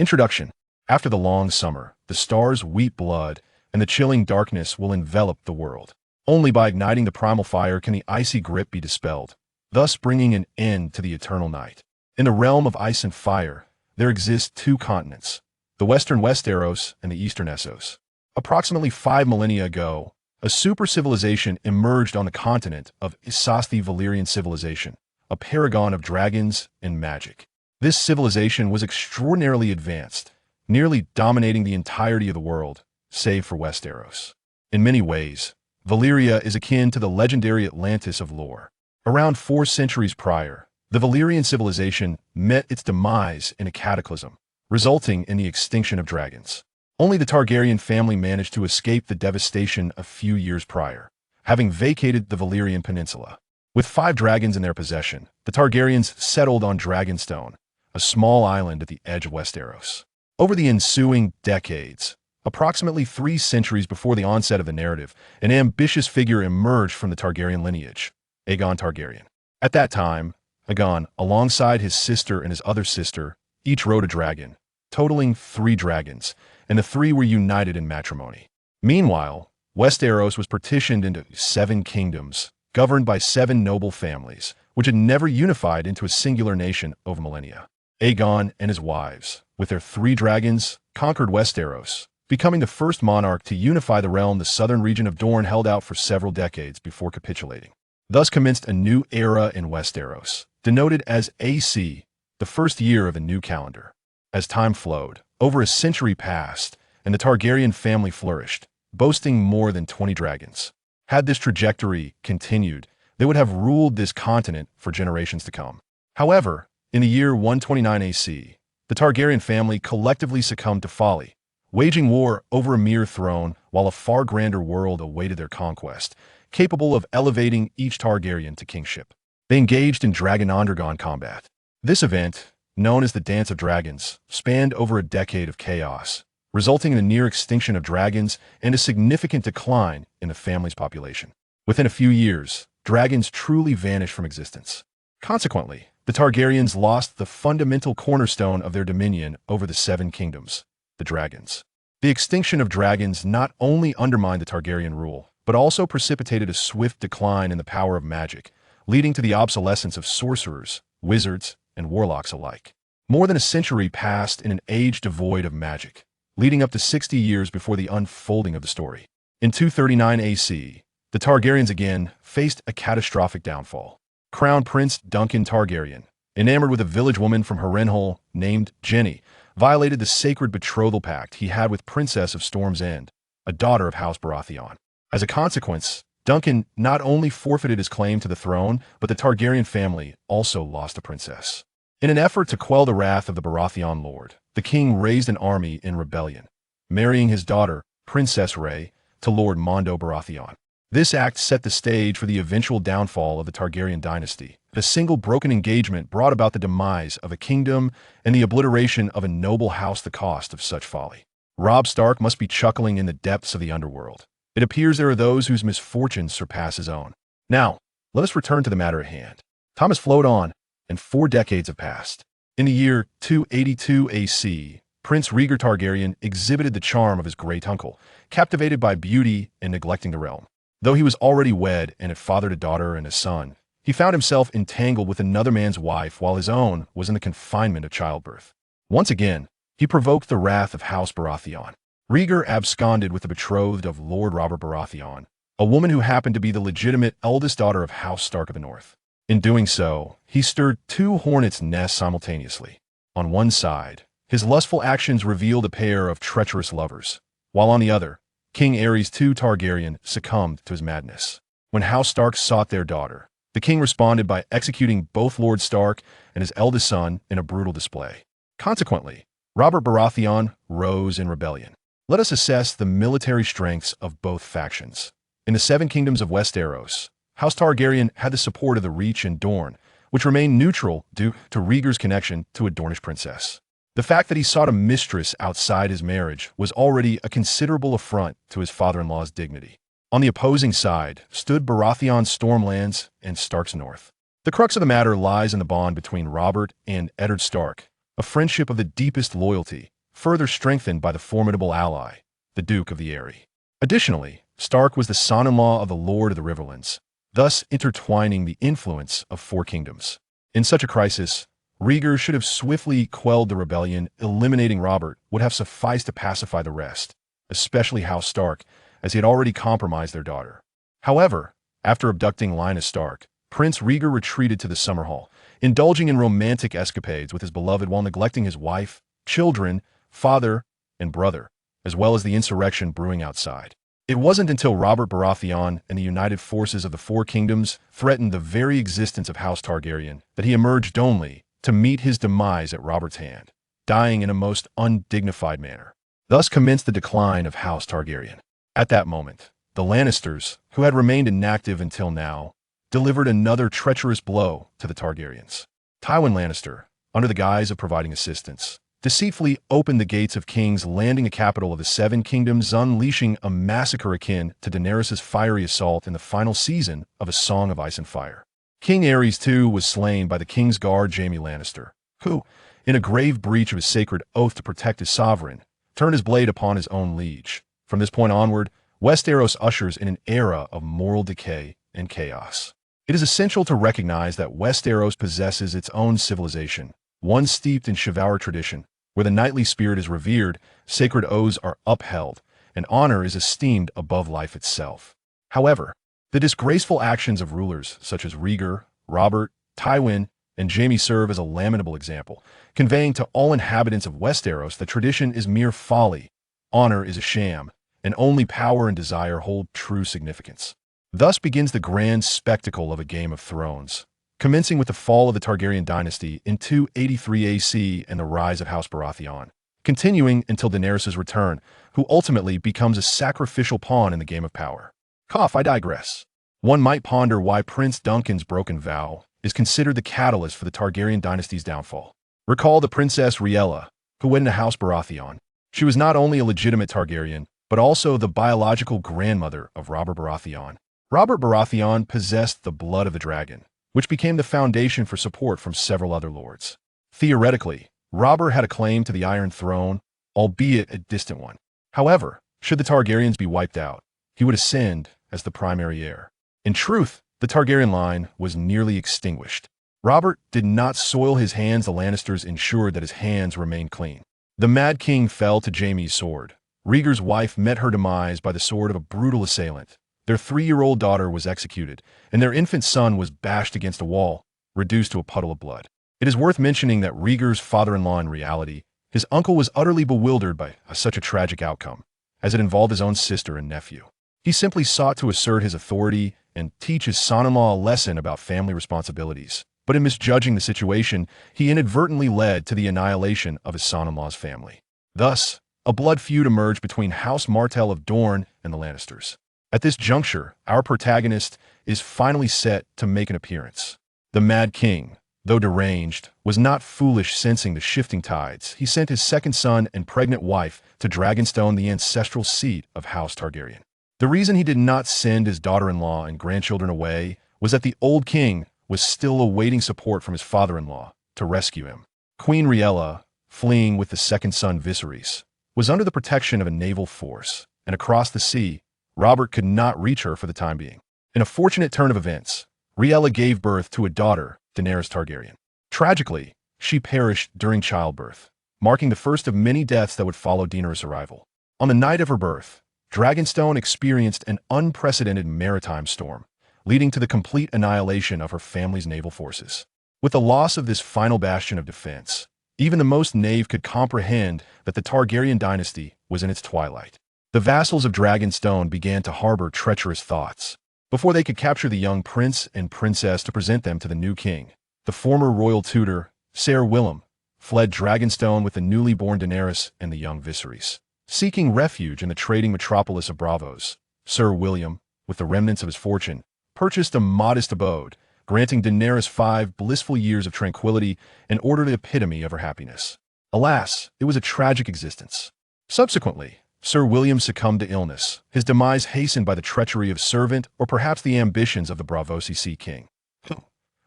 Introduction. After the long summer, the stars weep blood, and the chilling darkness will envelop the world. Only by igniting the primal fire can the icy grip be dispelled, thus bringing an end to the eternal night. In the realm of ice and fire, there exist two continents, the western Westeros and the eastern Essos. Approximately 5 millennia ago, a super civilization emerged on the continent of Essos, the Valyrian civilization, a paragon of dragons and magic. This civilization was extraordinarily advanced, nearly dominating the entirety of the world, save for Westeros. In many ways, Valyria is akin to the legendary Atlantis of lore. Around 4 centuries prior, the Valyrian civilization met its demise in a cataclysm, resulting in the extinction of dragons. Only the Targaryen family managed to escape the devastation a few years prior, having vacated the Valyrian peninsula. With 5 dragons in their possession, the Targaryens settled on Dragonstone, a small island at the edge of Westeros. Over the ensuing decades, approximately 3 centuries before the onset of the narrative, an ambitious figure emerged from the Targaryen lineage, Aegon Targaryen. At that time, Aegon, alongside his sister and his other sister, each rode a dragon, totaling 3 dragons, and the 3 were united in matrimony. Meanwhile, Westeros was partitioned into 7 kingdoms, governed by 7 noble families, which had never unified into a singular nation over millennia. Aegon and his wives, with their 3 dragons, conquered Westeros, becoming the first monarch to unify the realm the southern region of Dorne held out for several decades before capitulating. Thus commenced a new era in Westeros, denoted as AC, the first year of a new calendar. As time flowed, over a century passed, and the Targaryen family flourished, boasting more than 20 dragons. Had this trajectory continued, they would have ruled this continent for generations to come. However, in the year 129 AC, the Targaryen family collectively succumbed to folly, waging war over a mere throne while a far grander world awaited their conquest, capable of elevating each Targaryen to kingship. They engaged in dragon-on-dragon combat. This event, known as the Dance of Dragons, spanned over a decade of chaos, resulting in the near extinction of dragons and a significant decline in the family's population. Within a few years, dragons truly vanished from existence. Consequently, the Targaryens lost the fundamental cornerstone of their dominion over the 7 kingdoms, the dragons. The extinction of dragons not only undermined the Targaryen rule, but also precipitated a swift decline in the power of magic, leading to the obsolescence of sorcerers, wizards, and warlocks alike. More than a century passed in an age devoid of magic, leading up to 60 years before the unfolding of the story. In 239 AC, the Targaryens again faced a catastrophic downfall. Crown Prince Duncan Targaryen, enamored with a village woman from Harrenhal named Jenny, violated the sacred betrothal pact he had with Princess of Storm's End, a daughter of House Baratheon. As a consequence, Duncan not only forfeited his claim to the throne, but the Targaryen family also lost a princess. In an effort to quell the wrath of the Baratheon lord, the king raised an army in rebellion, marrying his daughter, Princess Rhae, to Lord Mondo Baratheon. This act set the stage for the eventual downfall of the Targaryen dynasty. A single broken engagement brought about the demise of a kingdom and the obliteration of a noble house, the cost of such folly. Robb Stark must be chuckling in the depths of the underworld. It appears there are those whose misfortunes surpass his own. Now, let us return to the matter at hand. Time has flowed on, and 4 decades have passed. In the year 282 AC, Prince Rhaegar Targaryen exhibited the charm of his great uncle, captivated by beauty and neglecting the realm. Though he was already wed and had fathered a daughter and a son, he found himself entangled with another man's wife while his own was in the confinement of childbirth. Once again, he provoked the wrath of House Baratheon. Rhaegar absconded with the betrothed of Lord Robert Baratheon, a woman who happened to be the legitimate eldest daughter of House Stark of the North. In doing so, he stirred 2 hornets' nests simultaneously. On one side, his lustful actions revealed a pair of treacherous lovers, while on the other, King Aerys II Targaryen succumbed to his madness. When House Stark sought their daughter, the king responded by executing both Lord Stark and his eldest son in a brutal display. Consequently, Robert Baratheon rose in rebellion. Let us assess the military strengths of both factions. In the 7 kingdoms of Westeros, House Targaryen had the support of the Reach and Dorne, which remained neutral due to Rhaegar's connection to a Dornish princess. The fact that he sought a mistress outside his marriage was already a considerable affront to his father-in-law's dignity. On the opposing side stood Baratheon's Stormlands and Stark's North. The crux of the matter lies in the bond between Robert and Eddard Stark, a friendship of the deepest loyalty, further strengthened by the formidable ally, the Duke of the Eyrie. Additionally, Stark was the son-in-law of the Lord of the Riverlands, thus intertwining the influence of four kingdoms. In such a crisis, Rhaegar should have swiftly quelled the rebellion. Eliminating Robert would have sufficed to pacify the rest, especially House Stark, as he had already compromised their daughter. However, after abducting Lyanna Stark, Prince Rhaegar retreated to the Summer Hall, indulging in romantic escapades with his beloved while neglecting his wife, children, father, and brother, as well as the insurrection brewing outside. It wasn't until Robert Baratheon and the united forces of the Four Kingdoms threatened the very existence of House Targaryen that he emerged only to meet his demise at Robert's hand, dying in a most undignified manner. Thus commenced the decline of House Targaryen. At that moment, the Lannisters, who had remained inactive until now, delivered another treacherous blow to the Targaryens. Tywin Lannister, under the guise of providing assistance, deceitfully opened the gates of King's Landing, a capital of the Seven Kingdoms, unleashing a massacre akin to Daenerys' fiery assault in the final season of A Song of Ice and Fire. King Aerys, too, was slain by the King's Guard Jaime Lannister, who, in a grave breach of his sacred oath to protect his sovereign, turned his blade upon his own liege. From this point onward, Westeros ushers in an era of moral decay and chaos. It is essential to recognize that Westeros possesses its own civilization, one steeped in chivalric tradition, where the knightly spirit is revered, sacred oaths are upheld, and honor is esteemed above life itself. However, the disgraceful actions of rulers such as Rhaegar, Robert, Tywin, and Jaime serve as a lamentable example, conveying to all inhabitants of Westeros that tradition is mere folly, honor is a sham, and only power and desire hold true significance. Thus begins the grand spectacle of A Game of Thrones, commencing with the fall of the Targaryen dynasty in 283 AC and the rise of House Baratheon, continuing until Daenerys' return, who ultimately becomes a sacrificial pawn in the game of power. I digress. One might ponder why Prince Duncan's broken vow is considered the catalyst for the Targaryen dynasty's downfall. Recall the Princess Rhaella, who went into House Baratheon. She was not only a legitimate Targaryen, but also the biological grandmother of Robert Baratheon. Robert Baratheon possessed the blood of the dragon, which became the foundation for support from several other lords. Theoretically, Robert had a claim to the Iron Throne, albeit a distant one. However, should the Targaryens be wiped out, he would ascend as the primary heir. In truth, the Targaryen line was nearly extinguished. Robert did not soil his hands. The Lannisters ensured that his hands remained clean. The Mad King fell to Jaime's sword. Rhaegar's wife met her demise by the sword of a brutal assailant. Their 3-year-old daughter was executed, and their infant son was bashed against a wall, reduced to a puddle of blood. It is worth mentioning that Rhaegar's father-in-law, in reality, his uncle, was utterly bewildered by such a tragic outcome, as it involved his own sister and nephew. He simply sought to assert his authority and teach his son-in-law a lesson about family responsibilities. But in misjudging the situation, he inadvertently led to the annihilation of his son-in-law's family. Thus, a blood feud emerged between House Martell of Dorne and the Lannisters. At this juncture, our protagonist is finally set to make an appearance. The Mad King, though deranged, was not foolish. Sensing the shifting tides, he sent his second son and pregnant wife to Dragonstone, the ancestral seat of House Targaryen. The reason he did not send his daughter-in-law and grandchildren away was that the old king was still awaiting support from his father-in-law to rescue him. Queen Rhaella, fleeing with the second son Viserys, was under the protection of a naval force, and across the sea, Robert could not reach her for the time being. In a fortunate turn of events, Rhaella gave birth to a daughter, Daenerys Targaryen. Tragically, she perished during childbirth, marking the first of many deaths that would follow Daenerys' arrival. On the night of her birth, Dragonstone experienced an unprecedented maritime storm, leading to the complete annihilation of her family's naval forces. With the loss of this final bastion of defense, even the most naive could comprehend that the Targaryen dynasty was in its twilight. The vassals of Dragonstone began to harbor treacherous thoughts. Before they could capture the young prince and princess to present them to the new king, the former royal tutor, Ser Willem, fled Dragonstone with the newly born Daenerys and the young Viserys. Seeking refuge in the trading metropolis of Braavos, Sir William, with the remnants of his fortune, purchased a modest abode, granting Daenerys 5 blissful years of tranquility and ordered the epitome of her happiness. Alas, it was a tragic existence. Subsequently, Sir William succumbed to illness, his demise hastened by the treachery of servant or perhaps the ambitions of the Braavosi Sea King.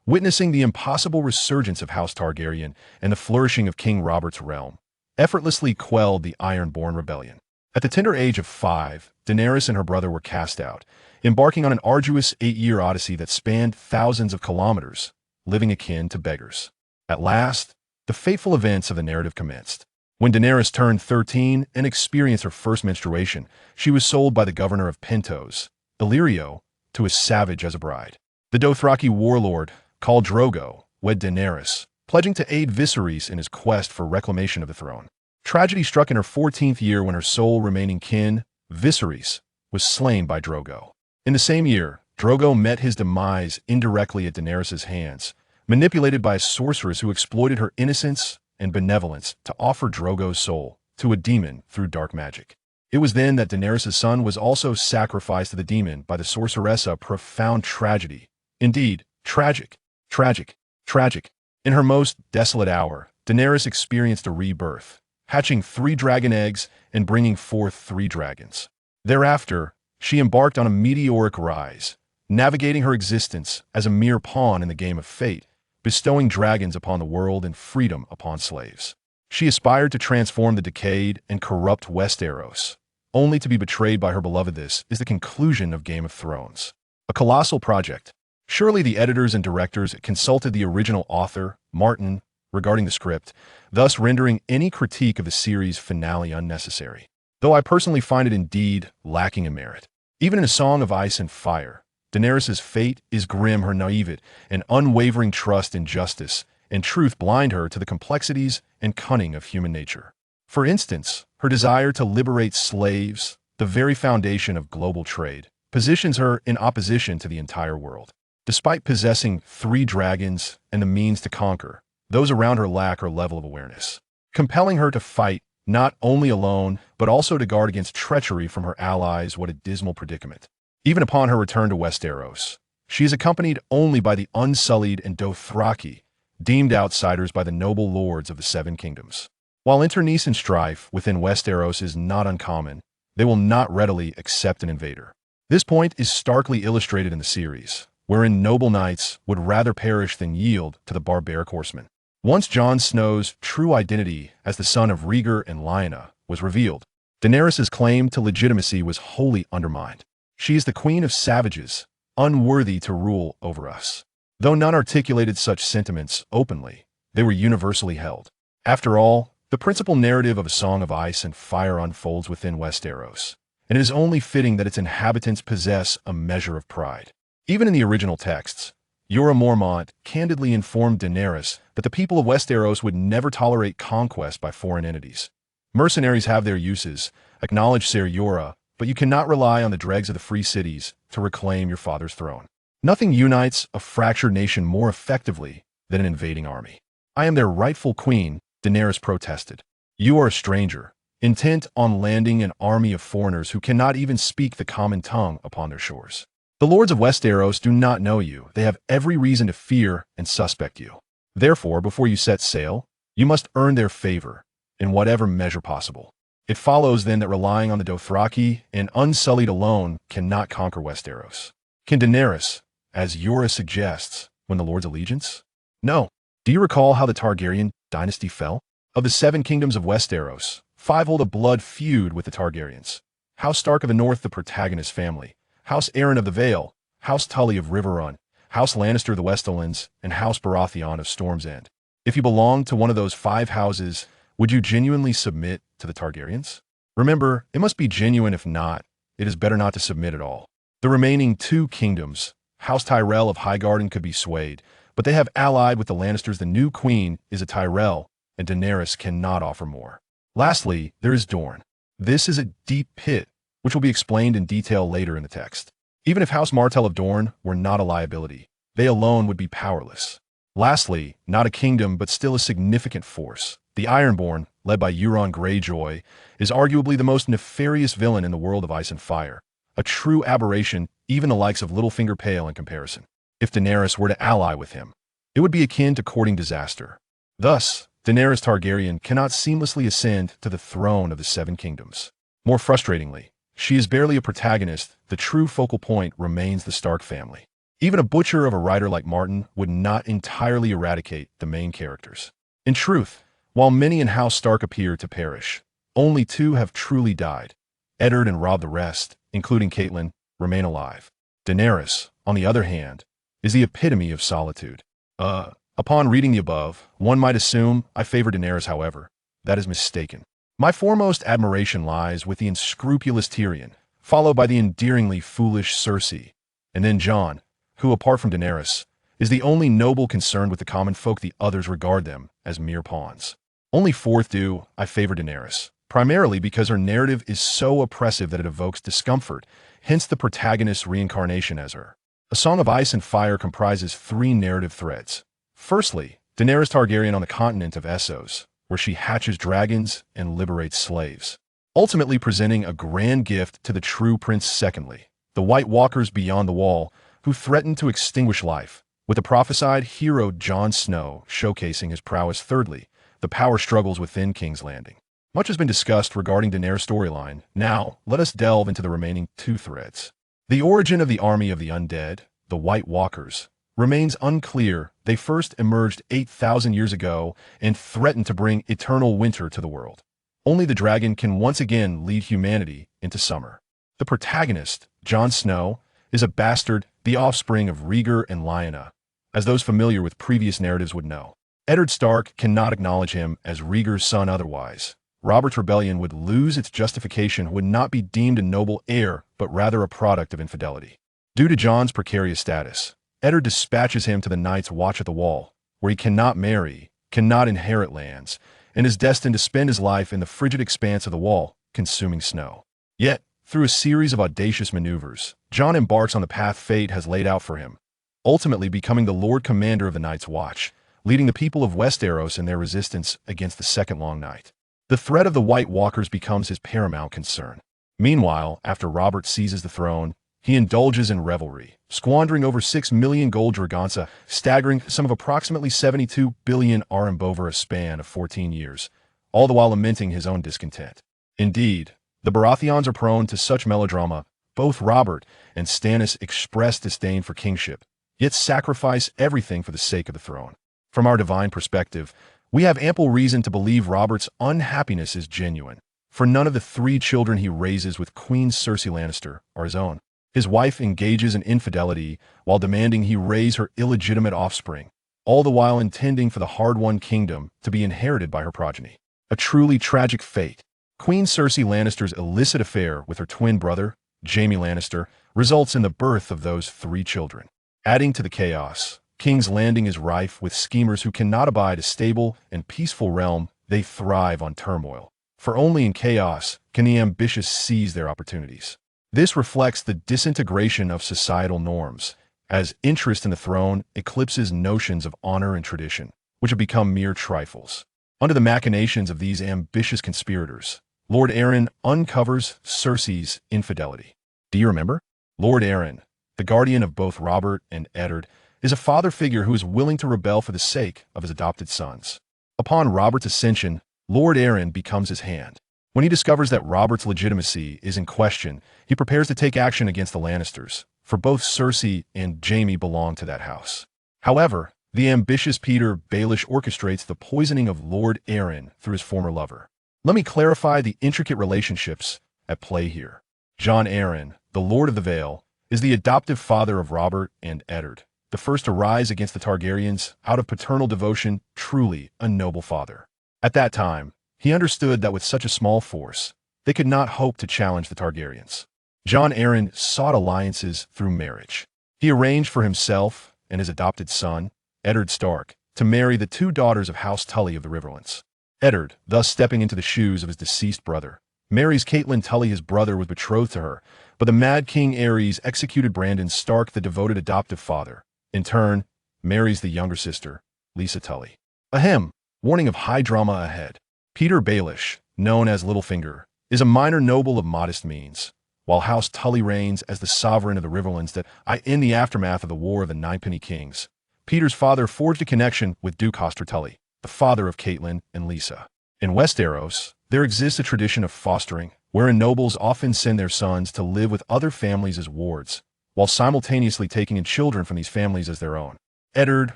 witnessing the impossible resurgence of House Targaryen and the flourishing of King Robert's realm, effortlessly quelled the Ironborn rebellion. At the tender age of 5, Daenerys and her brother were cast out, embarking on an arduous 8-year odyssey that spanned thousands of kilometers, living akin to beggars. At last, the fateful events of the narrative commenced. When Daenerys turned 13 and experienced her first menstruation, she was sold by the governor of Pentos, Illyrio, to a savage as a bride. The Dothraki warlord, called Drogo, wed Daenerys, pledging to aid Viserys in his quest for reclamation of the throne. Tragedy struck in her 14th year when her sole remaining kin, Viserys, was slain by Drogo. In the same year, Drogo met his demise indirectly at Daenerys' hands, manipulated by a sorceress who exploited her innocence and benevolence to offer Drogo's soul to a demon through dark magic. It was then that Daenerys' son was also sacrificed to the demon by the sorceress, a profound tragedy. Indeed, tragic, tragic, tragic. In her most desolate hour, Daenerys experienced a rebirth, hatching 3 dragon eggs and bringing forth 3 dragons. Thereafter, she embarked on a meteoric rise, navigating her existence as a mere pawn in the game of fate, bestowing dragons upon the world and freedom upon slaves. She aspired to transform the decayed and corrupt Westeros, only to be betrayed by her beloved. This is the conclusion of Game of Thrones. A colossal project. Surely the editors and directors consulted the original author, Martin, regarding the script, thus rendering any critique of the series finale unnecessary. Though I personally find it indeed lacking in merit. Even in A Song of Ice and Fire, Daenerys' fate is grim. Her naivete and unwavering trust in justice and truth blind her to the complexities and cunning of human nature. For instance, her desire to liberate slaves, the very foundation of global trade, positions her in opposition to the entire world. Despite possessing 3 dragons and the means to conquer, those around her lack her level of awareness, compelling her to fight not only alone, but also to guard against treachery from her allies. What a dismal predicament. Even upon her return to Westeros, she is accompanied only by the unsullied and Dothraki, deemed outsiders by the noble lords of the 7 kingdoms. While internecine strife within Westeros is not uncommon, they will not readily accept an invader. This point is starkly illustrated in the series, wherein noble knights would rather perish than yield to the barbaric horsemen. Once Jon Snow's true identity as the son of Rhaegar and Lyanna was revealed, Daenerys' claim to legitimacy was wholly undermined. She is the queen of savages, unworthy to rule over us. Though none articulated such sentiments openly, they were universally held. After all, the principal narrative of A Song of Ice and Fire unfolds within Westeros, and it is only fitting that its inhabitants possess a measure of pride. Even in the original texts, Jorah Mormont candidly informed Daenerys that the people of Westeros would never tolerate conquest by foreign entities. Mercenaries have their uses, acknowledged Ser Jorah, but you cannot rely on the dregs of the free cities to reclaim your father's throne. Nothing unites a fractured nation more effectively than an invading army. I am their rightful queen, Daenerys protested. You are a stranger, intent on landing an army of foreigners who cannot even speak the common tongue upon their shores. The lords of Westeros do not know you. They have every reason to fear and suspect you. Therefore, before you set sail, you must earn their favor in whatever measure possible. It follows then that relying on the Dothraki and unsullied alone cannot conquer Westeros. Can Daenerys, as Jorah suggests, win the Lord's allegiance? No. Do you recall how the Targaryen dynasty fell? Of the 7 kingdoms of Westeros, 5 hold a blood feud with the Targaryens. House Stark of the North, the protagonist family, House Arryn of the Vale, House Tully of Riverrun, House Lannister of the Westerlands, and House Baratheon of Storm's End. If you belong to one of those 5 houses, would you genuinely submit to the Targaryens? Remember, it must be genuine. If not, it is better not to submit at all. The remaining 2 kingdoms, House Tyrell of Highgarden, could be swayed, but they have allied with the Lannisters. The new queen is a Tyrell, and Daenerys cannot offer more. Lastly, there is Dorne. This is a deep pit, which will be explained in detail later in the text. Even if House Martell of Dorne were not a liability, they alone would be powerless. Lastly, not a kingdom, but still a significant force. The Ironborn, led by Euron Greyjoy, is arguably the most nefarious villain in the world of Ice and Fire. A true aberration, even the likes of Littlefinger pale in comparison. If Daenerys were to ally with him, it would be akin to courting disaster. Thus, Daenerys Targaryen cannot seamlessly ascend to the throne of the 7 kingdoms. More frustratingly, she is barely a protagonist. The true focal point remains the Stark family. Even a butcher of a writer like Martin would not entirely eradicate the main characters. In truth, while many in House Stark appear to perish, only two have truly died. Eddard and Robb, the rest, including Catelyn, remain alive. Daenerys, on the other hand, is the epitome of solitude. Upon reading the above, one might assume I favor Daenerys. However, that is mistaken. My foremost admiration lies with the unscrupulous Tyrion, followed by the endearingly foolish Cersei, and then Jon, who, apart from Daenerys, is the only noble concerned with the common folk. The others regard them as mere pawns. Only fourth do I favor Daenerys, primarily because her narrative is so oppressive that it evokes discomfort, hence the protagonist's reincarnation as her. A Song of Ice and Fire comprises three narrative threads. Firstly, Daenerys Targaryen on the continent of Essos, where she hatches dragons and liberates slaves, ultimately presenting a grand gift to the true prince. Secondly, the White Walkers beyond the wall, who threaten to extinguish life, with the prophesied hero Jon Snow showcasing his prowess. Thirdly, the power struggles within King's Landing. Much has been discussed regarding Daenerys' storyline. Now, let us delve into the remaining two threads. The origin of the army of the undead, the White Walkers, remains unclear. They first emerged 8,000 years ago and threatened to bring eternal winter to the world. Only the dragon can once again lead humanity into summer. The protagonist, Jon Snow, is a bastard, the offspring of Rhaegar and Lyanna, as those familiar with previous narratives would know. Eddard Stark cannot acknowledge him as Rhaegar's son. Otherwise, Robert's rebellion would lose its justification, would not be deemed a noble heir, but rather a product of infidelity. Due to Jon's precarious status, Eddard dispatches him to the Night's Watch at the Wall, where he cannot marry, cannot inherit lands, and is destined to spend his life in the frigid expanse of the Wall, consuming snow. Yet, through a series of audacious maneuvers, Jon embarks on the path fate has laid out for him, ultimately becoming the Lord Commander of the Night's Watch, leading the people of Westeros in their resistance against the Second Long Night. The threat of the White Walkers becomes his paramount concern. Meanwhile, after Robert seizes the throne, he indulges in revelry, squandering over 6 million gold dragonsa, staggering sum of approximately 72 billion armb over a span of 14 years, all the while lamenting his own discontent. Indeed, the Baratheons are prone to such melodrama. Both Robert and Stannis express disdain for kingship, yet sacrifice everything for the sake of the throne. From our divine perspective, we have ample reason to believe Robert's unhappiness is genuine, for none of the three children he raises with Queen Cersei Lannister are his own. His wife engages in infidelity while demanding he raise her illegitimate offspring, all the while intending for the hard-won kingdom to be inherited by her progeny. A truly tragic fate. Queen Cersei Lannister's illicit affair with her twin brother, Jaime Lannister, results in the birth of those three children. Adding to the chaos, King's Landing is rife with schemers who cannot abide a stable and peaceful realm. They thrive on turmoil, for only in chaos can the ambitious seize their opportunities. This reflects the disintegration of societal norms, as interest in the throne eclipses notions of honor and tradition, which have become mere trifles. Under the machinations of these ambitious conspirators, Lord Arryn uncovers Cersei's infidelity. Do you remember? Lord Arryn, the guardian of both Robert and Eddard, is a father figure who is willing to rebel for the sake of his adopted sons. Upon Robert's ascension, Lord Arryn becomes his hand. When he discovers that Robert's legitimacy is in question, he prepares to take action against the Lannisters, for both Cersei and Jaime belong to that house. However, the ambitious Peter Baelish orchestrates the poisoning of Lord Arryn through his former lover. Let me clarify the intricate relationships at play here. Jon Arryn, the Lord of the Vale, is the adoptive father of Robert and Eddard, the first to rise against the Targaryens out of paternal devotion, truly a noble father. At that time, he understood that with such a small force, they could not hope to challenge the Targaryens. Jon Arryn sought alliances through marriage. He arranged for himself and his adopted son, Eddard Stark, to marry the two daughters of House Tully of the Riverlands. Eddard, thus stepping into the shoes of his deceased brother, marries Catelyn Tully. His brother was betrothed to her, but the Mad King Aerys executed Brandon Stark, the devoted adoptive father. In turn, marries the younger sister, Lisa Tully. Ahem, warning of high drama ahead. Peter Baelish, known as Littlefinger, is a minor noble of modest means, while House Tully reigns as the sovereign of the Riverlands in the aftermath of the War of the Ninepenny Kings. Peter's father forged a connection with Duke Hoster Tully, the father of Catelyn and Lisa. In Westeros, there exists a tradition of fostering, wherein nobles often send their sons to live with other families as wards, while simultaneously taking in children from these families as their own. Eddard,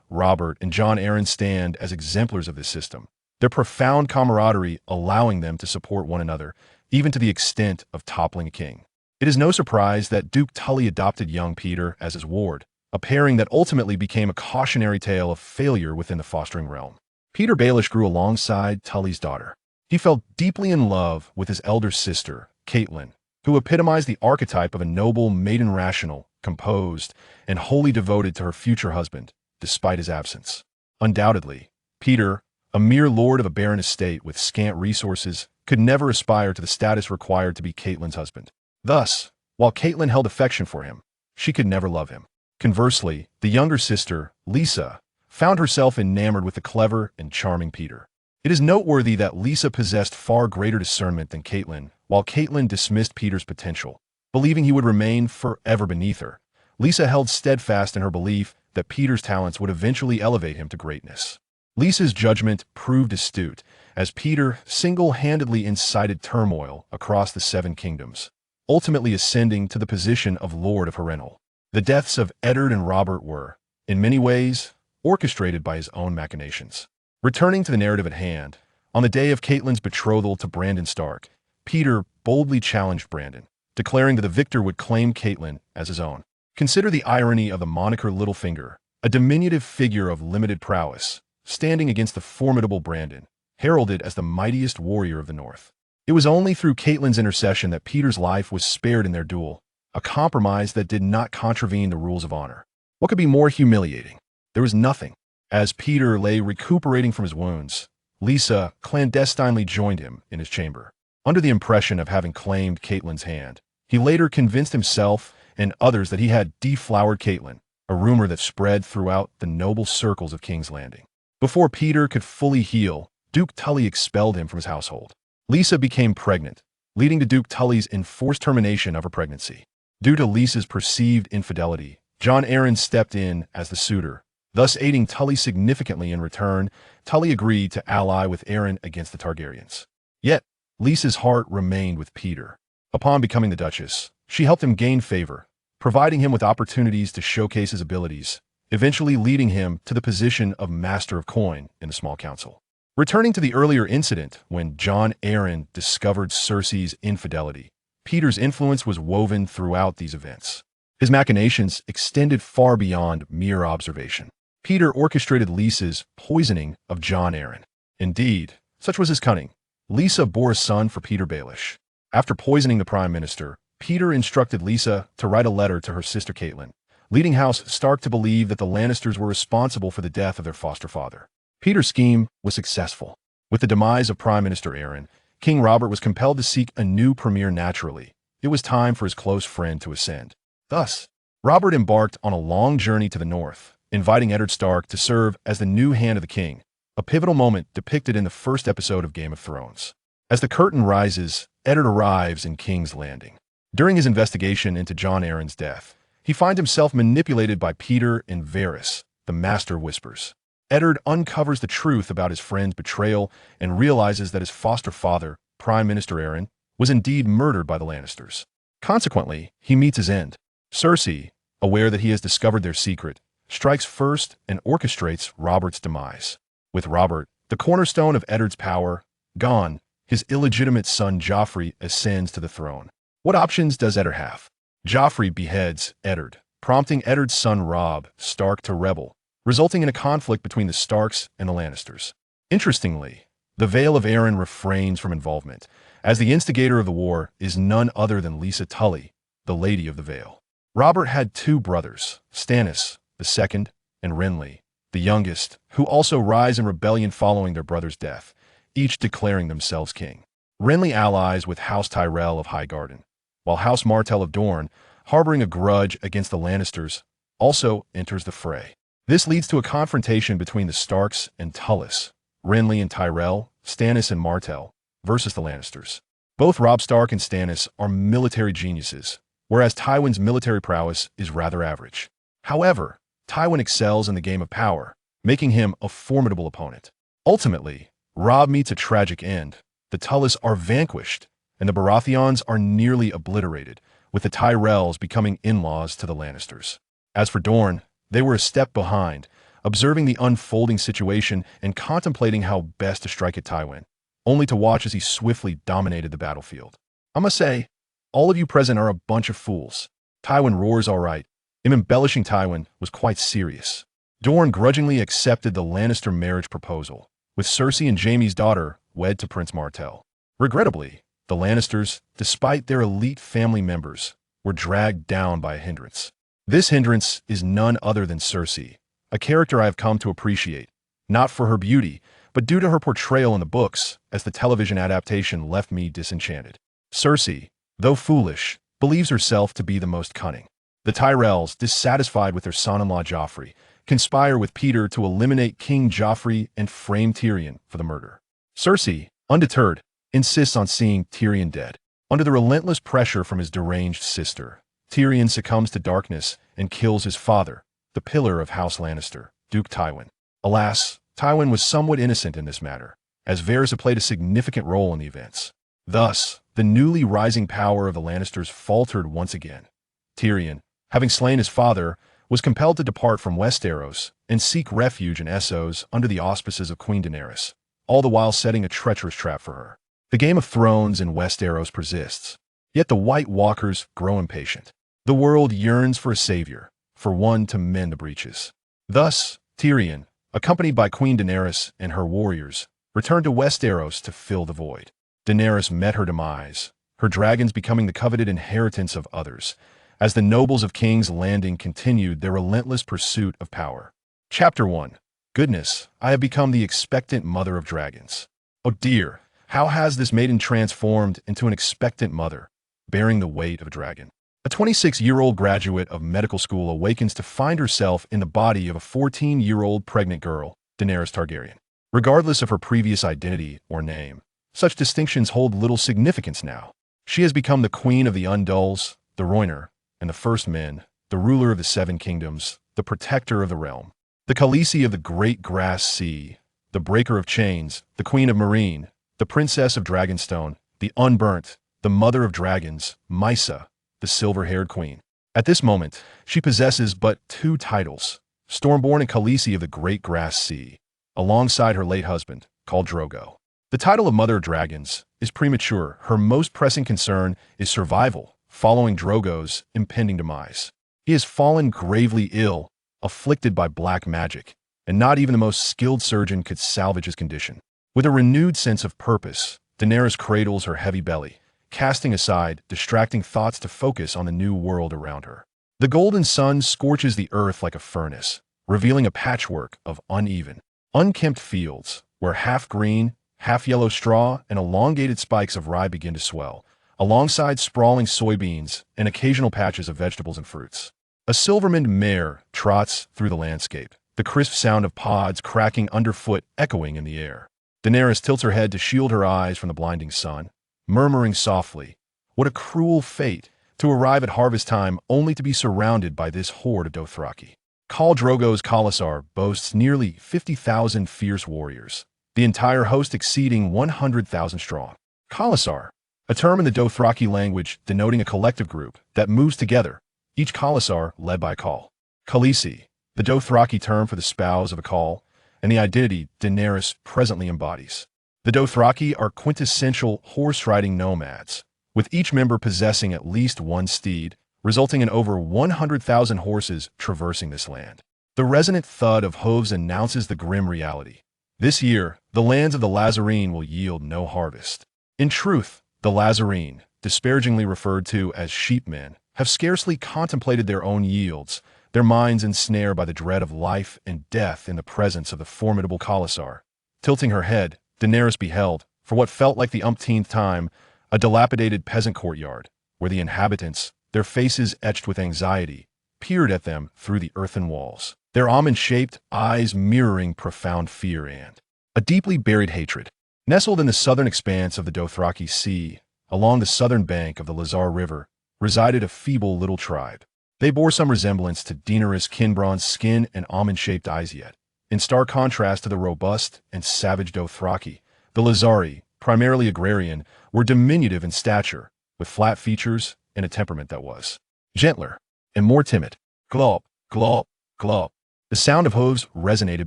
Robert, and Jon Arryn stand as exemplars of this system, their profound camaraderie allowing them to support one another, even to the extent of toppling a king. It is no surprise that Duke Tully adopted young Petyr as his ward, a pairing that ultimately became a cautionary tale of failure within the fostering realm. Petyr Baelish grew alongside Tully's daughter. He fell deeply in love with his elder sister, Catelyn, who epitomized the archetype of a noble maiden rational, composed, and wholly devoted to her future husband, despite his absence. Undoubtedly, Petyr, a mere lord of a barren estate with scant resources, could never aspire to the status required to be Catelyn's husband. Thus, while Catelyn held affection for him, she could never love him. Conversely, the younger sister, Lisa, found herself enamored with the clever and charming Petyr. It is noteworthy that Lisa possessed far greater discernment than Catelyn, while Catelyn dismissed Petyr's potential. Believing he would remain forever beneath her, Lisa held steadfast in her belief that Petyr's talents would eventually elevate him to greatness. Lisa's judgment proved astute, as Petyr single-handedly incited turmoil across the Seven Kingdoms, ultimately ascending to the position of Lord of Harrenhal. The deaths of Eddard and Robert were, in many ways, orchestrated by his own machinations. Returning to the narrative at hand, on the day of Catelyn's betrothal to Brandon Stark, Petyr boldly challenged Brandon, declaring that the victor would claim Catelyn as his own. Consider the irony of the moniker Littlefinger, a diminutive figure of limited prowess, standing against the formidable Brandon, heralded as the mightiest warrior of the North. It was only through Catelyn's intercession that Petyr's life was spared in their duel, a compromise that did not contravene the rules of honor. What could be more humiliating? There was nothing. As Petyr lay recuperating from his wounds, Lisa clandestinely joined him in his chamber. Under the impression of having claimed Catelyn's hand, he later convinced himself and others that he had deflowered Catelyn, a rumor that spread throughout the noble circles of King's Landing. Before Petyr could fully heal, Duke Tully expelled him from his household. Lisa became pregnant, leading to Duke Tully's enforced termination of her pregnancy. Due to Lisa's perceived infidelity, Jon Arryn stepped in as the suitor, thus aiding Tully significantly. In return, Tully agreed to ally with Arryn against the Targaryens. Yet, Lisa's heart remained with Petyr. Upon becoming the Duchess, she helped him gain favor, providing him with opportunities to showcase his abilities, eventually leading him to the position of Master of Coin in the Small Council. Returning to the earlier incident when Jon Arryn discovered Cersei's infidelity, Petyr's influence was woven throughout these events. His machinations extended far beyond mere observation. Petyr orchestrated Lisa's poisoning of Jon Arryn. Indeed, such was his cunning. Lisa bore a son for Petyr Baelish. After poisoning the Prime Minister, Petyr instructed Lisa to write a letter to her sister Catelyn, leading House Stark to believe that the Lannisters were responsible for the death of their foster father. Petyr's scheme was successful. With the demise of Prime Minister Arryn, King Robert was compelled to seek a new premier naturally. It was time for his close friend to ascend. Thus, Robert embarked on a long journey to the north, inviting Eddard Stark to serve as the new hand of the king, a pivotal moment depicted in the first episode of Game of Thrones. As the curtain rises, Eddard arrives in King's Landing. During his investigation into Jon Arryn's death, he finds himself manipulated by Petyr and Varys, the Master of Whispers. Eddard uncovers the truth about his friend's betrayal and realizes that his foster father, Prime Minister Arryn, was indeed murdered by the Lannisters. Consequently, he meets his end. Cersei, aware that he has discovered their secret, strikes first and orchestrates Robert's demise. With Robert, the cornerstone of Eddard's power, gone, his illegitimate son Joffrey ascends to the throne. What options does Eddard have? Joffrey beheads Eddard, prompting Eddard's son Robb Stark to rebel, resulting in a conflict between the Starks and the Lannisters. Interestingly, the Vale of Arryn refrains from involvement, as the instigator of the war is none other than Lisa Tully, the Lady of the Vale. Robert had two brothers, Stannis, the second, and Renly, the youngest, who also rise in rebellion following their brother's death, each declaring themselves king. Renly allies with House Tyrell of Highgarden, while House Martell of Dorne, harboring a grudge against the Lannisters, also enters the fray. This leads to a confrontation between the Starks and Tullis, Renly and Tyrell, Stannis and Martell, versus the Lannisters. Both Robb Stark and Stannis are military geniuses, whereas Tywin's military prowess is rather average. However, Tywin excels in the game of power, making him a formidable opponent. Ultimately, Robb meets a tragic end. The Tullis are vanquished, and the Baratheons are nearly obliterated, with the Tyrells becoming in-laws to the Lannisters. As for Dorne, they were a step behind, observing the unfolding situation and contemplating how best to strike at Tywin, only to watch as he swiftly dominated the battlefield. I must say, all of you present are a bunch of fools. Tywin roars all right. Him embellishing Tywin was quite serious. Dorne grudgingly accepted the Lannister marriage proposal, with Cersei and Jaime's daughter wed to Prince Martell. Regrettably, the Lannisters, despite their elite family members, were dragged down by a hindrance. This hindrance is none other than Cersei, a character I have come to appreciate, not for her beauty, but due to her portrayal in the books, as the television adaptation left me disenchanted. Cersei, though foolish, believes herself to be the most cunning. The Tyrells, dissatisfied with their son-in-law Joffrey, conspire with Peter to eliminate King Joffrey and frame Tyrion for the murder. Cersei, undeterred, insists on seeing Tyrion dead. Under the relentless pressure from his deranged sister, Tyrion succumbs to darkness and kills his father, the pillar of House Lannister, Duke Tywin. Alas, Tywin was somewhat innocent in this matter, as Varys had played a significant role in the events. Thus, the newly rising power of the Lannisters faltered once again. Tyrion, having slain his father, was compelled to depart from Westeros and seek refuge in Essos under the auspices of Queen Daenerys, all the while setting a treacherous trap for her. The Game of Thrones in Westeros persists, yet the White Walkers grow impatient. The world yearns for a savior, for one to mend the breaches. Thus, Tyrion, accompanied by Queen Daenerys and her warriors, returned to Westeros to fill the void. Daenerys met her demise, her dragons becoming the coveted inheritance of others, as the nobles of King's Landing continued their relentless pursuit of power. Chapter 1. Goodness, I have become the expectant mother of dragons. Oh dear, how has this maiden transformed into an expectant mother, bearing the weight of a dragon? A 26-year-old graduate of medical school awakens to find herself in the body of a 14-year-old pregnant girl, Daenerys Targaryen. Regardless of her previous identity or name, such distinctions hold little significance now. She has become the queen of the Undulls, the Rhoynar, and the First Men, the ruler of the Seven Kingdoms, the protector of the realm, the Khaleesi of the Great Grass Sea, the breaker of chains, the queen of Meereen, the princess of Dragonstone, the Unburnt, the mother of dragons, Mysa, the silver-haired queen. At this moment, she possesses but two titles, Stormborn and Khaleesi of the Great Grass Sea, alongside her late husband, called Drogo. The title of Mother of Dragons is premature. Her most pressing concern is survival, following Drogo's impending demise. He has fallen gravely ill, afflicted by black magic, and not even the most skilled surgeon could salvage his condition. With a renewed sense of purpose, Daenerys cradles her heavy belly, casting aside distracting thoughts to focus on the new world around her. The golden sun scorches the earth like a furnace, revealing a patchwork of uneven, unkempt fields, where half-green, half-yellow straw and elongated spikes of rye begin to swell, alongside sprawling soybeans and occasional patches of vegetables and fruits. A silvermaned mare trots through the landscape, the crisp sound of pods cracking underfoot echoing in the air. Daenerys tilts her head to shield her eyes from the blinding sun, murmuring softly, "What a cruel fate, to arrive at harvest time only to be surrounded by this horde of Dothraki." Khal Drogo's Khalasar boasts nearly 50,000 fierce warriors, the entire host exceeding 100,000 strong. Khalasar, a term in the Dothraki language denoting a collective group that moves together, each Khalasar led by a Khal. Khaleesi, the Dothraki term for the spouse of a Khal, and the identity Daenerys presently embodies. The Dothraki are quintessential horse-riding nomads, with each member possessing at least one steed, resulting in over 100,000 horses traversing this land. The resonant thud of hooves announces the grim reality. This year, the lands of the Lázarine will yield no harvest. In truth, the Lázarine, disparagingly referred to as sheepmen, have scarcely contemplated their own yields, their minds ensnared by the dread of life and death in the presence of the formidable Khalasar. Tilting her head, Daenerys beheld, for what felt like the umpteenth time, a dilapidated peasant courtyard, where the inhabitants, their faces etched with anxiety, peered at them through the earthen walls, their almond-shaped eyes mirroring profound fear and a deeply buried hatred. Nestled in the southern expanse of the Dothraki Sea, along the southern bank of the Lazar River, resided a feeble little tribe. They bore some resemblance to Daenerys Kinbron's skin and almond-shaped eyes yet. In stark contrast to the robust and savage Dothraki, the Lázari, primarily agrarian, were diminutive in stature, with flat features in a temperament that was gentler and more timid. Glop, glop, glop. The sound of hooves resonated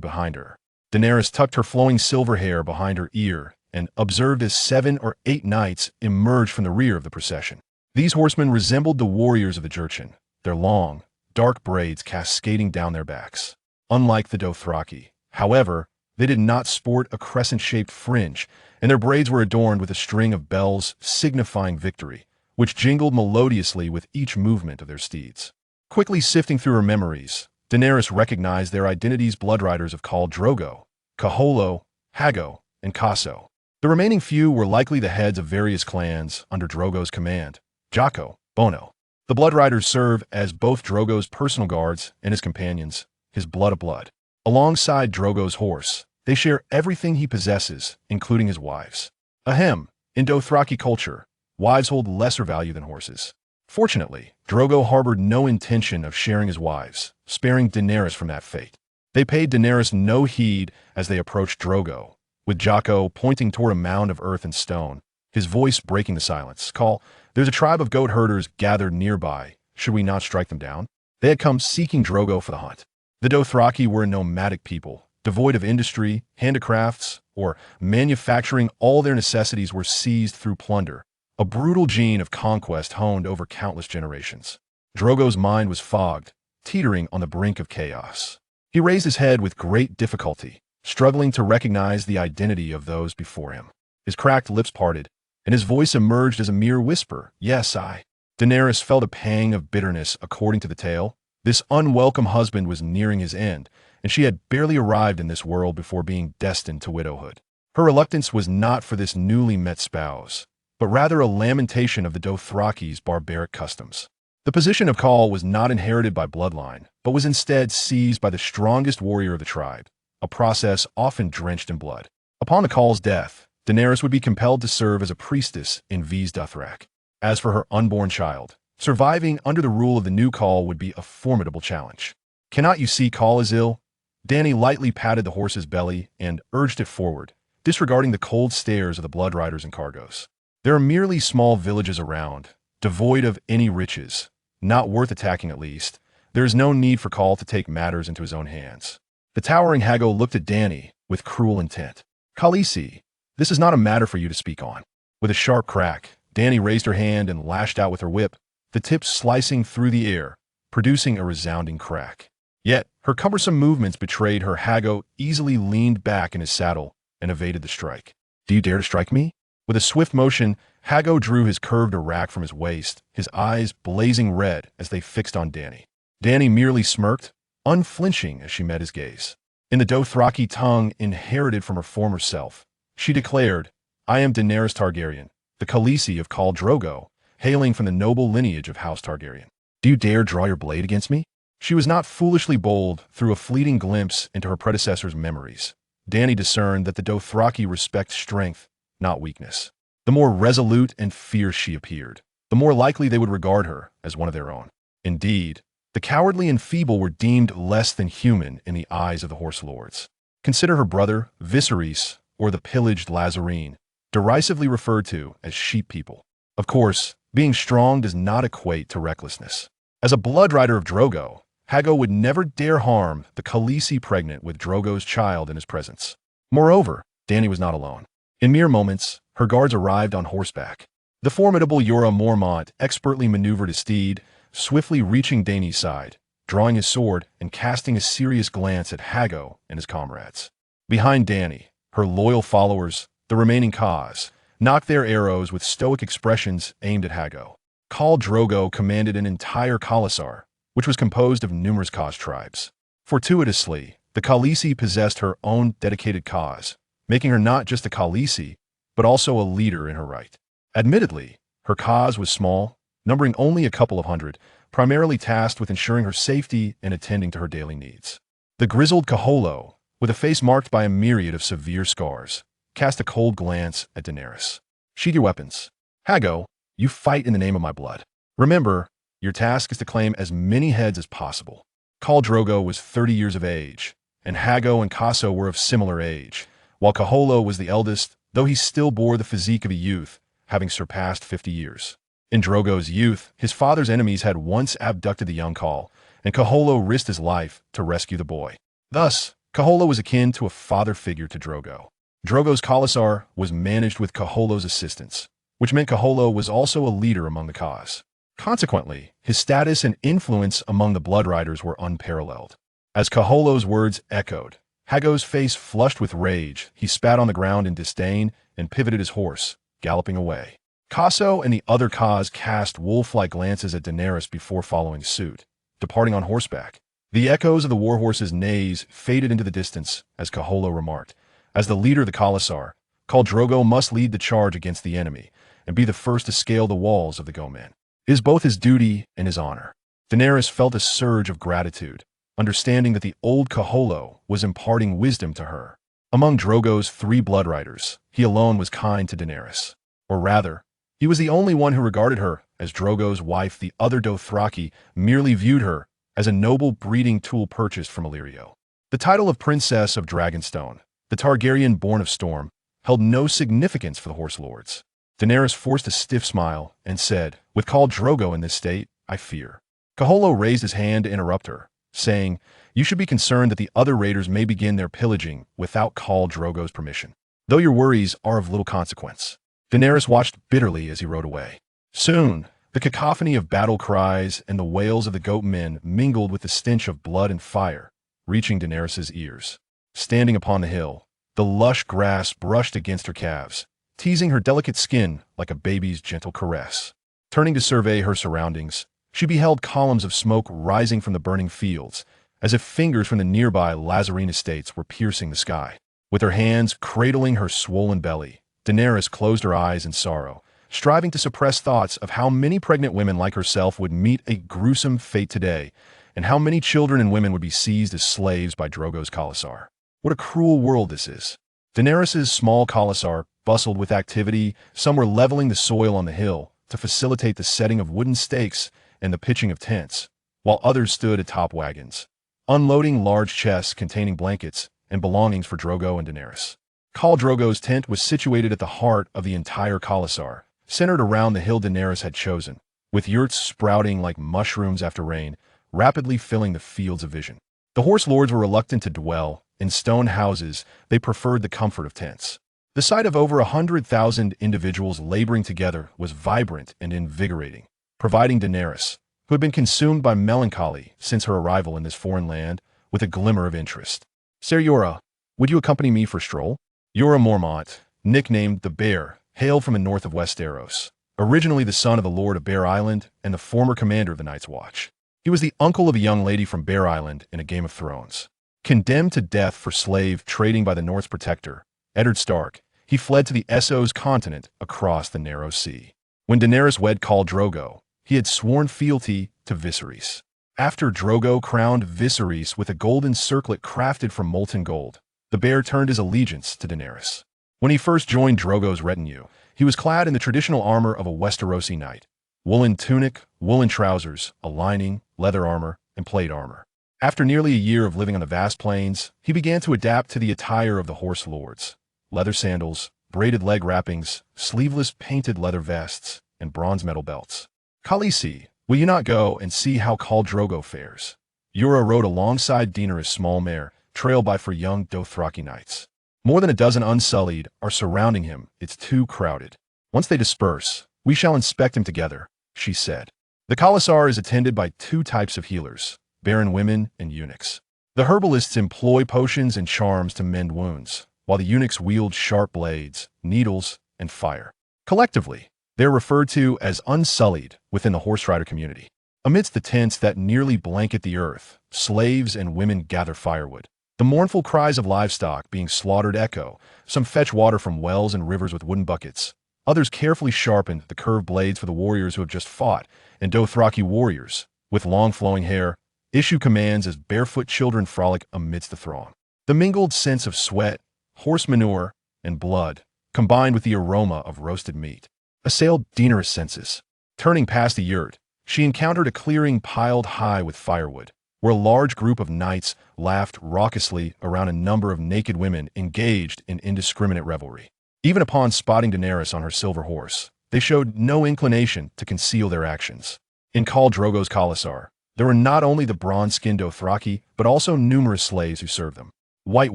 behind her. Daenerys tucked her flowing silver hair behind her ear and observed as 7 or 8 knights emerged from the rear of the procession. These horsemen resembled the warriors of the Jurchen, their long, dark braids cascading down their backs. Unlike the Dothraki, however, they did not sport a crescent-shaped fringe, and their braids were adorned with a string of bells signifying victory, which jingled melodiously with each movement of their steeds. Quickly sifting through her memories, Daenerys recognized their identities: bloodriders of Khal Drogo, Kaholo, Hago, and Kaso. The remaining few were likely the heads of various clans under Drogo's command: Jaqo, Bono. The bloodriders serve as both Drogo's personal guards and his companions, his blood of blood. Alongside Drogo's horse, they share everything he possesses, including his wives. Ahem, in Dothraki culture, wives hold lesser value than horses. Fortunately, Drogo harbored no intention of sharing his wives, sparing Daenerys from that fate. They paid Daenerys no heed as they approached Drogo, with Jaqo pointing toward a mound of earth and stone, his voice breaking the silence. Call, there's a tribe of goat herders gathered nearby. Should we not strike them down? They had come seeking Drogo for the hunt. The Dothraki were a nomadic people, devoid of industry, handicrafts, or manufacturing. All their necessities were seized through plunder, a brutal gene of conquest honed over countless generations. Drogo's mind was fogged, teetering on the brink of chaos. He raised his head with great difficulty, struggling to recognize the identity of those before him. His cracked lips parted, and his voice emerged as a mere whisper. Yes, I. Daenerys felt a pang of bitterness. According to the tale, this unwelcome husband was nearing his end, and she had barely arrived in this world before being destined to widowhood. Her reluctance was not for this newly met spouse, but rather a lamentation of the Dothraki's barbaric customs. The position of Khal was not inherited by bloodline, but was instead seized by the strongest warrior of the tribe, a process often drenched in blood. Upon the Khal's death, Daenerys would be compelled to serve as a priestess in V's Dothrak. As for her unborn child, surviving under the rule of the new Khal would be a formidable challenge. Cannot you see Khal is ill? Dany lightly patted the horse's belly and urged it forward, disregarding the cold stares of the blood riders and cargos. There are merely small villages around, devoid of any riches, not worth attacking at least. There is no need for Khal to take matters into his own hands. The towering Hago looked at Dany with cruel intent. Khaleesi, this is not a matter for you to speak on. With a sharp crack, Dany raised her hand and lashed out with her whip, the tip slicing through the air, producing a resounding crack. Yet, her cumbersome movements betrayed her. Hago easily leaned back in his saddle and evaded the strike. Do you dare to strike me? With a swift motion, Hago drew his curved arak from his waist, his eyes blazing red as they fixed on Dany. Dany merely smirked, unflinching as she met his gaze. In the Dothraki tongue inherited from her former self, she declared, I am Daenerys Targaryen, the Khaleesi of Khal Drogo, hailing from the noble lineage of House Targaryen. Do you dare draw your blade against me? She was not foolishly bold. Through a fleeting glimpse into her predecessor's memories, Dany discerned that the Dothraki respect strength, not weakness. The more resolute and fierce she appeared, the more likely they would regard her as one of their own. Indeed, the cowardly and feeble were deemed less than human in the eyes of the horse lords. Consider her brother, Viserys, or the pillaged Lazarene, derisively referred to as sheep people. Of course, being strong does not equate to recklessness. As a bloodrider of Drogo, Hago would never dare harm the Khaleesi pregnant with Drogo's child in his presence. Moreover, Dany was not alone. In mere moments, her guards arrived on horseback. The formidable Jorah Mormont expertly maneuvered his steed, swiftly reaching Dany's side, drawing his sword and casting a serious glance at Hago and his comrades. Behind Dany, her loyal followers, the remaining Khas, knocked their arrows with stoic expressions aimed at Hago. Khal Drogo commanded an entire Khalasar, which was composed of numerous Khas tribes. Fortuitously, the Khaleesi possessed her own dedicated Khas, making her not just a Khaleesi, but also a leader in her right. Admittedly, her Khas was small, numbering only a couple of hundred, primarily tasked with ensuring her safety and attending to her daily needs. The grizzled Kaholo, with a face marked by a myriad of severe scars, cast a cold glance at Daenerys. Sheath your weapons. Hago, you fight in the name of my blood. Remember, your task is to claim as many heads as possible. Khal Drogo was 30 years of age, and Hago and Kaso were of similar age, while Kaholo was the eldest, though he still bore the physique of a youth, having surpassed 50 years. In Drogo's youth, his father's enemies had once abducted the young Khal, and Kaholo risked his life to rescue the boy. Thus, Kaholo was akin to a father figure to Drogo. Drogo's Khalasar was managed with Kaholo's assistance, which meant Kaholo was also a leader among the Khas. Consequently, his status and influence among the Blood Riders were unparalleled. As Kaholo's words echoed, Hago's face flushed with rage. He spat on the ground in disdain and pivoted his horse, galloping away. Kaso and the other Khas cast wolf-like glances at Daenerys before following suit, departing on horseback. The echoes of the warhorse's neighs faded into the distance as Kaholo remarked, "As the leader of the Khalasar, Khal Drogo must lead the charge against the enemy and be the first to scale the walls of the Gomen. It is both his duty and his honor." Daenerys felt a surge of gratitude, understanding that the old Kaholo was imparting wisdom to her. Among Drogo's 3 blood riders, he alone was kind to Daenerys. Or rather, he was the only one who regarded her as Drogo's wife. The other Dothraki merely viewed her as a noble breeding tool purchased from Illyrio. The title of Princess of Dragonstone, the Targaryen born of Storm, held no significance for the Horse Lords. Daenerys forced a stiff smile and said, "With Khal Drogo in this state, I fear." Kaholo raised his hand to interrupt her, saying, "You should be concerned that the other raiders may begin their pillaging without Khal Drogo's permission, though your worries are of little consequence." Daenerys watched bitterly as he rode away. Soon, the cacophony of battle cries and the wails of the goat men mingled with the stench of blood and fire, reaching Daenerys' ears. Standing upon the hill, the lush grass brushed against her calves, teasing her delicate skin like a baby's gentle caress. Turning to survey her surroundings, she beheld columns of smoke rising from the burning fields, as if fingers from the nearby Lazarine estates were piercing the sky. With her hands cradling her swollen belly, Daenerys closed her eyes in sorrow, striving to suppress thoughts of how many pregnant women like herself would meet a gruesome fate today, and how many children and women would be seized as slaves by Drogo's Khalasar. What a cruel world this is. Daenerys' small Khalasar bustled with activity. Some were leveling the soil on the hill to facilitate the setting of wooden stakes and the pitching of tents, while others stood atop wagons, unloading large chests containing blankets and belongings for Drogo and Daenerys. Khal Drogo's tent was situated at the heart of the entire Khalasar, centered around the hill Daenerys had chosen, with yurts sprouting like mushrooms after rain, rapidly filling the fields of vision. The Horse Lords were reluctant to dwell in stone houses. They preferred the comfort of tents. The sight of over 100,000 individuals laboring together was vibrant and invigorating, providing Daenerys, who had been consumed by melancholy since her arrival in this foreign land, with a glimmer of interest. "Ser Jorah, would you accompany me for a stroll?" Jorah Mormont, nicknamed the Bear, hailed from the north of Westeros, originally the son of the Lord of Bear Island and the former commander of the Night's Watch. He was the uncle of a young lady from Bear Island in a Game of Thrones. Condemned to death for slave trading by the North's protector, Eddard Stark, he fled to the Essos continent across the narrow sea. When Daenerys wed Khal Drogo, he had sworn fealty to Viserys. After Drogo crowned Viserys with a golden circlet crafted from molten gold, the Bear turned his allegiance to Daenerys. When he first joined Drogo's retinue, he was clad in the traditional armor of a Westerosi knight: woolen tunic, woolen trousers, a lining, leather armor, and plate armor. After nearly a year of living on the vast plains, he began to adapt to the attire of the Horse Lords: leather sandals, braided leg wrappings, sleeveless painted leather vests, and bronze metal belts. "Khaleesi, will you not go and see how Khal Drogo fares?" Jorah rode alongside Daenerys' small mare, trailed by 4 young Dothraki knights. More than a dozen unsullied are surrounding him. It's too crowded. "Once they disperse, we shall inspect him together," she said. The Khalasar is attended by 2 types of healers: barren women and eunuchs. The herbalists employ potions and charms to mend wounds, while the eunuchs wield sharp blades, needles, and fire. Collectively, they are referred to as unsullied within the horse rider community. Amidst the tents that nearly blanket the earth, slaves and women gather firewood. The mournful cries of livestock being slaughtered echo. Some fetch water from wells and rivers with wooden buckets. Others carefully sharpen the curved blades for the warriors who have just fought, and Dothraki warriors, with long flowing hair, issue commands as barefoot children frolic amidst the throng. The mingled sense of sweat, horse manure, and blood, combined with the aroma of roasted meat, assailed Daenerys' senses. Turning past the yurt, she encountered a clearing piled high with firewood, where a large group of knights laughed raucously around a number of naked women engaged in indiscriminate revelry. Even upon spotting Daenerys on her silver horse, They showed no inclination to conceal their actions. In Khal Drogo's Khalasar, there were not only the bronze-skinned Dothraki, but also numerous slaves who served them. White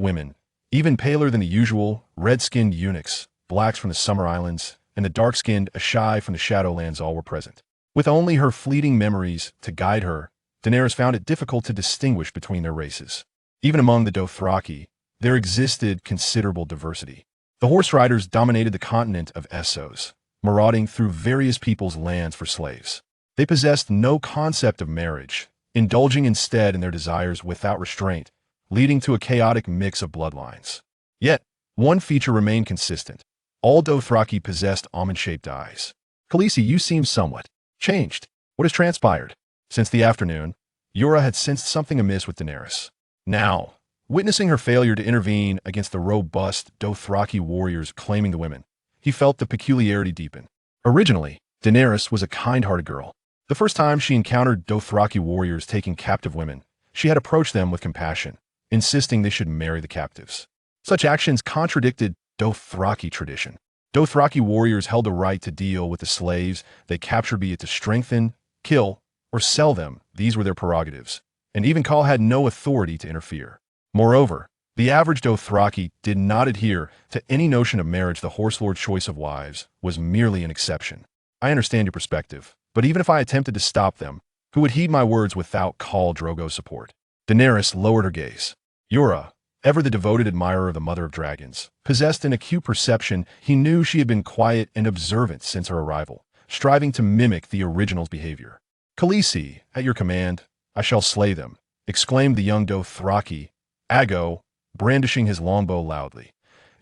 women, even paler than the usual, red-skinned eunuchs, blacks from the Summer Islands, and the dark-skinned Ashai from the Shadowlands all were present. With only her fleeting memories to guide her, Daenerys found it difficult to distinguish between their races. Even among the Dothraki, there existed considerable diversity. The horse riders dominated the continent of Essos, marauding through various people's lands for slaves. They possessed no concept of marriage, indulging instead in their desires without restraint, leading to a chaotic mix of bloodlines. Yet, one feature remained consistent. All Dothraki possessed almond-shaped eyes. Khaleesi, you seem somewhat changed. What has transpired? Since the afternoon, Yura had sensed something amiss with Daenerys. Now, witnessing her failure to intervene against the robust Dothraki warriors claiming the women, he felt the peculiarity deepen. Originally, Daenerys was a kind-hearted girl. The first time she encountered Dothraki warriors taking captive women, she had approached them with compassion, insisting they should marry the captives. Such actions contradicted Dothraki tradition. Dothraki warriors held the right to deal with the slaves they captured, be it to strengthen, kill, or sell them. These were their prerogatives, and even Khal had no authority to interfere. Moreover, the average Dothraki did not adhere to any notion of marriage. The Horse Lord's choice of wives was merely an exception. I understand your perspective, but even if I attempted to stop them, who would heed my words without Khal Drogo's support? Daenerys lowered her gaze. Yura, ever the devoted admirer of the Mother of Dragons, possessed an acute perception. He knew she had been quiet and observant since her arrival, striving to mimic the original's behavior. Khaleesi, at your command, I shall slay them, exclaimed the young Dothraki, Ago, brandishing his longbow loudly.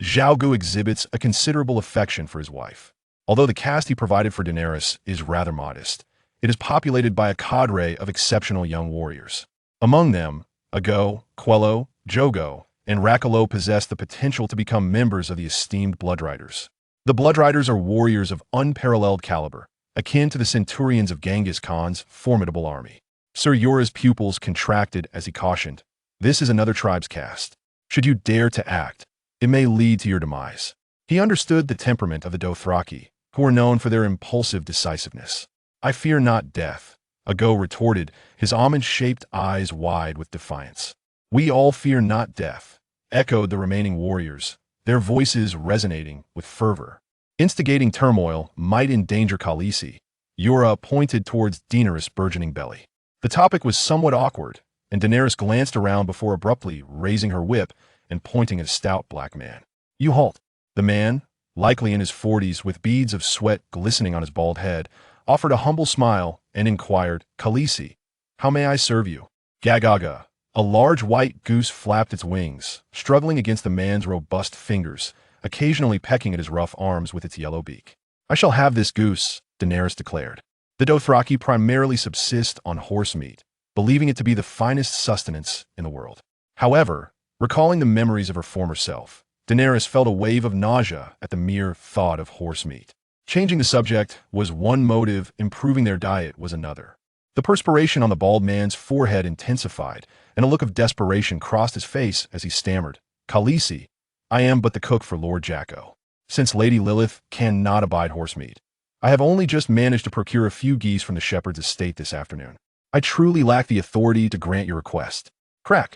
Zhaogu exhibits a considerable affection for his wife. Although the caste he provided for Daenerys is rather modest, it is populated by a cadre of exceptional young warriors. Among them, Ago, Quello, Jogo, and Rakalo possess the potential to become members of the esteemed Bloodriders. The Bloodriders are warriors of unparalleled caliber, akin to the centurions of Genghis Khan's formidable army. Sir Yura's pupils contracted as he cautioned, "This is another tribe's caste. Should you dare to act, it may lead to your demise." He understood the temperament of the Dothraki, who were known for their impulsive decisiveness. "I fear not death," Ago retorted, his almond-shaped eyes wide with defiance. "We all fear not death," echoed the remaining warriors, their voices resonating with fervor. Instigating turmoil might endanger Khaleesi. Yura pointed towards Daenerys' burgeoning belly. The topic was somewhat awkward, and Daenerys glanced around before abruptly raising her whip and pointing at a stout black man. "You halt." The man, likely in his 40s with beads of sweat glistening on his bald head, offered a humble smile and inquired, "Khaleesi, how may I serve you?" Gagaga. A large white goose flapped its wings, struggling against the man's robust fingers, occasionally pecking at his rough arms with its yellow beak. "I shall have this goose," Daenerys declared. The Dothraki primarily subsist on horse meat, believing it to be the finest sustenance in the world. However, recalling the memories of her former self, Daenerys felt a wave of nausea at the mere thought of horse meat. Changing the subject was one motive, improving their diet was another. The perspiration on the bald man's forehead intensified, and a look of desperation crossed his face as he stammered, "Khaleesi, I am but the cook for Lord Jacko. Since Lady Lilith cannot abide horse meat, I have only just managed to procure a few geese from the shepherd's estate this afternoon. I truly lack the authority to grant your request." Crack.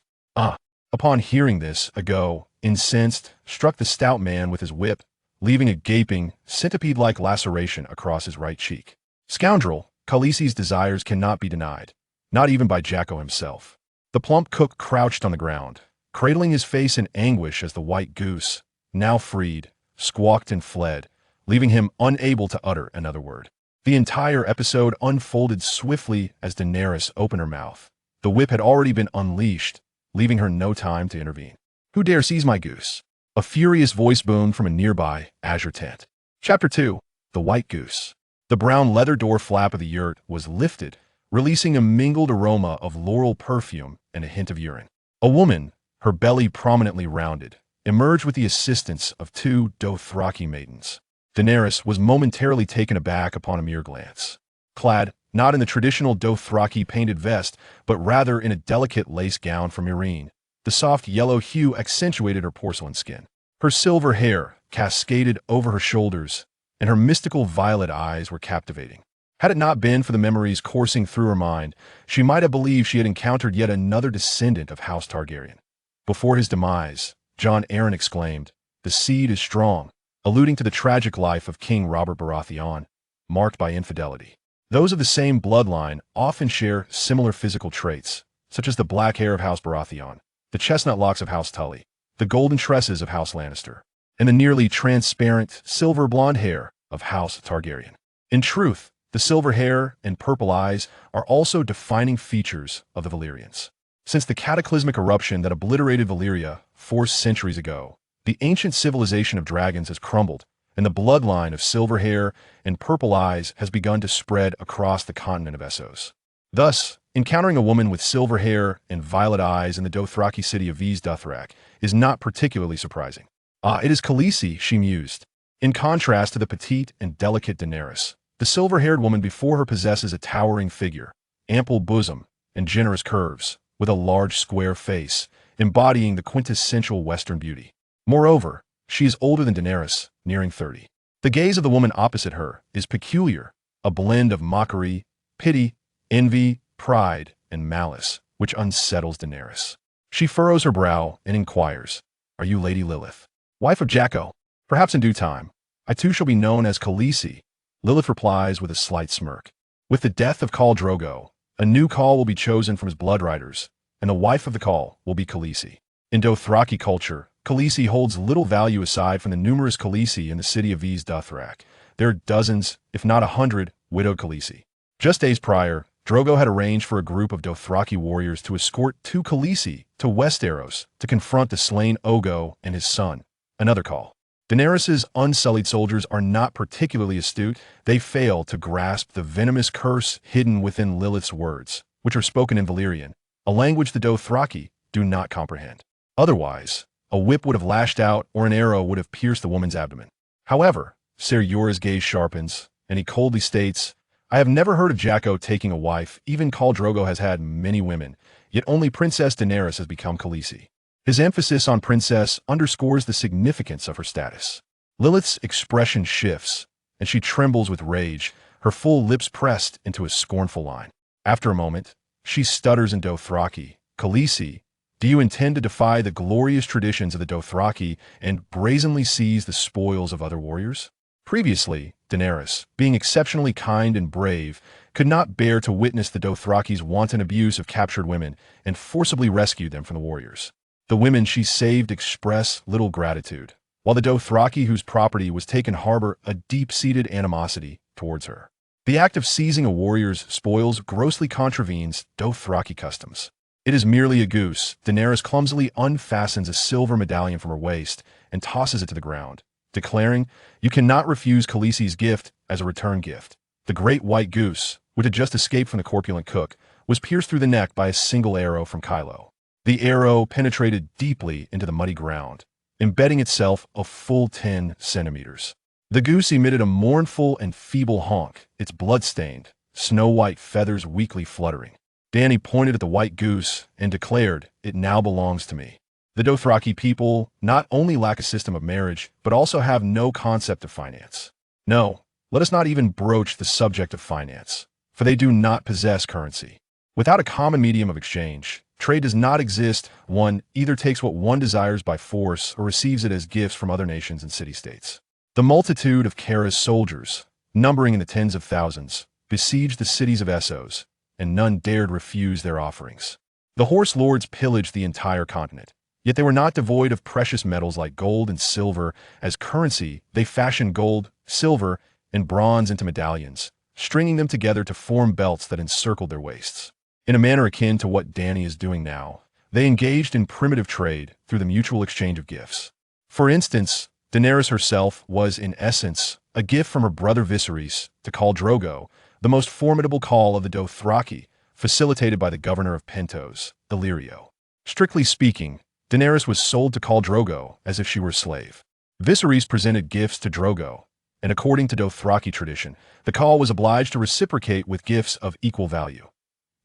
Upon hearing this, Ago, incensed, struck the stout man with his whip, leaving a gaping, centipede-like laceration across his right cheek. "Scoundrel, Khaleesi's desires cannot be denied, not even by Jacko himself." The plump cook crouched on the ground, cradling his face in anguish as the white goose, now freed, squawked and fled, leaving him unable to utter another word. The entire episode unfolded swiftly as Daenerys opened her mouth. The whip had already been unleashed, leaving her no time to intervene. "Who dare seize my goose?" A furious voice boomed from a nearby azure tent. Chapter 2. The White Goose. The brown leather door flap of the yurt was lifted, releasing a mingled aroma of laurel perfume and a hint of urine. A woman, her belly prominently rounded, emerged with the assistance of two Dothraki maidens. Daenerys was momentarily taken aback upon a mere glance. Clad, not in the traditional Dothraki painted vest, but rather in a delicate lace gown from Meereen, the soft yellow hue accentuated her porcelain skin. Her silver hair cascaded over her shoulders, and her mystical violet eyes were captivating. Had it not been for the memories coursing through her mind, she might have believed she had encountered yet another descendant of House Targaryen. Before his demise, Jon Arryn exclaimed, "The seed is strong," alluding to the tragic life of King Robert Baratheon, marked by infidelity. Those of the same bloodline often share similar physical traits, such as the black hair of House Baratheon, the chestnut locks of House Tully, the golden tresses of House Lannister, and the nearly transparent silver blonde hair of House Targaryen. In truth, the silver hair and purple eyes are also defining features of the Valyrians. Since the cataclysmic eruption that obliterated Valyria 4 centuries ago, the ancient civilization of dragons has crumbled, and the bloodline of silver hair and purple eyes has begun to spread across the continent of Essos. Thus, encountering a woman with silver hair and violet eyes in the Dothraki city of Vis Dothrak is not particularly surprising. "Ah, it is Khaleesi," she mused. In contrast to the petite and delicate Daenerys, the silver-haired woman before her possesses a towering figure, ample bosom, and generous curves, with a large square face, embodying the quintessential Western beauty. Moreover, she is older than Daenerys, nearing 30. The gaze of the woman opposite her is peculiar, a blend of mockery, pity, envy, pride, and malice, which unsettles Daenerys. She furrows her brow and inquires, "Are you Lady Lilith, wife of Jacko? Perhaps in due time, I too shall be known as Khaleesi." Lilith replies with a slight smirk. "With the death of Khal Drogo, a new Khal will be chosen from his blood riders, and the wife of the Khal will be Khaleesi." In Dothraki culture, Khaleesi holds little value aside from the numerous Khaleesi in the city of Vis Dothrak. There are dozens, if not 100, widowed Khaleesi. Just days prior, Drogo had arranged for a group of Dothraki warriors to escort 2 Khaleesi to Westeros to confront the slain Ogo and his son, another Khal. Daenerys' unsullied soldiers are not particularly astute. They fail to grasp the venomous curse hidden within Lilith's words, which are spoken in Valyrian, a language the Dothraki do not comprehend. Otherwise, a whip would have lashed out or an arrow would have pierced the woman's abdomen. However, Ser Jorah's gaze sharpens, and he coldly states, "I have never heard of Jacko taking a wife. Even Khal Drogo has had many women, yet only Princess Daenerys has become Khaleesi." His emphasis on princess underscores the significance of her status. Lilith's expression shifts, and she trembles with rage, her full lips pressed into a scornful line. After a moment, she stutters in Dothraki, "Khaleesi, do you intend to defy the glorious traditions of the Dothraki and brazenly seize the spoils of other warriors?" Previously, Daenerys, being exceptionally kind and brave, could not bear to witness the Dothraki's wanton abuse of captured women and forcibly rescue them from the warriors. The women she saved express little gratitude, while the Dothraki whose property was taken harbor a deep-seated animosity towards her. The act of seizing a warrior's spoils grossly contravenes Dothraki customs. It is merely a goose. Daenerys clumsily unfastens a silver medallion from her waist and tosses it to the ground, declaring, "You cannot refuse Khaleesi's gift as a return gift." The great white goose, which had just escaped from the corpulent cook, was pierced through the neck by a single arrow from Kylo. The arrow penetrated deeply into the muddy ground, embedding itself a full 10 centimeters. The goose emitted a mournful and feeble honk, its blood-stained, snow-white feathers weakly fluttering. Dany pointed at the white goose and declared, "It now belongs to me." The Dothraki people not only lack a system of marriage, but also have no concept of finance. No, let us not even broach the subject of finance, for they do not possess currency. Without a common medium of exchange, trade does not exist. One either takes what one desires by force or receives it as gifts from other nations and city-states. The multitude of Kara's soldiers, numbering in the tens of thousands, besieged the cities of Essos, and none dared refuse their offerings. The horse lords pillaged the entire continent, yet they were not devoid of precious metals like gold and silver. As currency, they fashioned gold, silver, and bronze into medallions, stringing them together to form belts that encircled their waists. In a manner akin to what Dany is doing now, they engaged in primitive trade through the mutual exchange of gifts. For instance, Daenerys herself was, in essence, a gift from her brother Viserys to Khal Drogo, the most formidable Khal of the Dothraki, facilitated by the governor of Pentos, Illyrio. Strictly speaking, Daenerys was sold to Khal Drogo as if she were a slave. Viserys presented gifts to Drogo, and according to Dothraki tradition, the Khal was obliged to reciprocate with gifts of equal value.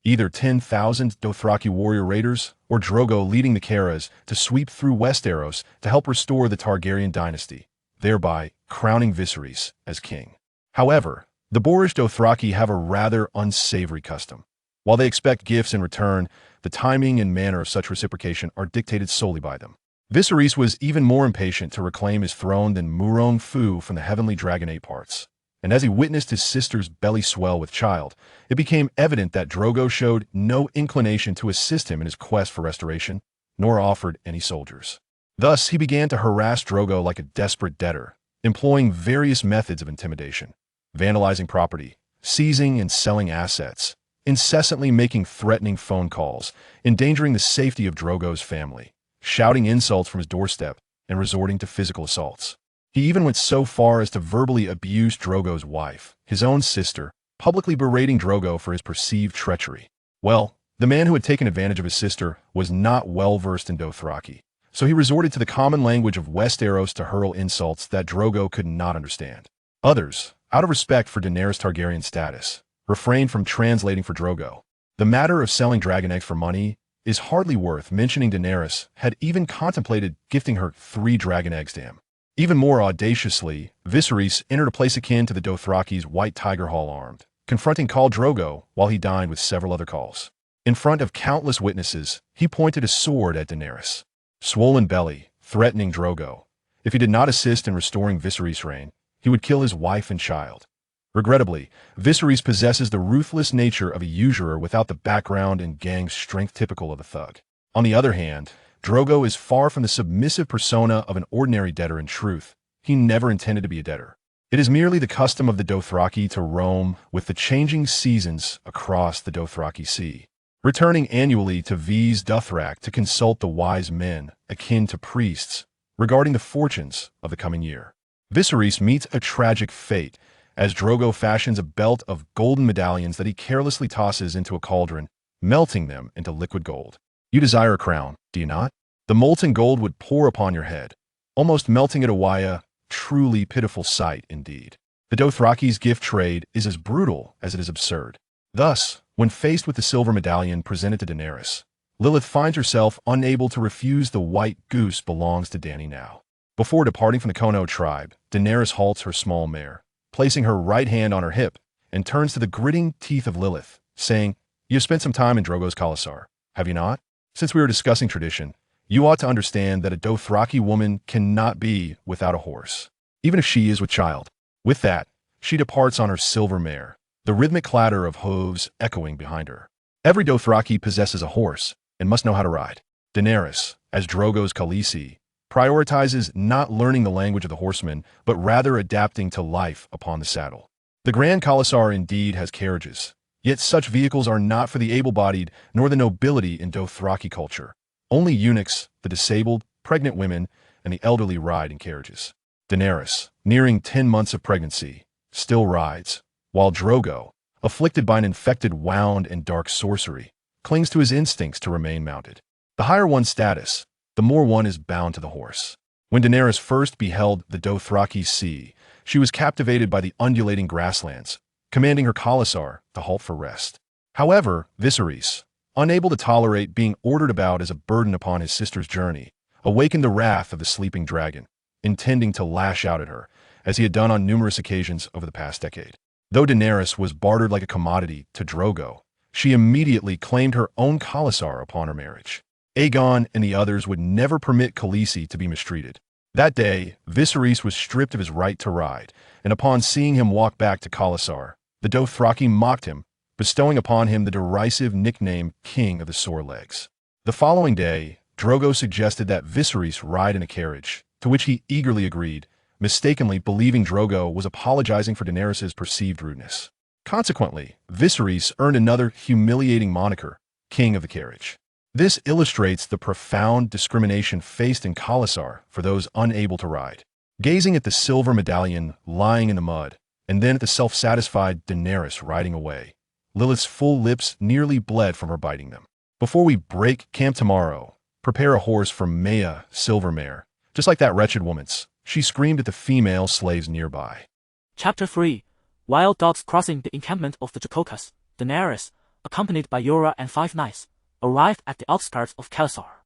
Either 10,000 Dothraki warrior raiders or Drogo leading the Karas to sweep through Westeros to help restore the Targaryen dynasty, thereby crowning Viserys as king. However, the boorish Dothraki have a rather unsavory custom. While they expect gifts in return, the timing and manner of such reciprocation are dictated solely by them. Viserys was even more impatient to reclaim his throne than Murong Fu from the heavenly dragonate parts. And as he witnessed his sister's belly swell with child, it became evident that Drogo showed no inclination to assist him in his quest for restoration, nor offered any soldiers. Thus, he began to harass Drogo like a desperate debtor, employing various methods of intimidation, vandalizing property, seizing and selling assets, incessantly making threatening phone calls, endangering the safety of Drogo's family, shouting insults from his doorstep, and resorting to physical assaults. He even went so far as to verbally abuse Drogo's wife, his own sister, publicly berating Drogo for his perceived treachery. Well, the man who had taken advantage of his sister was not well versed in Dothraki, so he resorted to the common language of Westeros to hurl insults that Drogo could not understand. Others, out of respect for Daenerys Targaryen's status, refrained from translating for Drogo. The matter of selling dragon eggs for money is hardly worth mentioning. Daenerys had even contemplated gifting her 3 dragon eggs to him. Even more audaciously, Viserys entered a place akin to the Dothraki's White Tiger Hall armed, confronting Khal Drogo while he dined with several other Khals. In front of countless witnesses, he pointed a sword at Daenerys' swollen belly, threatening Drogo. If he did not assist in restoring Viserys' reign, he would kill his wife and child. Regrettably, Viserys possesses the ruthless nature of a usurer without the background and gang strength typical of a thug. On the other hand, Drogo is far from the submissive persona of an ordinary debtor. In truth, he never intended to be a debtor. It is merely the custom of the Dothraki to roam with the changing seasons across the Dothraki Sea, returning annually to V's Dothrak to consult the wise men, akin to priests, regarding the fortunes of the coming year. Viserys meets a tragic fate as Drogo fashions a belt of golden medallions that he carelessly tosses into a cauldron, melting them into liquid gold. You desire a crown, do you not? The molten gold would pour upon your head, almost melting it away. A truly pitiful sight indeed. The Dothraki's gift trade is as brutal as it is absurd. Thus, when faced with the silver medallion presented to Daenerys, Lilith finds herself unable to refuse. The white goose belongs to Dany now. Before departing from the Kono tribe, Daenerys halts her small mare, placing her right hand on her hip, and turns to the gritting teeth of Lilith, saying, "You have spent some time in Drogo's Khalasar, have you not? Since we are discussing tradition, you ought to understand that a Dothraki woman cannot be without a horse, even if she is with child." With that, she departs on her silver mare, the rhythmic clatter of hooves echoing behind her. Every Dothraki possesses a horse and must know how to ride. Daenerys, as Drogo's Khaleesi, prioritizes not learning the language of the horsemen, but rather adapting to life upon the saddle. The Grand Khalasar indeed has carriages, yet such vehicles are not for the able-bodied nor the nobility in Dothraki culture. Only eunuchs, the disabled, pregnant women, and the elderly ride in carriages. Daenerys, nearing 10 months of pregnancy, still rides, while Drogo, afflicted by an infected wound and dark sorcery, clings to his instincts to remain mounted. The higher one's status, the more one is bound to the horse. When Daenerys first beheld the Dothraki Sea, she was captivated by the undulating grasslands, commanding her Khalasar to halt for rest. However, Viserys, unable to tolerate being ordered about as a burden upon his sister's journey, awakened the wrath of the sleeping dragon, intending to lash out at her, as he had done on numerous occasions over the past decade. Though Daenerys was bartered like a commodity to Drogo, she immediately claimed her own Khalasar upon her marriage. Aegon and the others would never permit Khaleesi to be mistreated. That day, Viserys was stripped of his right to ride, and upon seeing him walk back to Khalasar, the Dothraki mocked him, bestowing upon him the derisive nickname King of the Sore Legs. The following day, Drogo suggested that Viserys ride in a carriage, to which he eagerly agreed, mistakenly believing Drogo was apologizing for Daenerys' perceived rudeness. Consequently, Viserys earned another humiliating moniker, King of the Carriage. This illustrates the profound discrimination faced in Khalasar for those unable to ride. Gazing at the silver medallion lying in the mud, and then at the self-satisfied Daenerys riding away, Lilith's full lips nearly bled from her biting them. "Before we break camp tomorrow, prepare a horse for Maya, Silvermare, just like that wretched woman's," she screamed at the female slaves nearby. Chapter 3. Wild dogs crossing the encampment of the Dracokas, Daenerys, accompanied by Yora and 5 knights, arrived at the outskirts of Khalasar.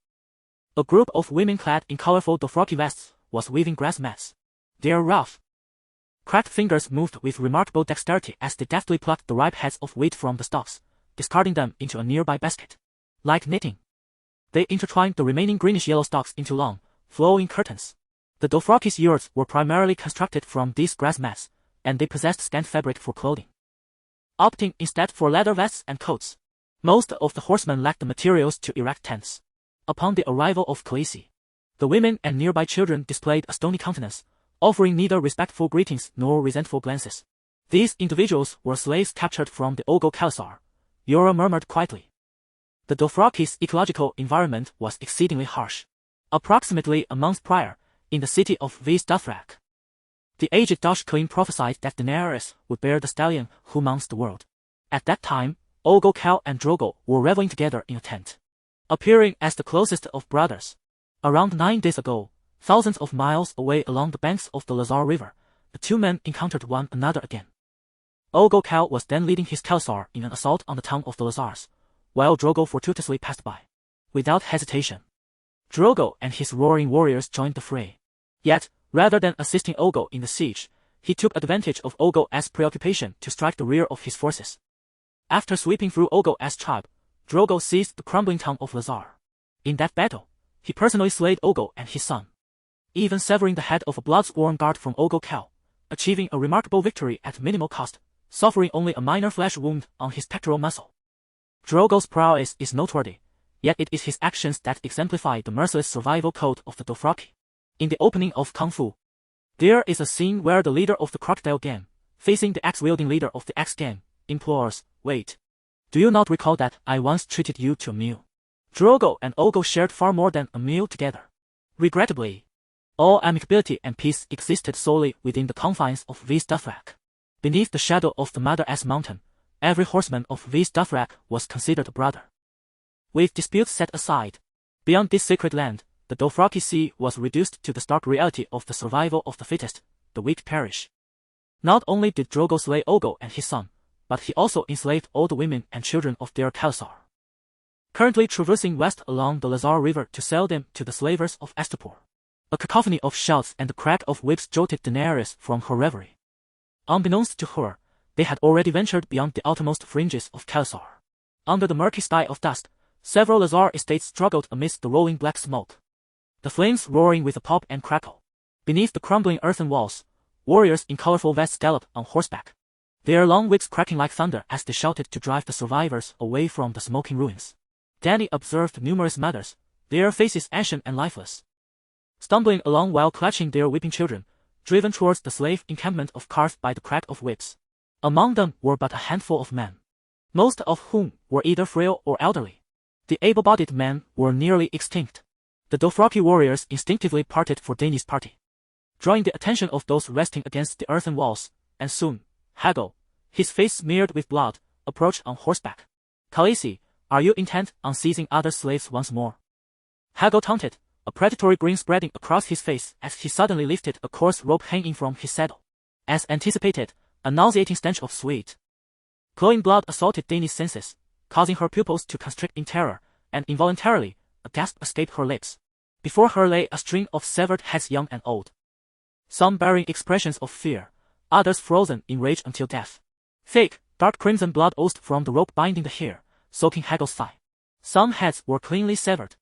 A group of women clad in colorful Dothraki vests was weaving grass mats. Their rough, cracked fingers moved with remarkable dexterity as they deftly plucked the ripe heads of wheat from the stalks, discarding them into a nearby basket. Like knitting, they intertwined the remaining greenish-yellow stalks into long, flowing curtains. The Dothraki's yurts were primarily constructed from these grass mats, and they possessed scant fabric for clothing, opting instead for leather vests and coats. Most of the horsemen lacked the materials to erect tents. Upon the arrival of Khaleesi, the women and nearby children displayed a stony countenance, offering neither respectful greetings nor resentful glances. These individuals were slaves captured from the Ogo Khalasar, Yora murmured quietly. The Dothraki's ecological environment was exceedingly harsh. Approximately a month prior, in the city of Vis Dothrak, the aged Dosh Queen prophesied that Daenerys would bear the stallion who mounts the world. At that time, Ogo Khal and Drogo were reveling together in a tent, appearing as the closest of brothers. Around 9 days ago, thousands of miles away along the banks of the Lazar River, the two men encountered one another again. Ogo Khal was then leading his Khalasar in an assault on the town of the Lazars, while Drogo fortuitously passed by. Without hesitation, Drogo and his roaring warriors joined the fray. Yet, rather than assisting Ogo in the siege, he took advantage of Ogo's preoccupation to strike the rear of his forces. After sweeping through Ogo's tribe, Drogo seized the crumbling town of Lazar. In that battle, he personally slayed Ogo and his son, even severing the head of a blood-sworn guard from Ogo Khal, achieving a remarkable victory at minimal cost, suffering only a minor flesh wound on his pectoral muscle. Drogo's prowess is noteworthy, yet it is his actions that exemplify the merciless survival code of the Dothraki. In the opening of Kung Fu, there is a scene where the leader of the Crocodile Gang, facing the axe-wielding leader of the Axe Gang, implores, "Wait. Do you not recall that I once treated you to a meal?" Drogo and Ogo shared far more than a meal together. Regrettably, all amicability and peace existed solely within the confines of Vis Dothrak. Beneath the shadow of the Mother-S Mountain, every horseman of Vis Dothrak was considered a brother. With disputes set aside, beyond this sacred land, the Dothraki Sea was reduced to the stark reality of the survival of the fittest, the weak perish. Not only did Drogo slay Ogo and his son, but he also enslaved all the women and children of their Khalasar, currently traversing west along the Lazar River to sell them to the slavers of Astapor. A cacophony of shouts and the crack of whips jolted Daenerys from her reverie. Unbeknownst to her, they had already ventured beyond the outermost fringes of Khalasar. Under the murky sky of dust, several Lazar estates struggled amidst the rolling black smoke, the flames roaring with a pop and crackle. Beneath the crumbling earthen walls, warriors in colorful vests galloped on horseback, their long whips cracking like thunder as they shouted to drive the survivors away from the smoking ruins. Dany observed numerous mothers, their faces ashen and lifeless, stumbling along while clutching their weeping children, driven towards the slave encampment of carved by the crack of whips. Among them were but a handful of men, most of whom were either frail or elderly. The able-bodied men were nearly extinct. The Dothraki warriors instinctively parted for Dany's party, drawing the attention of those resting against the earthen walls, and soon, Hago, his face smeared with blood, approached on horseback. "Khaleesi, are you intent on seizing other slaves once more?" Hago taunted, a predatory grin spreading across his face as he suddenly lifted a coarse rope hanging from his saddle. As anticipated, a nauseating stench of sweat, cloying blood assaulted Dany's senses, causing her pupils to constrict in terror, and involuntarily, a gasp escaped her lips. Before her lay a string of severed heads, young and old, some bearing expressions of fear, others frozen in rage until death. Thick, dark crimson blood oozed from the rope binding the hair, soaking Hago's thigh. Some heads were cleanly severed,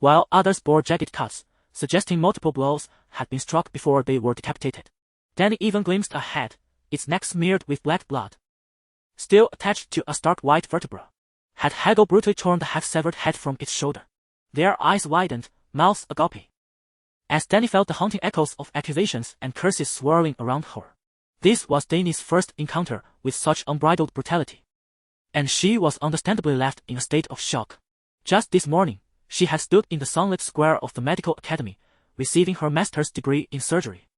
while others bore jagged cuts, suggesting multiple blows had been struck before they were decapitated. Dany even glimpsed a head, its neck smeared with black blood, still attached to a stark white vertebra. Had Hago brutally torn the half-severed head from its shoulder? Their eyes widened, mouths agape, as Dany felt the haunting echoes of accusations and curses swirling around her. This was Dany's first encounter with such unbridled brutality, and she was understandably left in a state of shock. Just this morning, she had stood in the sunlit square of the medical academy, receiving her master's degree in surgery.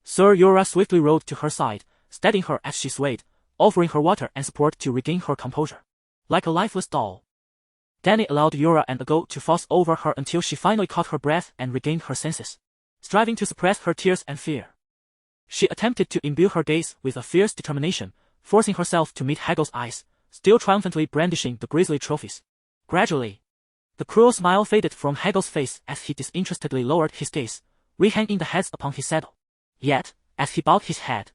Sir Yora swiftly rode to her side, steadying her as she swayed, offering her water and support to regain her composure. Like a lifeless doll, Dany allowed Yora and Ago to fuss over her until she finally caught her breath and regained her senses. Striving to suppress her tears and fear, she attempted to imbue her gaze with a fierce determination, forcing herself to meet Hago's eyes, still triumphantly brandishing the grisly trophies. Gradually, the cruel smile faded from Hago's face as he disinterestedly lowered his gaze, rehanging the heads upon his saddle. Yet, as he bowed his head,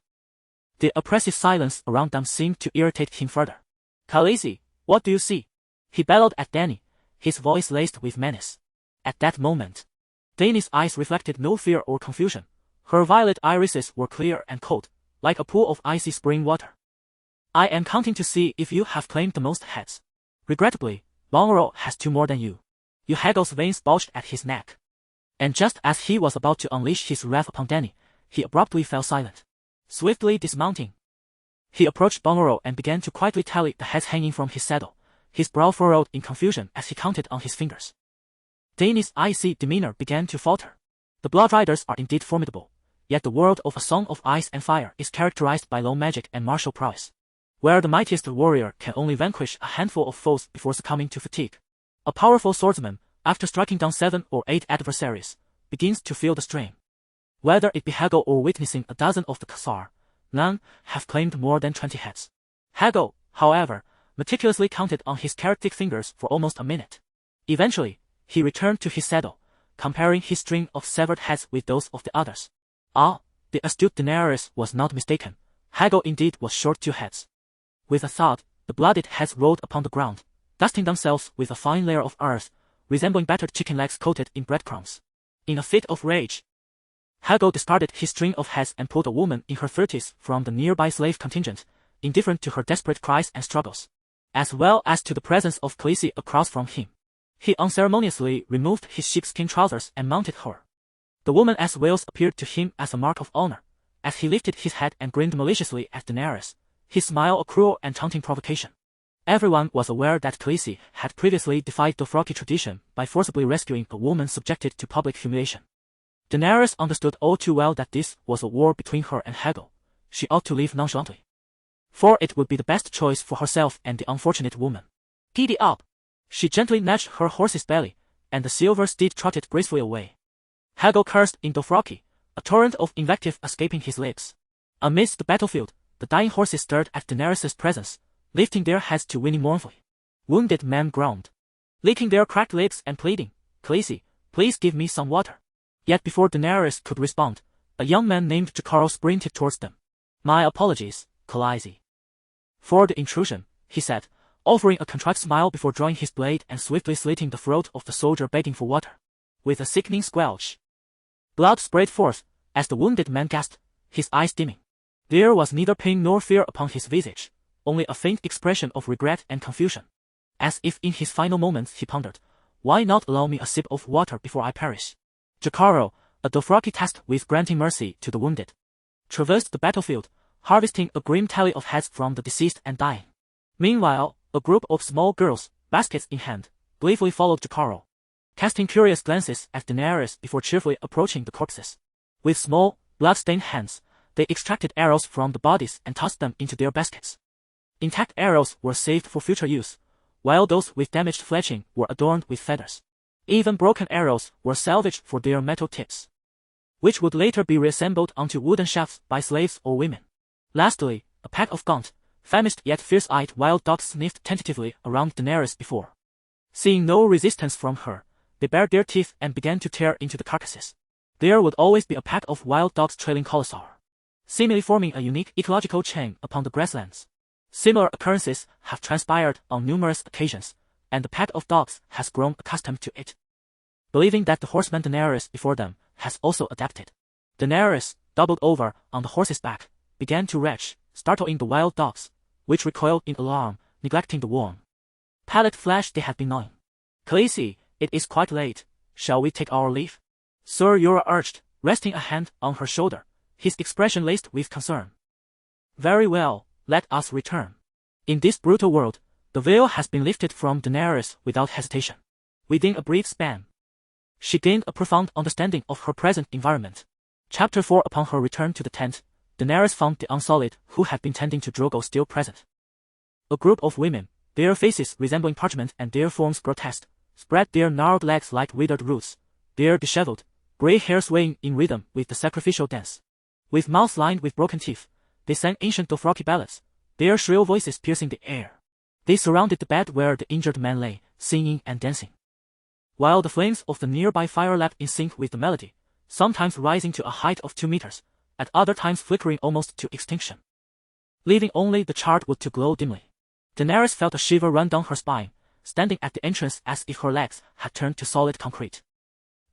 the oppressive silence around them seemed to irritate him further. "Khaleesi, what do you see?" he bellowed at Dany, his voice laced with menace. At that moment, Dany's eyes reflected no fear or confusion. Her violet irises were clear and cold, like a pool of icy spring water. "I am counting to see if you have claimed the most heads. Regrettably, Bonero has 2 more than you." Hagel's veins bulged at his neck. And just as he was about to unleash his wrath upon Dany, he abruptly fell silent. Swiftly dismounting, he approached Bonero and began to quietly tally the heads hanging from his saddle, his brow furrowed in confusion as he counted on his fingers. Dany's icy demeanor began to falter. The Blood Riders are indeed formidable, yet the world of A Song of Ice and Fire is characterized by low magic and martial prowess, where the mightiest warrior can only vanquish a handful of foes before succumbing to fatigue. A powerful swordsman, after striking down 7 or 8 adversaries, begins to feel the strain. Whether it be Hagel or witnessing a dozen of the Khazar, none have claimed more than 20 heads. Hagel, however, meticulously counted on his characteristic fingers for almost a minute. Eventually, he returned to his saddle, comparing his string of severed heads with those of the others. Ah, the astute Daenerys was not mistaken. Hagel indeed was short 2 heads. With a thud, the bloodied heads rolled upon the ground, dusting themselves with a fine layer of earth, resembling battered chicken legs coated in breadcrumbs. In a fit of rage, Hagel discarded his string of heads and pulled a woman in her 30s from the nearby slave contingent, indifferent to her desperate cries and struggles, as well as to the presence of Khaleesi across from him. He unceremoniously removed his sheepskin trousers and mounted her. The woman as Wales appeared to him as a mark of honor, as he lifted his head and grinned maliciously at Daenerys, his smile a cruel and taunting provocation. Everyone was aware that Khaleesi had previously defied Dothraki tradition by forcibly rescuing a woman subjected to public humiliation. Daenerys understood all too well that this was a war between her and Hagel. She ought to leave nonchalantly, for it would be the best choice for herself and the unfortunate woman. "Giddy up!" She gently nudged her horse's belly, and the silver steed trotted gracefully away. Hagel cursed in Dothraki, a torrent of invective escaping his lips. Amidst the battlefield, the dying horses stirred at Daenerys' presence, lifting their heads to whinny mournfully. Wounded men groaned, licking their cracked lips and pleading, "Khaleesi, please give me some water." Yet before Daenerys could respond, a young man named Jaqarl sprinted towards them. "My apologies, Khaleesi, for the intrusion," he said, offering a contrite smile before drawing his blade and swiftly slitting the throat of the soldier begging for water. With a sickening squelch, blood sprayed forth, as the wounded man gasped, his eyes dimming. There was neither pain nor fear upon his visage, only a faint expression of regret and confusion. As if in his final moments he pondered, "Why not allow me a sip of water before I perish?" Jaqarl, a Dothraki tasked with granting mercy to the wounded, traversed the battlefield, harvesting a grim tally of heads from the deceased and dying. Meanwhile, a group of small girls, baskets in hand, gleefully followed Jaqarl, casting curious glances at Daenerys before cheerfully approaching the corpses. With small, blood-stained hands, they extracted arrows from the bodies and tossed them into their baskets. Intact arrows were saved for future use, while those with damaged fletching were adorned with feathers. Even broken arrows were salvaged for their metal tips, which would later be reassembled onto wooden shafts by slaves or women. Lastly, a pack of gaunt, famished yet fierce-eyed wild dogs sniffed tentatively around Daenerys before. Seeing no resistance from her, they bared their teeth and began to tear into the carcasses. There would always be a pack of wild dogs trailing Khalasar, seemingly forming a unique ecological chain upon the grasslands. Similar occurrences have transpired on numerous occasions, and the pack of dogs has grown accustomed to it, believing that the horseman Daenerys before them has also adapted. Daenerys, doubled over on the horse's back, began to retch, startling the wild dogs, which recoiled in alarm, neglecting the warm palate flesh they had been gnawing. "Khaleesi, it is quite late. Shall we take our leave?" Sir Jorah urged, resting a hand on her shoulder, his expression laced with concern. "Very well, let us return." In this brutal world, the veil has been lifted from Daenerys without hesitation. Within a brief span, she gained a profound understanding of her present environment. Chapter 4. Upon her return to the tent, Daenerys found the Unsullied who had been tending to Drogo still present. A group of women, their faces resembling parchment and their forms grotesque, spread their gnarled legs like withered roots, their disheveled, grey hair swaying in rhythm with the sacrificial dance. With mouths lined with broken teeth, they sang ancient Dothraki ballads, their shrill voices piercing the air. They surrounded the bed where the injured man lay, singing and dancing, while the flames of the nearby fire leapt in sync with the melody, sometimes rising to a height of 2 meters, at other times flickering almost to extinction, leaving only the charred wood to glow dimly. Daenerys felt a shiver run down her spine, standing at the entrance as if her legs had turned to solid concrete.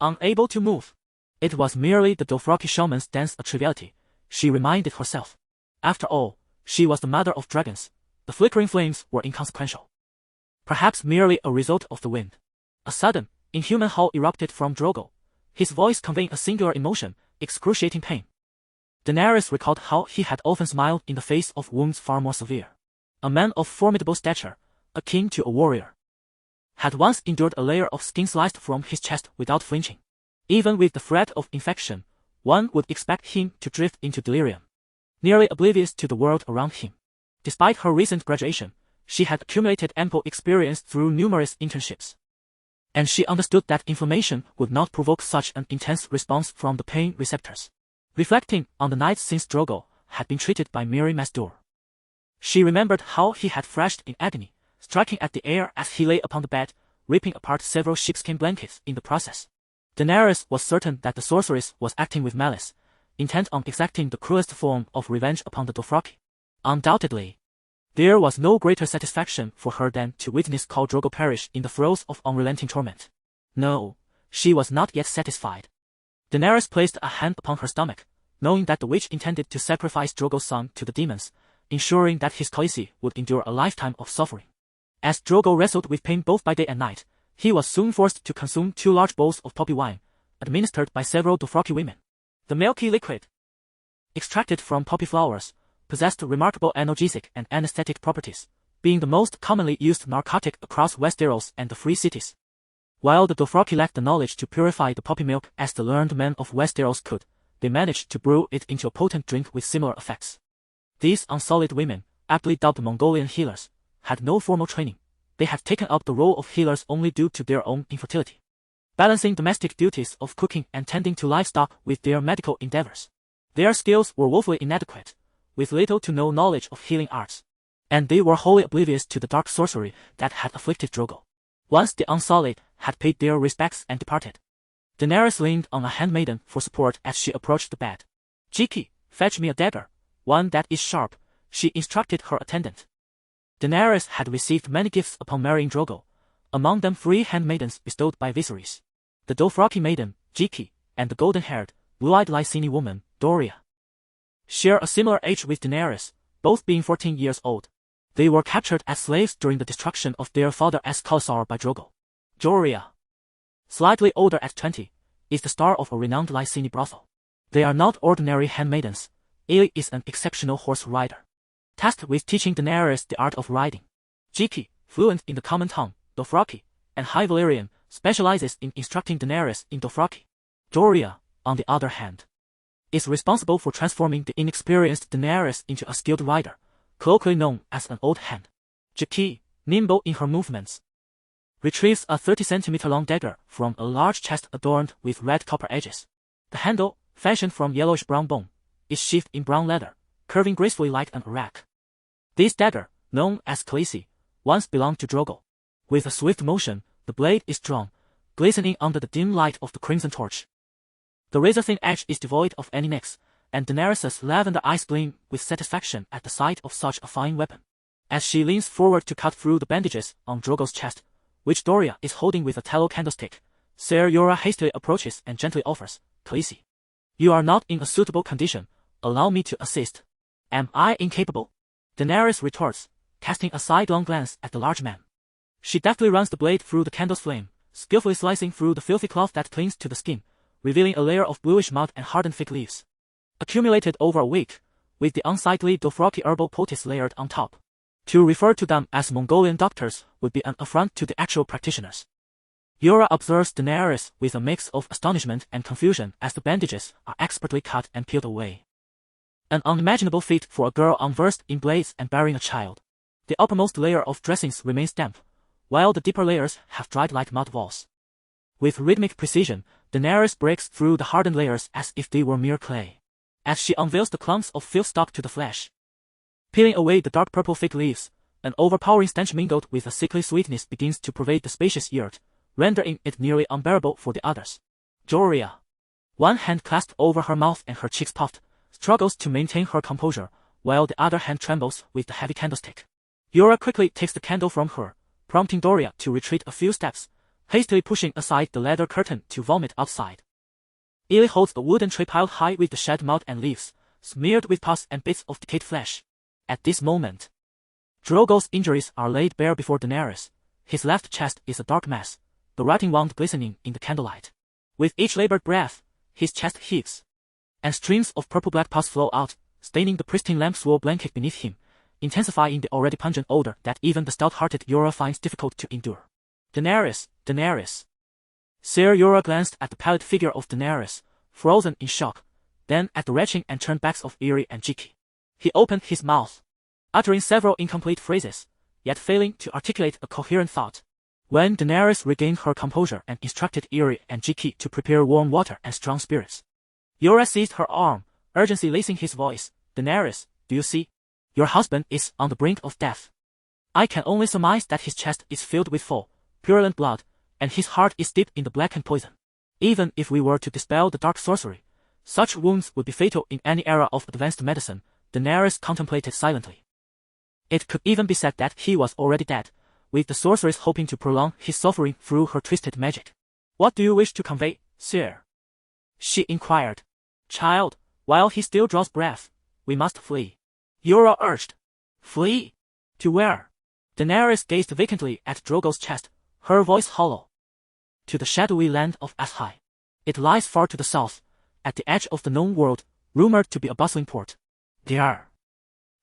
Unable to move. It was merely the Dothraki shaman's dance, a triviality, she reminded herself. After all, she was the mother of dragons. The flickering flames were inconsequential. Perhaps merely a result of the wind. A sudden, inhuman howl erupted from Drogo, his voice conveying a singular emotion, excruciating pain. Daenerys recalled how he had often smiled in the face of wounds far more severe. A man of formidable stature, akin to a warrior, had once endured a layer of skin sliced from his chest without flinching. Even with the threat of infection, one would expect him to drift into delirium, nearly oblivious to the world around him. Despite her recent graduation, she had accumulated ample experience through numerous internships, and she understood that inflammation would not provoke such an intense response from the pain receptors. Reflecting on the nights since Drogo had been treated by Mirri Maz Duur, she remembered how he had thrashed in agony, striking at the air as he lay upon the bed, ripping apart several sheepskin blankets in the process. Daenerys was certain that the sorceress was acting with malice, intent on exacting the cruelest form of revenge upon the Dothraki. Undoubtedly, there was no greater satisfaction for her than to witness Khal Drogo perish in the throes of unrelenting torment. No, she was not yet satisfied. Daenerys placed a hand upon her stomach, knowing that the witch intended to sacrifice Drogo's son to the demons, ensuring that his Khaleesi would endure a lifetime of suffering. As Drogo wrestled with pain both by day and night, he was soon forced to consume 2 large bowls of poppy wine, administered by several Dothraki women. The milky liquid, extracted from poppy flowers, possessed remarkable analgesic and anesthetic properties, being the most commonly used narcotic across Westeros and the Free Cities. While the Dothraki lacked the knowledge to purify the poppy milk as the learned men of Westeros could, they managed to brew it into a potent drink with similar effects. These unsullied women, aptly dubbed Mongolian healers, had no formal training. They had taken up the role of healers only due to their own infertility, balancing domestic duties of cooking and tending to livestock with their medical endeavors. Their skills were woefully inadequate, with little to no knowledge of healing arts, and they were wholly oblivious to the dark sorcery that had afflicted Drogo. Once the Unsullied had paid their respects and departed, Daenerys leaned on a handmaiden for support as she approached the bed. "Jiki, fetch me a dagger, one that is sharp," she instructed her attendant. Daenerys had received many gifts upon marrying Drogo, among them 3 handmaidens bestowed by Viserys: the Dothraki maiden, Jiki, and the golden-haired, blue-eyed Lyseni woman, Doria. Share a similar age with Daenerys, both being 14 years old. They were captured as slaves during the destruction of their father as Khalasar by Drogo. Doria, slightly older at 20, is the star of a renowned Lyseni brothel. They are not ordinary handmaidens. Aili is an exceptional horse rider, tasked with teaching Daenerys the art of riding. Jiki, fluent in the common tongue, Dothraki, and High Valyrian, specializes in instructing Daenerys in Dothraki. Doria, on the other hand, is responsible for transforming the inexperienced Daenerys into a skilled rider, colloquially known as an old hand. Jiki, nimble in her movements, retrieves a 30-centimeter-long dagger from a large chest adorned with red copper edges. The handle, fashioned from yellowish-brown bone, is sheathed in brown leather, curving gracefully like an arak. This dagger, known as Khaleesi, once belonged to Drogo. With a swift motion, the blade is drawn, glistening under the dim light of the crimson torch. The razor-thin edge is devoid of any nicks, and Daenerys' lavender eyes gleam with satisfaction at the sight of such a fine weapon. As she leans forward to cut through the bandages on Drogo's chest, which Doria is holding with a tallow candlestick, Ser Jorah hastily approaches and gently offers, "Khaleesi, you are not in a suitable condition. Allow me to assist." "Am I incapable?" Daenerys retorts, casting a sidelong glance at the large man. She deftly runs the blade through the candle's flame, skillfully slicing through the filthy cloth that clings to the skin, revealing a layer of bluish mud and hardened fig leaves, accumulated over a week, with the unsightly Dothraki herbal poultice layered on top. To refer to them as Mongolian doctors would be an affront to the actual practitioners. Jorah observes Daenerys with a mix of astonishment and confusion as the bandages are expertly cut and peeled away. An unimaginable feat for a girl unversed in blades and bearing a child. The uppermost layer of dressings remains damp, while the deeper layers have dried like mud walls. With rhythmic precision, Daenerys breaks through the hardened layers as if they were mere clay, as she unveils the clumps of filth stuck to the flesh. Peeling away the dark purple fig leaves, an overpowering stench mingled with a sickly sweetness begins to pervade the spacious yurt, rendering it nearly unbearable for the others. Doria, one hand clasped over her mouth and her cheeks puffed, struggles to maintain her composure, while the other hand trembles with the heavy candlestick. Yura quickly takes the candle from her, prompting Doria to retreat a few steps, hastily pushing aside the leather curtain to vomit outside. Illy holds the wooden tray piled high with the shed mud and leaves, smeared with pus and bits of decayed flesh. At this moment, Drogo's injuries are laid bare before Daenerys. His left chest is a dark mess, the writing wound glistening in the candlelight. With each labored breath, his chest heaves, and streams of purple-black pus flow out, staining the pristine lamb's-wool blanket beneath him, intensifying the already pungent odor that even the stout-hearted Yura finds difficult to endure. Daenerys, Daenerys. Ser Yura glanced at the pallid figure of Daenerys, frozen in shock, then at the retching and turned backs of Irri and Jiki. He opened his mouth, uttering several incomplete phrases, yet failing to articulate a coherent thought. When Daenerys regained her composure and instructed Irri and Jiki to prepare warm water and strong spirits, Yura seized her arm, urgency lacing his voice. Daenerys, do you see? Your husband is on the brink of death. I can only surmise that his chest is filled with foul, purulent blood, and his heart is dipped in the blackened poison. Even if we were to dispel the dark sorcery, such wounds would be fatal in any era of advanced medicine. Daenerys contemplated silently. It could even be said that he was already dead, with the sorceress hoping to prolong his suffering through her twisted magic. What do you wish to convey, sir? She inquired. Child, while he still draws breath, we must flee. Yura urged. Flee? To where? Daenerys gazed vacantly at Drogo's chest, her voice hollow. To the shadowy land of Ashai. It lies far to the south, at the edge of the known world, rumored to be a bustling port. There.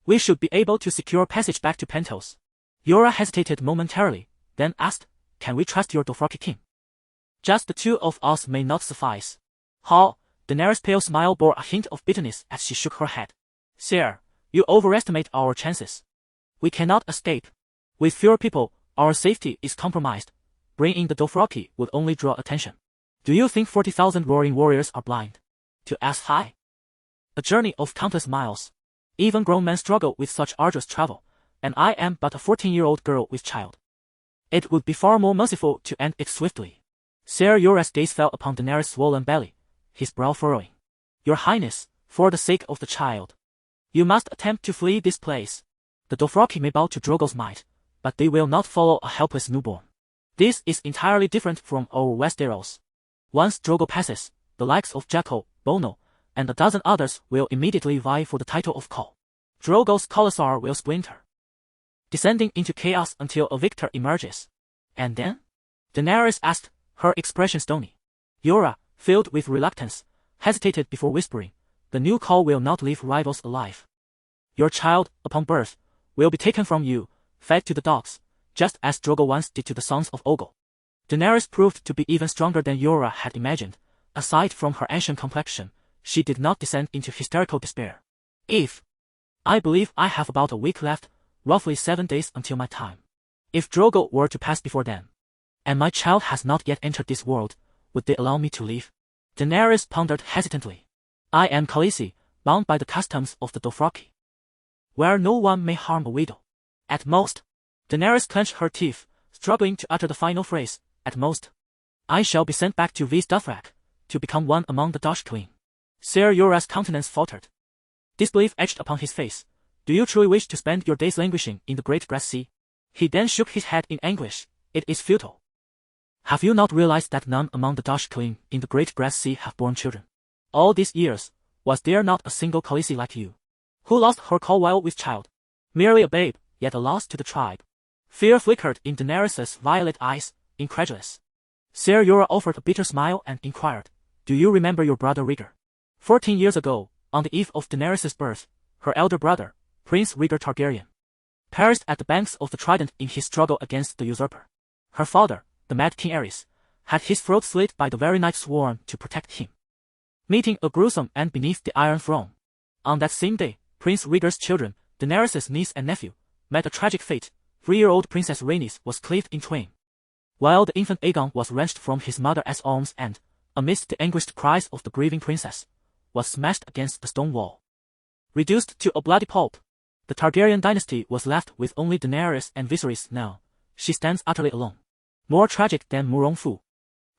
We should be able to secure passage back to Pentos. Yura hesitated momentarily, then asked, Can we trust your Dothraki king? Just the two of us may not suffice. How? Daenerys' pale smile bore a hint of bitterness as she shook her head. Sir, you overestimate our chances. We cannot escape. With fewer people, our safety is compromised. Bringing the Dothraki would only draw attention. Do you think 40,000 roaring warriors are blind? To Ashai? A journey of countless miles. Even grown men struggle with such arduous travel, and I am but a 14-year-old girl with child. It would be far more merciful to end it swiftly. Ser Yura's gaze fell upon Daenerys' swollen belly, his brow furrowing. Your Highness, for the sake of the child, you must attempt to flee this place. The Dothraki may bow to Drogo's might, but they will not follow a helpless newborn. This is entirely different from our Westeros. Once Drogo passes, the likes of Jackal, Bono, and a dozen others will immediately vie for the title of Khal. Drogo's Khalasar will splinter, descending into chaos until a victor emerges. And then? Daenerys asked, her expression stony. Yura, filled with reluctance, hesitated before whispering, the new Khal will not leave rivals alive. Your child, upon birth, will be taken from you, fed to the dogs, just as Drogo once did to the sons of Ogol. Daenerys proved to be even stronger than Yura had imagined. Aside from her ancient complexion, she did not descend into hysterical despair. I believe I have about a week left, roughly 7 days until my time. If Drogo were to pass before then, and my child has not yet entered this world, would they allow me to leave? Daenerys pondered hesitantly. I am Khaleesi, bound by the customs of the Dothraki, where no one may harm a widow. At most. Daenerys clenched her teeth, struggling to utter the final phrase, at most. I shall be sent back to Vis Dothrak, to become one among the Dashclean. Ser Yura's countenance faltered. Disbelief etched upon his face. Do you truly wish to spend your days languishing in the great grass sea? He then shook his head in anguish. It is futile. Have you not realized that none among the Dashclean in the great grass sea have borne children? All these years, was there not a single Khaleesi like you, who lost her Khal while with child? Merely a babe, yet a loss to the tribe. Fear flickered in Daenerys' violet eyes, incredulous. Ser Yura offered a bitter smile and inquired, Do you remember your brother Rhaegar? 14 years ago, on the eve of Daenerys' birth, her elder brother, Prince Rhaegar Targaryen, perished at the banks of the Trident in his struggle against the usurper. Her father, the Mad King Aerys, had his throat slit by the very knight sworn to protect him, meeting a gruesome end beneath the Iron Throne. On that same day, Prince Rhaegar's children, Daenerys' niece and nephew, met a tragic fate. 3-year-old Princess Rhaenys was cleaved in twain, while the infant Aegon was wrenched from his mother as alms and, amidst the anguished cries of the grieving princess, was smashed against the stone wall. Reduced to a bloody pulp, the Targaryen dynasty was left with only Daenerys and Viserys now. She stands utterly alone. More tragic than Muronfu,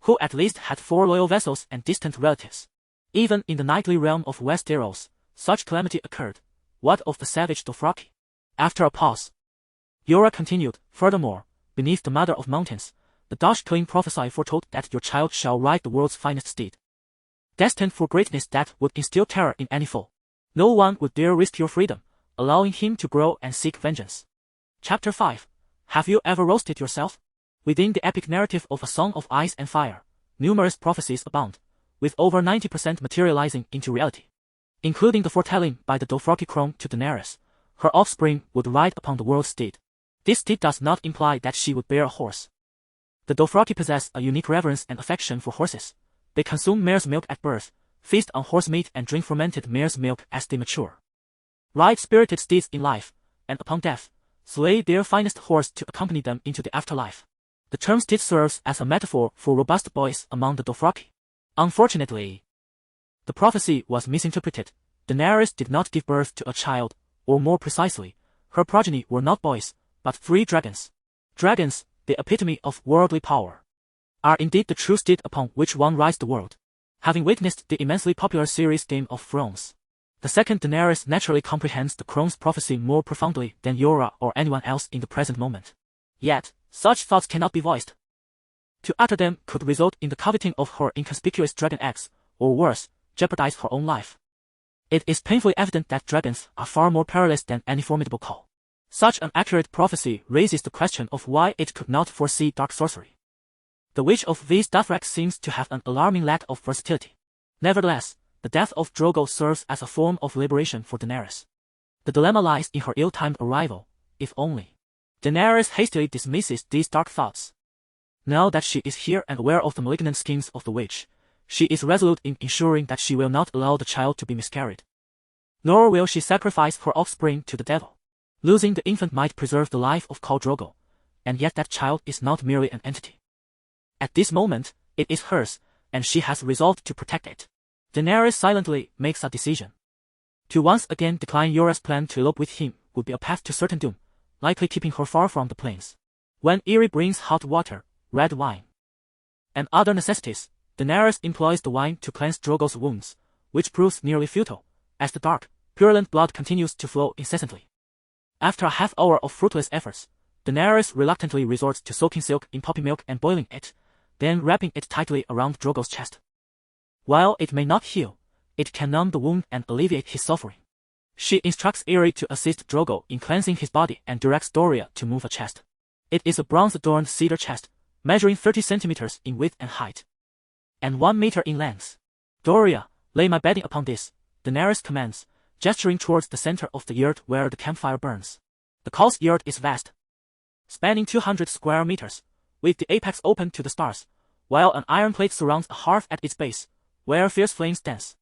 who at least had 4 loyal vassals and distant relatives. Even in the knightly realm of Westeros, such calamity occurred, what of the savage Dothraki? After a pause, Yora continued, furthermore, beneath the mother of mountains, the Dash-killing prophecy foretold that your child shall ride the world's finest steed, destined for greatness that would instill terror in any foe. No one would dare risk your freedom, allowing him to grow and seek vengeance. Chapter 5. Have you ever roasted yourself? Within the epic narrative of A Song of Ice and Fire, numerous prophecies abound, with over 90% materializing into reality, including the foretelling by the Dothraki crone to Daenerys. Her offspring would ride upon the world's steed. This steed does not imply that she would bear a horse. The Dothraki possess a unique reverence and affection for horses. They consume mare's milk at birth, feast on horse meat and drink fermented mare's milk as they mature, ride spirited steeds in life, and upon death, slay their finest horse to accompany them into the afterlife. The term steed serves as a metaphor for robust boys among the Dothraki. Unfortunately, the prophecy was misinterpreted. Daenerys did not give birth to a child, or more precisely, her progeny were not boys, but 3 dragons. Dragons, the epitome of worldly power, are indeed the true steed upon which one rides the world. Having witnessed the immensely popular series Game of Thrones, the second Daenerys naturally comprehends the crone's prophecy more profoundly than Yora or anyone else in the present moment. Yet, such thoughts cannot be voiced. To utter them could result in the coveting of her inconspicuous dragon eggs, or worse, jeopardize her own life. It is painfully evident that dragons are far more perilous than any formidable call. Such an accurate prophecy raises the question of why it could not foresee dark sorcery. The witch of these Dothraki seems to have an alarming lack of versatility. Nevertheless, the death of Drogo serves as a form of liberation for Daenerys. The dilemma lies in her ill-timed arrival, if only. Daenerys hastily dismisses these dark thoughts. Now that she is here and aware of the malignant schemes of the witch, she is resolute in ensuring that she will not allow the child to be miscarried. Nor will she sacrifice her offspring to the devil. Losing the infant might preserve the life of Khal Drogo, and yet that child is not merely an entity. At this moment, it is hers, and she has resolved to protect it. Daenerys silently makes a decision. To once again decline Yora's plan to elope with him would be a path to certain doom, likely keeping her far from the plains. When Eerie brings hot water, red wine, and other necessities, Daenerys employs the wine to cleanse Drogo's wounds, which proves nearly futile, as the dark, purulent blood continues to flow incessantly. After a half hour of fruitless efforts, Daenerys reluctantly resorts to soaking silk in poppy milk and boiling it, then wrapping it tightly around Drogo's chest. While it may not heal, it can numb the wound and alleviate his suffering. She instructs Eerie to assist Drogo in cleansing his body and directs Doria to move a chest. It is a bronze-adorned cedar chest, measuring 30 centimeters in width and height, and 1 meter in length. Doria, lay my bedding upon this, Daenerys commands, gesturing towards the center of the yurt where the campfire burns. The Khal's yurt is vast, spanning 200 square meters, with the apex open to the stars, while an iron plate surrounds a hearth at its base, where fierce flames dance,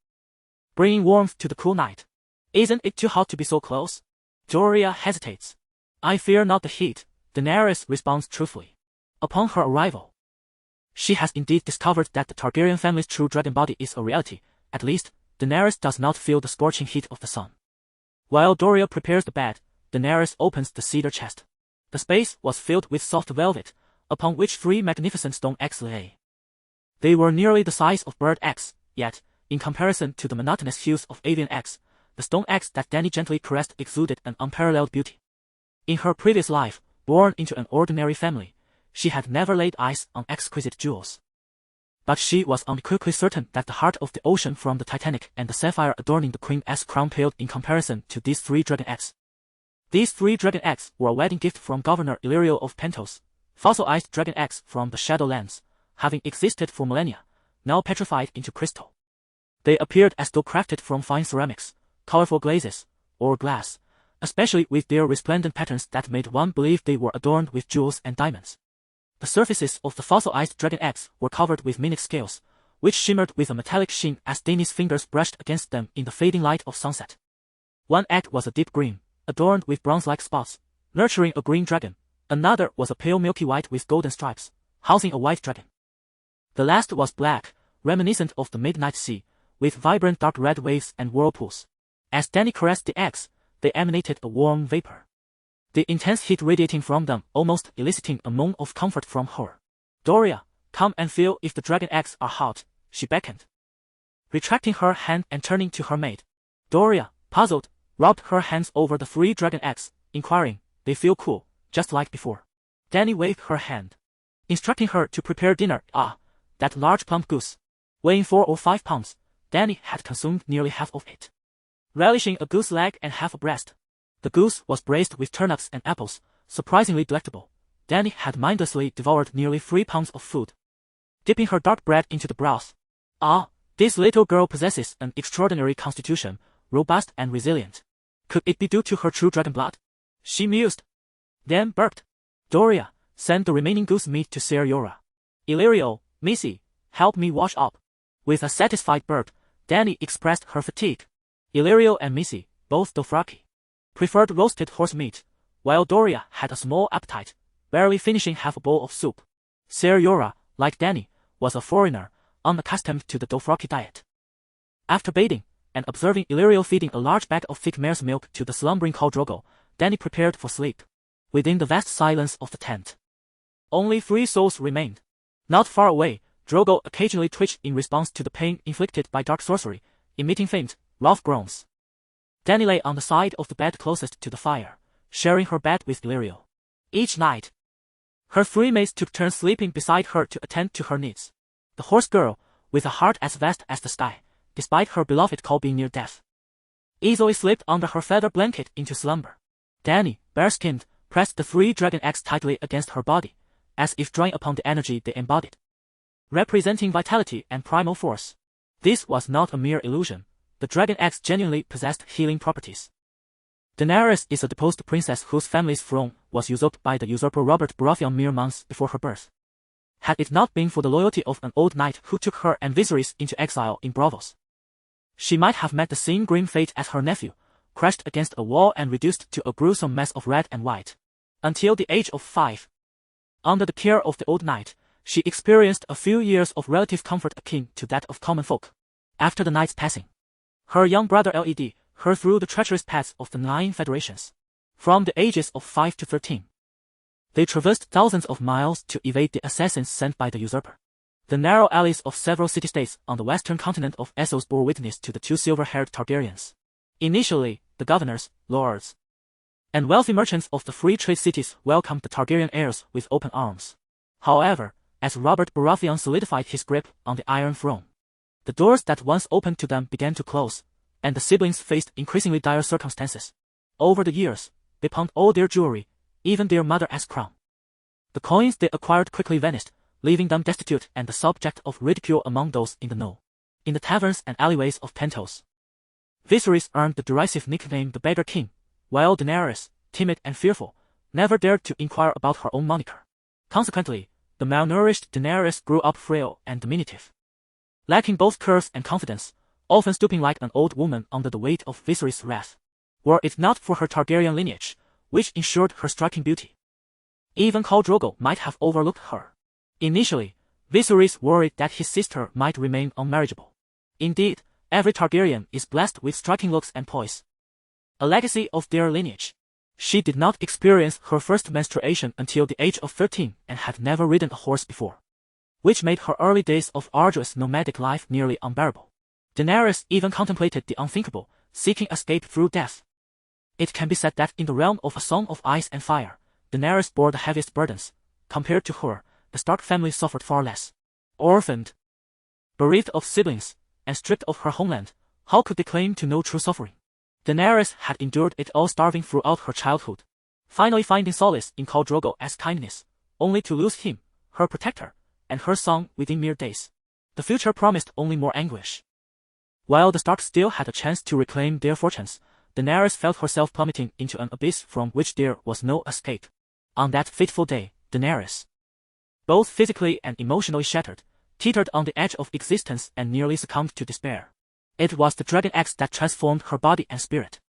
bringing warmth to the cool night. Isn't it too hot to be so close? Doria hesitates. I fear not the heat, Daenerys responds truthfully. Upon her arrival, she has indeed discovered that the Targaryen family's true dragon body is a reality. At least, Daenerys does not feel the scorching heat of the sun. While Doria prepares the bed, Daenerys opens the cedar chest. The space was filled with soft velvet, upon which 3 magnificent stone eggs lay. They were nearly the size of bird eggs, yet, in comparison to the monotonous hues of avian eggs, the stone eggs that Dany gently caressed exuded an unparalleled beauty. In her previous life, born into an ordinary family, she had never laid eyes on exquisite jewels. But she was unequivocally certain that the heart of the ocean from the Titanic and the sapphire adorning the Queen's crown paled in comparison to these 3 dragon eggs. These 3 dragon eggs were a wedding gift from Governor Illyrio of Pentos, fossilized dragon eggs from the Shadowlands, having existed for millennia, now petrified into crystal. They appeared as though crafted from fine ceramics, colorful glazes, or glass, especially with their resplendent patterns that made one believe they were adorned with jewels and diamonds. The surfaces of the fossilized dragon eggs were covered with minute scales, which shimmered with a metallic sheen as Dany's fingers brushed against them in the fading light of sunset. One egg was a deep green, adorned with bronze-like spots, nurturing a green dragon. Another was a pale milky white with golden stripes, housing a white dragon. The last was black, reminiscent of the midnight sea, with vibrant dark red waves and whirlpools. As Dany caressed the eggs, they emanated a warm vapor, the intense heat radiating from them almost eliciting a moan of comfort from her. Doria, come and feel if the dragon eggs are hot, she beckoned, retracting her hand and turning to her maid. Doria, puzzled, rubbed her hands over the 3 dragon eggs, inquiring, "They feel cool, just like before." Dany waved her hand, instructing her to prepare dinner. That large plump goose, weighing 4 or 5 pounds, Dany had consumed nearly half of it. Relishing a goose leg and half a breast. The goose was braised with turnips and apples, surprisingly delectable. Dany had mindlessly devoured nearly 3 pounds of food, dipping her dark bread into the broth. This little girl possesses an extraordinary constitution, robust and resilient. Could it be due to her true dragon blood? She mused. Then burped. Doria, send the remaining goose meat to Ser Jorah. Illyrio, Missy, help me wash up. With a satisfied burp, Dany expressed her fatigue. Illyrio and Missy, both Dothraki, preferred roasted horse meat, while Doria had a small appetite, barely finishing half a bowl of soup. Ser Jorah, like Dany, was a foreigner, unaccustomed to the Dothraki diet. After bathing, and observing Illyrio feeding a large bag of thick mare's milk to the slumbering Khal Drogo, Dany prepared for sleep. Within the vast silence of the tent, only 3 souls remained. Not far away, Drogo occasionally twitched in response to the pain inflicted by dark sorcery, emitting faint, rough groans. Dany lay on the side of the bed closest to the fire, sharing her bed with Illyrio. Each night, her 3 mates took turns sleeping beside her to attend to her needs. The horse girl, with a heart as vast as the sky, despite her beloved Khal being near death, easily slipped under her feather blanket into slumber. Dany, bare-skinned, pressed the 3 dragon eggs tightly against her body, as if drawing upon the energy they embodied, representing vitality and primal force. This was not a mere illusion. The dragon eggs genuinely possessed healing properties. Daenerys is a deposed princess whose family's throne was usurped by the usurper Robert Baratheon mere months before her birth. Had it not been for the loyalty of an old knight who took her and Viserys into exile in Braavos, she might have met the same grim fate as her nephew, crashed against a wall and reduced to a gruesome mess of red and white. Until the age of 5, under the care of the old knight, she experienced a few years of relative comfort akin to that of common folk. After the knight's passing, her young brother led her through the treacherous paths of the 9 federations. From the ages of 5 to 13, they traversed thousands of miles to evade the assassins sent by the usurper. The narrow alleys of several city-states on the western continent of Essos bore witness to the 2 silver-haired Targaryens. Initially, the governors, lords, and wealthy merchants of the free trade cities welcomed the Targaryen heirs with open arms. However, as Robert Baratheon solidified his grip on the Iron Throne, the doors that once opened to them began to close, and the siblings faced increasingly dire circumstances. Over the years, they pawned all their jewelry, even their mother-as crown. The coins they acquired quickly vanished, leaving them destitute and the subject of ridicule among those in the know. In the taverns and alleyways of Pentos, Viserys earned the derisive nickname the Beggar King, while Daenerys, timid and fearful, never dared to inquire about her own moniker. Consequently, the malnourished Daenerys grew up frail and diminutive, lacking both curves and confidence, often stooping like an old woman under the weight of Viserys' wrath. Were it not for her Targaryen lineage, which ensured her striking beauty, even Khal Drogo might have overlooked her. Initially, Viserys worried that his sister might remain unmarriageable. Indeed, every Targaryen is blessed with striking looks and poise, a legacy of their lineage. She did not experience her first menstruation until the age of 13 and had never ridden a horse before, which made her early days of arduous nomadic life nearly unbearable. Daenerys even contemplated the unthinkable, seeking escape through death. It can be said that in the realm of A Song of Ice and Fire, Daenerys bore the heaviest burdens. Compared to her, the Stark family suffered far less. Orphaned, bereaved of siblings, and stripped of her homeland, how could they claim to know true suffering? Daenerys had endured it all, starving throughout her childhood, finally finding solace in Khal Drogo as kindness, only to lose him, her protector, and her son within mere days. The future promised only more anguish. While the Starks still had a chance to reclaim their fortunes, Daenerys felt herself plummeting into an abyss from which there was no escape. On that fateful day, Daenerys, both physically and emotionally shattered, teetered on the edge of existence and nearly succumbed to despair. It was the dragon eggs that transformed her body and spirit.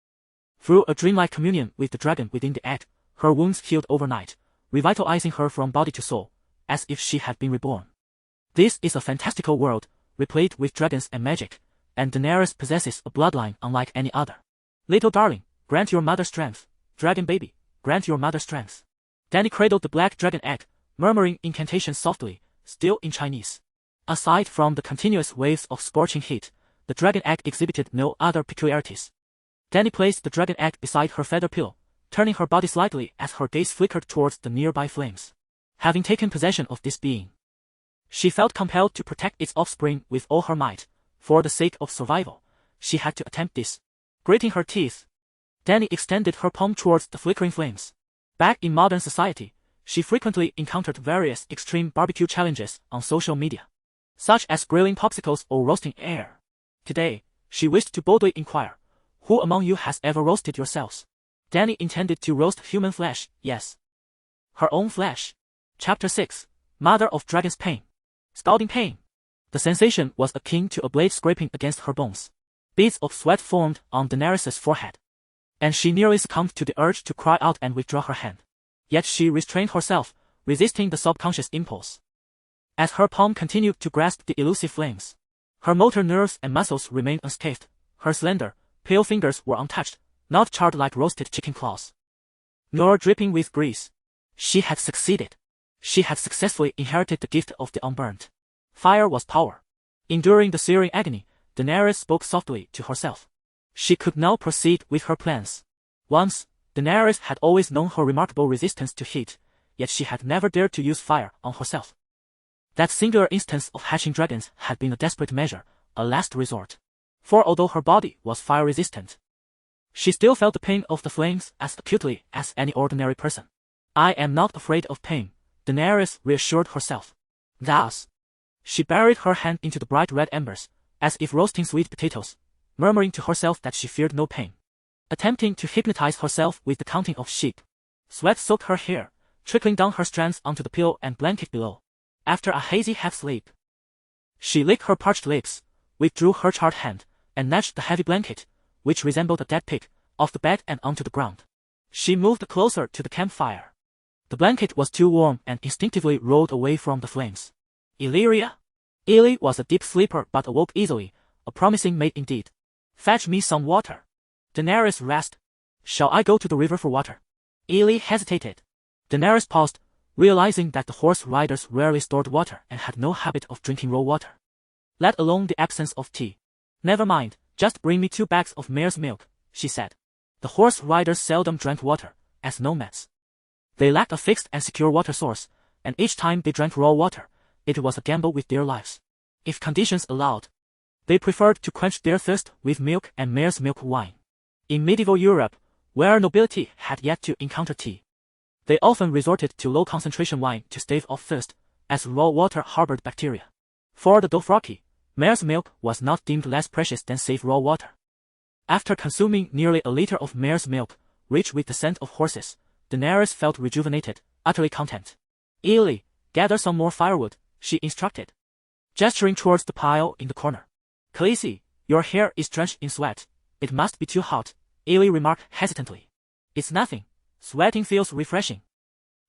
Through a dreamlike communion with the dragon within the egg, her wounds healed overnight, revitalizing her from body to soul, as if she had been reborn. This is a fantastical world, replete with dragons and magic, and Daenerys possesses a bloodline unlike any other. Little darling, grant your mother strength. Dragon baby, grant your mother strength. Dany cradled the black dragon egg, murmuring incantations softly, still in Chinese. Aside from the continuous waves of scorching heat, the dragon egg exhibited no other peculiarities. Dany placed the dragon egg beside her feather pillow, turning her body slightly as her gaze flickered towards the nearby flames. Having taken possession of this being, she felt compelled to protect its offspring with all her might. For the sake of survival, she had to attempt this. Gritting her teeth, Dany extended her palm towards the flickering flames. Back in modern society, she frequently encountered various extreme barbecue challenges on social media, such as grilling popsicles or roasting air. Today, she wished to boldly inquire, who among you has ever roasted yourselves? Dany intended to roast human flesh, yes. Her own flesh. Chapter 6. Mother of Dragon's Pain. Scalding pain. The sensation was akin to a blade scraping against her bones. Beads of sweat formed on Daenerys' forehead, and she nearly succumbed to the urge to cry out and withdraw her hand. Yet she restrained herself, resisting the subconscious impulse. As her palm continued to grasp the elusive flames, her motor nerves and muscles remained unscathed. Her slender, pale fingers were untouched, not charred like roasted chicken claws, nor dripping with grease. She had succeeded. She had successfully inherited the gift of the unburnt. Fire was power. Enduring the searing agony, Daenerys spoke softly to herself. She could now proceed with her plans. Once, Daenerys had always known her remarkable resistance to heat, yet she had never dared to use fire on herself. That singular instance of hatching dragons had been a desperate measure, a last resort. For although her body was fire-resistant, she still felt the pain of the flames as acutely as any ordinary person. I am not afraid of pain, Daenerys reassured herself. Thus, she buried her hand into the bright red embers, as if roasting sweet potatoes, murmuring to herself that she feared no pain. Attempting to hypnotize herself with the counting of sheep. Sweat soaked her hair, trickling down her strands onto the pillow and blanket below. After a hazy half-sleep, she licked her parched lips, withdrew her charred hand, and snatched the heavy blanket, which resembled a dead pig, off the bed and onto the ground. She moved closer to the campfire. The blanket was too warm and instinctively rolled away from the flames. Illyria? Illy was a deep sleeper but awoke easily, a promising mate indeed. Fetch me some water. Daenerys rasped. Shall I go to the river for water? Illy hesitated. Daenerys paused, realizing that the horse riders rarely stored water and had no habit of drinking raw water, let alone the absence of tea. Never mind, just bring me 2 bags of mare's milk, she said. The horse riders seldom drank water, as nomads. They lacked a fixed and secure water source, and each time they drank raw water, it was a gamble with their lives. If conditions allowed, they preferred to quench their thirst with milk and mare's milk wine. In medieval Europe, where nobility had yet to encounter tea, they often resorted to low-concentration wine to stave off thirst, as raw water harbored bacteria. For the Dothraki, mare's milk was not deemed less precious than safe raw water. After consuming nearly a liter of mare's milk, rich with the scent of horses, Daenerys felt rejuvenated, utterly content. Illy, gather some more firewood, she instructed, gesturing towards the pile in the corner. Khaleesi, your hair is drenched in sweat. It must be too hot, Illy remarked hesitantly. It's nothing. Sweating feels refreshing.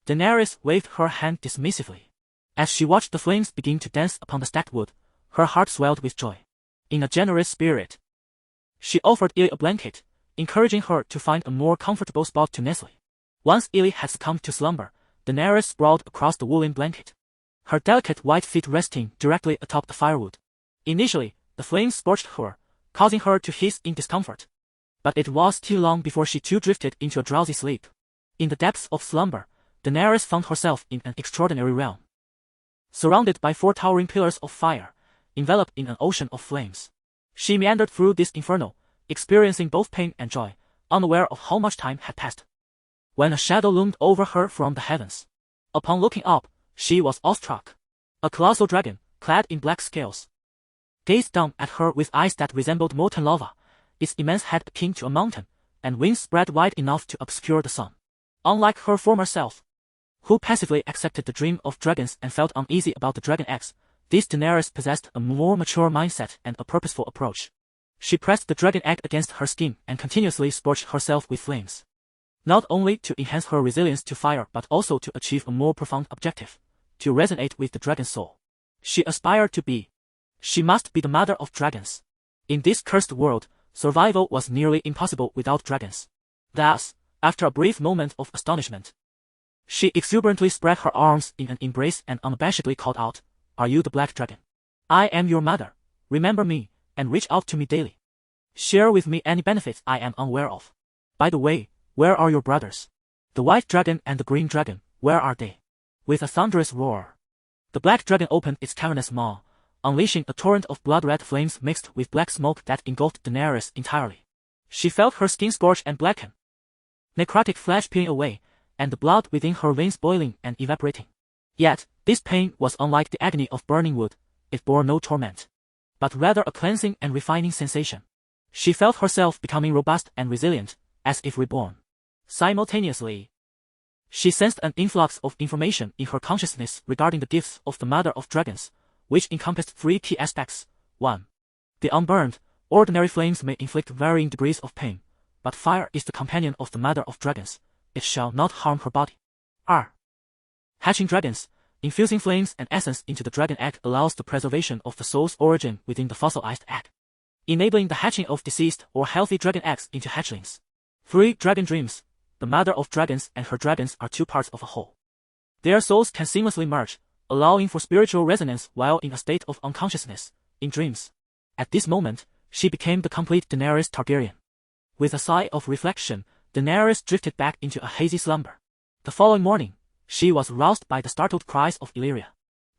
Daenerys waved her hand dismissively. As she watched the flames begin to dance upon the stacked wood, her heart swelled with joy. In a generous spirit, she offered Illy a blanket, encouraging her to find a more comfortable spot to nestle. Once Illy had succumbed to slumber, Daenerys sprawled across the woolen blanket, her delicate white feet resting directly atop the firewood. Initially, the flames scorched her, causing her to hiss in discomfort. But it was still long before she too drifted into a drowsy sleep. In the depths of slumber, Daenerys found herself in an extraordinary realm. Surrounded by 4 towering pillars of fire, enveloped in an ocean of flames, she meandered through this inferno, experiencing both pain and joy, unaware of how much time had passed. When a shadow loomed over her from the heavens, upon looking up, she was awestruck. A colossal dragon, clad in black scales, gazed down at her with eyes that resembled molten lava, its immense head akin to a mountain, and wings spread wide enough to obscure the sun. Unlike her former self, who passively accepted the dream of dragons and felt uneasy about the dragon eggs, this Daenerys possessed a more mature mindset and a purposeful approach. She pressed the dragon egg against her skin and continuously scorched herself with flames, not only to enhance her resilience to fire but also to achieve a more profound objective, to resonate with the dragon's soul. She aspired to be. She must be the mother of dragons. In this cursed world, survival was nearly impossible without dragons. Thus, after a brief moment of astonishment, she exuberantly spread her arms in an embrace and unabashedly called out, "Are you the black dragon? I am your mother. Remember me, and reach out to me daily. Share with me any benefits I am unaware of. By the way, where are your brothers? The white dragon and the green dragon, where are they? With a thunderous roar, the black dragon opened its cavernous maw, unleashing a torrent of blood-red flames mixed with black smoke that engulfed Daenerys entirely. She felt her skin scorch and blacken, necrotic flesh peeling away, and the blood within her veins boiling and evaporating. Yet, this pain was unlike the agony of burning wood. It bore no torment, but rather a cleansing and refining sensation. She felt herself becoming robust and resilient, as if reborn. Simultaneously, she sensed an influx of information in her consciousness regarding the gifts of the Mother of Dragons, which encompassed three key aspects. 1. The unburned, ordinary flames may inflict varying degrees of pain, but fire is the companion of the Mother of Dragons. It shall not harm her body. R. Hatching dragons, infusing flames and essence into the dragon egg allows the preservation of the soul's origin within the fossilized egg, enabling the hatching of deceased or healthy dragon eggs into hatchlings. 3. Dragon dreams. The Mother of Dragons and her dragons are two parts of a whole. Their souls can seamlessly merge, allowing for spiritual resonance while in a state of unconsciousness, in dreams. At this moment, she became the complete Daenerys Targaryen. With a sigh of reflection, Daenerys drifted back into a hazy slumber. The following morning, she was roused by the startled cries of Illyria.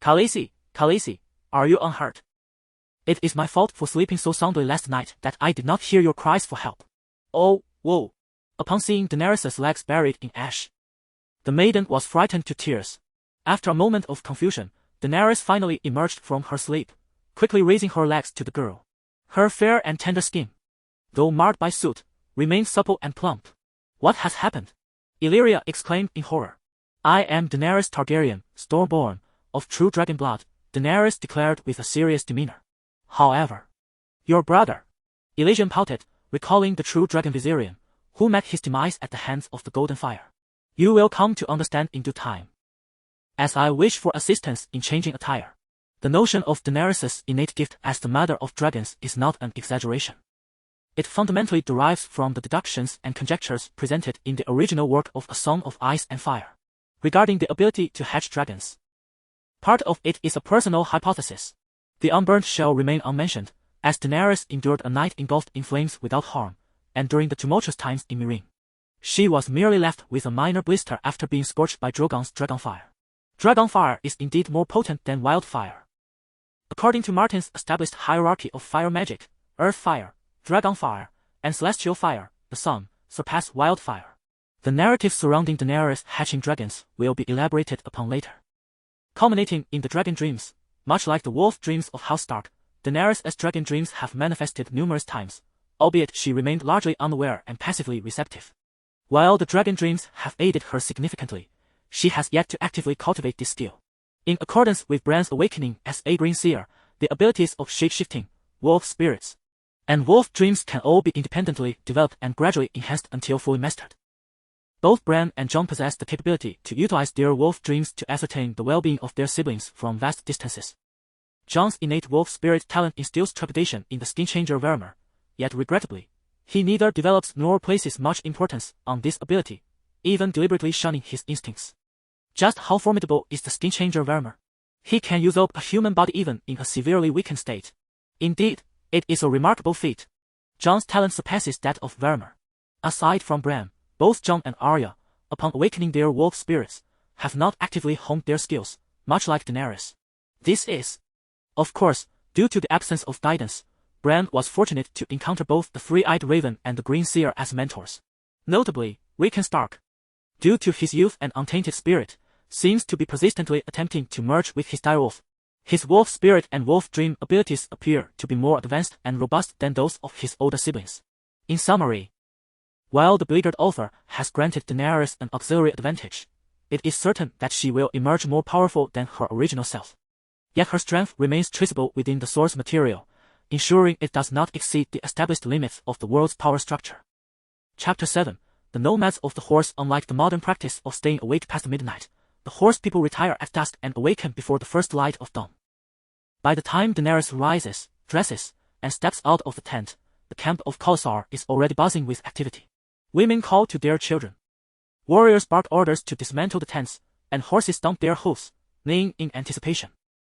Khaleesi, Khaleesi, are you unhurt? It is my fault for sleeping so soundly last night that I did not hear your cries for help. Oh, whoa. Upon seeing Daenerys' legs buried in ash, the maiden was frightened to tears. After a moment of confusion, Daenerys finally emerged from her sleep, quickly raising her legs to the girl. Her fair and tender skin, though marred by soot, remained supple and plump. What has happened? Illyria exclaimed in horror. I am Daenerys Targaryen, Stormborn, of true dragon blood, Daenerys declared with a serious demeanor. However, your brother, Elysian pouted, recalling the true dragon Viserion, who met his demise at the hands of the Golden Fire. You will come to understand in due time. As I wish for assistance in changing attire. The notion of Daenerys' innate gift as the Mother of Dragons is not an exaggeration. It fundamentally derives from the deductions and conjectures presented in the original work of A Song of Ice and Fire, regarding the ability to hatch dragons. Part of it is a personal hypothesis. The unburned shall remain unmentioned, as Daenerys endured a night engulfed in flames without harm, and during the tumultuous times in Meereen. She was merely left with a minor blister after being scorched by Drogon's Dragonfire. Dragonfire is indeed more potent than wildfire. According to Martin's established hierarchy of fire magic, earth fire, Dragonfire, and celestial fire, the sun, surpass wildfire. The narrative surrounding Daenerys hatching dragons will be elaborated upon later. Culminating in the dragon dreams, much like the wolf dreams of House Stark, Daenerys' dragon dreams have manifested numerous times, albeit she remained largely unaware and passively receptive. While the dragon dreams have aided her significantly, she has yet to actively cultivate this skill. In accordance with Bran's awakening as a green seer, the abilities of shape-shifting, wolf spirits, and wolf dreams can all be independently developed and gradually enhanced until fully mastered. Both Bran and Jon possess the capability to utilize their wolf dreams to ascertain the well-being of their siblings from vast distances. Jon's innate wolf spirit talent instills trepidation in the skin changer Vermeer, yet regrettably, he neither develops nor places much importance on this ability, even deliberately shunning his instincts. Just how formidable is the skin changer Vermeer? He can use up a human body even in a severely weakened state. Indeed, it is a remarkable feat. Jon's talent surpasses that of Vermeer. Aside from Bran, both Jon and Arya, upon awakening their wolf spirits, have not actively honed their skills, much like Daenerys. This is, of course, due to the absence of guidance. Bran was fortunate to encounter both the Three-Eyed Raven and the Green Seer as mentors. Notably, Rickon Stark, due to his youth and untainted spirit, seems to be persistently attempting to merge with his direwolf. His wolf spirit and wolf dream abilities appear to be more advanced and robust than those of his older siblings. In summary, while the beleaguered author has granted Daenerys an auxiliary advantage, it is certain that she will emerge more powerful than her original self. Yet her strength remains traceable within the source material, ensuring it does not exceed the established limits of the world's power structure. Chapter 7. The Nomads of the Horse. Unlike the modern practice of staying awake past midnight, the horse people retire at dusk and awaken before the first light of dawn. By the time Daenerys rises, dresses, and steps out of the tent, the camp of Khalasar is already buzzing with activity. Women call to their children. Warriors bark orders to dismantle the tents, and horses stomp their hooves, neighing in anticipation.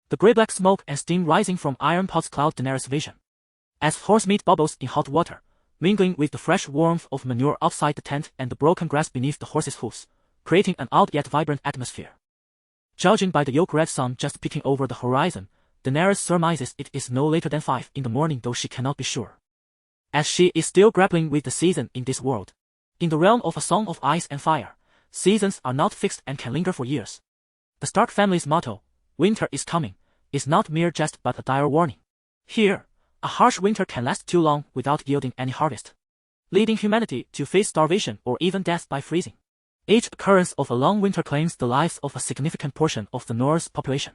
The grey-black smoke and steam rising from iron pots cloud Daenerys' vision. As horse meat bubbles in hot water, mingling with the fresh warmth of manure outside the tent and the broken grass beneath the horses' hooves, creating an odd yet vibrant atmosphere. Judging by the yolk-red sun just peeking over the horizon, Daenerys surmises it is no later than 5 in the morning, though she cannot be sure, as she is still grappling with the season in this world. In the realm of A Song of Ice and Fire, seasons are not fixed and can linger for years. The Stark family's motto, "Winter is coming," is not mere jest but a dire warning. Here, a harsh winter can last too long without yielding any harvest, leading humanity to face starvation or even death by freezing. Each occurrence of a long winter claims the lives of a significant portion of the Norse population.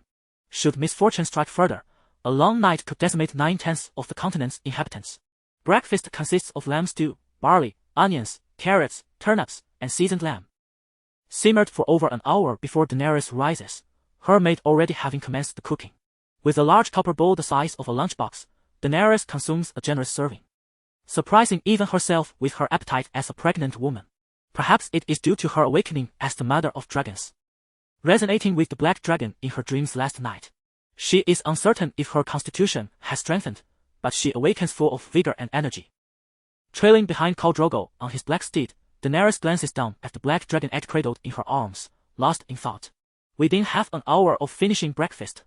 Should misfortune strike further, a long night could decimate 9/10 of the continent's inhabitants. Breakfast consists of lamb stew, barley, onions, carrots, turnips, and seasoned lamb, simmered for over an hour before Daenerys rises, her maid already having commenced the cooking. With a large copper bowl the size of a lunchbox, Daenerys consumes a generous serving, surprising even herself with her appetite as a pregnant woman. Perhaps it is due to her awakening as the mother of dragons, resonating with the black dragon in her dreams last night. She is uncertain if her constitution has strengthened, but she awakens full of vigor and energy. Trailing behind Khal Drogo on his black steed, Daenerys glances down at the black dragon egg cradled in her arms, lost in thought. Within half an hour of finishing breakfast,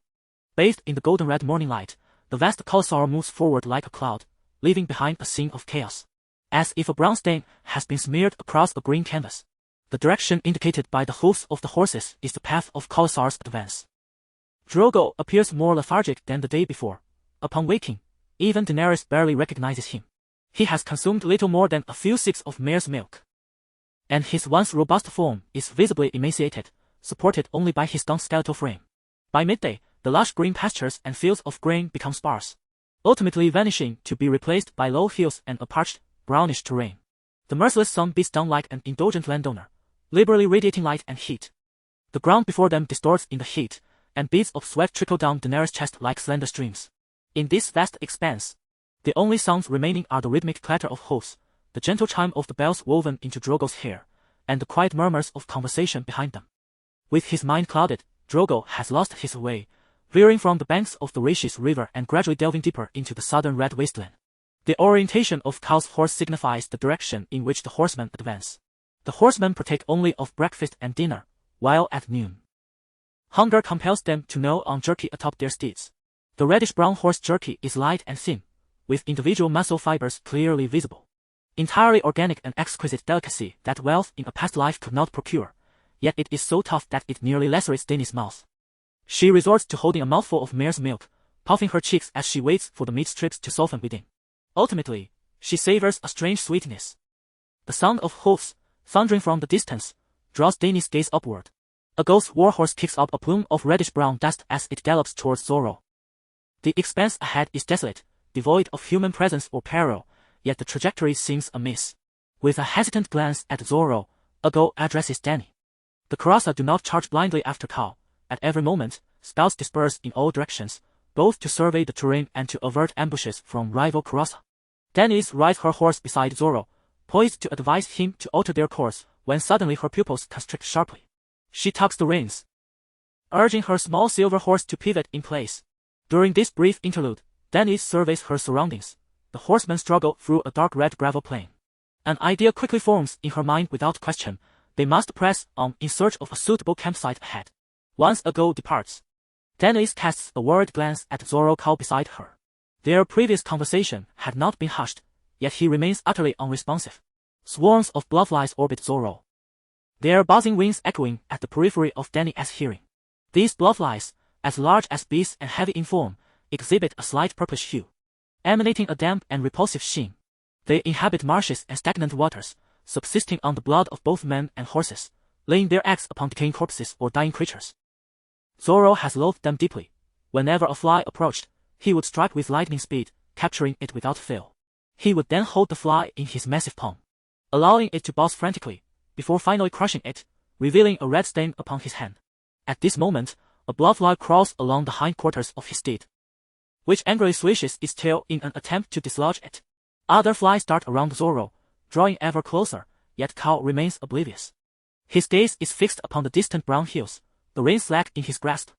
bathed in the golden red morning light, the vast Khalasar moves forward like a cloud, leaving behind a scene of chaos, as if a brown stain has been smeared across a green canvas. The direction indicated by the hooves of the horses is the path of Khalasar's advance. Drogo appears more lethargic than the day before. Upon waking, even Daenerys barely recognizes him. He has consumed little more than a few sips of mare's milk, and his once robust form is visibly emaciated, supported only by his gaunt skeletal frame. By midday, the lush green pastures and fields of grain become sparse, ultimately vanishing to be replaced by low hills and a parched, brownish terrain. The merciless sun beats down like an indulgent landowner, liberally radiating light and heat. The ground before them distorts in the heat, and beads of sweat trickle down Daenerys' chest like slender streams. In this vast expanse, the only sounds remaining are the rhythmic clatter of hoofs, the gentle chime of the bells woven into Drogo's hair, and the quiet murmurs of conversation behind them. With his mind clouded, Drogo has lost his way, veering from the banks of the Rishis River and gradually delving deeper into the southern red wasteland. The orientation of Khal's horse signifies the direction in which the horsemen advance. The horsemen partake only of breakfast and dinner, while at noon, hunger compels them to gnaw on jerky atop their steeds. The reddish-brown horse jerky is light and thin, with individual muscle fibers clearly visible. Entirely organic and exquisite delicacy that wealth in a past life could not procure, yet it is so tough that it nearly lacerates Dany's mouth. She resorts to holding a mouthful of mare's milk, puffing her cheeks as she waits for the meat strips to soften within. Ultimately, she savors a strange sweetness. The sound of hoofs, thundering from the distance, draws Dany's gaze upward. A ghost warhorse kicks up a plume of reddish-brown dust as it gallops towards Zoro. The expanse ahead is desolate, devoid of human presence or peril, yet the trajectory seems amiss. With a hesitant glance at Zoro, Ago addresses Dany. The Karasa do not charge blindly after Khal. At every moment, scouts disperse in all directions, both to survey the terrain and to avert ambushes from rival Karasa. Dany rides her horse beside Zoro, poised to advise him to alter their course, when suddenly her pupils constrict sharply. She tugs the reins, urging her small silver horse to pivot in place. During this brief interlude, Dany surveys her surroundings. The horsemen struggle through a dark red gravel plain. An idea quickly forms in her mind without question. They must press on in search of a suitable campsite ahead. Once Ago departs, Dany casts a worried glance at Zoro Khal beside her. Their previous conversation had not been hushed, yet he remains utterly unresponsive. Swarms of bloodflies orbit Zoro, their buzzing wings echoing at the periphery of Dany's hearing. These bloodflies, as large as bees and heavy in form, exhibit a slight purplish hue, emanating a damp and repulsive sheen. They inhabit marshes and stagnant waters, subsisting on the blood of both men and horses, laying their eggs upon decaying corpses or dying creatures. Zoro has loathed them deeply. Whenever a fly approached, he would strike with lightning speed, capturing it without fail. He would then hold the fly in his massive palm, allowing it to buzz frantically, before finally crushing it, revealing a red stain upon his hand. At this moment, a bloodfly crawls along the hindquarters of his steed, which angrily swishes its tail in an attempt to dislodge it. Other flies dart around Zoro, drawing ever closer, yet Khal remains oblivious. His gaze is fixed upon the distant brown hills, the reins slack in his grasp.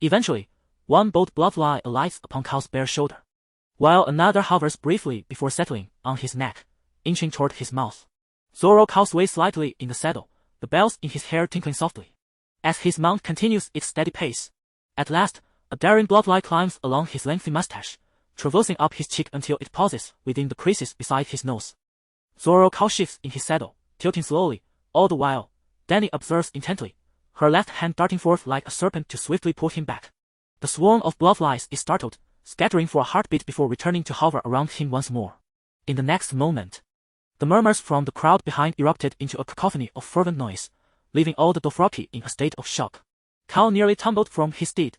Eventually, one bold bloodfly alights upon Khal's bare shoulder. while another hovers briefly before settling on his neck, inching toward his mouth. Zoro Kao sways slightly in the saddle, the bells in his hair tinkling softly, as his mount continues its steady pace. At last, a daring bloodline climbs along his lengthy mustache, traversing up his cheek until it pauses within the creases beside his nose. Zoro Kao shifts in his saddle, tilting slowly. All the while, Dany observes intently, her left hand darting forth like a serpent to swiftly pull him back. The swarm of bloodlines is startled, scattering for a heartbeat before returning to hover around him once more. In the next moment, the murmurs from the crowd behind erupted into a cacophony of fervent noise, leaving all the Dothraki in a state of shock. Kao nearly tumbled from his steed.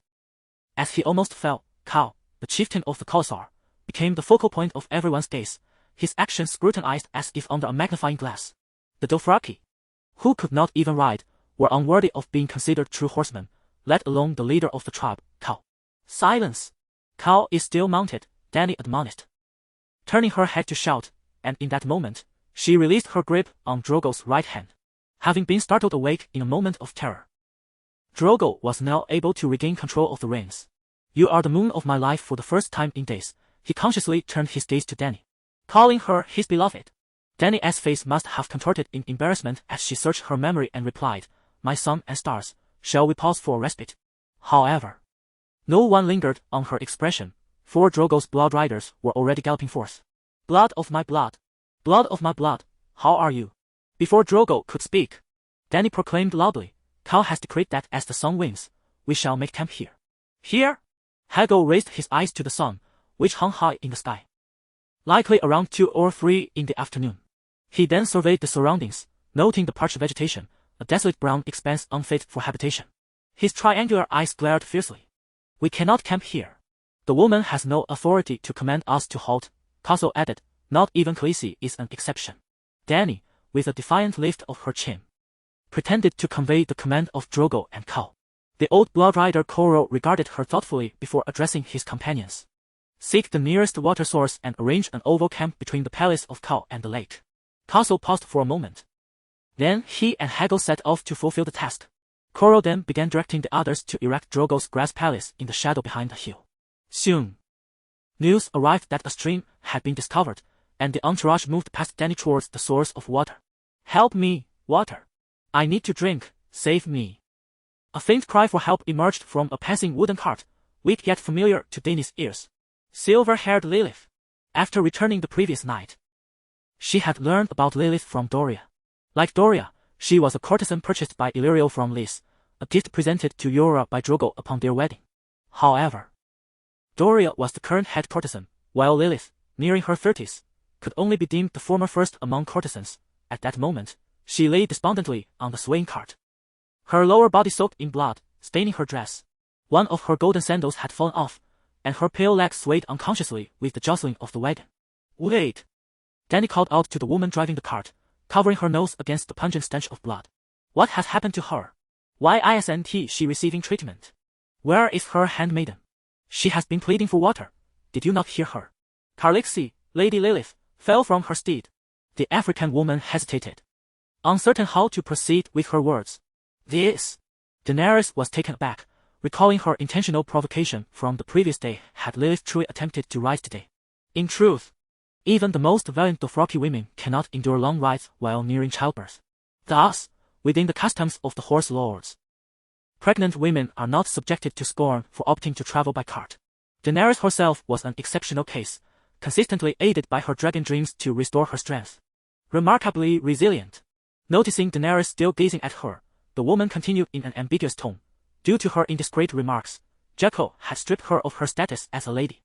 As he almost fell, Kao, the chieftain of the Khalasar, became the focal point of everyone's gaze, his actions scrutinized as if under a magnifying glass. The Dothraki, who could not even ride, were unworthy of being considered true horsemen, let alone the leader of the tribe, Kao. Silence! Kao is still mounted, Dany admonished, turning her head to shout, and in that moment, she released her grip on Drogo's right hand, having been startled awake in a moment of terror. Drogo was now able to regain control of the reins. You are the moon of my life. For the first time in days, he consciously turned his gaze to Dany, calling her his beloved. Dany's face must have contorted in embarrassment as she searched her memory and replied, "My sun and stars, shall we pause for a respite?" However, no one lingered on her expression, for Drogo's blood riders were already galloping forth. Blood of my blood! Blood of my blood! How are you? Before Drogo could speak, Dany proclaimed loudly, "Kao has decreed that as the sun wanes, we shall make camp here." Here? Hago raised his eyes to the sun, which hung high in the sky, likely around 2 or 3 in the afternoon. He then surveyed the surroundings, noting the parched vegetation, a desolate brown expanse unfit for habitation. His triangular eyes glared fiercely. "We cannot camp here. The woman has no authority to command us to halt," Kaso added. "Not even Khaleesi is an exception." Dany, with a defiant lift of her chin, pretended to convey the command of Drogo and Kao. The old blood rider Koro regarded her thoughtfully before addressing his companions. "Seek the nearest water source and arrange an oval camp between the palace of Kao and the lake." Kaso paused for a moment. Then he and Hago set off to fulfill the task. Koro then began directing the others to erect Drogo's grass palace in the shadow behind the hill. Soon, news arrived that a stream had been discovered, and the entourage moved past Dany towards the source of water. "Help me, water! I need to drink, save me!" A faint cry for help emerged from a passing wooden cart, weak yet familiar to Dany's ears. Silver-haired Lilith. After returning the previous night, she had learned about Lilith from Doria. Like Doria, she was a courtesan purchased by Illyrio from Lys, a gift presented to Yora by Drogo upon their wedding. However, Doria was the current head courtesan, while Lilith, nearing her 30s, could only be deemed the former first among courtesans. At that moment, she lay despondently on the swaying cart, her lower body soaked in blood, staining her dress. One of her golden sandals had fallen off, and her pale legs swayed unconsciously with the jostling of the wagon. "Wait!" Dany called out to the woman driving the cart, covering her nose against the pungent stench of blood. "What has happened to her? Why isn't she receiving treatment? Where is her handmaiden? She has been pleading for water. Did you not hear her?" Khaleesi, Lady Lilith, fell from her steed. The African woman hesitated, uncertain how to proceed with her words. Daenerys was taken aback, recalling her intentional provocation from the previous day. Had Lilith truly attempted to rise today? In truth, even the most valiant Dothraki women cannot endure long rides while nearing childbirth. Thus, within the customs of the horse lords, pregnant women are not subjected to scorn for opting to travel by cart. Daenerys herself was an exceptional case, consistently aided by her dragon dreams to restore her strength. Remarkably resilient. Noticing Daenerys still gazing at her, the woman continued in an ambiguous tone. Due to her indiscreet remarks, Jackal had stripped her of her status as a lady.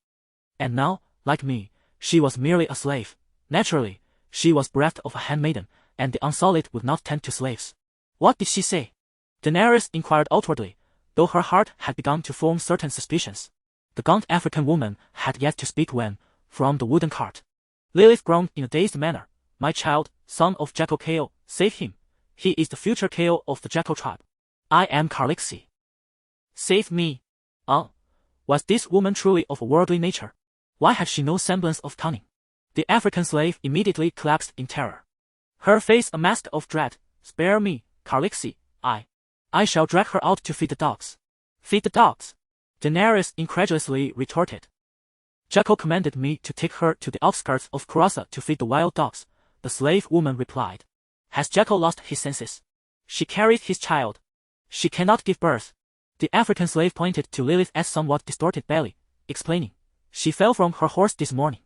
And now, like me, she was merely a slave. Naturally, she was bereft of a handmaiden, and the Unsullied would not tend to slaves. "What did she say?" Daenerys inquired outwardly, though her heart had begun to form certain suspicions. The gaunt African woman had yet to speak when, from the wooden cart, Lilith groaned in a dazed manner, "My child, son of Jackal Kao, save him. He is the future Kao of the Jackal tribe. I am Khaleesi. Save me." Was this woman truly of a worldly nature? Why had she no semblance of cunning? The African slave immediately collapsed in terror, her face a mask of dread. "Spare me, Khaleesi. I shall drag her out to feed the dogs." "Feed the dogs?" Daenerys incredulously retorted. Jackal commanded me to take her to the outskirts of Kurasa to feed the wild dogs, the slave woman replied. Has Jackal lost his senses? She carried his child. She cannot give birth. The African slave pointed to Lilith's somewhat distorted belly, explaining. She fell from her horse this morning.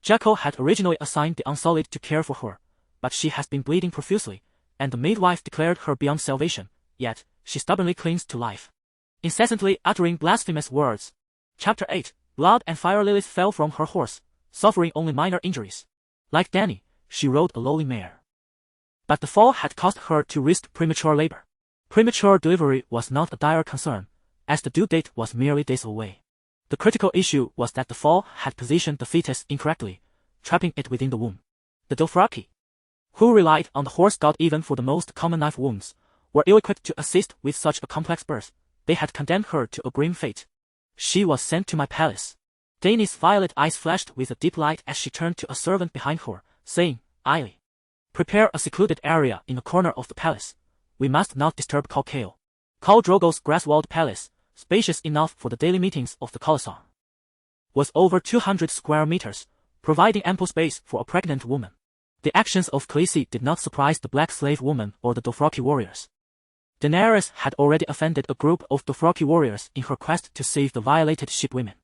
Jackal had originally assigned the Unsullied to care for her, but she has been bleeding profusely, and the midwife declared her beyond salvation, yet she stubbornly clings to life, incessantly uttering blasphemous words. Chapter 8, Blood and Fire. Lilith fell from her horse, suffering only minor injuries. Like Dany, she rode a lowly mare. But the fall had caused her to risk premature labor. Premature delivery was not a dire concern, as the due date was merely days away. The critical issue was that the fall had positioned the fetus incorrectly, trapping it within the womb. The Dothraki, who relied on the horse god even for the most common knife wounds, were ill-equipped to assist with such a complex birth. They had condemned her to a grim fate. She was sent to my palace. Dany's violet eyes flashed with a deep light as she turned to a servant behind her, saying, Aili, prepare a secluded area in a corner of the palace. We must not disturb Khal Khal. Khal Drogo's grass-walled palace, spacious enough for the daily meetings of the Khalasar, was over 200 square meters, providing ample space for a pregnant woman. The actions of Khaleesi did not surprise the black slave woman or the Dothraki warriors. Daenerys had already offended a group of Dothraki warriors in her quest to save the violated ship women.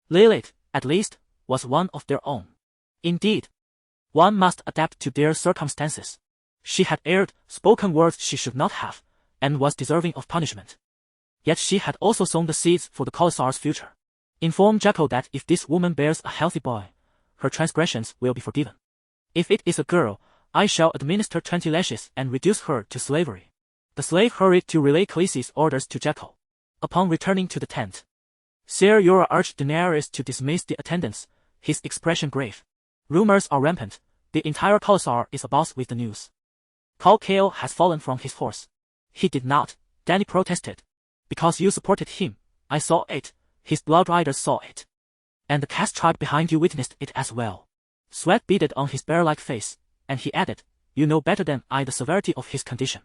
Lilith, at least, was one of their own. Indeed, one must adapt to their circumstances. She had aired, spoken words she should not have, and was deserving of punishment. Yet she had also sown the seeds for the Khalasar's future. Inform Jackal that if this woman bears a healthy boy, her transgressions will be forgiven. If it is a girl, I shall administer 20 lashes and reduce her to slavery. The slave hurried to relay Khaleesi's orders to Jackal. Upon returning to the tent, Ser Jorah urged Daenerys to dismiss the attendants, his expression grave. Rumors are rampant. The entire Khalasar is abuzz with the news. Khal Khal has fallen from his horse. He did not, Dany protested. Because you supported him, I saw it, his blood riders saw it. And the caste tribe behind you witnessed it as well. Sweat beaded on his bear-like face, and he added, you know better than I the severity of his condition.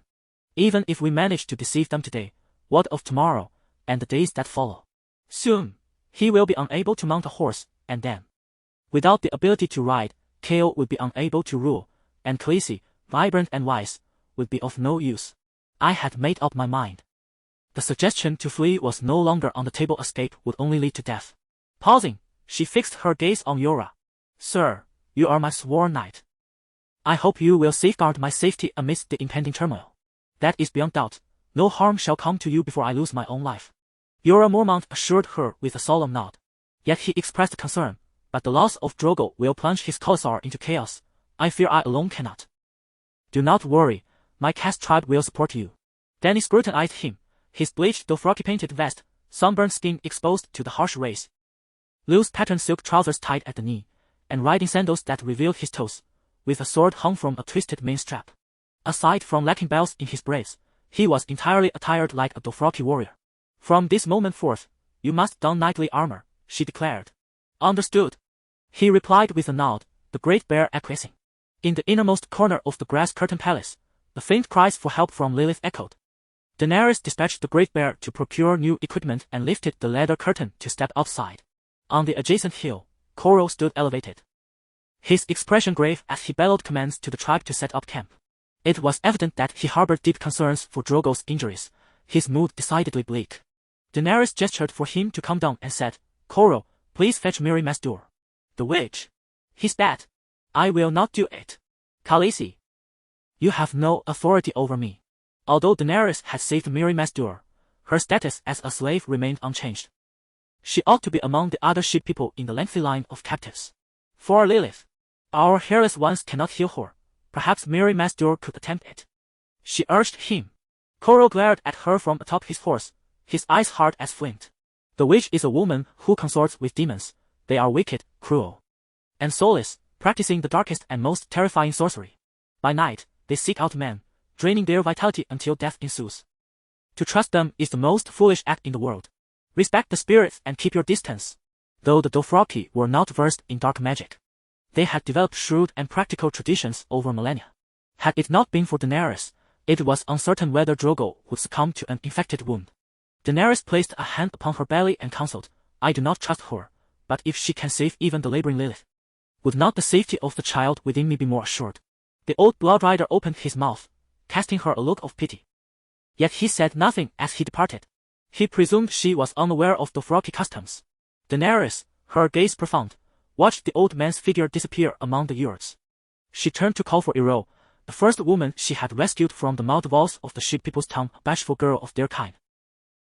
Even if we manage to deceive them today, what of tomorrow, and the days that follow? Soon, he will be unable to mount a horse, and then, without the ability to ride, Khal would be unable to rule, and Khaleesi, vibrant and wise, would be of no use. I had made up my mind. The suggestion to flee was no longer on the table. Escape would only lead to death. Pausing, she fixed her gaze on Jorah. Sir, you are my sworn knight. I hope you will safeguard my safety amidst the impending turmoil. That is beyond doubt. No harm shall come to you before I lose my own life. Jorah Mormont assured her with a solemn nod. Yet he expressed concern, but the loss of Drogo will plunge his Khalasar into chaos. I fear I alone cannot. Do not worry, my caste tribe will support you. Dany scrutinized him, his bleached Dothraki-painted vest, sunburned skin exposed to the harsh rays. Loose patterned silk trousers tied at the knee, and riding sandals that revealed his toes, with a sword hung from a twisted main strap. Aside from lacking bells in his braids, he was entirely attired like a Dothraki warrior. From this moment forth, you must don knightly armor, she declared. Understood. He replied with a nod, the great bear acquiescing. In the innermost corner of the grass-curtained palace, the faint cries for help from Lilith echoed. Daenerys dispatched the great bear to procure new equipment and lifted the leather curtain to step outside. On the adjacent hill, Corral stood elevated, his expression grave as he bellowed commands to the tribe to set up camp. It was evident that he harbored deep concerns for Drogo's injuries, his mood decidedly bleak. Daenerys gestured for him to come down and said, Corral, please fetch Mirri Maz Duur. The witch. He spat. I will not do it. Khaleesi, you have no authority over me. Although Daenerys had saved Mirri Maz Duur, her status as a slave remained unchanged. She ought to be among the other ship people in the lengthy line of captives. For Lilith, our hairless ones cannot heal her. Perhaps Mirri Maz Duur could attempt it. She urged him. Corral glared at her from atop his horse, his eyes hard as flint. The witch is a woman who consorts with demons. They are wicked, cruel, and soulless, practicing the darkest and most terrifying sorcery. By night, they seek out men, draining their vitality until death ensues. To trust them is the most foolish act in the world. Respect the spirits and keep your distance. Though the Dothraki were not versed in dark magic, they had developed shrewd and practical traditions over millennia. Had it not been for Daenerys, it was uncertain whether Drogo would succumb to an infected wound. Daenerys placed a hand upon her belly and counseled, I do not trust her, but if she can save even the laboring Lilith, would not the safety of the child within me be more assured? The old blood rider opened his mouth, casting her a look of pity. Yet he said nothing as he departed. He presumed she was unaware of Dothraki customs. Daenerys, her gaze profound, watched the old man's figure disappear among the yurts. She turned to call for Ero, the first woman she had rescued from the mud walls of the sheep people's town, a bashful girl of their kind.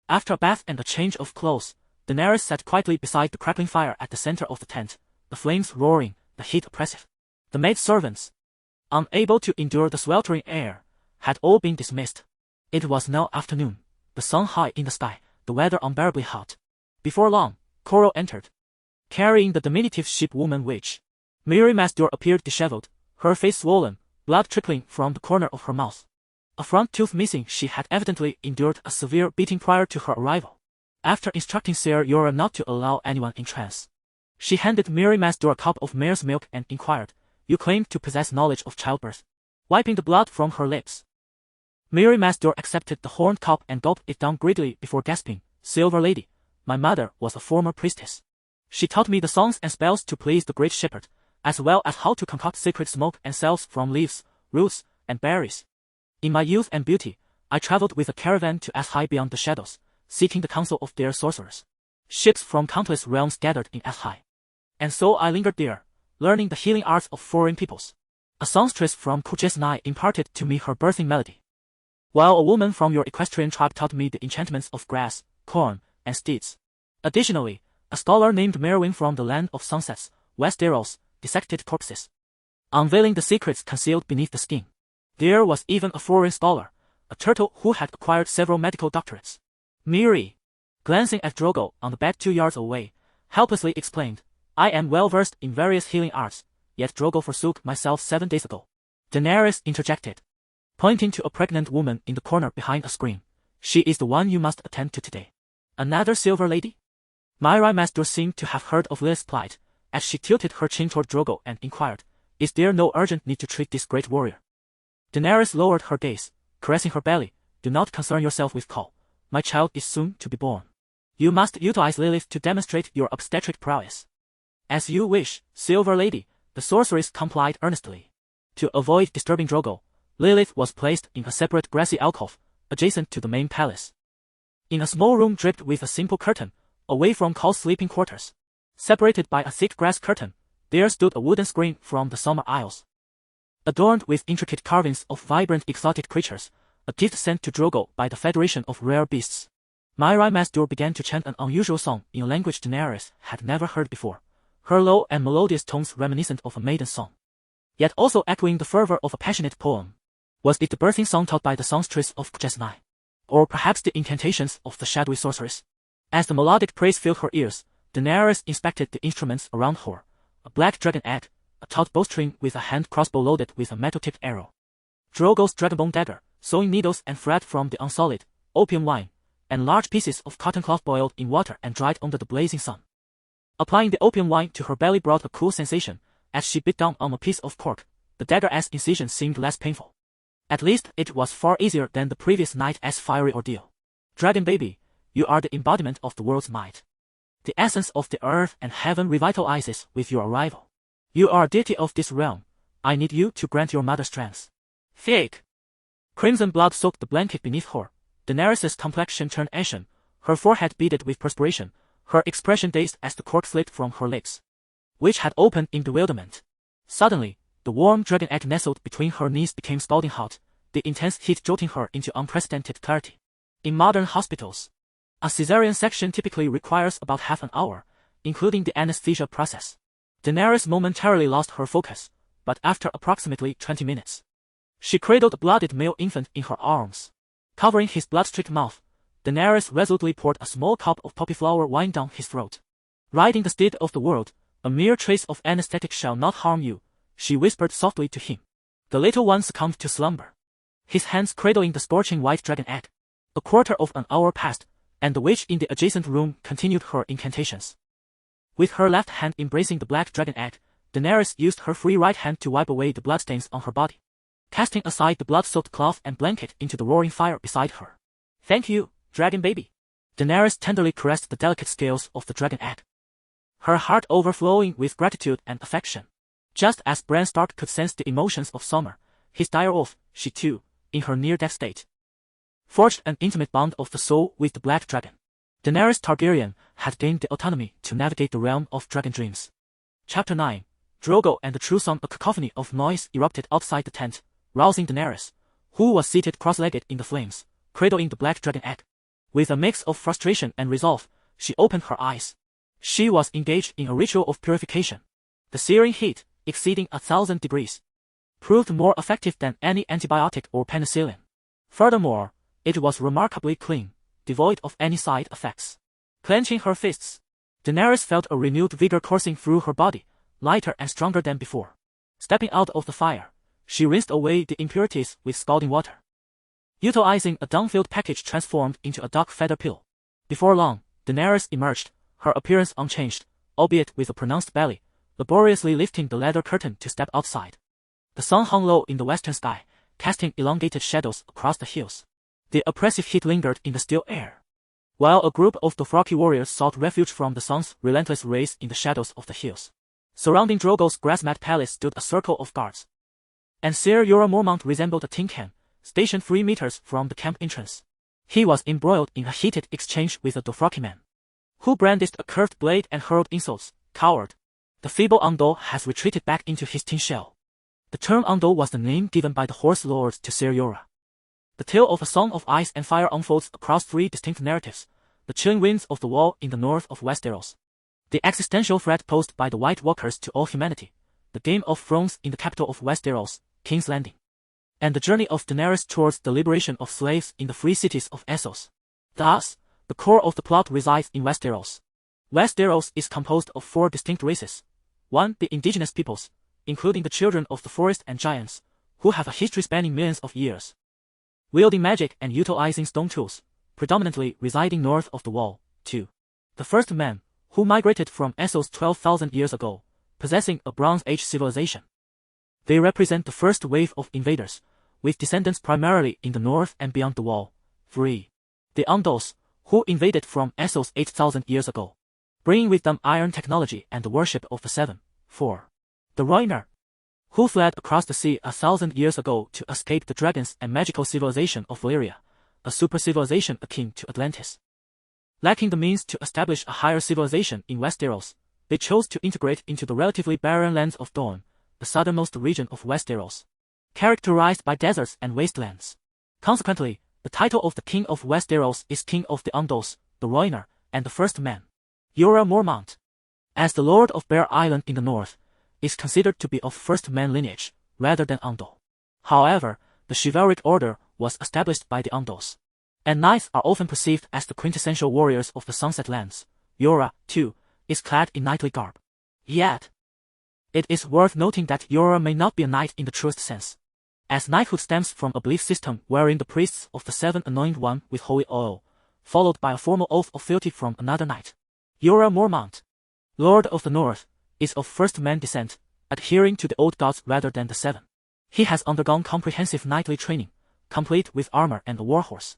After a bath and a change of clothes, Daenerys sat quietly beside the crackling fire at the center of the tent, the flames roaring, the heat oppressive. The maidservants, unable to endure the sweltering air, had all been dismissed. It was now afternoon, the sun high in the sky, the weather unbearably hot. Before long, Coral entered, carrying the diminutive sheep woman witch. Miri Masdur appeared disheveled, her face swollen, blood trickling from the corner of her mouth. A front tooth missing, she had evidently endured a severe beating prior to her arrival. After instructing Ser Yora not to allow anyone in trance, she handed Miri Masdur a cup of mare's milk and inquired, "You claim to possess knowledge of childbirth?" Wiping the blood from her lips, Miri Masdur accepted the horned cup and gulped it down greedily before gasping, "Silver Lady, my mother was a former priestess. She taught me the songs and spells to please the Great Shepherd, as well as how to concoct sacred smoke and salves from leaves, roots, and berries. In my youth and beauty, I traveled with a caravan to as high beyond the shadows, seeking the counsel of their sorcerers. Ships from countless realms gathered in as high. And so I lingered there, learning the healing arts of foreign peoples. A songstress from Kujesnai imparted to me her birthing melody, while a woman from your equestrian tribe taught me the enchantments of grass, corn, and steeds. Additionally, a scholar named Merwin from the land of sunsets, Westeros, dissected corpses, unveiling the secrets concealed beneath the skin. There was even a foreign scholar, a turtle who had acquired several medical doctorates. Miri, glancing at Drogo on the bed 2 yards away, helplessly explained, "I am well versed in various healing arts, yet Drogo forsook myself 7 days ago." Daenerys interjected, pointing to a pregnant woman in the corner behind a screen. "She is the one you must attend to today." "Another Silver Lady?" Miri Masdur seemed to have heard of Lilith's plight, as she tilted her chin toward Drogo and inquired, "Is there no urgent need to treat this great warrior?" Daenerys lowered her gaze, caressing her belly. "Do not concern yourself with Cole. My child is soon to be born. You must utilize Lilith to demonstrate your obstetric prowess." "As you wish, Silver Lady," the sorceress complied earnestly. To avoid disturbing Drogo, Lilith was placed in a separate grassy alcove, adjacent to the main palace. In a small room draped with a simple curtain, away from Cole's sleeping quarters, separated by a thick grass curtain, there stood a wooden screen from the Summer Isles, adorned with intricate carvings of vibrant exotic creatures, a gift sent to Drogo by the Federation of Rare Beasts. Miri Masdur began to chant an unusual song in a language Daenerys had never heard before, her low and melodious tones reminiscent of a maiden song, yet also echoing the fervor of a passionate poem. Was it the birthing song taught by the songstress of Kujesnai? Or perhaps the incantations of the shadowy sorceress? As the melodic praise filled her ears, Daenerys inspected the instruments around her, a black dragon egg, a taut bowstring with a hand crossbow loaded with a metal-tipped arrow, Drogo's dragonbone dagger, sewing needles and thread from the unsullied opium wine, and large pieces of cotton cloth boiled in water and dried under the blazing sun. Applying the opium wine to her belly brought a cool sensation. As she bit down on a piece of cork, the dagger's incision seemed less painful. At least it was far easier than the previous night's fiery ordeal. "Dragon baby, you are the embodiment of the world's might. The essence of the earth and heaven revitalizes with your arrival. You are a deity of this realm. I need you to grant your mother strength." Thick crimson blood soaked the blanket beneath her. Daenerys' complexion turned ashen, her forehead beaded with perspiration, her expression dazed as the cork slid from her lips, which had opened in bewilderment. Suddenly, the warm dragon egg nestled between her knees became scalding hot, the intense heat jolting her into unprecedented clarity. In modern hospitals, a cesarean section typically requires about half an hour, including the anesthesia process. Daenerys momentarily lost her focus, but after approximately 20 minutes, she cradled a blooded male infant in her arms. Covering his blood-streaked mouth, Daenerys resolutely poured a small cup of poppy flower wine down his throat. "Riding the steed of the world, a mere trace of anesthetic shall not harm you," she whispered softly to him. The little one succumbed to slumber, his hands cradling the scorching white dragon egg. A quarter of an hour passed, and the witch in the adjacent room continued her incantations. With her left hand embracing the black dragon egg, Daenerys used her free right hand to wipe away the bloodstains on her body, casting aside the blood-soaked cloth and blanket into the roaring fire beside her. "Thank you, dragon baby." Daenerys tenderly caressed the delicate scales of the dragon egg, her heart overflowing with gratitude and affection. Just as Bran Stark could sense the emotions of Summer, his dire oath, she too, in her near-death state, forged an intimate bond of the soul with the Black Dragon. Daenerys Targaryen had gained the autonomy to navigate the realm of dragon dreams. Chapter 9. Drogo and the True Son. A cacophony of noise erupted outside the tent, rousing Daenerys, who was seated cross-legged in the flames, cradling the black dragon egg. With a mix of frustration and resolve, she opened her eyes. She was engaged in a ritual of purification. The searing heat, exceeding 1,000 degrees, proved more effective than any antibiotic or penicillin. Furthermore, it was remarkably clean, devoid of any side effects. Clenching her fists, Daenerys felt a renewed vigor coursing through her body, lighter and stronger than before. Stepping out of the fire, she rinsed away the impurities with scalding water, utilizing a down-filled package transformed into a dark feather pillow. Before long, Daenerys emerged, her appearance unchanged, albeit with a pronounced belly, laboriously lifting the leather curtain to step outside. The sun hung low in the western sky, casting elongated shadows across the hills. The oppressive heat lingered in the still air, while a group of Dothraki warriors sought refuge from the sun's relentless rays in the shadows of the hills. Surrounding Drogo's grass-mat palace stood a circle of guards, and Ser Jorah Mormont resembled a tin can, stationed 3 meters from the camp entrance. He was embroiled in a heated exchange with a Dothraki man, who brandished a curved blade and hurled insults. Coward! The feeble Andal has retreated back into his tin shell. The term Andal was the name given by the Horse Lords to Ser Jorah. The tale of a song of ice and fire unfolds across 3 distinct narratives: the chilling winds of the wall in the north of Westeros, the existential threat posed by the White Walkers to all humanity, the Game of Thrones in the capital of Westeros, King's Landing, and the journey of Daenerys towards the liberation of slaves in the free cities of Essos. Thus, the core of the plot resides in Westeros. Westeros is composed of 4 distinct races. 1. The indigenous peoples, including the children of the forest and giants, who have a history spanning millions of years, wielding magic and utilizing stone tools, predominantly residing north of the wall. 2. The first men, who migrated from Essos 12,000 years ago, possessing a Bronze Age civilization. They represent the first wave of invaders, with descendants primarily in the north and beyond the wall. 3. The Andals, who invaded from Essos 8,000 years ago, bringing with them iron technology and the worship of the Seven. 4. The Rhoynar, who fled across the sea 1,000 years ago to escape the dragons and magical civilization of Valyria, a super-civilization akin to Atlantis. Lacking the means to establish a higher civilization in Westeros, they chose to integrate into the relatively barren lands of Dorne, the southernmost region of Westeros, characterized by deserts and wastelands. Consequently, the title of the King of Westeros is King of the Andals, the Rhoynar, and the First Man. Jorah Mormont, as the Lord of Bear Island in the north, is considered to be of First Man lineage, rather than Andal. However, the chivalric order was established by the Andals, and knights are often perceived as the quintessential warriors of the Sunset Lands. Jorah, too, is clad in knightly garb. Yet, it is worth noting that Jorah may not be a knight in the truest sense, as knighthood stems from a belief system wherein the priests of the Seven anoint one with holy oil, followed by a formal oath of fealty from another knight. Jorah Mormont, Lord of the North, is of First Man descent, adhering to the old gods rather than the Seven. He has undergone comprehensive knightly training, complete with armor and a warhorse.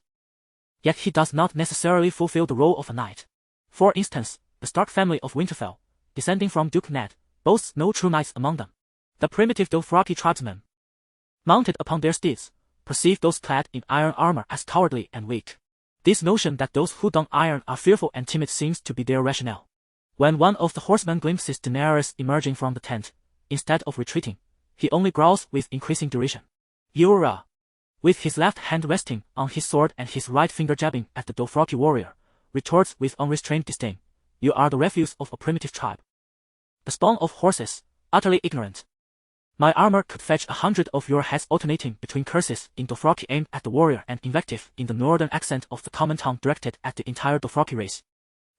Yet he does not necessarily fulfill the role of a knight. For instance, the Stark family of Winterfell, descending from Duke Ned, boasts no true knights among them. The primitive Dothraki tribesmen, mounted upon their steeds, perceive those clad in iron armor as cowardly and weak. This notion that those who don iron are fearful and timid seems to be their rationale. When one of the horsemen glimpses Daenerys emerging from the tent, instead of retreating, he only growls with increasing derision. Jorah, with his left hand resting on his sword and his right finger jabbing at the Dothraki warrior, retorts with unrestrained disdain, "You are the refuse of a primitive tribe, the spawn of horses, utterly ignorant. My armor could fetch 100 of your heads," alternating between curses in Dothraki aimed at the warrior and invective in the northern accent of the common tongue directed at the entire Dothraki race.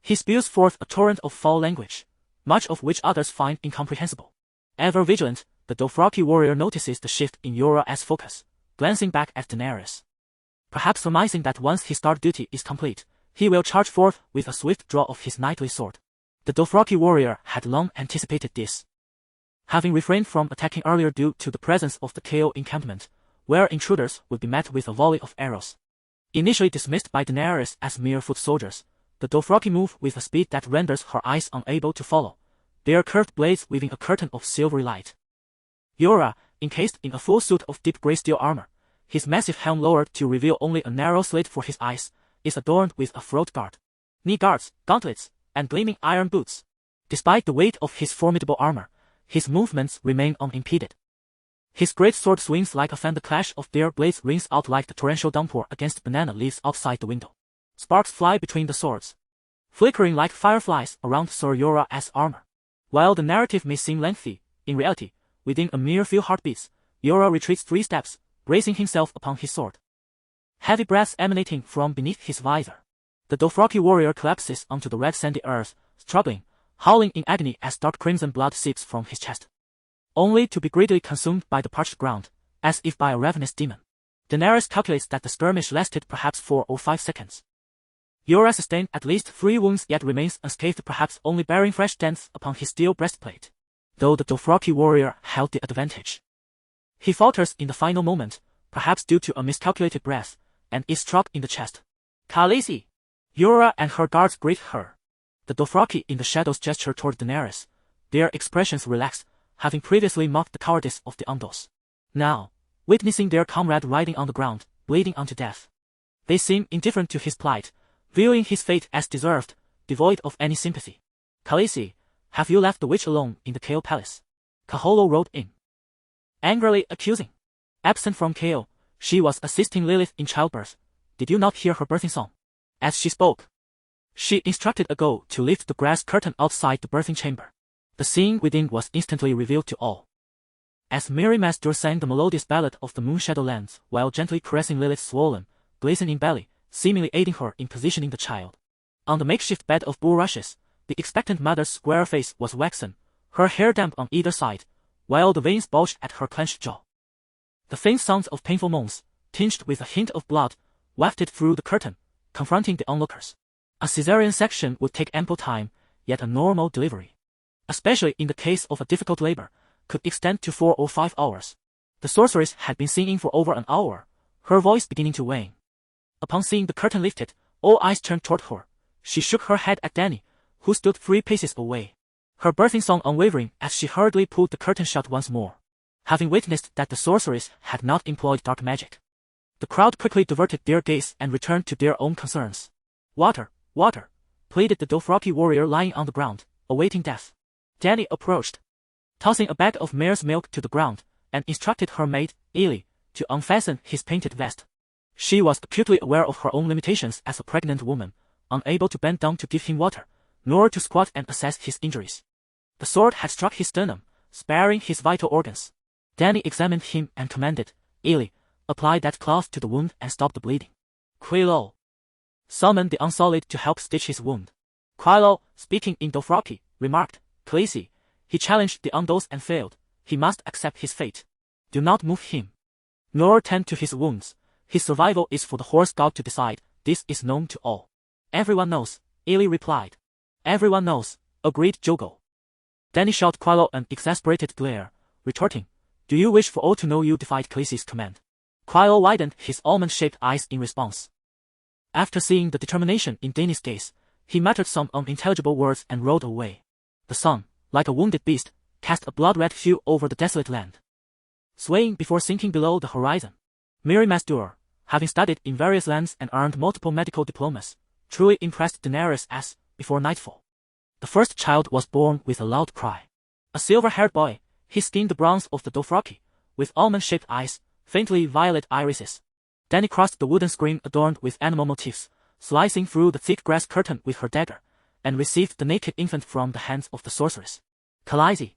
He spews forth a torrent of foul language, much of which others find incomprehensible. Ever vigilant, the Dothraki warrior notices the shift in Jorah's focus, glancing back at Daenerys. Perhaps surmising that once his star duty is complete, he will charge forth with a swift draw of his knightly sword. The Dothraki warrior had long anticipated this, having refrained from attacking earlier due to the presence of the KO encampment, where intruders would be met with a volley of arrows. Initially dismissed by Daenerys as mere foot soldiers, the Dothraki move with a speed that renders her eyes unable to follow, their curved blades weaving a curtain of silvery light. Yora, encased in a full suit of deep gray steel armor, his massive helm lowered to reveal only a narrow slit for his eyes, is adorned with a throat guard, knee guards, gauntlets, and gleaming iron boots. Despite the weight of his formidable armor, his movements remain unimpeded. His great sword swings like a fan. The clash of their blades rings out like the torrential downpour against banana leaves outside the window. Sparks fly between the swords, flickering like fireflies around Sir Yora's armor. While the narrative may seem lengthy, in reality, within a mere few heartbeats, Yora retreats 3 steps, bracing himself upon his sword. Heavy breaths emanating from beneath his visor. The Dothraki warrior collapses onto the red sandy earth, struggling, howling in agony as dark crimson blood seeps from his chest, only to be greedily consumed by the parched ground, as if by a ravenous demon. Daenerys calculates that the skirmish lasted perhaps 4 or 5 seconds. Yora sustained at least 3 wounds yet remains unscathed, perhaps only bearing fresh dents upon his steel breastplate, though the Dothraki warrior held the advantage. He falters in the final moment, perhaps due to a miscalculated breath, and is struck in the chest. Khaleesi! Yora and her guards greet her. The Dothraki in the shadows gesture toward Daenerys, their expressions relaxed, having previously mocked the cowardice of the Undos. Now, witnessing their comrade writhing on the ground, bleeding unto death, they seem indifferent to his plight, viewing his fate as deserved, devoid of any sympathy. Khaleesi, have you left the witch alone in the Kael Palace? Kaholo rode in, angrily accusing. Absent from Kael, she was assisting Lilith in childbirth. Did you not hear her birthing song? As she spoke, she instructed a girl to lift the grass curtain outside the birthing chamber. The scene within was instantly revealed to all. As Mary Master sang the melodious ballad of the Moonshadow Lands while gently caressing Lilith's swollen, glistening belly, seemingly aiding her in positioning the child. On the makeshift bed of bulrushes, the expectant mother's square face was waxen, her hair damp on either side, while the veins bulged at her clenched jaw. The faint sounds of painful moans, tinged with a hint of blood, wafted through the curtain, confronting the onlookers. A cesarean section would take ample time, yet a normal delivery, especially in the case of a difficult labor, could extend to 4 or 5 hours. The sorceress had been singing for over an hour, her voice beginning to wane. Upon seeing the curtain lifted, all eyes turned toward her. She shook her head at Dany, who stood 3 paces away, her birthing song unwavering as she hurriedly pulled the curtain shut once more, having witnessed that the sorceress had not employed dark magic. The crowd quickly diverted their gaze and returned to their own concerns. Water, water, pleaded the Dothraki warrior lying on the ground, awaiting death. Dany approached, tossing a bag of mare's milk to the ground, and instructed her maid, Illy, to unfasten his painted vest. She was acutely aware of her own limitations as a pregnant woman, unable to bend down to give him water, nor to squat and assess his injuries. The sword had struck his sternum, sparing his vital organs. Dany examined him and commanded, Illy, apply that cloth to the wound and stop the bleeding. Quilo, summon the Unsullied to help stitch his wound. Quilo, speaking in Dothraki, remarked, Khaleesi, he challenged the Undos and failed. He must accept his fate. Do not move him, nor tend to his wounds. His survival is for the horse god to decide. This is known to all. Everyone knows, Illy replied. Everyone knows, agreed Jogo. Dany shot Quilo an exasperated glare, retorting, Do you wish for all to know you defied Khaleesi's command? Quilo widened his almond-shaped eyes in response. After seeing the determination in Dany's gaze, he muttered some unintelligible words and rode away. The sun, like a wounded beast, cast a blood-red hue over the desolate land, swaying before sinking below the horizon. Miri Masdur, having studied in various lands and earned multiple medical diplomas, truly impressed Daenerys as, before nightfall, the first child was born with a loud cry. A silver-haired boy, his skin the bronze of the Dothraki, with almond-shaped eyes, faintly violet irises. Dany crossed the wooden screen adorned with animal motifs, slicing through the thick grass curtain with her dagger, and received the naked infant from the hands of the sorceress. Khaleesi.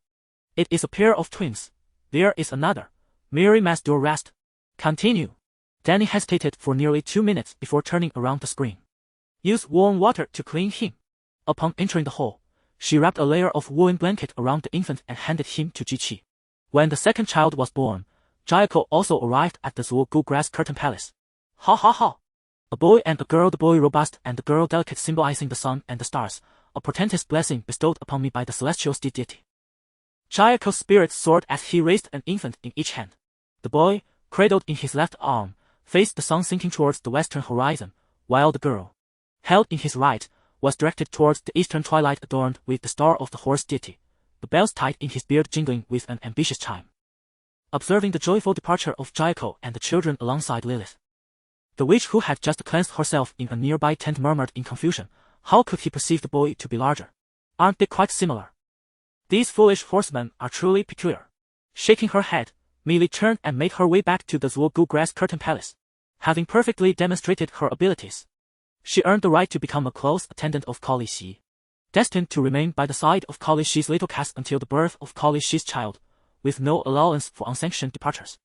It is a pair of twins. There is another. Miri Masdur rasped. Continue. Dany hesitated for nearly 2 minutes before turning around the screen. Use warm water to clean him. Upon entering the hall, she wrapped a layer of woolen blanket around the infant and handed him to Ji-Chi. When the second child was born, Jaiko also arrived at the Zul grass curtain palace. Ha ha ha! A boy and a girl, the boy robust and the girl delicate, symbolizing the sun and the stars, a portentous blessing bestowed upon me by the celestial steed deity. Jaiko's spirit soared as he raised an infant in each hand. The boy, cradled in his left arm, faced the sun sinking towards the western horizon, while the girl, held in his right, was directed towards the eastern twilight adorned with the star of the horse deity, the bells tied in his beard jingling with an ambitious chime. Observing the joyful departure of Jaiko and the children alongside Lilith, the witch who had just cleansed herself in a nearby tent murmured in confusion, how could he perceive the boy to be larger? Aren't they quite similar? These foolish horsemen are truly peculiar. Shaking her head, Millie turned and made her way back to the Zwogu grass curtain palace. Having perfectly demonstrated her abilities, she earned the right to become a close attendant of Kali Shi, destined to remain by the side of Kali Shi's little caste until the birth of Kali Shi's child, with no allowance for unsanctioned departures.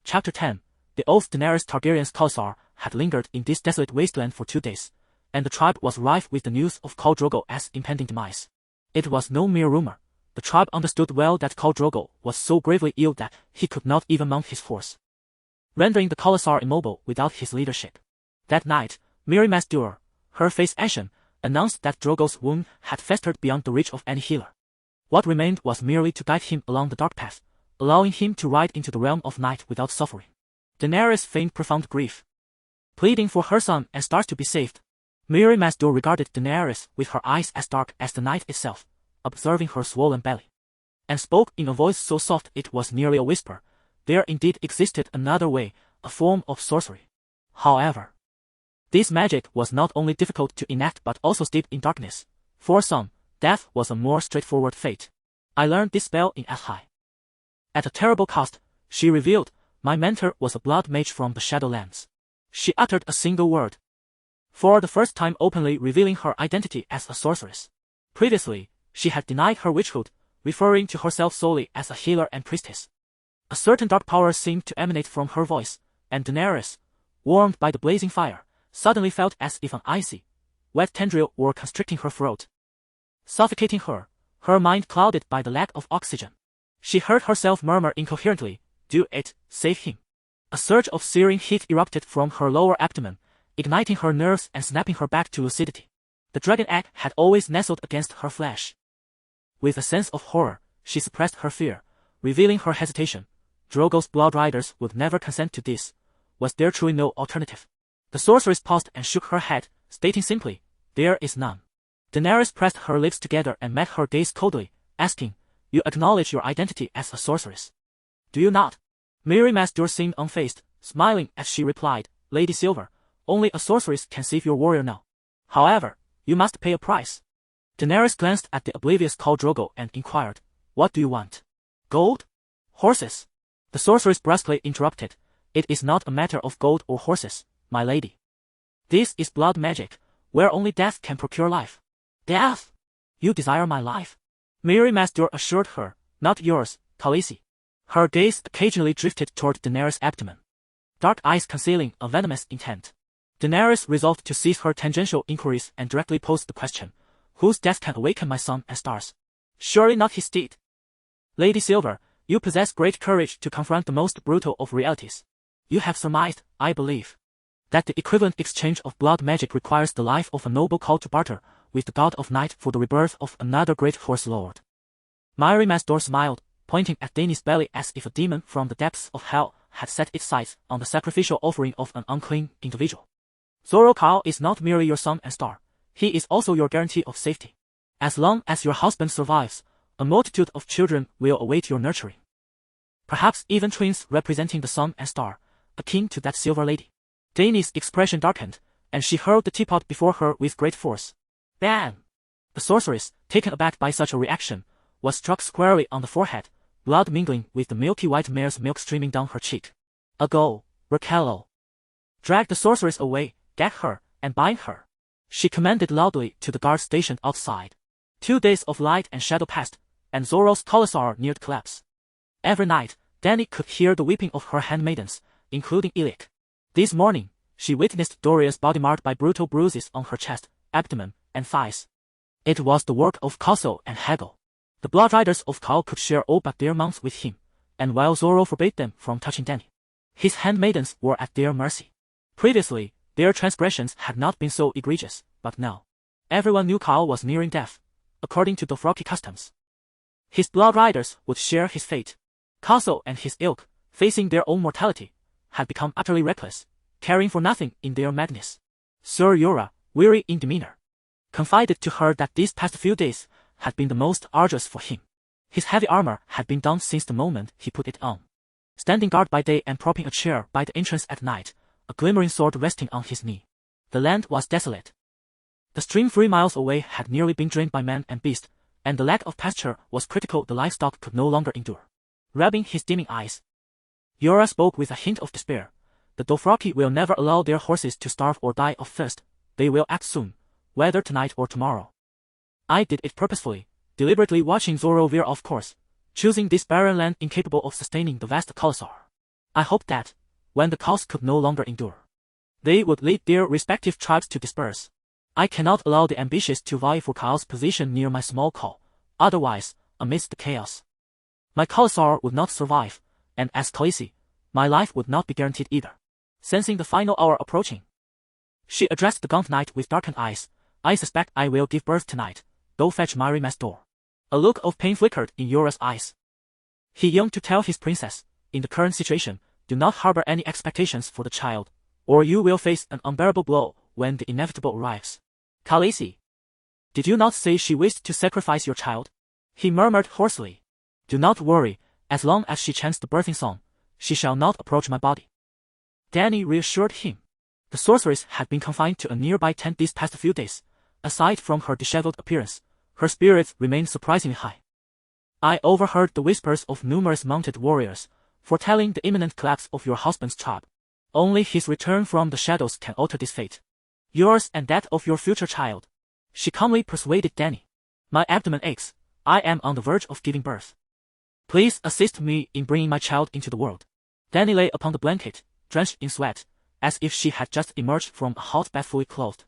Chapter 10. The oath Daenerys Targaryen's Khalasar had lingered in this desolate wasteland for 2 days, and the tribe was rife with the news of Khal Drogo's impending demise. It was no mere rumor. The tribe understood well that Khal Drogo was so gravely ill that he could not even mount his horse, rendering the Khalasar immobile without his leadership. That night, Mirri Maz Duur, her face ashen, announced that Drogo's wound had festered beyond the reach of any healer. What remained was merely to guide him along the dark path, allowing him to ride into the realm of night without suffering. Daenerys feigned profound grief, pleading for her son and stars to be saved. Mirri Maz Duur regarded Daenerys with her eyes as dark as the night itself, observing her swollen belly, and spoke in a voice so soft it was nearly a whisper. There indeed existed another way, a form of sorcery. However, this magic was not only difficult to enact but also steeped in darkness. For some, death was a more straightforward fate. I learned this spell in Alhai. At a terrible cost, she revealed, my mentor was a blood mage from the Shadowlands. She uttered a single word, for the first time openly revealing her identity as a sorceress. Previously, she had denied her witchhood, referring to herself solely as a healer and priestess. A certain dark power seemed to emanate from her voice, and Daenerys, warmed by the blazing fire, suddenly felt as if an icy, wet tendril were constricting her throat, suffocating her, her mind clouded by the lack of oxygen. She heard herself murmur incoherently, "Do it, save him." A surge of searing heat erupted from her lower abdomen, igniting her nerves and snapping her back to lucidity. The dragon egg had always nestled against her flesh. With a sense of horror, she suppressed her fear, revealing her hesitation. Drogo's blood riders would never consent to this. Was there truly no alternative? The sorceress paused and shook her head, stating simply, "There is none." Daenerys pressed her lips together and met her gaze coldly, asking, "You acknowledge your identity as a sorceress, do you not?" Mirri Maz Duur seemed unfazed, smiling as she replied, "Lady Silver, only a sorceress can save your warrior now. However, you must pay a price." Daenerys glanced at the oblivious Khal Drogo and inquired, "What do you want? Gold? Horses?" The sorceress brusquely interrupted, "It is not a matter of gold or horses, my lady. This is blood magic, where only death can procure life." "Death? You desire my life?" Mirri Maz Duur assured her, "Not yours, Khaleesi." Her gaze occasionally drifted toward Daenerys' abdomen, dark eyes concealing a venomous intent. Daenerys resolved to cease her tangential inquiries and directly posed the question, "Whose death can awaken my son and stars?" "Surely not his deed. Lady Silver, you possess great courage to confront the most brutal of realities. You have surmised, I believe, that the equivalent exchange of blood magic requires the life of a noble called to barter with the god of night for the rebirth of another great horse lord." Mirri Maz Duur smiled, pointing at Dany's belly as if a demon from the depths of hell had set its sights on the sacrificial offering of an unclean individual. "Zoro Khal is not merely your son and star, he is also your guarantee of safety. As long as your husband survives, a multitude of children will await your nurturing. Perhaps even twins representing the sun and star, akin to that silver lady." Dany's expression darkened, and she hurled the teapot before her with great force. Bam! The sorceress, taken aback by such a reaction, was struck squarely on the forehead, blood mingling with the milky white mare's milk streaming down her cheek. "Go, Raquel. Drag the sorceress away, gag her, and bind her," she commanded loudly to the guards stationed outside. 2 days of light and shadow passed, and Zoro's Khalasar neared collapse. Every night, Dany could hear the weeping of her handmaidens, including Ilik. This morning, she witnessed Doria's body marked by brutal bruises on her chest, abdomen, and thighs. It was the work of Khosel and Hegel. The blood riders of Khal could share all but their mounts with him, and while Zoro forbade them from touching Dany, his handmaidens were at their mercy. Previously, their transgressions had not been so egregious, but now, everyone knew Khal was nearing death, according to Dothraki customs. His blood riders would share his fate. Khosel and his ilk, facing their own mortality, had become utterly reckless, caring for nothing in their madness. Sir Yura, weary in demeanor, confided to her that these past few days had been the most arduous for him. His heavy armor had been donned since the moment he put it on. Standing guard by day and propping a chair by the entrance at night, a glimmering sword resting on his knee. The land was desolate. The stream 3 miles away had nearly been drained by man and beast, and the lack of pasture was critical. The livestock could no longer endure. Rubbing his dimming eyes, Yora spoke with a hint of despair. The Dothraki will never allow their horses to starve or die of thirst. They will act soon, whether tonight or tomorrow. I did it purposefully, deliberately watching Zoro veer off course, choosing this barren land incapable of sustaining the vast Khalasar. I hoped that, when the cows could no longer endure, they would lead their respective tribes to disperse. I cannot allow the ambitious to vie for Khal's position near my small cow, otherwise, amidst the chaos, my Khalasar would not survive, and as Khaleesi, my life would not be guaranteed either. Sensing the final hour approaching, she addressed the gaunt knight with darkened eyes. I suspect I will give birth tonight. Go fetch Mary Mastor. A look of pain flickered in Yora's eyes. He yearned to tell his princess, in the current situation, do not harbor any expectations for the child, or you will face an unbearable blow when the inevitable arrives. Khaleesi, did you not say she wished to sacrifice your child? He murmured hoarsely. Do not worry, as long as she chants the birthing song, she shall not approach my body. Dany reassured him. The sorceress had been confined to a nearby tent these past few days. Aside from her disheveled appearance, her spirits remained surprisingly high. I overheard the whispers of numerous mounted warriors, foretelling the imminent collapse of your husband's tribe. Only his return from the shadows can alter this fate. Yours and that of your future child. She calmly persuaded Dany. My abdomen aches. I am on the verge of giving birth. Please assist me in bringing my child into the world. Dany lay upon the blanket, drenched in sweat, as if she had just emerged from a hot bath fully clothed.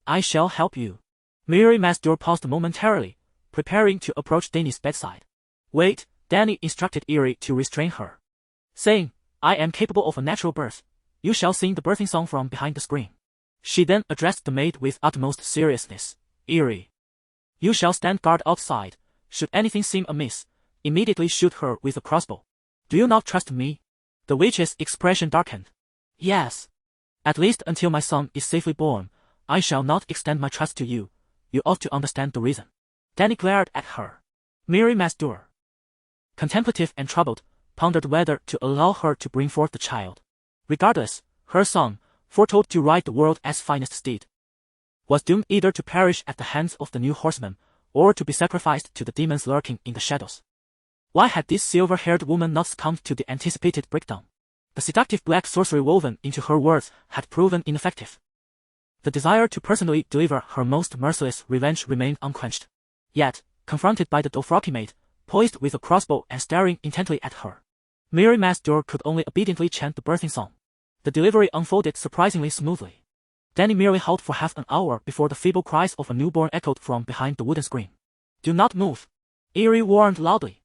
I shall help you. Mary Mastor paused momentarily, preparing to approach Dany's bedside. Wait, Dany instructed Eerie to restrain her, saying, I am capable of a natural birth. You shall sing the birthing song from behind the screen. She then addressed the maid with utmost seriousness. Eerie, you shall stand guard outside. Should anything seem amiss, immediately shoot her with a crossbow. Do you not trust me? The witch's expression darkened. Yes. At least until my son is safely born, I shall not extend my trust to you. You ought to understand the reason. Dany glared at her. Mary Mastor, contemplative and troubled, pondered whether to allow her to bring forth the child. Regardless, her son, foretold to ride the world as finest steed, was doomed either to perish at the hands of the new horseman, or to be sacrificed to the demons lurking in the shadows. Why had this silver-haired woman not succumbed to the anticipated breakdown? The seductive black sorcery woven into her words had proven ineffective. The desire to personally deliver her most merciless revenge remained unquenched. Yet, confronted by the Dothraki maid, poised with a crossbow and staring intently at her, Mary Mastor could only obediently chant the birthing song. The delivery unfolded surprisingly smoothly. Dany merely held for half an hour before the feeble cries of a newborn echoed from behind the wooden screen. Do not move, Eerie warned loudly.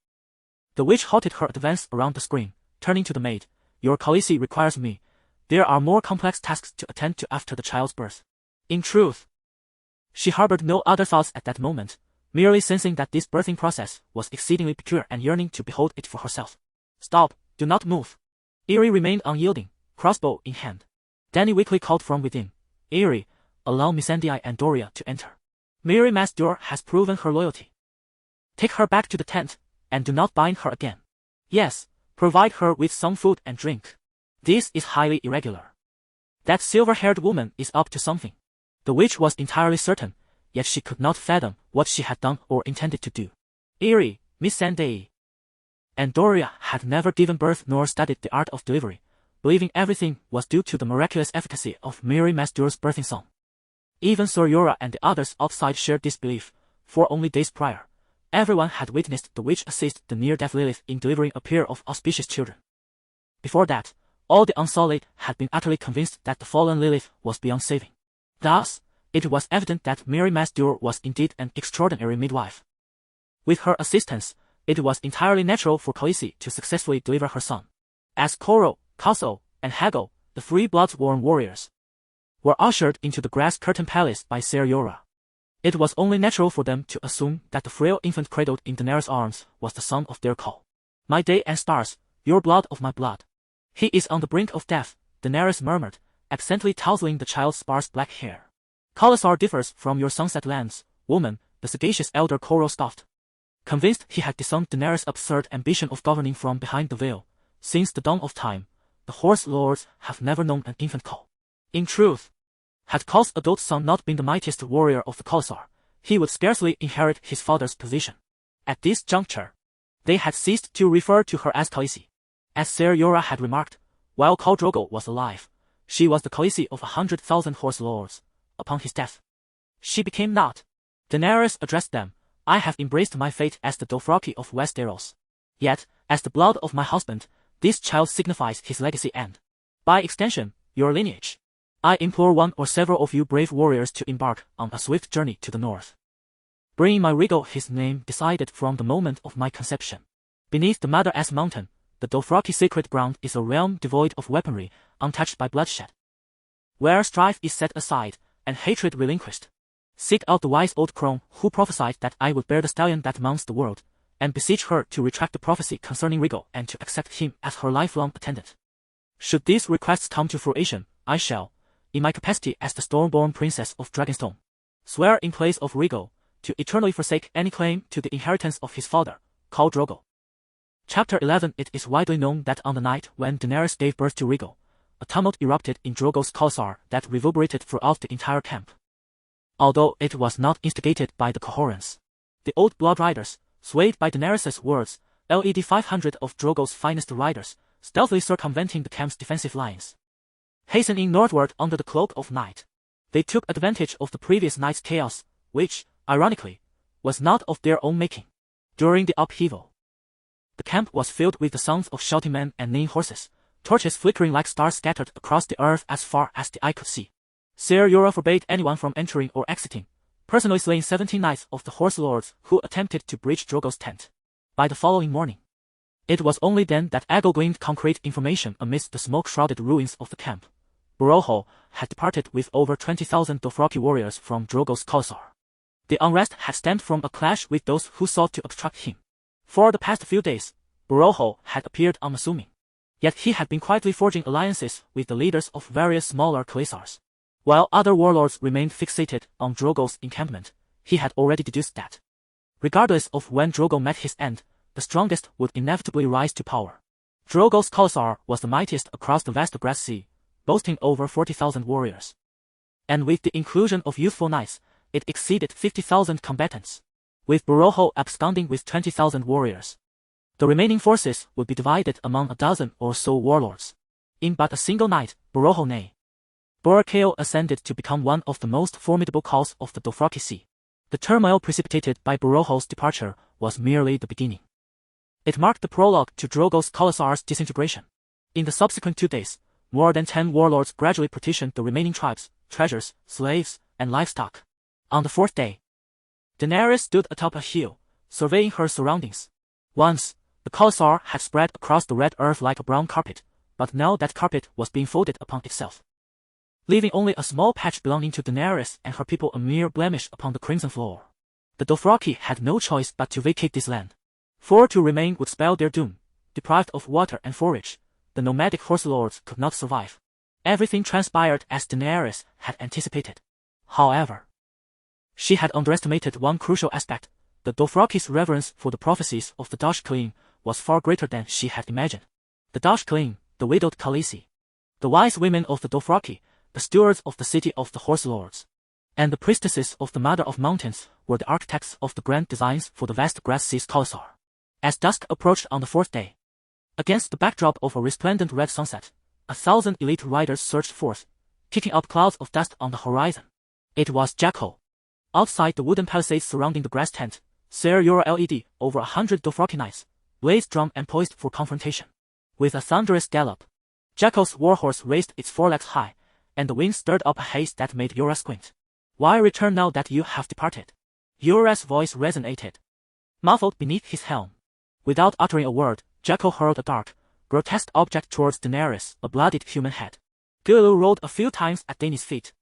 The witch halted her advance around the screen, turning to the maid. Your Khaleesi requires me. There are more complex tasks to attend to after the child's birth. In truth, she harbored no other thoughts at that moment, merely sensing that this birthing process was exceedingly peculiar and yearning to behold it for herself. Stop, do not move. Eerie remained unyielding, crossbow in hand. Dany weakly called from within. Eerie, allow Missandei and Doria to enter. Mary Mastor has proven her loyalty. Take her back to the tent, and do not bind her again. Yes, provide her with some food and drink. This is highly irregular. That silver-haired woman is up to something. The witch was entirely certain, yet she could not fathom what she had done or intended to do. Eerie, Missandei, and Doria had never given birth nor studied the art of delivery, believing everything was due to the miraculous efficacy of Mary Mastor's birthing song. Even Sir Yora and the others outside shared this belief, for only days prior, everyone had witnessed the witch assist the near-death Lilith in delivering a pair of auspicious children. Before that, all the Unsullied had been utterly convinced that the fallen Lilith was beyond saving. Thus, it was evident that Mary Mastor was indeed an extraordinary midwife. With her assistance, it was entirely natural for Khaleesi to successfully deliver her son. As Koro, Kaso, and Hago, the three blood-sworn warriors, were ushered into the grass-curtained palace by Ser Yora, it was only natural for them to assume that the frail infant cradled in Daenerys' arms was the son of their call. My day and stars, your blood of my blood. He is on the brink of death, Daenerys murmured, absently tousling the child's sparse black hair. Khalasar differs from your sunset lands, woman, the sagacious elder Koro scoffed. Convinced he had disowned Daenerys' absurd ambition of governing from behind the veil, since the dawn of time, the Horse Lords have never known an infant call. In truth, had Khal's adult son not been the mightiest warrior of the Khalasar, he would scarcely inherit his father's position. At this juncture, they had ceased to refer to her as Khaleesi. As Ser Jorah had remarked, while Khal Drogo was alive, she was the Khaleesi of 100,000 Horse Lords. Upon his death, she became not. Daenerys addressed them, I have embraced my fate as the Dothraki of Westeros. Yet, as the blood of my husband, this child signifies his legacy and, by extension, your lineage. I implore one or several of you brave warriors to embark on a swift journey to the north. Bringing my regal his name decided from the moment of my conception. Beneath the Mother-S mountain, the Dothraki sacred ground is a realm devoid of weaponry, untouched by bloodshed. Where strife is set aside, and hatred relinquished. Seek out the wise old crone who prophesied that I would bear the stallion that mounts the world, and beseech her to retract the prophecy concerning Rhaegal and to accept him as her lifelong attendant. Should these requests come to fruition, I shall, in my capacity as the Stormborn Princess of Dragonstone, swear in place of Rhaegal, to eternally forsake any claim to the inheritance of his father, Khal Drogo. Chapter 11. It is widely known that on the night when Daenerys gave birth to Rhaegal, a tumult erupted in Drogo's Khalasar that reverberated throughout the entire camp. Although it was not instigated by the Cohorans, the old blood riders, swayed by Daenerys' words, led 500 of Drogo's finest riders, stealthily circumventing the camp's defensive lines. Hastening northward under the cloak of night, they took advantage of the previous night's chaos, which, ironically, was not of their own making. During the upheaval, the camp was filled with the sounds of shouting men and neighing horses, torches flickering like stars scattered across the earth as far as the eye could see. Ser Jorah forbade anyone from entering or exiting, personally slaying 17 knights of the Horse Lords who attempted to breach Drogo's tent. By the following morning, it was only then that Aegon gleaned concrete information amidst the smoke-shrouded ruins of the camp. Borohol had departed with over 20,000 Dothraki warriors from Drogo's Khalasar. The unrest had stemmed from a clash with those who sought to obstruct him. For the past few days, Borohol had appeared unassuming. Yet he had been quietly forging alliances with the leaders of various smaller Khalasars. While other warlords remained fixated on Drogo's encampment, he had already deduced that, regardless of when Drogo met his end, the strongest would inevitably rise to power. Drogo's Khalasar was the mightiest across the vast grass sea, boasting over 40,000 warriors. And with the inclusion of youthful knights, it exceeded 50,000 combatants. With Borohol absconding with 20,000 warriors, the remaining forces would be divided among a dozen or so warlords. In but a single night, Borohol nay, Borakail ascended to become one of the most formidable khals of the Dothraki Sea. The turmoil precipitated by Borohol's departure was merely the beginning. It marked the prologue to Drogo's Khalasar's disintegration. In the subsequent 2 days, more than 10 warlords gradually partitioned the remaining tribes, treasures, slaves, and livestock. On the 4th day, Daenerys stood atop a hill, surveying her surroundings. Once, the Khalasar had spread across the red earth like a brown carpet, but now that carpet was being folded upon itself, leaving only a small patch belonging to Daenerys and her people a mere blemish upon the crimson floor. The Dothraki had no choice but to vacate this land. For to remain would spell their doom. Deprived of water and forage, the nomadic horse lords could not survive. Everything transpired as Daenerys had anticipated. However, she had underestimated one crucial aspect. The Dothraki's reverence for the prophecies of the Dashclean was far greater than she had imagined. The Dashclean, the widowed Khaleesi, the wise women of the Dothraki, the stewards of the city of the Horse Lords, and the priestesses of the Mother of Mountains were the architects of the grand designs for the vast grass sea's Khalasar. As dusk approached on the 4th day, against the backdrop of a resplendent red sunset, 1,000 elite riders surged forth, kicking up clouds of dust on the horizon. It was Jackal. Outside the wooden palisades surrounding the grass tent, Ser Jorah led over 100 Dothraki knights, blazed drum and poised for confrontation. With a thunderous gallop, Jackal's warhorse raised its forelegs high, and the wind stirred up a haze that made Jorah squint. Why return now that you have departed? Jorah's voice resonated, muffled beneath his helm. Without uttering a word, Jackal hurled a dark, grotesque object towards Daenerys, a bloodied human head. Gulu rolled a few times at Dany's feet,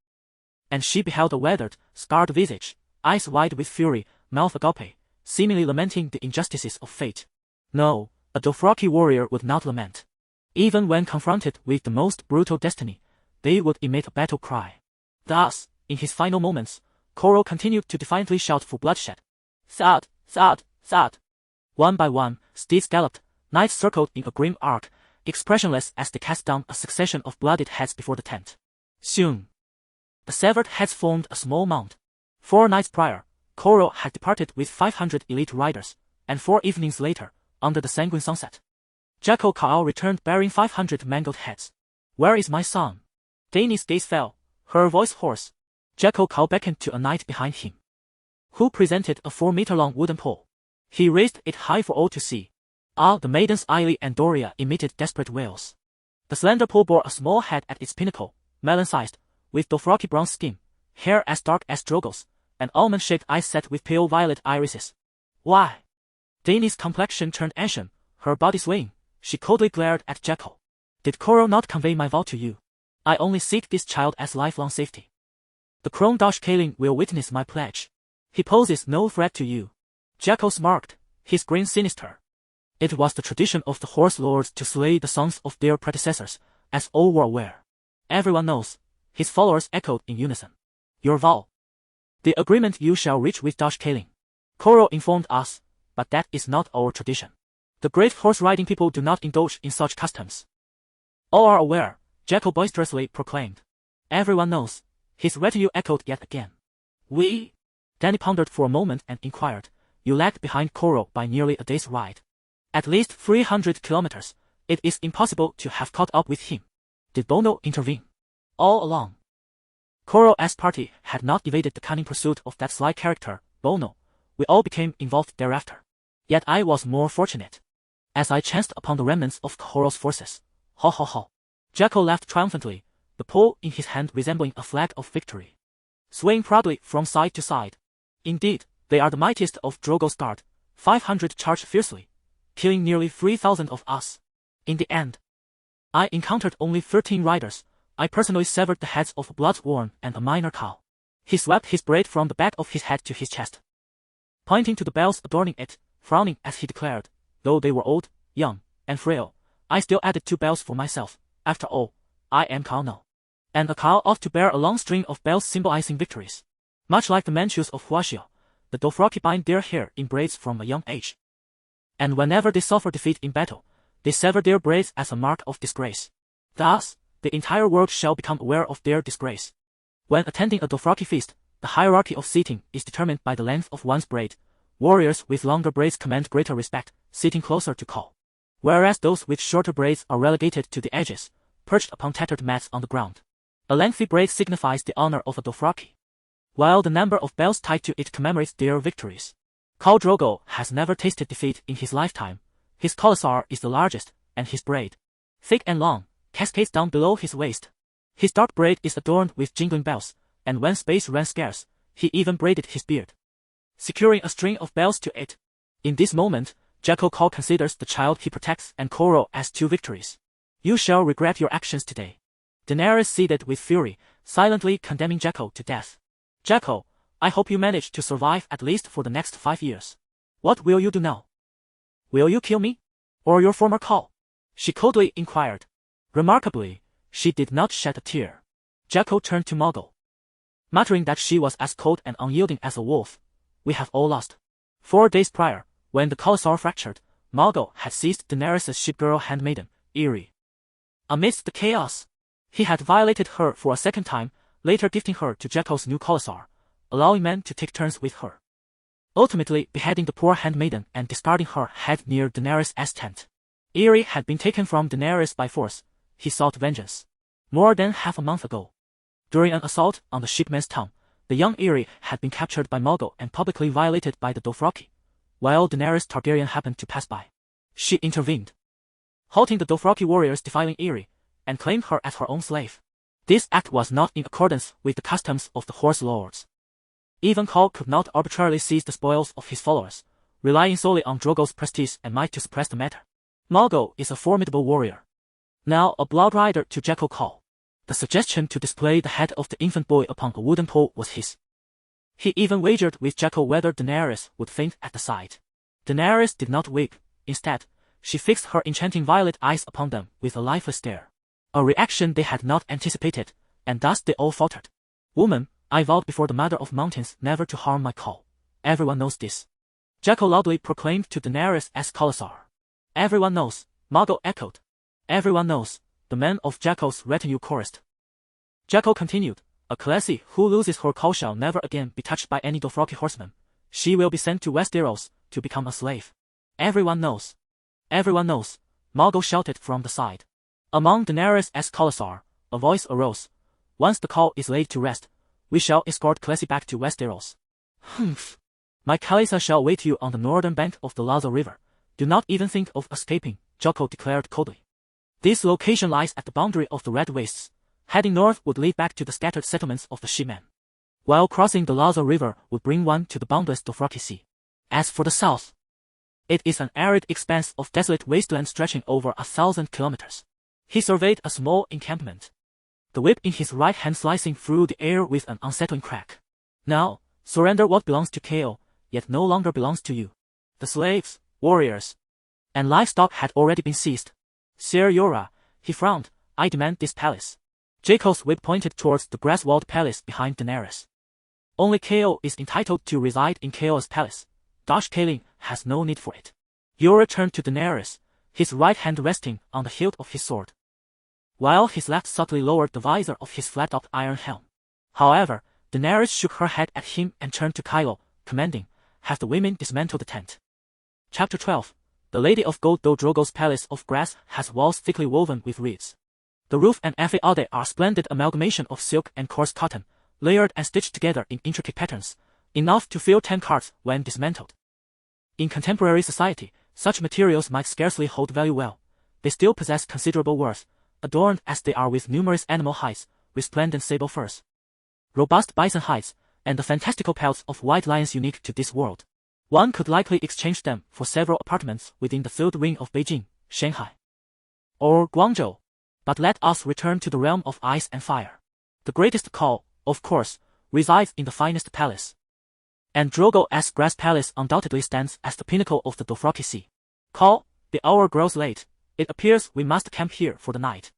and she beheld a weathered, scarred visage, eyes wide with fury, mouth agape, seemingly lamenting the injustices of fate. No, a Dothraki warrior would not lament. Even when confronted with the most brutal destiny, they would emit a battle cry. Thus, in his final moments, Corral continued to defiantly shout for bloodshed. Thud, thud, Thud. One by one, steeds galloped, knights circled in a grim arc, expressionless as they cast down a succession of blooded heads before the tent. Soon, the severed heads formed a small mound. 4 nights prior, Koro had departed with 500 elite riders, and 4 evenings later, under the sanguine sunset, Jackal Kaal returned bearing 500 mangled heads. Where is my son? Dany's gaze fell, her voice hoarse. Jackal Kaal beckoned to a knight behind him, who presented a 4-meter-long wooden pole. He raised it high for all to see. Ah, the maidens Ailey and Doria emitted desperate wails. The slender pole bore a small head at its pinnacle, melon-sized, with dothraki brown skin, hair as dark as Drogo's, and almond-shaped eyes set with pale violet irises. Why? Dany's complexion turned ashen, her body swaying. She coldly glared at Jackal. Did Koro not convey my vow to you? I only seek this child as lifelong safety. The Crone Dosh Kaelin will witness my pledge. He poses no threat to you. Jackal smirked, his grin sinister. It was the tradition of the Horse Lords to slay the sons of their predecessors, as all were aware. Everyone knows. His followers echoed in unison. Your vow. The agreement you shall reach with Dosh Kaelin. Koro informed us, but that is not our tradition. The great horse-riding people do not indulge in such customs. All are aware, Jackal boisterously proclaimed. Everyone knows. His retinue echoed yet again. We? Dany pondered for a moment and inquired. You lagged behind Koro by nearly a day's ride. At least 300 kilometers. It is impossible to have caught up with him. Did Bono intervene? All along. Koro's party had not evaded the cunning pursuit of that sly character, Bono. We all became involved thereafter. Yet I was more fortunate, as I chanced upon the remnants of Koro's forces. Ho ho ho. Jackal laughed triumphantly, the pole in his hand resembling a flag of victory, swaying proudly from side to side. Indeed, they are the mightiest of Drogo's guard. 500 charged fiercely, killing nearly 3,000 of us. In the end, I encountered only 13 riders. I personally severed the heads of a blood-worn and a minor cow. He swept his braid from the back of his head to his chest, pointing to the bells adorning it, frowning as he declared, though they were old, young, and frail, I still added 2 bells for myself. After all, I am cow now. And a cow ought to bear a long string of bells symbolizing victories. Much like the Manchus of Huashio, the Dothraki bind their hair in braids from a young age. And whenever they suffer defeat in battle, they sever their braids as a mark of disgrace. Thus, the entire world shall become aware of their disgrace. When attending a Dothraki feast, the hierarchy of seating is determined by the length of one's braid. Warriors with longer braids command greater respect, sitting closer to call, whereas those with shorter braids are relegated to the edges, perched upon tattered mats on the ground. A lengthy braid signifies the honor of a Dothraki, while the number of bells tied to it commemorates their victories. Khal Drogo has never tasted defeat in his lifetime. His khalasar is the largest, and his braid, thick and long, cascades down below his waist. His dark braid is adorned with jingling bells, and when space ran scarce, he even braided his beard, securing a string of bells to it. In this moment, Jackal Kaal considers the child he protects and Koro as 2 victories. You shall regret your actions today. Daenerys seethed with fury, silently condemning Jackal to death. Jackal, I hope you manage to survive at least for the next 5 years. What will you do now? Will you kill me? Or your former Kaal? She coldly inquired. Remarkably, she did not shed a tear. Jackal turned to Mogul, muttering that she was as cold and unyielding as a wolf. We have all lost. 4 days prior, when the khalasar fractured, Mogul had seized Daenerys' shipgirl handmaiden, Irri. Amidst the chaos, he had violated her for a second time, later gifting her to Jackal's new khalasar, allowing men to take turns with her, ultimately beheading the poor handmaiden and discarding her head near Daenerys' tent. Irri had been taken from Daenerys by force. He sought vengeance. More than half a month ago, during an assault on the shipman's town, the young Irri had been captured by Mogul and publicly violated by the Dothraki, while Daenerys Targaryen happened to pass by. She intervened, halting the Dothraki warriors defiling Irri, and claimed her as her own slave. This act was not in accordance with the customs of the Horse Lords. Even Khal could not arbitrarily seize the spoils of his followers, relying solely on Drogo's prestige and might to suppress the matter. Mogul is a formidable warrior, now a blood rider to Jackal Kaal. The suggestion to display the head of the infant boy upon a wooden pole was his. He even wagered with Jackal whether Daenerys would faint at the sight. Daenerys did not weep. Instead, she fixed her enchanting violet eyes upon them with a lifeless stare, a reaction they had not anticipated, and thus they all faltered. Woman, I vowed before the Mother of Mountains never to harm my Kaal. Everyone knows this. Jacko loudly proclaimed to Daenerys as Khalasar. Everyone knows, Margot echoed. Everyone knows, the men of Jacko's retinue chorused. Jacko continued, a Khaleesi who loses her call shall never again be touched by any Dothraki horseman. She will be sent to Westeros to become a slave. Everyone knows. Everyone knows, Margot shouted from the side. Among Daenerys as Khalasar, a voice arose. Once the call is laid to rest, we shall escort Khaleesi back to Westeros. Humph. My Khaleesi shall wait you on the northern bank of the Lazo River. Do not even think of escaping, Jacko declared coldly. This location lies at the boundary of the Red Wastes. Heading north would lead back to the scattered settlements of the She-Men, while crossing the Lazo River would bring one to the boundless Dothraki Sea. As for the south, it is an arid expanse of desolate wasteland stretching over 1,000 kilometers. He surveyed a small encampment, the whip in his right hand slicing through the air with an unsettling crack. Now, surrender what belongs to Chaol, yet no longer belongs to you. The slaves, warriors, and livestock had already been seized. Ser Jorah, he frowned, I demand this palace. Jacko's whip pointed towards the grass-walled palace behind Daenerys. Only Chaol is entitled to reside in Chaol's palace. Dash Kaelin has no need for it. Jorah turned to Daenerys, his right hand resting on the hilt of his sword, while his left subtly lowered the visor of his flat-topped iron helm. However, Daenerys shook her head at him and turned to Kylo, commanding, have the women dismantle the tent. Chapter 12. The Lady of Gold. Though Drogo's palace of grass has walls thickly woven with reeds, the roof and every are splendid amalgamation of silk and coarse cotton, layered and stitched together in intricate patterns, enough to fill 10 carts when dismantled. In contemporary society, such materials might scarcely hold value well. They still possess considerable worth, adorned as they are with numerous animal hides, resplendent sable furs, robust bison hides, and the fantastical pelts of white lions unique to this world. One could likely exchange them for several apartments within the third ring of Beijing, Shanghai, or Guangzhou. But let us return to the realm of ice and fire. The greatest call, of course, resides in the finest palace. And Drogo's grass palace undoubtedly stands as the pinnacle of the Dothraki Sea. Call, the hour grows late. It appears we must camp here for the night.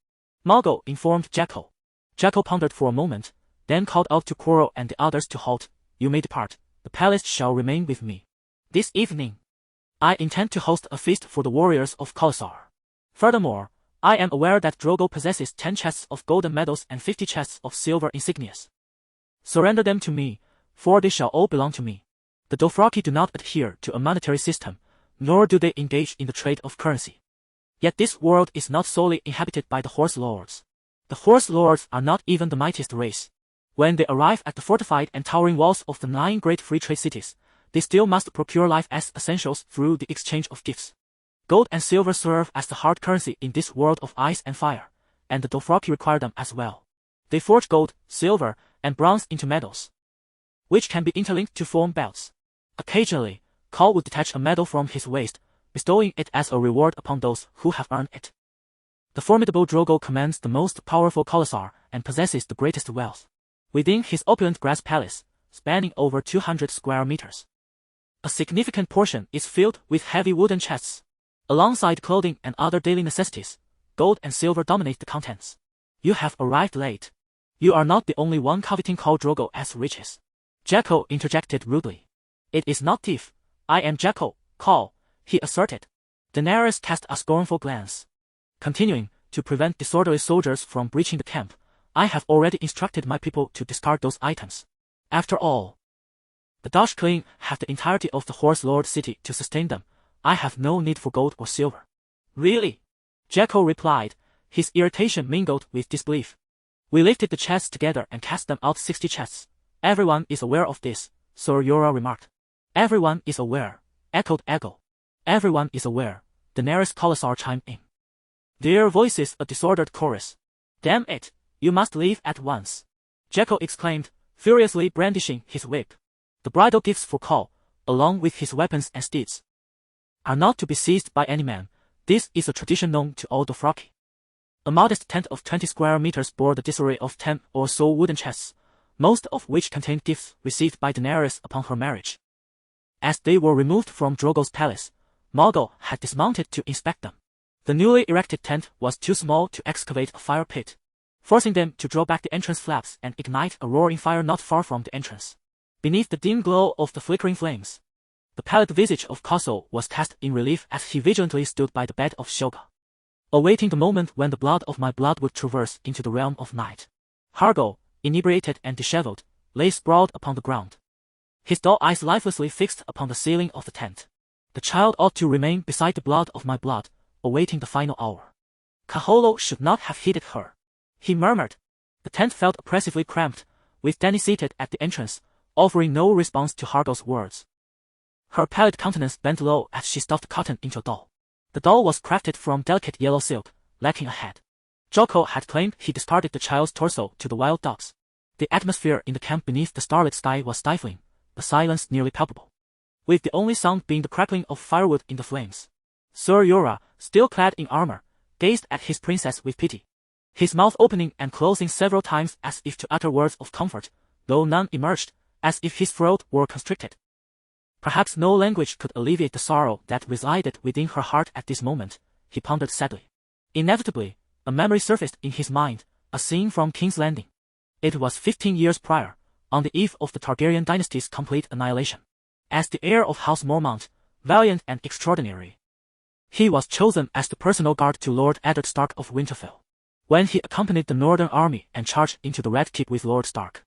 Margot informed Jacko. Jacko pondered for a moment, then called out to Quarrel and the others to halt. You may depart. The palace shall remain with me. This evening, I intend to host a feast for the warriors of Khalasar. Furthermore, I am aware that Drogo possesses 10 chests of golden medals and 50 chests of silver insignias. Surrender them to me, for they shall all belong to me. The Dothraki do not adhere to a monetary system, nor do they engage in the trade of currency. Yet this world is not solely inhabited by the Horse Lords. The Horse Lords are not even the mightiest race. When they arrive at the fortified and towering walls of the 9 great free trade cities, they still must procure life as essentials through the exchange of gifts. Gold and silver serve as the hard currency in this world of ice and fire, and the Dothraki require them as well. They forge gold, silver, and bronze into metals, which can be interlinked to form belts. Occasionally, Khal would detach a medal from his waist, bestowing it as a reward upon those who have earned it. The formidable Drogo commands the most powerful Khalasar and possesses the greatest wealth. Within his opulent grass palace, spanning over 200 square meters, a significant portion is filled with heavy wooden chests. Alongside clothing and other daily necessities, gold and silver dominate the contents. You have arrived late. You are not the only one coveting Khal Drogo's riches. Jacko interjected rudely. It is not thief. I am Jacko, Khal, he asserted. Daenerys cast a scornful glance. Continuing, to prevent disorderly soldiers from breaching the camp, I have already instructed my people to discard those items. After all, the Dash Kaelin have the entirety of the Horse Lord city to sustain them. I have no need for gold or silver. Really? Jacko replied, his irritation mingled with disbelief. We lifted the chests together and cast them out 60 chests. Everyone is aware of this, Ser Jorah remarked. Everyone is aware, echoed Eggle. Everyone is aware, Daenerys Khalasar chimed in. Their voices a disordered chorus. Damn it, you must leave at once. Jacko exclaimed, furiously brandishing his whip. The bridal gifts for Khal, along with his weapons and steeds, are not to be seized by any man. This is a tradition known to all Dothraki. A modest tent of 20 square meters bore the disarray of 10 or so wooden chests, most of which contained gifts received by Daenerys upon her marriage. As they were removed from Drogo's palace, Margot had dismounted to inspect them. The newly erected tent was too small to excavate a fire pit, forcing them to draw back the entrance flaps and ignite a roaring fire not far from the entrance. Beneath the dim glow of the flickering flames, The pallid visage of Koso was cast in relief as he vigilantly stood by the bed of Shoga, awaiting the moment when the blood of my blood would traverse into the realm of night. Hargo, inebriated and disheveled, lay sprawled upon the ground, his dull eyes lifelessly fixed upon the ceiling of the tent. The child ought to remain beside the blood of my blood, awaiting the final hour. Kaholo should not have heeded her, he murmured. The tent felt oppressively cramped, with Dany seated at the entrance, offering no response to Hargo's words. Her pallid countenance bent low as she stuffed cotton into a doll. The doll was crafted from delicate yellow silk, lacking a head. Joko had claimed he discarded the child's torso to the wild dogs. The atmosphere in the camp beneath the starlit sky was stifling, the silence nearly palpable, with the only sound being the crackling of firewood in the flames. Sir Yura, still clad in armor, gazed at his princess with pity, his mouth opening and closing several times as if to utter words of comfort, though none emerged, as if his throat were constricted. Perhaps no language could alleviate the sorrow that resided within her heart at this moment, he pondered sadly. Inevitably, a memory surfaced in his mind, a scene from King's Landing. It was 15 years prior, on the eve of the Targaryen dynasty's complete annihilation. As the heir of House Mormont, valiant and extraordinary, he was chosen as the personal guard to Lord Eddard Stark of Winterfell, when he accompanied the Northern Army and charged into the Red Keep with Lord Stark.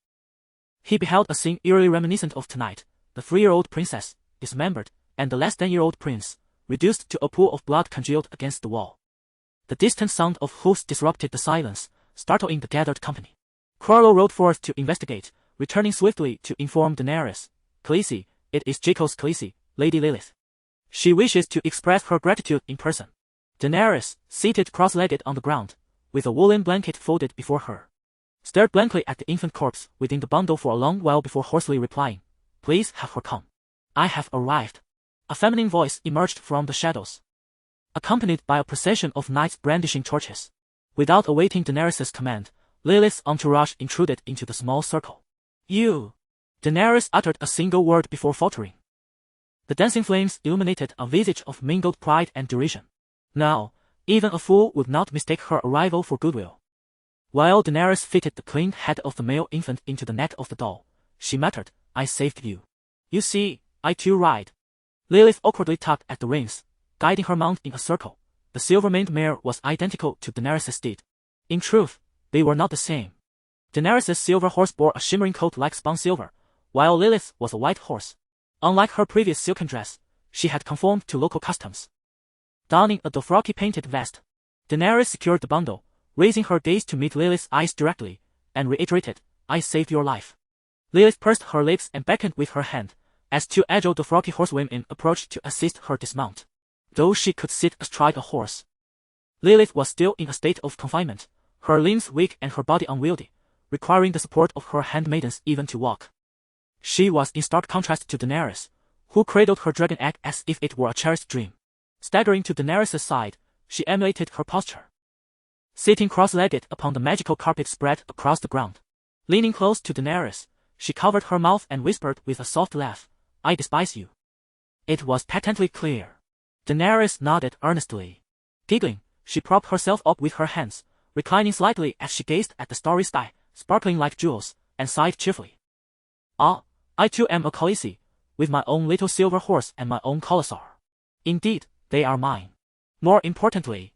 He beheld a scene eerily reminiscent of tonight, the 3-year-old princess, dismembered, and the less-than-year-old prince, reduced to a pool of blood congealed against the wall. The distant sound of hoofs disrupted the silence, startling the gathered company. Crollo rode forth to investigate, returning swiftly to inform Daenerys. Khaleesi, it is Jaqos Khaleesi, Lady Lilith. She wishes to express her gratitude in person. Daenerys, seated cross-legged on the ground, with a woolen blanket folded before her, stared blankly at the infant corpse within the bundle for a long while before hoarsely replying, "Please have her come. I have arrived." A feminine voice emerged from the shadows, accompanied by a procession of knights brandishing torches. Without awaiting Daenerys' command, Lilith's entourage intruded into the small circle. "You." Daenerys uttered a single word before faltering. The dancing flames illuminated a visage of mingled pride and derision. Now, even a fool would not mistake her arrival for goodwill. While Daenerys fitted the clean head of the male infant into the neck of the doll, she muttered, "I saved you. You see, I too ride." Lilith awkwardly tugged at the reins, guiding her mount in a circle. The silver-maned mare was identical to Daenerys' steed. In truth, they were not the same. Daenerys' silver horse bore a shimmering coat like spun silver, while Lilith's was a white horse. Unlike her previous silken dress, she had conformed to local customs, donning a Dothraki-painted vest. Daenerys secured the bundle, raising her gaze to meet Lilith's eyes directly, and reiterated, "I saved your life." Lilith pursed her lips and beckoned with her hand, as 2 agile Dothraki horsewomen approached to assist her dismount. Though she could sit astride a horse, Lilith was still in a state of confinement, her limbs weak and her body unwieldy, requiring the support of her handmaidens even to walk. She was in stark contrast to Daenerys, who cradled her dragon egg as if it were a cherished dream. Staggering to Daenerys' side, she emulated her posture, sitting cross-legged upon the magical carpet spread across the ground. Leaning close to Daenerys, she covered her mouth and whispered with a soft laugh, "I despise you." It was patently clear. Daenerys nodded earnestly. Giggling, she propped herself up with her hands, reclining slightly as she gazed at the starry sky, sparkling like jewels, and sighed cheerfully. "Ah, I too am a Khaleesi, with my own little silver horse and my own Khalasar. Indeed, they are mine. More importantly,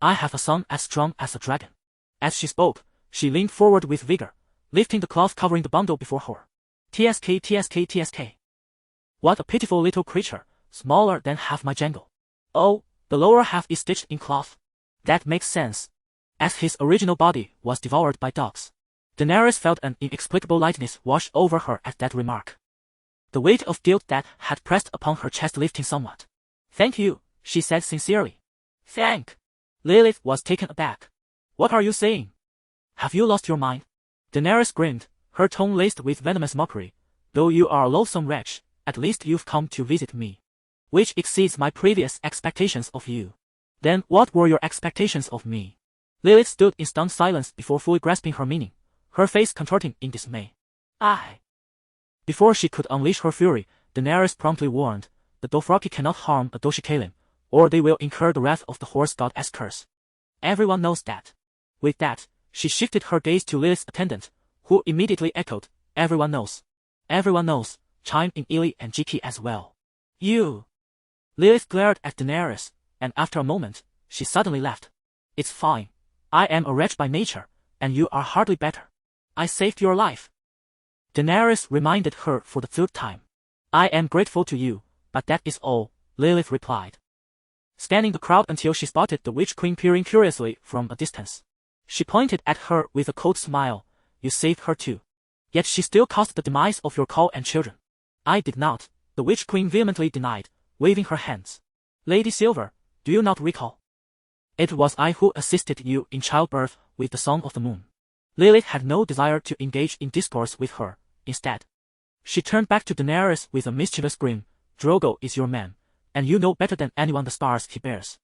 I have a son as strong as a dragon." As she spoke, she leaned forward with vigor, lifting the cloth covering the bundle before her. "Tsk, tsk, tsk. What a pitiful little creature, smaller than half my jangle. Oh, the lower half is stitched in cloth. That makes sense, as his original body was devoured by dogs." Daenerys felt an inexplicable lightness wash over her at that remark, the weight of guilt that had pressed upon her chest lifting somewhat. "Thank you," she said sincerely. "Thank?" Lilith was taken aback. "What are you saying? Have you lost your mind?" Daenerys grinned, her tone laced with venomous mockery. "Though you are a loathsome wretch, at least you've come to visit me, which exceeds my previous expectations of you." "Then what were your expectations of me?" Lilith stood in stunned silence before fully grasping her meaning, her face contorting in dismay. Before she could unleash her fury, Daenerys promptly warned, "The Dothraki cannot harm a Doshikalim, or they will incur the wrath of the horse god's curse. Everyone knows that." With that, she shifted her gaze to Lilith's attendant, who immediately echoed, "Everyone knows." "Everyone knows," chimed in Illy and Jiki as well. You. Lilith glared at Daenerys, and after a moment, she suddenly laughed. It's fine. I am a wretch by nature, and you are hardly better. I saved your life. Daenerys reminded her for the third time. I am grateful to you, but that is all, Lilith replied, scanning the crowd until she spotted the Witch Queen peering curiously from a distance. She pointed at her with a cold smile. You saved her too. Yet she still caused the demise of your call and children. I did not, the Witch Queen vehemently denied, waving her hands. Lady Silver, do you not recall? It was I who assisted you in childbirth with the Song of the Moon. Lilith had no desire to engage in discourse with her. Instead, she turned back to Daenerys with a mischievous grin. Drogo is your man, and you know better than anyone the scars he bears.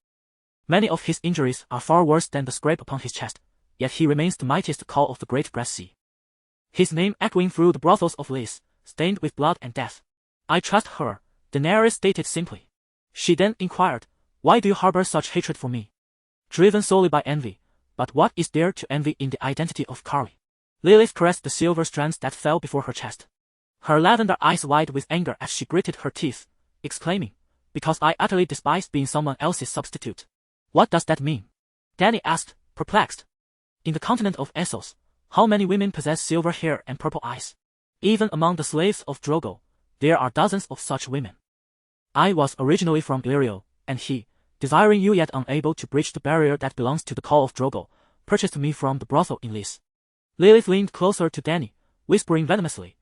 Many of his injuries are far worse than the scrape upon his chest, yet he remains the mightiest call of the great grass sea. His name echoing through the brothels of Lys, stained with blood and death. I trust her, Daenerys stated simply. She then inquired, why do you harbor such hatred for me? Driven solely by envy, but what is there to envy in the identity of Carly? Lilith caressed the silver strands that fell before her chest. Her lavender eyes wide with anger as she gritted her teeth, exclaiming, because I utterly despise being someone else's substitute. What does that mean? Dany asked, perplexed. In the continent of Essos, how many women possess silver hair and purple eyes? Even among the slaves of Drogo, there are dozens of such women. I was originally from Illyrio, and he, desiring you yet unable to breach the barrier that belongs to the call of Drogo, purchased me from the brothel in Lys. Lilith leaned closer to Dany, whispering venomously,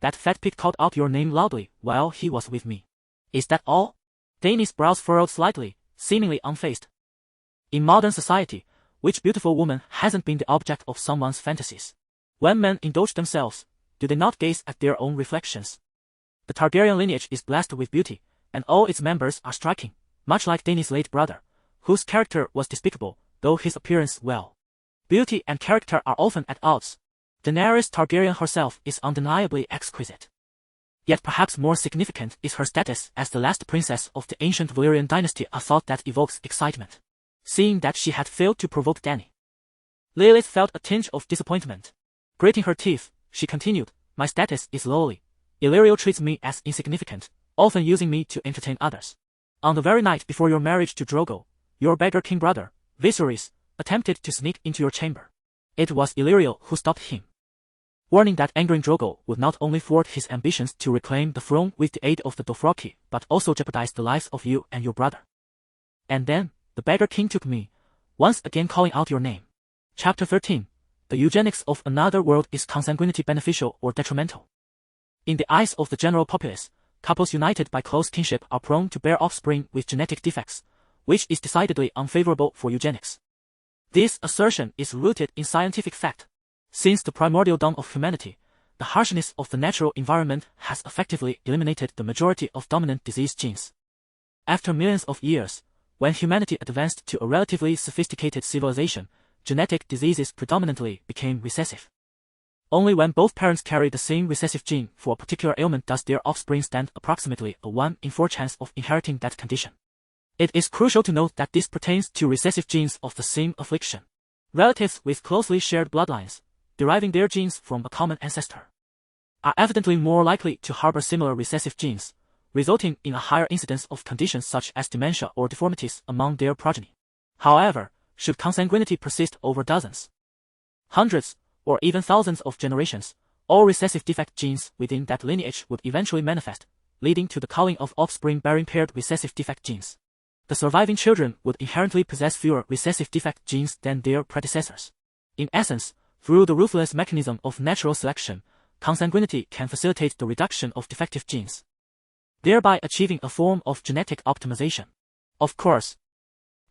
that fat pig called out your name loudly while he was with me. Is that all? Dany's brows furrowed slightly, seemingly unfazed. In modern society, which beautiful woman hasn't been the object of someone's fantasies? When men indulge themselves, do they not gaze at their own reflections? The Targaryen lineage is blessed with beauty, and all its members are striking, much like Dany's late brother, whose character was despicable, though his appearance well. Beauty and character are often at odds. Daenerys Targaryen herself is undeniably exquisite. Yet perhaps more significant is her status as the last princess of the ancient Valyrian dynasty, a thought that evokes excitement. Seeing that she had failed to provoke Dany, Lilith felt a tinge of disappointment. Gritting her teeth, she continued, my status is lowly. Illyrio treats me as insignificant, often using me to entertain others. On the very night before your marriage to Drogo, your beggar king brother, Viserys, attempted to sneak into your chamber. It was Illyrio who stopped him, warning that angering Drogo would not only thwart his ambitions to reclaim the throne with the aid of the Dothraki, but also jeopardize the lives of you and your brother. And then, the beggar king took me, once again calling out your name. Chapter 13. The eugenics of another world. Is consanguinity beneficial or detrimental? In the eyes of the general populace, couples united by close kinship are prone to bear offspring with genetic defects, which is decidedly unfavorable for eugenics. This assertion is rooted in scientific fact. Since the primordial dawn of humanity, the harshness of the natural environment has effectively eliminated the majority of dominant disease genes. After millions of years, when humanity advanced to a relatively sophisticated civilization, genetic diseases predominantly became recessive. Only when both parents carry the same recessive gene for a particular ailment does their offspring stand approximately a 1 in 4 chance of inheriting that condition. It is crucial to note that this pertains to recessive genes of the same affliction. Relatives with closely shared bloodlines, deriving their genes from a common ancestor, are evidently more likely to harbor similar recessive genes, resulting in a higher incidence of conditions such as dementia or deformities among their progeny. However, should consanguinity persist over dozens, hundreds, or even thousands of generations, all recessive defect genes within that lineage would eventually manifest, leading to the culling of offspring bearing paired recessive defect genes. The surviving children would inherently possess fewer recessive defect genes than their predecessors. In essence, through the ruthless mechanism of natural selection, consanguinity can facilitate the reduction of defective genes, thereby achieving a form of genetic optimization. Of course,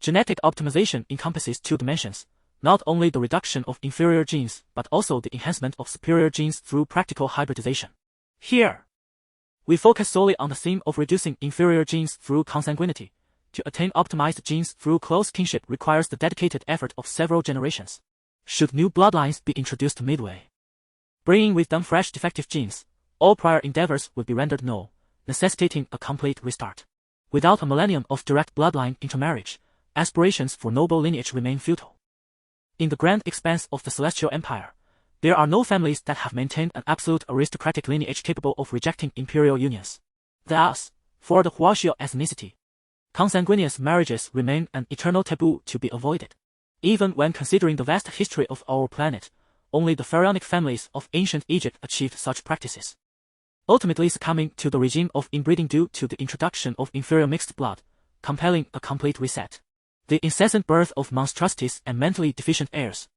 genetic optimization encompasses two dimensions, not only the reduction of inferior genes but also the enhancement of superior genes through practical hybridization. Here, we focus solely on the theme of reducing inferior genes through consanguinity. To attain optimized genes through close kinship requires the dedicated effort of several generations. Should new bloodlines be introduced midway, bringing with them fresh defective genes, all prior endeavors would be rendered null, necessitating a complete restart. Without a millennium of direct bloodline intermarriage, aspirations for noble lineage remain futile. In the grand expanse of the Celestial Empire, there are no families that have maintained an absolute aristocratic lineage capable of rejecting imperial unions. Thus, For the Huaxiao ethnicity, consanguineous marriages remain an eternal taboo to be avoided. Even when considering the vast history of our planet, only the pharaonic families of ancient Egypt achieved such practices, ultimately succumbing to the regime of inbreeding due to the introduction of inferior mixed blood, compelling a complete reset. The incessant birth of monstrosities and mentally deficient heirs,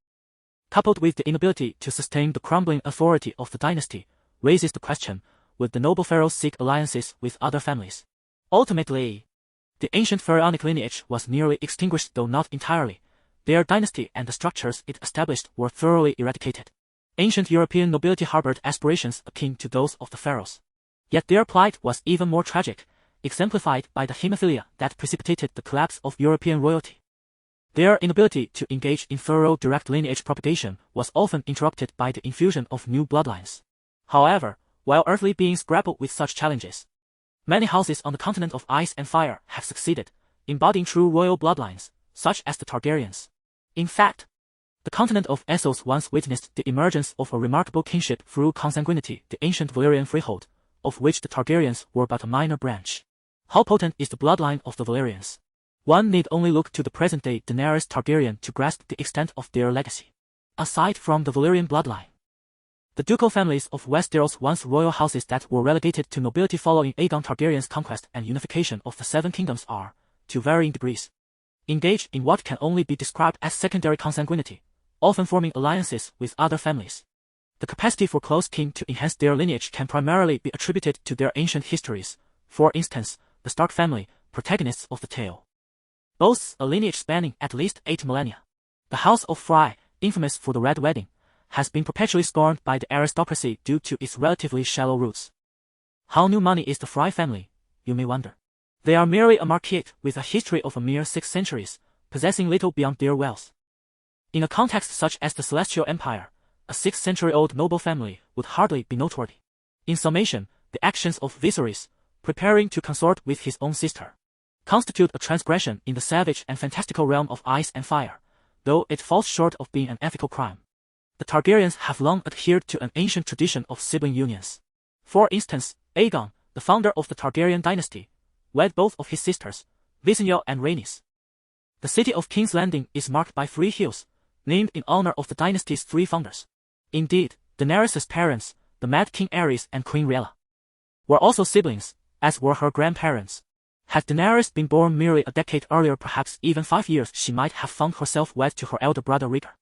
coupled with the inability to sustain the crumbling authority of the dynasty, raises the question, would the noble pharaohs seek alliances with other families? Ultimately, the ancient pharaonic lineage was nearly extinguished, though not entirely. Their dynasty and the structures it established were thoroughly eradicated. Ancient European nobility harbored aspirations akin to those of the pharaohs. Yet their plight was even more tragic, exemplified by the hemophilia that precipitated the collapse of European royalty. Their inability to engage in thorough direct lineage propagation was often interrupted by the infusion of new bloodlines. However, while earthly beings grapple with such challenges, many houses on the continent of ice and fire have succeeded, embodying true royal bloodlines, such as the Targaryens. In fact, the continent of Essos once witnessed the emergence of a remarkable kinship through consanguinity, the ancient Valyrian freehold, of which the Targaryens were but a minor branch. How potent is the bloodline of the Valyrians? One need only look to the present-day Daenerys Targaryen to grasp the extent of their legacy. Aside from the Valyrian bloodline, the ducal families of Westeros, once royal houses that were relegated to nobility following Aegon Targaryen's conquest and unification of the Seven Kingdoms, are, to varying degrees, engaged in what can only be described as secondary consanguinity, often forming alliances with other families. The capacity for close kin to enhance their lineage can primarily be attributed to their ancient histories. For instance, the Stark family, protagonists of the tale, boasts a lineage spanning at least 8 millennia. The House of Frey, infamous for the Red Wedding, has been perpetually scorned by the aristocracy due to its relatively shallow roots. How new money is the Frey family, you may wonder. They are merely a marquette with a history of a mere 6 centuries, possessing little beyond their wealth. In a context such as the Celestial Empire, a 6th-century-old noble family would hardly be noteworthy. In summation, the actions of Viserys, preparing to consort with his own sister, constitute a transgression in the savage and fantastical realm of ice and fire, though it falls short of being an ethical crime. The Targaryens have long adhered to an ancient tradition of sibling unions. For instance, Aegon, the founder of the Targaryen dynasty, wed both of his sisters, Visenya and Rhaenys. The city of King's Landing is marked by 3 hills, named in honor of the dynasty's 3 founders. Indeed, Daenerys' parents, the Mad King Aerys and Queen Rhaella, were also siblings, as were her grandparents. Had Daenerys been born merely a decade earlier, perhaps even 5 years, she might have found herself wed to her elder brother Rhaegar.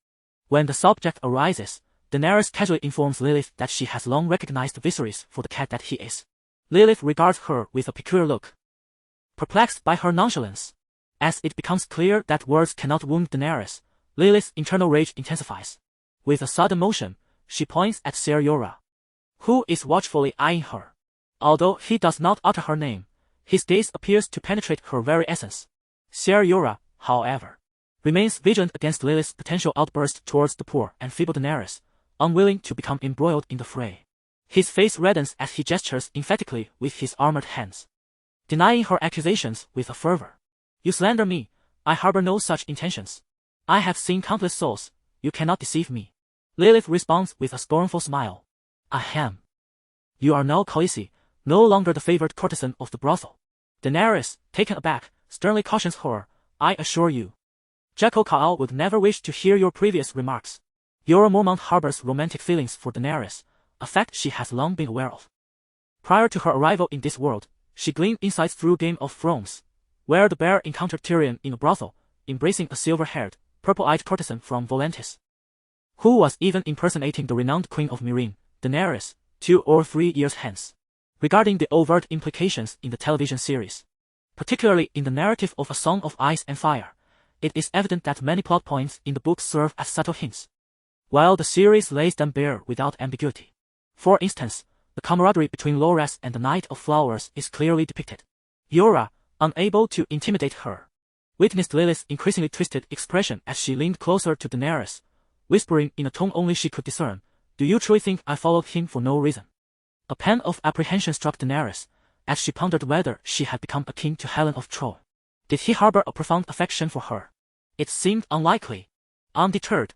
When the subject arises, Daenerys casually informs Lilith that she has long recognized Viserys for the cat that he is. Lilith regards her with a peculiar look, perplexed by her nonchalance. As it becomes clear that words cannot wound Daenerys, Lilith's internal rage intensifies. With a sudden motion, she points at Ser Jorah, who is watchfully eyeing her. Although he does not utter her name, his gaze appears to penetrate her very essence. Ser Jorah, however, remains vigilant against Lilith's potential outburst towards the poor and feeble Daenerys, unwilling to become embroiled in the fray. His face reddens as he gestures emphatically with his armored hands, denying her accusations with a fervor. You slander me, I harbor no such intentions. I have seen countless souls, you cannot deceive me. Lilith responds with a scornful smile. Ahem. You are now Khaleesi, no longer the favored courtesan of the brothel. Daenerys, taken aback, sternly cautions her, I assure you, Jaqen Khaleesi would never wish to hear your previous remarks. Jorah Mormont harbors romantic feelings for Daenerys, a fact she has long been aware of. Prior to her arrival in this world, she gleaned insights through Game of Thrones, where the bear encountered Tyrion in a brothel, embracing a silver-haired, purple-eyed courtesan from Volantis, who was even impersonating the renowned Queen of Meereen, Daenerys, 2 or 3 years hence. Regarding the overt implications in the television series, particularly in the narrative of A Song of Ice and Fire, it is evident that many plot points in the book serve as subtle hints, while the series lays them bare without ambiguity. For instance, the camaraderie between Loras and the Knight of Flowers is clearly depicted. Jorah, unable to intimidate her, witnessed Lilith's increasingly twisted expression as she leaned closer to Daenerys, whispering in a tone only she could discern, Do you truly think I followed him for no reason? A pang of apprehension struck Daenerys, as she pondered whether she had become akin to Helen of Troy. Did he harbor a profound affection for her? It seemed unlikely. Undeterred,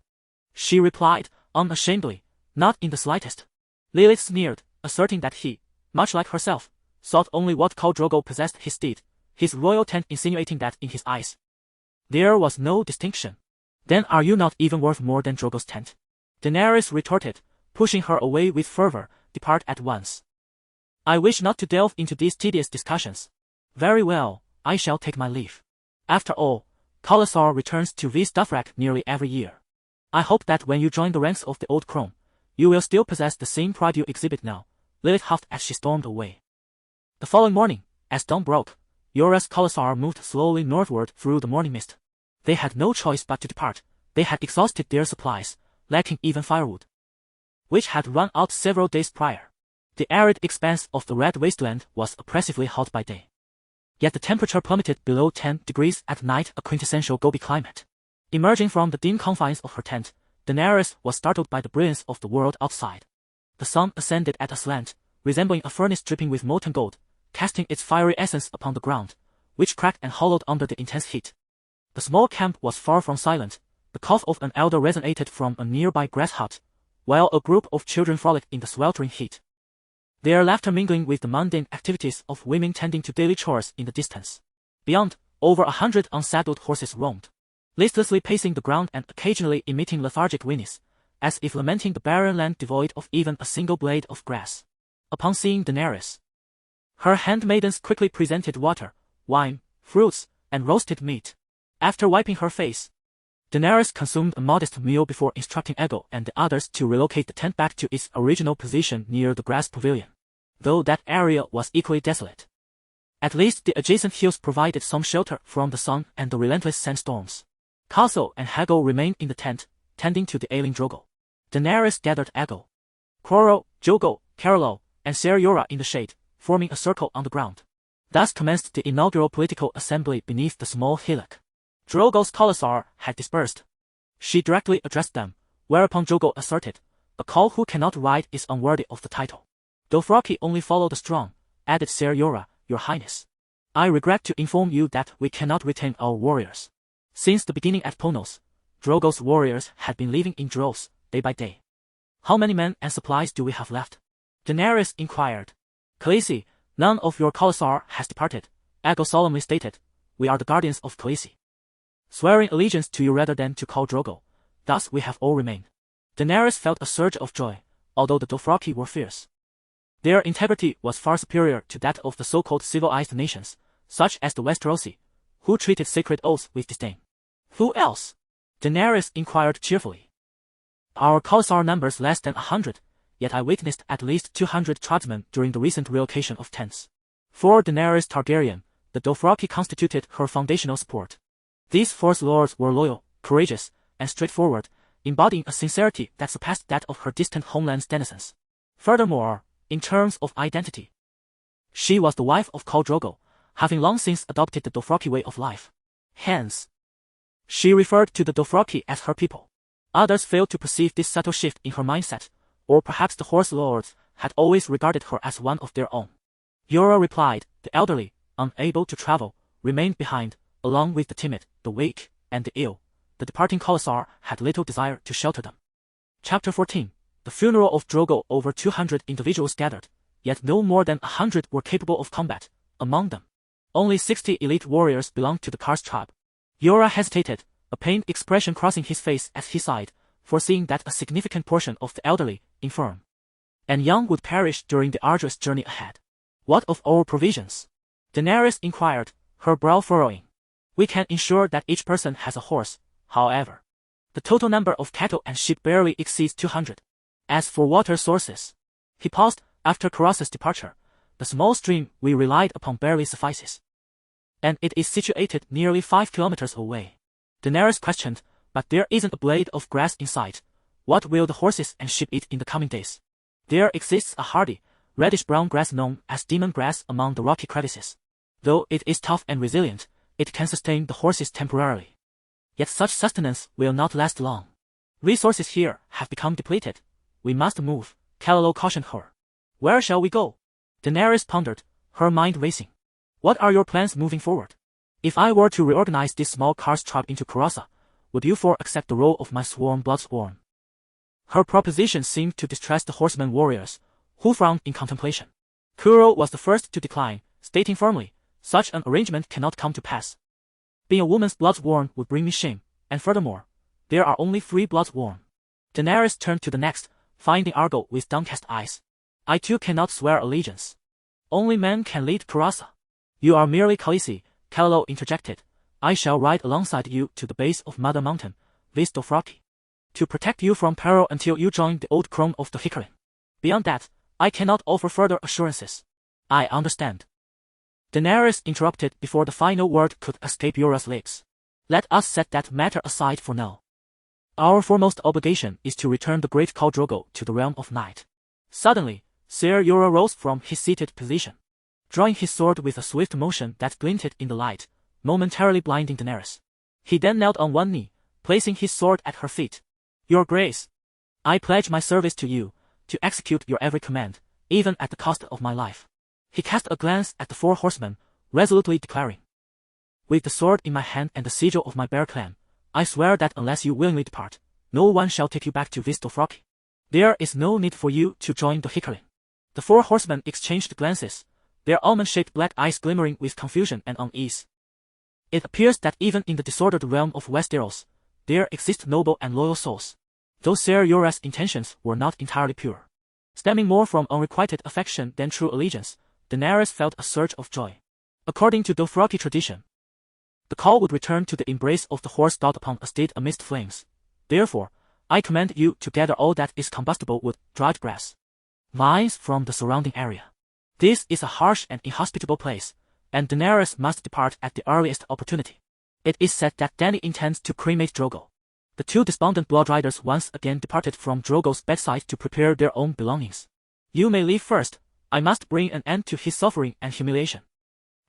she replied, unashamedly, not in the slightest. Lilith sneered, asserting that he, much like herself, thought only what Khal Drogo possessed his steed, his royal tent insinuating that in his eyes there was no distinction. Then are you not even worth more than Drogo's tent? Daenerys retorted, pushing her away with fervor. Depart at once. I wish not to delve into these tedious discussions. Very well, I shall take my leave. After all, Khalasar returns to Vistafrak nearly every year. I hope that when you join the ranks of the Old Crone, you will still possess the same pride you exhibit now, Lilith huffed as she stormed away. The following morning, as dawn broke, Yora's Khalasar moved slowly northward through the morning mist. They had no choice but to depart. They had exhausted their supplies, lacking even firewood, which had run out several days prior. The arid expanse of the Red Wasteland was oppressively hot by day. Yet the temperature plummeted below 10 degrees at night, a quintessential Gobi climate. Emerging from the dim confines of her tent, Daenerys was startled by the brilliance of the world outside. The sun ascended at a slant, resembling a furnace dripping with molten gold, casting its fiery essence upon the ground, which cracked and hollowed under the intense heat. The small camp was far from silent. The cough of an elder resonated from a nearby grass hut, while a group of children frolicked in the sweltering heat, their laughter mingling with the mundane activities of women tending to daily chores in the distance. Beyond, over 100 unsaddled horses roamed, listlessly pacing the ground and occasionally emitting lethargic whinnies, as if lamenting the barren land devoid of even a single blade of grass. Upon seeing Daenerys, her handmaidens quickly presented water, wine, fruits, and roasted meat. After wiping her face, Daenerys consumed a modest meal before instructing Aegon and the others to relocate the tent back to its original position near the grass pavilion, though that area was equally desolate. At least the adjacent hills provided some shelter from the sun and the relentless sandstorms. Castle and Hago remained in the tent, tending to the ailing Drogo. Daenerys gathered Aegon, Coro, Jogo, Carolo, and Ser Jorah in the shade, forming a circle on the ground. Thus commenced the inaugural political assembly beneath the small hillock. Drogo's Khalasar had dispersed. She directly addressed them, whereupon Drogo asserted, "A Khal who cannot ride is unworthy of the title. Dothraki only follow the strong," added Ser Jorah, "Your Highness. I regret to inform you that we cannot retain our warriors." Since the beginning at Ponos, Drogo's warriors had been leaving in droves, day by day. "How many men and supplies do we have left?" Daenerys inquired. "Khaleesi, none of your Khalasar has departed," Aegon solemnly stated. "We are the guardians of Khaleesi, swearing allegiance to you rather than to Khal Drogo. Thus we have all remained." Daenerys felt a surge of joy, although the Dothraki were fierce. Their integrity was far superior to that of the so-called civilized nations, such as the Westerosi, who treated sacred oaths with disdain. "Who else?" Daenerys inquired cheerfully. "Our Khalasar numbers less than 100, yet I witnessed at least 200 tribesmen during the recent relocation of tents." For Daenerys Targaryen, the Dothraki constituted her foundational support. These Force Lords were loyal, courageous, and straightforward, embodying a sincerity that surpassed that of her distant homeland's denizens. Furthermore, in terms of identity, she was the wife of Khal Drogo, having long since adopted the Dothraki way of life. Hence, she referred to the Dothraki as her people. Others failed to perceive this subtle shift in her mindset, or perhaps the Horse Lords had always regarded her as one of their own. Jorah replied. The elderly, unable to travel, remained behind, along with the timid, the weak, and the ill. The departing Khalasar had little desire to shelter them. Chapter 14. The funeral of Drogo. Over 200 individuals gathered, yet no more than 100 were capable of combat. Among them, only 60 elite warriors belonged to the Kars tribe. Jorah hesitated, a pained expression crossing his face as he sighed, foreseeing that a significant portion of the elderly, infirm, and young would perish during the arduous journey ahead. "What of our provisions?" Daenerys inquired, her brow furrowing. "We can ensure that each person has a horse, however. The total number of cattle and sheep barely exceeds 200. As for water sources," he paused. "After Karas's departure, the small stream we relied upon barely suffices, and it is situated nearly 5 kilometers away." Daenerys questioned, "But there isn't a blade of grass in sight. What will the horses and sheep eat in the coming days?" "There exists a hardy, reddish-brown grass known as demon grass among the rocky crevices. Though it is tough and resilient, it can sustain the horses temporarily. Yet such sustenance will not last long. Resources here have become depleted. We must move," Carolo cautioned her. "Where shall we go?" Daenerys pondered, her mind racing. "What are your plans moving forward? If I were to reorganize this small Kars tribe into Karasa, would you four accept the role of my sworn bloodsworn?" Her proposition seemed to distress the horsemen warriors, who frowned in contemplation. Kuro was the first to decline, stating firmly, such an arrangement cannot come to pass. Being a woman's bloods worn would bring me shame, and furthermore, there are only 3 bloods worn. Daenerys turned to the next, finding Argo with downcast eyes. I too cannot swear allegiance. Only men can lead Kurasa. You are merely Khaleesi, Kallo interjected. I shall ride alongside you to the base of Mother Mountain, Dothraki, to protect you from peril until you join the old crown of the Hikarin. Beyond that, I cannot offer further assurances. I understand. Daenerys interrupted before the final word could escape Yora's lips. Let us set that matter aside for now. Our foremost obligation is to return the great Khal Drogo to the realm of night. Suddenly, Ser Yora rose from his seated position, drawing his sword with a swift motion that glinted in the light, momentarily blinding Daenerys. He then knelt on one knee, placing his sword at her feet. Your Grace, I pledge my service to you, to execute your every command, even at the cost of my life. He cast a glance at the 4 horsemen, resolutely declaring. With the sword in my hand and the sigil of my Bear clan, I swear that unless you willingly depart, no one shall take you back to Dothraki. There is no need for you to join the Hikarin. The 4 horsemen exchanged glances, their almond-shaped black eyes glimmering with confusion and unease. It appears that even in the disordered realm of Westeros, there exist noble and loyal souls. Though Ser Yora's intentions were not entirely pure. Stemming more from unrequited affection than true allegiance, Daenerys felt a surge of joy. According to Dothraki tradition, the call would return to the embrace of the horse god upon a steed amidst flames. Therefore, I command you to gather all that is combustible wood, dried grass, vines from the surrounding area. This is a harsh and inhospitable place, and Daenerys must depart at the earliest opportunity. It is said that Dany intends to cremate Drogo. The 2 despondent blood riders once again departed from Drogo's bedside to prepare their own belongings. You may leave first, I must bring an end to his suffering and humiliation.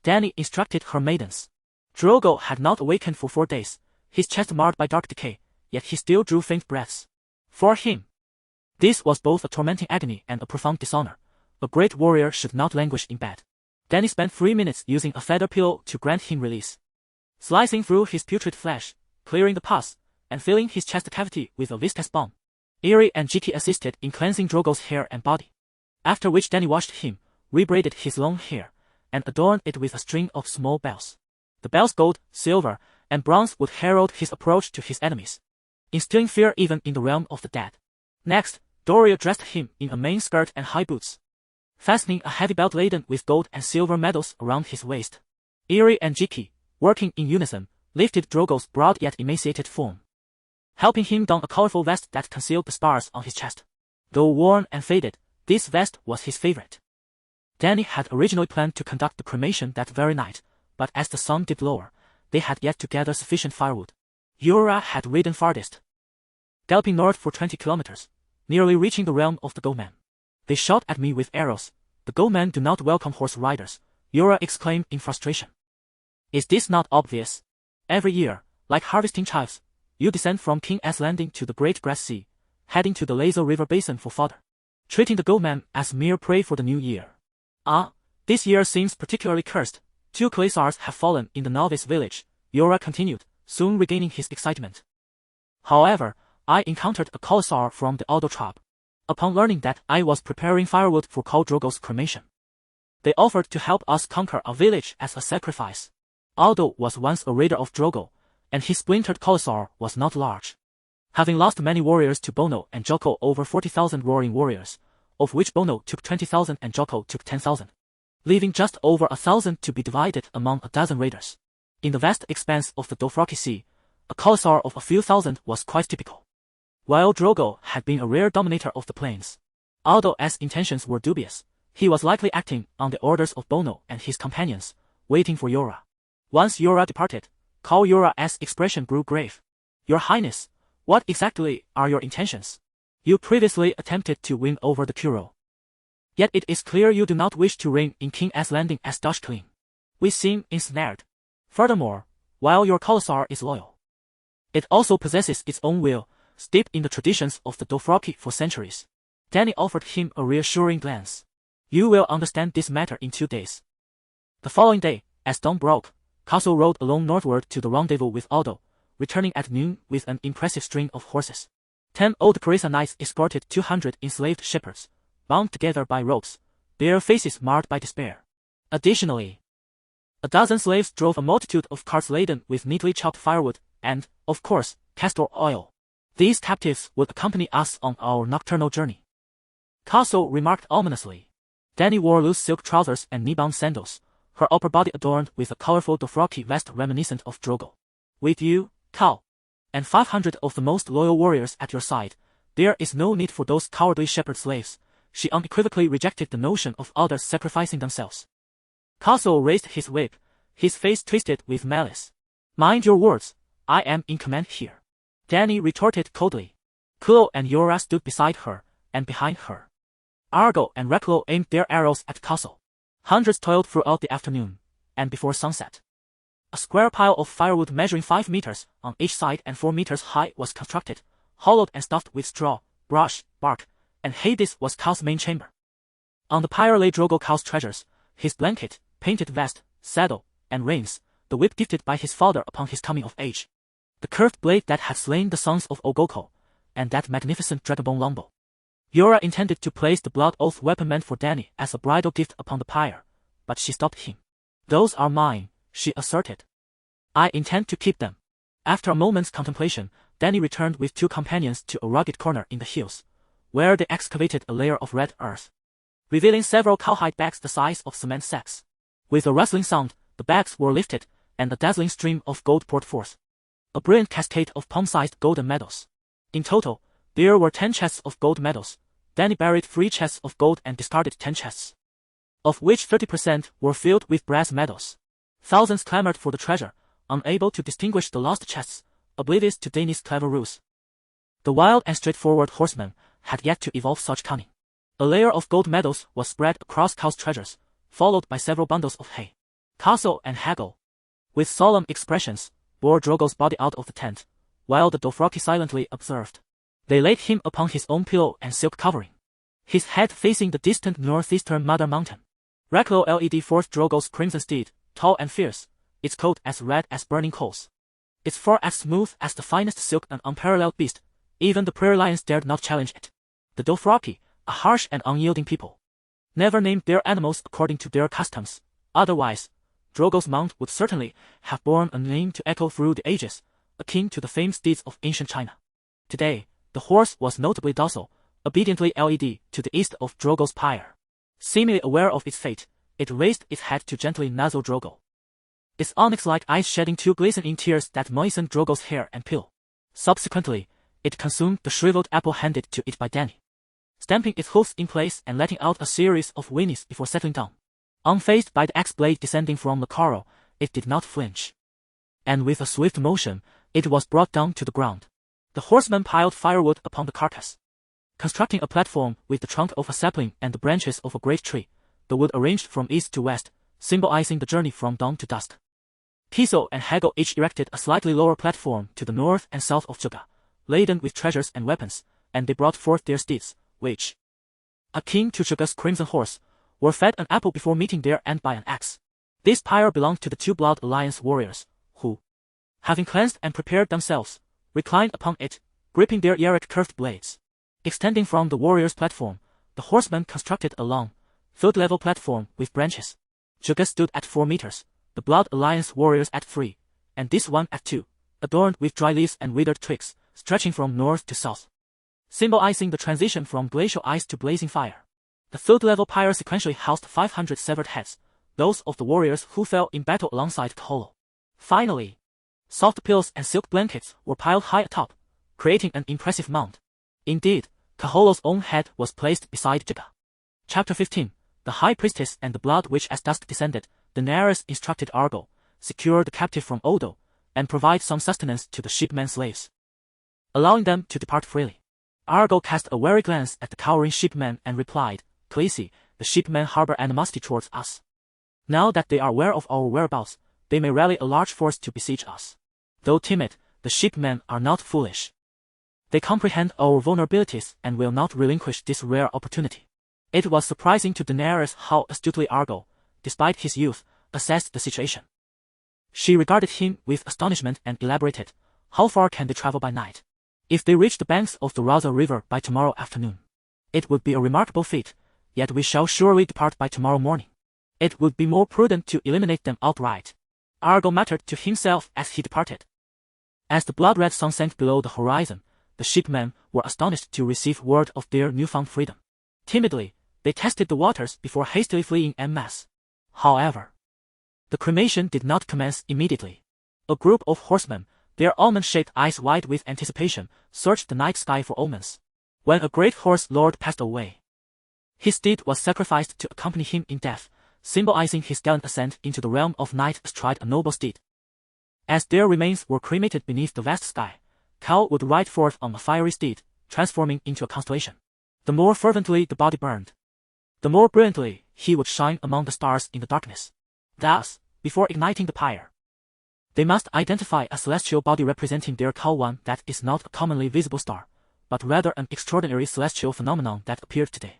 Dany instructed her maidens. Drogo had not awakened for 4 days, his chest marred by dark decay, yet he still drew faint breaths. For him, this was both a tormenting agony and a profound dishonor. A great warrior should not languish in bed. Dany spent 3 minutes using a feather pillow to grant him release. Slicing through his putrid flesh, clearing the pus, and filling his chest cavity with a viscous balm. Irri and Jiki assisted in cleansing Drogo's hair and body. After which Dany washed him, rebraided his long hair, and adorned it with a string of small bells. The bells gold, silver, and bronze would herald his approach to his enemies, instilling fear even in the realm of the dead. Next, Doria dressed him in a main skirt and high boots, fastening a heavy belt laden with gold and silver medals around his waist. Irri and Jiki, working in unison, lifted Drogo's broad yet emaciated form, helping him don a colorful vest that concealed the scars on his chest. Though worn and faded, this vest was his favorite. Dany had originally planned to conduct the cremation that very night, but as the sun dipped lower, they had yet to gather sufficient firewood. Yora had ridden farthest, galloping north for 20 kilometers, nearly reaching the realm of the Goatmen. They shot at me with arrows. The Goatmen do not welcome horse riders, Yora exclaimed in frustration. Is this not obvious? Every year, like harvesting chives, you descend from King S Landing to the Great Grass Sea, heading to the Lazo River Basin for fodder, treating the Goatmen as mere prey for the new year. This year seems particularly cursed. 2 Khaleesars have fallen in the novice village, Yora continued, soon regaining his excitement. However, I encountered a Khaleesar from the Aldo tribe. Upon learning that I was preparing firewood for Khal Drogo's cremation, they offered to help us conquer a village as a sacrifice. Aldo was once a raider of Drogo, and his splintered Khaleesar was not large. Having lost many warriors to Bono and Joko, over 40,000 roaring warriors, of which Bono took 20,000 and Joko took 10,000, leaving just over 1,000 to be divided among a dozen raiders. In the vast expanse of the Dothraki Sea, a Khaleesar of a few thousand was quite typical. While Drogo had been a rare dominator of the plains, Aldo's intentions were dubious. He was likely acting on the orders of Bono and his companions, waiting for Yora. Once Yora departed, Khal Yora's expression grew grave. Your Highness, what exactly are your intentions? You previously attempted to win over the Kuro. Yet it is clear you do not wish to reign in King S Landing as Dutch Queen. We seem ensnared. Furthermore, while your Khaleesar is loyal, it also possesses its own will, steeped in the traditions of the Dothraki for centuries. Dany offered him a reassuring glance. You will understand this matter in 2 days. The following day, as dawn broke, Castle rode alone northward to the rendezvous with Aldo, returning at noon with an impressive string of horses. 10 old Carissa knights escorted 200 enslaved shepherds, bound together by ropes, their faces marred by despair. Additionally, a dozen slaves drove a multitude of carts laden with neatly chopped firewood and, of course, castor oil. These captives would accompany us on our nocturnal journey. Castle remarked ominously. Dany wore loose silk trousers and knee-bound sandals, her upper body adorned with a colorful Dothraki vest reminiscent of Drogo. With you, Cal, and 500 of the most loyal warriors at your side, there is no need for those cowardly shepherd slaves. She unequivocally rejected the notion of others sacrificing themselves. Castle raised his whip, his face twisted with malice. Mind your words, I am in command here. Dany retorted coldly. Kulo and Yora stood beside her, and behind her. Argo and Reklo aimed their arrows at Castle. Hundreds toiled throughout the afternoon, and before sunset, a square pile of firewood measuring 5 meters on each side and 4 meters high was constructed, hollowed and stuffed with straw, brush, bark, and hay. This was Cal's main chamber. On the pyre lay Drogo Cal's treasures, his blanket, painted vest, saddle, and reins, the whip gifted by his father upon his coming of age, the curved blade that had slain the sons of Ogoko, and that magnificent dragonbone longbow. Yora intended to place the blood oath weapon meant for Dany as a bridal gift upon the pyre, but she stopped him. Those are mine, she asserted. I intend to keep them. After a moment's contemplation, Dany returned with 2 companions to a rugged corner in the hills, where they excavated a layer of red earth, revealing several cowhide bags the size of cement sacks. With a rustling sound, the bags were lifted, and a dazzling stream of gold poured forth. A brilliant cascade of palm-sized golden medals. In total, there were 10 chests of gold medals. Dany buried 3 chests of gold and discarded 10 chests, of which 30% were filled with brass medals. Thousands clamored for the treasure, unable to distinguish the lost chests, oblivious to Dany's clever ruse. The wild and straightforward horseman had yet to evolve such cunning. A layer of gold medals was spread across Cal's treasures, followed by several bundles of hay. Castle and Hagel, with solemn expressions, bore Drogo's body out of the tent, while the Dothraki silently observed. They laid him upon his own pillow and silk covering, his head facing the distant northeastern Mother Mountain. Reklo led forth Drogo's crimson steed, tall and fierce, its coat as red as burning coals, its fur as smooth as the finest silk, an unparalleled beast. Even the prairie lions dared not challenge it. The Dothraki, a harsh and unyielding people, never named their animals according to their customs. Otherwise, Drogo's mount would certainly have borne a name to echo through the ages, akin to the famed steeds of ancient China. Today, the horse was notably docile, obediently led to the east of Drogo's pyre. Seemingly aware of its fate, it raised its head to gently nuzzle Drogo, its onyx-like eyes shedding 2 glistening tears that moistened Drogo's hair and pillow. Subsequently, it consumed the shriveled apple handed to it by Dany, stamping its hoofs in place and letting out a series of whinnies before settling down. Unfazed by the axe blade descending from the corral, it did not flinch, and with a swift motion, it was brought down to the ground. The horseman piled firewood upon the carcass, constructing a platform with the trunk of a sapling and the branches of a great tree, the wood arranged from east to west, symbolizing the journey from dawn to dusk. Kiso and Hagel each erected a slightly lower platform to the north and south of Jaga, laden with treasures and weapons, and they brought forth their steeds, which, akin to Jaga's crimson horse, were fed an apple before meeting their end by an axe. This pyre belonged to the 2 Blood Alliance warriors, who, having cleansed and prepared themselves, reclined upon it, gripping their Yarick curved blades. Extending from the warrior's platform, the horsemen constructed a long, field-level platform with branches. Jaga stood at 4 meters, the Blood Alliance warriors at 3, and this one at 2, adorned with dry leaves and withered twigs, stretching from north to south, symbolizing the transition from glacial ice to blazing fire. The field-level pyre sequentially housed 500 severed heads, those of the warriors who fell in battle alongside Kaholo. Finally, soft pillows and silk blankets were piled high atop, creating an impressive mound. Indeed, Kaholo's own head was placed beside Jaga. Chapter 15. The High Priestess and the Blood Witch. As dusk descended, Daenerys instructed Argo, secure the captive from Odo, and provide some sustenance to the shipmen slaves, allowing them to depart freely. Argo cast a wary glance at the cowering shipmen and replied, Khaleesi, the shipmen harbor animosity towards us. Now that they are aware of our whereabouts, they may rally a large force to besiege us. Though timid, the shipmen are not foolish. They comprehend our vulnerabilities and will not relinquish this rare opportunity. It was surprising to Daenerys how astutely Argo, despite his youth, assessed the situation. She regarded him with astonishment and elaborated, how far can they travel by night? If they reach the banks of the Raza River by tomorrow afternoon, it would be a remarkable feat, yet we shall surely depart by tomorrow morning. It would be more prudent to eliminate them outright. Argo muttered to himself as he departed. As the blood-red sun sank below the horizon, the shipmen were astonished to receive word of their newfound freedom. Timidly, they tested the waters before hastily fleeing en masse. However, the cremation did not commence immediately. A group of horsemen, their almond-shaped eyes wide with anticipation, searched the night sky for omens. When a great horse lord passed away, his steed was sacrificed to accompany him in death, symbolizing his gallant ascent into the realm of night astride a noble steed. As their remains were cremated beneath the vast sky, Cal would ride forth on a fiery steed, transforming into a constellation. The more fervently the body burned, the more brilliantly he would shine among the stars in the darkness. Thus, before igniting the pyre, they must identify a celestial body representing their Cal, one that is not a commonly visible star, but rather an extraordinary celestial phenomenon that appeared today.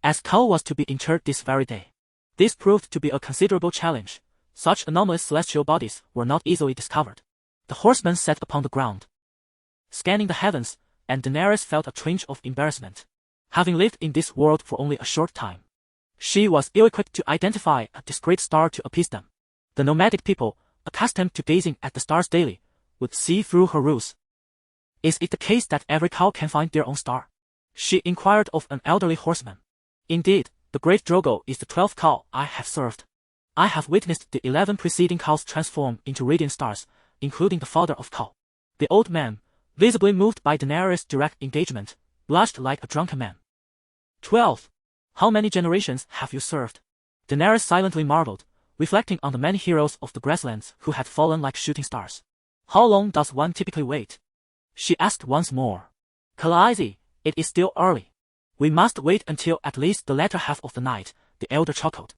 As Cal was to be interred this very day, this proved to be a considerable challenge. Such anomalous celestial bodies were not easily discovered. The horsemen sat upon the ground, scanning the heavens, and Daenerys felt a twinge of embarrassment. Having lived in this world for only a short time, she was ill-equipped to identify a discrete star to appease them. The nomadic people, accustomed to gazing at the stars daily, would see through her ruse. Is it the case that every cow can find their own star? She inquired of an elderly horseman. Indeed, the great Drogo is the 12th cow I have served. I have witnessed the 11 preceding cows transform into radiant stars, including the father of cow. The old man, visibly moved by Daenerys' direct engagement, blushed like a drunken man. 12. How many generations have you served? Daenerys silently marveled, reflecting on the many heroes of the grasslands who had fallen like shooting stars. How long does one typically wait? She asked once more. Khaleesi, it is still early. We must wait until at least the latter half of the night, the elder chuckled,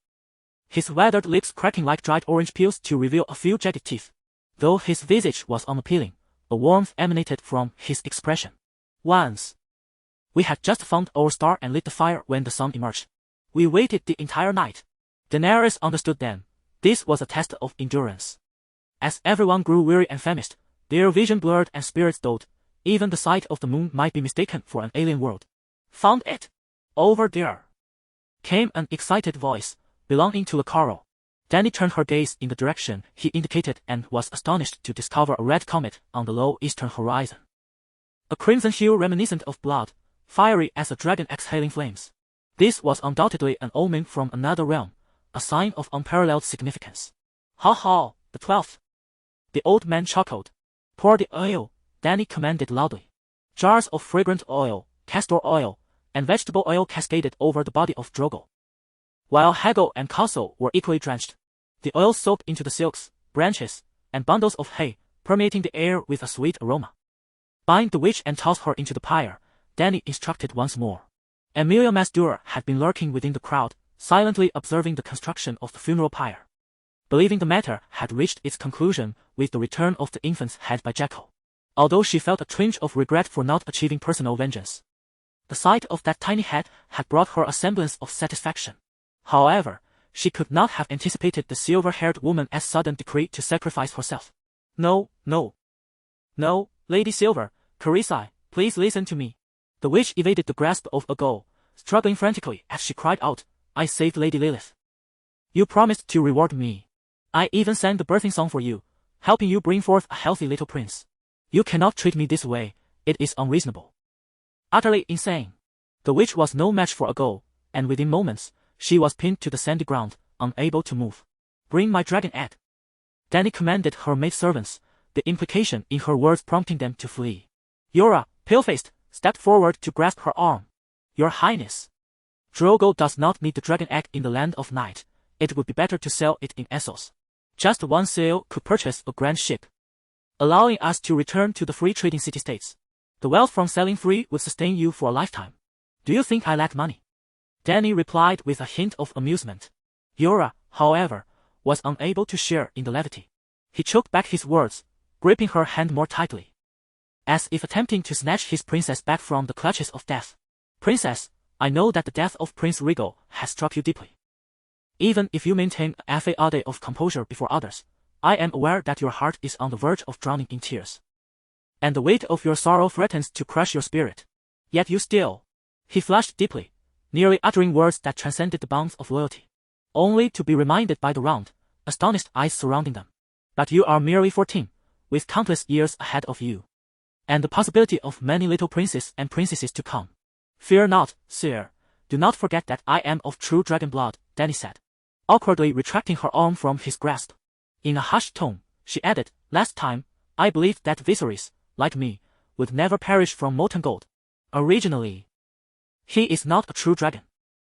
his weathered lips cracking like dried orange peels to reveal a few jagged teeth. Though his visage was unappealing, a warmth emanated from his expression. Once, we had just found our star and lit the fire when the sun emerged. We waited the entire night. Daenerys understood then. This was a test of endurance. As everyone grew weary and famished, their vision blurred and spirits dulled. Even the sight of the moon might be mistaken for an alien world. Found it! Over there! Came an excited voice, belonging to Lacarro. Dany turned her gaze in the direction he indicated and was astonished to discover a red comet on the low eastern horizon. A crimson hue reminiscent of blood, fiery as a dragon exhaling flames. This was undoubtedly an omen from another realm, a sign of unparalleled significance. Ha ha, the 12th! The old man chuckled. Pour the oil, Dany commanded loudly. Jars of fragrant oil, castor oil, and vegetable oil cascaded over the body of Drogo, while Hagel and Castle were equally drenched. The oil soaked into the silks, branches, and bundles of hay, permeating the air with a sweet aroma. Bind the witch and toss her into the pyre, Dany instructed once more. Emilia Masdur had been lurking within the crowd, silently observing the construction of the funeral pyre, believing the matter had reached its conclusion with the return of the infant's head by Jackal. Although she felt a twinge of regret for not achieving personal vengeance, the sight of that tiny head had brought her a semblance of satisfaction. However, she could not have anticipated the silver-haired woman's sudden decree to sacrifice herself. No, no. No, Lady Silver, Carissa, please listen to me. The witch evaded the grasp of Agol, struggling frantically as she cried out, I saved Lady Lilith. You promised to reward me. I even sang the birthing song for you, helping you bring forth a healthy little prince. You cannot treat me this way, it is unreasonable. Utterly insane. The witch was no match for Agol, and within moments, she was pinned to the sandy ground, unable to move. Bring my dragon egg. Dany commanded her maidservants, the implication in her words prompting them to flee. Yora, pale-faced, stepped forward to grasp her arm. Your Highness, Drogo does not need the dragon egg in the land of night. It would be better to sell it in Essos. Just one sale could purchase a grand ship, allowing us to return to the free trading city-states. The wealth from selling free would sustain you for a lifetime. Do you think I lack money? Dany replied with a hint of amusement. Yora, however, was unable to share in the levity. He choked back his words, gripping her hand more tightly, as if attempting to snatch his princess back from the clutches of death. Princess, I know that the death of Prince Regal has struck you deeply. Even if you maintain a facade of composure before others, I am aware that your heart is on the verge of drowning in tears, and the weight of your sorrow threatens to crush your spirit. Yet you still. He flushed deeply, nearly uttering words that transcended the bounds of loyalty, only to be reminded by the round, astonished eyes surrounding them. But you are merely 14, with countless years ahead of you, and the possibility of many little princes and princesses to come. Fear not, sire. Do not forget that I am of true dragon blood, Dany said, awkwardly retracting her arm from his grasp. In a hushed tone, she added, last time, I believed that Viserys, like me, would never perish from molten gold. Originally, he is not a true dragon.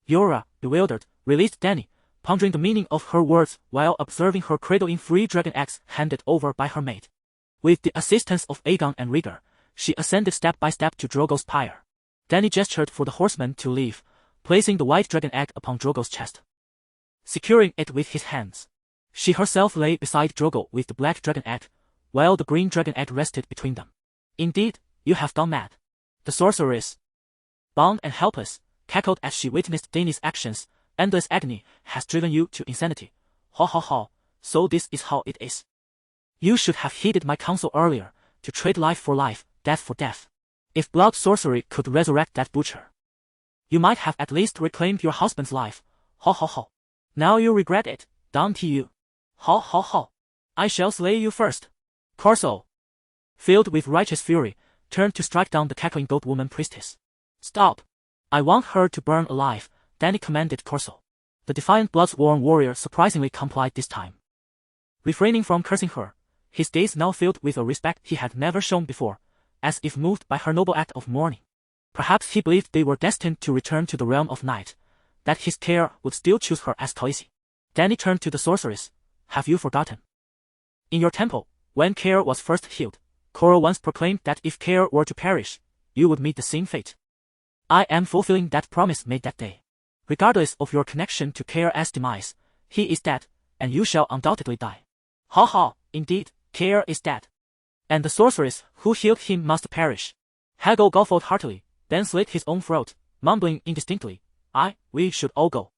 Yora, bewildered, released Dany, pondering the meaning of her words while observing her cradling three dragon eggs handed over by her mate. With the assistance of Aegon and Rhaegar, she ascended step by step to Drogo's pyre. Dany gestured for the horsemen to leave, placing the white dragon egg upon Drogo's chest. Securing it with his hands, she herself lay beside Drogo with the black dragon egg, while the green dragon egg rested between them. Indeed, you have gone mad. The sorceress, bound and helpless, cackled as she witnessed Dany's actions. Endless agony has driven you to insanity. Ha ha ha, so this is how it is. You should have heeded my counsel earlier, to trade life for life, death for death. If blood sorcery could resurrect that butcher, you might have at least reclaimed your husband's life. Ha ha ha. Now you regret it, don't you? Ha ha ha. I shall slay you first. Corso, filled with righteous fury, turned to strike down the cackling goat woman priestess. Stop. I want her to burn alive, Dany commanded Corso. The defiant blood-sworn warrior surprisingly complied this time. Refraining from cursing her, his gaze now filled with a respect he had never shown before, as if moved by her noble act of mourning. Perhaps he believed they were destined to return to the realm of night, that his care would still choose her as Khaleesi. Dany turned to the sorceress. Have you forgotten? In your temple, when Care was first healed, Coro once proclaimed that if Care were to perish, you would meet the same fate. I am fulfilling that promise made that day. Regardless of your connection to Care's demise, he is dead, and you shall undoubtedly die. Ha ha, indeed, Care is dead. And the sorceress who healed him must perish. Hagel guffawed heartily, then slit his own throat, mumbling indistinctly, we should all go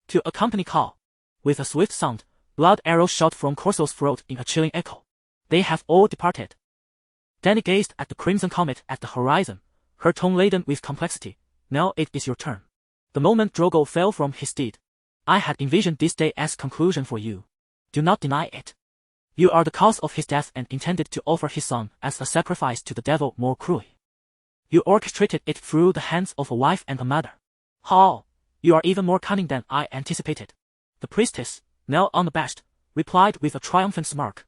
to a company call. With a swift sound, blood arrows shot from Corso's throat in a chilling echo. They have all departed. Dany gazed at the crimson comet at the horizon, her tone laden with complexity. Now it is your turn. The moment Drogo fell from his steed, I had envisioned this day as conclusion for you. Do not deny it. You are the cause of his death and intended to offer his son as a sacrifice to the devil more cruelly. You orchestrated it through the hands of a wife and a mother. How? You are even more cunning than I anticipated. The priestess, now unabashed, replied with a triumphant smirk.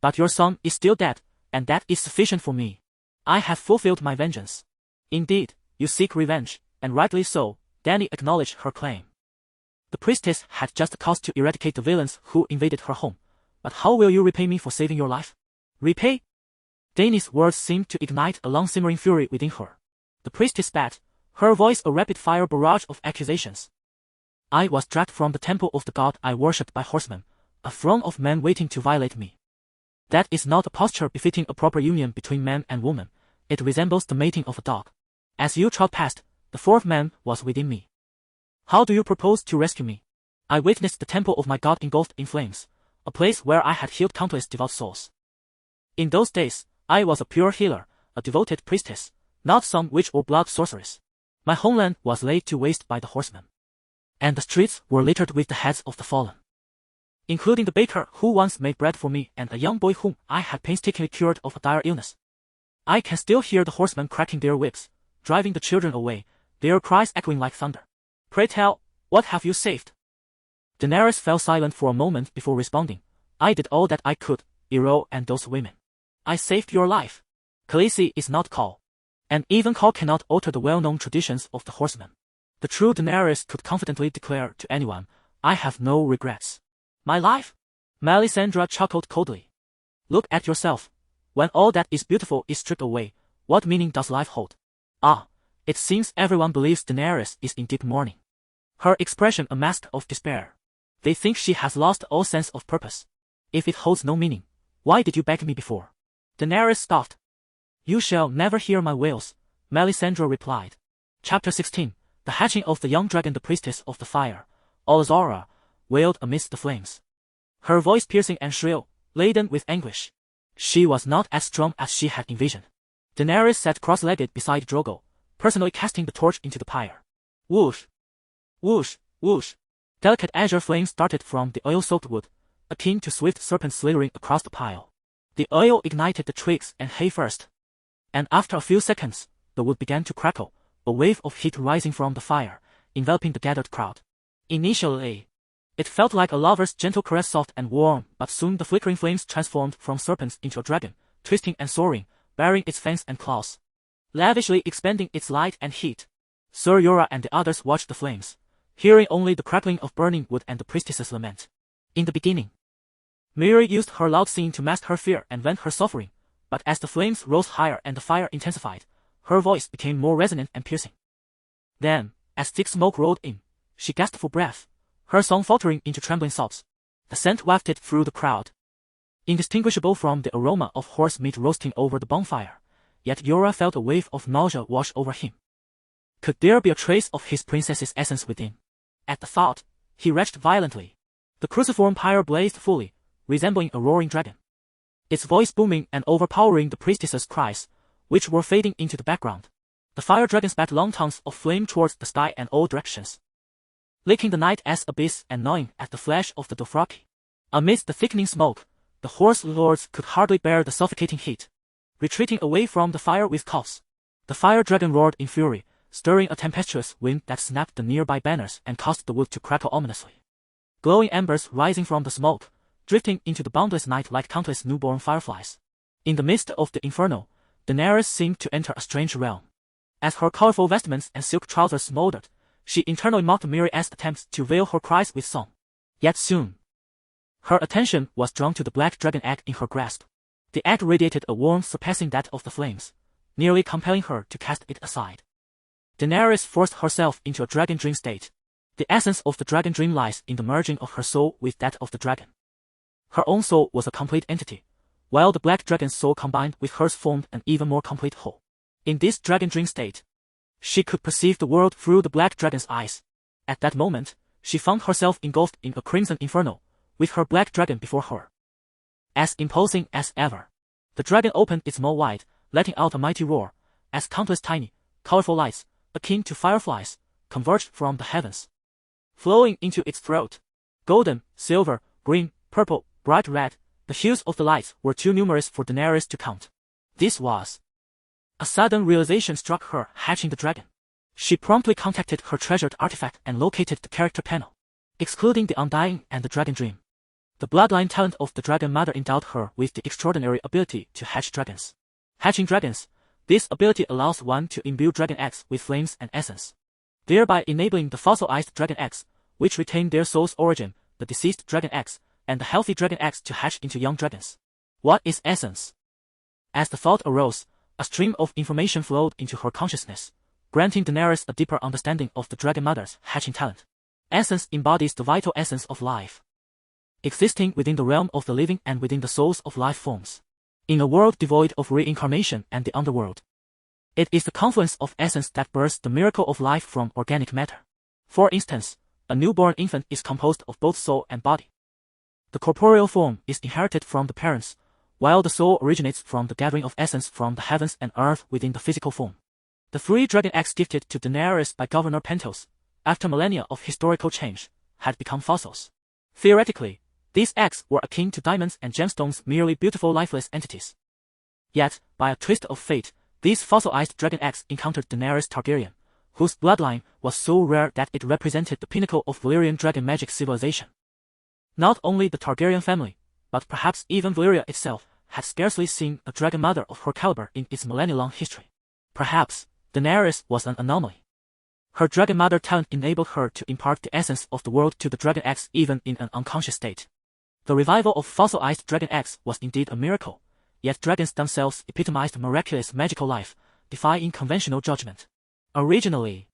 But your son is still dead, and that is sufficient for me. I have fulfilled my vengeance. Indeed, you seek revenge, and rightly so, Dany acknowledged her claim. The priestess had just cause to eradicate the villains who invaded her home. But how will you repay me for saving your life? Repay? Dany's words seemed to ignite a long-simmering fury within her. The priestess spat, her voice a rapid-fire barrage of accusations. I was dragged from the temple of the god I worshipped by horsemen, a throng of men waiting to violate me. That is not a posture befitting a proper union between man and woman. It resembles the mating of a dog. As you trod past, the fourth man was within me. How do you propose to rescue me? I witnessed the temple of my god engulfed in flames, a place where I had healed countless devout souls. In those days, I was a pure healer, a devoted priestess, not some witch or blood sorceress. My homeland was laid to waste by the horsemen, and the streets were littered with the heads of the fallen, including the baker who once made bread for me and a young boy whom I had painstakingly cured of a dire illness. I can still hear the horsemen cracking their whips, driving the children away, their cries echoing like thunder. Pray tell, what have you saved? Daenerys fell silent for a moment before responding. I did all that I could, Ero and those women. I saved your life. Khaleesi is not Khal, and even Khal cannot alter the well-known traditions of the horsemen. The true Daenerys could confidently declare to anyone, I have no regrets. My life? Melisandre chuckled coldly. Look at yourself. When all that is beautiful is stripped away, what meaning does life hold? Ah, it seems everyone believes Daenerys is in deep mourning. Her expression a mask of despair. They think she has lost all sense of purpose. If it holds no meaning, why did you beg me before? Daenerys scoffed. You shall never hear my wails, Melisandre replied. Chapter 16, The Hatching of the Young Dragon. The priestess of the fire, Olazara, wailed amidst the flames. Her voice piercing and shrill, laden with anguish. She was not as strong as she had envisioned. Daenerys sat cross-legged beside Drogo, personally casting the torch into the pyre. Whoosh! Whoosh, whoosh. Delicate azure flames started from the oil-soaked wood, akin to swift serpents slithering across the pile. The oil ignited the twigs and hay first, and after a few seconds, the wood began to crackle, a wave of heat rising from the fire, enveloping the gathered crowd. Initially, it felt like a lover's gentle caress, soft and warm, but soon the flickering flames transformed from serpents into a dragon, twisting and soaring, baring its fangs and claws, lavishly expanding its light and heat. Sir Jorah and the others watched the flames, hearing only the crackling of burning wood and the priestess's lament. In the beginning, Miri used her loud singing to mask her fear and vent her suffering, but as the flames rose higher and the fire intensified, her voice became more resonant and piercing. Then, as thick smoke rolled in, she gasped for breath, her song faltering into trembling sobs. The scent wafted through the crowd, indistinguishable from the aroma of horse meat roasting over the bonfire, yet Jorah felt a wave of nausea wash over him. Could there be a trace of his princess's essence within? At the thought, he retched violently. The cruciform pyre blazed fully, resembling a roaring dragon, its voice booming and overpowering the priestess's cries, which were fading into the background. The fire dragon spat long tongues of flame towards the sky and all directions, licking the night as abyss and gnawing at the flesh of the Dothraki. Amidst the thickening smoke, the horse lords could hardly bear the suffocating heat, retreating away from the fire with coughs. The fire dragon roared in fury, stirring a tempestuous wind that snapped the nearby banners and caused the wood to crackle ominously. Glowing embers rising from the smoke, drifting into the boundless night like countless newborn fireflies. In the midst of the inferno, Daenerys seemed to enter a strange realm. As her colorful vestments and silk trousers smoldered, she internally mocked Miri's attempts to veil her cries with song. Yet soon, her attention was drawn to the black dragon egg in her grasp. The egg radiated a warmth surpassing that of the flames, nearly compelling her to cast it aside. Daenerys forced herself into a dragon dream state. The essence of the dragon dream lies in the merging of her soul with that of the dragon. Her own soul was a complete entity, while the black dragon's soul combined with hers formed an even more complete whole. In this dragon dream state, she could perceive the world through the black dragon's eyes. At that moment, she found herself engulfed in a crimson inferno, with her black dragon before her. As imposing as ever, the dragon opened its maw wide, letting out a mighty roar, as countless tiny, colorful lights, akin to fireflies, converged from the heavens, flowing into its throat. Golden, silver, green, purple, bright red, the hues of the lights were too numerous for Daenerys to count. This was... A sudden realization struck her, hatching the dragon. She promptly contacted her treasured artifact and located the character panel, excluding the Undying and the Dragon Dream. The bloodline talent of the Dragon Mother endowed her with the extraordinary ability to hatch dragons. Hatching dragons, this ability allows one to imbue dragon eggs with flames and essence, thereby enabling the fossilized dragon eggs, which retain their soul's origin, the deceased dragon eggs, and the healthy dragon eggs to hatch into young dragons. What is essence? As the thought arose, a stream of information flowed into her consciousness, granting Daenerys a deeper understanding of the Dragon Mother's hatching talent. Essence embodies the vital essence of life, existing within the realm of the living and within the souls of life forms. In a world devoid of reincarnation and the underworld, it is the confluence of essence that births the miracle of life from organic matter. For instance, a newborn infant is composed of both soul and body. The corporeal form is inherited from the parents, while the soul originates from the gathering of essence from the heavens and earth within the physical form. The 3 dragon eggs gifted to Daenerys by Governor Pentos, after millennia of historical change, had become fossils. Theoretically, these eggs were akin to diamonds and gemstones, merely beautiful lifeless entities. Yet, by a twist of fate, these fossilized dragon eggs encountered Daenerys Targaryen, whose bloodline was so rare that it represented the pinnacle of Valyrian dragon magic civilization. Not only the Targaryen family, but perhaps even Valyria itself, had scarcely seen a dragon mother of her caliber in its millennia-long history. Perhaps, Daenerys was an anomaly. Her dragon mother talent enabled her to impart the essence of the world to the dragon eggs even in an unconscious state. The revival of fossilized dragon eggs was indeed a miracle, yet dragons themselves epitomized miraculous magical life, defying conventional judgment. Originally,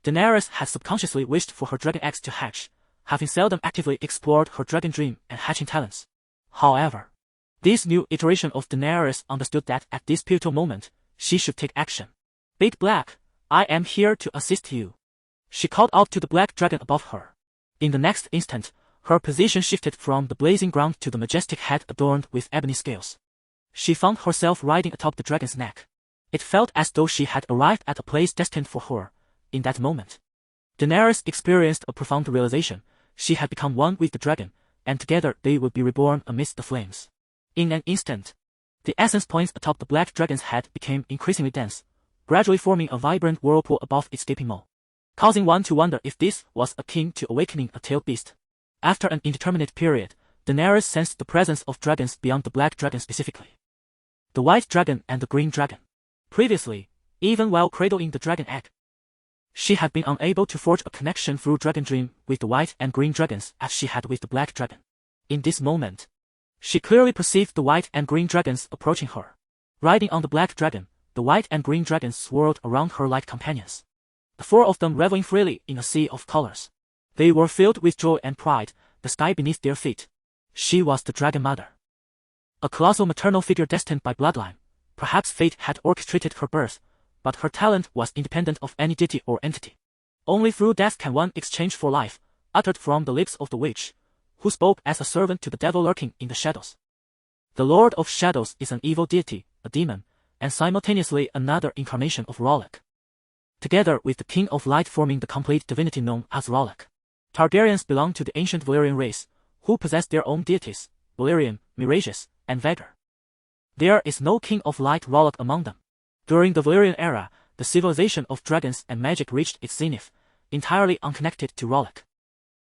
Daenerys had subconsciously wished for her dragon eggs to hatch, having seldom actively explored her dragon dream and hatching talents. However, this new iteration of Daenerys understood that at this pivotal moment, she should take action. Big Black, I am here to assist you, she called out to the black dragon above her. In the next instant, her position shifted from the blazing ground to the majestic head adorned with ebony scales. She found herself riding atop the dragon's neck. It felt as though she had arrived at a place destined for her, in that moment. Daenerys experienced a profound realization. She had become one with the dragon, and together they would be reborn amidst the flames. In an instant, the essence points atop the black dragon's head became increasingly dense, gradually forming a vibrant whirlpool above its gaping maw, causing one to wonder if this was akin to awakening a tailed beast. After an indeterminate period, Daenerys sensed the presence of dragons beyond the black dragon specifically. The white dragon and the green dragon. Previously, even while cradling the dragon egg, she had been unable to forge a connection through dragon dream with the white and green dragons as she had with the black dragon. In this moment, she clearly perceived the white and green dragons approaching her. Riding on the black dragon, the white and green dragons swirled around her like companions, the four of them reveling freely in a sea of colors. They were filled with joy and pride, the sky beneath their feet. She was the Dragon Mother, a colossal maternal figure destined by bloodline. Perhaps fate had orchestrated her birth, but her talent was independent of any deity or entity. Only through death can one exchange for life, uttered from the lips of the witch, who spoke as a servant to the devil lurking in the shadows. The Lord of Shadows is an evil deity, a demon, and simultaneously another incarnation of Rowlek, together with the King of Light forming the complete divinity known as Rowlek. Targaryens belong to the ancient Valyrian race, who possess their own deities, Valyrian, Mirageous, and Vhagar. There is no King of Light Rowlek among them. During the Valyrian era, the civilization of dragons and magic reached its zenith, entirely unconnected to Rowlek.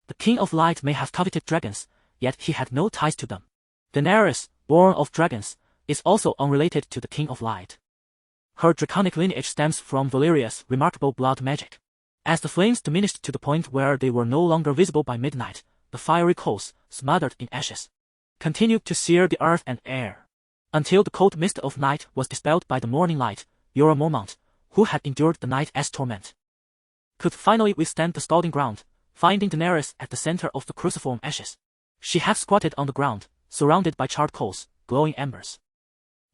The King of Light may have coveted dragons, yet he had no ties to them. Daenerys, born of dragons, is also unrelated to the King of Light. Her draconic lineage stems from Valyria's remarkable blood magic. As the flames diminished to the point where they were no longer visible by midnight, the fiery coals, smothered in ashes, continued to sear the earth and air, until the cold mist of night was dispelled by the morning light. Jorah Mormont, who had endured the night's torment, could finally withstand the scalding ground, finding Daenerys at the center of the cruciform ashes. She half squatted on the ground, surrounded by charred coals, glowing embers,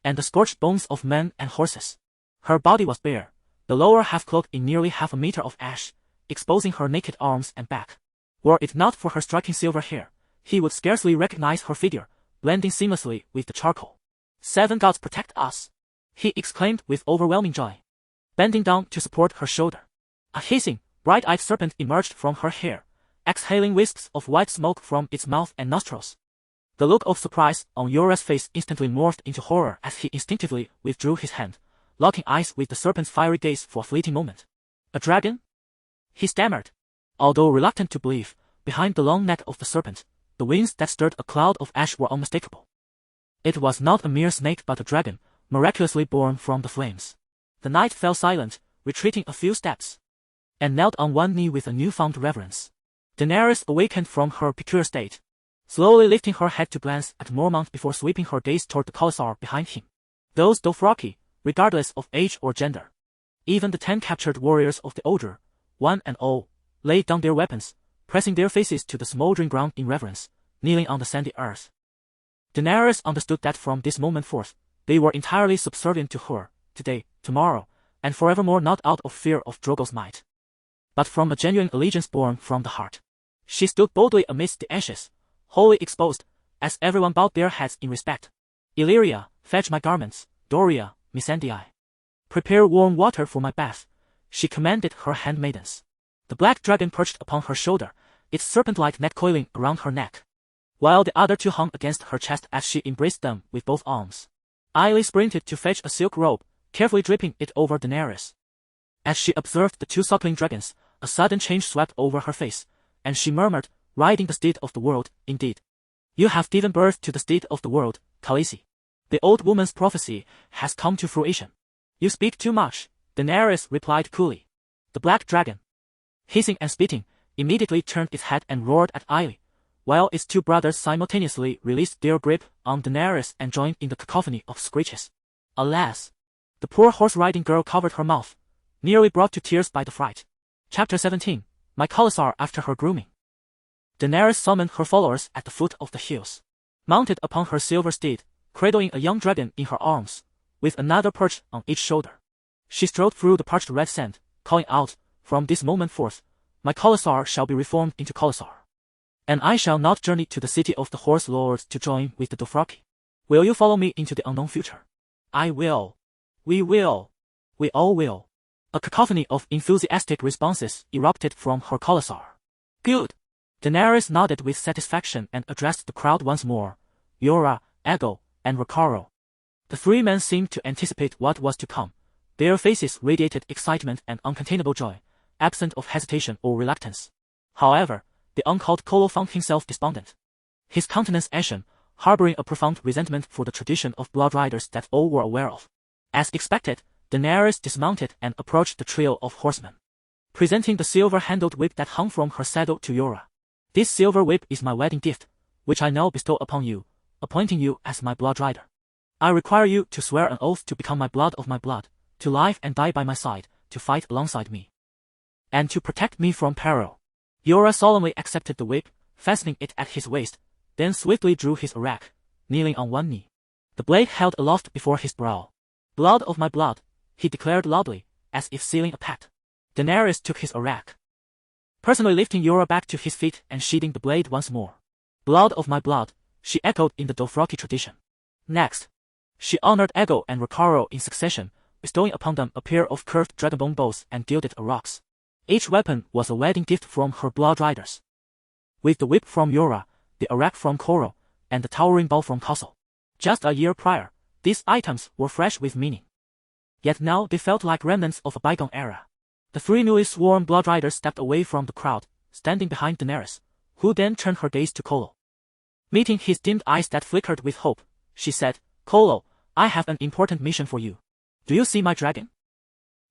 and the scorched bones of men and horses. Her body was bare, the lower half cloaked in nearly half a meter of ash, exposing her naked arms and back. Were it not for her striking silver hair, he would scarcely recognize her figure, blending seamlessly with the charcoal. "Seven gods protect us!" he exclaimed with overwhelming joy, bending down to support her shoulder. A hissing, bright-eyed serpent emerged from her hair, exhaling wisps of white smoke from its mouth and nostrils. The look of surprise on Jorah's face instantly morphed into horror as he instinctively withdrew his hand, locking eyes with the serpent's fiery gaze for a fleeting moment. "A dragon?" he stammered. Although reluctant to believe, behind the long neck of the serpent, the wings that stirred a cloud of ash were unmistakable. It was not a mere snake but a dragon, miraculously born from the flames. The knight fell silent, retreating a few steps, and knelt on one knee with a newfound reverence. Daenerys awakened from her peculiar state, slowly lifting her head to glance at Mormont before sweeping her gaze toward the Khalasar behind him. Those Dothraki, regardless of age or gender, even the 10 captured warriors of the Order, one and all, laid down their weapons, pressing their faces to the smoldering ground in reverence, kneeling on the sandy earth. Daenerys understood that from this moment forth, they were entirely subservient to her, today, tomorrow, and forevermore, not out of fear of Drogo's might, but from a genuine allegiance born from the heart. She stood boldly amidst the ashes, wholly exposed, as everyone bowed their heads in respect. "Illyria, fetch my garments. Doria, Missandei, prepare warm water for my bath," she commanded her handmaidens. The black dragon perched upon her shoulder, its serpent-like neck coiling around her neck, while the other two hung against her chest as she embraced them with both arms. Aili sprinted to fetch a silk robe, carefully draping it over Daenerys. As she observed the two suckling dragons, a sudden change swept over her face, and she murmured, "Riding the steed of the world, indeed. You have given birth to the steed of the world, Khaleesi. The old woman's prophecy has come to fruition." "You speak too much," Daenerys replied coolly. The black dragon, hissing and spitting, immediately turned its head and roared at Aili, while its two brothers simultaneously released their grip on Daenerys and joined in the cacophony of screeches. Alas! The poor horse-riding girl covered her mouth, nearly brought to tears by the fright. Chapter 17. My Khalasar after her grooming. Daenerys summoned her followers at the foot of the hills. Mounted upon her silver steed, cradling a young dragon in her arms, with another perched on each shoulder, she strode through the parched red sand, calling out, "From this moment forth, my Khalasar shall be reformed into Khalasar, and I shall not journey to the city of the Horse Lords to join with the Dothraki. Will you follow me into the unknown future?" "I will. We will. We all will," A cacophony of enthusiastic responses erupted from her colossus. Good. Daenerys nodded with satisfaction and addressed the crowd once more. Yora, Aegon, and Recaro. The three men seemed to anticipate what was to come. Their faces radiated excitement and uncontainable joy, absent of hesitation or reluctance. However, the uncalled Colo found himself despondent. His countenance ashen, harboring a profound resentment for the tradition of blood riders that all were aware of. As expected, Daenerys dismounted and approached the trio of horsemen, presenting the silver-handled whip that hung from her saddle to Yora. This silver whip is my wedding gift, which I now bestow upon you, appointing you as my blood rider. I require you to swear an oath to become my blood of my blood, to live and die by my side, to fight alongside me, and to protect me from peril. Yora solemnly accepted the whip, fastening it at his waist, then swiftly drew his arak, kneeling on one knee, the blade held aloft before his brow. Blood of my blood, he declared loudly, as if sealing a pact. Daenerys took his arak, personally lifting Yora back to his feet and sheathing the blade once more. Blood of my blood, she echoed in the Dothraki tradition. Next, she honored Aegon and Recaro in succession, bestowing upon them a pair of curved dragonbone bows and gilded araks. Each weapon was a wedding gift from her blood riders. With the whip from Yora, the arak from Coro, and the towering bow from Castle. Just a year prior, these items were fresh with meaning. Yet now they felt like remnants of a bygone era. The three newly sworn blood riders stepped away from the crowd, standing behind Daenerys, who then turned her gaze to Colo. Meeting his dimmed eyes that flickered with hope, she said, Colo, I have an important mission for you. Do you see my dragon?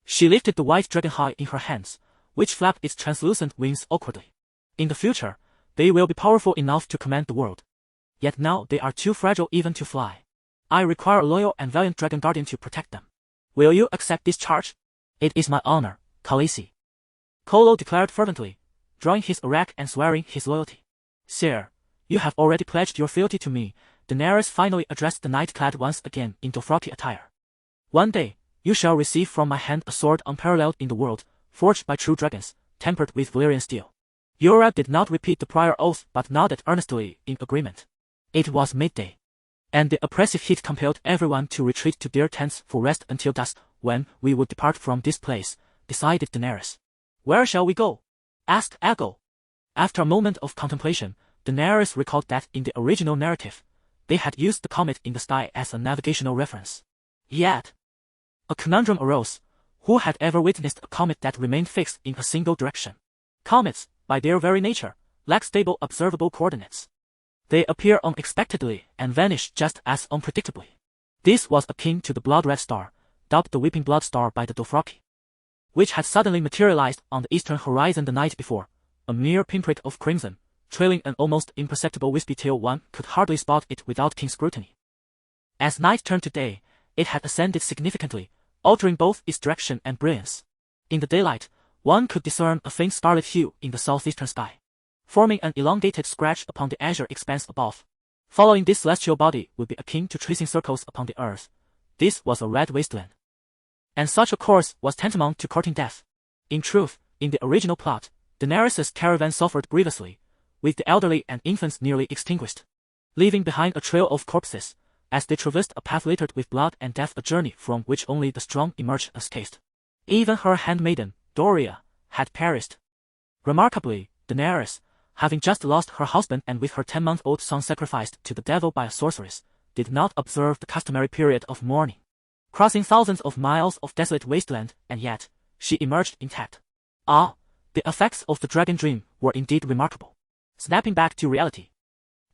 She lifted the white dragonfire in her hands, which flapped its translucent wings awkwardly. In the future, they will be powerful enough to command the world. Yet now they are too fragile even to fly. I require a loyal and valiant dragon guardian to protect them. Will you accept this charge? It is my honor, Khaleesi. Colo declared fervently, drawing his arak and swearing his loyalty. Sire, you have already pledged your fealty to me. Daenerys finally addressed the knight clad once again in Dothraki attire. One day, you shall receive from my hand a sword unparalleled in the world, forged by true dragons, tempered with Valyrian steel. Yora did not repeat the prior oath but nodded earnestly in agreement. It was midday, and the oppressive heat compelled everyone to retreat to their tents for rest until dusk. When we would depart from this place, decided Daenerys. Where shall we go? Asked Aegon. After a moment of contemplation, Daenerys recalled that in the original narrative, they had used the comet in the sky as a navigational reference. Yet, a conundrum arose. Who had ever witnessed a comet that remained fixed in a single direction? Comets, by their very nature, lack stable observable coordinates. They appear unexpectedly and vanish just as unpredictably. This was akin to the blood-red star, dubbed the Weeping Blood Star by the Dothraki, which had suddenly materialized on the eastern horizon the night before, a mere pinprick of crimson, trailing an almost imperceptible wispy tail. One could hardly spot it without keen scrutiny. As night turned to day, it had ascended significantly, altering both its direction and brilliance. In the daylight, one could discern a faint scarlet hue in the southeastern sky, forming an elongated scratch upon the azure expanse above. Following this celestial body would be akin to tracing circles upon the earth. This was a red wasteland, and such a course was tantamount to courting death. In truth, in the original plot, Daenerys' caravan suffered grievously, with the elderly and infants nearly extinguished, leaving behind a trail of corpses, as they traversed a path littered with blood and death, a journey from which only the strong emerged unscathed. Even her handmaiden, Doria, had perished. Remarkably, Daenerys, having just lost her husband and with her 10-month-old son sacrificed to the devil by a sorceress, did not observe the customary period of mourning, crossing thousands of miles of desolate wasteland, and yet, she emerged intact. Ah, the effects of the dragon dream were indeed remarkable. Snapping back to reality,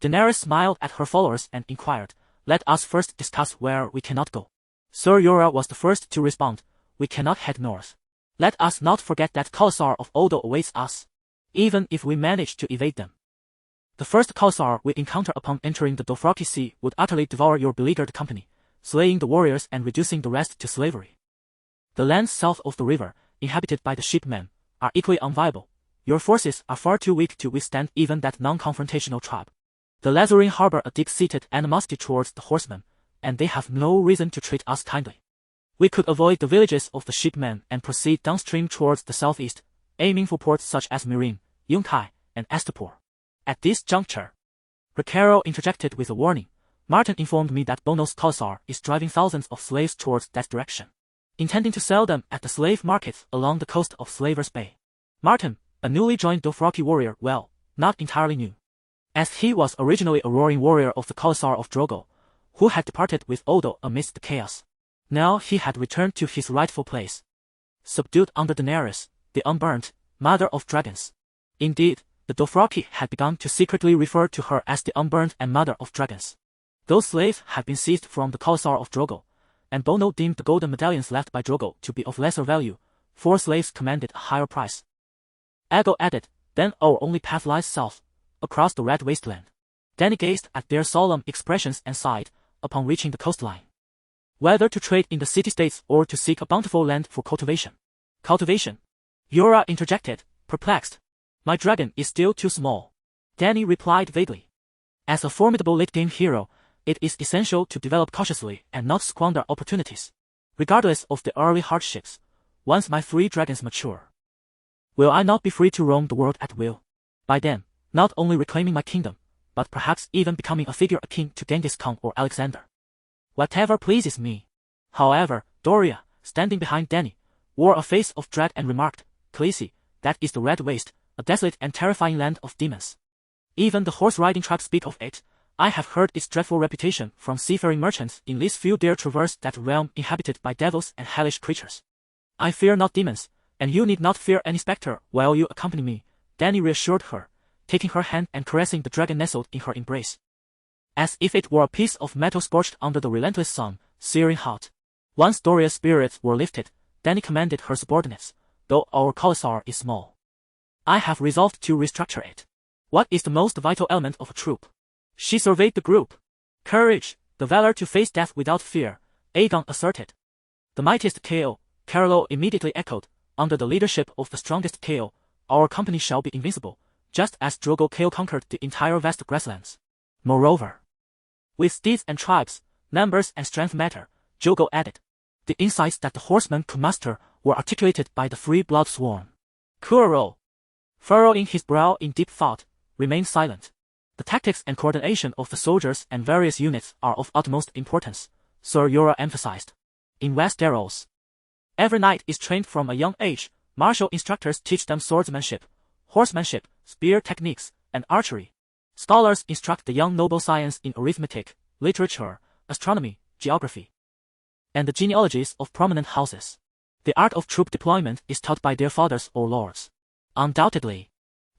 Daenerys smiled at her followers and inquired, let us first discuss where we cannot go. Sir Yora was the first to respond, we cannot head north. Let us not forget that Khalasar of Odo awaits us, even if we manage to evade them. The first Khalasar we encounter upon entering the Dothraki Sea would utterly devour your beleaguered company, slaying the warriors and reducing the rest to slavery. The lands south of the river, inhabited by the sheepmen, are equally unviable. Your forces are far too weak to withstand even that non-confrontational tribe. The Lazarine harbor a deep-seated animosity towards the horsemen, and they have no reason to treat us kindly. We could avoid the villages of the sheepmen and proceed downstream towards the southeast, aiming for ports such as Meereen, Yunkai, and Astapor. At this juncture, Recaro interjected with a warning. Martin informed me that Bonos Khalasar is driving thousands of slaves towards that direction. intending to sell them at the slave markets along the coast of Slaver's Bay. Martin, a newly joined Dothraki warrior, well, not entirely new, as he was originally a roaring warrior of the Khalasar of Drogo, who had departed with Odo amidst the chaos. Now he had returned to his rightful place, subdued under Daenerys, the Unburnt, Mother of Dragons. Indeed, the Dothraki had begun to secretly refer to her as the Unburnt and Mother of Dragons. Those slaves had been seized from the Khalasar of Drogo, and Bono deemed the golden medallions left by Drogo to be of lesser value. 4 slaves commanded a higher price. Aegon added, then our only path lies south, across the Red Wasteland. Dany gazed at their solemn expressions and sighed, upon reaching the coastline. Whether to trade in the city-states or to seek a bountiful land for cultivation. Cultivation? Yura interjected, perplexed. My dragon is still too small. Dany replied vaguely. As a formidable late-game hero, it is essential to develop cautiously and not squander opportunities. Regardless of the early hardships, once my 3 dragons mature, will I not be free to roam the world at will? By then, not only reclaiming my kingdom, but perhaps even becoming a figure akin to Genghis Khan or Alexander. Whatever pleases me. However, Doria, standing behind Dany, wore a face of dread and remarked, Khaleesi, that is the Red Waste, a desolate and terrifying land of demons. Even the horse-riding tribes speak of it. I have heard its dreadful reputation from seafaring merchants. In least few dare traverse that realm inhabited by devils and hellish creatures. I fear not demons, and you need not fear any spectre while you accompany me, Dany reassured her, taking her hand and caressing the dragon nestled in her embrace. As if it were a piece of metal scorched under the relentless sun, searing hot. Once Doria's spirits were lifted, Dany commanded her subordinates, though our Khalasar is small, I have resolved to restructure it. What is the most vital element of a troop? She surveyed the group. Courage, the valor to face death without fear, Aegon asserted. The mightiest KO, Carlo immediately echoed, under the leadership of the strongest KO, our company shall be invincible, just as Drogo KO conquered the entire vast grasslands. Moreover, with steeds and tribes, numbers and strength matter, Drogo added. The insights that the horsemen could master were articulated by the free blood sworn. Kuoro, furrowing his brow in deep thought, remained silent. The tactics and coordination of the soldiers and various units are of utmost importance, Sir Yura emphasized. In Westeros, every knight is trained from a young age. Martial instructors teach them swordsmanship, horsemanship, spear techniques, and archery. Scholars instruct the young noble science in arithmetic, literature, astronomy, geography, and the genealogies of prominent houses. The art of troop deployment is taught by their fathers or lords. Undoubtedly,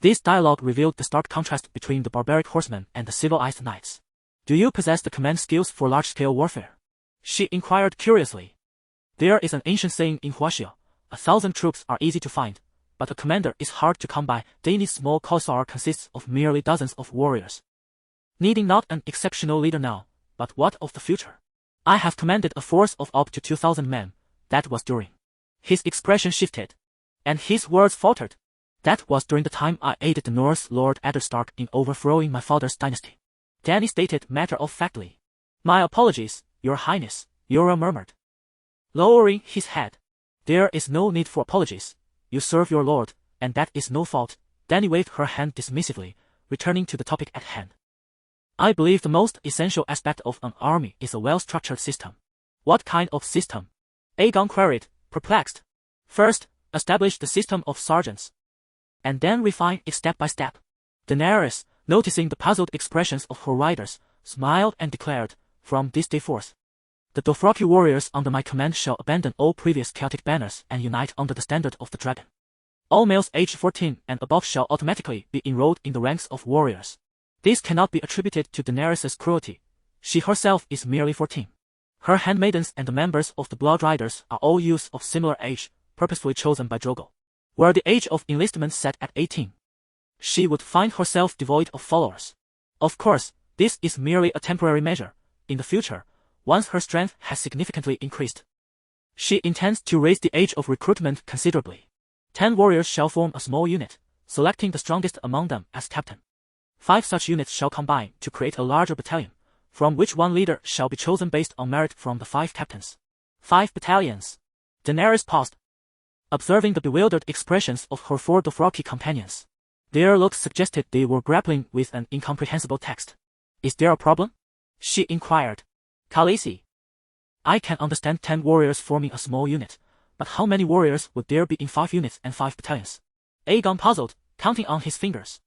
this dialogue revealed the stark contrast between the barbaric horsemen and the civilized knights. Do you possess the command skills for large-scale warfare? She inquired curiously. There is an ancient saying in Huaxia, 1,000 troops are easy to find, but a commander is hard to come by. Dany's small Khalasar consists of merely dozens of warriors, needing not an exceptional leader now, but what of the future? I have commanded a force of up to 2,000 men. That was during. His expression shifted, and his words faltered. That was during the time I aided the Norse Lord Eddard Stark in overthrowing my father's dynasty. Dany stated matter-of-factly. My apologies, Your Highness, Yura murmured, lowering his head. There is no need for apologies. You serve your lord, and that is no fault. Dany waved her hand dismissively, returning to the topic at hand. I believe the most essential aspect of an army is a well-structured system. What kind of system? Aegon queried, perplexed. First, establish the system of sergeants, and then refine it step by step. Daenerys, noticing the puzzled expressions of her riders, smiled and declared, from this day forth, the Dothraki warriors under my command shall abandon all previous Celtic banners and unite under the standard of the dragon. All males aged 14 and above shall automatically be enrolled in the ranks of warriors. This cannot be attributed to Daenerys' cruelty. She herself is merely 14. Her handmaidens and the members of the Blood Riders are all youths of similar age, purposefully chosen by Drogo. Were the age of enlistment set at 18, she would find herself devoid of followers. Of course, this is merely a temporary measure. In the future, once her strength has significantly increased, she intends to raise the age of recruitment considerably. 10 warriors shall form a small unit, selecting the strongest among them as captain. 5 such units shall combine to create a larger battalion, from which one leader shall be chosen based on merit from the 5 captains. 5 battalions. Daenerys paused, observing the bewildered expressions of her 4 Dothraki companions. Their looks suggested they were grappling with an incomprehensible text. Is there a problem? She inquired. Khaleesi, I can understand 10 warriors forming a small unit, but how many warriors would there be in 5 units and 5 battalions? Aegon puzzled, counting on his fingers.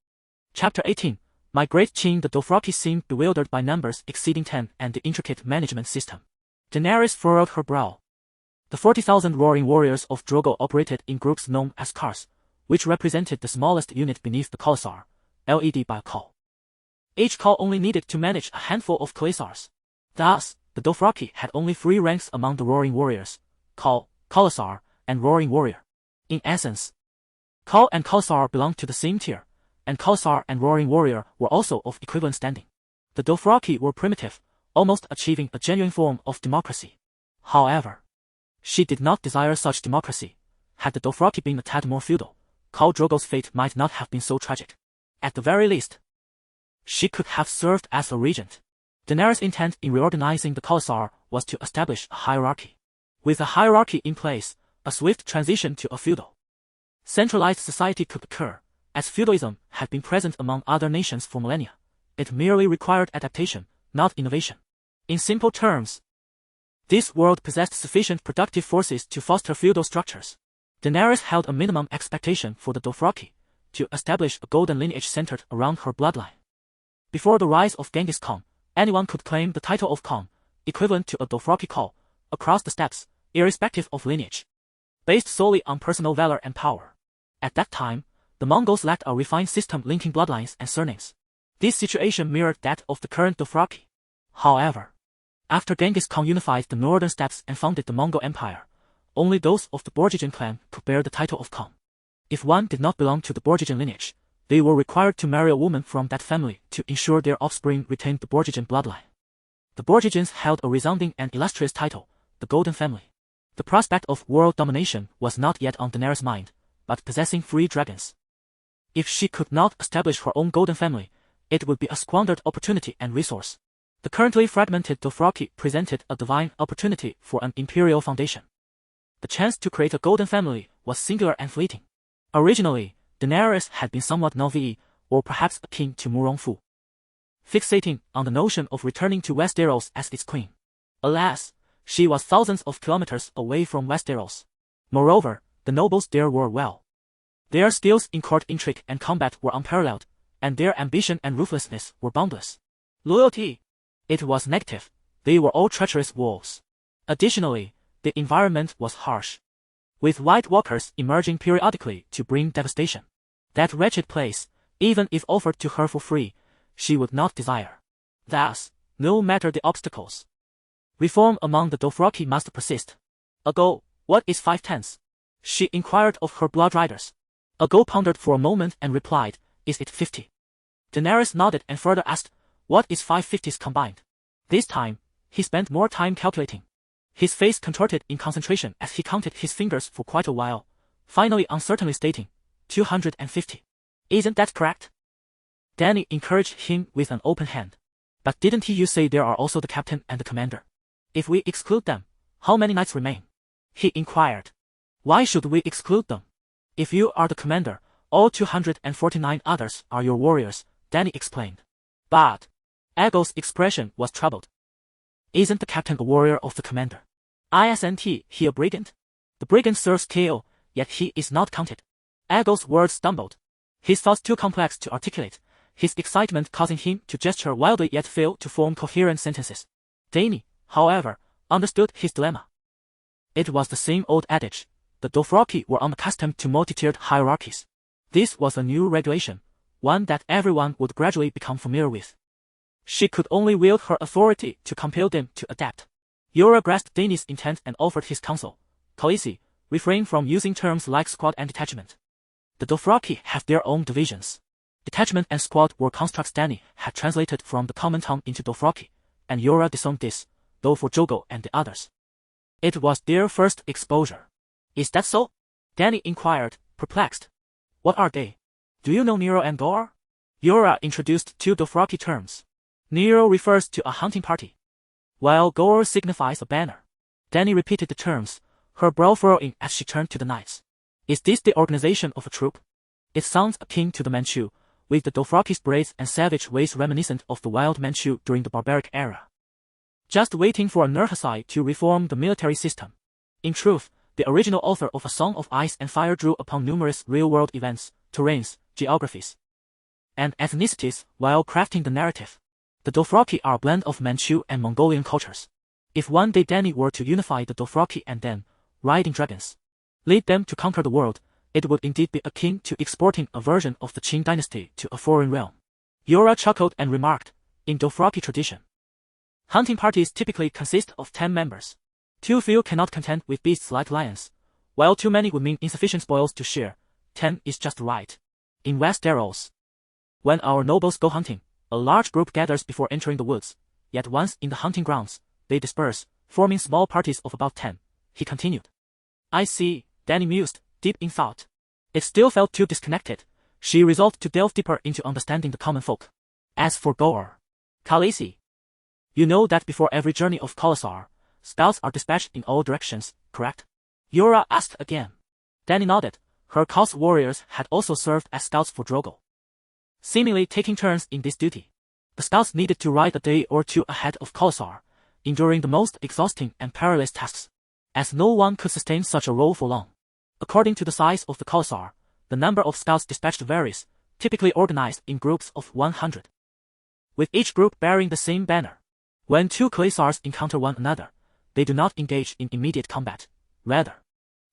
Chapter 18. My great King. The Dothraki seemed bewildered by numbers exceeding 10 and the intricate management system. Daenerys furrowed her brow. The 40,000 roaring warriors of Drogo operated in groups known as Khars, which represented the smallest unit beneath the Khalasar, led by a Khal. Each Khal only needed to manage a handful of Khalasars. Thus, the Dothraki had only 3 ranks among the roaring warriors: Khal, Khalasar, and roaring warrior. In essence, Khal and Khalasar belonged to the same tier, and Khalasar and roaring warrior were also of equivalent standing. The Dothraki were primitive, almost achieving a genuine form of democracy. However, she did not desire such democracy. Had the Dothraki been a tad more feudal, Khal Drogo's fate might not have been so tragic. At the very least, she could have served as a regent. Daenerys' intent in reorganizing the Khalasar was to establish a hierarchy. With a hierarchy in place, a swift transition to a feudal, centralized society could occur. As feudalism had been present among other nations for millennia, it merely required adaptation, not innovation. In simple terms, this world possessed sufficient productive forces to foster feudal structures. Daenerys held a minimum expectation for the Dothraki to establish a golden lineage centered around her bloodline. Before the rise of Genghis Khan, anyone could claim the title of Khan, equivalent to a Dothraki Khal, across the steppes, irrespective of lineage, based solely on personal valor and power. At that time, the Mongols lacked a refined system linking bloodlines and surnames. This situation mirrored that of the current Dothraki. However, after Genghis Khan unified the northern steppes and founded the Mongol Empire, only those of the Borjigin clan could bear the title of Khan. If one did not belong to the Borjigin lineage, they were required to marry a woman from that family to ensure their offspring retained the Borjigin bloodline. The Borjigins held a resounding and illustrious title, the Golden Family. The prospect of world domination was not yet on Daenerys' mind, but possessing 3 dragons. If she could not establish her own Golden Family, it would be a squandered opportunity and resource. The currently fragmented Dothraki presented a divine opportunity for an imperial foundation. The chance to create a Golden Family was singular and fleeting. Originally, Daenerys had been somewhat naive, or perhaps akin to Murongfu, fixating on the notion of returning to Westeros as its queen. Alas, she was thousands of kilometers away from Westeros. Moreover, the nobles there were well. Their skills in court intrigue and combat were unparalleled, and their ambition and ruthlessness were boundless. Loyalty? It was negative. They were all treacherous wolves. Additionally, the environment was harsh, with White Walkers emerging periodically to bring devastation. That wretched place, even if offered to her for free, she would not desire. Thus, no matter the obstacles, reform among the Dothraki must persist. Ago, what is 5/10? She inquired of her blood riders. Ago pondered for a moment and replied, "Is it 50?" Daenerys nodded and further asked, "What is 5/50 combined?" This time, he spent more time calculating. His face contorted in concentration as he counted his fingers for quite a while, finally uncertainly stating, 250. Isn't that correct? Dany encouraged him with an open hand. But didn't you say there are also the captain and the commander? If we exclude them, how many knights remain? He inquired. Why should we exclude them? If you are the commander, all 249 others are your warriors, Dany explained. But Aegon's expression was troubled. Isn't the captain a warrior of the commander? Isn't he a brigand? The brigand serves KO, yet he is not counted. Aegon's words stumbled. His thoughts too complex to articulate, his excitement causing him to gesture wildly yet fail to form coherent sentences. Dany, however, understood his dilemma. It was the same old adage. The Dothraki were unaccustomed to multi-tiered hierarchies. This was a new regulation, one that everyone would gradually become familiar with. She could only wield her authority to compel them to adapt. Yora grasped Dany's intent and offered his counsel. Khaleesi, refrain from using terms like squad and detachment. The Dothraki have their own divisions. Detachment and squad were constructs Dany had translated from the common tongue into Dothraki, and Yora disowned this, though for Drogo and the others, it was their first exposure. Is that so? Dany inquired, perplexed. What are they? Do you know Nero and Gore? Yora introduced 2 Dothraki terms. Nero refers to a hunting party, while Gore signifies a banner. Dany repeated the terms, her brow furrowing as she turned to the knights. Is this the organization of a troop? It sounds akin to the Manchu, with the Dothraki's braids and savage ways reminiscent of the wild Manchu during the barbaric era. just waiting for a Nurhasai to reform the military system. In truth, the original author of A Song of Ice and Fire drew upon numerous real-world events, terrains, geographies, and ethnicities while crafting the narrative. The Dothraki are a blend of Manchu and Mongolian cultures. If one day Dany were to unify the Dothraki and then, riding dragons, lead them to conquer the world, it would indeed be akin to exporting a version of the Qing dynasty to a foreign realm. Yora chuckled and remarked, in Dothraki tradition, hunting parties typically consist of 10 members. Too few cannot contend with beasts like lions, while too many would mean insufficient spoils to share. 10 is just right. In Westeros, when our nobles go hunting, a large group gathers before entering the woods, yet once in the hunting grounds, they disperse, forming small parties of about 10, he continued. I see, Dany mused, deep in thought. It still felt too disconnected. She resolved to delve deeper into understanding the common folk. As for Gore, Khaleesi, you know that before every journey of Khalasar, scouts are dispatched in all directions, correct? Yora asked again. Dany nodded. Her cult warriors had also served as scouts for Drogo, seemingly taking turns in this duty. The scouts needed to ride a day or two ahead of Khalasar, enduring the most exhausting and perilous tasks, as no one could sustain such a role for long. According to the size of the Khalasar, the number of scouts dispatched varies, typically organized in groups of 100, with each group bearing the same banner. When two Khalasars encounter one another, they do not engage in immediate combat. Rather,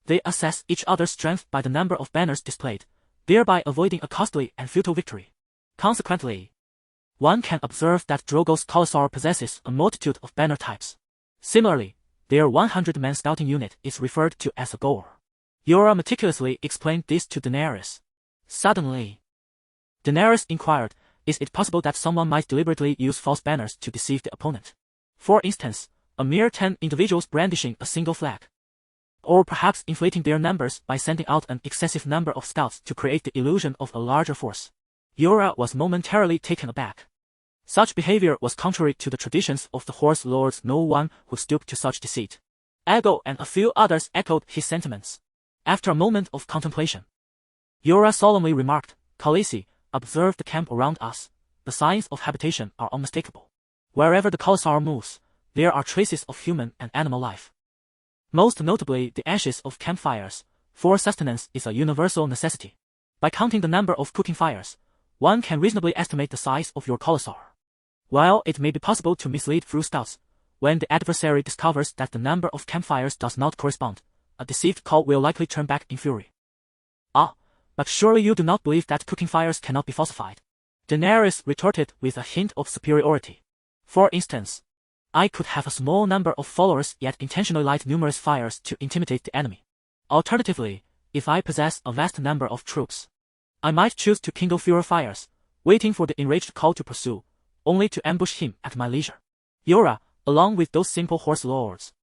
they assess each other's strength by the number of banners displayed, thereby avoiding a costly and futile victory. Consequently, one can observe that Drogo's Khalasar possesses a multitude of banner types. Similarly, their 100-man scouting unit is referred to as a Gore. Yora meticulously explained this to Daenerys. Suddenly, Daenerys inquired, is it possible that someone might deliberately use false banners to deceive the opponent? For instance, a mere 10 individuals brandishing a single flag. Or perhaps inflating their numbers by sending out an excessive number of scouts to create the illusion of a larger force. Yora was momentarily taken aback. Such behavior was contrary to the traditions of the Horse Lords. No one would stoop to such deceit. Aegon and a few others echoed his sentiments. After a moment of contemplation, Yora solemnly remarked, Khaleesi, observe the camp around us. The signs of habitation are unmistakable. Wherever the Khalasar moves, there are traces of human and animal life. Most notably the ashes of campfires, for sustenance is a universal necessity. By counting the number of cooking fires, one can reasonably estimate the size of your Khalasar. While it may be possible to mislead through scouts, when the adversary discovers that the number of campfires does not correspond, a deceived call will likely turn back in fury. Ah, but surely you do not believe that cooking fires cannot be falsified? Daenerys retorted with a hint of superiority. For instance, I could have a small number of followers yet intentionally light numerous fires to intimidate the enemy. Alternatively, if I possess a vast number of troops, I might choose to kindle fewer fires, waiting for the enraged call to pursue, only to ambush him at my leisure. Yora, along with those simple horse lords,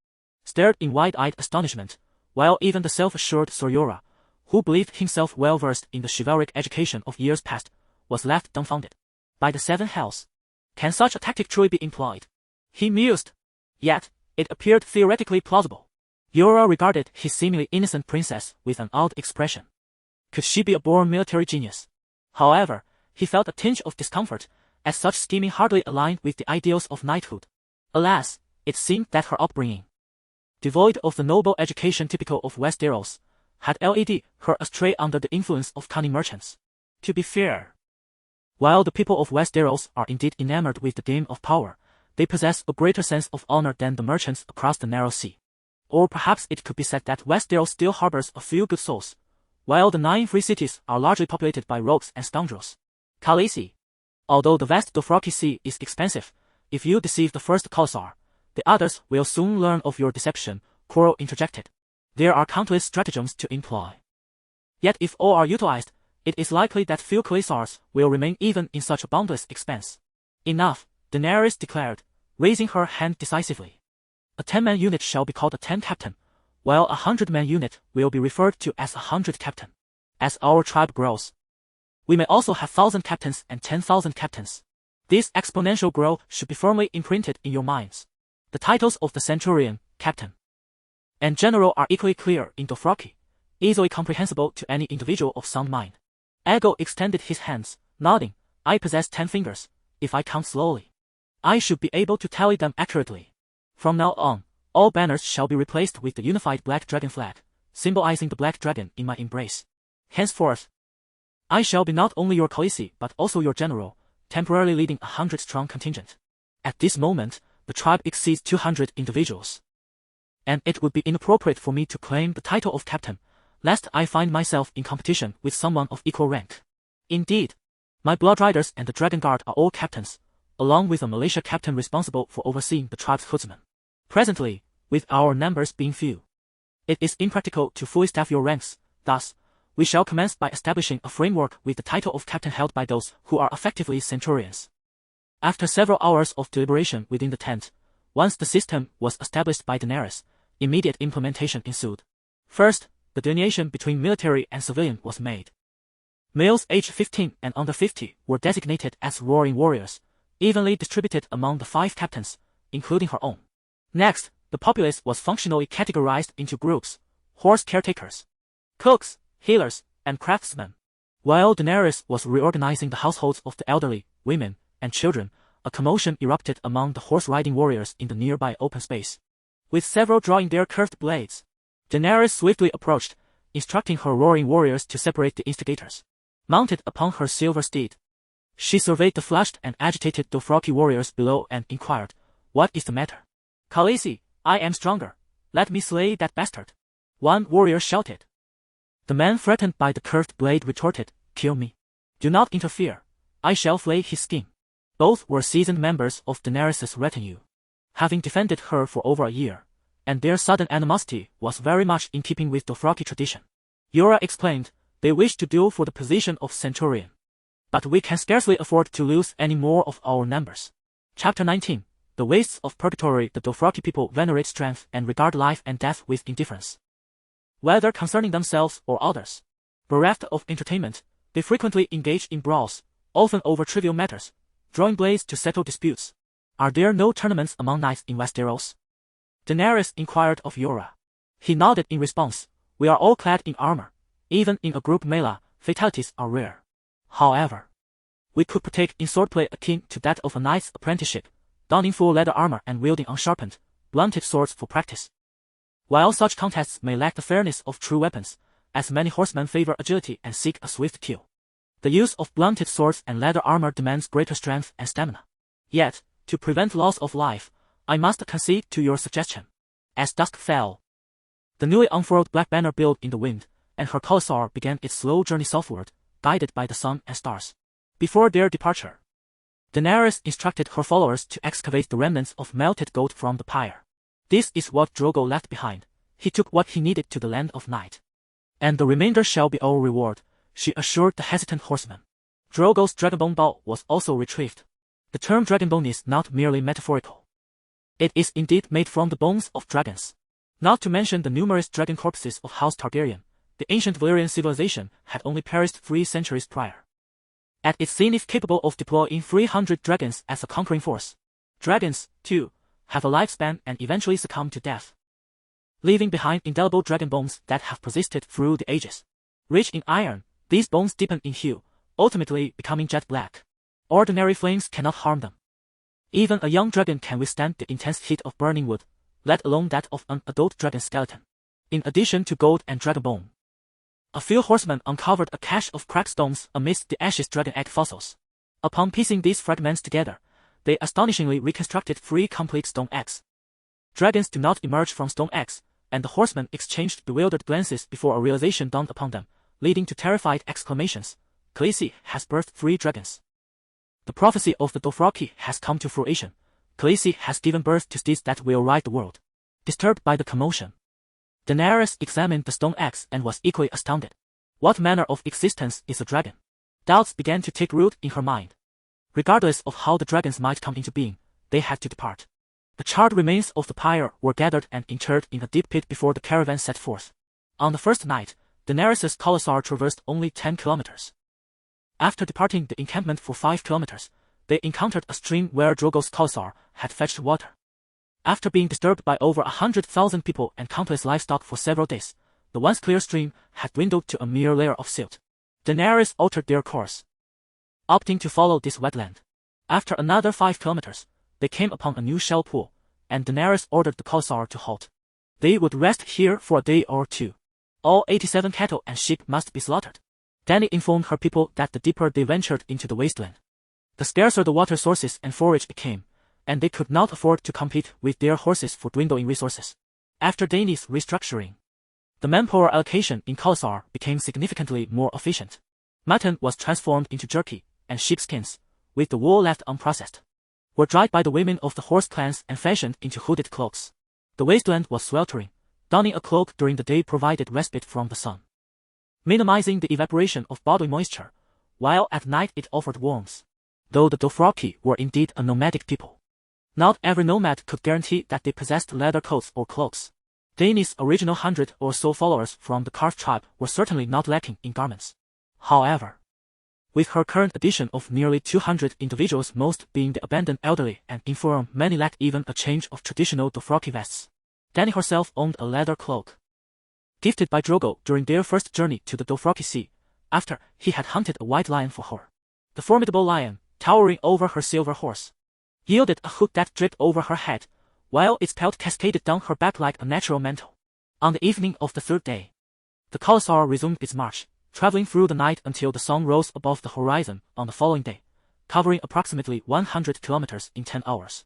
stared in wide-eyed astonishment, while even the self-assured Sir Yora, who believed himself well-versed in the chivalric education of years past, was left dumbfounded. By the seven hells, can such a tactic truly be employed? He mused. Yet, it appeared theoretically plausible. Yora regarded his seemingly innocent princess with an odd expression. Could she be a born military genius? However, he felt a tinge of discomfort, as such scheming hardly aligned with the ideals of knighthood. Alas, it seemed that her upbringing, devoid of the noble education typical of Westeros, had led her astray under the influence of cunning merchants. To be fair, while the people of Westeros are indeed enamored with the game of power, they possess a greater sense of honor than the merchants across the narrow sea. Or perhaps it could be said that Westeros still harbors a few good souls, while the 9 free cities are largely populated by rogues and scoundrels. Khaleesi, although the vast Dothraki Sea is expansive, if you deceive the first Khalasar, the others will soon learn of your deception, Coro interjected. There are countless stratagems to employ. Yet if all are utilized, it is likely that few Khalasars will remain even in such a boundless expanse. Enough, Daenerys declared, raising her hand decisively. A 10-man unit shall be called a 10-captain, while a 100-man unit will be referred to as a 100-captain. As our tribe grows, we may also have 1,000 captains and 10,000 captains. This exponential growth should be firmly imprinted in your minds. The titles of the centurion, captain, and general are equally clear in Dothraki, easily comprehensible to any individual of sound mind. Aegon extended his hands, nodding. I possess 10 fingers. If I count slowly, I should be able to tally them accurately. From now on, all banners shall be replaced with the unified black dragon flag, symbolizing the black dragon in my embrace. Henceforth, I shall be not only your Khaleesi but also your general, temporarily leading a 100-strong contingent. At this moment, the tribe exceeds 200 individuals. And it would be inappropriate for me to claim the title of captain, lest I find myself in competition with someone of equal rank. Indeed, my blood riders and the dragon guard are all captains, along with a militia captain responsible for overseeing the tribe's herdsmen. Presently, with our numbers being few, it is impractical to fully staff your ranks. Thus, we shall commence by establishing a framework with the title of captain held by those who are effectively centurions. After several hours of deliberation within the tent, once the system was established by Daenerys, immediate implementation ensued. First, the delineation between military and civilian was made. Males aged 15 and under 50 were designated as roaring warriors, evenly distributed among the 5 captains, including her own. Next, the populace was functionally categorized into groups: horse caretakers, cooks, healers, and craftsmen. While Daenerys was reorganizing the households of the elderly, women, and children, a commotion erupted among the horse-riding warriors in the nearby open space. With several drawing their curved blades, Daenerys swiftly approached, instructing her roaring warriors to separate the instigators. Mounted upon her silver steed, she surveyed the flushed and agitated Dothraki warriors below and inquired, "What is the matter?" "Khaleesi, I am stronger. Let me slay that bastard," one warrior shouted. The man threatened by the curved blade retorted, "Kill me. Do not interfere. I shall flay his skin." Both were seasoned members of Daenerys' retinue, having defended her for over a year, and their sudden animosity was very much in keeping with Dothraki tradition. Yora explained, "They wish to duel for the position of centurion. But we can scarcely afford to lose any more of our numbers." Chapter 19. The Wastes of Purgatory. The Dothraki people venerate strength and regard life and death with indifference, whether concerning themselves or others. Bereft of entertainment, they frequently engage in brawls, often over trivial matters, drawing blades to settle disputes. "Are there no tournaments among knights in Westeros?" Daenerys inquired of Yora. He nodded in response. "We are all clad in armor. Even in a group melee, fatalities are rare. However, we could partake in swordplay akin to that of a knight's apprenticeship, donning full leather armor and wielding unsharpened, blunted swords for practice. While such contests may lack the fairness of true weapons, as many horsemen favor agility and seek a swift kill, the use of blunted swords and leather armor demands greater strength and stamina. Yet, to prevent loss of life, I must concede to your suggestion." As dusk fell, the newly unfurled black banner billowed in the wind, and her Khalasar began its slow journey southward, guided by the sun and stars. Before their departure, Daenerys instructed her followers to excavate the remnants of melted gold from the pyre. "This is what Drogo left behind. He took what he needed to the land of night, and the remainder shall be our reward," she assured the hesitant horsemen. Drogo's dragonbone bow was also retrieved. The term dragonbone is not merely metaphorical. It is indeed made from the bones of dragons. Not to mention the numerous dragon corpses of House Targaryen, the ancient Valyrian civilization had only perished 3 centuries prior. At its zenith capable of deploying 300 dragons as a conquering force, dragons, too, have a lifespan and eventually succumb to death, leaving behind indelible dragon bones that have persisted through the ages. Rich in iron, these bones deepen in hue, ultimately becoming jet black. Ordinary flames cannot harm them. Even a young dragon can withstand the intense heat of burning wood, let alone that of an adult dragon skeleton. In addition to gold and dragon bone, a few horsemen uncovered a cache of cracked stones amidst the ashes dragon egg fossils. Upon piecing these fragments together, they astonishingly reconstructed 3 complete stone eggs. Dragons do not emerge from stone eggs, and the horsemen exchanged bewildered glances before a realization dawned upon them, leading to terrified exclamations. "Khaleesi has birthed 3 dragons. The prophecy of the Dothraki has come to fruition. Khaleesi has given birth to steeds that will ride the world." Disturbed by the commotion, Daenerys examined the stone eggs and was equally astounded. What manner of existence is a dragon? Doubts began to take root in her mind. Regardless of how the dragons might come into being, they had to depart. The charred remains of the pyre were gathered and interred in a deep pit before the caravan set forth. On the first night, Daenerys' Khalasar traversed only 10 kilometers. After departing the encampment for 5 kilometers, they encountered a stream where Drogo's Khalasar had fetched water. After being disturbed by over 100,000 people and countless livestock for several days, the once clear stream had dwindled to a mere layer of silt. Daenerys altered their course, opting to follow this wetland. After another 5 kilometers, they came upon a new shell pool, and Daenerys ordered the khalasar to halt. They would rest here for a day or two. All 87 cattle and sheep must be slaughtered. Dany informed her people that the deeper they ventured into the wasteland, the scarcer the water sources and forage became, and they could not afford to compete with their horses for dwindling resources. After Dany's restructuring, the manpower allocation in khalasar became significantly more efficient. Mutton was transformed into jerky, and sheepskins, with the wool left unprocessed, were dried by the women of the horse clans and fashioned into hooded cloaks. The wasteland was sweltering. Donning a cloak during the day provided respite from the sun, minimizing the evaporation of bodily moisture, while at night it offered warmth. Though the Dothraki were indeed a nomadic people, not every nomad could guarantee that they possessed leather coats or cloaks. Dany's original 100 or so followers from the Karth tribe were certainly not lacking in garments. However, with her current addition of nearly 200 individuals, most being the abandoned elderly and infirm, many lacked even a change of traditional Dothraki vests. Dany herself owned a leather cloak, gifted by Drogo during their first journey to the Dothraki Sea, after he had hunted a white lion for her. The formidable lion, towering over her silver horse, yielded a hood that dripped over her head, while its pelt cascaded down her back like a natural mantle. On the evening of the third day, the khalasar resumed its march, traveling through the night until the sun rose above the horizon on the following day, covering approximately 100 kilometers in 10 hours.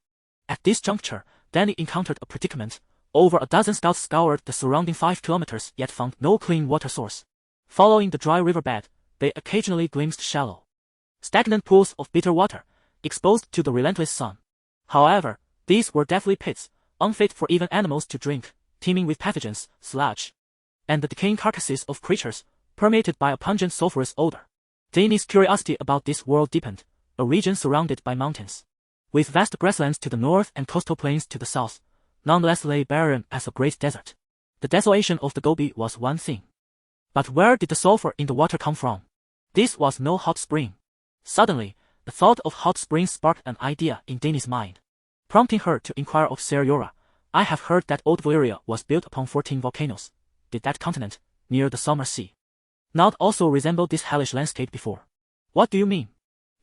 At this juncture, Dany encountered a predicament. Over a dozen scouts scoured the surrounding 5 kilometers yet found no clean water source. Following the dry riverbed, they occasionally glimpsed shallow, stagnant pools of bitter water, exposed to the relentless sun. However, these were deathly pits, unfit for even animals to drink, teeming with pathogens, sludge, and the decaying carcasses of creatures, permeated by a pungent sulfurous odor. Dany's curiosity about this world deepened, a region surrounded by mountains, with vast grasslands to the north and coastal plains to the south, nonetheless lay barren as a great desert. The desolation of the Gobi was one thing. But where did the sulfur in the water come from? This was no hot spring. Suddenly, the thought of hot springs sparked an idea in Dany's mind, prompting her to inquire of Ser Jorah. I have heard that Old Valyria was built upon 14 volcanoes. Did that continent, near the summer sea, not also resemble this hellish landscape before? What do you mean?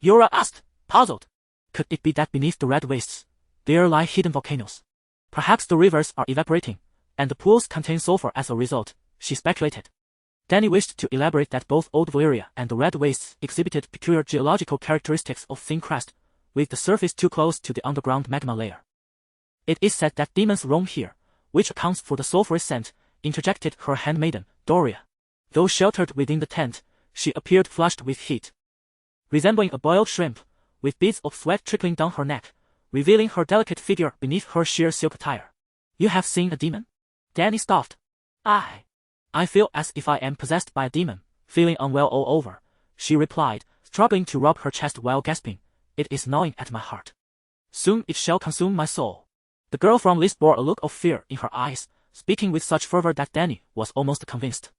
Jorah asked, puzzled. Could it be that beneath the red wastes, there lie hidden volcanoes? Perhaps the rivers are evaporating, and the pools contain sulfur as a result, she speculated. Dany wished to elaborate that both Old Valyria and the Red Wastes exhibited peculiar geological characteristics of thin crust, with the surface too close to the underground magma layer. It is said that demons roam here, which accounts for the sulfurous scent, interjected her handmaiden, Doria. Though sheltered within the tent, she appeared flushed with heat, resembling a boiled shrimp, with beads of sweat trickling down her neck, revealing her delicate figure beneath her sheer silk attire. You have seen a demon? Dany scoffed. I feel as if I am possessed by a demon, feeling unwell all over, she replied, struggling to rub her chest while gasping. It is gnawing at my heart. Soon it shall consume my soul. The girl from List bore a look of fear in her eyes, speaking with such fervor that Dany was almost convinced.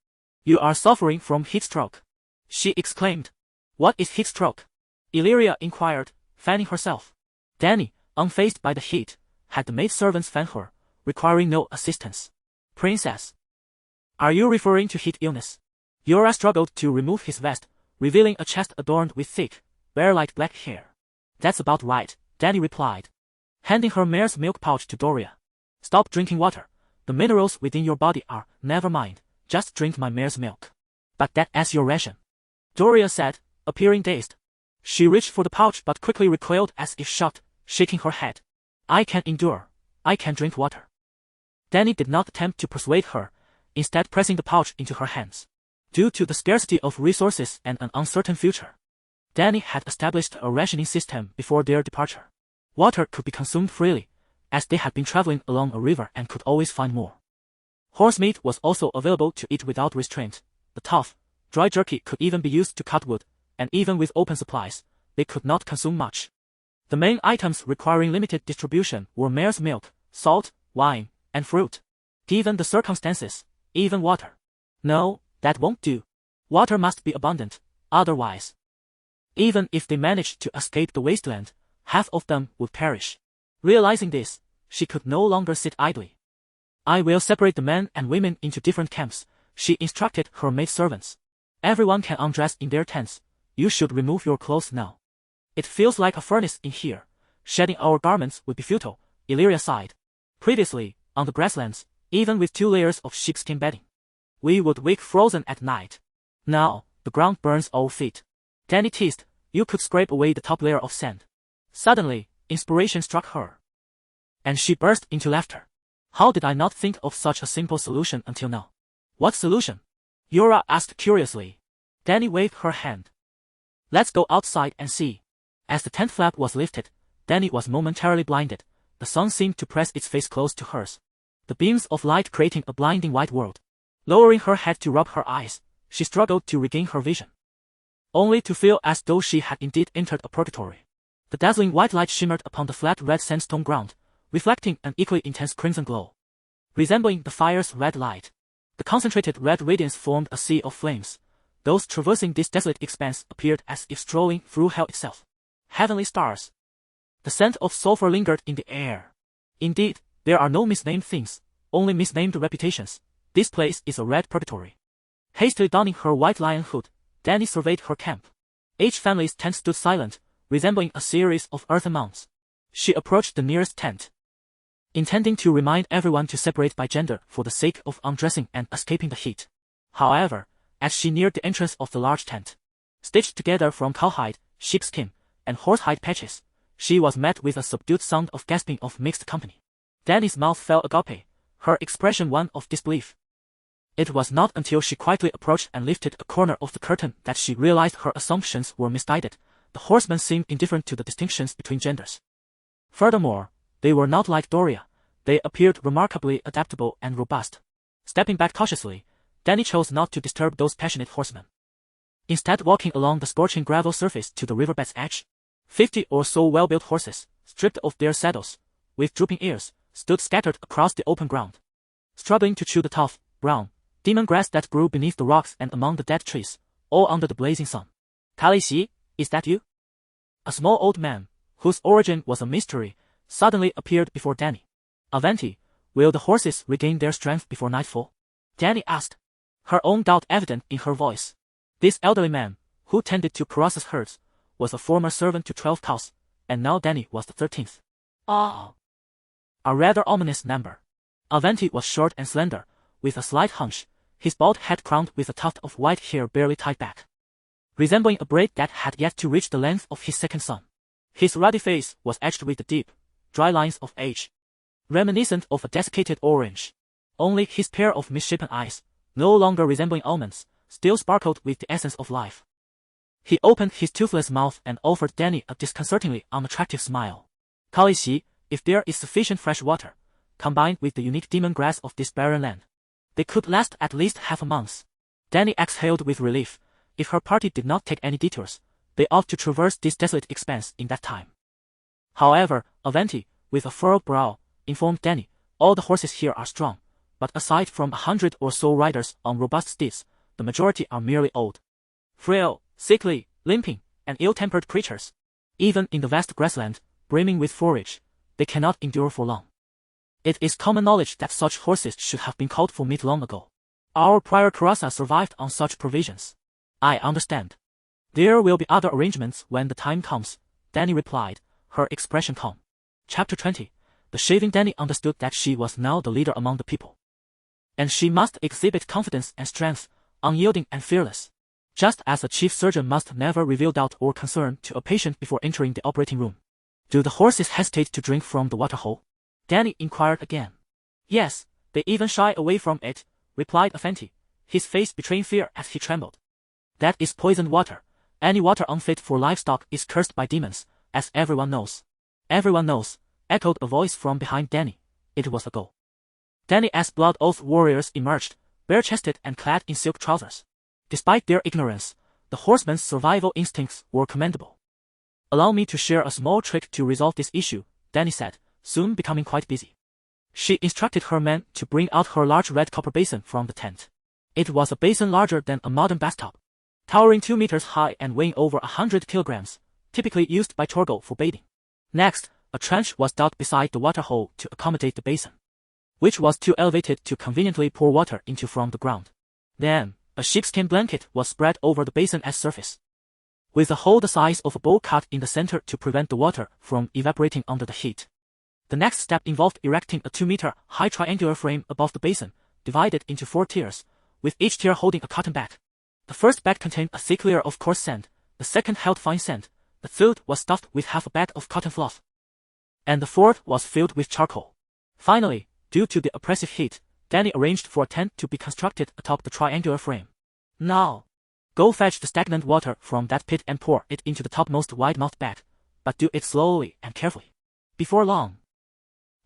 You are suffering from heat stroke, she exclaimed. What is heat stroke? Illyria inquired, fanning herself. Dany, unfazed by the heat, had the maidservants fan her, requiring no assistance. Princess, are you referring to heat illness? Jorah struggled to remove his vest, revealing a chest adorned with thick, bear-like black hair. That's about right, Dany replied, handing her mare's milk pouch to Doria. Stop drinking water. The minerals within your body are, never mind, just drink my mare's milk. But that as your ration, Doria said, appearing dazed. She reached for the pouch but quickly recoiled as if shocked, shaking her head. I can endure. I can drink water. Dany did not attempt to persuade her, instead pressing the pouch into her hands. Due to the scarcity of resources and an uncertain future, Dany had established a rationing system before their departure. Water could be consumed freely, as they had been traveling along a river and could always find more. Horse meat was also available to eat without restraint. The tough, dry jerky could even be used to cut wood, and even with open supplies, they could not consume much. The main items requiring limited distribution were mare's milk, salt, wine, and fruit. Given the circumstances, even water. No, that won't do. Water must be abundant, otherwise, even if they managed to escape the wasteland, half of them would perish. Realizing this, she could no longer sit idly. I will separate the men and women into different camps, she instructed her maidservants. Everyone can undress in their tents. You should remove your clothes now. It feels like a furnace in here. Shedding our garments would be futile, Illyria sighed. Previously, on the grasslands, even with 2 layers of sheepskin bedding, we would wake frozen at night. Now, the ground burns our feet. Dany teased, you could scrape away the top layer of sand. Suddenly, inspiration struck her, and she burst into laughter. How did I not think of such a simple solution until now? What solution? Yura asked curiously. Dany waved her hand. Let's go outside and see. As the tent flap was lifted, Dany was momentarily blinded. The sun seemed to press its face close to hers, the beams of light creating a blinding white world. Lowering her head to rub her eyes, she struggled to regain her vision, only to feel as though she had indeed entered a purgatory. The dazzling white light shimmered upon the flat red sandstone ground, reflecting an equally intense crimson glow. Resembling the fire's red light, the concentrated red radiance formed a sea of flames. Those traversing this desolate expanse appeared as if strolling through hell itself. Heavenly stars. The scent of sulfur lingered in the air. Indeed, there are no misnamed things, only misnamed reputations. This place is a red purgatory. Hastily donning her white lion hood, Dany surveyed her camp. Each family's tent stood silent, resembling a series of earthen mounds. She approached the nearest tent, intending to remind everyone to separate by gender for the sake of undressing and escaping the heat. However, as she neared the entrance of the large tent, stitched together from cowhide, sheepskin, and horsehide patches, she was met with a subdued sound of gasping of mixed company. Dany's mouth fell agape, her expression one of disbelief. It was not until she quietly approached and lifted a corner of the curtain that she realized her assumptions were misguided. The horsemen seemed indifferent to the distinctions between genders. Furthermore, they were not like Doria. They appeared remarkably adaptable and robust. Stepping back cautiously, Dany chose not to disturb those passionate horsemen. Instead, walking along the scorching gravel surface to the riverbed's edge, 50 or so well-built horses, stripped of their saddles, with drooping ears, stood scattered across the open ground, struggling to chew the tough, brown, demon grass that grew beneath the rocks and among the dead trees, all under the blazing sun. Khaleesi, is that you? A small old man, whose origin was a mystery, suddenly appeared before Dany. Avanti, will the horses regain their strength before nightfall? Dany asked, her own doubt evident in her voice. This elderly man, who tended to Karas's herds, was a former servant to 12 cows, and now Dany was the 13th. Ah! A rather ominous number. Avanti was short and slender, with a slight hunch, his bald head crowned with a tuft of white hair barely tied back, resembling a braid that had yet to reach the length of his second son. His ruddy face was edged with the deep, dry lines of age, reminiscent of a desiccated orange. Only his pair of misshapen eyes, no longer resembling almonds, still sparkled with the essence of life. He opened his toothless mouth and offered Dany a disconcertingly unattractive smile. Khaleesi, if there is sufficient fresh water, combined with the unique demon grass of this barren land, they could last at least half a month. Dany exhaled with relief. If her party did not take any detours, they ought to traverse this desolate expanse in that time. However, Avanti, with a furrowed brow, informed Dany, all the horses here are strong, but aside from 100 or so riders on robust steeds, the majority are merely old, frail, sickly, limping, and ill-tempered creatures. Even in the vast grassland, brimming with forage, they cannot endure for long. It is common knowledge that such horses should have been called for meat long ago. Our prior Karasa survived on such provisions. I understand. There will be other arrangements when the time comes, Dany replied, her expression calm. Chapter 20. The shaving Dany understood that she was now the leader among the people, and she must exhibit confidence and strength, unyielding and fearless. Just as a chief surgeon must never reveal doubt or concern to a patient before entering the operating room. Do the horses hesitate to drink from the water hole? Dany inquired again. Yes, they even shy away from it, replied Avanti, his face betraying fear as he trembled. That is poisoned water. Any water unfit for livestock is cursed by demons, as everyone knows. Everyone knows, echoed a voice from behind Dany. It was a go. Dany's blood oath warriors emerged, bare-chested and clad in silk trousers. Despite their ignorance, the horsemen's survival instincts were commendable. Allow me to share a small trick to resolve this issue, Dany said, soon becoming quite busy. She instructed her men to bring out her large red copper basin from the tent. It was a basin larger than a modern bathtub, towering 2 meters high and weighing over 100 kilograms, typically used by Torgal for bathing. Next, a trench was dug beside the water hole to accommodate the basin, which was too elevated to conveniently pour water into from the ground. Then, a sheepskin blanket was spread over the basin's surface, with a hole the size of a bowl cut in the center to prevent the water from evaporating under the heat. The next step involved erecting a 2-meter-high triangular frame above the basin, divided into 4 tiers, with each tier holding a cotton bag. The first bag contained a thick layer of coarse sand, the second held fine sand, the third was stuffed with half a bag of cotton fluff, and the fourth was filled with charcoal. Finally, due to the oppressive heat, Dany arranged for a tent to be constructed atop the triangular frame. Now, go fetch the stagnant water from that pit and pour it into the topmost wide-mouthed bag, but do it slowly and carefully. Before long,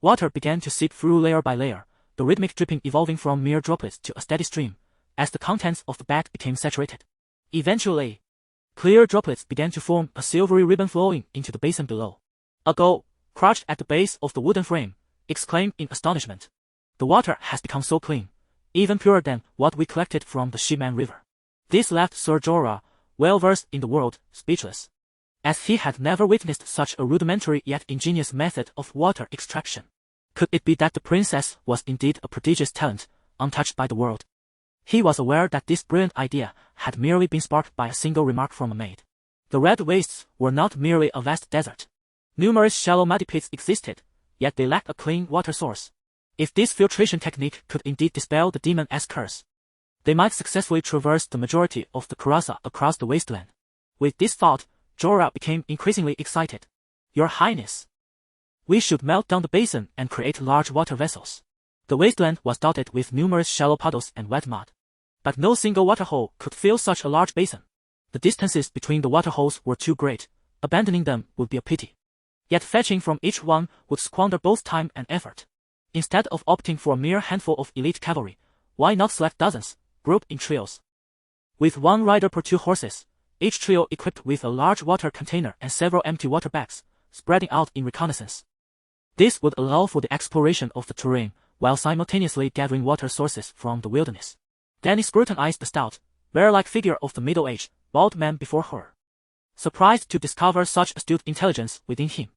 water began to seep through layer by layer, the rhythmic dripping evolving from mere droplets to a steady stream, as the contents of the bag became saturated. Eventually, clear droplets began to form a silvery ribbon flowing into the basin below. A gull, crouched at the base of the wooden frame, exclaimed in astonishment. The water has become so clean, even purer than what we collected from the Shiman River. This left Ser Jorah, well versed in the world, speechless, as he had never witnessed such a rudimentary yet ingenious method of water extraction. Could it be that the princess was indeed a prodigious talent, untouched by the world? He was aware that this brilliant idea had merely been sparked by a single remark from a maid. The Red Wastes were not merely a vast desert. Numerous shallow muddy pits existed, yet they lacked a clean water source. If this filtration technique could indeed dispel the demon's curse, they might successfully traverse the majority of the Kurasa across the wasteland. With this thought, Jorah became increasingly excited. Your Highness, we should melt down the basin and create large water vessels. The wasteland was dotted with numerous shallow puddles and wet mud, but no single waterhole could fill such a large basin. The distances between the waterholes were too great, abandoning them would be a pity. Yet fetching from each one would squander both time and effort. Instead of opting for a mere handful of elite cavalry, why not select dozens, grouped in trios? With one rider per 2 horses, each trio equipped with a large water container and several empty water bags, spreading out in reconnaissance. This would allow for the exploration of the terrain, while simultaneously gathering water sources from the wilderness. Dany scrutinized the stout, bear-like figure of the middle-aged, bald man before her, surprised to discover such astute intelligence within him.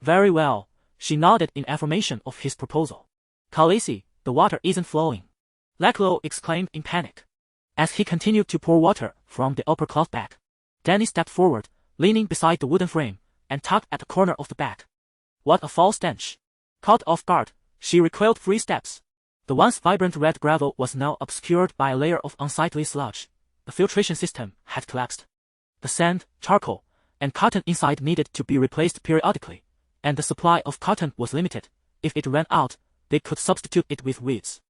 Very well, she nodded in affirmation of his proposal. Khaleesi, the water isn't flowing, Lacklow exclaimed in panic. As he continued to pour water from the upper cloth bag, Dany stepped forward, leaning beside the wooden frame, and tugged at the corner of the bag. What a foul stench! Caught off guard, she recoiled 3 steps. The once vibrant red gravel was now obscured by a layer of unsightly sludge. The filtration system had collapsed. The sand, charcoal, and cotton inside needed to be replaced periodically, and the supply of cotton was limited. If it ran out, they could substitute it with weeds.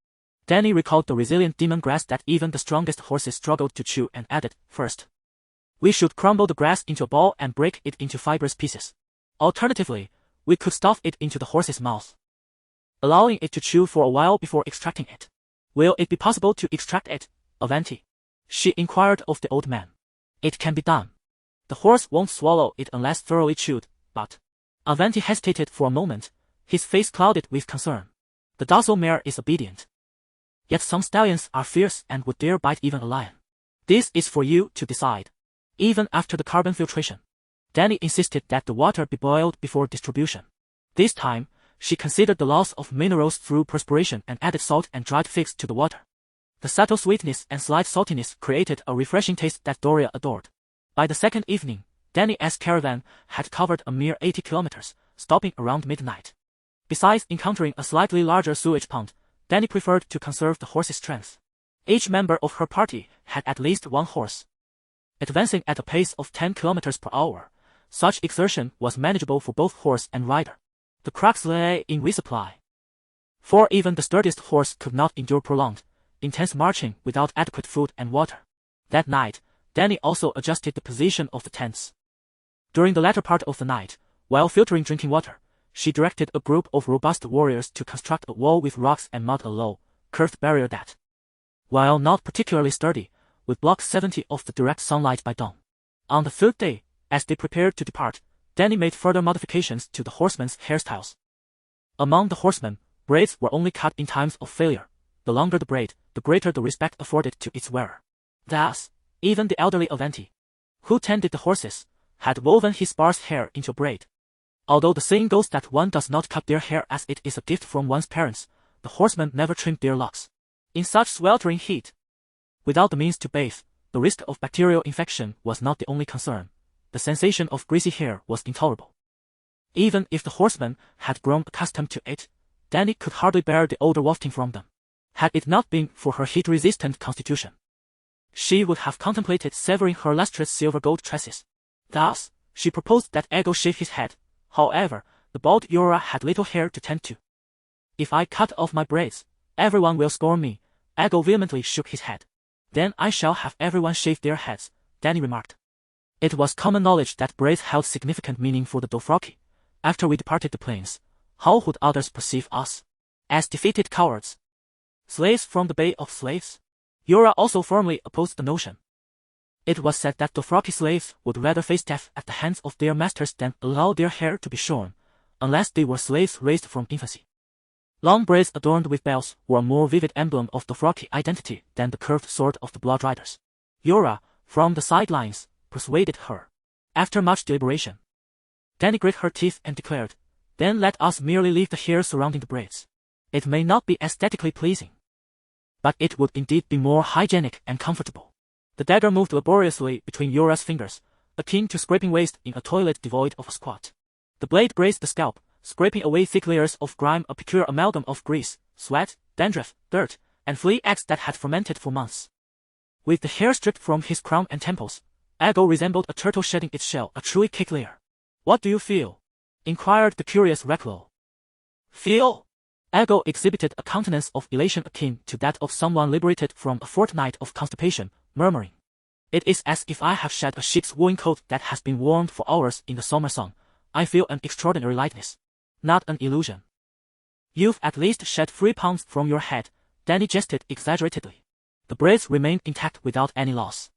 Dany recalled the resilient demon grass that even the strongest horses struggled to chew and added, first, we should crumble the grass into a ball and break it into fibrous pieces. Alternatively, we could stuff it into the horse's mouth, allowing it to chew for a while before extracting it. Will it be possible to extract it, Avanti? She inquired of the old man. It can be done. The horse won't swallow it unless thoroughly chewed, but... Avanti hesitated for a moment, his face clouded with concern. The docile mare is obedient. Yet some stallions are fierce and would dare bite even a lion. This is for you to decide. Even after the carbon filtration, Dany insisted that the water be boiled before distribution. This time, she considered the loss of minerals through perspiration and added salt and dried figs to the water. The subtle sweetness and slight saltiness created a refreshing taste that Doria adored. By the second evening, Dany's caravan had covered a mere 80 kilometers, stopping around midnight. Besides encountering a slightly larger sewage pond, Dany preferred to conserve the horse's strength. Each member of her party had at least 1 horse. Advancing at a pace of 10 kilometers per hour, such exertion was manageable for both horse and rider. The crux lay in resupply. For even the sturdiest horse could not endure prolonged, intense marching without adequate food and water. That night, Dany also adjusted the position of the tents. During the latter part of the night, while filtering drinking water, she directed a group of robust warriors to construct a wall with rocks and mud, a low, curved barrier that, while not particularly sturdy, would block 70 of the direct sunlight by dawn. On the 3rd day, as they prepared to depart, Dany made further modifications to the horsemen's hairstyles. Among the horsemen, braids were only cut in times of failure. The longer the braid, the greater the respect afforded to its wearer. Thus, even the elderly Avanti, who tended the horses, had woven his sparse hair into a braid. Although the saying goes that one does not cut their hair as it is a gift from one's parents, the horsemen never trimmed their locks. In such sweltering heat, without the means to bathe, the risk of bacterial infection was not the only concern. The sensation of greasy hair was intolerable. Even if the horsemen had grown accustomed to it, Dany could hardly bear the odor wafting from them. Had it not been for her heat-resistant constitution, she would have contemplated severing her lustrous silver-gold tresses. Thus, she proposed that Aegon shave his head. However, the bald Jorah had little hair to tend to. If I cut off my braids, everyone will scorn me. Aegon vehemently shook his head. Then I shall have everyone shave their heads, Dany remarked. It was common knowledge that braids held significant meaning for the Dothraki. After we departed the plains, how would others perceive us? As defeated cowards? Slaves from the Bay of Slaves? Jorah also firmly opposed the notion. It was said that Dothraki slaves would rather face death at the hands of their masters than allow their hair to be shorn, unless they were slaves raised from infancy. Long braids adorned with bells were a more vivid emblem of Dothraki identity than the curved sword of the Blood Riders. Jorah, from the sidelines, persuaded her. After much deliberation, Dany grit her teeth and declared, "Then let us merely leave the hair surrounding the braids. It may not be aesthetically pleasing, but it would indeed be more hygienic and comfortable." The dagger moved laboriously between Jorah's fingers, akin to scraping waste in a toilet devoid of a squat. The blade grazed the scalp, scraping away thick layers of grime, a peculiar amalgam of grease, sweat, dandruff, dirt, and flea eggs that had fermented for months. With the hair stripped from his crown and temples, Aegon resembled a turtle shedding its shell, a truly kick layer. "What do you feel?" inquired the curious Reclo. "Feel?" Aegon exhibited a countenance of elation akin to that of someone liberated from a fortnight of constipation, murmuring, "It is as if I have shed a sheep's woolen coat that has been warmed for hours in the summer sun. I feel an extraordinary lightness. Not an illusion." "You've at least shed 3 pounds from your head," Dany jested exaggeratedly. The braids remained intact without any loss.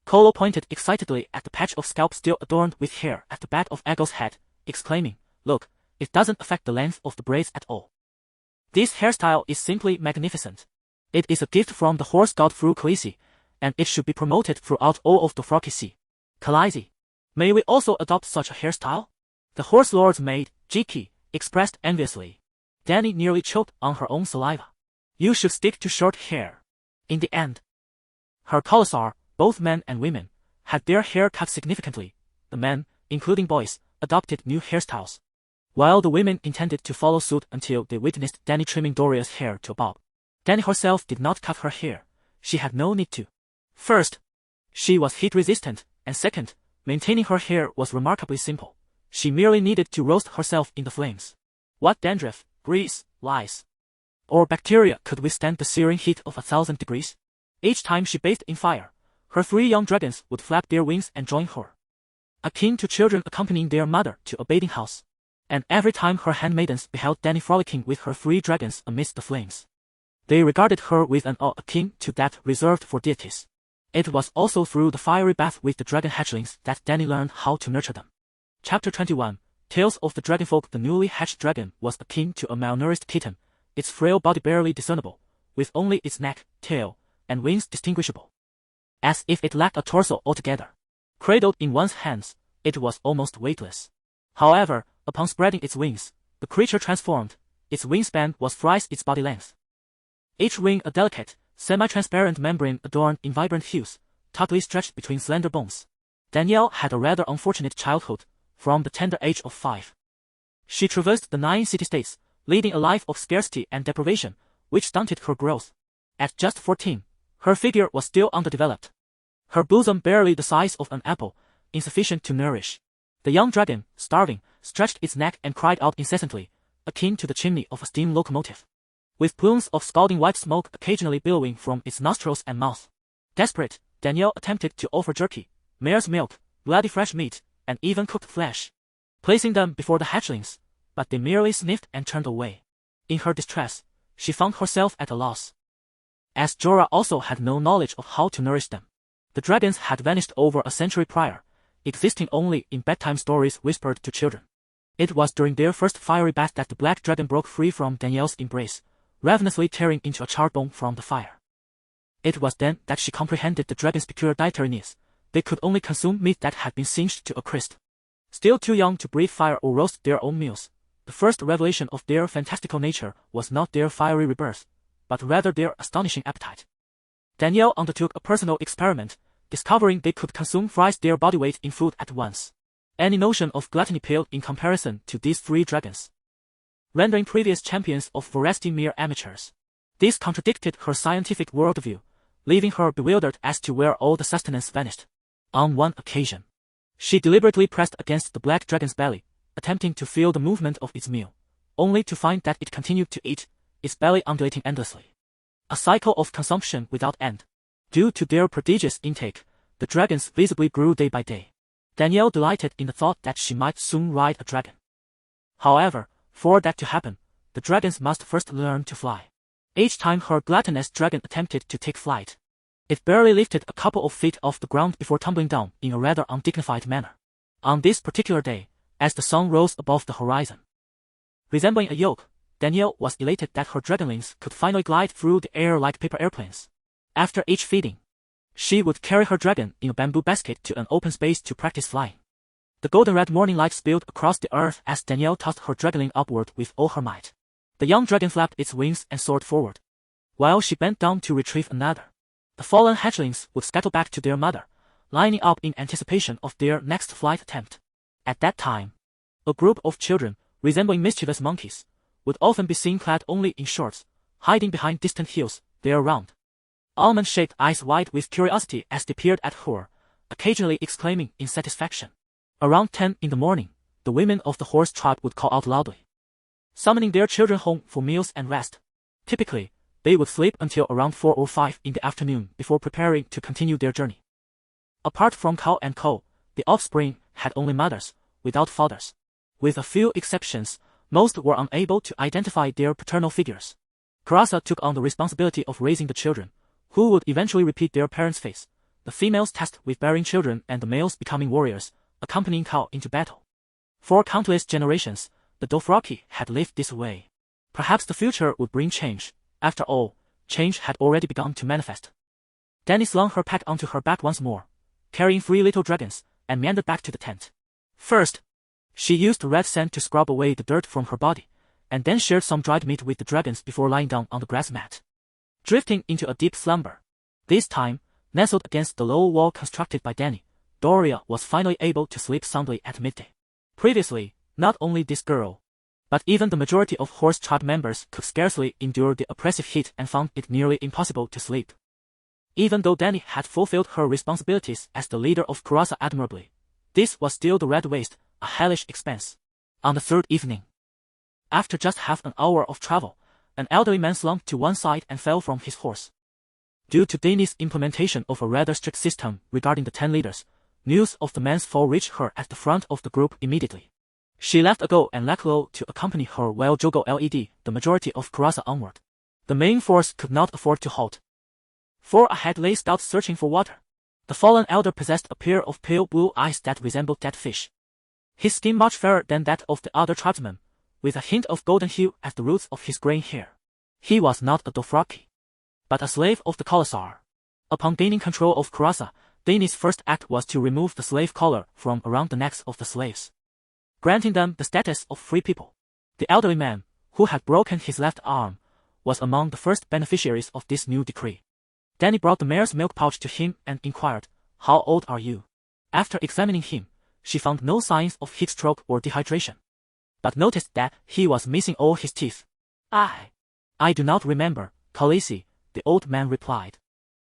Colo pointed excitedly at the patch of scalp still adorned with hair at the back of Aegon's head, exclaiming, "Look, it doesn't affect the length of the braids at all. This hairstyle is simply magnificent. It is a gift from the horse god through Khaleesi, and it should be promoted throughout all of Dothraki. Khaleesi, may we also adopt such a hairstyle?" The horse lord's maid, Jiki, expressed enviously. Dany nearly choked on her own saliva. "You should stick to short hair." In the end, her Khalasar, both men and women, had their hair cut significantly. The men, including boys, adopted new hairstyles, while the women intended to follow suit until they witnessed Dany trimming Doria's hair to a bob. Dany herself did not cut her hair. She had no need to. First, she was heat-resistant, and second, maintaining her hair was remarkably simple. She merely needed to roast herself in the flames. What dandruff, grease, lice, or bacteria could withstand the searing heat of 1,000 degrees? Each time she bathed in fire, her 3 young dragons would flap their wings and join her, akin to children accompanying their mother to a bathing house. And every time her handmaidens beheld Dany frolicking with her 3 dragons amidst the flames, they regarded her with an awe akin to that reserved for deities. It was also through the fiery bath with the dragon hatchlings that Dany learned how to nurture them. Chapter 21, Tales of the Dragonfolk. The newly hatched dragon was akin to a malnourished kitten, its frail body barely discernible, with only its neck, tail, and wings distinguishable, as if it lacked a torso altogether. Cradled in one's hands, it was almost weightless. However, upon spreading its wings, the creature transformed. Its wingspan was thrice its body length. Each wing a delicate, semi-transparent membrane adorned in vibrant hues, tautly stretched between slender bones. Danielle had a rather unfortunate childhood, from the tender age of 5. She traversed the 9 city-states, leading a life of scarcity and deprivation, which stunted her growth. At just 14, her figure was still underdeveloped. Her bosom barely the size of an apple, insufficient to nourish. The young dragon, starving, stretched its neck and cried out incessantly, akin to the chimney of a steam locomotive, with plumes of scalding white smoke occasionally billowing from its nostrils and mouth. Desperate, Danielle attempted to offer jerky, mare's milk, bloody fresh meat, and even cooked flesh, placing them before the hatchlings, but they merely sniffed and turned away. In her distress, she found herself at a loss, as Jorah also had no knowledge of how to nourish them. The dragons had vanished over a century prior, existing only in bedtime stories whispered to children. It was during their first fiery bath that the black dragon broke free from Danielle's embrace, ravenously tearing into a charred bone from the fire. It was then that she comprehended the dragon's peculiar dietary needs. They could only consume meat that had been singed to a crisp. Still too young to breathe fire or roast their own meals, the first revelation of their fantastical nature was not their fiery rebirth, but rather their astonishing appetite. Danielle undertook a personal experiment, discovering they could consume thrice their body weight in food at once. Any notion of gluttony paled in comparison to these three dragons, rendering previous champions of voracity mere amateurs. This contradicted her scientific worldview, leaving her bewildered as to where all the sustenance vanished. On one occasion, she deliberately pressed against the black dragon's belly, attempting to feel the movement of its meal, only to find that it continued to eat, its belly undulating endlessly. A cycle of consumption without end. Due to their prodigious intake, the dragons visibly grew day by day. Danielle delighted in the thought that she might soon ride a dragon. However, for that to happen, the dragons must first learn to fly. Each time her gluttonous dragon attempted to take flight, it barely lifted a couple of feet off the ground before tumbling down in a rather undignified manner. On this particular day, as the sun rose above the horizon, resembling a yoke, Danielle was elated that her dragonlings could finally glide through the air like paper airplanes. After each feeding, she would carry her dragon in a bamboo basket to an open space to practice flying. The golden-red morning light spilled across the earth as Danielle tossed her dragonling upward with all her might. The young dragon flapped its wings and soared forward, while she bent down to retrieve another. The fallen hatchlings would scuttle back to their mother, lining up in anticipation of their next flight attempt. At that time, a group of children, resembling mischievous monkeys, would often be seen clad only in shorts, hiding behind distant hills, their round, almond-shaped eyes wide with curiosity as they peered at her, occasionally exclaiming in satisfaction. Around 10 in the morning, the women of the horse tribe would call out loudly, summoning their children home for meals and rest. Typically, they would sleep until around 4 or 5 in the afternoon before preparing to continue their journey. Apart from cow and co, the offspring had only mothers, without fathers. With a few exceptions, most were unable to identify their paternal figures. Karasa took on the responsibility of raising the children, who would eventually repeat their parents' fate, the females tasked with bearing children and the males becoming warriors, accompanying Kao into battle. For countless generations, the Dothraki had lived this way. Perhaps the future would bring change. After all, change had already begun to manifest. Dany slung her pack onto her back once more, carrying 3 little dragons, and meandered back to the tent. First, she used red sand to scrub away the dirt from her body, and then shared some dried meat with the dragons before lying down on the grass mat, drifting into a deep slumber. This time, nestled against the low wall constructed by Dany, Doria was finally able to sleep soundly at midday. Previously, not only this girl, but even the majority of horse tribe members could scarcely endure the oppressive heat and found it nearly impossible to sleep. Even though Dany had fulfilled her responsibilities as the leader of Karasa admirably, this was still the Red Waste, a hellish expense. On the third evening, after just half an hour of travel, an elderly man slumped to one side and fell from his horse. Due to Dany's implementation of a rather strict system regarding the 10 leaders, news of the man's fall reached her at the front of the group immediately. She left Ago and Laklo to accompany her while Jogo led the majority of Karasa onward. The main force could not afford to halt. Far ahead lay scouts searching for water. The fallen elder possessed a pair of pale blue eyes that resembled dead fish. His skin much fairer than that of the other tribesmen, with a hint of golden hue at the roots of his graying hair. He was not a Dothraki, but a slave of the Khalasar. Upon gaining control of Karasa, Dany's first act was to remove the slave collar from around the necks of the slaves, granting them the status of free people. The elderly man, who had broken his left arm, was among the first beneficiaries of this new decree. Dany brought the mare's milk pouch to him and inquired, "How old are you?" After examining him, she found no signs of heat stroke or dehydration, but noticed that he was missing all his teeth. I do not remember, Khaleesi," the old man replied,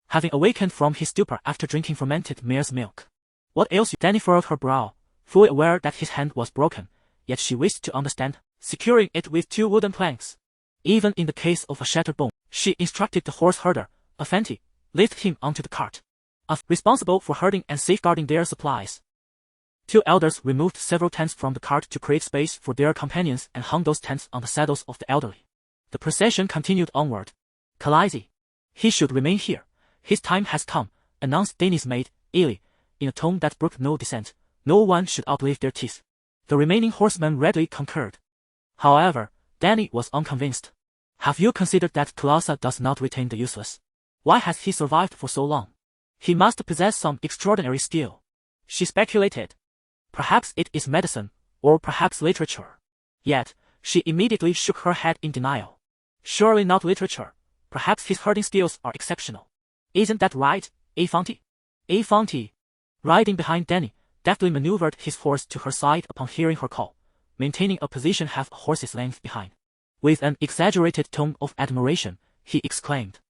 having awakened from his stupor after drinking fermented mare's milk. "What ails you?" Dany furrowed her brow, fully aware that his hand was broken, yet she wished to understand, securing it with 2 wooden planks. Even in the case of a shattered bone, she instructed the horse herder, Afanti, lift him onto the cart, responsible for herding and safeguarding their supplies. 2 elders removed several tents from the cart to create space for their companions and hung those tents on the saddles of the elderly. The procession continued onward. "Khaleesi, he should remain here. His time has come," announced Dany's maid, Illy, in a tone that brooked no dissent. "No one should outlive their teeth." The remaining horsemen readily concurred. However, Dany was unconvinced. "Have you considered that Kalasa does not retain the useless? Why has he survived for so long? He must possess some extraordinary skill," she speculated. "Perhaps it is medicine, or perhaps literature." Yet, she immediately shook her head in denial. "Surely not literature. Perhaps his herding skills are exceptional. Isn't that right, Afanti?" Afanti, riding behind Dany, deftly maneuvered his horse to her side upon hearing her call, maintaining a position half a horse's length behind. With an exaggerated tone of admiration, he exclaimed,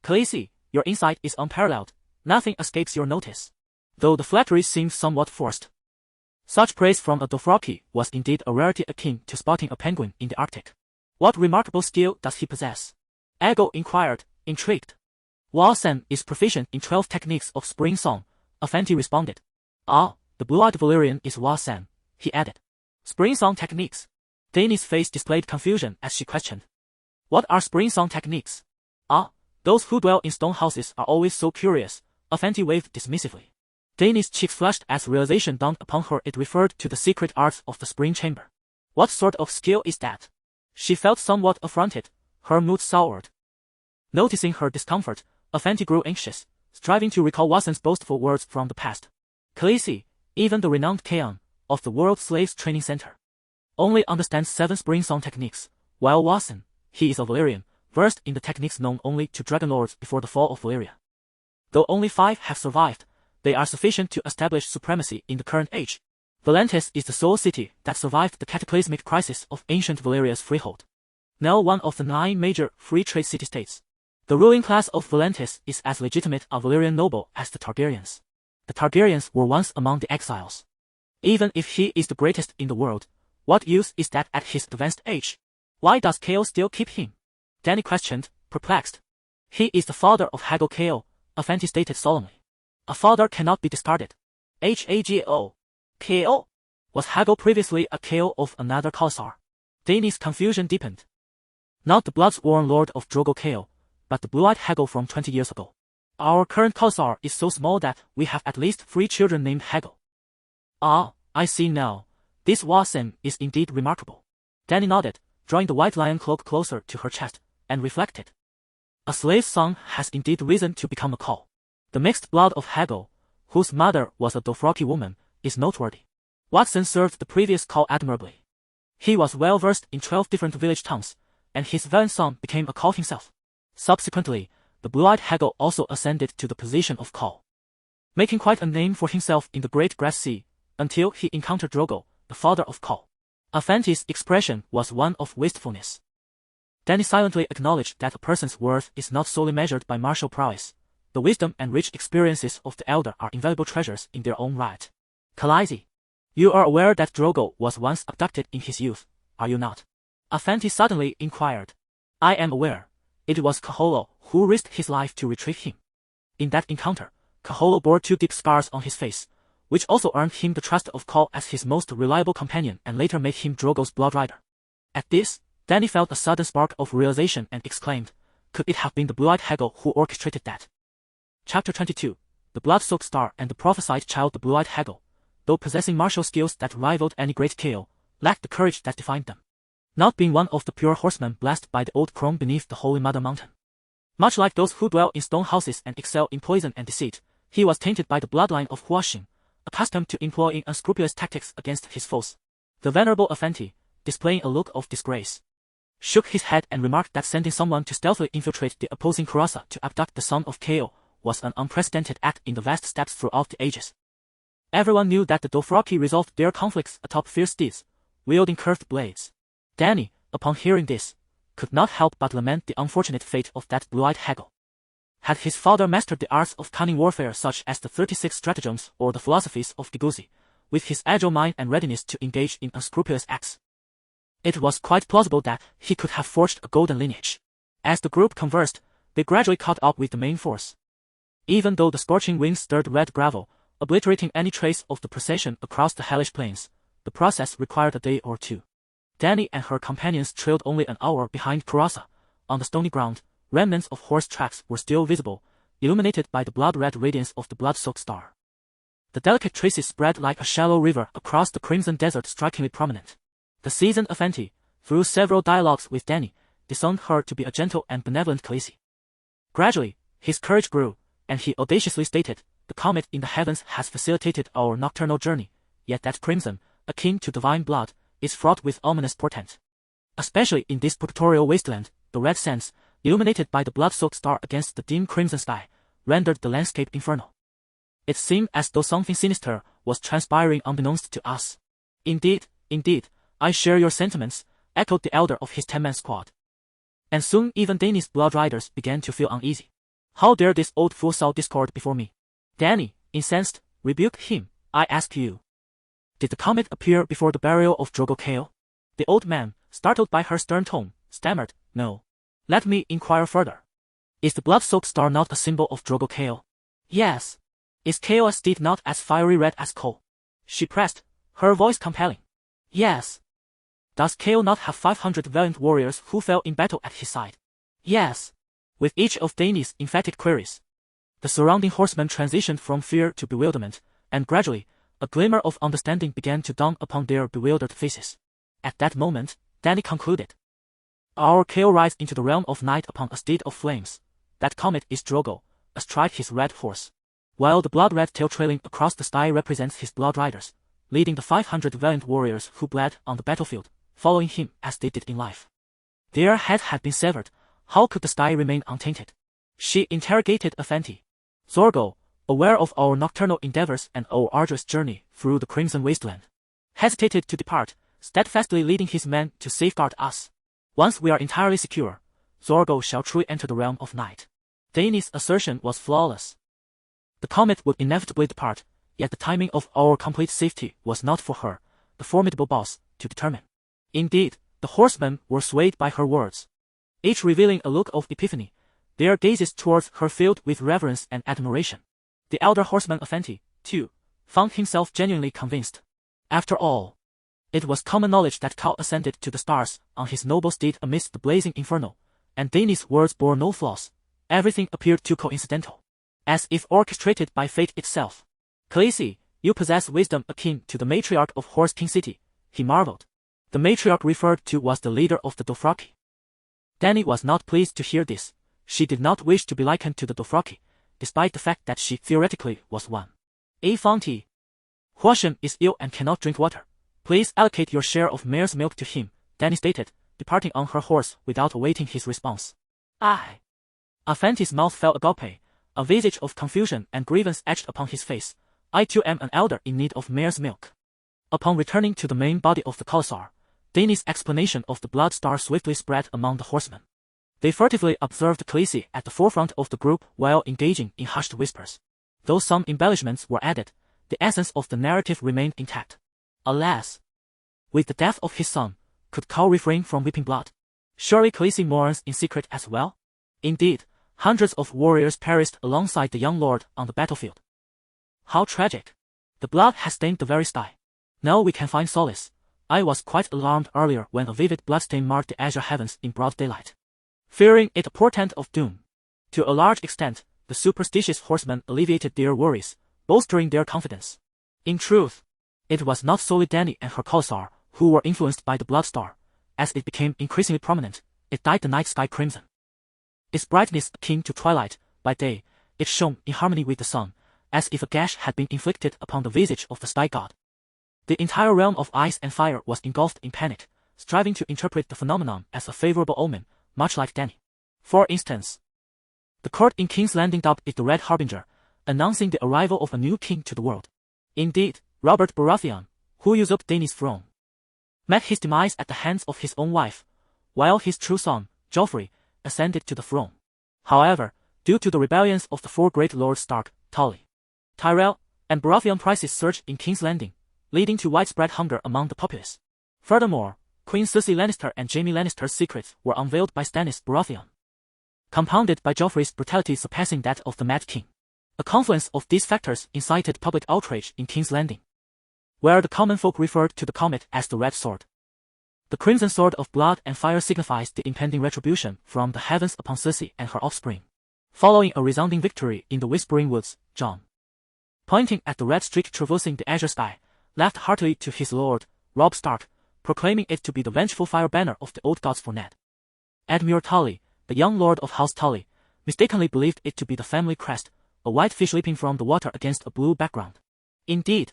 "Khaleesi, your insight is unparalleled. Nothing escapes your notice." Though the flattery seemed somewhat forced. Such praise from a Dothraki was indeed a rarity akin to spotting a penguin in the Arctic. "What remarkable skill does he possess?" Ego inquired, intrigued. "Wasen is proficient in 12 techniques of spring song," Afenti responded. "Ah, the blue-eyed Valyrian is Wasen," he added. "Spring song techniques?" Dany's face displayed confusion as she questioned. "What are spring song techniques?" "Ah, those who dwell in stone houses are always so curious," Afenti waved dismissively. Dany's cheeks flushed as realization dawned upon her it referred to the secret arts of the spring chamber. "What sort of skill is that?" She felt somewhat affronted, her mood soured. Noticing her discomfort, Afenti grew anxious, striving to recall Wasen's boastful words from the past. "Khaleesi, even the renowned Kaon, of the World Slaves Training Center, only understands 7 spring song techniques, while Wasen, he is a Valyrian, versed in the techniques known only to Dragonlords before the fall of Valyria. Though only 5 have survived, they are sufficient to establish supremacy in the current age. Valentis is the sole city that survived the cataclysmic crisis of ancient Valyria's freehold. Now one of the 9 major free trade city-states. The ruling class of Valentis is as legitimate a Valyrian noble as the Targaryens. The Targaryens were once among the exiles. Even if he is the greatest in the world, what use is that at his advanced age? Why does Kael still keep him?" Dany questioned, perplexed. "He is the father of Hago Kael," Afenti stated solemnly. "A father cannot be discarded." Hago. Kael? Was Hago previously a Kael of another Khalasar? Dany's confusion deepened. "Not the blood-sworn lord of Drogo Kael, but the blue-eyed Hago from 20 years ago. Our current Khalasar is so small that we have at least 3 children named Hago." "Ah, I see now. This Wasen is indeed remarkable." Dany nodded, drawing the white lion cloak closer to her chest, and reflected. "A slave's son has indeed risen to become a call. The mixed blood of Hago, whose mother was a Dothraki woman, is noteworthy. Watson served the previous call admirably. He was well versed in 12 different village tongues, and his valiant son became a call himself. Subsequently, the blue-eyed Hago also ascended to the position of call, making quite a name for himself in the Great Grass Sea, until he encountered Drogo, the father of call." Afenti's expression was one of wistfulness. Dany silently acknowledged that a person's worth is not solely measured by martial prowess. The wisdom and rich experiences of the elder are invaluable treasures in their own right. "Khaleesi, you are aware that Drogo was once abducted in his youth, are you not?" Afenti suddenly inquired. "I am aware. It was Kaholo who risked his life to retrieve him. In that encounter, Kaholo bore 2 deep scars on his face, which also earned him the trust of Khal as his most reliable companion and later made him Drogo's blood rider." At this, Dany felt a sudden spark of realization and exclaimed, "Could it have been the blue-eyed Hago who orchestrated that?" Chapter 22. The Blood-Soaked Star and the Prophesied Child. The blue-eyed Hago, though possessing martial skills that rivaled any great Kael, lacked the courage that defined them. Not being one of the pure horsemen blessed by the old crone beneath the Holy Mother Mountain. Much like those who dwell in stone houses and excel in poison and deceit, he was tainted by the bloodline of Huashin, accustomed to employing unscrupulous tactics against his foes. The venerable Afenti, displaying a look of disgrace, shook his head and remarked that sending someone to stealthily infiltrate the opposing Kurasa to abduct the son of Kael was an unprecedented act in the vast steppes throughout the ages. Everyone knew that the Dothraki resolved their conflicts atop fierce steeds, wielding curved blades. Dany, upon hearing this, could not help but lament the unfortunate fate of that blue-eyed Hago. Had his father mastered the arts of cunning warfare such as the 36 stratagems or the philosophies of Diguzi, with his agile mind and readiness to engage in unscrupulous acts, it was quite plausible that he could have forged a golden lineage. As the group conversed, they gradually caught up with the main force. Even though the scorching winds stirred red gravel, obliterating any trace of the procession across the hellish plains, the process required a day or 2. Dany and her companions trailed only an hour behind Kurasa. On the stony ground, remnants of horse tracks were still visible, illuminated by the blood-red radiance of the blood-soaked star. The delicate traces spread like a shallow river across the crimson desert, strikingly prominent. The seasoned Afenti, through several dialogues with Dany, disowned her to be a gentle and benevolent Khaleesi. Gradually, his courage grew, and he audaciously stated, "The comet in the heavens has facilitated our nocturnal journey, yet that crimson, akin to divine blood, is fraught with ominous portent. Especially in this purgatorial wasteland, the red sands, illuminated by the blood-soaked star against the dim crimson sky, rendered the landscape infernal." It seemed as though something sinister was transpiring unbeknownst to us. Indeed, I share your sentiments, echoed the elder of his 10-man squad. And soon even Dany's blood riders began to feel uneasy. How dare this old fool sow discord before me? Dany, incensed, rebuked him. I ask you. Did the comet appear before the burial of Drogo Kale? The old man, startled by her stern tone, stammered, no. Let me inquire further. Is the blood-soaked star not a symbol of Drogo Kale? Yes. Is Kale's steed not as fiery red as coal? She pressed, her voice compelling. Yes. Does Kale not have 500 valiant warriors who fell in battle at his side? Yes. With each of Dany's emphatic queries, the surrounding horsemen transitioned from fear to bewilderment, and gradually, a glimmer of understanding began to dawn upon their bewildered faces. At that moment, Dany concluded. Our Kale rides into the realm of night upon a steed of flames. That comet is Drogo, astride his red horse, while the blood-red tail trailing across the sky represents his blood riders, leading the 500 valiant warriors who bled on the battlefield, following him as they did in life. Their head had been severed. How could the sky remain untainted? She interrogated Afanti. Zorgo, aware of our nocturnal endeavors and our arduous journey through the Crimson Wasteland, hesitated to depart, steadfastly leading his men to safeguard us. Once we are entirely secure, Zorgo shall truly enter the realm of night. Dany's assertion was flawless. The comet would inevitably depart, yet the timing of our complete safety was not for her, the formidable boss, to determine. Indeed, the horsemen were swayed by her words, each revealing a look of epiphany, their gazes towards her filled with reverence and admiration. The elder horseman Afanti, too, found himself genuinely convinced. After all, it was common knowledge that Cal ascended to the stars on his noble steed amidst the blazing inferno, and Dany's words bore no flaws. Everything appeared too coincidental, as if orchestrated by fate itself. Khaleesi, you possess wisdom akin to the matriarch of Horse King City, he marveled. The matriarch referred to was the leader of the Dothraki. Dany was not pleased to hear this. She did not wish to be likened to the Dothraki, despite the fact that she theoretically was one. Afanti, Huashim is ill and cannot drink water. Please allocate your share of mare's milk to him, Dany stated, departing on her horse without awaiting his response. Afanti's mouth fell agape, a visage of confusion and grievance etched upon his face. I too am an elder in need of mare's milk. Upon returning to the main body of the Khalasar, Dany's explanation of the blood star swiftly spread among the horsemen. They furtively observed Khaleesi at the forefront of the group while engaging in hushed whispers. Though some embellishments were added, the essence of the narrative remained intact. Alas! With the death of his son, could Khal refrain from weeping blood? Surely Khaleesi mourns in secret as well? Indeed, hundreds of warriors perished alongside the young lord on the battlefield. How tragic! The blood has stained the very sky. Now we can find solace. I was quite alarmed earlier when a vivid bloodstain marked the azure heavens in broad daylight, fearing it a portent of doom. To a large extent, the superstitious horsemen alleviated their worries, bolstering their confidence. In truth, it was not solely Dany and her Khalasar who were influenced by the blood star. As it became increasingly prominent, it dyed the night sky crimson. Its brightness akin to twilight. By day, it shone in harmony with the sun, as if a gash had been inflicted upon the visage of the sky god. The entire realm of ice and fire was engulfed in panic, striving to interpret the phenomenon as a favorable omen, much like Dany. For instance, the court in King's Landing dubbed it the Red Harbinger, announcing the arrival of a new king to the world. Indeed, Robert Baratheon, who usurped Dany's throne, met his demise at the hands of his own wife, while his true son, Joffrey, ascended to the throne. However, due to the rebellions of the four great lords Stark, Tully, Tyrell, and Baratheon, prices surged in King's Landing, leading to widespread hunger among the populace. Furthermore, Queen Cersei Lannister and Jaime Lannister's secrets were unveiled by Stannis Baratheon, compounded by Joffrey's brutality surpassing that of the Mad King. A confluence of these factors incited public outrage in King's Landing, where the common folk referred to the comet as the Red Sword. The crimson sword of blood and fire signifies the impending retribution from the heavens upon Cersei and her offspring. Following a resounding victory in the Whispering Woods, Jon, pointing at the red streak traversing the azure sky, laughed heartily to his lord, Robb Stark, proclaiming it to be the vengeful fire banner of the old gods for Ned. Admiral Tully, the young lord of House Tully, mistakenly believed it to be the family crest, a white fish leaping from the water against a blue background. Indeed,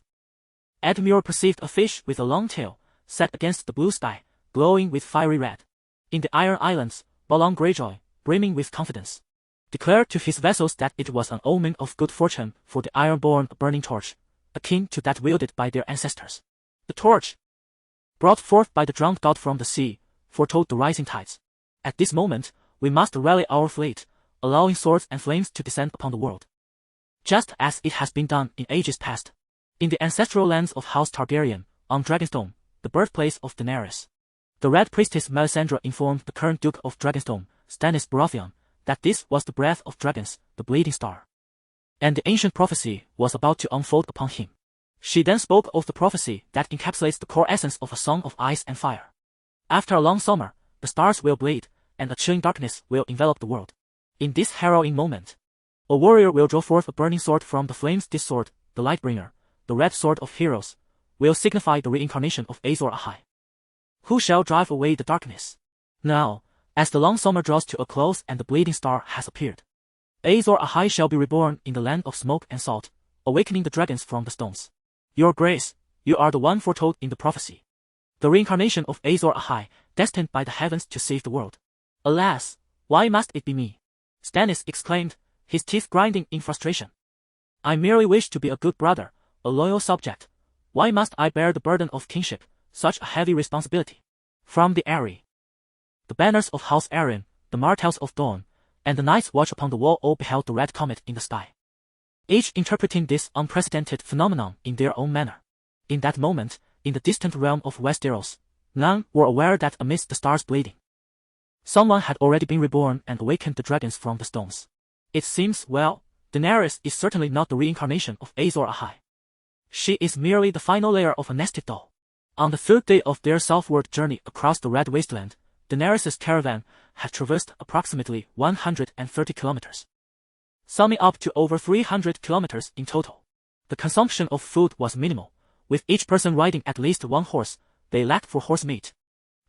Admiral perceived a fish with a long tail, set against the blue sky, glowing with fiery red. In the Iron Islands, Balon Greyjoy, brimming with confidence, declared to his vassals that it was an omen of good fortune for the iron-born burning torch, akin to that wielded by their ancestors. The torch, brought forth by the drowned god from the sea, foretold the rising tides. At this moment, we must rally our fleet, allowing swords and flames to descend upon the world, just as it has been done in ages past. In the ancestral lands of House Targaryen, on Dragonstone, the birthplace of Daenerys, the Red Priestess Melisandre informed the current Duke of Dragonstone, Stannis Baratheon, that this was the breath of dragons, the bleeding star, and the ancient prophecy was about to unfold upon him. She then spoke of the prophecy that encapsulates the core essence of a song of ice and fire. After a long summer, the stars will bleed, and a chilling darkness will envelop the world. In this harrowing moment, a warrior will draw forth a burning sword from the flames. This sword, the Lightbringer, the red sword of heroes, will signify the reincarnation of Azor Ahai, who shall drive away the darkness. Now, as the long summer draws to a close and the bleeding star has appeared, Azor Ahai shall be reborn in the land of smoke and salt, awakening the dragons from the stones. Your Grace, you are the one foretold in the prophecy, the reincarnation of Azor Ahai, destined by the heavens to save the world. Alas, why must it be me? Stannis exclaimed, his teeth grinding in frustration. I merely wish to be a good brother, a loyal subject. Why must I bear the burden of kingship, such a heavy responsibility? From the Eyrie, the banners of House Arryn, the Martells of Dawn, and the Night's Watch upon the wall all beheld the red comet in the sky, each interpreting this unprecedented phenomenon in their own manner. In that moment, in the distant realm of Westeros, none were aware that amidst the stars bleeding, someone had already been reborn and awakened the dragons from the stones. It seems, well, Daenerys is certainly not the reincarnation of Azor Ahai. She is merely the final layer of a nested doll. On the third day of their southward journey across the Red Wasteland, Daenerys' caravan had traversed approximately 130 kilometers, summing up to over 300 kilometers in total. The consumption of food was minimal, with each person riding at least one horse. They lacked for horse meat.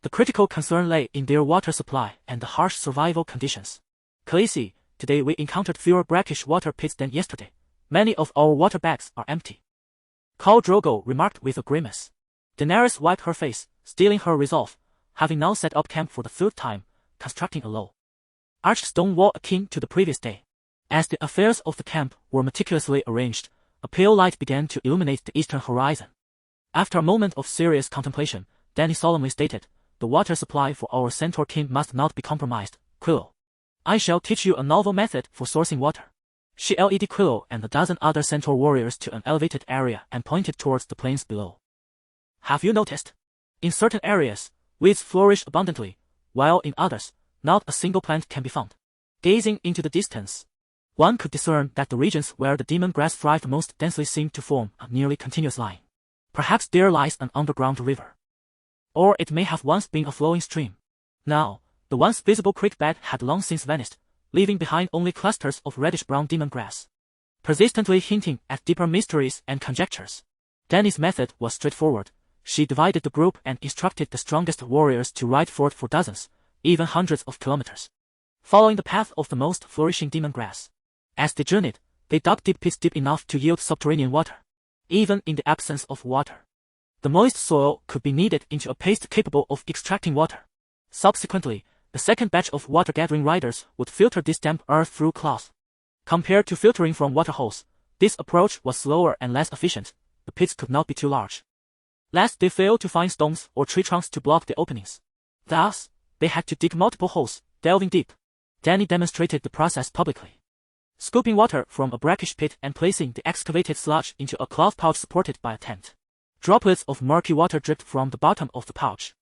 The critical concern lay in their water supply and the harsh survival conditions. Khaleesi, today we encountered fewer brackish water pits than yesterday. Many of our water bags are empty, Khal Drogo remarked with a grimace. Daenerys wiped her face, steeling her resolve, having now set up camp for the third time, constructing a low, arched stone wall akin to the previous day. As the affairs of the camp were meticulously arranged, a pale light began to illuminate the eastern horizon. After a moment of serious contemplation, Dany solemnly stated, "The water supply for our centaur king must not be compromised, Quillo. I shall teach you a novel method for sourcing water." She led Quillo and a dozen other centaur warriors to an elevated area and pointed towards the plains below. Have you noticed? In certain areas, weeds flourish abundantly, while in others, not a single plant can be found. Gazing into the distance, one could discern that the regions where the demon grass thrived most densely seemed to form a nearly continuous line. Perhaps there lies an underground river. Or it may have once been a flowing stream. Now, the once visible creek bed had long since vanished, leaving behind only clusters of reddish-brown demon grass, persistently hinting at deeper mysteries and conjectures. Dany's method was straightforward. She divided the group and instructed the strongest warriors to ride forth for dozens, even hundreds of kilometers, following the path of the most flourishing demon grass. As they journeyed, they dug deep pits deep enough to yield subterranean water. Even in the absence of water, the moist soil could be kneaded into a paste capable of extracting water. Subsequently, the second batch of water-gathering riders would filter this damp earth through cloth. Compared to filtering from waterholes, this approach was slower and less efficient. The pits could not be too large, lest they failed to find stones or tree trunks to block the openings. Thus, they had to dig multiple holes, delving deep. Dany demonstrated the process publicly, scooping water from a brackish pit and placing the excavated sludge into a cloth pouch supported by a tent. Droplets of murky water dripped from the bottom of the pouch,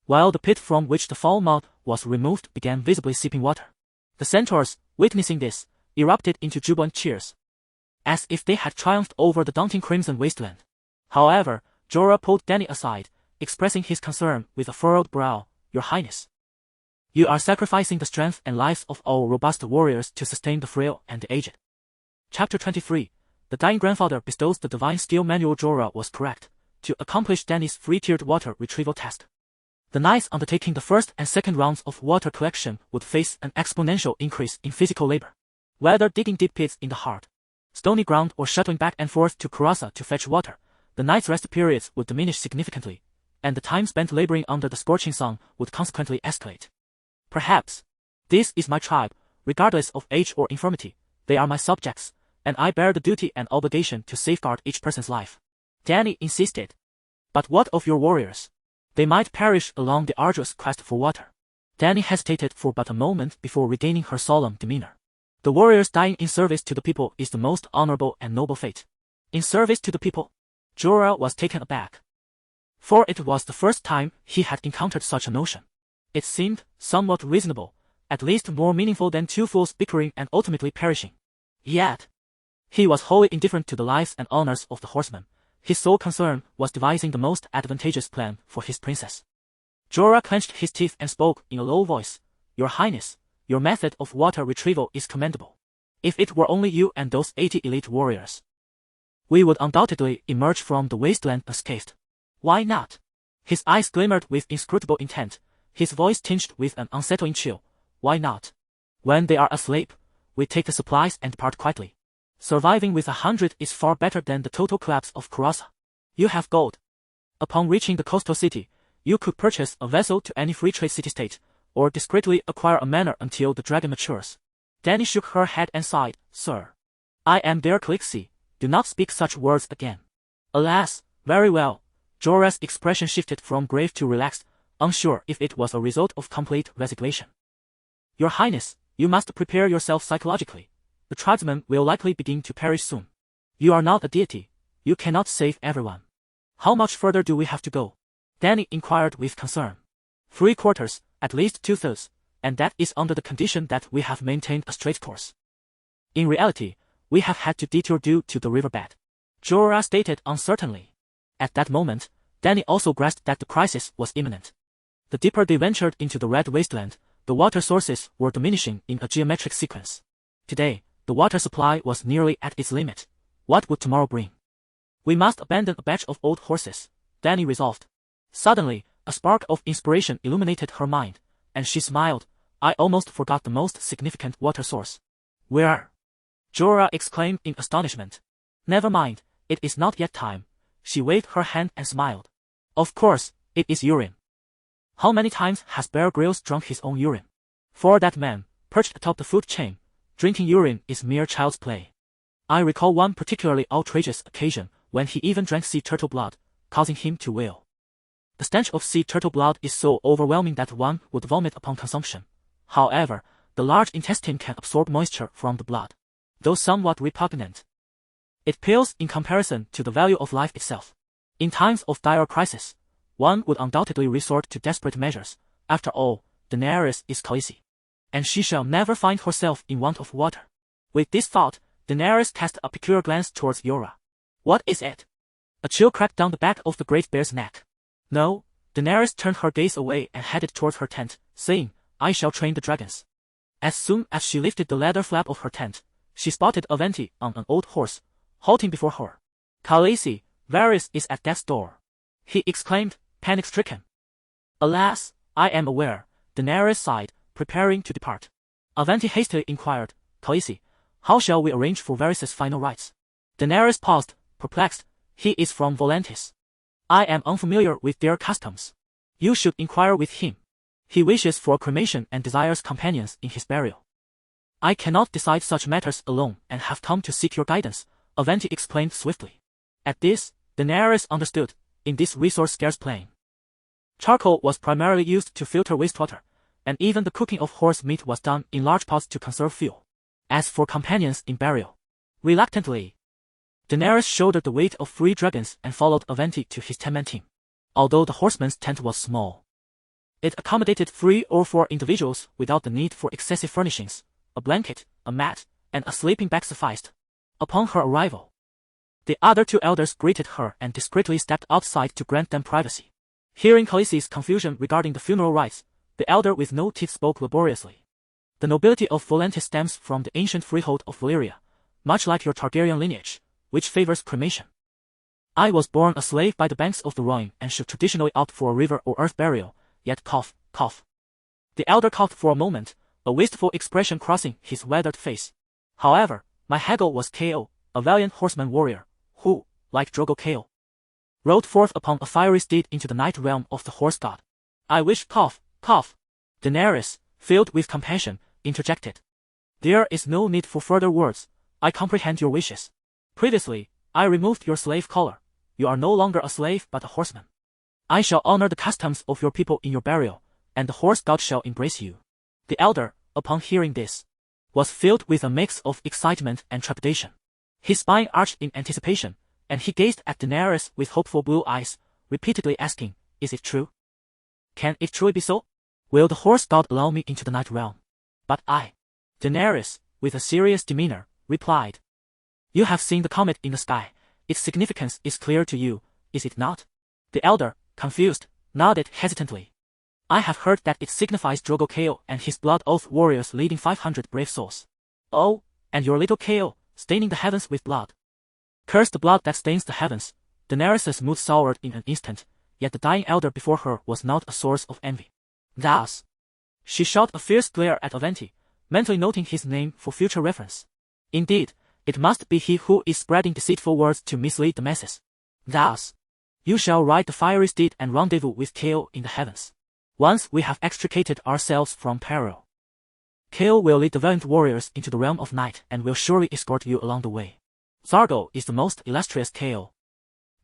while the pit from which the foul mud was removed began visibly seeping water. The centaurs, witnessing this, erupted into jubilant cheers, as if they had triumphed over the daunting Crimson Wasteland. However, Jorah pulled Dany aside, expressing his concern with a furrowed brow. "Your Highness, you are sacrificing the strength and lives of our robust warriors to sustain the frail and the aged." Chapter 23. The Dying Grandfather bestows the divine skill manual. Jorah was correct. To accomplish Dany's three-tiered water retrieval task, the knights undertaking the first and second rounds of water collection would face an exponential increase in physical labor. Whether digging deep pits in the hard, stony ground or shuttling back and forth to Kurasa to fetch water, the knights' rest periods would diminish significantly, and the time spent laboring under the scorching sun would consequently escalate. "Perhaps this is my tribe," regardless of age or infirmity. They are my subjects, and I bear the duty and obligation to safeguard each person's life. Dany insisted. But what of your warriors? They might perish along the arduous quest for water. Dany hesitated for but a moment before regaining her solemn demeanor. The warriors dying in service to the people is the most honorable and noble fate. In service to the people? Jorah was taken aback. For it was the first time he had encountered such a notion. It seemed somewhat reasonable, at least more meaningful than two fools bickering and ultimately perishing. Yet, he was wholly indifferent to the lives and honors of the horsemen. His sole concern was devising the most advantageous plan for his princess. Jorah clenched his teeth and spoke in a low voice. Your Highness, your method of water retrieval is commendable. If it were only you and those 80 elite warriors, we would undoubtedly emerge from the wasteland unscathed. Why not? His eyes glimmered with inscrutable intent, his voice tinged with an unsettling chill. Why not? When they are asleep, we take the supplies and depart quietly. Surviving with 100 is far better than the total collapse of Kurasa. You have gold. Upon reaching the coastal city, you could purchase a vessel to any free trade city-state, or discreetly acquire a manor until the dragon matures. Dany shook her head and sighed. Sir, I am their Khaleesi. Do not speak such words again. Alas, very well. Jorah's expression shifted from grave to relaxed, unsure if it was a result of complete resignation. Your Highness, you must prepare yourself psychologically. The tribesmen will likely begin to perish soon. You are not a deity. You cannot save everyone. How much further do we have to go? Dany inquired with concern. 3/4, at least 2/3, and that is under the condition that we have maintained a straight course. In reality, we have had to detour due to the riverbed. Jorah stated uncertainly. At that moment, Dany also grasped that the crisis was imminent. The deeper they ventured into the Red Wasteland, the water sources were diminishing in a geometric sequence. Today, the water supply was nearly at its limit. What would tomorrow bring? We must abandon a batch of old horses, Dany resolved. Suddenly, a spark of inspiration illuminated her mind, and she smiled. I almost forgot the most significant water source. Where? Jorah exclaimed in astonishment. Never mind, it is not yet time. She waved her hand and smiled. Of course, it is urine. How many times has Bear Grylls drunk his own urine? For that man, perched atop the food chain, drinking urine is mere child's play. I recall one particularly outrageous occasion when he even drank sea turtle blood, causing him to wail. The stench of sea turtle blood is so overwhelming that one would vomit upon consumption. However, the large intestine can absorb moisture from the blood, though somewhat repugnant. It pales in comparison to the value of life itself. In times of dire crisis, one would undoubtedly resort to desperate measures. After all, Daenerys is Khaleesi, and she shall never find herself in want of water. With this thought, Daenerys cast a peculiar glance towards Jorah. What is it? A chill crept down the back of the great bear's neck. No, Daenerys turned her gaze away and headed towards her tent, saying, I shall train the dragons. As soon as she lifted the leather flap of her tent, she spotted Aventi on an old horse, halting before her. Khaleesi, Varys is at death's door, he exclaimed, panic-stricken. Alas, I am aware, Daenerys sighed, preparing to depart. Aventi hastily inquired, Khaleesi, how shall we arrange for Varys' final rites? Daenerys paused, perplexed. He is from Volantis. I am unfamiliar with their customs. You should inquire with him. He wishes for cremation and desires companions in his burial. I cannot decide such matters alone and have come to seek your guidance, Aventi explained swiftly. At this, Daenerys understood. In this resource-scarce plain, charcoal was primarily used to filter wastewater, and even the cooking of horse meat was done in large pots to conserve fuel. As for companions in burial, reluctantly, Daenerys shouldered the weight of 3 dragons and followed Aventi to his 10-man team. Although the horseman's tent was small, it accommodated 3 or 4 individuals without the need for excessive furnishings. A blanket, a mat, and a sleeping bag sufficed. Upon her arrival, the other 2 elders greeted her and discreetly stepped outside to grant them privacy. Hearing Khaleesi's confusion regarding the funeral rites, the elder with no teeth spoke laboriously. The nobility of Volantis stems from the ancient freehold of Valyria, much like your Targaryen lineage, which favors cremation. I was born a slave by the banks of the Rhine and should traditionally opt for a river or earth burial, yet cough. The elder coughed for a moment, a wistful expression crossing his weathered face. However, my haggle was Ko, a valiant horseman warrior, who, like Drogo Ko, rode forth upon a fiery steed into the night realm of the horse god. I wish cough. Daenerys, filled with compassion, interjected. There is no need for further words. I comprehend your wishes. Previously, I removed your slave collar. You are no longer a slave but a horseman. I shall honor the customs of your people in your burial, and the horse god shall embrace you. The elder, upon hearing this, was filled with a mix of excitement and trepidation. His spine arched in anticipation, and he gazed at Daenerys with hopeful blue eyes, repeatedly asking, "Is it true? Can it truly be so? Will the horse god allow me into the night realm?" But Daenerys, with a serious demeanor, replied, "You have seen the comet in the sky. Its significance is clear to you, is it not?" The elder, confused, nodded hesitantly. "I have heard that it signifies Drogo Kale and his blood oath warriors leading 500 brave souls. Oh, and your little Kale, staining the heavens with blood." Curse the blood that stains the heavens. Daenerys' mood soured in an instant, yet the dying elder before her was not a source of envy. Thus, she shot a fierce glare at Aventi, mentally noting his name for future reference. Indeed, it must be he who is spreading deceitful words to mislead the masses. Thus, you shall ride the fiery steed and rendezvous with Kale in the heavens. Once we have extricated ourselves from peril, Kale will lead the valiant warriors into the realm of night and will surely escort you along the way. Zargo is the most illustrious Kale,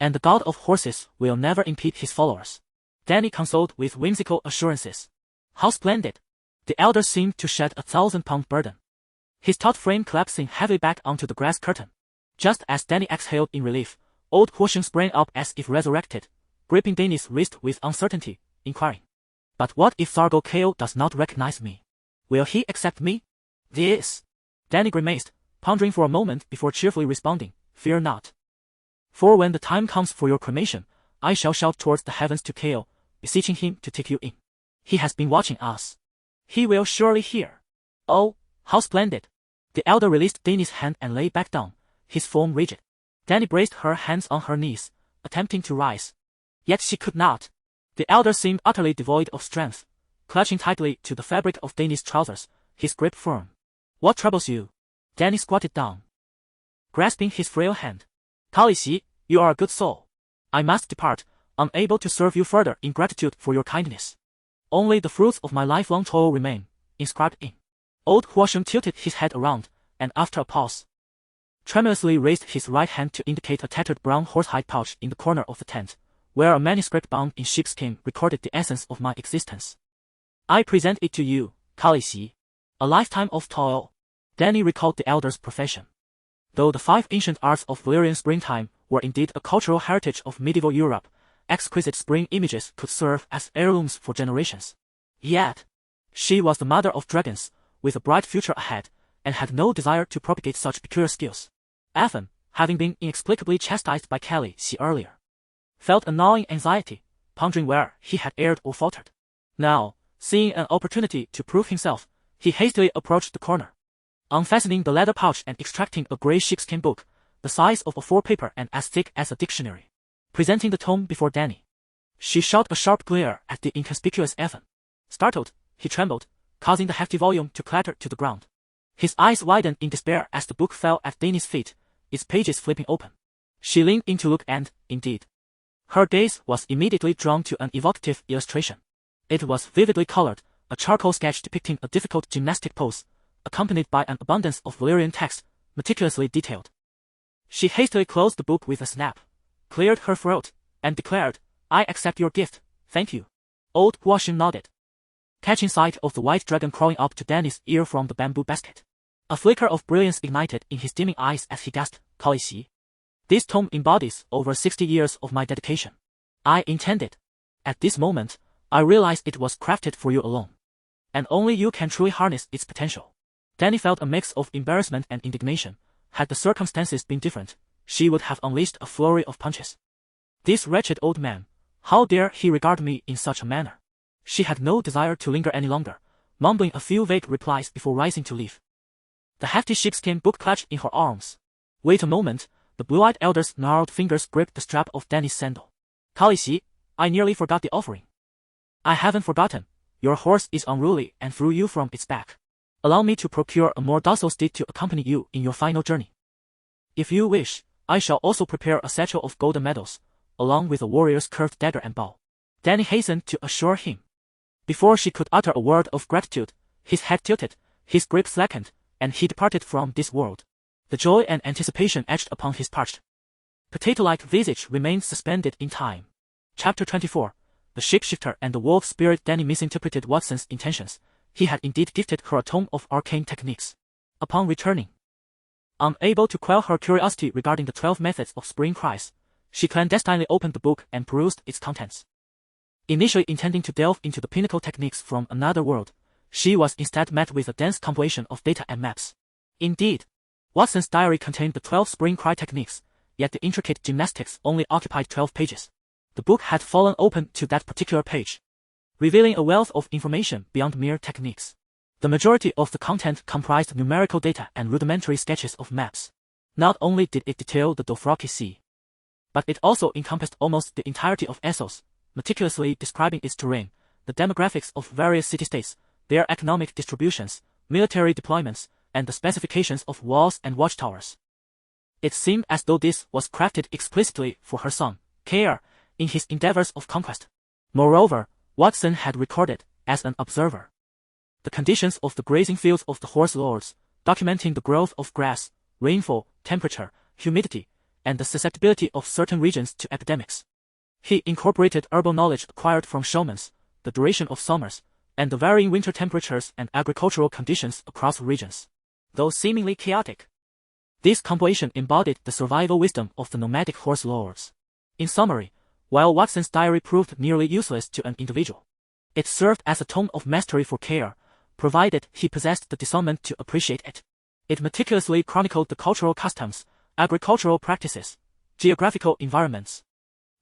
and the god of horses will never impede his followers. Dany consoled with whimsical assurances. How splendid! The elder seemed to shed a 1,000-pound burden, his taut frame collapsing heavily back onto the grass curtain. Just as Dany exhaled in relief, old Huosheng sprang up as if resurrected, gripping Dany's wrist with uncertainty, inquiring, "But what if Zargo Kale does not recognize me? Will he accept me?" "This," Dany grimaced, pondering for a moment before cheerfully responding, "Fear not. For when the time comes for your cremation, I shall shout towards the heavens to Kale, beseeching him to take you in. He has been watching us. He will surely hear." "Oh, how splendid!" The elder released Dany's hand and lay back down, his form rigid. Dany braced her hands on her knees, attempting to rise. Yet she could not. The elder seemed utterly devoid of strength, clutching tightly to the fabric of Dany's trousers, his grip firm. "What troubles you?" Dany squatted down, grasping his frail hand. "Khaleesi, you are a good soul. I must depart, unable to serve you further in gratitude for your kindness. Only the fruits of my lifelong toil remain, inscribed in." Old Huosheng tilted his head around, and after a pause, tremulously raised his right hand to indicate a tattered brown horsehide pouch in the corner of the tent, where a manuscript bound in sheepskin recorded the essence of my existence. "I present it to you, Khaleesi. A lifetime of toil." Dany recalled the elder's profession. Though the 5 ancient arts of Valyrian springtime were indeed a cultural heritage of medieval Europe, exquisite spring images could serve as heirlooms for generations. Yet, she was the mother of dragons, with a bright future ahead, and had no desire to propagate such peculiar skills. Ethan, having been inexplicably chastised by Khaleesi earlier, felt a gnawing anxiety, pondering where he had erred or faltered. Now, seeing an opportunity to prove himself, he hastily approached the corner, unfastening the leather pouch and extracting a grey sheepskin book, the size of a 4-paper and as thick as a dictionary, presenting the tome before Dany. She shot a sharp glare at the inconspicuous Ethan. Startled, he trembled, causing the hefty volume to clatter to the ground. His eyes widened in despair as the book fell at Dany's feet, its pages flipping open. She leaned in to look and, indeed, her gaze was immediately drawn to an evocative illustration. It was vividly colored, a charcoal sketch depicting a difficult gymnastic pose, accompanied by an abundance of Valyrian text, meticulously detailed. She hastily closed the book with a snap, cleared her throat, and declared, "I accept your gift, thank you." Old Huosheng nodded, catching sight of the white dragon crawling up to Dany's ear from the bamboo basket. A flicker of brilliance ignited in his dimming eyes as he gasped, "Khaleesi, this tome embodies over 60 years of my dedication. I intended. At this moment, I realize it was crafted for you alone, and only you can truly harness its potential." Dany felt a mix of embarrassment and indignation. Had the circumstances been different, she would have unleashed a flurry of punches. This wretched old man, how dare he regard me in such a manner? She had no desire to linger any longer, mumbling a few vague replies before rising to leave. The hefty sheepskin book clutched in her arms. "Wait a moment," the blue-eyed elder's gnarled fingers gripped the strap of Dany's sandal. "Khaleesi, I nearly forgot the offering." "I haven't forgotten. Your horse is unruly and threw you from its back. Allow me to procure a more docile steed to accompany you in your final journey. If you wish, I shall also prepare a satchel of golden medals, along with a warrior's curved dagger and bow." Dany hastened to assure him. Before she could utter a word of gratitude, his head tilted, his grip slackened, and he departed from this world. The joy and anticipation etched upon his parched, potato-like visage remained suspended in time. Chapter 24. The Shapeshifter and the Wolf Spirit. Dany misinterpreted Watson's intentions. He had indeed gifted her a tome of arcane techniques. Upon returning, unable to quell her curiosity regarding the 12 methods of spring cries, she clandestinely opened the book and perused its contents. Initially intending to delve into the pinnacle techniques from another world, she was instead met with a dense compilation of data and maps. Indeed, Watson's diary contained the 12 spring cry techniques, yet the intricate gymnastics only occupied 12 pages. The book had fallen open to that particular page, revealing a wealth of information beyond mere techniques. The majority of the content comprised numerical data and rudimentary sketches of maps. Not only did it detail the Dothraki Sea, but it also encompassed almost the entirety of Essos, meticulously describing its terrain, the demographics of various city-states, their economic distributions, military deployments, and the specifications of walls and watchtowers. It seemed as though this was crafted explicitly for her son, Kaer, in his endeavors of conquest. Moreover, Watson had recorded, as an observer, the conditions of the grazing fields of the Horse Lords, documenting the growth of grass, rainfall, temperature, humidity, and the susceptibility of certain regions to epidemics. He incorporated herbal knowledge acquired from shamans, the duration of summers, and the varying winter temperatures and agricultural conditions across regions. Though seemingly chaotic, this compilation embodied the survival wisdom of the nomadic Horse Lords. In summary, while Watson's diary proved nearly useless to an individual, it served as a tome of mastery for Kaer, provided he possessed the discernment to appreciate it. It meticulously chronicled the cultural customs, agricultural practices, geographical environments,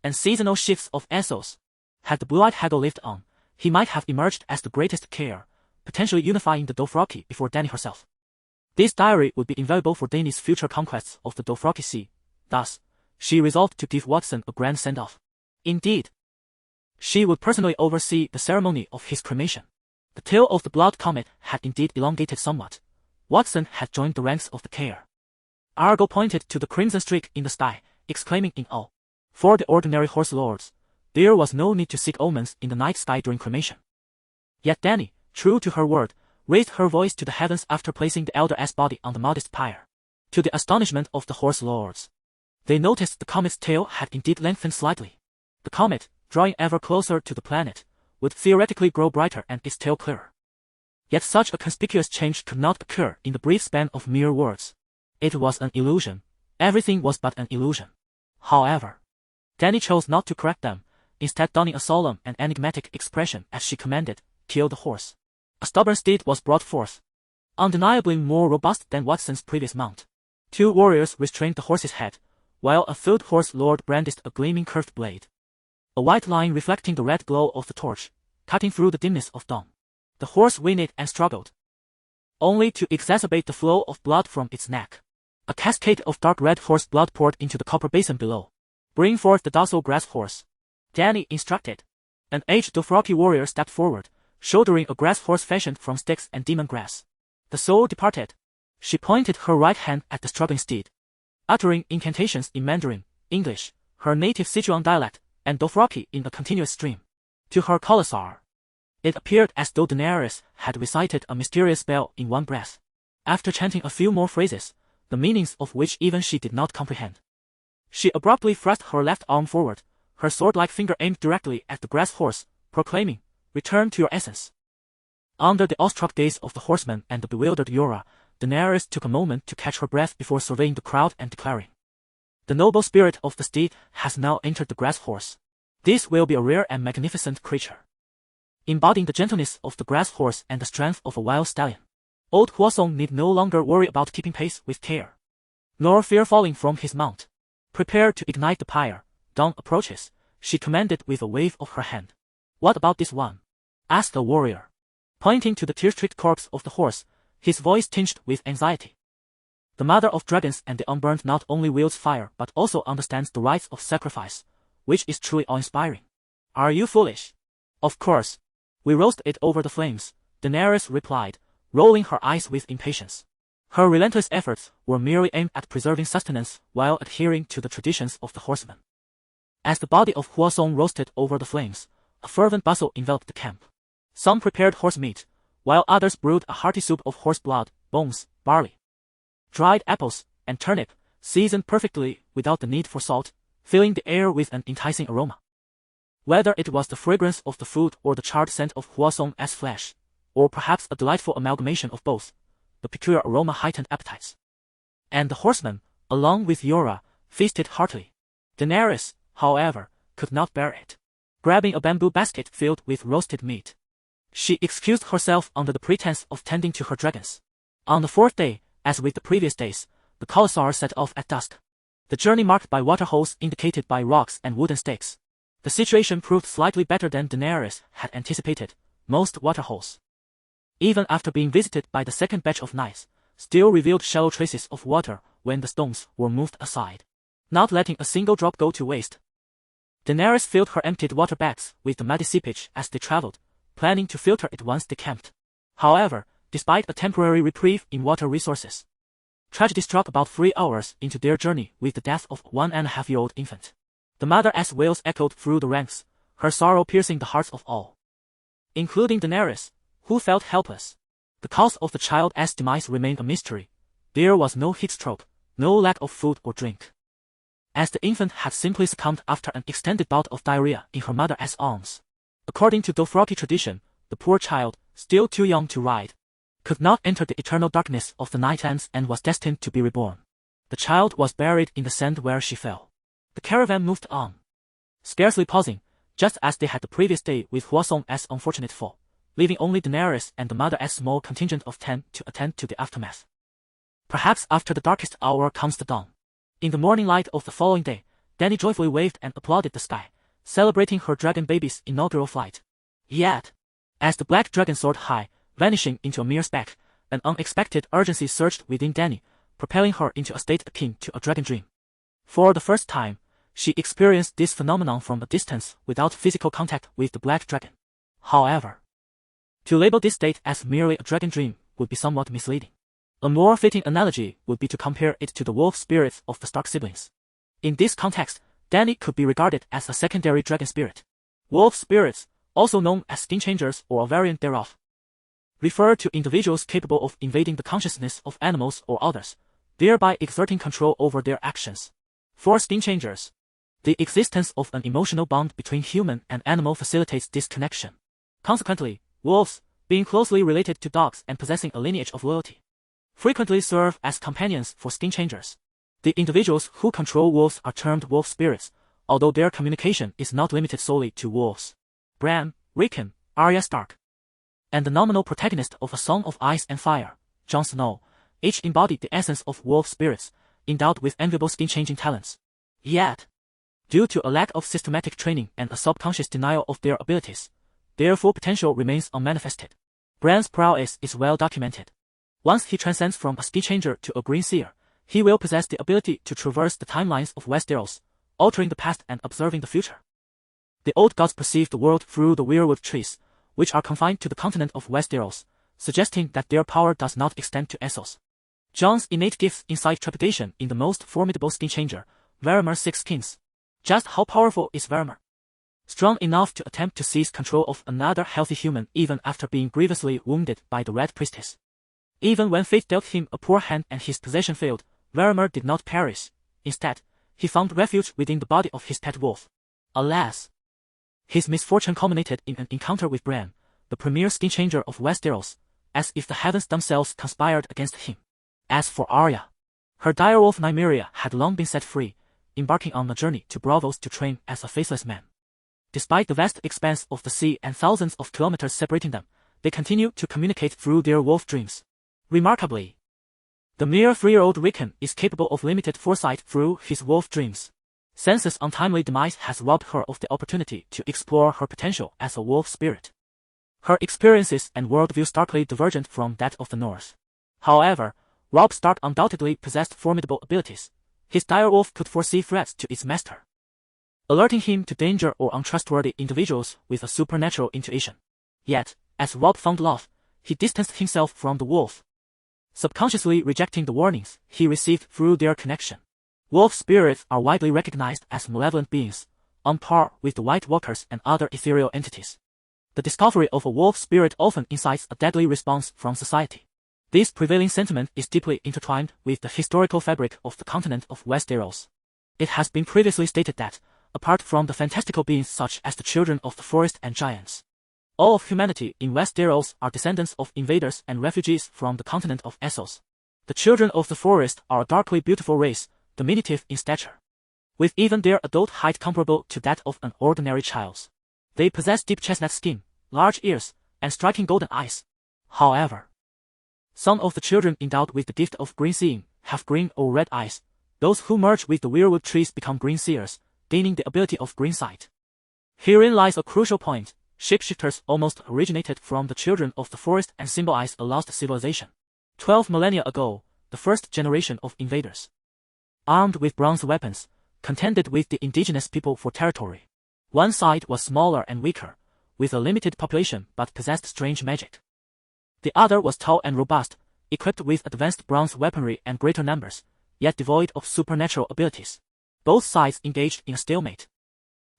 and seasonal shifts of Essos. Had the blue-eyed haggle lived on, he might have emerged as the greatest Kaer, potentially unifying the Dothraki before Dany herself. This diary would be invaluable for Dany's future conquests of the Dothraki Sea. Thus, she resolved to give Watson a grand send-off. Indeed, she would personally oversee the ceremony of his cremation. The tail of the blood comet had indeed elongated somewhat. Watson had joined the ranks of the Kaer. Argo pointed to the crimson streak in the sky, exclaiming in awe. For the ordinary Horse Lords, there was no need to seek omens in the night sky during cremation. Yet Dany, true to her word, raised her voice to the heavens after placing the elder-ass body on the modest pyre. To the astonishment of the Horse Lords, they noticed the comet's tail had indeed lengthened slightly. The comet, drawing ever closer to the planet, would theoretically grow brighter and its tail clearer. Yet such a conspicuous change could not occur in the brief span of mere words. It was an illusion. Everything was but an illusion. However, Dany chose not to correct them, instead donning a solemn and enigmatic expression as she commanded, "Kill the horse." A stubborn steed was brought forth, undeniably more robust than Watson's previous mount. 2 warriors restrained the horse's head, while a third Horse Lord brandished a gleaming curved blade, a white line reflecting the red glow of the torch, cutting through the dimness of dawn. The horse whinnied and struggled, only to exacerbate the flow of blood from its neck. A cascade of dark red horse blood poured into the copper basin below. "Bring forth the docile grass horse," Dany instructed. An aged Dothraki warrior stepped forward, shouldering a grass horse fashioned from sticks and demon grass. The soul departed. She pointed her right hand at the struggling steed, uttering incantations in Mandarin, English, her native Sichuan dialect, and Dothraki in a continuous stream. To her Khalasar, it appeared as though Daenerys had recited a mysterious spell in one breath. After chanting a few more phrases, the meanings of which even she did not comprehend, she abruptly thrust her left arm forward, her sword-like finger aimed directly at the grass horse, proclaiming, "Return to your essence." Under the awestruck gaze of the horseman and the bewildered Yora, Daenerys took a moment to catch her breath before surveying the crowd and declaring, "The noble spirit of the steed has now entered the grass horse. This will be a rare and magnificent creature, embodying the gentleness of the grass horse and the strength of a wild stallion. Old Hwasong need no longer worry about keeping pace with Kaer, nor fear falling from his mount. Prepare to ignite the pyre. Dawn approaches," she commanded with a wave of her hand. "What about this one?" asked the warrior, pointing to the tear-streaked corpse of the horse, his voice tinged with anxiety. "The mother of dragons and the unburned not only wields fire but also understands the rites of sacrifice, which is truly awe-inspiring." "Are you foolish?" "Of course. We roast it over the flames," Daenerys replied, rolling her eyes with impatience. Her relentless efforts were merely aimed at preserving sustenance while adhering to the traditions of the horsemen. As the body of Hwasong roasted over the flames, a fervent bustle enveloped the camp. Some prepared horse meat, while others brewed a hearty soup of horse blood, bones, barley, dried apples, and turnip, seasoned perfectly without the need for salt, filling the air with an enticing aroma. Whether it was the fragrance of the food or the charred scent of Hwasong's flesh, or perhaps a delightful amalgamation of both, the peculiar aroma heightened appetites. And the horsemen, along with Yora, feasted heartily. Daenerys, however, could not bear it. Grabbing a bamboo basket filled with roasted meat, she excused herself under the pretense of tending to her dragons. On the fourth day, as with the previous days, the Khalasar set off at dusk. The journey marked by waterholes indicated by rocks and wooden stakes. The situation proved slightly better than Daenerys had anticipated. Most waterholes, even after being visited by the second batch of knights, still revealed shallow traces of water when the stones were moved aside, not letting a single drop go to waste. Daenerys filled her emptied water bags with the muddy seepage as they traveled, planning to filter it once they camped. However, despite a temporary reprieve in water resources, tragedy struck about 3 hours into their journey with the death of a 1.5-year-old infant. The mother's wails echoed through the ranks, her sorrow piercing the hearts of all, including Daenerys, who felt helpless. The cause of the child's demise remained a mystery. There was no heat stroke, no lack of food or drink, as the infant had simply succumbed after an extended bout of diarrhea in her mother's arms. According to Dothraki tradition, the poor child, still too young to ride, could not enter the eternal darkness of the Nightlands and was destined to be reborn. The child was buried in the sand where she fell. The caravan moved on, scarcely pausing, just as they had the previous day with Hwasong's unfortunate fall, leaving only Daenerys and the mother's small contingent of 10 to attend to the aftermath. Perhaps after the darkest hour comes the dawn. In the morning light of the following day, Dany joyfully waved and applauded the sky, celebrating her dragon baby's inaugural flight. Yet, as the black dragon soared high, vanishing into a mere speck, an unexpected urgency surged within Dany, propelling her into a state akin to a dragon dream. For the first time, she experienced this phenomenon from a distance without physical contact with the black dragon. However, to label this state as merely a dragon dream would be somewhat misleading. A more fitting analogy would be to compare it to the wolf spirits of the Stark siblings. In this context, Dany could be regarded as a secondary dragon spirit. Wolf spirits, also known as skin changers or a variant thereof, refer to individuals capable of invading the consciousness of animals or others, thereby exerting control over their actions. For skin changers, the existence of an emotional bond between human and animal facilitates this connection. Consequently, wolves, being closely related to dogs and possessing a lineage of loyalty, frequently serve as companions for skin changers. The individuals who control wolves are termed wolf spirits, although their communication is not limited solely to wolves. Bran, Rickon, Arya Stark, and the nominal protagonist of A Song of Ice and Fire, Jon Snow, each embodied the essence of wolf spirits, endowed with enviable skin-changing talents. Yet, due to a lack of systematic training and a subconscious denial of their abilities, their full potential remains unmanifested. Bran's prowess is well documented. Once he transcends from a skin changer to a green seer, he will possess the ability to traverse the timelines of Westeros, altering the past and observing the future. The old gods perceive the world through the weirwood trees, which are confined to the continent of Westeros, suggesting that their power does not extend to Essos. Jon's innate gifts incite trepidation in the most formidable skin changer, Varamir Six Skins. Just how powerful is Varamir? Strong enough to attempt to seize control of another healthy human even after being grievously wounded by the Red Priestess. Even when fate dealt him a poor hand and his possession failed, Varamir did not perish. Instead, he found refuge within the body of his pet wolf. Alas, his misfortune culminated in an encounter with Bran, the premier skin changer of Westeros, as if the heavens themselves conspired against him. As for Arya, her direwolf Nymeria had long been set free, embarking on a journey to Braavos to train as a faceless man. Despite the vast expanse of the sea and thousands of kilometers separating them, they continued to communicate through their wolf dreams. Remarkably, the mere 3-year-old Rickon is capable of limited foresight through his wolf dreams. Sansa's untimely demise has robbed her of the opportunity to explore her potential as a wolf spirit. Her experiences and worldview starkly divergent from that of the North. However, Robb Stark undoubtedly possessed formidable abilities. His direwolf could foresee threats to its master, alerting him to danger or untrustworthy individuals with a supernatural intuition. Yet, as Robb found love, he distanced himself from the wolf, subconsciously rejecting the warnings he received through their connection. Wolf spirits are widely recognized as malevolent beings, on par with the White Walkers and other ethereal entities. The discovery of a wolf spirit often incites a deadly response from society. This prevailing sentiment is deeply intertwined with the historical fabric of the continent of Westeros. It has been previously stated that, apart from the fantastical beings such as the children of the forest and giants, all of humanity in Westeros are descendants of invaders and refugees from the continent of Essos. The children of the forest are a darkly beautiful race, diminutive in stature, with even their adult height comparable to that of an ordinary child's. They possess deep chestnut skin, large ears, and striking golden eyes. However, some of the children endowed with the gift of green seeing have green or red eyes. Those who merge with the weirwood trees become green seers, gaining the ability of green sight. Herein lies a crucial point. Shapeshifters almost originated from the children of the forest and symbolize a lost civilization. 12 millennia ago, the first generation of invaders, armed with bronze weapons, contended with the indigenous people for territory. One side was smaller and weaker, with a limited population but possessed strange magic. The other was tall and robust, equipped with advanced bronze weaponry and greater numbers, yet devoid of supernatural abilities. Both sides engaged in a stalemate,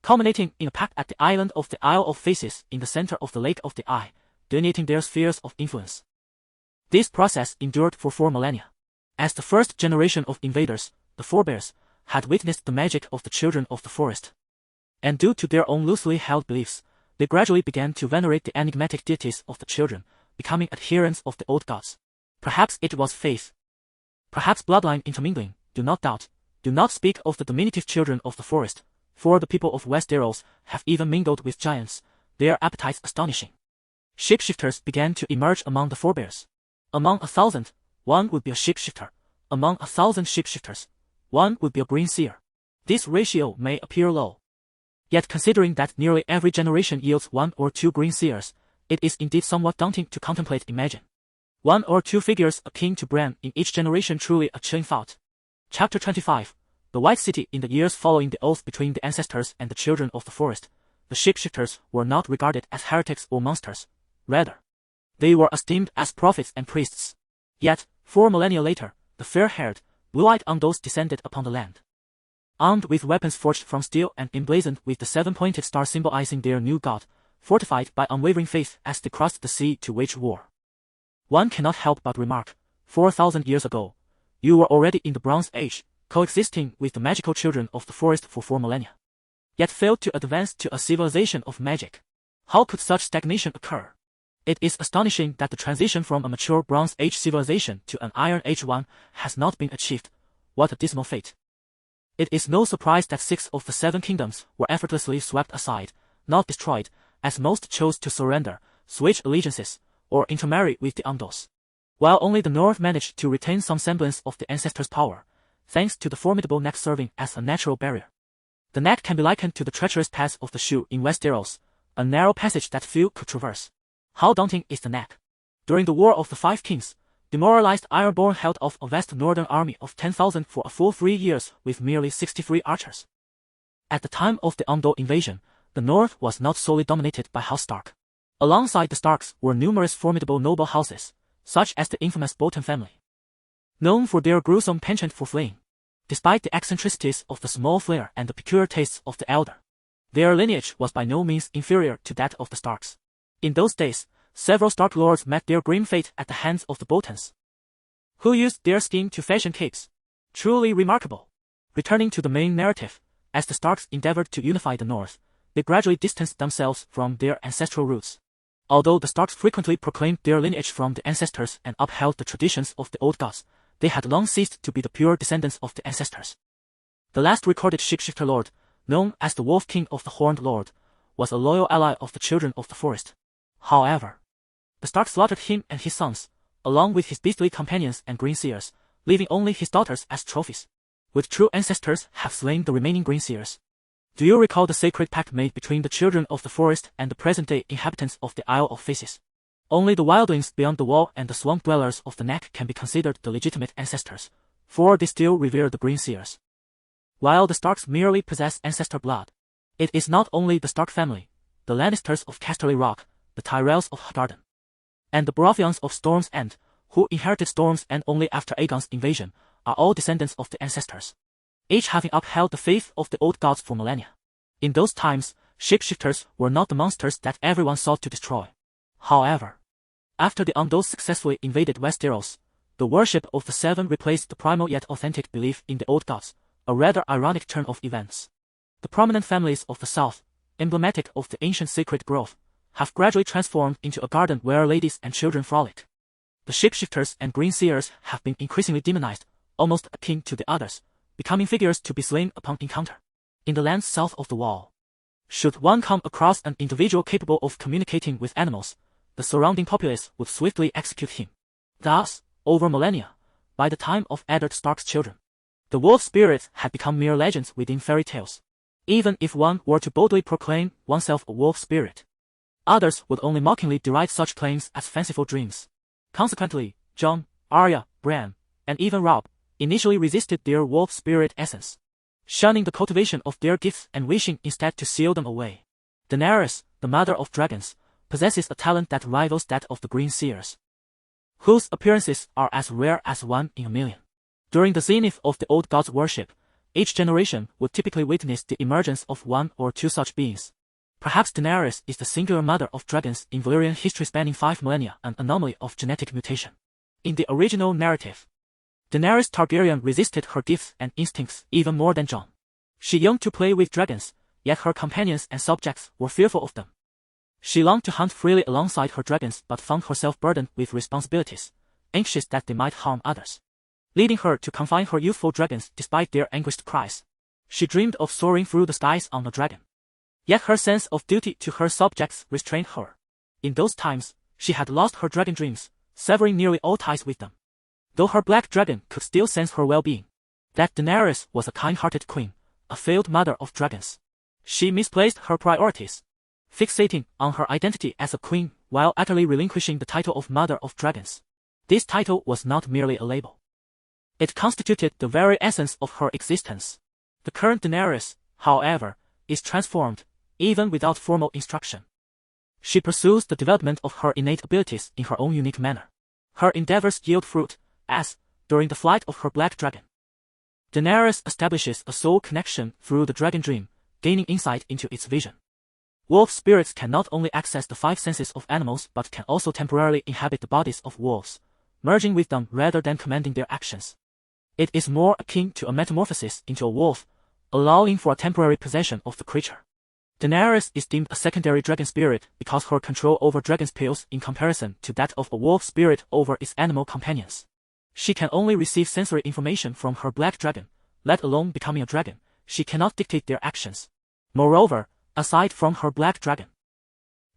culminating in a pact at the island of the Isle of Faces in the center of the Lake of the Eye, delineating their spheres of influence. This process endured for 4 millennia. As the first generation of invaders, the forebears, had witnessed the magic of the children of the forest, and due to their own loosely held beliefs, they gradually began to venerate the enigmatic deities of the children, becoming adherents of the old gods. Perhaps it was faith, perhaps bloodline intermingling. Do not doubt, do not speak of the diminutive children of the forest, for the people of Westeros have even mingled with giants, their appetites astonishing. Shapeshifters began to emerge among the forebears. Among 1,000, one would be a shapeshifter. Among 1,000 shapeshifters, one would be a green seer. This ratio may appear low, yet considering that nearly every generation yields 1 or 2 green seers, it is indeed somewhat daunting to contemplate. Imagine 1 or 2 figures akin to Bran in each generation, truly a chilling thought. Chapter 25. The White City. In the years following the oath between the ancestors and the children of the forest, the shapeshifters were not regarded as heretics or monsters. Rather, they were esteemed as prophets and priests. Yet, 4 millennia later, the fair-haired, blue-eyed Undos descended upon the land, armed with weapons forged from steel and emblazoned with the 7-pointed star symbolizing their new god, fortified by unwavering faith as they crossed the sea to wage war. One cannot help but remark, 4,000 years ago, you were already in the Bronze Age, coexisting with the magical children of the forest for 4 millennia, yet failed to advance to a civilization of magic. How could such stagnation occur? It is astonishing that the transition from a mature Bronze Age civilization to an Iron Age one has not been achieved. What a dismal fate. It is no surprise that 6 of the 7 kingdoms were effortlessly swept aside, not destroyed, as most chose to surrender, switch allegiances, or intermarry with the Undos, while only the North managed to retain some semblance of the ancestors' power, thanks to the formidable neck serving as a natural barrier. The neck can be likened to the treacherous path of the shoe in Westeros, a narrow passage that few could traverse. How daunting is the neck? During the War of the Five Kings, demoralized Ironborn held off a vast northern army of 10,000 for a full 3 years with merely 63 archers. At the time of the Undo invasion, the North was not solely dominated by House Stark. Alongside the Starks were numerous formidable noble houses, such as the infamous Bolton family, known for their gruesome penchant for fleeing. Despite the eccentricities of the small flair and the peculiar tastes of the elder, their lineage was by no means inferior to that of the Starks. In those days, several Stark lords met their grim fate at the hands of the Boltons, who used their skin to fashion capes. Truly remarkable. Returning to the main narrative, as the Starks endeavored to unify the North, they gradually distanced themselves from their ancestral roots. Although the Starks frequently proclaimed their lineage from the ancestors and upheld the traditions of the old gods, they had long ceased to be the pure descendants of the ancestors. The last recorded shapeshifter lord, known as the Wolf King of the Horned Lord, was a loyal ally of the children of the forest. However, the Starks slaughtered him and his sons, along with his beastly companions and green seers, leaving only his daughters as trophies. Would true ancestors have slain the remaining green seers? Do you recall the sacred pact made between the children of the forest and the present-day inhabitants of the Isle of Faces? Only the wildlings beyond the wall and the swamp dwellers of the neck can be considered the legitimate ancestors, for they still revere the green seers, while the Starks merely possess ancestor blood. It is not only the Stark family, the Lannisters of Casterly Rock, the Tyrells of Hutgarden, and the Baratheons of Storm's End, who inherited Storm's End only after Aegon's invasion, are all descendants of the ancestors, each having upheld the faith of the old gods for millennia. In those times, shapeshifters were not the monsters that everyone sought to destroy. However, After the Undos successfully invaded Westeros, the worship of the Seven replaced the primal yet authentic belief in the old gods, a rather ironic turn of events. The prominent families of the South, emblematic of the ancient sacred grove, have gradually transformed into a garden where ladies and children frolic. The shapeshifters and green seers have been increasingly demonized, almost akin to the others, becoming figures to be slain upon encounter. In the lands south of the Wall, should one come across an individual capable of communicating with animals, the surrounding populace would swiftly execute him. Thus, over millennia, by the time of Eddard Stark's children, the wolf spirits had become mere legends within fairy tales. Even if one were to boldly proclaim oneself a wolf spirit, others would only mockingly deride such claims as fanciful dreams. Consequently, Jon, Arya, Bran, and even Robb initially resisted their wolf spirit essence, shunning the cultivation of their gifts and wishing instead to seal them away. Daenerys, the mother of dragons, possesses a talent that rivals that of the green seers, whose appearances are as rare as 1 in a million. During the zenith of the old gods' worship, each generation would typically witness the emergence of 1 or 2 such beings. Perhaps Daenerys is the singular mother of dragons in Valyrian history spanning 5 millennia, an anomaly of genetic mutation. In the original narrative, Daenerys Targaryen resisted her gifts and instincts even more than Jon. She yearned to play with dragons, yet her companions and subjects were fearful of them. She longed to hunt freely alongside her dragons but found herself burdened with responsibilities, anxious that they might harm others, leading her to confine her youthful dragons despite their anguished cries. She dreamed of soaring through the skies on a dragon. Yet her sense of duty to her subjects restrained her. In those times, she had lost her dragon dreams, severing nearly all ties with them. Though her black dragon could still sense her well-being, that Daenerys was a kind-hearted queen, a failed mother of dragons. She misplaced her priorities, fixating on her identity as a queen while utterly relinquishing the title of Mother of Dragons. This title was not merely a label. It constituted the very essence of her existence. The current Daenerys, however, is transformed, even without formal instruction. She pursues the development of her innate abilities in her own unique manner. Her endeavors yield fruit, as, during the flight of her black dragon, Daenerys establishes a soul connection through the dragon dream, gaining insight into its vision. Wolf spirits can not only access the 5 senses of animals but can also temporarily inhabit the bodies of wolves, merging with them rather than commanding their actions. It is more akin to a metamorphosis into a wolf, allowing for a temporary possession of the creature. Daenerys is deemed a secondary dragon spirit because her control over dragons pales in comparison to that of a wolf spirit over its animal companions. She can only receive sensory information from her black dragon, let alone becoming a dragon. She cannot dictate their actions. Moreover, aside from her black dragon,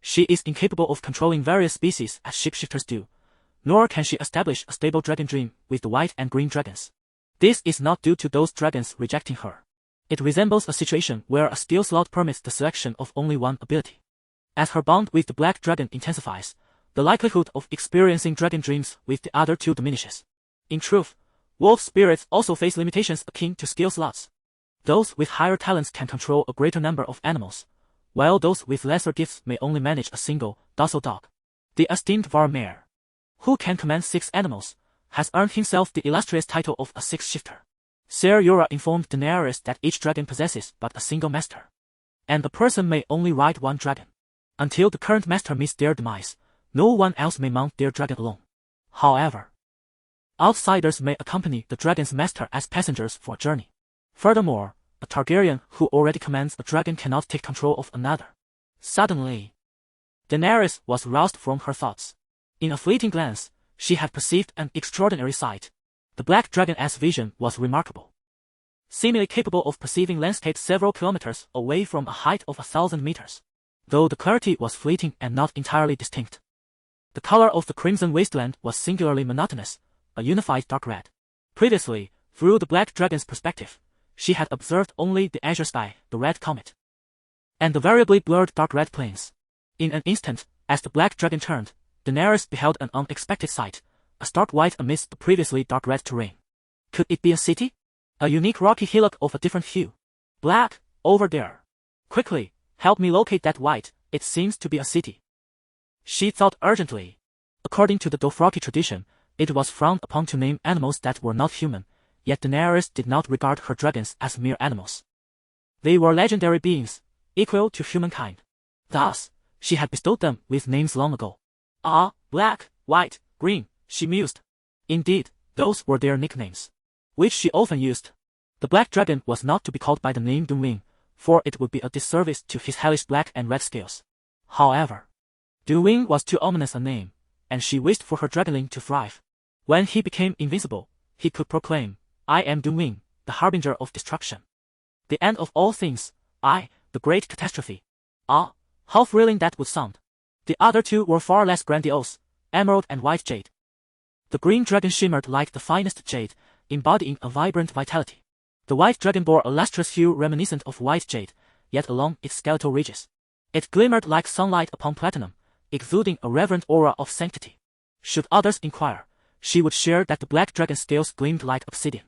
she is incapable of controlling various species as shapeshifters do, nor can she establish a stable dragon dream with the white and green dragons. This is not due to those dragons rejecting her. It resembles a situation where a skill slot permits the selection of only one ability. As her bond with the black dragon intensifies, the likelihood of experiencing dragon dreams with the other 2 diminishes. In truth, wolf spirits also face limitations akin to skill slots. Those with higher talents can control a greater number of animals, while those with lesser gifts may only manage a single, docile dog. The esteemed Varmair, who can command 6 animals, has earned himself the illustrious title of a 6-shifter. Ser Jorah informed Daenerys that each dragon possesses but a single master, and the person may only ride 1 dragon. Until the current master meets their demise, no one else may mount their dragon alone. However, outsiders may accompany the dragon's master as passengers for a journey. Furthermore, a Targaryen who already commands a dragon cannot take control of another. Suddenly, Daenerys was roused from her thoughts. In a fleeting glance, she had perceived an extraordinary sight. The black dragon's vision was remarkable, seemingly capable of perceiving landscapes several kilometers away from a height of 1,000 meters, though the clarity was fleeting and not entirely distinct. The color of the crimson wasteland was singularly monotonous, a unified dark red. Previously, through the black dragon's perspective, she had observed only the azure sky, the red comet, and the variably blurred dark red plains. In an instant, as the black dragon turned, Daenerys beheld an unexpected sight, a stark white amidst the previously dark red terrain. Could it be a city? A unique rocky hillock of a different hue. Black, over there. Quickly, help me locate that white, it seems to be a city. She thought urgently. According to the Dothraki tradition, it was frowned upon to name animals that were not human, yet Daenerys did not regard her dragons as mere animals. They were legendary beings, equal to humankind. Thus, she had bestowed them with names long ago. Ah, Black, white, green, she mused. Indeed, those were their nicknames, which she often used. The black dragon was not to be called by the name Dunwing, for it would be a disservice to his hellish black and red scales. However, Dunwing was too ominous a name, and she wished for her dragonling to thrive. When he became invincible, he could proclaim, "I am Dunwing, the harbinger of destruction. The end of all things, the great catastrophe." Ah, how thrilling that would sound. The other two were far less grandiose, emerald and white jade. The green dragon shimmered like the finest jade, embodying a vibrant vitality. The white dragon bore a lustrous hue reminiscent of white jade, yet along its skeletal ridges. It glimmered like sunlight upon platinum, exuding a reverent aura of sanctity. Should others inquire, she would share that the black dragon's scales gleamed like obsidian.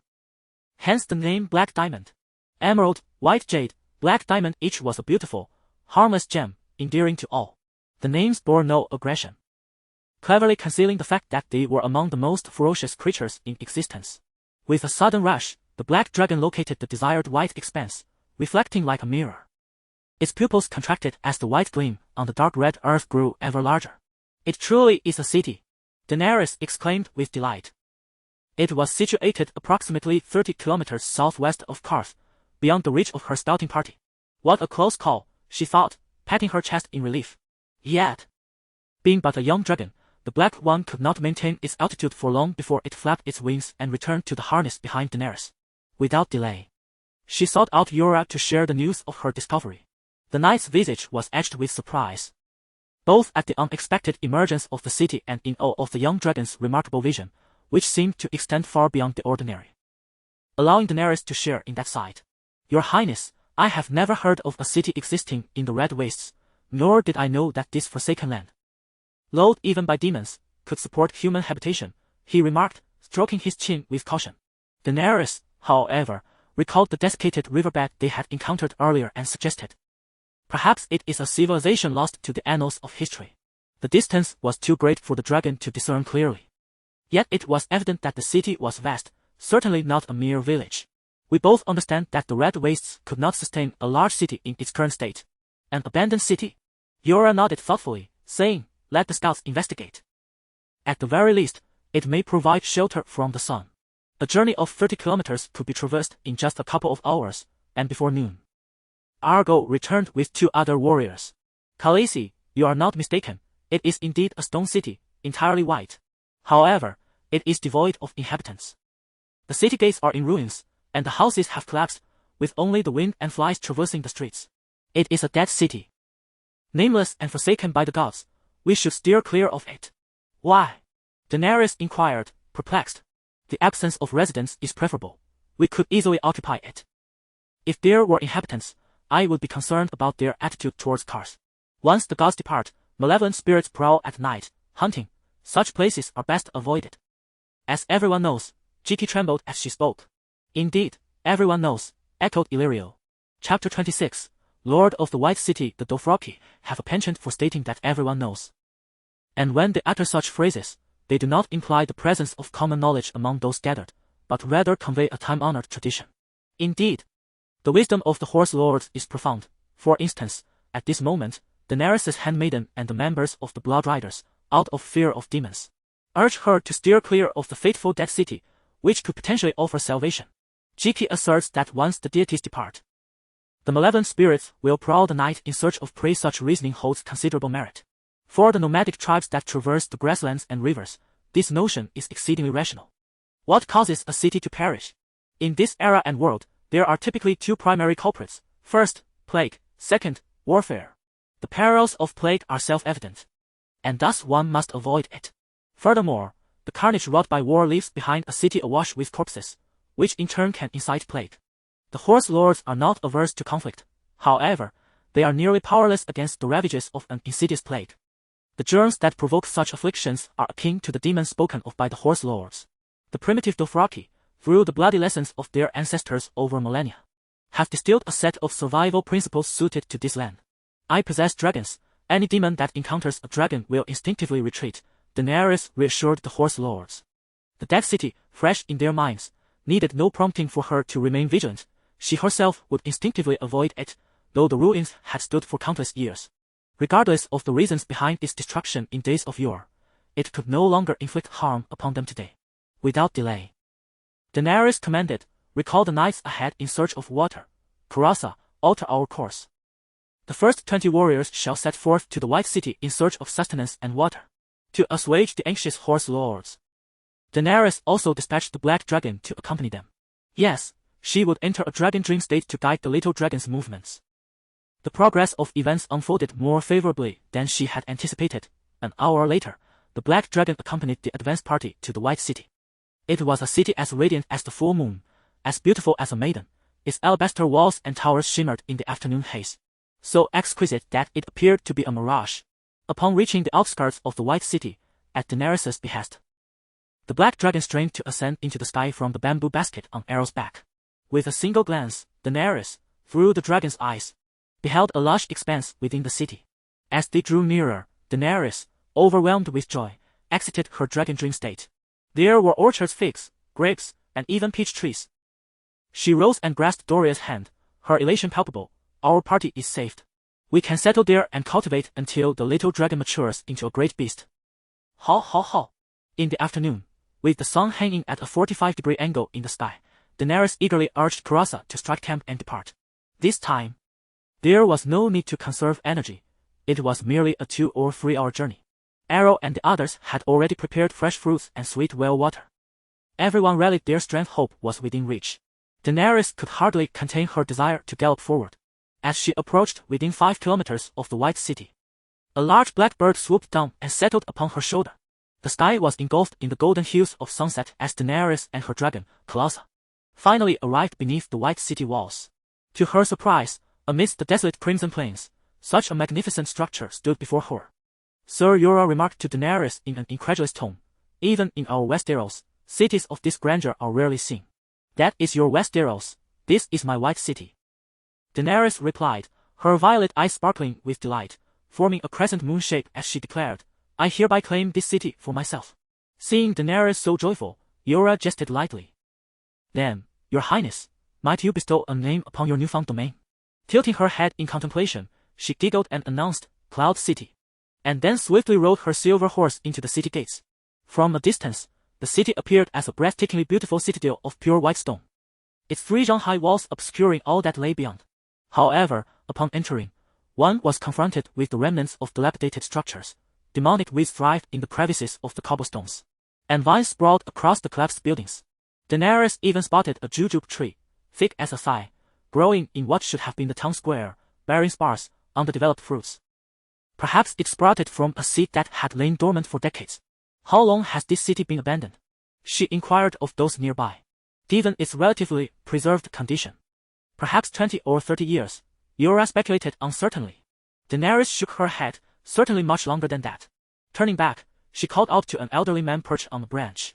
Hence the name Black Diamond. Emerald, white jade, black diamond, each was a beautiful, harmless gem, endearing to all. The names bore no aggression, cleverly concealing the fact that they were among the most ferocious creatures in existence. With a sudden rush, the black dragon located the desired white expanse, reflecting like a mirror. Its pupils contracted as the white gleam on the dark red earth grew ever larger. "It truly is a city," Daenerys exclaimed with delight. It was situated approximately 30 kilometers southwest of Karth, beyond the reach of her scouting party. What a close call, she thought, patting her chest in relief. Yet, being but a young dragon, the black one could not maintain its altitude for long before it flapped its wings and returned to the harness behind Daenerys. Without delay, she sought out Yura to share the news of her discovery. The knight's visage was edged with surprise, both at the unexpected emergence of the city and in awe of the young dragon's remarkable vision, which seemed to extend far beyond the ordinary. Allowing Daenerys to share in that sight. "Your Highness, I have never heard of a city existing in the Red Wastes, nor did I know that this forsaken land, loathed even by demons, could support human habitation," he remarked, stroking his chin with caution. Daenerys, however, recalled the desiccated riverbed they had encountered earlier and suggested, "Perhaps it is a civilization lost to the annals of history." The distance was too great for the dragon to discern clearly. Yet it was evident that the city was vast, certainly not a mere village. "We both understand that the Red Wastes could not sustain a large city in its current state." "An abandoned city?" Yura nodded thoughtfully, saying, "Let the scouts investigate. At the very least, it may provide shelter from the sun." A journey of 30 kilometers could be traversed in just a couple of hours, and before noon, Argo returned with 2 other warriors. "Khaleesi, you are not mistaken, it is indeed a stone city, entirely white. However, it is devoid of inhabitants. The city gates are in ruins, and the houses have collapsed, with only the wind and flies traversing the streets. It is a dead city, nameless and forsaken by the gods. We should steer clear of it." "Why?" Daenerys inquired, perplexed. "The absence of residents is preferable. We could easily occupy it. If there were inhabitants, I would be concerned about their attitude towards Karth. Once the gods depart, malevolent spirits prowl at night, hunting. Such places are best avoided." "As everyone knows," Jiki trembled as she spoke. "Indeed, everyone knows," echoed Illyrio. Chapter 26, Lord of the White City. The Dothraki have a penchant for stating that everyone knows. And when they utter such phrases, they do not imply the presence of common knowledge among those gathered, but rather convey a time-honored tradition. Indeed, the wisdom of the Horse Lords is profound. For instance, at this moment, Daenerys' handmaiden and the members of the Blood Riders, out of fear of demons, urge her to steer clear of the fateful dead city, which could potentially offer salvation. Jiki asserts that once the deities depart, the malevolent spirits will prowl the night in search of prey. Such reasoning holds considerable merit. For the nomadic tribes that traverse the grasslands and rivers, this notion is exceedingly rational. What causes a city to perish? In this era and world, there are typically 2 primary culprits. First, plague. Second, warfare. The perils of plague are self-evident, and thus one must avoid it. Furthermore, the carnage wrought by war leaves behind a city awash with corpses, which in turn can incite plague. The Horse Lords are not averse to conflict. However, they are nearly powerless against the ravages of an insidious plague. The germs that provoke such afflictions are akin to the demons spoken of by the Horse Lords. The primitive Dothraki, through the bloody lessons of their ancestors over millennia, have distilled a set of survival principles suited to this land. "I possess dragons. Any demon that encounters a dragon will instinctively retreat," Daenerys reassured the Horse Lords. The dead city, fresh in their minds, needed no prompting for her to remain vigilant. She herself would instinctively avoid it, though the ruins had stood for countless years. Regardless of the reasons behind its destruction in days of yore, it could no longer inflict harm upon them today. Without delay, Daenerys commanded, "Recall the knights ahead in search of water. Kurasa, alter our course. The first 20 warriors shall set forth to the White City in search of sustenance and water, to assuage the anxious horse lords." Daenerys also dispatched the Black Dragon to accompany them. Yes, she would enter a dragon dream state to guide the little dragon's movements. The progress of events unfolded more favorably than she had anticipated. An hour later, the Black Dragon accompanied the advance party to the White City. It was a city as radiant as the full moon, as beautiful as a maiden. Its alabaster walls and towers shimmered in the afternoon haze, so exquisite that it appeared to be a mirage. Upon reaching the outskirts of the White City, at Daenerys' behest, the Black Dragon strained to ascend into the sky from the bamboo basket on Arrow's back. With a single glance, Daenerys, through the dragon's eyes, beheld a lush expanse within the city. As they drew nearer, Daenerys, overwhelmed with joy, exited her dragon dream state. There were orchards, figs, grapes, and even peach trees. She rose and grasped Doria's hand, her elation palpable. "Our party is saved. We can settle there and cultivate until the little dragon matures into a great beast." Haw haw haw. In the afternoon, with the sun hanging at a 45-degree angle in the sky, Daenerys eagerly urged Kurasa to strike camp and depart. This time, there was no need to conserve energy. It was merely a 2 or 3 hour journey. Arrow and the others had already prepared fresh fruits and sweet well water. Everyone rallied their strength. Hope was within reach. Daenerys could hardly contain her desire to gallop forward. As she approached within 5 kilometers of the White City, a large black bird swooped down and settled upon her shoulder. The sky was engulfed in the golden hues of sunset as Daenerys and her dragon, Kurasa, finally arrived beneath the White City walls. To her surprise, amidst the desolate crimson plains, such a magnificent structure stood before her. Sir Jorah remarked to Daenerys in an incredulous tone, "Even in our Westeros, cities of this grandeur are rarely seen." "That is your Westeros. This is my White City," Daenerys replied, her violet eyes sparkling with delight, forming a crescent moon shape as she declared, "I hereby claim this city for myself." Seeing Daenerys so joyful, Jorah jested lightly. "Then, your highness, might you bestow a name upon your newfound domain?" Tilting her head in contemplation, she giggled and announced, "Cloud City," and then swiftly rode her silver horse into the city gates. From a distance, the city appeared as a breathtakingly beautiful citadel of pure white stone, its 3-jong-high walls obscuring all that lay beyond. However, upon entering, one was confronted with the remnants of dilapidated structures. Demonic weeds thrived in the crevices of the cobblestones, and vines sprawled across the collapsed buildings. Daenerys even spotted a jujube tree, thick as a thigh, growing in what should have been the town square, bearing sparse, underdeveloped fruits. Perhaps it sprouted from a seed that had lain dormant for decades. "How long has this city been abandoned?" she inquired of those nearby. Given its relatively preserved condition, perhaps 20 or 30 years, Jorah speculated uncertainly. Daenerys shook her head, "Certainly much longer than that." Turning back, she called out to an elderly man perched on a branch,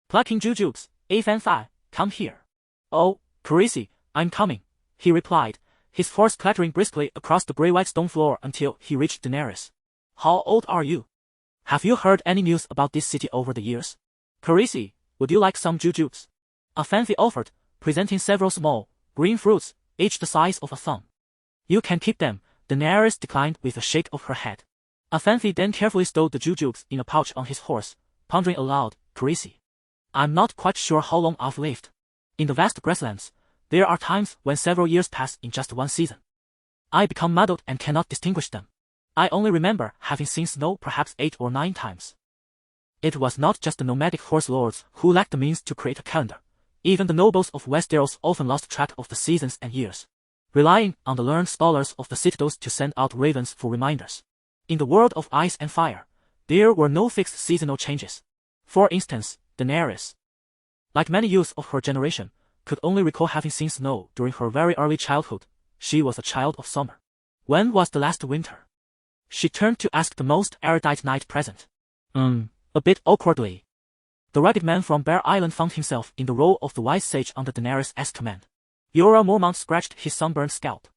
plucking jujubes, "Afanthai, come here." "Oh, Khaleesi, I'm coming," he replied, his horse clattering briskly across the grey-white stone floor until he reached Daenerys. "How old are you? Have you heard any news about this city over the years?" "Khaleesi, would you like some jujubes?" Afanthi offered, presenting several small, green fruits, each the size of a thumb. "You can keep them," Daenerys declined with a shake of her head. Afanthi then carefully stowed the jujubes in a pouch on his horse, pondering aloud, "Khaleesi, I'm not quite sure how long I've lived. In the vast grasslands, there are times when several years pass in just one season. I become muddled and cannot distinguish them. I only remember having seen snow perhaps 8 or 9 times." It was not just the nomadic horse lords who lacked the means to create a calendar. Even the nobles of Westeros often lost track of the seasons and years, relying on the learned scholars of the citadels to send out ravens for reminders. In the world of ice and fire, there were no fixed seasonal changes. For instance, Daenerys, like many youths of her generation, could only recall having seen snow during her very early childhood. She was a child of summer. When was the last winter? She turned to ask the most erudite knight present. A bit awkwardly. The rugged man from Bear Island found himself in the role of the wise sage under Daenerys' command. Jorah Mormont scratched his sunburned scalp,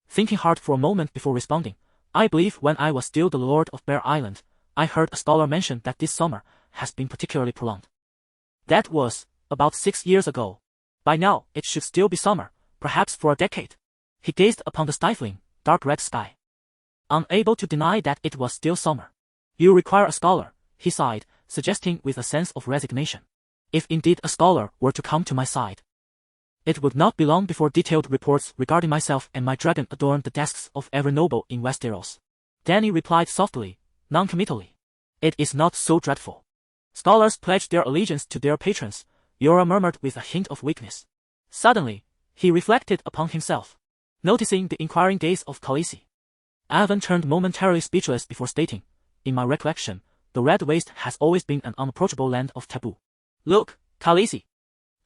thinking hard for a moment before responding. "I believe when I was still the Lord of Bear Island, I heard a scholar mention that this summer has been particularly prolonged. That was about 6 years ago. By now, it should still be summer, perhaps for a decade." He gazed upon the stifling, dark red sky, unable to deny that it was still summer. "You require a scholar," he sighed, suggesting with a sense of resignation. If indeed a scholar were to come to my side, it would not be long before detailed reports regarding myself and my dragon adorned the desks of every noble in Westeros. Dany replied softly, non-committally. It is not so dreadful. Scholars pledge their allegiance to their patrons, Yora murmured with a hint of weakness. Suddenly, he reflected upon himself, noticing the inquiring gaze of Khaleesi. Avon turned momentarily speechless before stating, in my recollection, the Red Waste has always been an unapproachable land of taboo. Look, Khaleesi.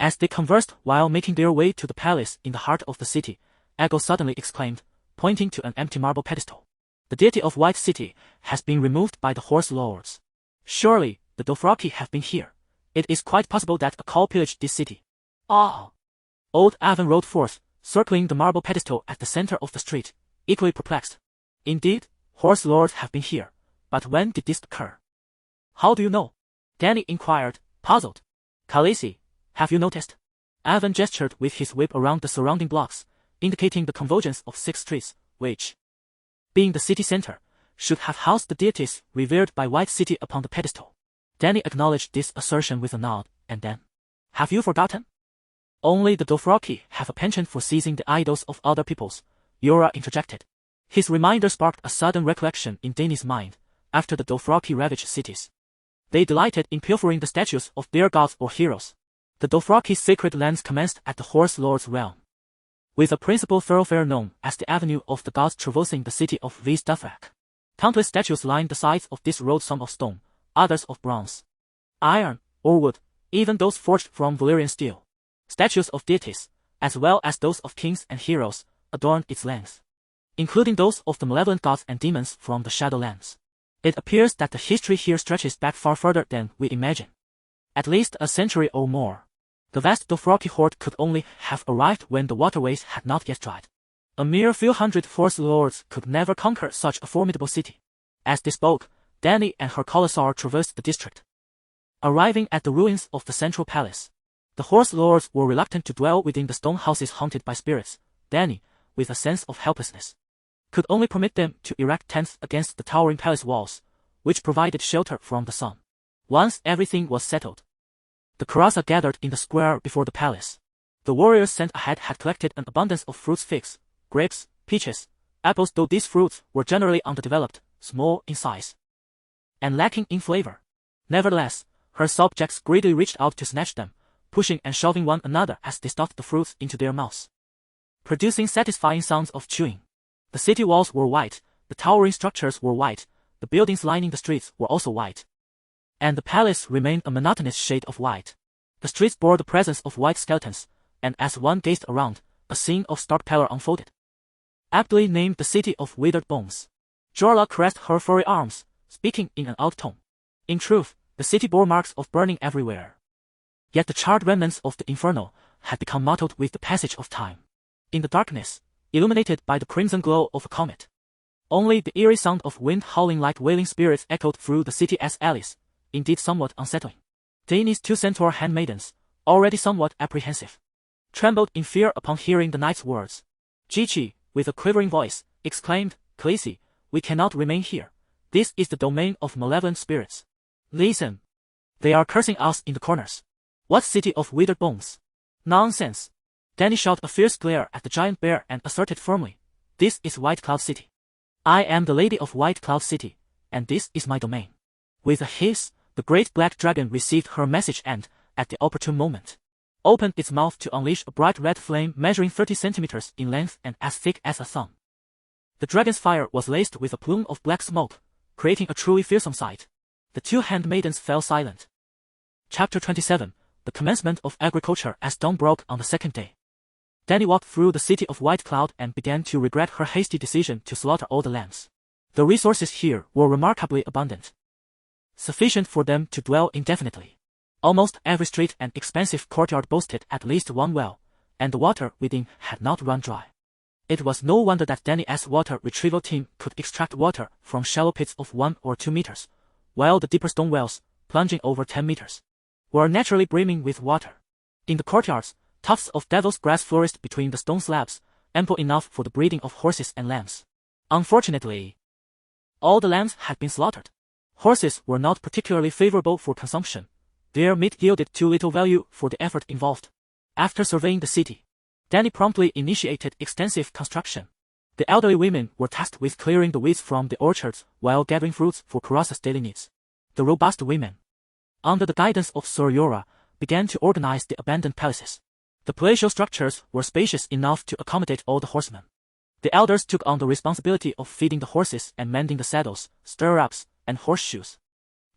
As they conversed while making their way to the palace in the heart of the city, Aegon suddenly exclaimed, pointing to an empty marble pedestal. The deity of White City has been removed by the Horse Lords. Surely, the Dothraki have been here. It is quite possible that a call pillaged this city. Ah! Old Avon rode forth, circling the marble pedestal at the center of the street, equally perplexed. Indeed, Horse Lords have been here, but when did this occur? How do you know? Dany inquired, puzzled. Khaleesi, have you noticed? Avon gestured with his whip around the surrounding blocks, indicating the convergence of 6 streets, which, being the city center, should have housed the deities revered by White City upon the pedestal. Dany acknowledged this assertion with a nod, and then, have you forgotten? Only the Dothraki have a penchant for seizing the idols of other peoples, Yora interjected. His reminder sparked a sudden recollection in Dany's mind, after the Dothraki ravaged cities. They delighted in pilfering the statues of their gods or heroes. The Dothraki's sacred lands commenced at the Horse Lord's realm, with a principal thoroughfare known as the Avenue of the Gods traversing the city of Vestafrak. Countless statues lined the sides of this road, some of stone, others of bronze, iron, or wood, even those forged from Valyrian steel. Statues of deities, as well as those of kings and heroes, adorned its length, including those of the malevolent gods and demons from the Shadowlands. It appears that the history here stretches back far further than we imagine. At least a century or more. The vast Dothraki horde could only have arrived when the waterways had not yet dried. A mere few hundred Horse Lords could never conquer such a formidable city. As they spoke, Dany and her Colossaur traversed the district. Arriving at the ruins of the central palace, the Horse Lords were reluctant to dwell within the stone houses haunted by spirits. Dany, with a sense of helplessness, could only permit them to erect tents against the towering palace walls, which provided shelter from the sun. Once everything was settled, the Karasa gathered in the square before the palace. The warriors sent ahead had collected an abundance of fruits, figs, grapes, peaches, apples, though these fruits were generally underdeveloped, small in size, and lacking in flavor. Nevertheless, her subjects greedily reached out to snatch them, pushing and shoving one another as they stuffed the fruits into their mouths, producing satisfying sounds of chewing. The city walls were white, the towering structures were white, the buildings lining the streets were also white, and the palace remained a monotonous shade of white. The streets bore the presence of white skeletons, and as one gazed around, a scene of stark pallor unfolded. Aptly named the City of Withered Bones, Jorla caressed her furry arms, speaking in an odd tone. In truth, the city bore marks of burning everywhere. Yet the charred remnants of the inferno had become mottled with the passage of time. In the darkness, illuminated by the crimson glow of a comet, only the eerie sound of wind howling like wailing spirits echoed through the city as Alice, indeed somewhat unsettling, Dany's 2 centaur handmaidens, already somewhat apprehensive, trembled in fear upon hearing the knight's words. Chi-Chi, with a quivering voice, exclaimed, Khaleesi, we cannot remain here. This is the domain of malevolent spirits. Listen. They are cursing us in the corners. What city of withered bones? Nonsense. Dany shot a fierce glare at the giant bear and asserted firmly, this is White Cloud City. I am the Lady of White Cloud City, and this is my domain. With a hiss, the great black dragon received her message and, at the opportune moment, opened its mouth to unleash a bright red flame measuring 30 centimeters in length and as thick as a thumb. The dragon's fire was laced with a plume of black smoke, creating a truly fearsome sight. The 2 handmaidens fell silent. Chapter 27, The Commencement of Agriculture. As dawn broke on the 2nd day, Dany walked through the city of White Cloud and began to regret her hasty decision to slaughter all the lambs. The resources here were remarkably abundant, sufficient for them to dwell indefinitely. Almost every street and expansive courtyard boasted at least one well, and the water within had not run dry. It was no wonder that Dany's water retrieval team could extract water from shallow pits of 1 or 2 meters, while the deeper stone wells, plunging over 10 meters, were naturally brimming with water. In the courtyards, tufts of devil's grass flourished between the stone slabs, ample enough for the breeding of horses and lambs. Unfortunately, all the lambs had been slaughtered. Horses were not particularly favorable for consumption. Their meat yielded too little value for the effort involved. After surveying the city, Dany promptly initiated extensive construction. The elderly women were tasked with clearing the weeds from the orchards while gathering fruits for Karassa's daily needs. The robust women, under the guidance of Ser Jorah, began to organize the abandoned palaces. The palatial structures were spacious enough to accommodate all the horsemen. The elders took on the responsibility of feeding the horses and mending the saddles, stirrups, and horseshoes.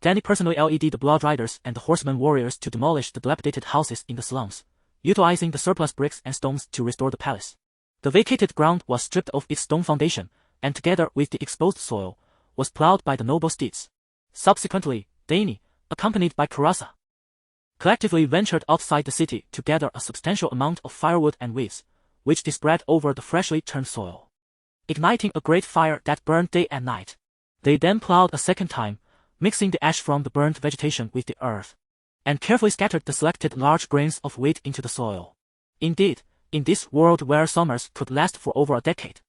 Dany personally led the blood riders and the horsemen warriors to demolish the dilapidated houses in the slums, utilizing the surplus bricks and stones to restore the palace. The vacated ground was stripped of its stone foundation, and together with the exposed soil, was plowed by the noble steeds. Subsequently, Dany, accompanied by Karassa, collectively ventured outside the city to gather a substantial amount of firewood and weeds, which they spread over the freshly turned soil, igniting a great fire that burned day and night. They then plowed a second time, mixing the ash from the burnt vegetation with the earth, and carefully scattered the selected large grains of wheat into the soil. Indeed, in this world where summers could last for over a decade,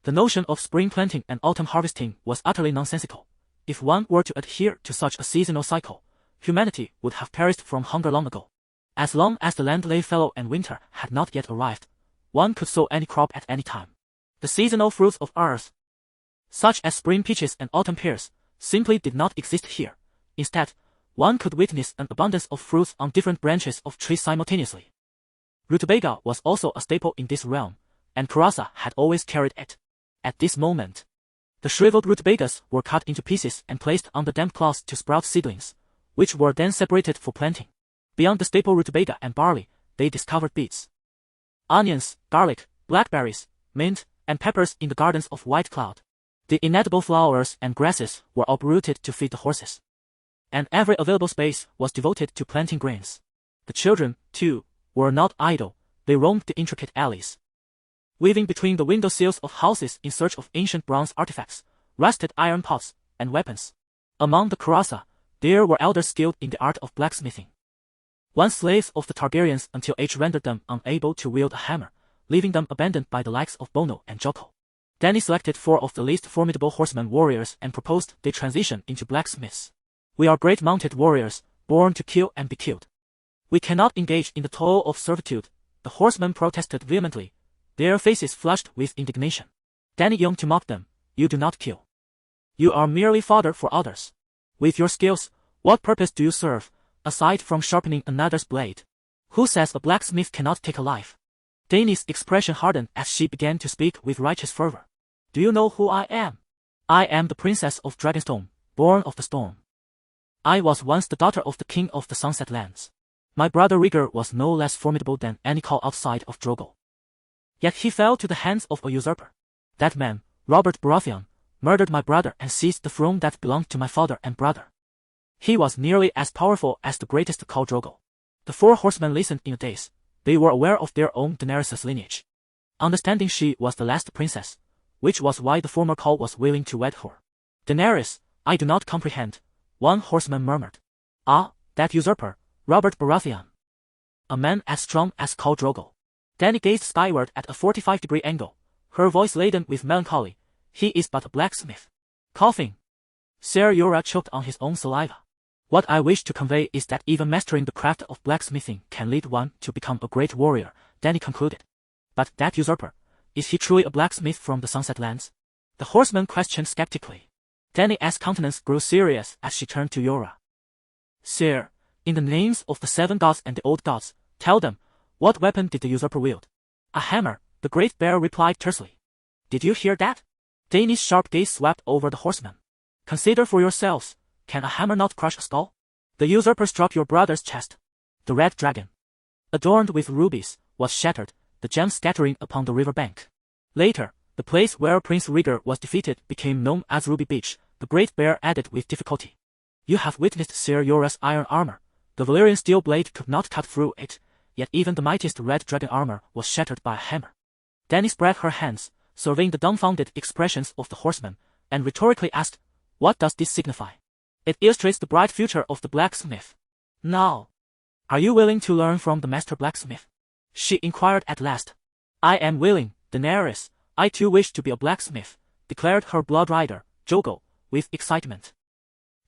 the notion of spring planting and autumn harvesting was utterly nonsensical. If one were to adhere to such a seasonal cycle, humanity would have perished from hunger long ago. As long as the land lay fallow and winter had not yet arrived, one could sow any crop at any time. The seasonal fruits of earth, such as spring peaches and autumn pears, simply did not exist here. Instead, one could witness an abundance of fruits on different branches of trees simultaneously. Rutabaga was also a staple in this realm, and Karassa had always carried it. At this moment, the shriveled rutabagas were cut into pieces and placed on the damp cloths to sprout seedlings, which were then separated for planting. Beyond the staple rutabaga and barley, they discovered beets, onions, garlic, blackberries, mint, and peppers in the gardens of White Cloud. The inedible flowers and grasses were uprooted to feed the horses, and every available space was devoted to planting grains. The children, too, were not idle. They roamed the intricate alleys, weaving between the window sills of houses in search of ancient bronze artifacts, rusted iron pots, and weapons. Among the Karassa, there were elders skilled in the art of blacksmithing, once slaves of the Targaryens until age rendered them unable to wield a hammer, leaving them abandoned by the likes of Bono and Joko. Dany selected 4 of the least formidable horsemen warriors and proposed they transition into blacksmiths. "We are great mounted warriors, born to kill and be killed. We cannot engage in the toil of servitude," the horsemen protested vehemently, their faces flushed with indignation. Dany yearned to mock them. "You do not kill. You are merely fodder for others. With your skills, what purpose do you serve, aside from sharpening another's blade? Who says a blacksmith cannot take a life?" Dany's expression hardened as she began to speak with righteous fervor. "Do you know who I am? I am the princess of Dragonstone, born of the storm. I was once the daughter of the king of the Sunset Lands. My brother Rhaegar was no less formidable than any call outside of Drogo. Yet he fell to the hands of a usurper. That man, Robert Baratheon, murdered my brother and seized the throne that belonged to my father and brother. He was nearly as powerful as the greatest Khal Drogo." The 4 horsemen listened in a daze. They were aware of their own Daenerys' lineage, understanding she was the last princess, which was why the former Khal was willing to wed her. "Daenerys, I do not comprehend," one horseman murmured. "Ah, that usurper, Robert Baratheon. A man as strong as Khal Drogo." Dany gazed skyward at a 45-degree angle, her voice laden with melancholy. "He is but a blacksmith." Coughing, Ser Jorah choked on his own saliva. "What I wish to convey is that even mastering the craft of blacksmithing can lead one to become a great warrior," Dany concluded. "But that usurper, is he truly a blacksmith from the Sunset Lands?" the horseman questioned skeptically. Dany's countenance grew serious as she turned to Jorah. "Sir, in the names of the 7 gods and the old gods, tell them, what weapon did the usurper wield?" "A hammer," the great bear replied tersely. "Did you hear that?" Dany's sharp gaze swept over the horsemen. "Consider for yourselves, can a hammer not crush a skull? The usurper struck your brother's chest. The red dragon, adorned with rubies, was shattered, the gems scattering upon the river bank. Later, the place where Prince Rhaegar was defeated became known as Ruby Beach," the great bear added with difficulty. "You have witnessed Ser Jorah's iron armor. The Valyrian steel blade could not cut through it, yet even the mightiest red dragon armor was shattered by a hammer." Dany spread her hands, surveying the dumbfounded expressions of the horsemen, and rhetorically asked, "What does this signify?" "It illustrates the bright future of the blacksmith. Now, are you willing to learn from the master blacksmith?" she inquired at last. "I am willing, Daenerys. I too wish to be a blacksmith," declared her blood rider, Jogo, with excitement.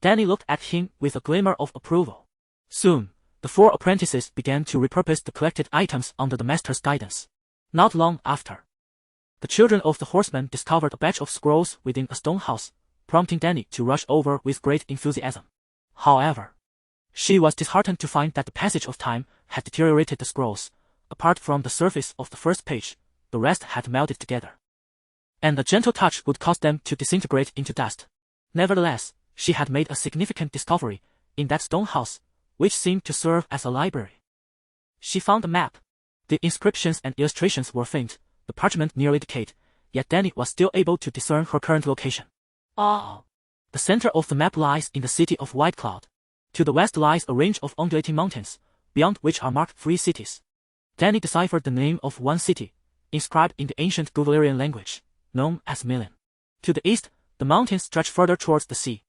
Dany looked at him with a glimmer of approval. Soon, the 4 apprentices began to repurpose the collected items under the master's guidance. Not long after, the children of the horsemen discovered a batch of scrolls within a stone house, prompting Dany to rush over with great enthusiasm. However, she was disheartened to find that the passage of time had deteriorated the scrolls. Apart from the surface of the first page, the rest had melted together, and a gentle touch would cause them to disintegrate into dust. Nevertheless, she had made a significant discovery in that stone house, which seemed to serve as a library. She found a map. The inscriptions and illustrations were faint, the parchment nearly decayed, yet Dany was still able to discern her current location. The center of the map lies in the city of White Cloud. To the west lies a range of undulating mountains, beyond which are marked 3 cities. Dany deciphered the name of one city, inscribed in the ancient Guvalian language, known as Milan. To the east, the mountains stretch further towards the sea.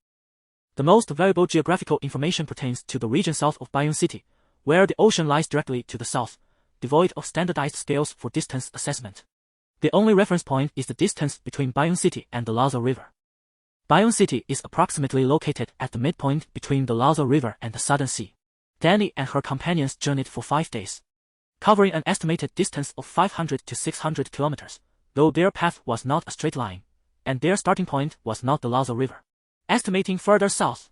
The most valuable geographical information pertains to the region south of Bayonne City, where the ocean lies directly to the south, devoid of standardized scales for distance assessment. The only reference point is the distance between Bayonne City and the Lazo River. Bayonne City is approximately located at the midpoint between the Lazo River and the Southern Sea. Dany and her companions journeyed for 5 days, covering an estimated distance of 500 to 600 kilometers, though their path was not a straight line, and their starting point was not the Lazo River. Estimating further south,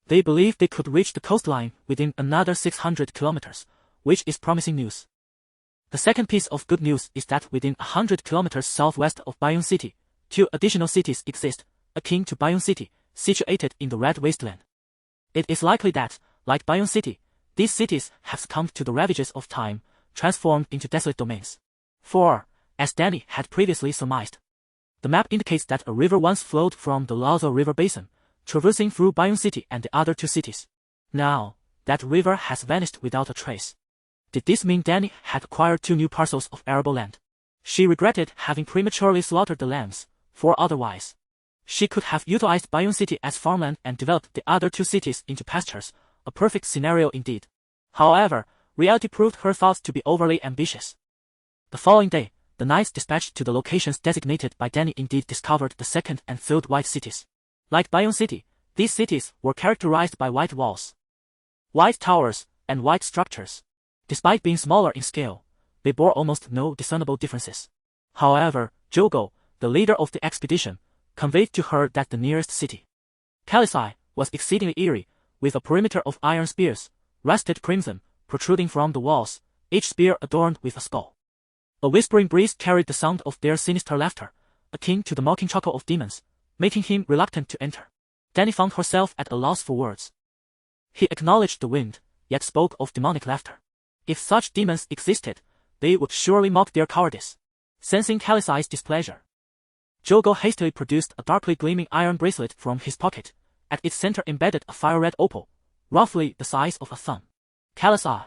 they believed they could reach the coastline within another 600 kilometers, which is promising news. The second piece of good news is that within 100 kilometers southwest of Bayonne City, 2 additional cities exist, akin to Bayonne City, situated in the Red Wasteland. It is likely that, like Bayonne City, these cities have succumbed to the ravages of time, transformed into desolate domains. For, as Dany had previously surmised, the map indicates that a river once flowed from the Lazo River basin, traversing through Bayonne City and the other 2 cities. Now, that river has vanished without a trace. Did this mean Dany had acquired 2 new parcels of arable land? She regretted having prematurely slaughtered the lambs, for otherwise, she could have utilized Bayonne City as farmland and developed the other 2 cities into pastures, a perfect scenario indeed. However, reality proved her thoughts to be overly ambitious. The following day, the knights dispatched to the locations designated by Dany indeed discovered the 2nd and 3rd white cities. Like Bayonne City, these cities were characterized by white walls, white towers, and white structures. Despite being smaller in scale, they bore almost no discernible differences. However, Jogo, the leader of the expedition, conveyed to her that the nearest city, Khaleesi, was exceedingly eerie, with a perimeter of iron spears, rusted crimson, protruding from the walls, each spear adorned with a skull. A whispering breeze carried the sound of their sinister laughter, akin to the mocking chuckle of demons, making him reluctant to enter. Dany found herself at a loss for words. He acknowledged the wind, yet spoke of demonic laughter. If such demons existed, they would surely mock their cowardice. Sensing Khaleesi's displeasure, Jogo hastily produced a darkly gleaming iron bracelet from his pocket. At its center embedded a fire-red opal, roughly the size of a thumb. Khaleesi,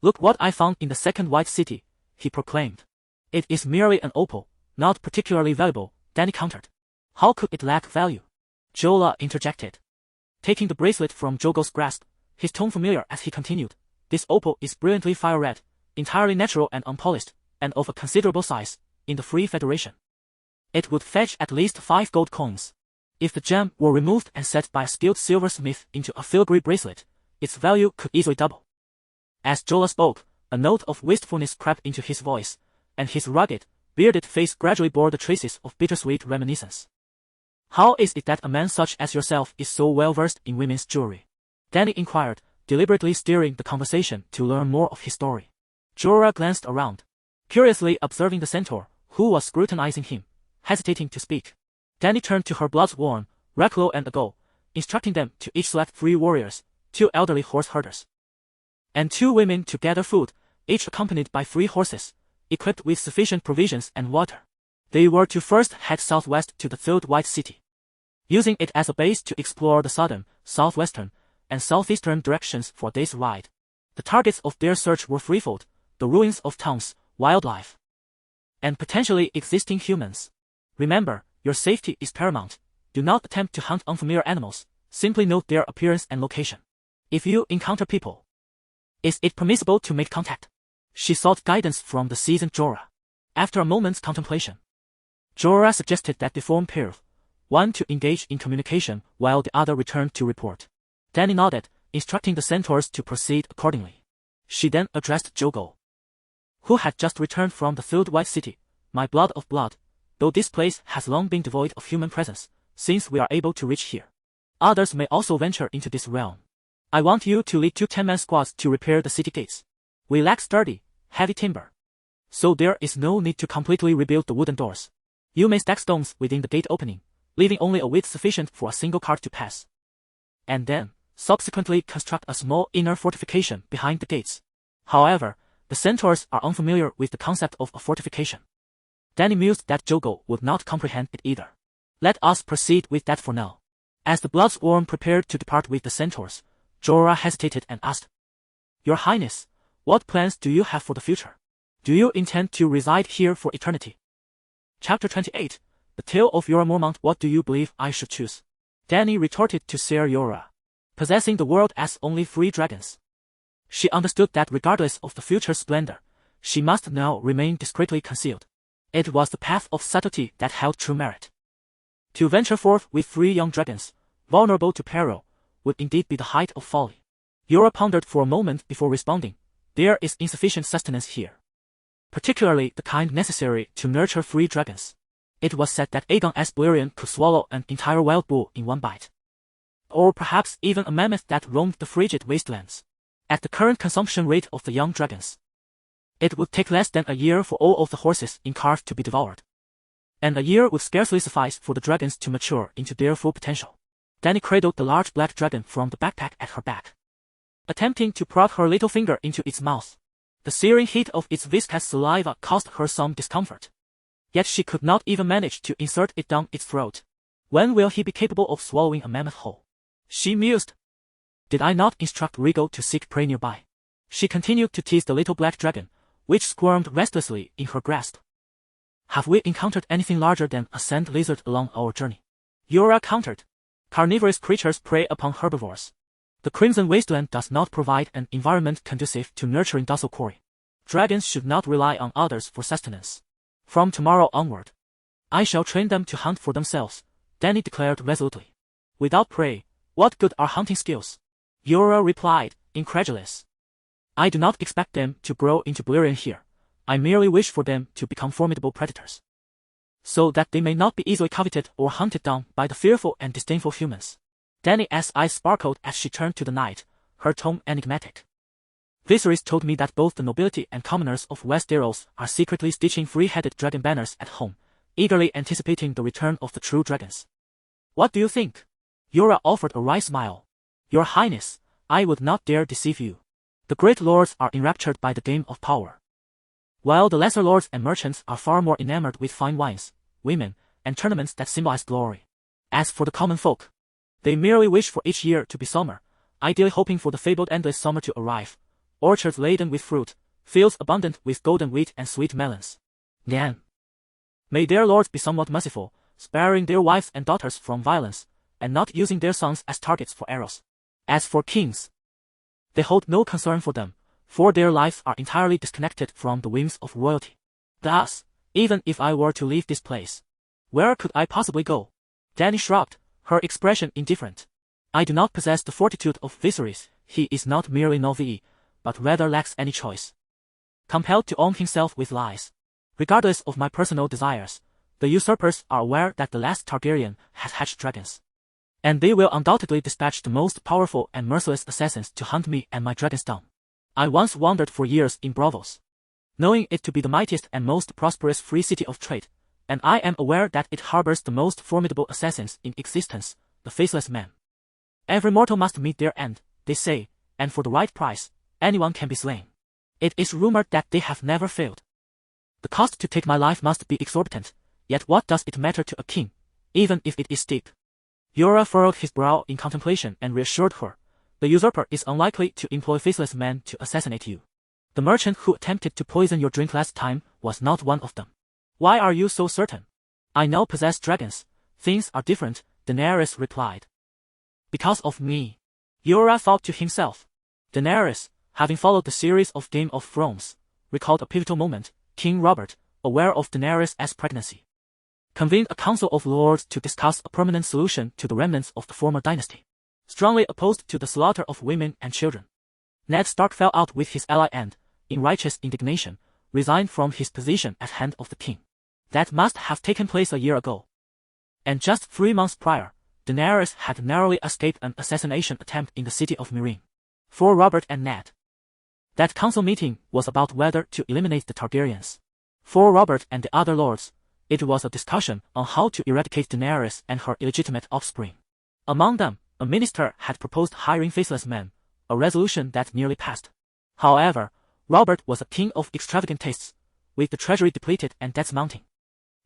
look what I found in the 2nd white city, he proclaimed. It is merely an opal, not particularly valuable, Dany countered. How could it lack value? Jola interjected, taking the bracelet from Jogo's grasp, his tone familiar as he continued. This opal is brilliantly fire-red, entirely natural and unpolished, and of a considerable size, in the Free Federation. It would fetch at least 5 gold coins. If the gem were removed and set by a skilled silversmith into a filigree bracelet, its value could easily double. As Jola spoke, a note of wistfulness crept into his voice, and his rugged, bearded face gradually bore the traces of bittersweet reminiscence. How is it that a man such as yourself is so well-versed in women's jewelry? Dany inquired, deliberately steering the conversation to learn more of his story. Jorah glanced around, curiously observing the centaur, who was scrutinizing him, hesitating to speak. Dany turned to her blood-sworn, Reklo and Ago, instructing them to each select 3 warriors, 2 elderly horse herders, and 2 women to gather food, each accompanied by 3 horses, equipped with sufficient provisions and water. They were to first head southwest to the 3rd white city, using it as a base to explore the southern, southwestern, and southeastern directions for a day's ride. The targets of their search were threefold: the ruins of towns, wildlife, and potentially existing humans. Remember, your safety is paramount. Do not attempt to hunt unfamiliar animals, simply note their appearance and location. If you encounter people, is it permissible to make contact? She sought guidance from the seasoned Jorah. After a moment's contemplation, Jorah suggested that the form pair, one to engage in communication while the other returned to report. Dany nodded, instructing the centaurs to proceed accordingly. She then addressed Jogo, who had just returned from the filled White City. My blood of blood, though this place has long been devoid of human presence, since we are able to reach here, others may also venture into this realm. I want you to lead 2 10-man squads to repair the city gates. We lack sturdy, heavy timber, so there is no need to completely rebuild the wooden doors. You may stack stones within the gate opening, leaving only a width sufficient for a single cart to pass. And then, subsequently construct a small inner fortification behind the gates. However, the centaurs are unfamiliar with the concept of a fortification. Dany mused that Jogo would not comprehend it either. Let us proceed with that for now. As the Bloodsworn prepared to depart with the centaurs, Jorah hesitated and asked, Your Highness, what plans do you have for the future? Do you intend to reside here for eternity? Chapter 28, The Tale of Jorah Mormont. What do you believe I should choose? Dany retorted to Ser Jorah, possessing the world as only free dragons. She understood that regardless of the future splendor, she must now remain discreetly concealed. It was the path of subtlety that held true merit. To venture forth with 3 young dragons, vulnerable to peril, would indeed be the height of folly. Jorah pondered for a moment before responding. There is insufficient sustenance here, particularly the kind necessary to nurture 3 dragons. It was said that Aegon Valerian could swallow an entire wild bull in one bite. Or perhaps even a mammoth that roamed the frigid wastelands. At the current consumption rate of the young dragons, it would take less than a year for all of the horses in Karth to be devoured. And a year would scarcely suffice for the dragons to mature into their full potential. Dany cradled the large black dragon from the backpack at her back, attempting to prod her little finger into its mouth. The searing heat of its viscous saliva caused her some discomfort. Yet she could not even manage to insert it down its throat. When will he be capable of swallowing a mammoth whole? She mused. Did I not instruct Rhaego to seek prey nearby? She continued to tease the little black dragon, which squirmed restlessly in her grasp. Have we encountered anything larger than a sand lizard along our journey? Jorah countered. Carnivorous creatures prey upon herbivores. The Crimson Wasteland does not provide an environment conducive to nurturing docile quarry. Dragons should not rely on others for sustenance. From tomorrow onward, I shall train them to hunt for themselves, Dany declared resolutely. Without prey, what good are hunting skills? Jorah replied, incredulous. I do not expect them to grow into Valerian here. I merely wish for them to become formidable predators, so that they may not be easily coveted or hunted down by the fearful and disdainful humans. Dany's eyes sparkled as she turned to the knight, her tone enigmatic. Viserys told me that both the nobility and commoners of Westeros are secretly stitching 3-headed dragon banners at home, eagerly anticipating the return of the true dragons. What do you think? Jorah offered a wry smile. Your Highness, I would not dare deceive you. The great lords are enraptured by the game of power, while the lesser lords and merchants are far more enamored with fine wines, women, and tournaments that symbolize glory. As for the common folk, they merely wish for each year to be summer, ideally hoping for the fabled endless summer to arrive, orchards laden with fruit, fields abundant with golden wheat and sweet melons. Nyan. May their lords be somewhat merciful, sparing their wives and daughters from violence, and not using their sons as targets for arrows. As for kings, they hold no concern for them, for their lives are entirely disconnected from the whims of royalty. Thus, even if I were to leave this place, where could I possibly go? Dany shrugged, her expression indifferent. I do not possess the fortitude of Viserys. He is not merely Novi, but rather lacks any choice, compelled to arm himself with lies. Regardless of my personal desires, the usurpers are aware that the last Targaryen has hatched dragons, and they will undoubtedly dispatch the most powerful and merciless assassins to hunt me and my dragons down. I once wandered for years in Braavos, knowing it to be the mightiest and most prosperous free city of trade, and I am aware that it harbors the most formidable assassins in existence, the Faceless Men. Every mortal must meet their end, they say, and for the right price, anyone can be slain. It is rumored that they have never failed. The cost to take my life must be exorbitant, yet what does it matter to a king, even if it is steep? Jorah furrowed his brow in contemplation and reassured her. The usurper is unlikely to employ Faceless Men to assassinate you. The merchant who attempted to poison your drink last time was not one of them. Why are you so certain? I now possess dragons. Things are different, Daenerys replied. Because of me. Jorah thought to himself. Daenerys, having followed the series of Game of Thrones, recalled a pivotal moment, King Robert, aware of Daenerys' pregnancy, convened a council of lords to discuss a permanent solution to the remnants of the former dynasty. Strongly opposed to the slaughter of women and children, Ned Stark fell out with his ally and, in righteous indignation, resigned from his position as hand of the king. That must have taken place a year ago. And just 3 months prior, Daenerys had narrowly escaped an assassination attempt in the city of Meereen. For Robert and Ned, that council meeting was about whether to eliminate the Targaryens. For Robert and the other lords, it was a discussion on how to eradicate Daenerys and her illegitimate offspring. Among them, a minister had proposed hiring faceless men, a resolution that nearly passed. However, Robert was a king of extravagant tastes, with the treasury depleted and debts mounting.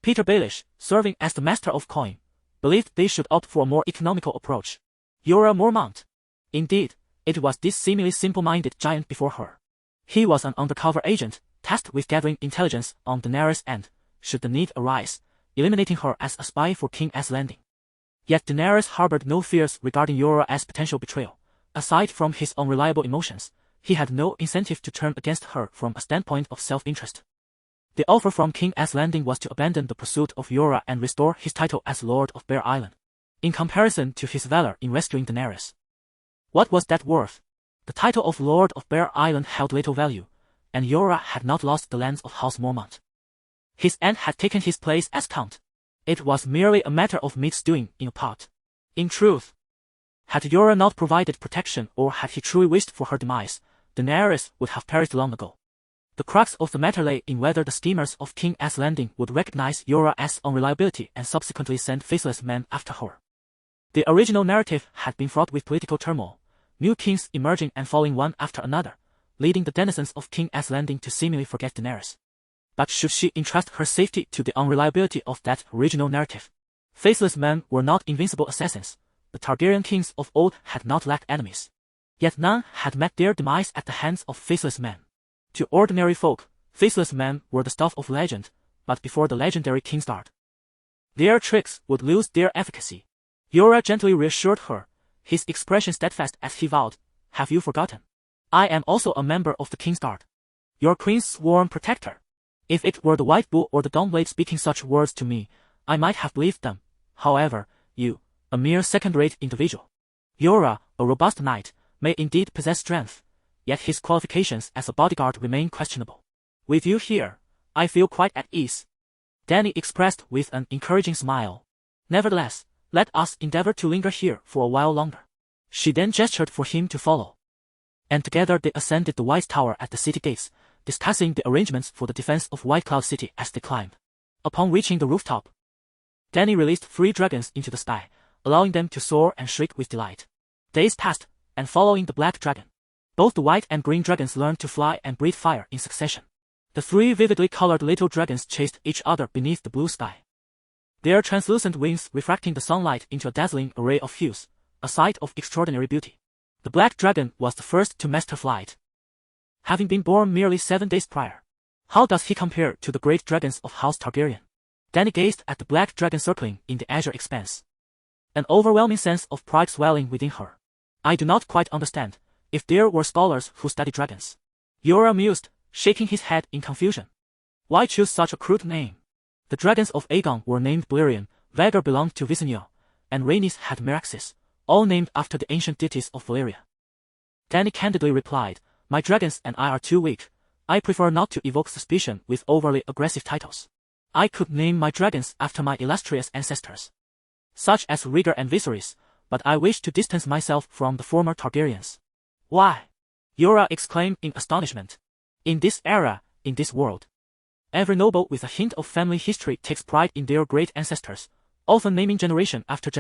Peter Baelish, serving as the master of coin, believed they should opt for a more economical approach. Jorah Mormont. Indeed, it was this seemingly simple-minded giant before her. He was an undercover agent, tasked with gathering intelligence on Daenerys and, should the need arise, eliminating her as a spy for King S Landing. Yet Daenerys harbored no fears regarding Jorah's potential betrayal. Aside from his unreliable emotions, he had no incentive to turn against her from a standpoint of self-interest. The offer from King S Landing was to abandon the pursuit of Jorah and restore his title as Lord of Bear Island, in comparison to his valor in rescuing Daenerys. What was that worth? The title of Lord of Bear Island held little value, and Jorah had not lost the lands of House Mormont. His aunt had taken his place as Count. It was merely a matter of meat stewing in a pot. In truth, had Jorah not provided protection or had he truly wished for her demise, Daenerys would have perished long ago. The crux of the matter lay in whether the schemers of King S Landing would recognize Jorah's unreliability and subsequently send faceless men after her. The original narrative had been fraught with political turmoil, new kings emerging and falling one after another, leading the denizens of King S Landing to seemingly forget Daenerys. But should she entrust her safety to the unreliability of that original narrative? Faceless men were not invincible assassins. The Targaryen kings of old had not lacked enemies. Yet none had met their demise at the hands of faceless men. To ordinary folk, faceless men were the stuff of legend, but before the legendary Kingsguard, their tricks would lose their efficacy. Jorah gently reassured her, his expression steadfast as he vowed, "Have you forgotten? I am also a member of the Kingsguard, your queen's sworn protector." If it were the White Bull or the Dawnblade speaking such words to me, I might have believed them. However, you, a mere second-rate individual. Jorah, a robust knight, may indeed possess strength, yet his qualifications as a bodyguard remain questionable. With you here, I feel quite at ease, Dany expressed with an encouraging smile. Nevertheless, let us endeavor to linger here for a while longer. She then gestured for him to follow. And together they ascended the White Tower at the city gates, discussing the arrangements for the defense of White Cloud City as they climbed. Upon reaching the rooftop, Dany released 3 dragons into the sky, allowing them to soar and shriek with delight. Days passed, and following the black dragon, both the white and green dragons learned to fly and breathe fire in succession. The 3 vividly colored little dragons chased each other beneath the blue sky, their translucent wings refracting the sunlight into a dazzling array of hues, a sight of extraordinary beauty. The black dragon was the first to master flight, having been born merely 7 days prior. How does he compare to the great dragons of House Targaryen? Dany gazed at the black dragon circling in the azure expanse, an overwhelming sense of pride swelling within her. I do not quite understand. If there were scholars who study dragons, Jorah mused, shaking his head in confusion. Why choose such a crude name? The dragons of Aegon were named Balerion, Vhagar belonged to Visenya, and Rhaenys had Meraxes, all named after the ancient deities of Valyria. Dany candidly replied, "My dragons and I are too weak. I prefer not to evoke suspicion with overly aggressive titles. I could name my dragons after my illustrious ancestors, such as Rhaegar and Viserys, but I wish to distance myself from the former Targaryens." Why? Jorah exclaimed in astonishment. In this era, in this world, every noble with a hint of family history takes pride in their great ancestors, often naming generation after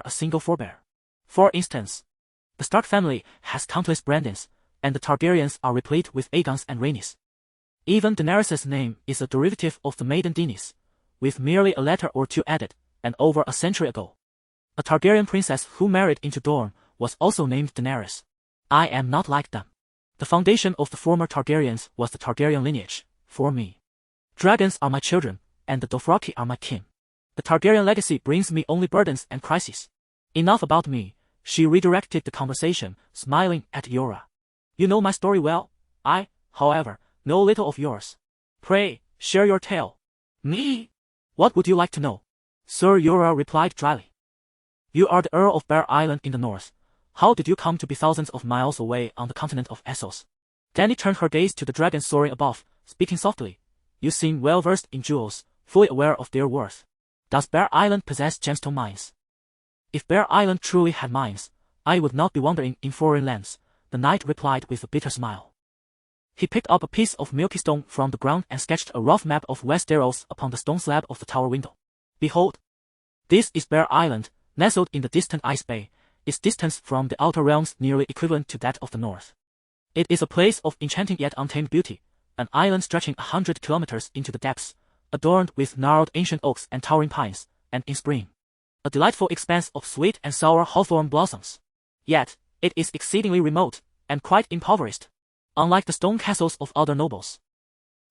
a single forebear. For instance, the Stark family has countless Brandons, and the Targaryens are replete with Aegons and Rhaenys. Even Daenerys' name is a derivative of the maiden Daenerys, with merely a letter or 2 added, and over a century ago. A Targaryen princess who married into Dorne was also named Daenerys. I am not like them. The foundation of the former Targaryens was the Targaryen lineage, for me. Dragons are my children, and the Dothraki are my kin. The Targaryen legacy brings me only burdens and crises. Enough about me, she redirected the conversation, smiling at Jorah. You know my story well. I, however, know little of yours. Pray, share your tale. Me? What would you like to know? Sir Yura replied dryly. You are the Earl of Bear Island in the north. How did you come to be thousands of miles away on the continent of Essos? Dany turned her gaze to the dragon soaring above, speaking softly. You seem well versed in jewels, fully aware of their worth. Does Bear Island possess gemstone mines? If Bear Island truly had mines, I would not be wandering in foreign lands, the knight replied with a bitter smile. He picked up a piece of milky stone from the ground and sketched a rough map of Westeros upon the stone slab of the tower window. Behold! This is Bear Island, nestled in the distant ice bay, its distance from the outer realms nearly equivalent to that of the north. It is a place of enchanting yet untamed beauty, an island stretching 100 kilometers into the depths, adorned with gnarled ancient oaks and towering pines, and in spring, a delightful expanse of sweet and sour hawthorn blossoms. Yet, it is exceedingly remote, and quite impoverished, unlike the stone castles of other nobles.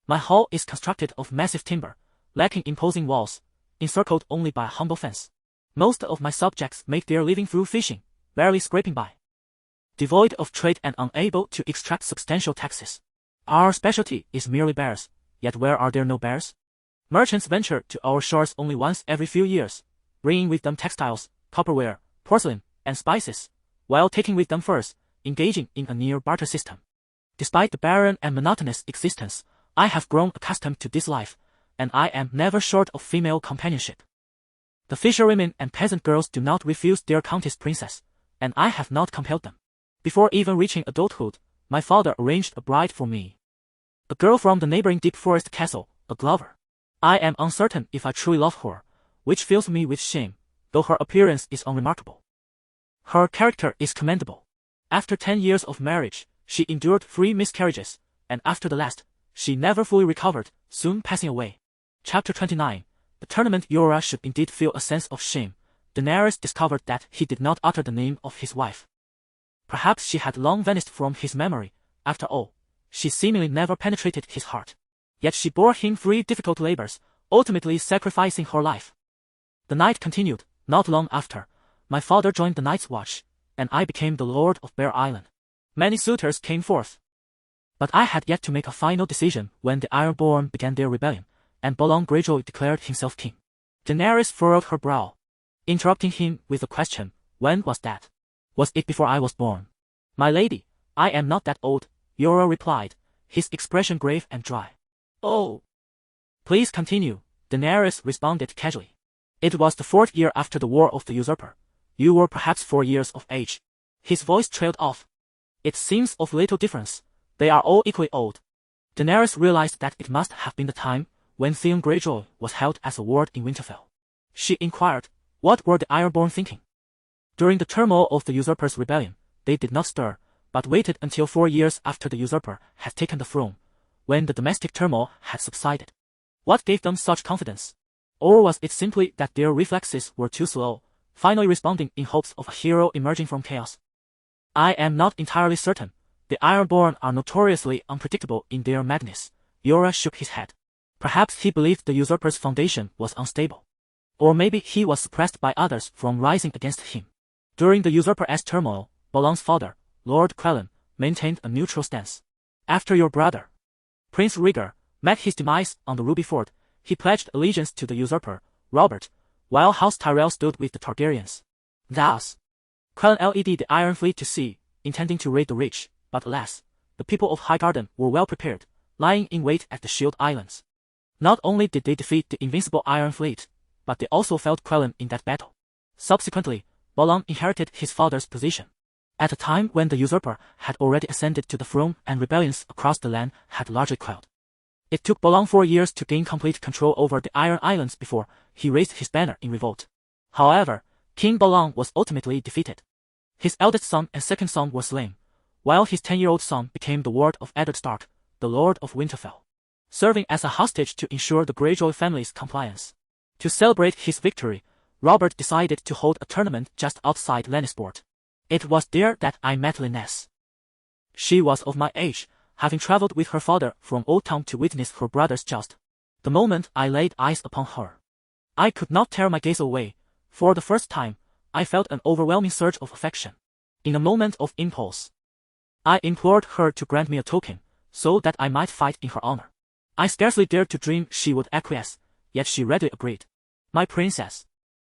My hall is constructed of massive timber, lacking imposing walls, encircled only by a humble fence. Most of my subjects make their living through fishing, barely scraping by. Devoid of trade and unable to extract substantial taxes. Our specialty is merely bears, yet where are there no bears? Merchants venture to our shores only once every few years, bringing with them textiles, copperware, porcelain, and spices, while taking with them furs, engaging in a near barter system. Despite the barren and monotonous existence, I have grown accustomed to this life, and I am never short of female companionship. The fisherwomen and peasant girls do not refuse their countess princess, and I have not compelled them. Before even reaching adulthood, my father arranged a bride for me. A girl from the neighboring deep forest castle, a Glover. I am uncertain if I truly love her, which fills me with shame, though her appearance is unremarkable. Her character is commendable. After 10 years of marriage, she endured 3 miscarriages, and after the last, she never fully recovered, soon passing away. Chapter 29. The tournament. Yura should indeed feel a sense of shame. Daenerys discovered that he did not utter the name of his wife. Perhaps she had long vanished from his memory. After all, she seemingly never penetrated his heart. Yet she bore him 3 difficult labors, ultimately sacrificing her life. The night continued. Not long after, my father joined the Night's Watch, and I became the Lord of Bear Island. Many suitors came forth, but I had yet to make a final decision when the Ironborn began their rebellion, and Balon Greyjoy declared himself king. Daenerys furrowed her brow, interrupting him with a question. When was that? Was it before I was born? My lady, I am not that old, Yura replied, his expression grave and dry. Oh. Please continue, Daenerys responded casually. It was the 4th year after the War of the Usurper. You were perhaps 4 years of age. His voice trailed off. It seems of little difference. They are all equally old. Daenerys realized that it must have been the time when Theon Greyjoy was held as a ward in Winterfell. She inquired, what were the Ironborn thinking? During the turmoil of the usurper's rebellion, they did not stir, but waited until 4 years after the usurper had taken the throne, when the domestic turmoil had subsided. What gave them such confidence? Or was it simply that their reflexes were too slow, finally responding in hopes of a hero emerging from chaos? I am not entirely certain. The Ironborn are notoriously unpredictable in their madness. Yura shook his head. Perhaps he believed the usurper's foundation was unstable. Or maybe he was suppressed by others from rising against him. During the usurper's turmoil, Balon's father, Lord Quellan, maintained a neutral stance. After your brother, Prince Rhaegar, met his demise on the Ruby Ford, he pledged allegiance to the usurper, Robert, while House Tyrell stood with the Targaryens. Thus, Quellan led the Iron Fleet to sea, intending to raid the rich, but alas, the people of Highgarden were well prepared, lying in wait at the Shield Islands. Not only did they defeat the invincible Iron Fleet, but they also felled Quellan in that battle. Subsequently, Balon inherited his father's position. At a time when the usurper had already ascended to the throne and rebellions across the land had largely quelled. It took Balon 4 years to gain complete control over the Iron Islands before he raised his banner in revolt. However, King Balon was ultimately defeated. His eldest son and second son were slain, while his 10-year-old son became the ward of Eddard Stark, the Lord of Winterfell, serving as a hostage to ensure the Greyjoy family's compliance. To celebrate his victory, Robert decided to hold a tournament just outside Lannisport. It was there that I met Lyness. She was of my age, having traveled with her father from Old Town to witness her brother's joust. The moment I laid eyes upon her, I could not tear my gaze away. For the first time, I felt an overwhelming surge of affection. In a moment of impulse, I implored her to grant me a token, so that I might fight in her honor. I scarcely dared to dream she would acquiesce, yet she readily agreed. My princess,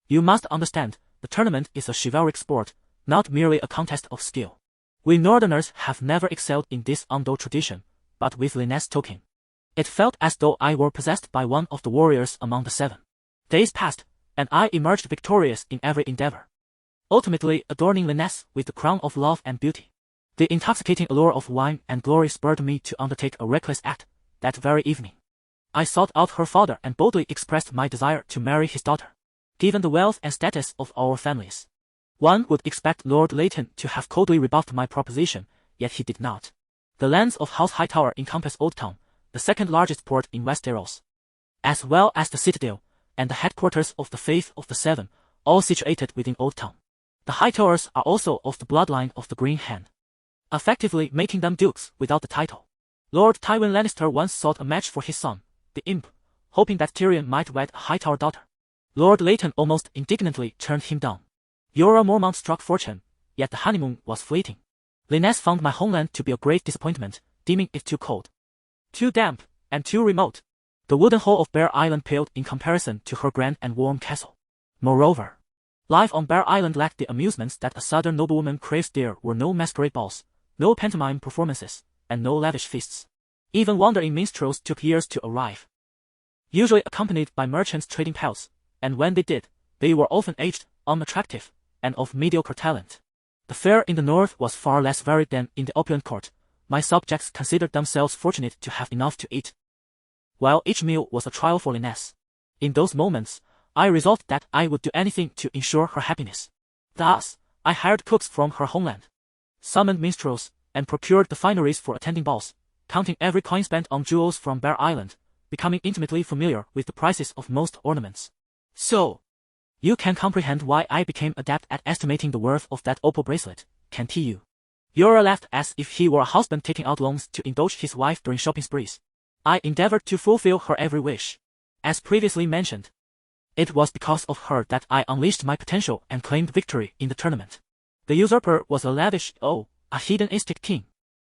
you must understand, the tournament is a chivalric sport, not merely a contest of skill. We Northerners have never excelled in this Undo tradition, but with Lynette's token, it felt as though I were possessed by one of the warriors among the 7. Days passed, and I emerged victorious in every endeavor, ultimately adorning Lynette with the crown of love and beauty. The intoxicating allure of wine and glory spurred me to undertake a reckless act. That very evening, I sought out her father and boldly expressed my desire to marry his daughter. Given the wealth and status of our families, one would expect Lord Leighton to have coldly rebuffed my proposition, yet he did not. The lands of House Hightower encompass Old Town, the second largest port in Westeros, as well as the Citadel, and the headquarters of the Faith of the 7, all situated within Old Town. The Hightowers are also of the bloodline of the Green Hand, effectively making them dukes without the title. Lord Tywin Lannister once sought a match for his son, the Imp, hoping that Tyrion might wed a Hightower daughter. Lord Leighton almost indignantly turned him down. Jorah Mormont struck fortune, yet the honeymoon was fleeting. Lynette found my homeland to be a great disappointment, deeming it too cold, too damp, and too remote. The wooden hull of Bear Island paled in comparison to her grand and warm castle. Moreover, life on Bear Island lacked the amusements that a southern noblewoman craves. There were no masquerade balls, no pantomime performances, and no lavish feasts. Even wandering minstrels took years to arrive, usually accompanied by merchants trading pelts, and when they did, they were often aged, unattractive, and of mediocre talent. The fare in the north was far less varied than in the opulent court. My subjects considered themselves fortunate to have enough to eat, while each meal was a trial for Lynette. In those moments, I resolved that I would do anything to ensure her happiness. Thus, I hired cooks from her homeland, summoned minstrels, and procured the fineries for attending balls, counting every coin spent on jewels from Bear Island, becoming intimately familiar with the prices of most ornaments. So, you can comprehend why I became adept at estimating the worth of that opal bracelet, can't you? Jorah laughed as if he were a husband taking out loans to indulge his wife during shopping sprees. I endeavored to fulfill her every wish. As previously mentioned, it was because of her that I unleashed my potential and claimed victory in the tournament. The usurper was a lavish, a hedonistic king,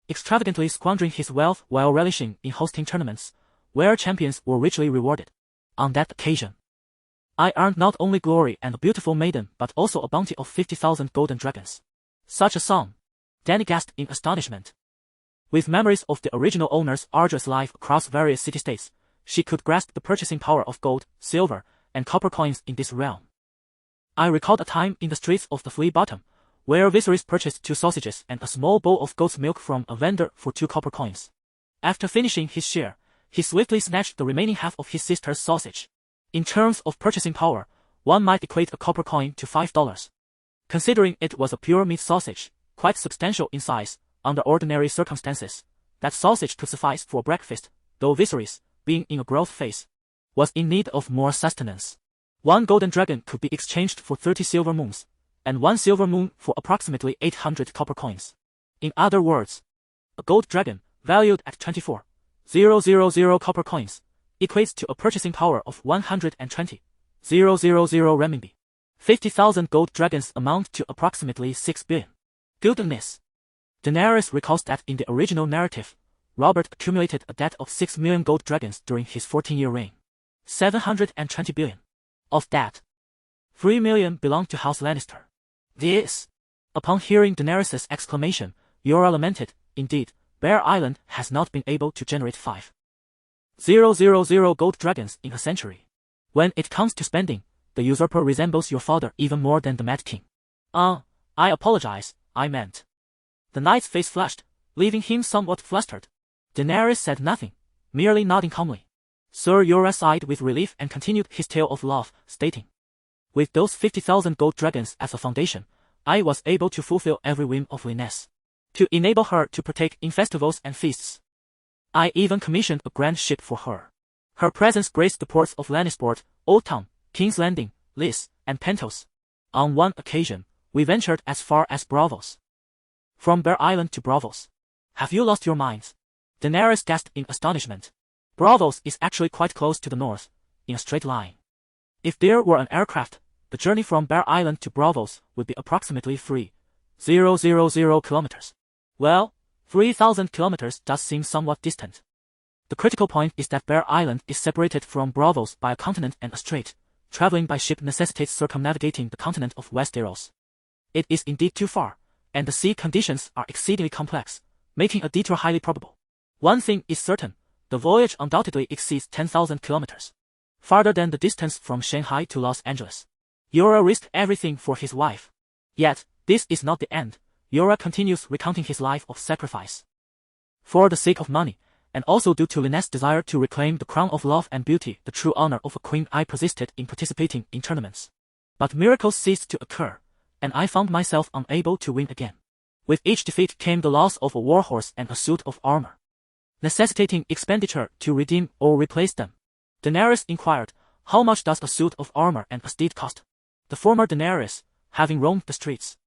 extravagantly squandering his wealth while relishing in hosting tournaments, where champions were richly rewarded. On that occasion, I earned not only glory and a beautiful maiden but also a bounty of 50,000 golden dragons. Such a sum! Dany gasped in astonishment. With memories of the original owner's arduous life across various city-states, she could grasp the purchasing power of gold, silver, and copper coins in this realm. I recalled a time in the streets of the Flea Bottom, where Viserys purchased 2 sausages and a small bowl of goat's milk from a vendor for 2 copper coins. After finishing his share, he swiftly snatched the remaining half of his sister's sausage. In terms of purchasing power, one might equate a copper coin to $5. Considering it was a pure meat sausage, quite substantial in size, under ordinary circumstances, that sausage could suffice for breakfast, though Viserys, being in a growth phase, was in need of more sustenance. 1 golden dragon could be exchanged for 30 silver moons, and 1 silver moon for approximately 800 copper coins. In other words, a gold dragon, valued at 24,000 copper coins, equates to a purchasing power of 120,000 renminbi. 50,000 gold dragons amount to approximately 6 billion. Goodness! Daenerys recalls that in the original narrative, Robert accumulated a debt of 6 million gold dragons during his 14-year reign. 720 billion. Of that, 3 million belonged to House Lannister. This! Upon hearing Daenerys' exclamation, Jorah lamented, indeed, Bear Island has not been able to generate 5,000 gold dragons in a century. When it comes to spending, the usurper resembles your father even more than the Mad King. I apologize, I meant. The knight's face flushed, leaving him somewhat flustered. Daenerys said nothing, merely nodding calmly. Sir Jorah sighed with relief and continued his tale of love, stating, with those 50,000 gold dragons as a foundation, I was able to fulfill every whim of Lynette, to enable her to partake in festivals and feasts. I even commissioned a grand ship for her. Her presence graced the ports of Lannisport, Old Town, King's Landing, Lys, and Pentos. On one occasion, we ventured as far as Braavos. From Bear Island to Braavos. Have you lost your minds? Daenerys gasped in astonishment. Braavos is actually quite close to the north, in a straight line. If there were an aircraft, the journey from Bear Island to Braavos would be approximately 3,000 kilometers. Well, 3,000 kilometers does seem somewhat distant. The critical point is that Bear Island is separated from Braavos by a continent and a strait. Traveling by ship necessitates circumnavigating the continent of Westeros. It is indeed too far, and the sea conditions are exceedingly complex, making a detour highly probable. One thing is certain, the voyage undoubtedly exceeds 10,000 kilometers. Farther than the distance from Shanghai to Los Angeles. Yora risked everything for his wife. Yet, this is not the end. Yora continues recounting his life of sacrifice. For the sake of money, and also due to Lynette's desire to reclaim the crown of love and beauty, the true honor of a queen, I persisted in participating in tournaments. But miracles ceased to occur, and I found myself unable to win again. With each defeat came the loss of a warhorse and a suit of armor, necessitating expenditure to redeem or replace them. Daenerys inquired, how much does a suit of armor and a steed cost? The former Daenerys, having roamed the streets,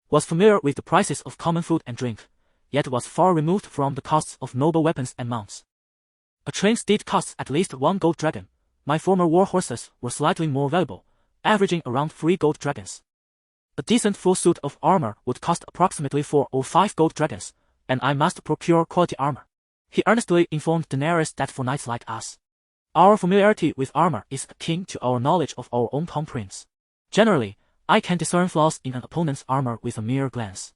was familiar with the prices of common food and drink, yet was far removed from the costs of noble weapons and mounts. A trained steed costs at least 1 gold dragon. My former war horses were slightly more valuable, averaging around 3 gold dragons. A decent full suit of armor would cost approximately 4 or 5 gold dragons, and I must procure quality armor. He earnestly informed Daenerys that for knights like us, our familiarity with armor is akin to our knowledge of our own palm prints. Generally, I can discern flaws in an opponent's armor with a mere glance,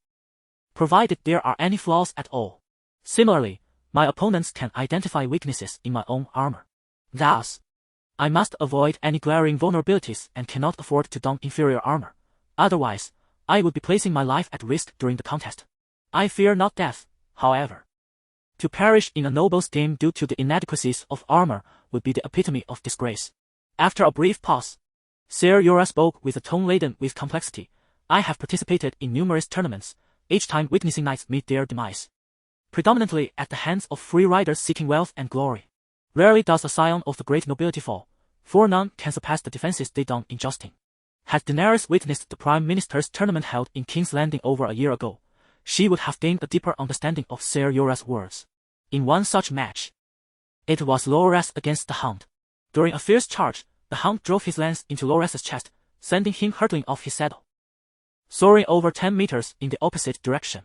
provided there are any flaws at all. Similarly, my opponents can identify weaknesses in my own armor. Thus, I must avoid any glaring vulnerabilities and cannot afford to don inferior armor. Otherwise, I would be placing my life at risk during the contest. I fear not death, however. To perish in a noble's game due to the inadequacies of armor would be the epitome of disgrace. After a brief pause, Ser Yora spoke with a tone laden with complexity. I have participated in numerous tournaments, each time witnessing knights meet their demise, predominantly at the hands of free riders seeking wealth and glory. Rarely does a scion of the great nobility fall, for none can surpass the defenses they don in jousting. Had Daenerys witnessed the Prime Minister's tournament held in King's Landing over a year ago, she would have gained a deeper understanding of Ser Yora's words. In one such match, it was Loras against the Hound. During a fierce charge, the Hound drove his lance into Loras's chest, sending him hurtling off his saddle, soaring over 10 meters in the opposite direction.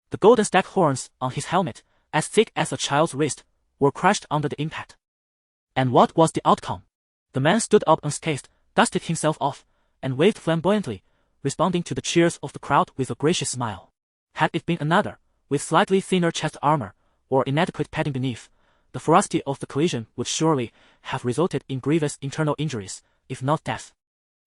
The golden stack horns on his helmet, as thick as a child's wrist, were crushed under the impact. And what was the outcome? The man stood up unscathed, dusted himself off, and waved flamboyantly, responding to the cheers of the crowd with a gracious smile. Had it been another, with slightly thinner chest armor, or inadequate padding beneath, the ferocity of the collision would surely have resulted in grievous internal injuries, if not death.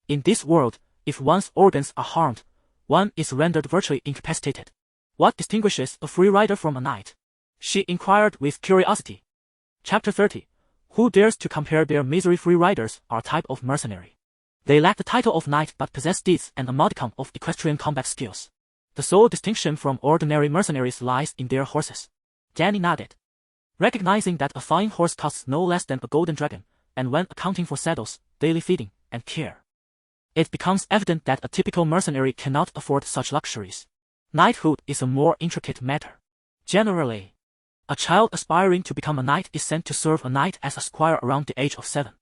In this world, if one's organs are harmed, one is rendered virtually incapacitated. What distinguishes a free rider from a knight? She inquired with curiosity. Chapter 30. Who dares to compare their misery? Free riders are a type of mercenary. They lack the title of knight but possess steeds and a modicum of equestrian combat skills. The sole distinction from ordinary mercenaries lies in their horses. Dany nodded, recognizing that a fine horse costs no less than a golden dragon, and when accounting for saddles, daily feeding, and care, it becomes evident that a typical mercenary cannot afford such luxuries. Knighthood is a more intricate matter. Generally, a child aspiring to become a knight is sent to serve a knight as a squire around the age of 7.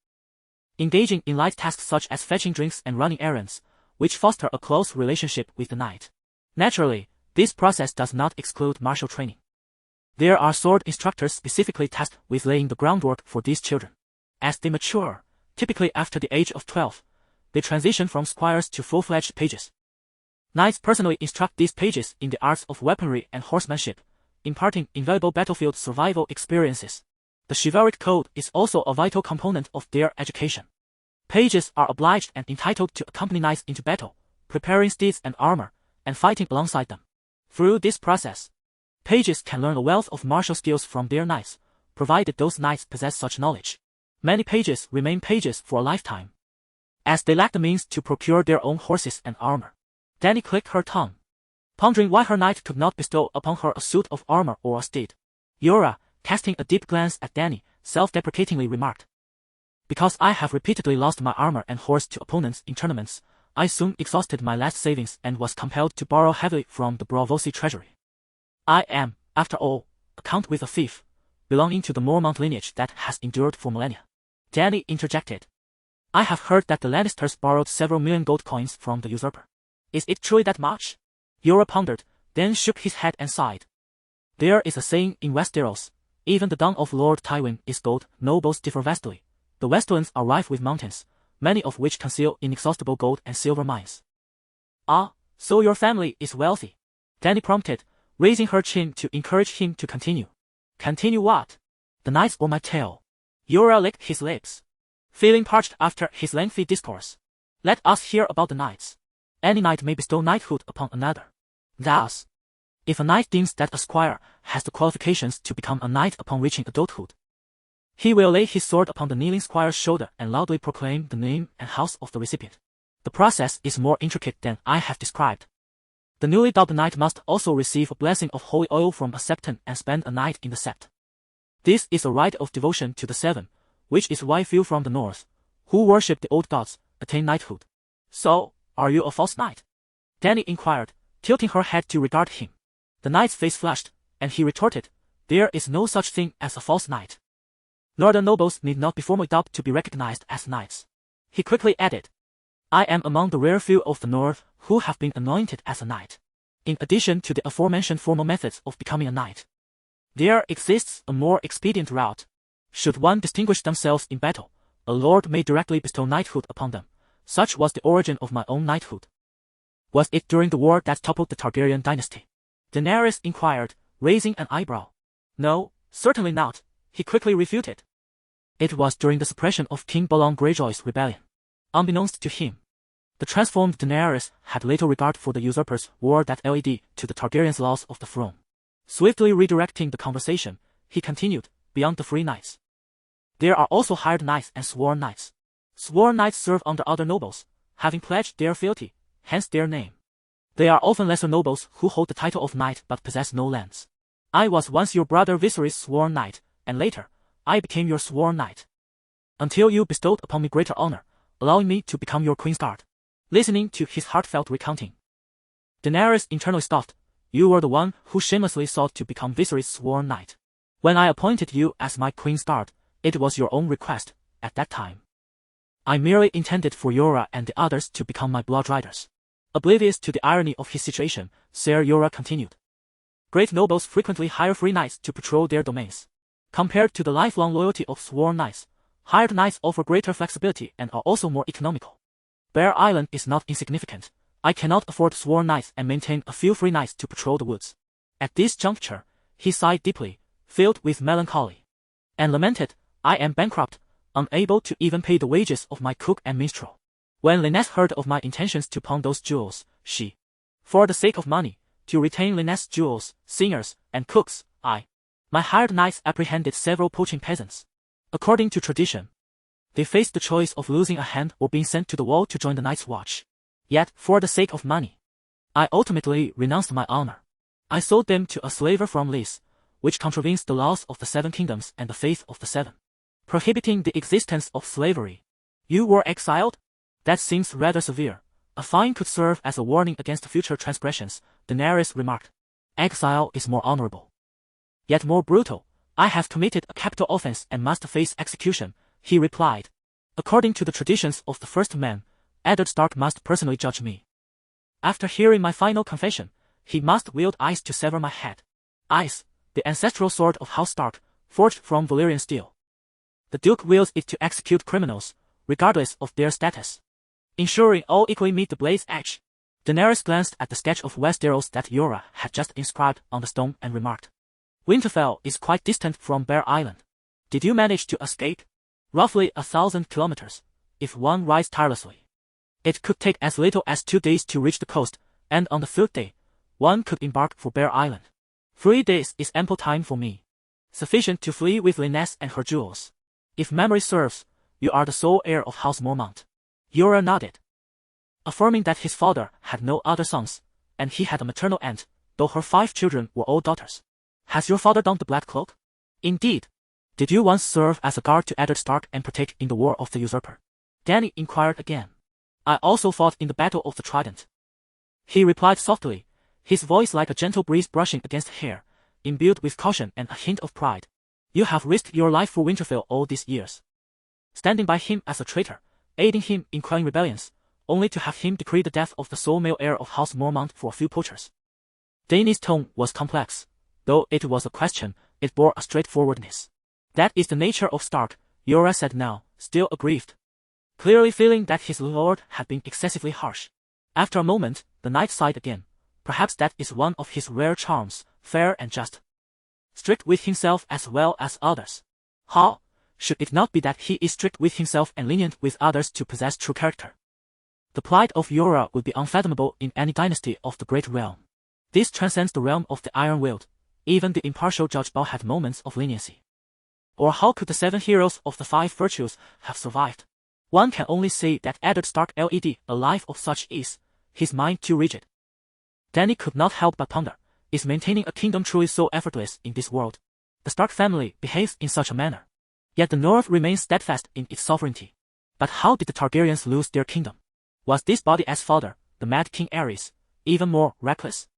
Engaging in light tasks such as fetching drinks and running errands, which foster a close relationship with the knight. Naturally, this process does not exclude martial training. There are sword instructors specifically tasked with laying the groundwork for these children. As they mature, typically after the age of 12, they transition from squires to full-fledged pages. Knights personally instruct these pages in the arts of weaponry and horsemanship, imparting invaluable battlefield survival experiences. The chivalric code is also a vital component of their education. Pages are obliged and entitled to accompany knights into battle, preparing steeds and armor, and fighting alongside them. Through this process, pages can learn a wealth of martial skills from their knights, provided those knights possess such knowledge. Many pages remain pages for a lifetime, as they lack the means to procure their own horses and armor. Dany clicked her tongue, pondering why her knight could not bestow upon her a suit of armor or a steed. Yora, casting a deep glance at Dany, self-deprecatingly remarked, "Because I have repeatedly lost my armor and horse to opponents in tournaments, I soon exhausted my last savings and was compelled to borrow heavily from the Braavosi treasury. I am, after all, a count with a fief, belonging to the Mormont lineage that has endured for millennia." Dany interjected, "I have heard that the Lannisters borrowed several million gold coins from the usurper. Is it truly that much?" Yora pondered, then shook his head and sighed. "There is a saying in Westeros, Even the dawn of Lord Tywin is gold. Nobles differ vastly. The Westlands are rife with mountains, many of which conceal inexhaustible gold and silver mines. Ah, so your family is wealthy? Dany prompted, raising her chin to encourage him to continue. Continue what? The knights or my tale? Yura licked his lips, feeling parched after his lengthy discourse. Let us hear about the knights. Any knight may bestow knighthood upon another. Thus, if a knight deems that a squire has the qualifications to become a knight upon reaching adulthood, he will lay his sword upon the kneeling squire's shoulder and loudly proclaim the name and house of the recipient. The process is more intricate than I have described. The newly dubbed knight must also receive a blessing of holy oil from a septon and spend a night in the sept. This is a rite of devotion to the seven, which is why few from the north, who worship the old gods, attain knighthood. So, are you a false knight? Dany inquired, tilting her head to regard him. The knight's face flushed, and he retorted, there is no such thing as a false knight. Northern nobles need not be formally dubbed to be recognized as knights. He quickly added, I am among the rare few of the north who have been anointed as a knight. In addition to the aforementioned formal methods of becoming a knight, there exists a more expedient route. Should one distinguish themselves in battle, a lord may directly bestow knighthood upon them. Such was the origin of my own knighthood. Was it during the war that toppled the Targaryen dynasty? Daenerys inquired, raising an eyebrow. No, certainly not, he quickly refuted. It was during the suppression of King Balon Greyjoy's rebellion. Unbeknownst to him, the transformed Daenerys had little regard for the usurpers wore that led to the Targaryens' loss of the throne. Swiftly redirecting the conversation, he continued, beyond the free knights, there are also hired knights and sworn knights. Sworn knights serve under other nobles, having pledged their fealty, hence their name. They are often lesser nobles who hold the title of knight but possess no lands. I was once your brother Viserys' sworn knight, and later, I became your sworn knight. Until you bestowed upon me greater honor, allowing me to become your queen's guard. Listening to his heartfelt recounting, Daenerys internally scoffed. You were the one who shamelessly sought to become Viserys' sworn knight. When I appointed you as my queen's guard, it was your own request, at that time. I merely intended for Yura and the others to become my blood riders. Oblivious to the irony of his situation, Ser Yura continued. Great nobles frequently hire free knights to patrol their domains. Compared to the lifelong loyalty of sworn knights, hired knights offer greater flexibility and are also more economical. Bear Island is not insignificant. I cannot afford sworn knights and maintain a few free knights to patrol the woods. At this juncture, he sighed deeply, filled with melancholy, and lamented, I am bankrupt, unable to even pay the wages of my cook and minstrel. When Lynette heard of my intentions to pawn those jewels, she, for the sake of money, to retain Lynette's jewels, singers, and cooks, my hired knights apprehended several poaching peasants. According to tradition, they faced the choice of losing a hand or being sent to the wall to join the Night's Watch. Yet, for the sake of money, I ultimately renounced my honor. I sold them to a slaver from Lys, which contravenes the laws of the Seven Kingdoms and the faith of the Seven, prohibiting the existence of slavery. You were exiled? That seems rather severe. A fine could serve as a warning against future transgressions, Daenerys remarked. Exile is more honorable, yet more brutal. I have committed a capital offense and must face execution, he replied. According to the traditions of the first man, Eddard Stark must personally judge me. After hearing my final confession, he must wield ice to sever my head. Ice, the ancestral sword of House Stark, forged from Valyrian steel. The Duke wields it to execute criminals, regardless of their status, ensuring all equally meet the blade's edge. Daenerys glanced at the sketch of Westeros that Yura had just inscribed on the stone and remarked. Winterfell is quite distant from Bear Island. Did you manage to escape? Roughly 1,000 kilometers, if one rides tirelessly. It could take as little as 2 days to reach the coast, and on the 3rd day, one could embark for Bear Island. 3 days is ample time for me. Sufficient to flee with Lynette and her jewels. If memory serves, you are the sole heir of House Mormont. Yura nodded, affirming that his father had no other sons, and he had a maternal aunt, though her 5 children were all daughters. Has your father donned the Black Cloak? Indeed. Did you once serve as a guard to Eddard Stark and partake in the War of the Usurper? Dany inquired again. I also fought in the Battle of the Trident. He replied softly, his voice like a gentle breeze brushing against hair, imbued with caution and a hint of pride. You have risked your life for Winterfell all these years, standing by him as a traitor, aiding him in quelling rebellions, only to have him decree the death of the sole male heir of House Mormont for a few poachers. Dany's tone was complex. Though it was a question, it bore a straightforwardness. That is the nature of Stark, Yora said now, still aggrieved. Clearly feeling that his lord had been excessively harsh. After a moment, the knight sighed again. Perhaps that is one of his rare charms, fair and just. Strict with himself as well as others. How should it not be that he is strict with himself and lenient with others to possess true character? The plight of Yora would be unfathomable in any dynasty of the Great Realm. This transcends the realm of the Iron-Willed. Even the impartial Judge Bao had moments of leniency. Or how could the 7 heroes of the 5 virtues have survived? One can only say that Eddard Stark led a life of such ease, his mind too rigid. Dany could not help but ponder, is maintaining a kingdom truly so effortless in this world? The Stark family behaves in such a manner. Yet the North remains steadfast in its sovereignty. But how did the Targaryens lose their kingdom? Was this body as father, the Mad King Aerys, even more reckless?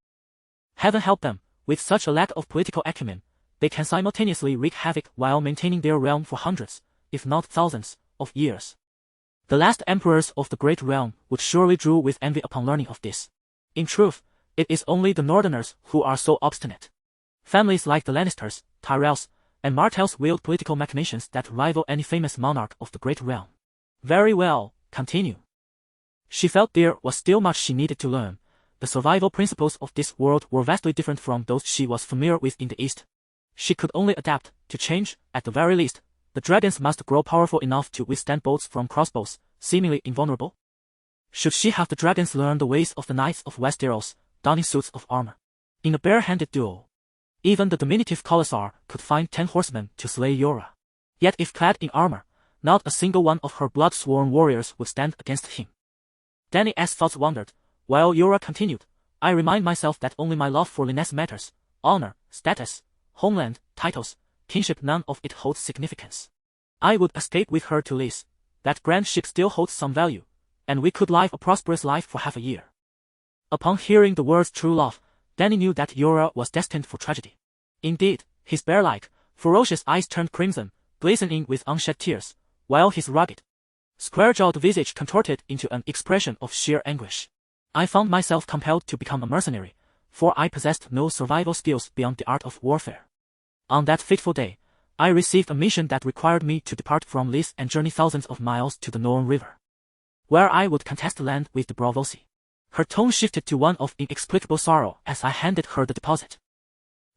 Heaven help them, with such a lack of political acumen, they can simultaneously wreak havoc while maintaining their realm for hundreds, if not thousands, of years. The last emperors of the Great Realm would surely drool with envy upon learning of this. In truth, it is only the Northerners who are so obstinate. Families like the Lannisters, Tyrells, and Martells wield political machinations that rival any famous monarch of the Great Realm. Very well, continue. She felt there was still much she needed to learn. The survival principles of this world were vastly different from those she was familiar with in the East. She could only adapt to change. At the very least, the dragons must grow powerful enough to withstand bolts from crossbows, seemingly invulnerable. Should she have the dragons learn the ways of the knights of Westeros, donning suits of armor? In a bare-handed duel, even the diminutive Khalasar could find 10 horsemen to slay Yora. Yet if clad in armor, not a single one of her blood-sworn warriors would stand against him. Dany's thoughts wandered, while Yora continued, I remind myself that only my love for Lyness matters, honor, status, homeland, titles, kinship, none of it holds significance. I would escape with her to Lys. That grand ship still holds some value, and we could live a prosperous life for half a year. Upon hearing the words true love, Dany knew that Yora was destined for tragedy. Indeed, his bear-like, ferocious eyes turned crimson, glistening with unshed tears, while his rugged, square-jawed visage contorted into an expression of sheer anguish. I found myself compelled to become a mercenary, for I possessed no survival skills beyond the art of warfare. On that fateful day, I received a mission that required me to depart from Lys and journey thousands of miles to the Norn River, where I would contest land with the Braavosi. Her tone shifted to one of inexplicable sorrow as I handed her the deposit.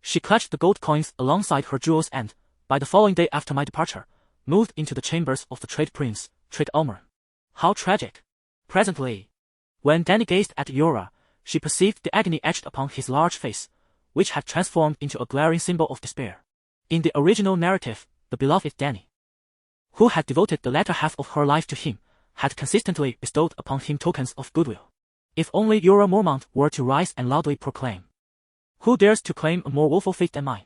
She clutched the gold coins alongside her jewels and, by the following day after my departure, moved into the chambers of the Trade Prince, Trade Almoran. How tragic! Presently, when Dany gazed at Yora, she perceived the agony etched upon his large face, which had transformed into a glaring symbol of despair. In the original narrative, the beloved Dany, who had devoted the latter half of her life to him, had consistently bestowed upon him tokens of goodwill. If only Yora Mormont were to rise and loudly proclaim, who dares to claim a more woeful fate than mine?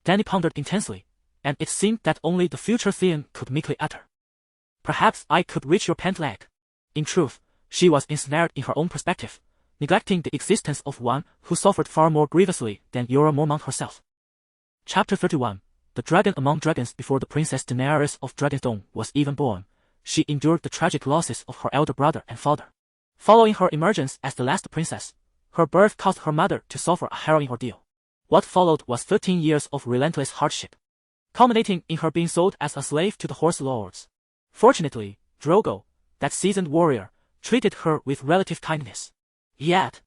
Dany pondered intensely, and it seemed that only the future Theon could meekly utter, perhaps I could reach your pant leg. In truth, she was ensnared in her own perspective, neglecting the existence of one who suffered far more grievously than Yora Mormont herself. Chapter 31. The Dragon Among Dragons. Before the Princess Daenerys of Dragonstone was even born, she endured the tragic losses of her elder brother and father. Following her emergence as the last princess, her birth caused her mother to suffer a harrowing ordeal. What followed was 13 years of relentless hardship, culminating in her being sold as a slave to the Horse Lords. Fortunately, Drogo, that seasoned warrior, treated her with relative kindness. Yet,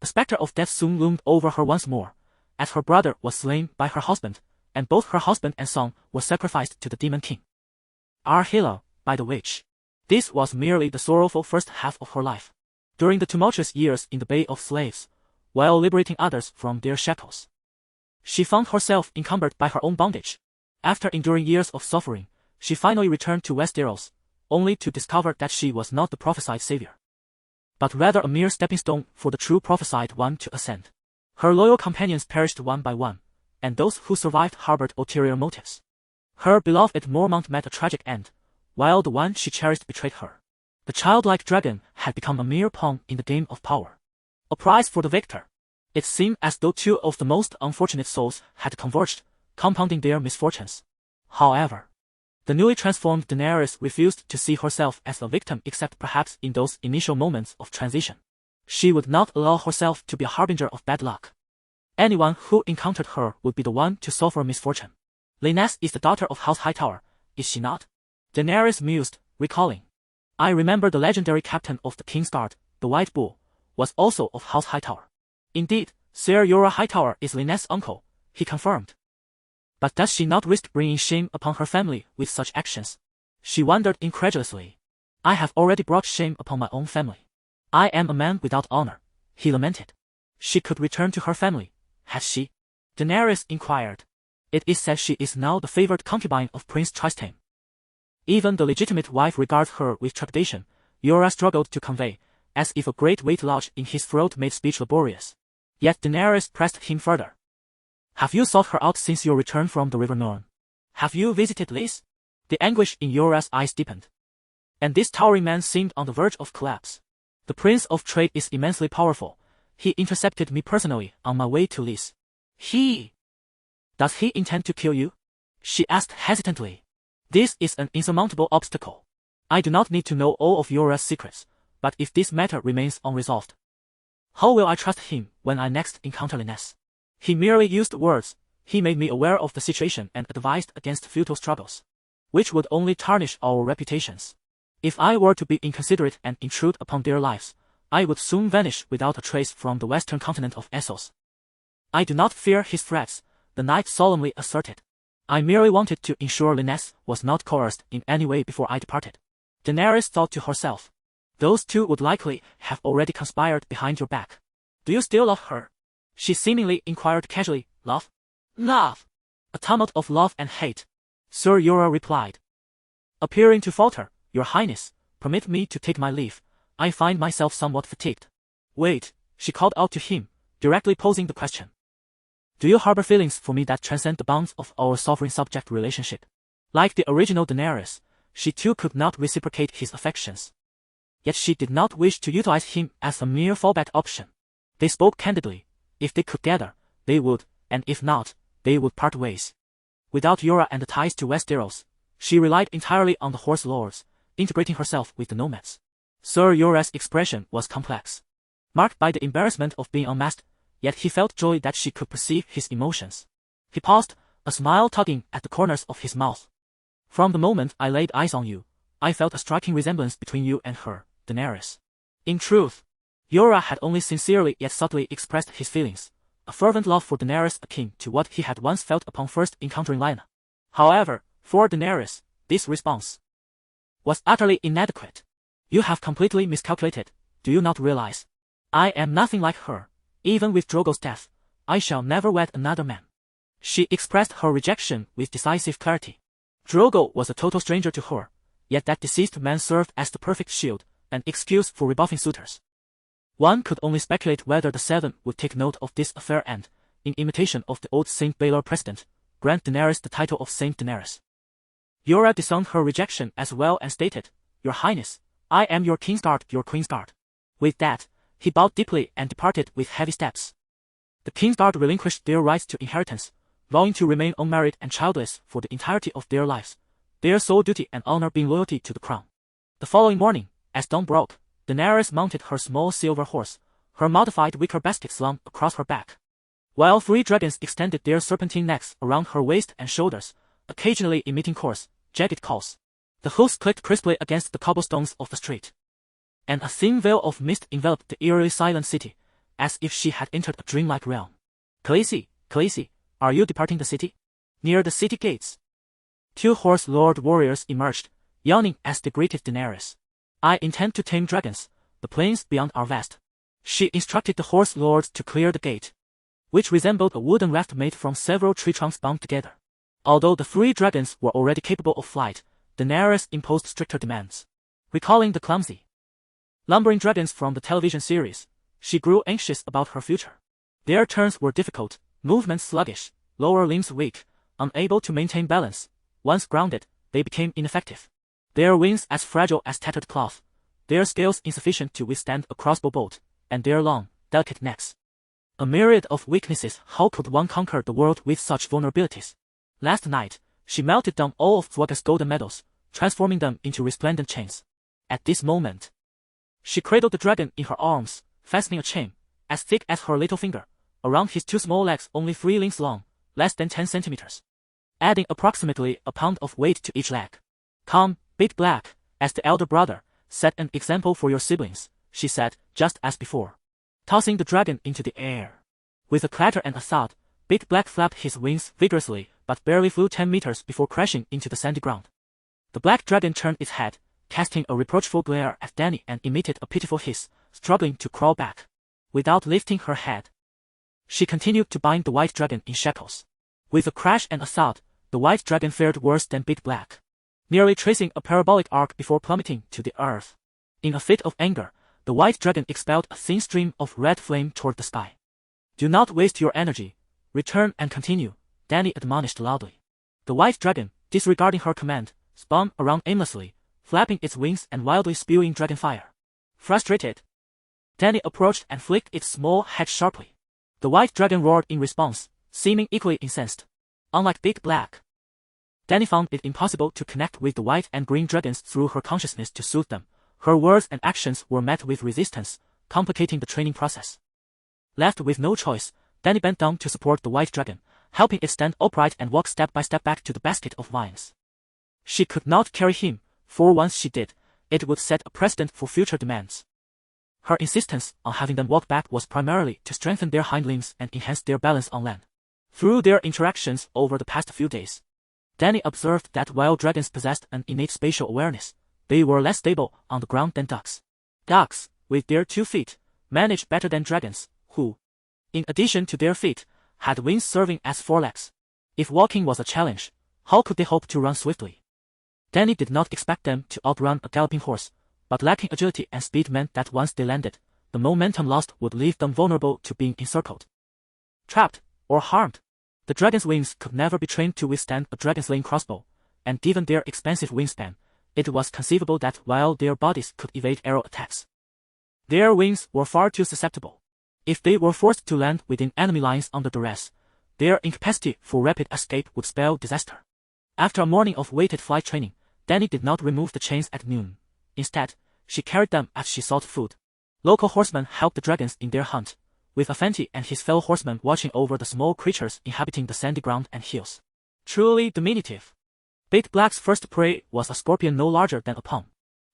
the specter of death soon loomed over her once more, as her brother was slain by her husband, and both her husband and son were sacrificed to the Demon King Arhila by the witch. This was merely the sorrowful first half of her life. During the tumultuous years in the Bay of Slaves, while liberating others from their shackles, she found herself encumbered by her own bondage. After enduring years of suffering, she finally returned to Westeros, only to discover that she was not the prophesied savior, but rather a mere stepping stone for the true prophesied one to ascend. Her loyal companions perished one by one, and those who survived harbored ulterior motives. Her beloved Mormont met a tragic end, while the one she cherished betrayed her. The childlike dragon had become a mere pawn in the game of power, a prize for the victor. It seemed as though two of the most unfortunate souls had converged, compounding their misfortunes. However, the newly transformed Daenerys refused to see herself as a victim except perhaps in those initial moments of transition. She would not allow herself to be a harbinger of bad luck. Anyone who encountered her would be the one to suffer misfortune. Lyness is the daughter of House Hightower, is she not? Daenerys mused, recalling. I remember the legendary captain of the King's Guard, the White Bull, was also of House Hightower. Indeed, Sir Jorah Hightower is Lyness' uncle, he confirmed. But does she not risk bringing shame upon her family with such actions? She wondered incredulously. I have already brought shame upon my own family. I am a man without honor, he lamented. She could return to her family, has she? Daenerys inquired. It is said she is now the favored concubine of Prince Tristram. Even the legitimate wife regards her with trepidation, Jorah struggled to convey, as if a great weight lodged in his throat made speech laborious. Yet Daenerys pressed him further. Have you sought her out since your return from the River Norn? Have you visited Lys? The anguish in Jorah's eyes deepened. And this towering man seemed on the verge of collapse. The Prince of Trade is immensely powerful. He intercepted me personally on my way to Lys. Does he intend to kill you? She asked hesitantly. This is an insurmountable obstacle. I do not need to know all of Jorah's secrets, but if this matter remains unresolved, how will I trust him when I next encounter Lyness? He merely used words. He made me aware of the situation and advised against futile struggles, which would only tarnish our reputations. If I were to be inconsiderate and intrude upon their lives, I would soon vanish without a trace from the western continent of Essos. I do not fear his threats, the knight solemnly asserted. I merely wanted to ensure Lyness was not coerced in any way before I departed. Daenerys thought to herself. Those two would likely have already conspired behind your back. Do you still love her? She seemingly inquired casually. Love? Love! A tumult of love and hate. Sir Jorah replied. Appearing to falter, Your Highness, permit me to take my leave. I find myself somewhat fatigued. Wait, she called out to him, directly posing the question. Do you harbor feelings for me that transcend the bounds of our sovereign-subject relationship? Like the original Daenerys, she too could not reciprocate his affections. Yet she did not wish to utilize him as a mere fallback option. They spoke candidly. If they could gather, they would, and if not, they would part ways. Without Jorah and the ties to Westeros, she relied entirely on the Horse Lords, integrating herself with the nomads. Sir Jorah's expression was complex, marked by the embarrassment of being unmasked, yet he felt joy that she could perceive his emotions. He paused, a smile tugging at the corners of his mouth. From the moment I laid eyes on you, I felt a striking resemblance between you and her, Daenerys. In truth, Jorah had only sincerely yet subtly expressed his feelings, a fervent love for Daenerys akin to what he had once felt upon first encountering Lyanna. However, for Daenerys, this response was utterly inadequate. You have completely miscalculated, do you not realize? I am nothing like her. Even with Drogo's death, I shall never wed another man. She expressed her rejection with decisive clarity. Drogo was a total stranger to her, yet that deceased man served as the perfect shield, an excuse for rebuffing suitors. One could only speculate whether the Seven would take note of this affair and, in imitation of the old Saint Baelor precedent, grant Daenerys the title of Saint Daenerys. Jorah disowned her rejection as well and stated, Your Highness, I am your King's Guard, your Queen's Guard. With that, he bowed deeply and departed with heavy steps. The King's Guard relinquished their rights to inheritance, vowing to remain unmarried and childless for the entirety of their lives, their sole duty and honor being loyalty to the crown. The following morning, as dawn broke, Daenerys mounted her small silver horse, her modified wicker basket slung across her back, while 3 dragons extended their serpentine necks around her waist and shoulders, occasionally emitting coarse, jagged calls. The hoofs clicked crisply against the cobblestones of the street, and a thin veil of mist enveloped the eerily silent city, as if she had entered a dreamlike realm. Khaleesi, are you departing the city? Near the city gates, 2 Horse Lord warriors emerged, yawning as they greeted Daenerys. I intend to tame dragons, the plains beyond are vast. She instructed the Horse Lords to clear the gate, which resembled a wooden raft made from several tree trunks bound together. Although the 3 dragons were already capable of flight, Daenerys imposed stricter demands. Recalling the clumsy, lumbering dragons from the television series, she grew anxious about her future. Their turns were difficult, movements sluggish, lower limbs weak, unable to maintain balance. Once grounded, they became ineffective. Their wings as fragile as tattered cloth, their scales insufficient to withstand a crossbow bolt, and their long, delicate necks. A myriad of weaknesses. How could one conquer the world with such vulnerabilities? Last night, she melted down all of Thwaga's golden medals, transforming them into resplendent chains. At this moment, she cradled the dragon in her arms, fastening a chain, as thick as her little finger, around his two small legs only 3 lengths long, less than 10 centimeters, adding approximately a pound of weight to each leg. Come, Big Black, as the elder brother, set an example for your siblings, she said, just as before, tossing the dragon into the air. With a clatter and a thud, Big Black flapped his wings vigorously but barely flew 10 meters before crashing into the sandy ground. The black dragon turned its head, casting a reproachful glare at Dany and emitted a pitiful hiss, struggling to crawl back. Without lifting her head, she continued to bind the white dragon in shackles. With a crash and a thud, the white dragon fared worse than Big Black, nearly tracing a parabolic arc before plummeting to the earth. In a fit of anger, the white dragon expelled a thin stream of red flame toward the sky. Do not waste your energy. Return and continue, Dany admonished loudly. The white dragon, disregarding her command, spun around aimlessly, flapping its wings and wildly spewing dragonfire. Frustrated, Dany approached and flicked its small head sharply. The white dragon roared in response, seeming equally incensed. Unlike Big Black, Dany found it impossible to connect with the white and green dragons through her consciousness to soothe them. Her words and actions were met with resistance, complicating the training process. Left with no choice, Dany bent down to support the white dragon, helping it stand upright and walk step by step back to the basket of vines. She could not carry him, for once she did, it would set a precedent for future demands. Her insistence on having them walk back was primarily to strengthen their hind limbs and enhance their balance on land. Through their interactions over the past few days, Dany observed that while dragons possessed an innate spatial awareness, they were less stable on the ground than ducks. Ducks, with their 2 feet, manage better than dragons, who, in addition to their feet, had wings serving as forelegs. If walking was a challenge, how could they hope to run swiftly? Dany did not expect them to outrun a galloping horse, but lacking agility and speed meant that once they landed, the momentum lost would leave them vulnerable to being encircled, trapped, or harmed. The dragon's wings could never be trained to withstand a dragon-slaying crossbow, and given their expansive wingspan, it was conceivable that while their bodies could evade arrow attacks, their wings were far too susceptible. If they were forced to land within enemy lines under duress, their incapacity for rapid escape would spell disaster. After a morning of weighted flight training, Dany did not remove the chains at noon. Instead, she carried them as she sought food. Local horsemen helped the dragons in their hunt, with Afanti and his fellow horsemen watching over the small creatures inhabiting the sandy ground and hills. Truly diminutive, Big Black's first prey was a scorpion no larger than a palm.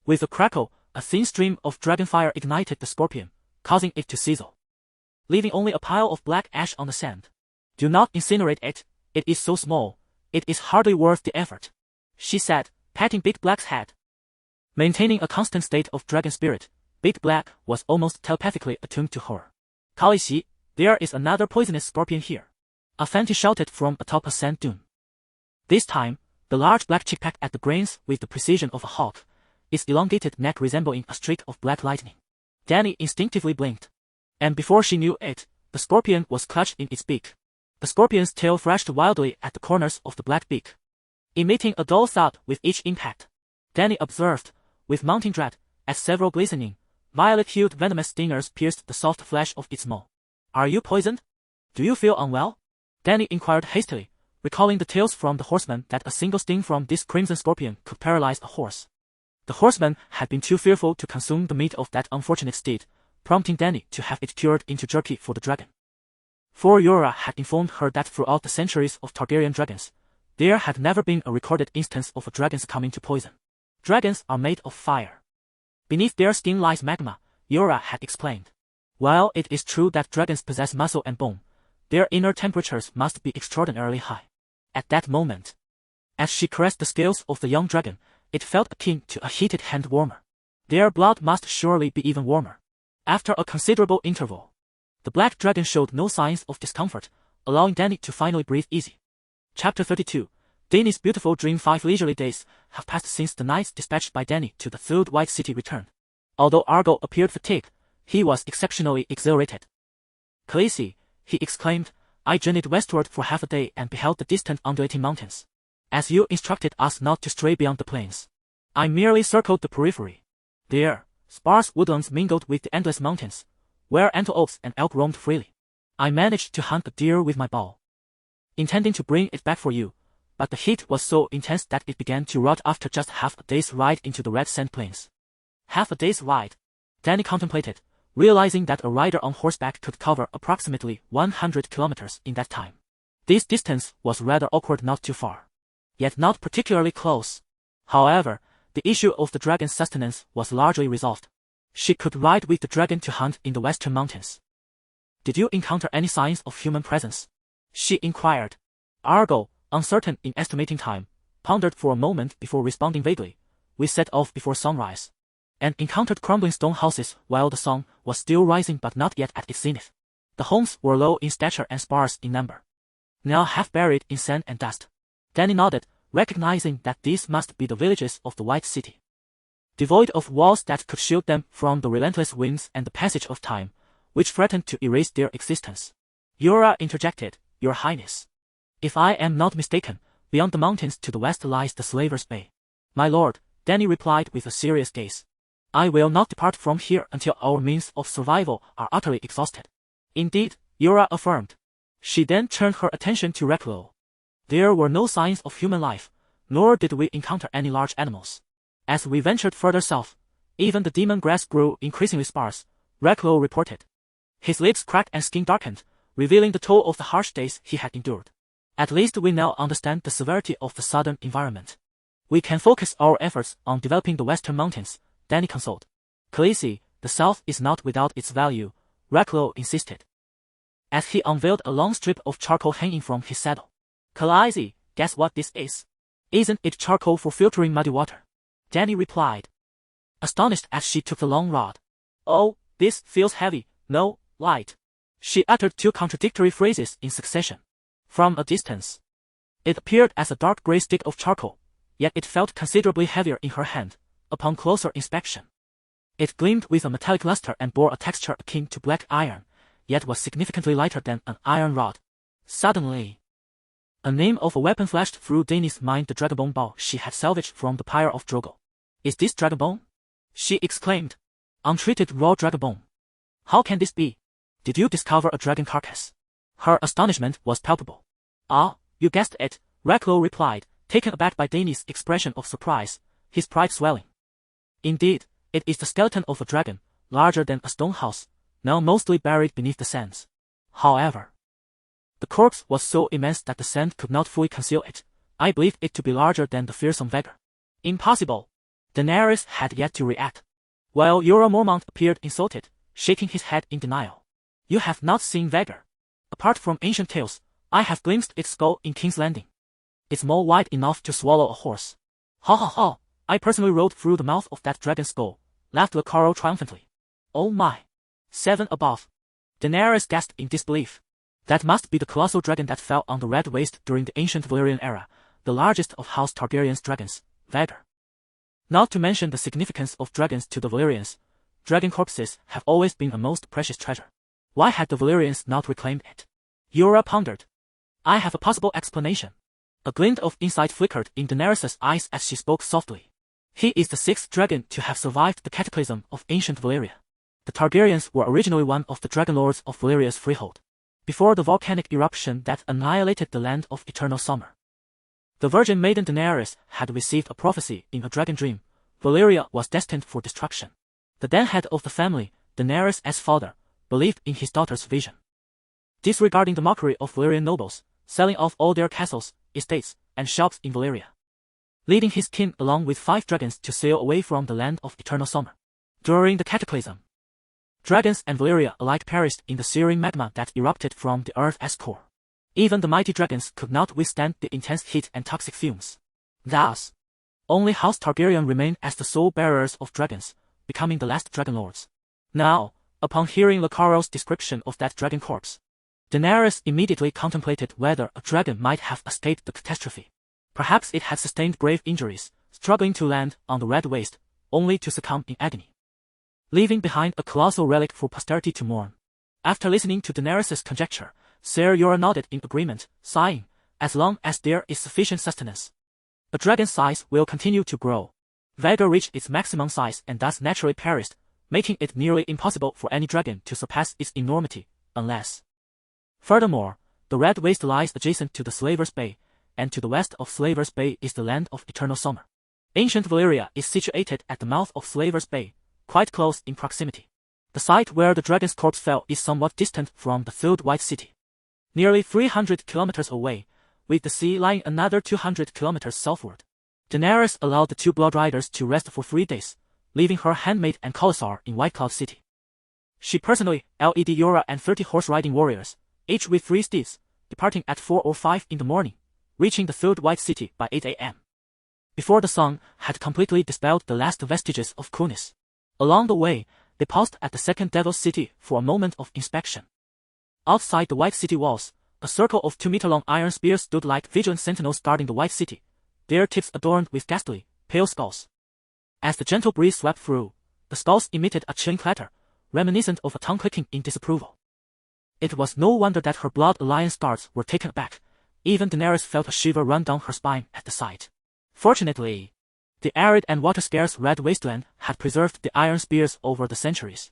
With a crackle, a thin stream of dragonfire ignited the scorpion, causing it to sizzle, leaving only a pile of black ash on the sand. Do not incinerate it, it is so small, it is hardly worth the effort, she said, patting Big Black's head. Maintaining a constant state of dragon spirit, Big Black was almost telepathically attuned to her. Khaleesi, there is another poisonous scorpion here, Afanti shouted from atop a sand dune. This time, the large black chick pecked at the grains with the precision of a hawk, its elongated neck resembling a streak of black lightning. Dany instinctively blinked, and before she knew it, the scorpion was clutched in its beak. The scorpion's tail thrashed wildly at the corners of the black beak, emitting a dull thud with each impact. Dany observed, with mounting dread, as several glistening, violet-hued venomous stingers pierced the soft flesh of its maw. Are you poisoned? Do you feel unwell? Dany inquired hastily, recalling the tales from the horsemen that a single sting from this crimson scorpion could paralyze a horse. The horsemen had been too fearful to consume the meat of that unfortunate steed, prompting Dany to have it cured into jerky for the dragon. For Yora had informed her that throughout the centuries of Targaryen dragons, there had never been a recorded instance of a dragon succumbing to poison. Dragons are made of fire. Beneath their skin lies magma, Yora had explained. While it is true that dragons possess muscle and bone, their inner temperatures must be extraordinarily high. At that moment, as she caressed the scales of the young dragon, it felt akin to a heated hand warmer. Their blood must surely be even warmer. After a considerable interval, the black dragon showed no signs of discomfort, allowing Dany to finally breathe easy. Chapter 32. Dany's beautiful dream. 5 leisurely days have passed since the knights dispatched by Dany to the third White City returned. Although Argo appeared fatigued, he was exceptionally exhilarated. Khaleesi, he exclaimed, I journeyed westward for half a day and beheld the distant undulating mountains. As you instructed us not to stray beyond the plains, I merely circled the periphery. There, sparse woodlands mingled with the endless mountains, where antelopes and elk roamed freely. I managed to hunt a deer with my bow, intending to bring it back for you, but the heat was so intense that it began to rot after just half a day's ride into the red sand plains. Half a day's ride, Dany contemplated, realizing that a rider on horseback could cover approximately 100 kilometers in that time. This distance was rather awkward, not too far, yet not particularly close. However, the issue of the dragon's sustenance was largely resolved. She could ride with the dragon to hunt in the western mountains. Did you encounter any signs of human presence? She inquired. Argo, uncertain in estimating time, pondered for a moment before responding vaguely. We set off before sunrise, and encountered crumbling stone houses while the sun was still rising but not yet at its zenith. The homes were low in stature and sparse in number, now half buried in sand and dust. Dany nodded, recognizing that these must be the villages of the White City, devoid of walls that could shield them from the relentless winds and the passage of time, which threatened to erase their existence. Yura interjected, Your Highness. If I am not mistaken, beyond the mountains to the west lies the Slaver's Bay. My lord, Dany replied with a serious gaze. I will not depart from here until our means of survival are utterly exhausted. Indeed, Yura affirmed. She then turned her attention to Reklo. There were no signs of human life, nor did we encounter any large animals. As we ventured further south, even the demon grass grew increasingly sparse, Reklo reported. His lips cracked and skin darkened, revealing the toll of the harsh days he had endured. At least we now understand the severity of the southern environment. We can focus our efforts on developing the western mountains, Dany consoled. Khaleesi, the south is not without its value, Reklo insisted, as he unveiled a long strip of charcoal hanging from his saddle. Khaleesi, guess what this is? Isn't it charcoal for filtering muddy water? Dany replied, astonished as she took the long rod. Oh, this feels heavy, no, light. She uttered two contradictory phrases in succession. From a distance, it appeared as a dark gray stick of charcoal, yet it felt considerably heavier in her hand. Upon closer inspection, it gleamed with a metallic luster and bore a texture akin to black iron, yet was significantly lighter than an iron rod. Suddenly, a name of a weapon flashed through Dany's mind, the dragonbone bow she had salvaged from the pyre of Drogo. Is this dragonbone? She exclaimed. Untreated raw dragonbone. How can this be? Did you discover a dragon carcass? Her astonishment was palpable. Ah, you guessed it, Reklo replied, taken aback by Dany's expression of surprise, his pride swelling. Indeed, it is the skeleton of a dragon, larger than a stone house, now mostly buried beneath the sands. However, the corpse was so immense that the sand could not fully conceal it. I believed it to be larger than the fearsome Vhagar. Impossible. Daenerys had yet to react, while Jorah Mormont appeared insulted, shaking his head in denial. You have not seen Vhagar. Apart from ancient tales, I have glimpsed its skull in King's Landing. It's more wide enough to swallow a horse. Ha ha ha. I personally rode through the mouth of that dragon skull, laughed Lucaro triumphantly. Oh my. 7 above. Daenerys gasped in disbelief. That must be the colossal dragon that fell on the Red Waste during the ancient Valyrian era, the largest of House Targaryen's dragons, Vhagar. Not to mention the significance of dragons to the Valyrians, dragon corpses have always been a most precious treasure. Why had the Valyrians not reclaimed it? Jorah pondered. I have a possible explanation. A glint of insight flickered in Daenerys' eyes as she spoke softly. He is the 6th dragon to have survived the cataclysm of ancient Valyria. The Targaryens were originally one of the dragon lords of Valyria's freehold, before the volcanic eruption that annihilated the land of eternal summer. The virgin maiden Daenerys had received a prophecy in a dragon dream. Valyria was destined for destruction. The then head of the family, Daenerys as father, believed in his daughter's vision. Disregarding the mockery of Valyrian nobles, selling off all their castles, estates, and shops in Valyria, leading his kin along with 5 dragons to sail away from the land of eternal summer. During the cataclysm, dragons and Valyria alike perished in the searing magma that erupted from the earth's core. Even the mighty dragons could not withstand the intense heat and toxic fumes. Thus, only House Targaryen remained as the sole bearers of dragons, becoming the last dragon lords. Now, upon hearing Lucaro's description of that dragon corpse, Daenerys immediately contemplated whether a dragon might have escaped the catastrophe. Perhaps it had sustained grave injuries, struggling to land on the Red Waste, only to succumb in agony, leaving behind a colossal relic for posterity to mourn. After listening to Daenerys' conjecture, Ser Jorah nodded in agreement, sighing, as long as there is sufficient sustenance, a dragon's size will continue to grow. Vhagar reached its maximum size and thus naturally perished, making it nearly impossible for any dragon to surpass its enormity, unless. Furthermore, the Red Waste lies adjacent to the Slaver's Bay, and to the west of Slaver's Bay is the land of eternal summer. Ancient Valyria is situated at the mouth of Slaver's Bay, quite close in proximity. The site where the dragon's corpse fell is somewhat distant from the filled White City. Nearly 300 kilometers away, with the sea lying another 200 kilometers southward. Daenerys allowed the two blood riders to rest for 3 days, leaving her handmaid and commissar in White Cloud City. She personally led Yora and 30 horse-riding warriors, each with 3 steeds, departing at 4 or 5 in the morning, reaching the filled White City by 8 a.m. Before the sun had completely dispelled the last vestiges of coolness. Along the way, they paused at the second Devil's City for a moment of inspection. Outside the White City walls, a circle of 2-meter-long iron spears stood like vigilant sentinels guarding the White City, their tips adorned with ghastly, pale skulls. As the gentle breeze swept through, the skulls emitted a chilling clatter, reminiscent of a tongue clicking in disapproval. It was no wonder that her Blood Alliance guards were taken aback. Even Daenerys felt a shiver run down her spine at the sight. Fortunately, the arid and water-scarce red wasteland had preserved the iron spears over the centuries,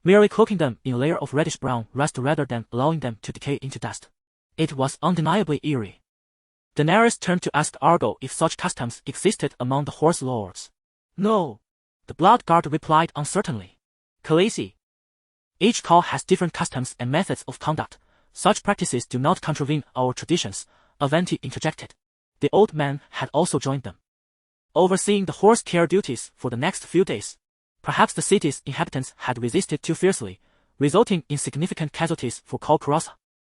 merely cloaking them in a layer of reddish-brown rust rather than allowing them to decay into dust. It was undeniably eerie. Daenerys turned to ask Argo if such customs existed among the horse lords. No, the Blood Guard replied uncertainly. Khaleesi. Each call has different customs and methods of conduct. Such practices do not contravene our traditions, Avanti interjected. The old man had also joined them, overseeing the horse care duties for the next few days. Perhaps the city's inhabitants had resisted too fiercely, resulting in significant casualties for Khal Karasa.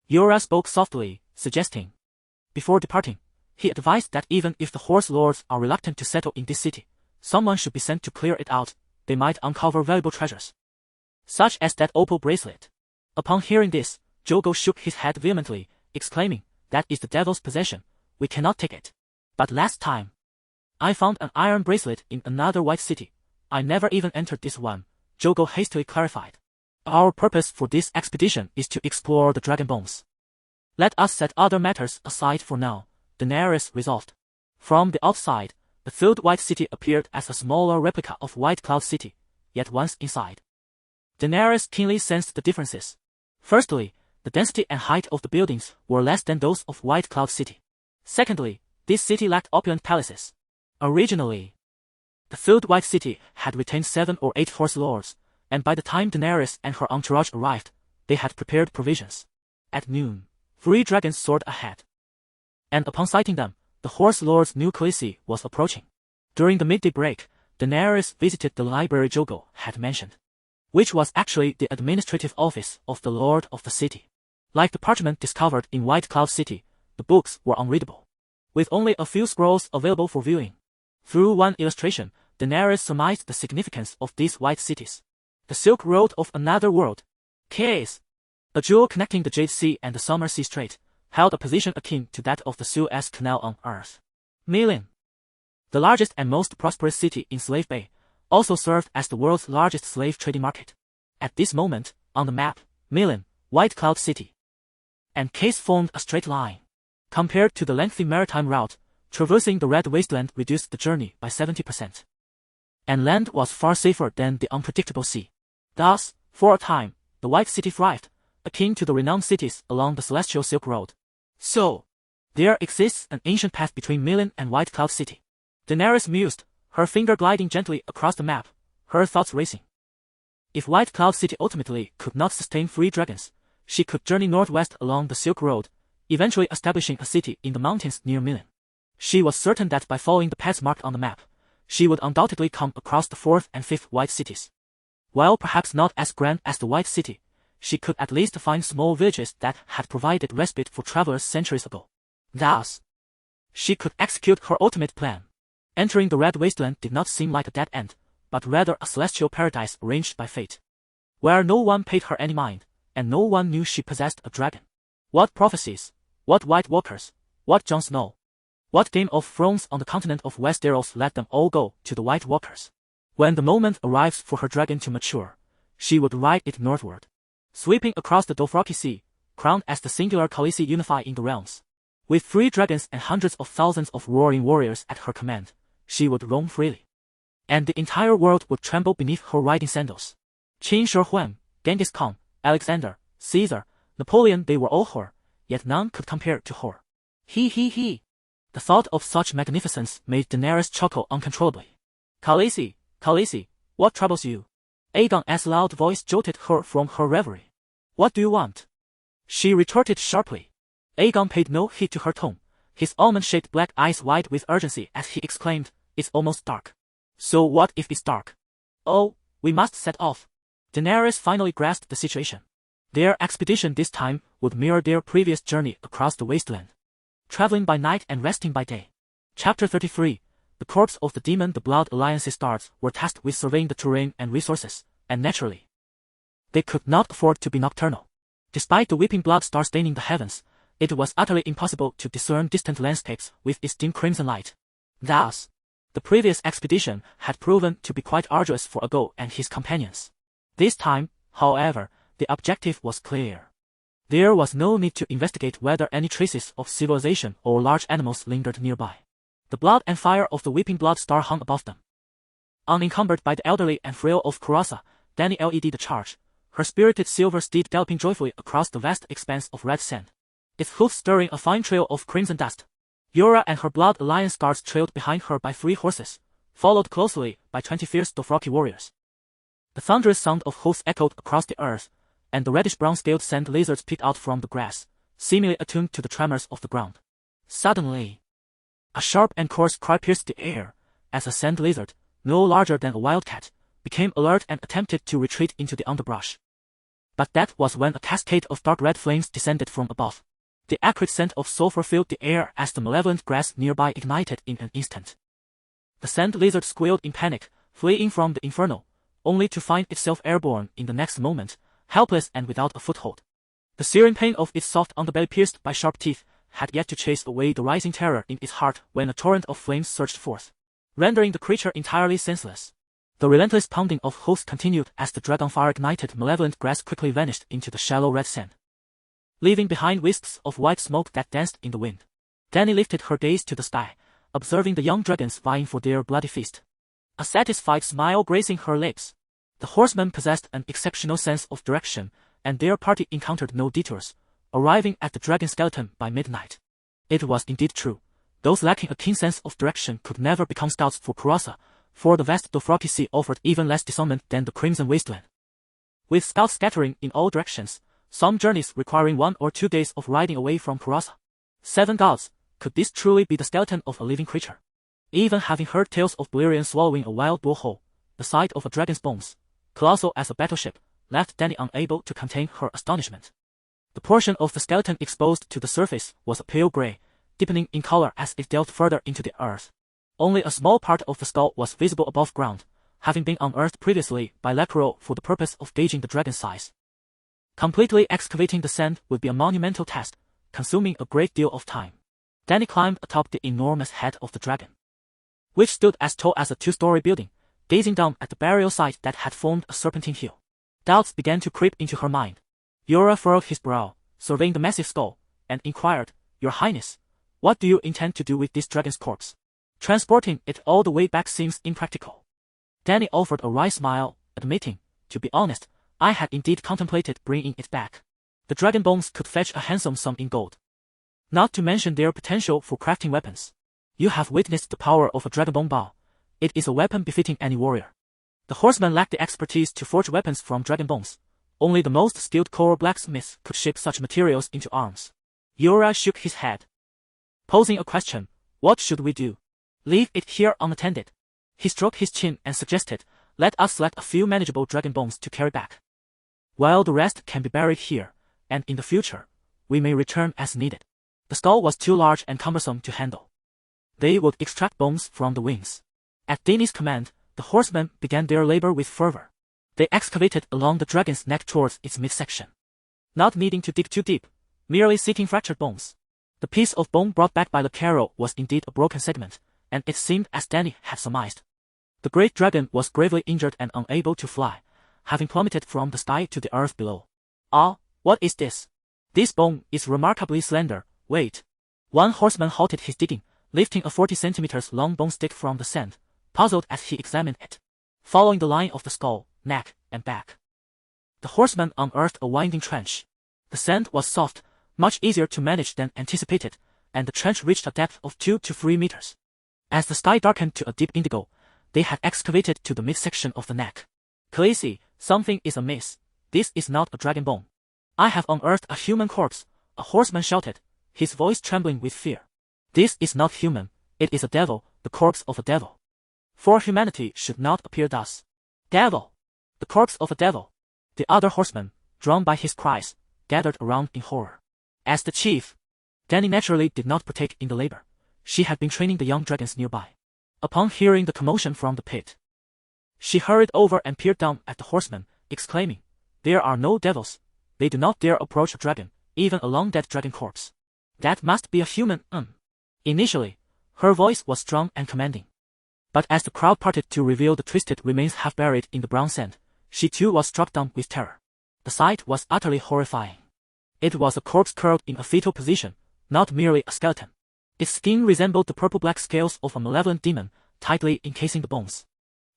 Yora spoke softly, suggesting. Before departing, he advised that even if the horse lords are reluctant to settle in this city, someone should be sent to clear it out. They might uncover valuable treasures, such as that opal bracelet. Upon hearing this, Jogo shook his head vehemently, exclaiming, "That is the devil's possession. We cannot take it." But last time, I found an iron bracelet in another White City. I never even entered this one, Jogo hastily clarified. Our purpose for this expedition is to explore the dragon bones. Let us set other matters aside for now, Daenerys resolved. From the outside, the filled White City appeared as a smaller replica of White Cloud City, yet once inside, Daenerys keenly sensed the differences. Firstly, the density and height of the buildings were less than those of White Cloud City. Secondly, this city lacked opulent palaces. Originally, the filled White City had retained 7 or 8 horse lords, and by the time Daenerys and her entourage arrived, they had prepared provisions. At noon, 3 dragons soared ahead, and upon sighting them, the horse lords knew Khaleesi was approaching. During the midday break, Daenerys visited the library Jogo had mentioned, which was actually the administrative office of the Lord of the City. Like the parchment discovered in White Cloud City, the books were unreadable, with only a few scrolls available for viewing. Through one illustration, Daenerys surmised the significance of these white cities. The Silk Road of Another World, Case, a jewel connecting the Jade Sea and the Summer Sea Strait, held a position akin to that of the Suez Canal on Earth. Millen, the largest and most prosperous city in Slave Bay, also served as the world's largest slave trading market. At this moment, on the map, Millen, White Cloud City, and Case formed a straight line. Compared to the lengthy maritime route, traversing the Red Wasteland reduced the journey by 70%. And land was far safer than the unpredictable sea. Thus, for a time, the White City thrived, akin to the renowned cities along the Celestial Silk Road. So, there exists an ancient path between Millen and White Cloud City. Daenerys mused, her finger gliding gently across the map, her thoughts racing. If White Cloud City ultimately could not sustain 3 dragons, she could journey northwest along the Silk Road, eventually establishing a city in the mountains near Millen. She was certain that by following the paths marked on the map, she would undoubtedly come across the 4th and 5th White Cities. While perhaps not as grand as the White City, she could at least find small villages that had provided respite for travelers centuries ago. Thus, she could execute her ultimate plan. Entering the Red Wasteland did not seem like a dead end, but rather a celestial paradise arranged by fate, where no one paid her any mind, and no one knew she possessed a dragon. What prophecies, what White Walkers, what Jon Snow, what Game of Thrones on the continent of Westeros let them all go to the White Walkers. When the moment arrives for her dragon to mature, she would ride it northward, sweeping across the Dothraki Sea, crowned as the singular Khaleesi unifying the realms. With 3 dragons and hundreds of thousands of roaring warriors at her command, she would roam freely, and the entire world would tremble beneath her riding sandals. Qin Shi Huang, Genghis Khan, Alexander, Caesar, Napoleon, they were all her, yet none could compare to her. He. The thought of such magnificence made Daenerys chuckle uncontrollably. Khaleesi, what troubles you? Aegon's loud voice jolted her from her reverie. What do you want? She retorted sharply. Aegon paid no heed to her tone, his almond-shaped black eyes wide with urgency as he exclaimed, It's almost dark. So what if it's dark? Oh, we must set off. Daenerys finally grasped the situation. Their expedition this time would mirror their previous journey across the wasteland, traveling by night and resting by day. Chapter 33. The corpse of the demon. The Blood Alliance's guards were tasked with surveying the terrain and resources, and naturally, they could not afford to be nocturnal. Despite the weeping blood star staining the heavens, it was utterly impossible to discern distant landscapes with its dim crimson light. Thus, the previous expedition had proven to be quite arduous for Ago and his companions. This time, however, the objective was clear. There was no need to investigate whether any traces of civilization or large animals lingered nearby. The blood and fire of the weeping blood star hung above them. Unencumbered by the elderly and frail of Kurasa, Dany led the charge, her spirited silver steed galloping joyfully across the vast expanse of red sand, its hoofs stirring a fine trail of crimson dust. Yura and her Blood Alliance guards trailed behind her by 3 horses, followed closely by 20 fierce Dothraki warriors. The thunderous sound of hoofs echoed across the earth, and the reddish-brown scaled sand lizards peeked out from the grass, seemingly attuned to the tremors of the ground. Suddenly, a sharp and coarse cry pierced the air, as a sand lizard, no larger than a wildcat, became alert and attempted to retreat into the underbrush. But that was when a cascade of dark red flames descended from above. The acrid scent of sulfur filled the air as the malevolent grass nearby ignited in an instant. The sand lizard squealed in panic, fleeing from the inferno, only to find itself airborne in the next moment, helpless and without a foothold. The searing pain of its soft underbelly pierced by sharp teeth had yet to chase away the rising terror in its heart when a torrent of flames surged forth, rendering the creature entirely senseless. The relentless pounding of hoofs continued as the Dragonfire ignited malevolent grass quickly vanished into the shallow red sand, leaving behind wisps of white smoke that danced in the wind. Dany lifted her gaze to the sky, observing the young dragons vying for their bloody feast, a satisfied smile gracing her lips. The horsemen possessed an exceptional sense of direction, and their party encountered no detours, arriving at the dragon skeleton by midnight. It was indeed true. Those lacking a keen sense of direction could never become scouts for Kurasa, for the vast Dothraki Sea offered even less discernment than the Crimson Wasteland. With scouts scattering in all directions, some journeys requiring 1 or 2 days of riding away from Kurasa. 7 gods, could this truly be the skeleton of a living creature? Even having heard tales of Balerion swallowing a wild boar whole, the sight of a dragon's bones, colossal as a battleship, left Dany unable to contain her astonishment. The portion of the skeleton exposed to the surface was a pale gray, deepening in color as it delved further into the earth. Only a small part of the skull was visible above ground, having been unearthed previously by Lekro for the purpose of gauging the dragon's size. Completely excavating the sand would be a monumental task, consuming a great deal of time. Dany climbed atop the enormous head of the dragon, which stood as tall as a 2-story building, gazing down at the burial site that had formed a serpentine hill. Doubts began to creep into her mind. Yura furrowed his brow, surveying the massive skull, and inquired, Your Highness, what do you intend to do with this dragon's corpse? Transporting it all the way back seems impractical. Dany offered a wry smile, admitting, to be honest, I had indeed contemplated bringing it back. The dragon bones could fetch a handsome sum in gold, not to mention their potential for crafting weapons. You have witnessed the power of a dragonbone bow. It is a weapon befitting any warrior. The horsemen lacked the expertise to forge weapons from dragon bones. Only the most skilled coral blacksmiths could shape such materials into arms. Yura shook his head, posing a question, what should we do? Leave it here unattended. He stroked his chin and suggested, let us select a few manageable dragon bones to carry back, while the rest can be buried here, and in the future, we may return as needed. The skull was too large and cumbersome to handle. They would extract bones from the wings. At Dany's command, the horsemen began their labor with fervor. They excavated along the dragon's neck towards its midsection, not needing to dig too deep, merely seeking fractured bones. The piece of bone brought back by Lekro was indeed a broken segment, and it seemed as Dany had surmised. The great dragon was gravely injured and unable to fly, having plummeted from the sky to the earth below. Ah, what is this? This bone is remarkably slender. Wait. One horseman halted his digging, lifting a 40 centimeters long bone stick from the sand, puzzled as he examined it. Following the line of the skull, neck, and back, the horseman unearthed a winding trench. The sand was soft, much easier to manage than anticipated, and the trench reached a depth of 2 to 3 meters. As the sky darkened to a deep indigo, they had excavated to the midsection of the neck. Khaleesi, something is amiss. This is not a dragon bone. I have unearthed a human corpse, a horseman shouted, his voice trembling with fear. This is not human, it is a devil, the corpse of a devil. For humanity should not appear thus. Devil! The corpse of a devil! The other horsemen, drawn by his cries, gathered around in horror. As the chief, Dany naturally did not partake in the labor. She had been training the young dragons nearby. Upon hearing the commotion from the pit, she hurried over and peered down at the horsemen, exclaiming, "There are no devils. They do not dare approach a dragon, even a long-dead dragon corpse. That must be a human, Initially, her voice was strong and commanding. But as the crowd parted to reveal the twisted remains half buried in the brown sand, she too was struck dumb with terror. The sight was utterly horrifying. It was a corpse curled in a fetal position, not merely a skeleton. Its skin resembled the purple-black scales of a malevolent demon, tightly encasing the bones.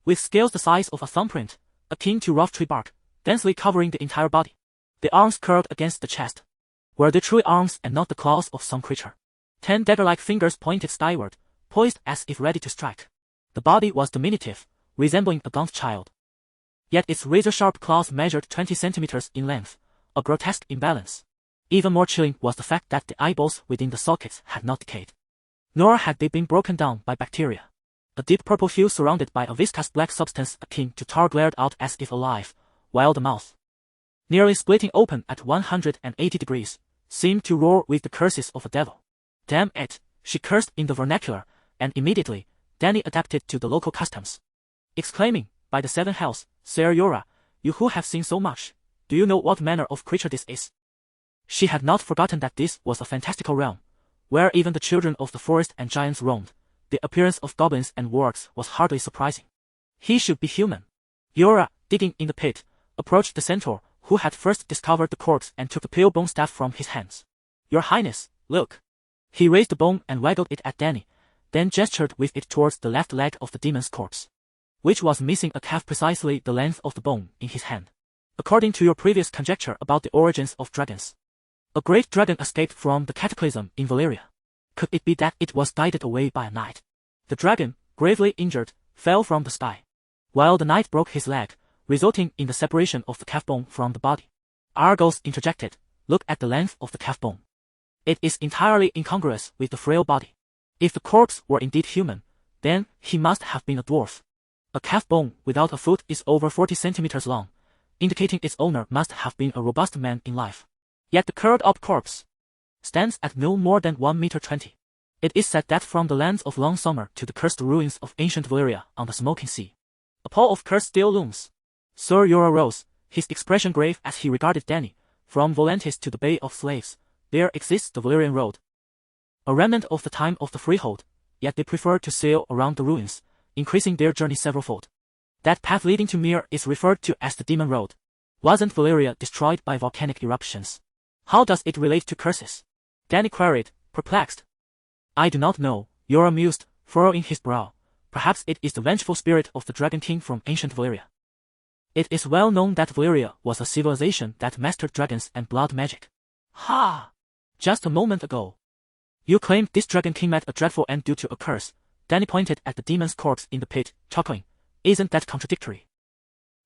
With scales the size of a thumbprint, akin to rough tree bark, densely covering the entire body. The arms curled against the chest. Were they truly arms and not the claws of some creature? 10 dagger-like fingers pointed skyward, poised as if ready to strike. The body was diminutive, resembling a gaunt child. Yet its razor-sharp claws measured 20 centimeters in length, a grotesque imbalance. Even more chilling was the fact that the eyeballs within the sockets had not decayed. Nor had they been broken down by bacteria. A deep purple hue surrounded by a viscous black substance akin to tar glared out as if alive, while the mouth, nearly splitting open at 180 degrees, seemed to roar with the curses of a devil. Damn it, she cursed in the vernacular, and immediately, Dany adapted to the local customs. Exclaiming, "By the seven hells, Sir Jorah, you who have seen so much, do you know what manner of creature this is?" She had not forgotten that this was a fantastical realm, where even the children of the forest and giants roamed. The appearance of goblins and wargs was hardly surprising. He should be human. Jorah, digging in the pit, approached the centaur, who had first discovered the corpse and took the pale bone staff from his hands. "Your Highness, look." He raised the bone and waggled it at Dany, then gestured with it towards the left leg of the demon's corpse, which was missing a calf precisely the length of the bone in his hand. "According to your previous conjecture about the origins of dragons, a great dragon escaped from the cataclysm in Valyria. Could it be that it was guided away by a knight? The dragon, gravely injured, fell from the sky, while the knight broke his leg, resulting in the separation of the calf bone from the body." Argos interjected, "Look at the length of the calf bone. It is entirely incongruous with the frail body. If the corpse were indeed human, then he must have been a dwarf. A calf bone without a foot is over 40 centimeters long, indicating its owner must have been a robust man in life. Yet the curled-up corpse stands at no more than 1 meter 20. It is said that from the lands of Long Summer to the cursed ruins of ancient Valyria on the smoking sea, a pall of curse still looms." Sir Jorah rose, his expression grave as he regarded Dany. "From Volantis to the Bay of Slaves, there exists the Valyrian Road. A remnant of the time of the freehold, yet they prefer to sail around the ruins, increasing their journey severalfold. That path leading to Myr is referred to as the Demon Road. Wasn't Valyria destroyed by volcanic eruptions? How does it relate to curses?" Dany queried, perplexed. "I do not know," Jorah mused, furrowing his brow. "Perhaps it is the vengeful spirit of the Dragon King from ancient Valyria. It is well known that Valyria was a civilization that mastered dragons and blood magic." "Ha! Just a moment ago, you claimed this Dragon King met a dreadful end due to a curse." Dany pointed at the demon's corpse in the pit, chuckling. "Isn't that contradictory?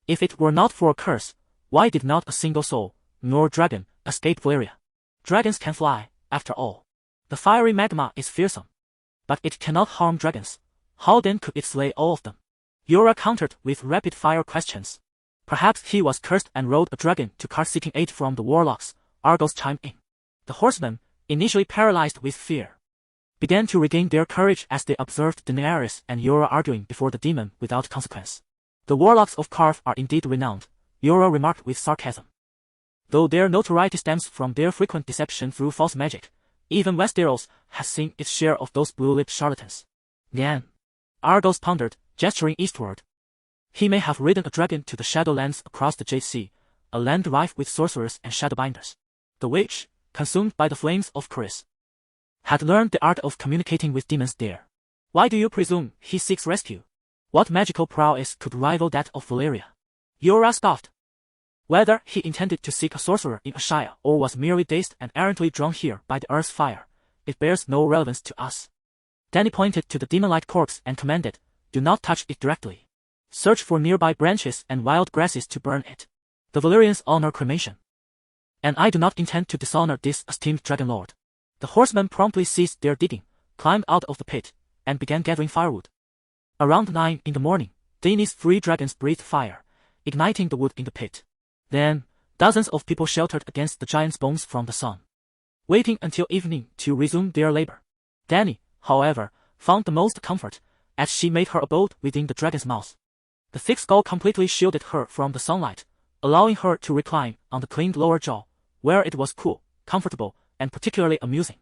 If it were not for a curse, why did not a single soul, nor dragon, escape Valyria? Dragons can fly, after all. The fiery magma is fearsome, but it cannot harm dragons. How then could it slay all of them?" Jorah countered with rapid-fire questions. "Perhaps he was cursed and rode a dragon to cart seeking aid from the warlocks," Argos chimed in. The horsemen, initially paralyzed with fear, began to regain their courage as they observed Daenerys and Jorah arguing before the demon without consequence. "The warlocks of Karth are indeed renowned," Jorah remarked with sarcasm. "Though their notoriety stems from their frequent deception through false magic, even Westeros has seen its share of those blue-lipped charlatans." "Nyan," Argos pondered, gesturing eastward. "He may have ridden a dragon to the Shadowlands across the Jade Sea, a land rife with sorcerers and shadowbinders. The witch, consumed by the flames of Chris, had learned the art of communicating with demons there. Why do you presume he seeks rescue? What magical prowess could rival that of Valyria?" Jorah scoffed. "Whether he intended to seek a sorcerer in Ashaya or was merely dazed and errantly drawn here by the earth's fire, it bears no relevance to us." Dany pointed to the demon-like corpse and commanded, "Do not touch it directly." Search for nearby branches and wild grasses to burn it. The Valyrians honor cremation. And I do not intend to dishonor this esteemed dragon lord. The horsemen promptly ceased their digging, climbed out of the pit, and began gathering firewood. Around 9 in the morning, Daenerys' 3 dragons breathed fire, igniting the wood in the pit. Then, dozens of people sheltered against the giant's bones from the sun, waiting until evening to resume their labor. Dany, however, found the most comfort, as she made her abode within the dragon's mouth. The thick skull completely shielded her from the sunlight, allowing her to recline on the cleaned lower jaw, where it was cool, comfortable, and particularly amusing.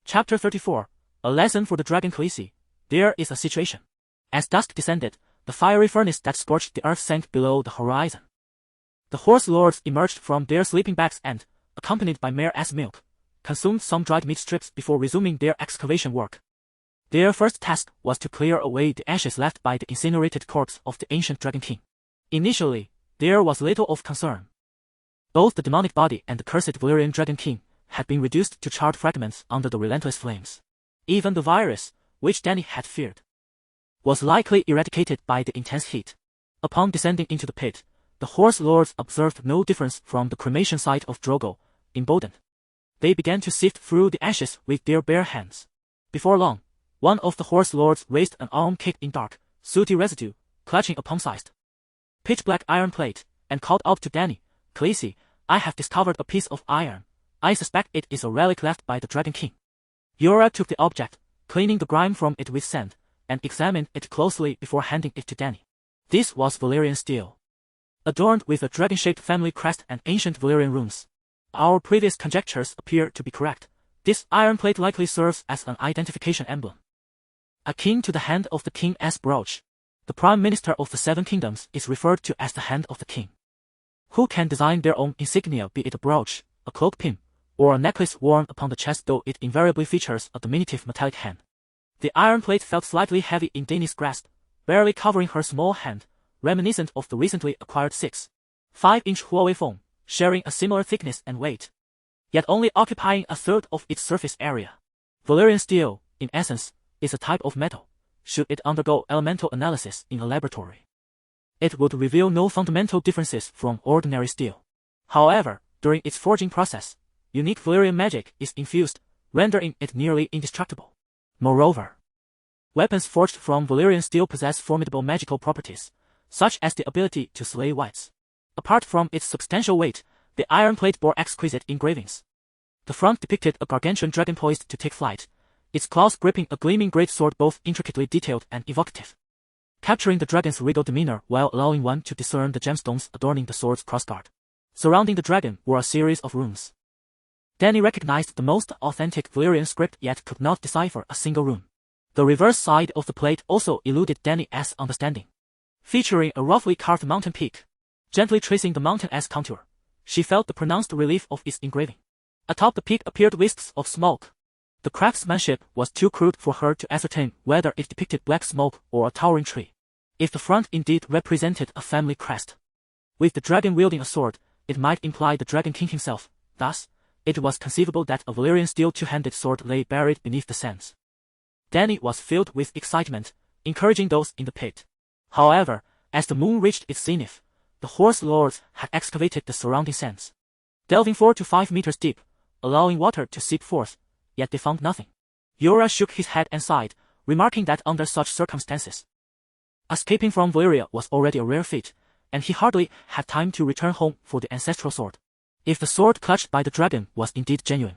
Chapter 34, A Lesson for the Dragon Khaleesi. There is a situation. As dusk descended, the fiery furnace that scorched the earth sank below the horizon. The horse lords emerged from their sleeping bags and, accompanied by mare-ass milk, consumed some dried meat strips before resuming their excavation work. Their first task was to clear away the ashes left by the incinerated corpse of the ancient Dragon King. Initially, there was little of concern. Both the demonic body and the cursed Valyrian Dragon King had been reduced to charred fragments under the relentless flames. Even the virus, which Dany had feared, was likely eradicated by the intense heat. Upon descending into the pit, the horse lords observed no difference from the cremation site of Drogo. Emboldened, they began to sift through the ashes with their bare hands. Before long, one of the horse lords raised an arm caked in dark, sooty residue, clutching a palm-sized, pitch-black iron plate, and called out to Dany, "Khaleesi, I have discovered a piece of iron. I suspect it is a relic left by the Dragon King." Yora took the object, cleaning the grime from it with sand, and examined it closely before handing it to Dany. This was Valyrian steel, adorned with a dragon-shaped family crest and ancient Valyrian runes. Our previous conjectures appear to be correct. This iron plate likely serves as an identification emblem, akin to the hand of the king's brooch. The Prime Minister of the Seven Kingdoms is referred to as the hand of the king, who can design their own insignia, be it a brooch, a cloak pin, or a necklace worn upon the chest, though it invariably features a diminutive metallic hand. The iron plate felt slightly heavy in Dany's grasp, barely covering her small hand, reminiscent of the recently acquired 6.5-inch Huawei phone, sharing a similar thickness and weight, yet only occupying a third of its surface area. Valyrian steel, in essence, is a type of metal. Should it undergo elemental analysis in a laboratory, it would reveal no fundamental differences from ordinary steel. However, during its forging process, unique Valyrian magic is infused, rendering it nearly indestructible. Moreover, weapons forged from Valyrian steel possess formidable magical properties, such as the ability to slay wights. Apart from its substantial weight, the iron plate bore exquisite engravings. The front depicted a gargantuan dragon poised to take flight, its claws gripping a gleaming great sword, both intricately detailed and evocative, capturing the dragon's regal demeanor while allowing one to discern the gemstones adorning the sword's crossguard. Surrounding the dragon were a series of runes. Dany recognized the most authentic Valyrian script, yet could not decipher a single rune. The reverse side of the plate also eluded Dany's understanding. Featuring a roughly carved mountain peak, gently tracing the mountain's contour, she felt the pronounced relief of its engraving. Atop the peak appeared wisps of smoke. The craftsmanship was too crude for her to ascertain whether it depicted black smoke or a towering tree. If the front indeed represented a family crest, with the dragon wielding a sword, it might imply the Dragon King himself. Thus, it was conceivable that a Valyrian steel two-handed sword lay buried beneath the sands. Dany was filled with excitement, encouraging those in the pit. However, as the moon reached its zenith, the horse lords had excavated the surrounding sands, delving 4 to 5 meters deep, allowing water to seep forth, yet they found nothing. Yora shook his head and sighed, remarking that under such circumstances, escaping from Valyria was already a rare feat, and he hardly had time to return home for the ancestral sword. If the sword clutched by the dragon was indeed genuine,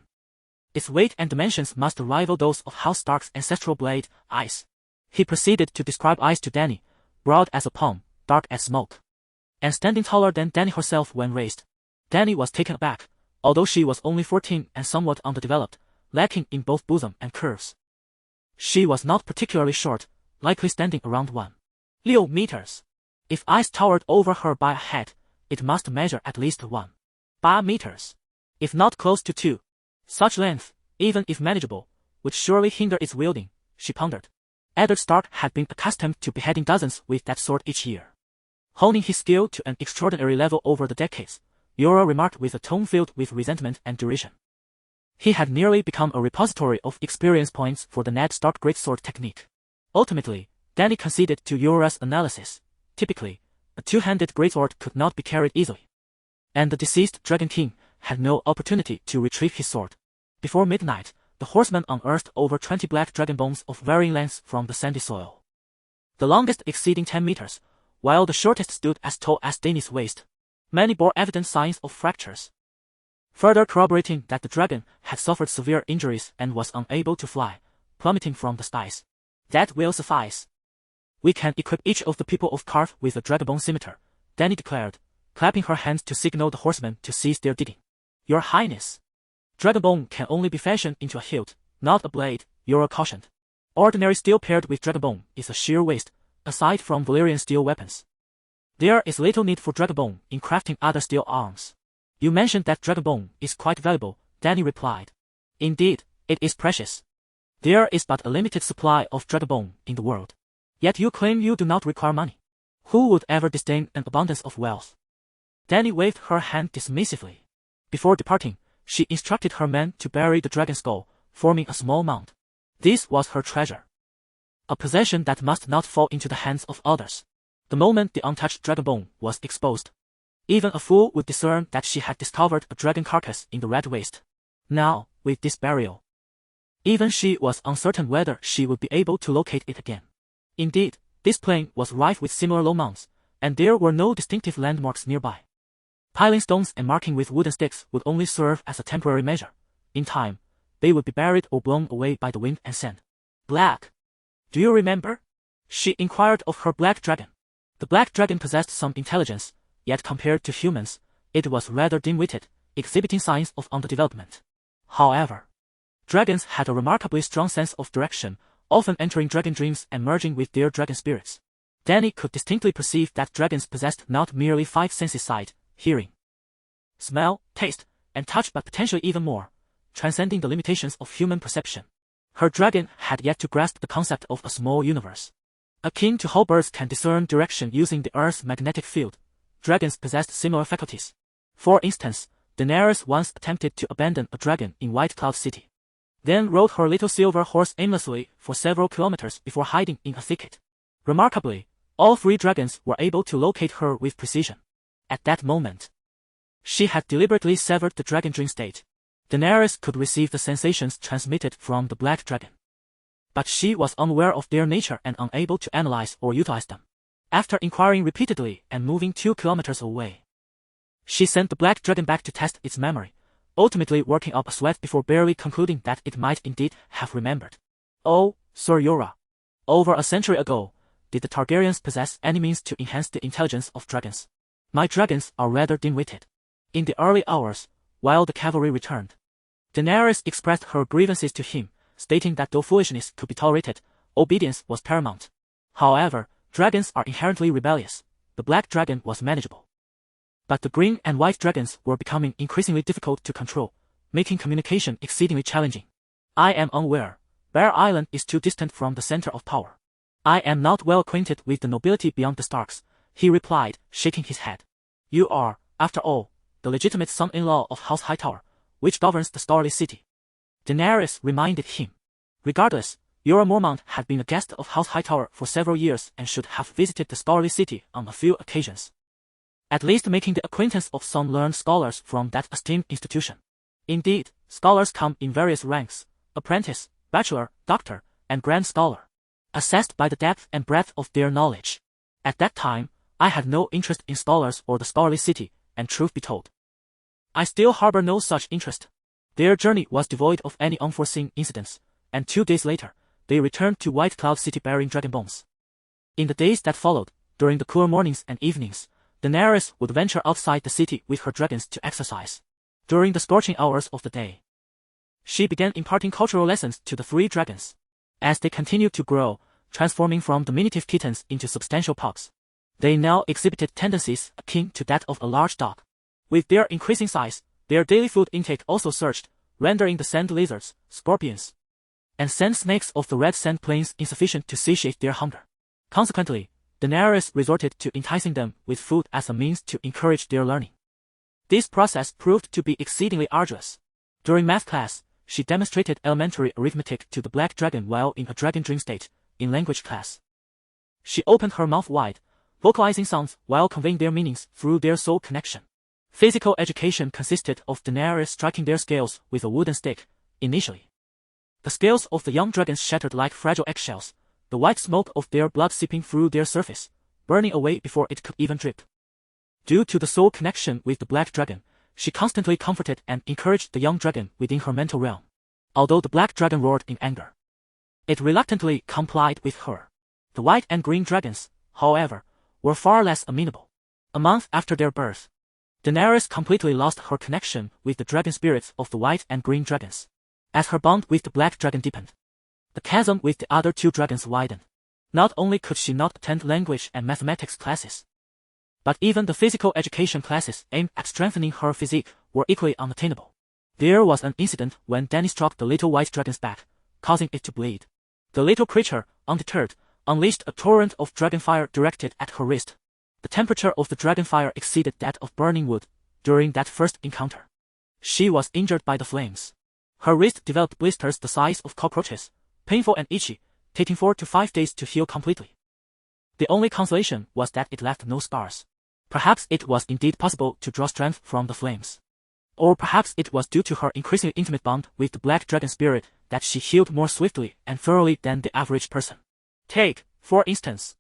its weight and dimensions must rival those of House Stark's ancestral blade, Ice. He proceeded to describe Ice to Dany, broad as a palm, dark as smoke, and standing taller than Dany herself when raised. Dany was taken aback, although she was only 14 and somewhat underdeveloped, lacking in both bosom and curves. She was not particularly short, likely standing around 1.0 meters. If Ice towered over her by a head, it must measure at least 1.5 meters, if not close to 2. Such length, even if manageable, would surely hinder its wielding, she pondered. Eddard Stark had been accustomed to beheading dozens with that sword each year, honing his skill to an extraordinary level over the decades, Yora remarked with a tone filled with resentment and derision. He had nearly become a repository of experience points for the Ned Stark greatsword technique. Ultimately, Dany conceded to Yora's analysis. Typically, a two-handed greatsword could not be carried easily, and the deceased Dragon King had no opportunity to retrieve his sword. Before midnight, the horsemen unearthed over 20 black dragon bones of varying lengths from the sandy soil, the longest exceeding 10 meters, while the shortest stood as tall as Dany's waist. Many bore evident signs of fractures, further corroborating that the dragon had suffered severe injuries and was unable to fly, plummeting from the skies. That will suffice. We can equip each of the people of Karth with a dragonbone scimitar, Dany declared, clapping her hands to signal the horsemen to cease their digging. Your Highness, dragonbone can only be fashioned into a hilt, not a blade, Yora cautioned. Ordinary steel paired with dragonbone is a sheer waste, aside from Valyrian steel weapons. There is little need for dragonbone in crafting other steel arms. You mentioned that dragonbone is quite valuable, Dany replied. Indeed, it is precious. There is but a limited supply of dragonbone in the world. Yet you claim you do not require money. Who would ever disdain an abundance of wealth? Dany waved her hand dismissively. Before departing, she instructed her men to bury the dragon skull, forming a small mound. This was her treasure, a possession that must not fall into the hands of others. The moment the untouched dragonbone was exposed, even a fool would discern that she had discovered a dragon carcass in the Red Waste. Now, with this burial, even she was uncertain whether she would be able to locate it again. Indeed, this plain was rife with similar low mounds, and there were no distinctive landmarks nearby. Piling stones and marking with wooden sticks would only serve as a temporary measure. In time, they would be buried or blown away by the wind and sand. Black. Do you remember? She inquired of her black dragon. The black dragon possessed some intelligence, yet compared to humans, it was rather dim-witted, exhibiting signs of underdevelopment. However, dragons had a remarkably strong sense of direction, often entering dragon dreams and merging with their dragon spirits. Dany could distinctly perceive that dragons possessed not merely 5 senses: sight, hearing, smell, taste, and touch, but potentially even more, transcending the limitations of human perception. Her dragon had yet to grasp the concept of a small universe. Akin to how birds can discern direction using the Earth's magnetic field, dragons possessed similar faculties. For instance, Daenerys once attempted to abandon a dragon in White Cloud City, then rode her little silver horse aimlessly for several kilometers before hiding in a thicket. Remarkably, all 3 dragons were able to locate her with precision. At that moment, she had deliberately severed the dragon dream state. Daenerys could receive the sensations transmitted from the black dragon, but she was unaware of their nature and unable to analyze or utilize them. After inquiring repeatedly and moving 2 kilometers away, she sent the black dragon back to test its memory, ultimately working up a sweat before barely concluding that it might indeed have remembered. Oh, Sir Yora. Over a century ago, did the Targaryens possess any means to enhance the intelligence of dragons? My dragons are rather dim-witted. In the early hours, while the cavalry returned, Daenerys expressed her grievances to him, stating that though foolishness could be tolerated, obedience was paramount. However, dragons are inherently rebellious. The black dragon was manageable, but the green and white dragons were becoming increasingly difficult to control, making communication exceedingly challenging. I am unaware. Bear Island is too distant from the center of power. I am not well acquainted with the nobility beyond the Starks, he replied, shaking his head. You are, after all, the legitimate son-in-law of House Hightower, which governs the Starry City. Daenerys reminded him. Regardless, Jorah Mormont had been a guest of House Hightower for several years and should have visited the Starry City on a few occasions, at least making the acquaintance of some learned scholars from that esteemed institution. Indeed, scholars come in various ranks: apprentice, bachelor, doctor, and grand scholar, assessed by the depth and breadth of their knowledge. At that time, I had no interest in scholars or the Starry City, and truth be told, I still harbor no such interest. Their journey was devoid of any unforeseen incidents, and 2 days later, they returned to White Cloud City bearing dragon bones. In the days that followed, during the cooler mornings and evenings, Daenerys would venture outside the city with her dragons to exercise. During the scorching hours of the day, she began imparting cultural lessons to the 3 dragons. As they continued to grow, transforming from diminutive kittens into substantial pugs, they now exhibited tendencies akin to that of a large dog. With their increasing size, their daily food intake also surged, rendering the sand lizards, scorpions, and sand snakes of the red sand plains insufficient to satiate their hunger. Consequently, Daenerys resorted to enticing them with food as a means to encourage their learning. This process proved to be exceedingly arduous. During math class, she demonstrated elementary arithmetic to the black dragon while in a dragon dream state. In language class, she opened her mouth wide, vocalizing sounds while conveying their meanings through their soul connection. Physical education consisted of Daenerys striking their scales with a wooden stick, initially. The scales of the young dragons shattered like fragile eggshells, the white smoke of their blood seeping through their surface, burning away before it could even drip. Due to the soul connection with the black dragon, she constantly comforted and encouraged the young dragon within her mental realm. Although the black dragon roared in anger, it reluctantly complied with her. The white and green dragons, however, were far less amenable. A month after their birth, Daenerys completely lost her connection with the dragon spirits of the white and green dragons. As her bond with the black dragon deepened, the chasm with the other two dragons widened. Not only could she not attend language and mathematics classes, but even the physical education classes aimed at strengthening her physique were equally unattainable. There was an incident when Dany struck the little white dragon's back, causing it to bleed. The little creature, undeterred, unleashed a torrent of dragonfire directed at her wrist. The temperature of the dragonfire exceeded that of burning wood during that first encounter. She was injured by the flames. Her wrist developed blisters the size of cockroaches, painful and itchy, taking 4 to 5 days to heal completely. The only consolation was that it left no scars. Perhaps it was indeed possible to draw strength from the flames. Or perhaps it was due to her increasingly intimate bond with the black dragon spirit that she healed more swiftly and thoroughly than the average person. Take, for instance,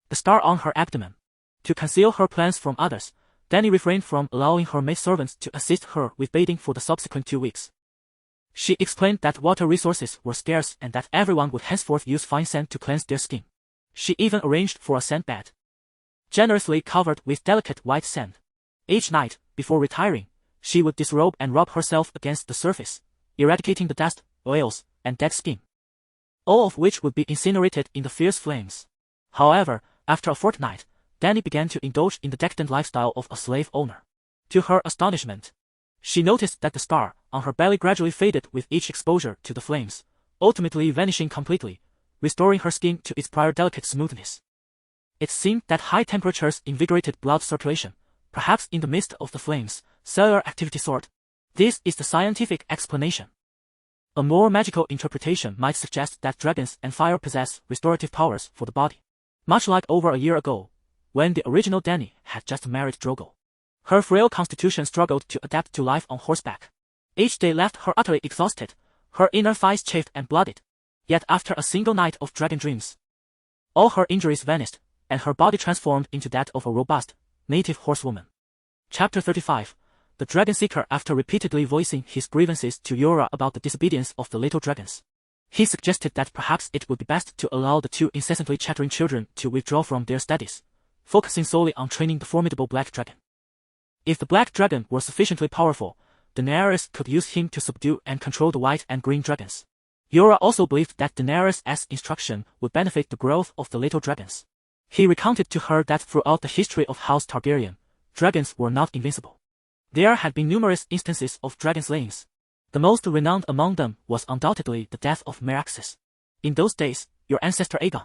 the star on her abdomen. To conceal her plans from others, Dany refrained from allowing her maidservants to assist her with bathing for the subsequent 2 weeks. She explained that water resources were scarce and that everyone would henceforth use fine sand to cleanse their skin. She even arranged for a sand bed, generously covered with delicate white sand. Each night, before retiring, she would disrobe and rub herself against the surface, eradicating the dust, oils, and dead skin, all of which would be incinerated in the fierce flames. However, after a fortnight, Dany began to indulge in the decadent lifestyle of a slave owner. To her astonishment, she noticed that the scar on her belly gradually faded with each exposure to the flames, ultimately vanishing completely, restoring her skin to its prior delicate smoothness. It seemed that high temperatures invigorated blood circulation, perhaps in the midst of the flames, cellular activity soared. This is the scientific explanation. A more magical interpretation might suggest that dragons and fire possess restorative powers for the body. Much like over a year ago, when the original Dany had just married Drogo, her frail constitution struggled to adapt to life on horseback. Each day left her utterly exhausted, her inner thighs chafed and blooded. Yet after a single night of dragon dreams, all her injuries vanished, and her body transformed into that of a robust, native horsewoman. Chapter 35. The Dragon Seeker. After repeatedly voicing his grievances to Yora about the disobedience of the little dragons, he suggested that perhaps it would be best to allow the 2 incessantly chattering children to withdraw from their studies, focusing solely on training the formidable black dragon. If the black dragon were sufficiently powerful, Daenerys could use him to subdue and control the white and green dragons. Yora also believed that Daenerys' instruction would benefit the growth of the little dragons. He recounted to her that throughout the history of House Targaryen, dragons were not invincible. There had been numerous instances of dragon slayings. The most renowned among them was undoubtedly the death of Meraxes. In those days, your ancestor Aegon,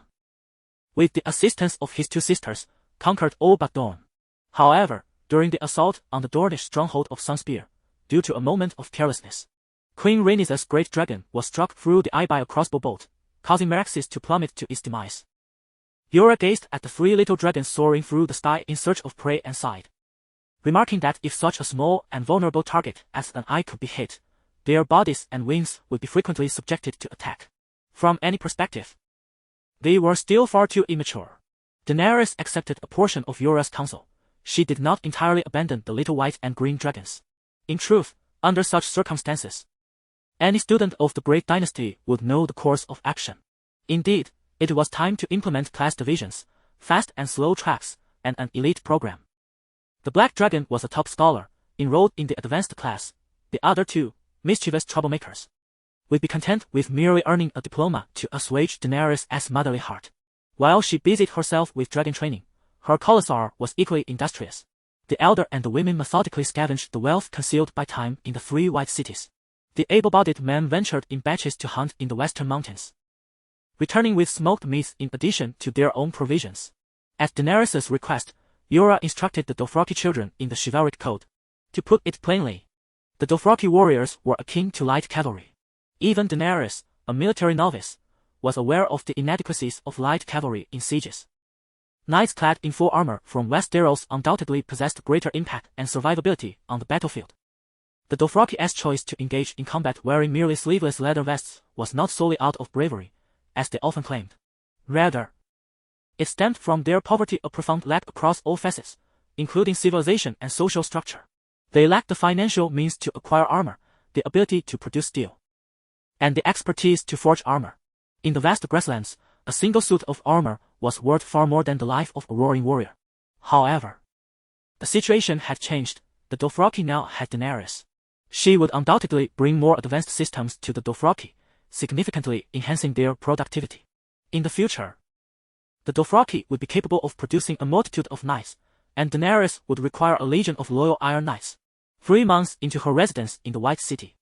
with the assistance of his 2 sisters, conquered all but Dorne. However, during the assault on the Dornish stronghold of Sunspear, due to a moment of carelessness, Queen Rhaenys' great dragon was struck through the eye by a crossbow bolt, causing Meraxes to plummet to its demise. Yora gazed at the 3 little dragons soaring through the sky in search of prey and sighed, remarking that if such a small and vulnerable target as an eye could be hit, their bodies and wings would be frequently subjected to attack. From any perspective, they were still far too immature. Daenerys accepted a portion of Yora's counsel. She did not entirely abandon the little white and green dragons. In truth, under such circumstances, any student of the Great Dynasty would know the course of action. Indeed, it was time to implement class divisions, fast and slow tracks, and an elite program. The black dragon was a top scholar, enrolled in the advanced class. The other 2, mischievous troublemakers, would be content with merely earning a diploma to assuage Daenerys' motherly heart. While she busied herself with dragon training, her Commissar was equally industrious. The elder and the women methodically scavenged the wealth concealed by time in the 3 white cities. The able-bodied men ventured in batches to hunt in the western mountains, returning with smoked meats in addition to their own provisions. At Daenerys' request, Yora instructed the Dothraki children in the chivalric code. To put it plainly, the Dothraki warriors were akin to light cavalry. Even Daenerys, a military novice, was aware of the inadequacies of light cavalry in sieges. Knights clad in full armor from Westeros undoubtedly possessed greater impact and survivability on the battlefield. The Dothraki's choice to engage in combat wearing merely sleeveless leather vests was not solely out of bravery, as they often claimed. Rather, it stemmed from their poverty, a profound lack across all facets, including civilization and social structure. They lacked the financial means to acquire armor, the ability to produce steel, and the expertise to forge armor. In the vast grasslands, a single suit of armor was worth far more than the life of a roaring warrior. However, the situation had changed. The Dothraki now had Daenerys. She would undoubtedly bring more advanced systems to the Dothraki, significantly enhancing their productivity. In the future, the Dothraki would be capable of producing a multitude of knights, and Daenerys would require a legion of loyal Iron Knights. 3 months into her residence in the White City,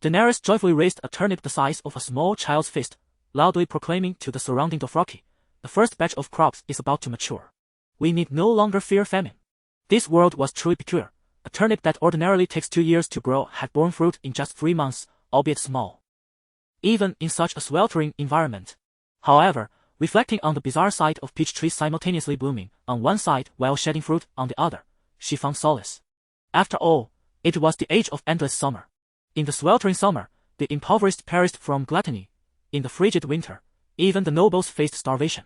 Daenerys joyfully raised a turnip the size of a small child's fist, loudly proclaiming to the surrounding Dothraki, "The first batch of crops is about to mature. We need no longer fear famine." This world was truly peculiar. A turnip that ordinarily takes 2 years to grow had borne fruit in just 3 months, albeit small, even in such a sweltering environment. However, reflecting on the bizarre sight of peach trees simultaneously blooming on one side while shedding fruit on the other, she found solace. After all, it was the age of endless summer. In the sweltering summer, the impoverished perished from gluttony. In the frigid winter, even the nobles faced starvation.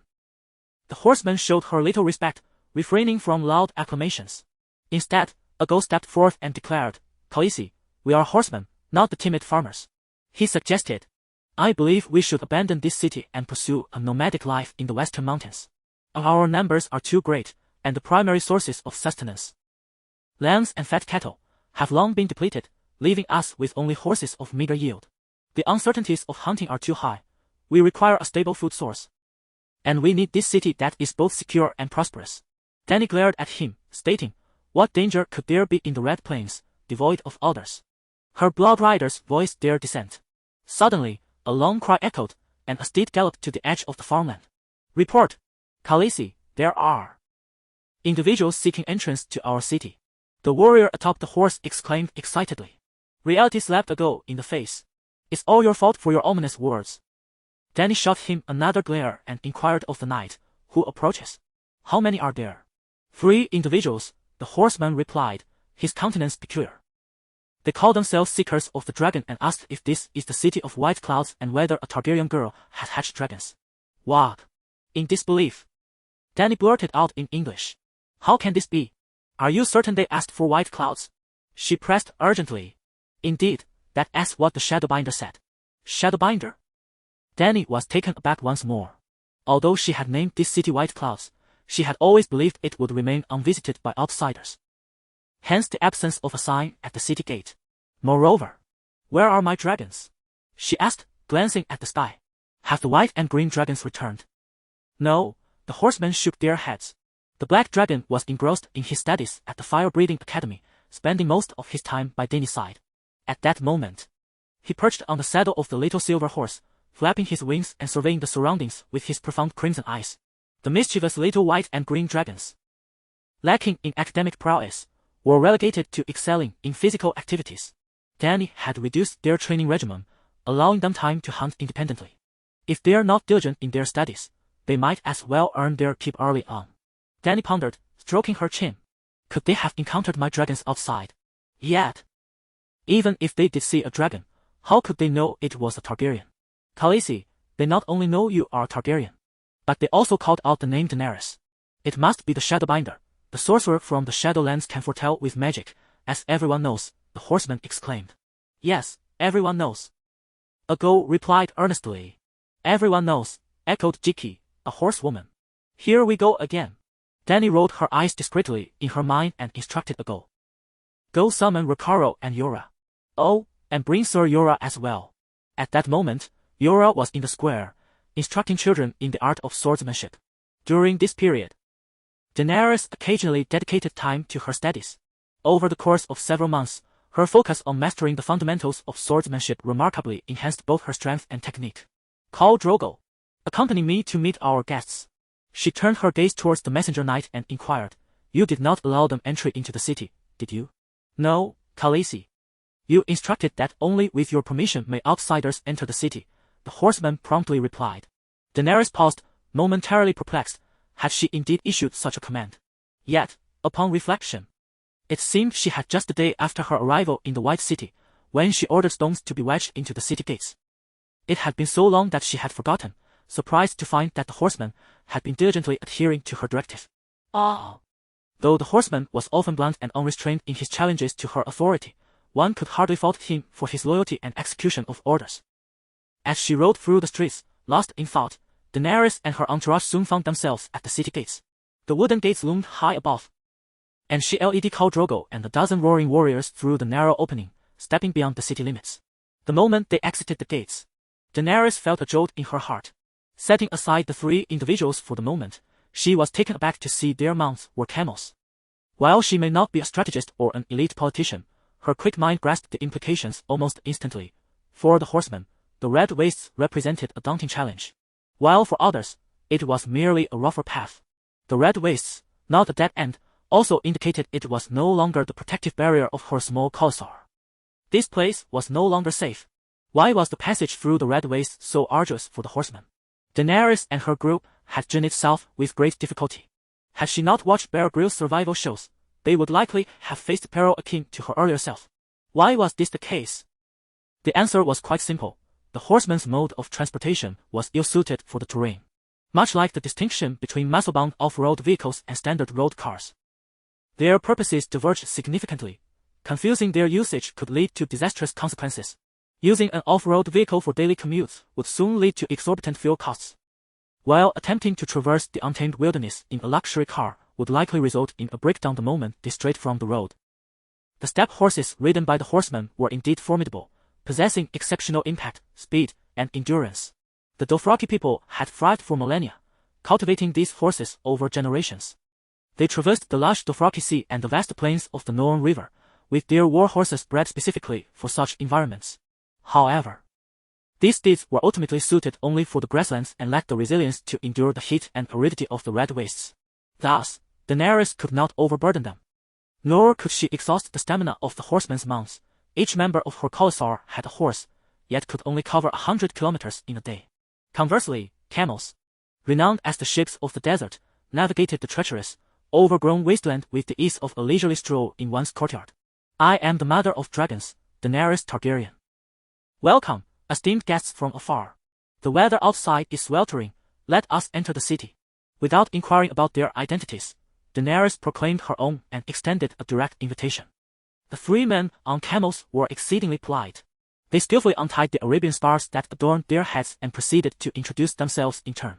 The horseman showed her little respect, refraining from loud acclamations. Instead, a ghost stepped forth and declared, "Khaleesi, we are horsemen, not the timid farmers." He suggested, "I believe we should abandon this city and pursue a nomadic life in the western mountains. Our numbers are too great, and the primary sources of sustenance, lambs and fat cattle, have long been depleted, leaving us with only horses of meager yield. The uncertainties of hunting are too high. We require a stable food source. And we need this city that is both secure and prosperous." Dany glared at him, stating, "What danger could there be in the Red Plains, devoid of others?" Her blood riders voiced their dissent. Suddenly, a long cry echoed, and a steed galloped to the edge of the farmland. "Report, Khaleesi, there are individuals seeking entrance to our city." The warrior atop the horse exclaimed excitedly. Reality slapped a ghoul in the face. "It's all your fault for your ominous words." Dany shot him another glare and inquired of the knight, "Who approaches? How many are there?" "3 individuals, the horseman replied, his countenance peculiar. "They call themselves Seekers of the Dragon and asked if this is the city of white clouds and whether a Targaryen girl has hatched dragons." "What?" In disbelief, Dany blurted out in English, "How can this be? Are you certain they asked for white clouds?" She pressed urgently, "Indeed, that's what the Shadowbinder said." "Shadowbinder?" Dany was taken aback once more. Although she had named this city White Clouds, she had always believed it would remain unvisited by outsiders. Hence the absence of a sign at the city gate. "Moreover, where are my dragons?" she asked, glancing at the sky. "Have the white and green dragons returned?" "No," the horsemen shook their heads. The black dragon was engrossed in his studies at the fire-breathing academy, spending most of his time by Dany's side. At that moment, he perched on the saddle of the little silver horse, flapping his wings and surveying the surroundings with his profound crimson eyes. The mischievous little white and green dragons, lacking in academic prowess, were relegated to excelling in physical activities. Dany had reduced their training regimen, allowing them time to hunt independently. If they're not diligent in their studies, they might as well earn their keep early on. Dany pondered, stroking her chin. Could they have encountered my dragons outside? Yet, even if they did see a dragon, how could they know it was a Targaryen? "Khaleesi, they not only know you are a Targaryen, but they also called out the name Daenerys. It must be the Shadowbinder. The sorcerer from the Shadowlands can foretell with magic, as everyone knows," the horseman exclaimed. "Yes, everyone knows," a ghoul replied earnestly. "Everyone knows," echoed Jiki, a horsewoman. "Here we go again." Dany rolled her eyes discreetly in her mind and instructed a ghoul. "Go summon Rakaro and Yora. Oh, and bring Sir Yora as well." At that moment, Yora was in the square, instructing children in the art of swordsmanship. During this period, Daenerys occasionally dedicated time to her studies. Over the course of several months, her focus on mastering the fundamentals of swordsmanship remarkably enhanced both her strength and technique. "Call Drogo. Accompany me to meet our guests." She turned her gaze towards the messenger knight and inquired, "You did not allow them entry into the city, did you?" "No, Khaleesi. You instructed that only with your permission may outsiders enter the city," the horseman promptly replied. Daenerys paused, momentarily perplexed. had she indeed issued such a command. Yet, upon reflection, it seemed she had just the day after her arrival in the White City, when she ordered stones to be wedged into the city gates. It had been so long that she had forgotten, surprised to find that the horseman had been diligently adhering to her directive. Though the horseman was often blunt and unrestrained in his challenges to her authority, one could hardly fault him for his loyalty and execution of orders. As she rode through the streets, lost in thought, Daenerys and her entourage soon found themselves at the city gates. The wooden gates loomed high above, and she led Khal Drogo and a dozen roaring warriors through the narrow opening, stepping beyond the city limits. The moment they exited the gates, Daenerys felt a jolt in her heart. Setting aside the three individuals for the moment, she was taken aback to see their mounts were camels. While she may not be a strategist or an elite politician, her quick mind grasped the implications almost instantly. For the horsemen, the red wastes represented a daunting challenge, while for others, it was merely a rougher path. The red wastes, not a dead end, also indicated it was no longer the protective barrier of her small khalasar. This place was no longer safe. Why was the passage through the red wastes so arduous for the horsemen? Daenerys and her group had journeyed south with great difficulty. Had she not watched Bear Grylls' survival shows, they would likely have faced peril akin to her earlier self. Why was this the case? The answer was quite simple. The horseman's mode of transportation was ill-suited for the terrain. Much like the distinction between muscle-bound off-road vehicles and standard road cars, their purposes diverged significantly. Confusing their usage could lead to disastrous consequences. Using an off-road vehicle for daily commutes would soon lead to exorbitant fuel costs, while attempting to traverse the untamed wilderness in a luxury car would likely result in a breakdown the moment they strayed from the road. The steppe horses ridden by the horsemen were indeed formidable, possessing exceptional impact, speed, and endurance. The Dothraki people had thrived for millennia, cultivating these horses over generations. They traversed the lush Dothraki Sea and the vast plains of the Norn River, with their war horses bred specifically for such environments. However, these steeds were ultimately suited only for the grasslands and lacked the resilience to endure the heat and aridity of the red wastes. Thus, Daenerys could not overburden them. Nor could she exhaust the stamina of the horsemen's mounts. Each member of her khalasar had a horse, yet could only cover 100 kilometers in a day. Conversely, camels, renowned as the ships of the desert, navigated the treacherous, overgrown wasteland with the ease of a leisurely stroll in one's courtyard. I am the mother of dragons, Daenerys Targaryen. Welcome, esteemed guests from afar. The weather outside is sweltering, let us enter the city. Without inquiring about their identities, Daenerys proclaimed her own and extended a direct invitation. The three men on camels were exceedingly polite. They skillfully untied the Arabian stars that adorned their heads and proceeded to introduce themselves in turn.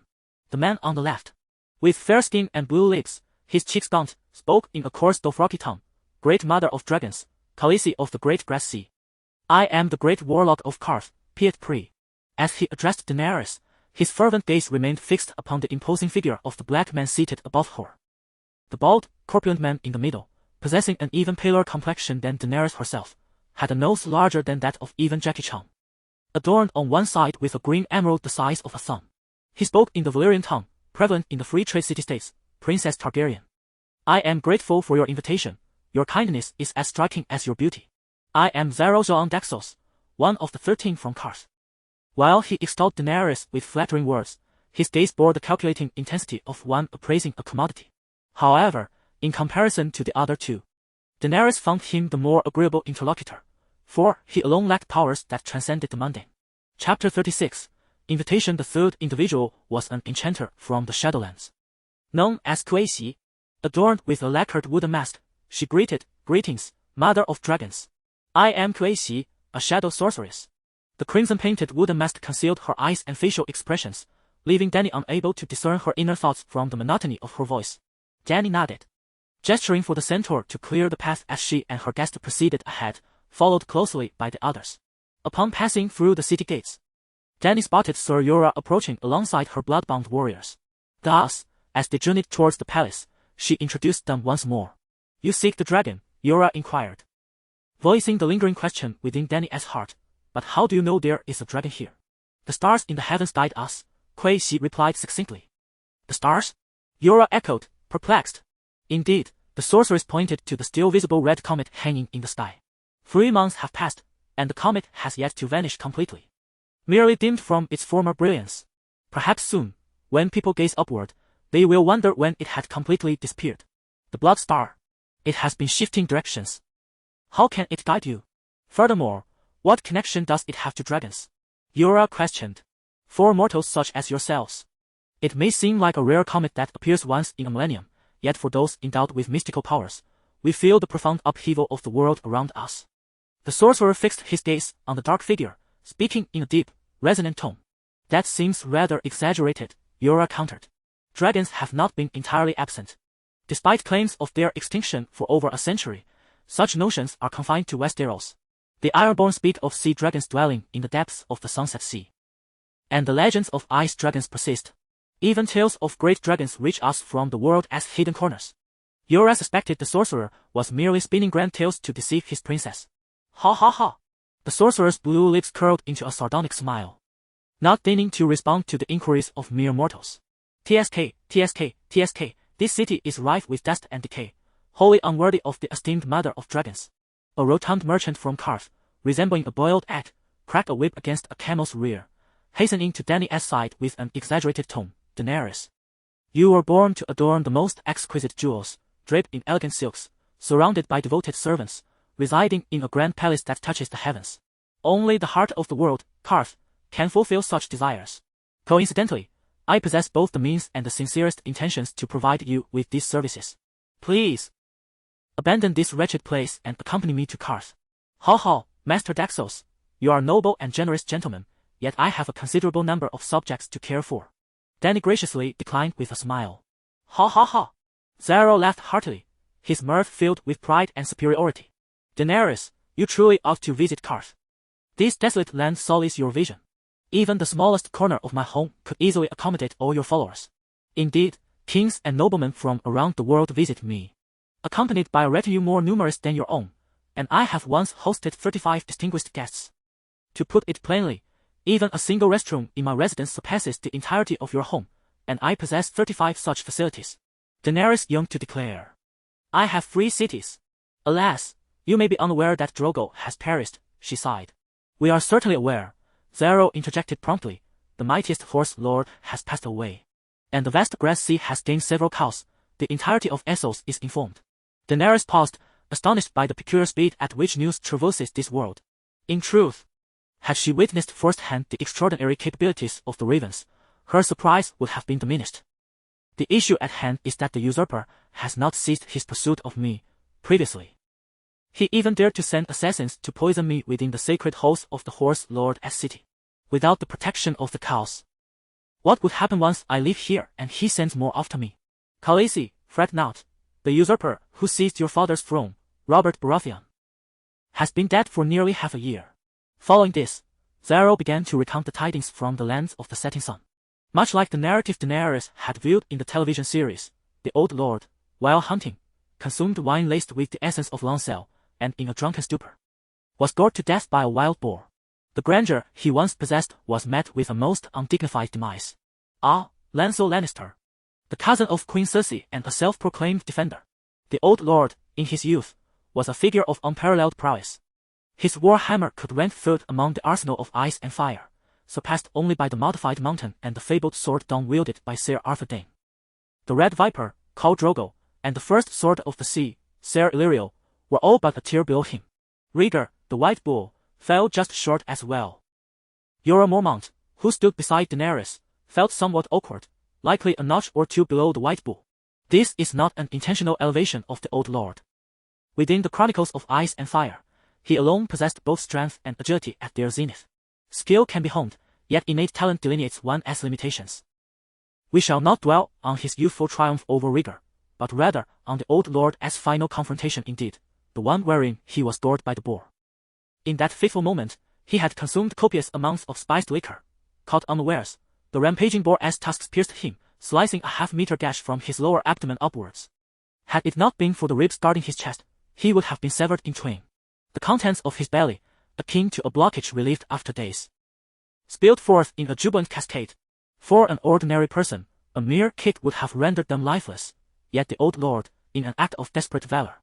The man on the left, with fair skin and blue lips, his cheeks gaunt, spoke in a coarse Dothraki tongue. Great mother of dragons, Khaleesi of the great grass sea. I am the great warlock of Karth, Piet Pri. As he addressed Daenerys, his fervent gaze remained fixed upon the imposing figure of the black man seated above her. The bald, corpulent man in the middle, possessing an even paler complexion than Daenerys herself, had a nose larger than that of even Jackie Chan, adorned on one side with a green emerald the size of a thumb. He spoke in the Valyrian tongue, prevalent in the free trade city-states. Princess Targaryen, I am grateful for your invitation. Your kindness is as striking as your beauty. I am Zaro Joan Daxos, one of the 13 from Karth. While he extolled Daenerys with flattering words, his gaze bore the calculating intensity of one appraising a commodity. However, in comparison to the other two, Daenerys found him the more agreeable interlocutor, for he alone lacked powers that transcended the mundane. Chapter 36. Invitation. The third individual was an enchanter from the Shadowlands, known as Khaleesi. Adorned with a lacquered wooden mask, she greeted, Greetings, Mother of Dragons. I am Khaleesi, a shadow sorceress. The crimson-painted wooden mask concealed her eyes and facial expressions, leaving Dany unable to discern her inner thoughts from the monotony of her voice. Dany nodded, gesturing for the centaur to clear the path as she and her guest proceeded ahead, followed closely by the others. Upon passing through the city gates, Dany spotted Ser Jorah approaching alongside her blood-bound warriors. Thus, as they journeyed towards the palace, she introduced them once more. You seek the dragon, Jorah inquired, voicing the lingering question within Dany's heart. But how do you know there is a dragon here? The stars in the heavens guide us, Khaleesi replied succinctly. The stars? Jorah echoed, perplexed. Indeed, the sorceress pointed to the still visible red comet hanging in the sky. 3 months have passed, and the comet has yet to vanish completely, merely dimmed from its former brilliance. Perhaps soon, when people gaze upward, They will wonder when it had completely disappeared. The blood star. It has been shifting directions. How can it guide you? Furthermore, what connection does it have to dragons? Yura questioned. For mortals such as yourselves, it may seem like a rare comet that appears once in a millennium, yet for those endowed with mystical powers, we feel the profound upheaval of the world around us. The sorcerer fixed his gaze on the dark figure, speaking in a deep, resonant tone. That seems rather exaggerated, Yura countered. Dragons have not been entirely absent. Despite claims of their extinction for over a century, such notions are confined to Westeros. The Ironborn speak of sea dragons dwelling in the depths of the Sunset Sea. And the legends of ice dragons persist. Even tales of great dragons reach us from the world as hidden corners. Yura suspected the sorcerer was merely spinning grand tales to deceive his princess. Ha ha ha. The sorcerer's blue lips curled into a sardonic smile. Not deigning to respond to the inquiries of mere mortals. TSK, TSK, TSK, this city is rife with dust and decay, wholly unworthy of the esteemed mother of dragons. A rotund merchant from Karth, resembling a boiled egg, cracked a whip against a camel's rear, hastening to Daenerys' side with an exaggerated tone. Daenerys, you were born to adorn the most exquisite jewels, draped in elegant silks, surrounded by devoted servants, residing in a grand palace that touches the heavens. Only the heart of the world, Karth, can fulfill such desires. Coincidentally, I possess both the means and the sincerest intentions to provide you with these services. Please abandon this wretched place and accompany me to Karth. Ha ha, Master Daxos, you are a noble and generous gentleman, yet I have a considerable number of subjects to care for. Dany graciously declined with a smile. Ha ha ha. Zaro laughed heartily, his mirth filled with pride and superiority. Daenerys, you truly ought to visit Karth. This desolate land sullies your vision. Even the smallest corner of my home could easily accommodate all your followers. Indeed, kings and noblemen from around the world visit me, accompanied by a retinue more numerous than your own, and I have once hosted 35 distinguished guests. To put it plainly, even a single restroom in my residence surpasses the entirety of your home, and I possess 35 such facilities. Daenerys yearned to declare. I have 3 cities. Alas, you may be unaware that Drogo has perished, she sighed. We are certainly aware, Zaro interjected promptly, the mightiest horse lord has passed away. And the vast grass sea has gained several cows, the entirety of Essos is informed. Daenerys paused, astonished by the peculiar speed at which news traverses this world. In truth, had she witnessed firsthand the extraordinary capabilities of the ravens, her surprise would have been diminished. The issue at hand is that the usurper has not ceased his pursuit of me, previously. He even dared to send assassins to poison me within the sacred halls of the Horse Lord S city, without the protection of the cows. What would happen once I leave here and he sends more after me? Khaleesi, fret not. The usurper who seized your father's throne, Robert Baratheon, has been dead for nearly half a year. Following this, Zaro began to recount the tidings from the lands of the setting sun. Much like the narrative Daenerys had viewed in the television series, the old lord, while hunting, consumed wine laced with the essence of Lancel, and in a drunken stupor, was gored to death by a wild boar. The grandeur he once possessed was met with a most undignified demise. Ah, Lancel Lannister, the cousin of Queen Cersei and a self-proclaimed defender. The old lord, in his youth, was a figure of unparalleled prowess. His war hammer could rank third among the arsenal of ice and fire, surpassed only by the modified mountain and the fabled sword Dawn wielded by Ser Arthur Dayne. The Red Viper, Khal Drogo, and the first sword of the sea, Ser Illyrio, were all but a tier below him. Rhaegar, the White Bull, fell just short as well. Jorah Mormont, who stood beside Daenerys, felt somewhat awkward, likely a notch or two below the White Bull. This is not an intentional elevation of the old lord. Within the Chronicles of Ice and Fire, he alone possessed both strength and agility at their zenith. Skill can be honed, yet innate talent delineates one as limitations. We shall not dwell on his youthful triumph over Rhaegar, but rather on the old lord as final confrontation indeed, the one wherein he was gored by the boar. In that fateful moment, he had consumed copious amounts of spiced liquor. Caught unawares, the rampaging boar as tusks pierced him, slicing a half-meter gash from his lower abdomen upwards. Had it not been for the ribs guarding his chest, he would have been severed in twain. The contents of his belly, akin to a blockage relieved after days, spilled forth in a jubilant cascade. For an ordinary person, a mere kick would have rendered them lifeless, yet the old lord, in an act of desperate valor,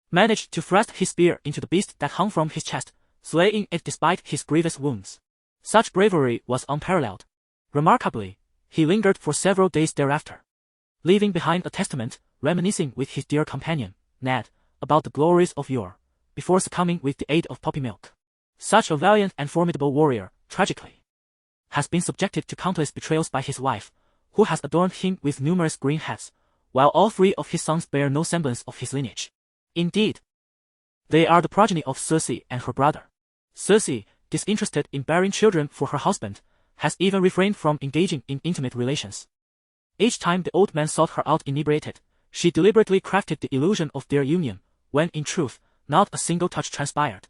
managed to thrust his spear into the beast that hung from his chest, slaying it despite his grievous wounds. Such bravery was unparalleled. Remarkably, he lingered for several days thereafter, leaving behind a testament, reminiscing with his dear companion, Ned, about the glories of yore, before succumbing with the aid of poppy milk. Such a valiant and formidable warrior, tragically, has been subjected to countless betrayals by his wife, who has adorned him with numerous green hats, while all three of his sons bear no semblance of his lineage. Indeed, they are the progeny of Cersei and her brother. Cersei, disinterested in bearing children for her husband, has even refrained from engaging in intimate relations. Each time the old man sought her out inebriated, she deliberately crafted the illusion of their union, when in truth, not a single touch transpired.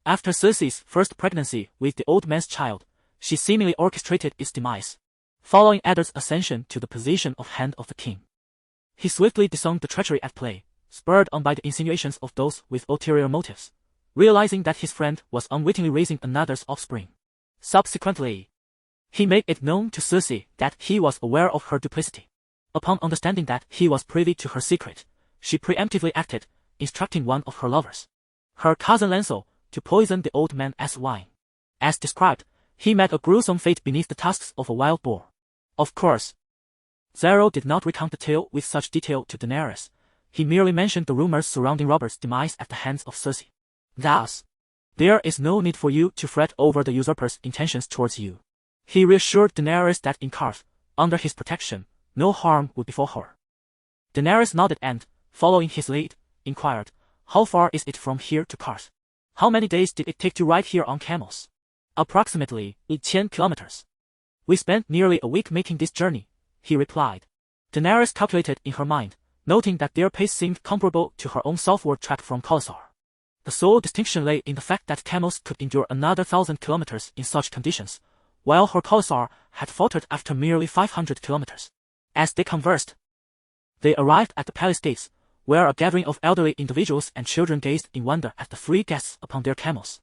After Cersei's first pregnancy with the old man's child, she seemingly orchestrated its demise. Following Eddard's ascension to the position of Hand of the King, he swiftly disowned the treachery at play, spurred on by the insinuations of those with ulterior motives, realizing that his friend was unwittingly raising another's offspring. Subsequently, he made it known to Cersei that he was aware of her duplicity. Upon understanding that he was privy to her secret, she preemptively acted, instructing one of her lovers, her cousin Lancel, to poison the old man as wine. As described, he met a gruesome fate beneath the tusks of a wild boar. Of course, Zero did not recount the tale with such detail to Daenerys. He merely mentioned the rumors surrounding Robert's demise at the hands of Cersei. Thus, there is no need for you to fret over the usurper's intentions towards you. He reassured Daenerys that in Karth, under his protection, no harm would befall her. Daenerys nodded and, following his lead, inquired, "How far is it from here to Karth? How many days did it take to ride here on camels?" "Approximately 10 kilometers. We spent nearly a week making this journey," he replied. Daenerys calculated in her mind, noting that their pace seemed comparable to her own southward trek from Khalasar. The sole distinction lay in the fact that camels could endure another 1,000 kilometers in such conditions, while her Khalasar had faltered after merely 500 kilometers. As they conversed, they arrived at the palace gates, where a gathering of elderly individuals and children gazed in wonder at the three guests upon their camels.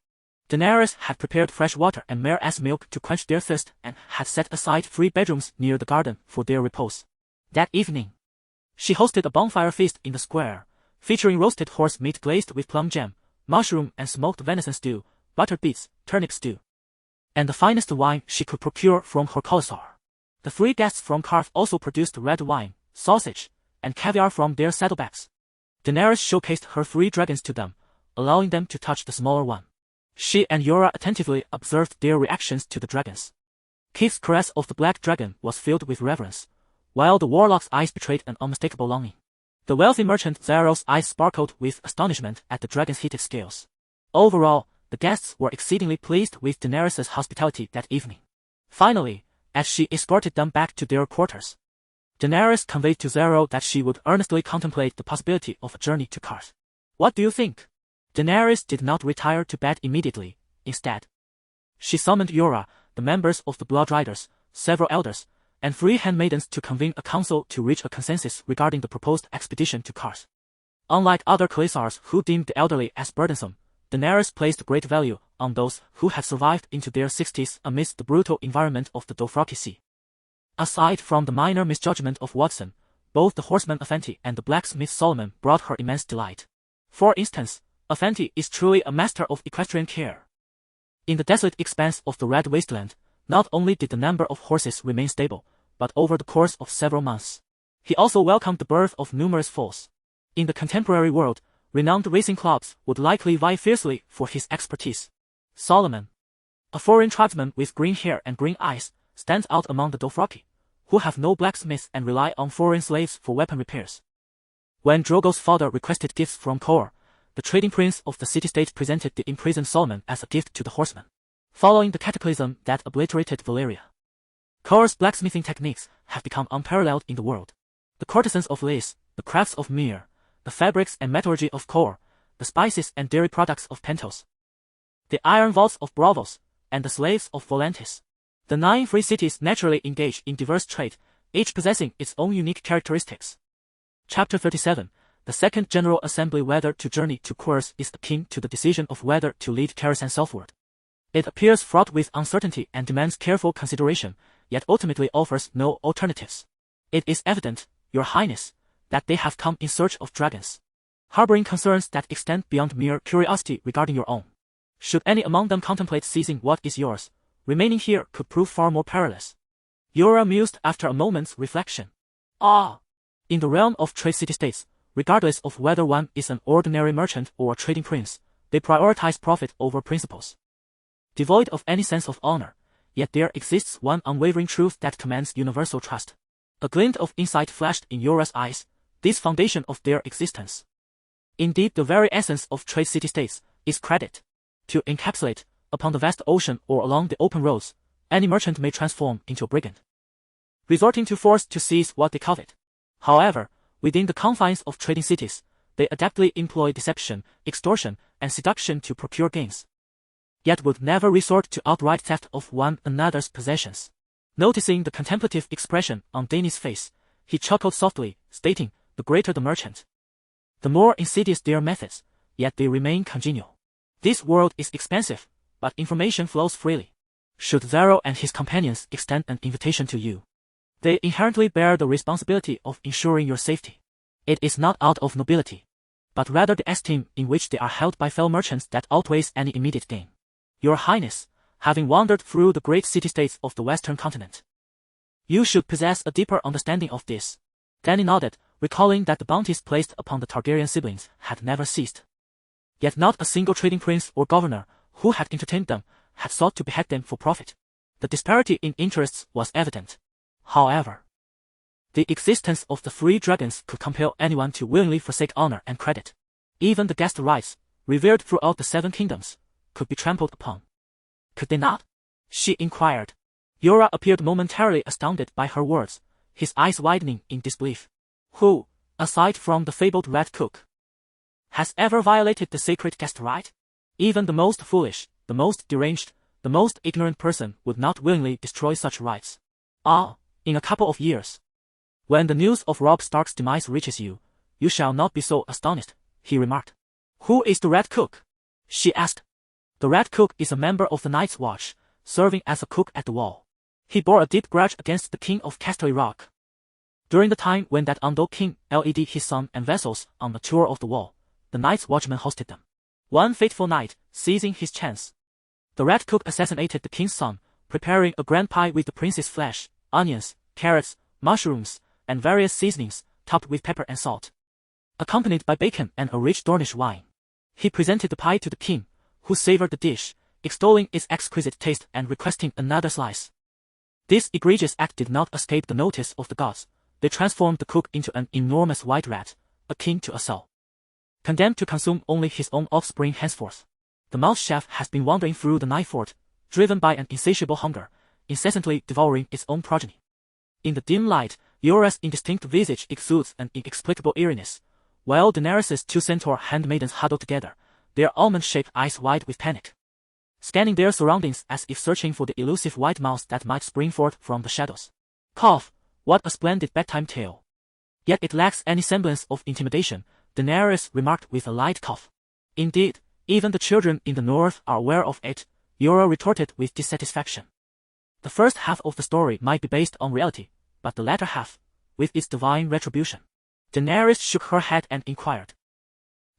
Daenerys had prepared fresh water and mare-ass milk to quench their thirst and had set aside 3 bedrooms near the garden for their repose. That evening, she hosted a bonfire feast in the square, featuring roasted horse meat glazed with plum jam, mushroom and smoked venison stew, buttered beets, turnip stew, and the finest wine she could procure from her Khalasar. The 3 guests from Karth also produced red wine, sausage, and caviar from their saddlebags. Daenerys showcased her 3 dragons to them, allowing them to touch the smaller one. She and Yora attentively observed their reactions to the dragons. Keith's caress of the black dragon was filled with reverence, while the warlock's eyes betrayed an unmistakable longing. The wealthy merchant Zero's eyes sparkled with astonishment at the dragon's heated scales. Overall, the guests were exceedingly pleased with Daenerys' hospitality that evening. Finally, as she escorted them back to their quarters, Daenerys conveyed to Zero that she would earnestly contemplate the possibility of a journey to Karth. "What do you think?" Daenerys did not retire to bed immediately. Instead, she summoned Yora, the members of the Blood Riders, several elders, and 3 handmaidens to convene a council to reach a consensus regarding the proposed expedition to Karth. Unlike other Khalisars who deemed the elderly as burdensome, Daenerys placed great value on those who had survived into their 60s amidst the brutal environment of the Dothraki Sea. Aside from the minor misjudgment of Watson, both the horseman Afenti and the blacksmith Solomon brought her immense delight. For instance, Afenti is truly a master of equestrian care. In the desolate expanse of the Red Wasteland, not only did the number of horses remain stable, but over the course of several months, he also welcomed the birth of numerous foals. In the contemporary world, renowned racing clubs would likely vie fiercely for his expertise. Solomon, a foreign tribesman with green hair and green eyes, stands out among the Dothraki, who have no blacksmiths and rely on foreign slaves for weapon repairs. When Drogo's father requested gifts from Kor, the trading prince of the city-state presented the imprisoned Solomon as a gift to the horseman. Following the cataclysm that obliterated Valyria, Kor's blacksmithing techniques have become unparalleled in the world. The courtesans of Lys, the crafts of Myr, the fabrics and metallurgy of Kor, the spices and dairy products of Pentos, the iron vaults of Bravos, and the slaves of Volantis. The 9 free cities naturally engage in diverse trade, each possessing its own unique characteristics. Chapter 37. The Second General Assembly. Whether to journey to Kurs is akin to the decision of whether to lead Kharasan southward. It appears fraught with uncertainty and demands careful consideration, yet ultimately offers no alternatives. It is evident, Your Highness, that they have come in search of dragons, harboring concerns that extend beyond mere curiosity regarding your own. Should any among them contemplate seizing what is yours, remaining here could prove far more perilous. Yora mused after a moment's reflection. "Ah, In the realm of trade city-states, regardless of whether one is an ordinary merchant or a trading prince, they prioritize profit over principles. Devoid of any sense of honor, yet there exists one unwavering truth that commands universal trust. A glint of insight flashed in Yora's eyes, this foundation of their existence. Indeed, the very essence of trade city-states is credit. To encapsulate, upon the vast ocean or along the open roads, any merchant may transform into a brigand, resorting to force to seize what they covet. However, within the confines of trading cities, they adeptly employ deception, extortion, and seduction to procure gains, yet would never resort to outright theft of one another's possessions. Noticing the contemplative expression on Dany's face, he chuckled softly, stating, "The greater the merchant, the more insidious their methods, yet they remain congenial. This world is expensive, but information flows freely. Should Zaro and his companions extend an invitation to you, they inherently bear the responsibility of ensuring your safety. It is not out of nobility, but rather the esteem in which they are held by fellow merchants that outweighs any immediate gain. Your Highness, having wandered through the great city-states of the Western continent, you should possess a deeper understanding of this." Dany nodded, recalling that the bounties placed upon the Targaryen siblings had never ceased. Yet not a single trading prince or governor who had entertained them had sought to behead them for profit. The disparity in interests was evident. However, the existence of the free dragons could compel anyone to willingly forsake honor and credit. Even the guest rights, revered throughout the Seven Kingdoms, could be trampled upon. Could they not? She inquired. Yora appeared momentarily astounded by her words, his eyes widening in disbelief. Who, aside from the fabled Red Cook, has ever violated the sacred guest right? Even the most foolish, the most deranged, the most ignorant person would not willingly destroy such rights. In a couple of years, when the news of Robb Stark's demise reaches you, you shall not be so astonished, he remarked. Who is the Red Cook? She asked. The Red Cook is a member of the Night's Watch, serving as a cook at the wall. He bore a deep grudge against the king of Casterly Rock. During the time when that undoubled king led his son and vassals on a tour of the wall, the Night's Watchman hosted them. One fateful night, seizing his chance, the Red Cook assassinated the king's son, preparing a grand pie with the prince's flesh, onions, carrots, mushrooms, and various seasonings, topped with pepper and salt, accompanied by bacon and a rich Dornish wine. He presented the pie to the king, who savored the dish, extolling its exquisite taste and requesting another slice. This egregious act did not escape the notice of the gods. They transformed the cook into an enormous white rat, akin to a sow, condemned to consume only his own offspring henceforth. The mouse chef has been wandering through the night fort, driven by an insatiable hunger, incessantly devouring its own progeny. In the dim light, Yora's indistinct visage exudes an inexplicable eeriness, while Daenerys' two centaur handmaidens huddle together, their almond-shaped eyes wide with panic, scanning their surroundings as if searching for the elusive white mouse that might spring forth from the shadows. Cough, what a splendid bedtime tale. Yet it lacks any semblance of intimidation, Daenerys remarked with a light cough. Indeed, even the children in the north are aware of it, Yora retorted with dissatisfaction. The first half of the story might be based on reality, but the latter half, with its divine retribution. Daenerys shook her head and inquired.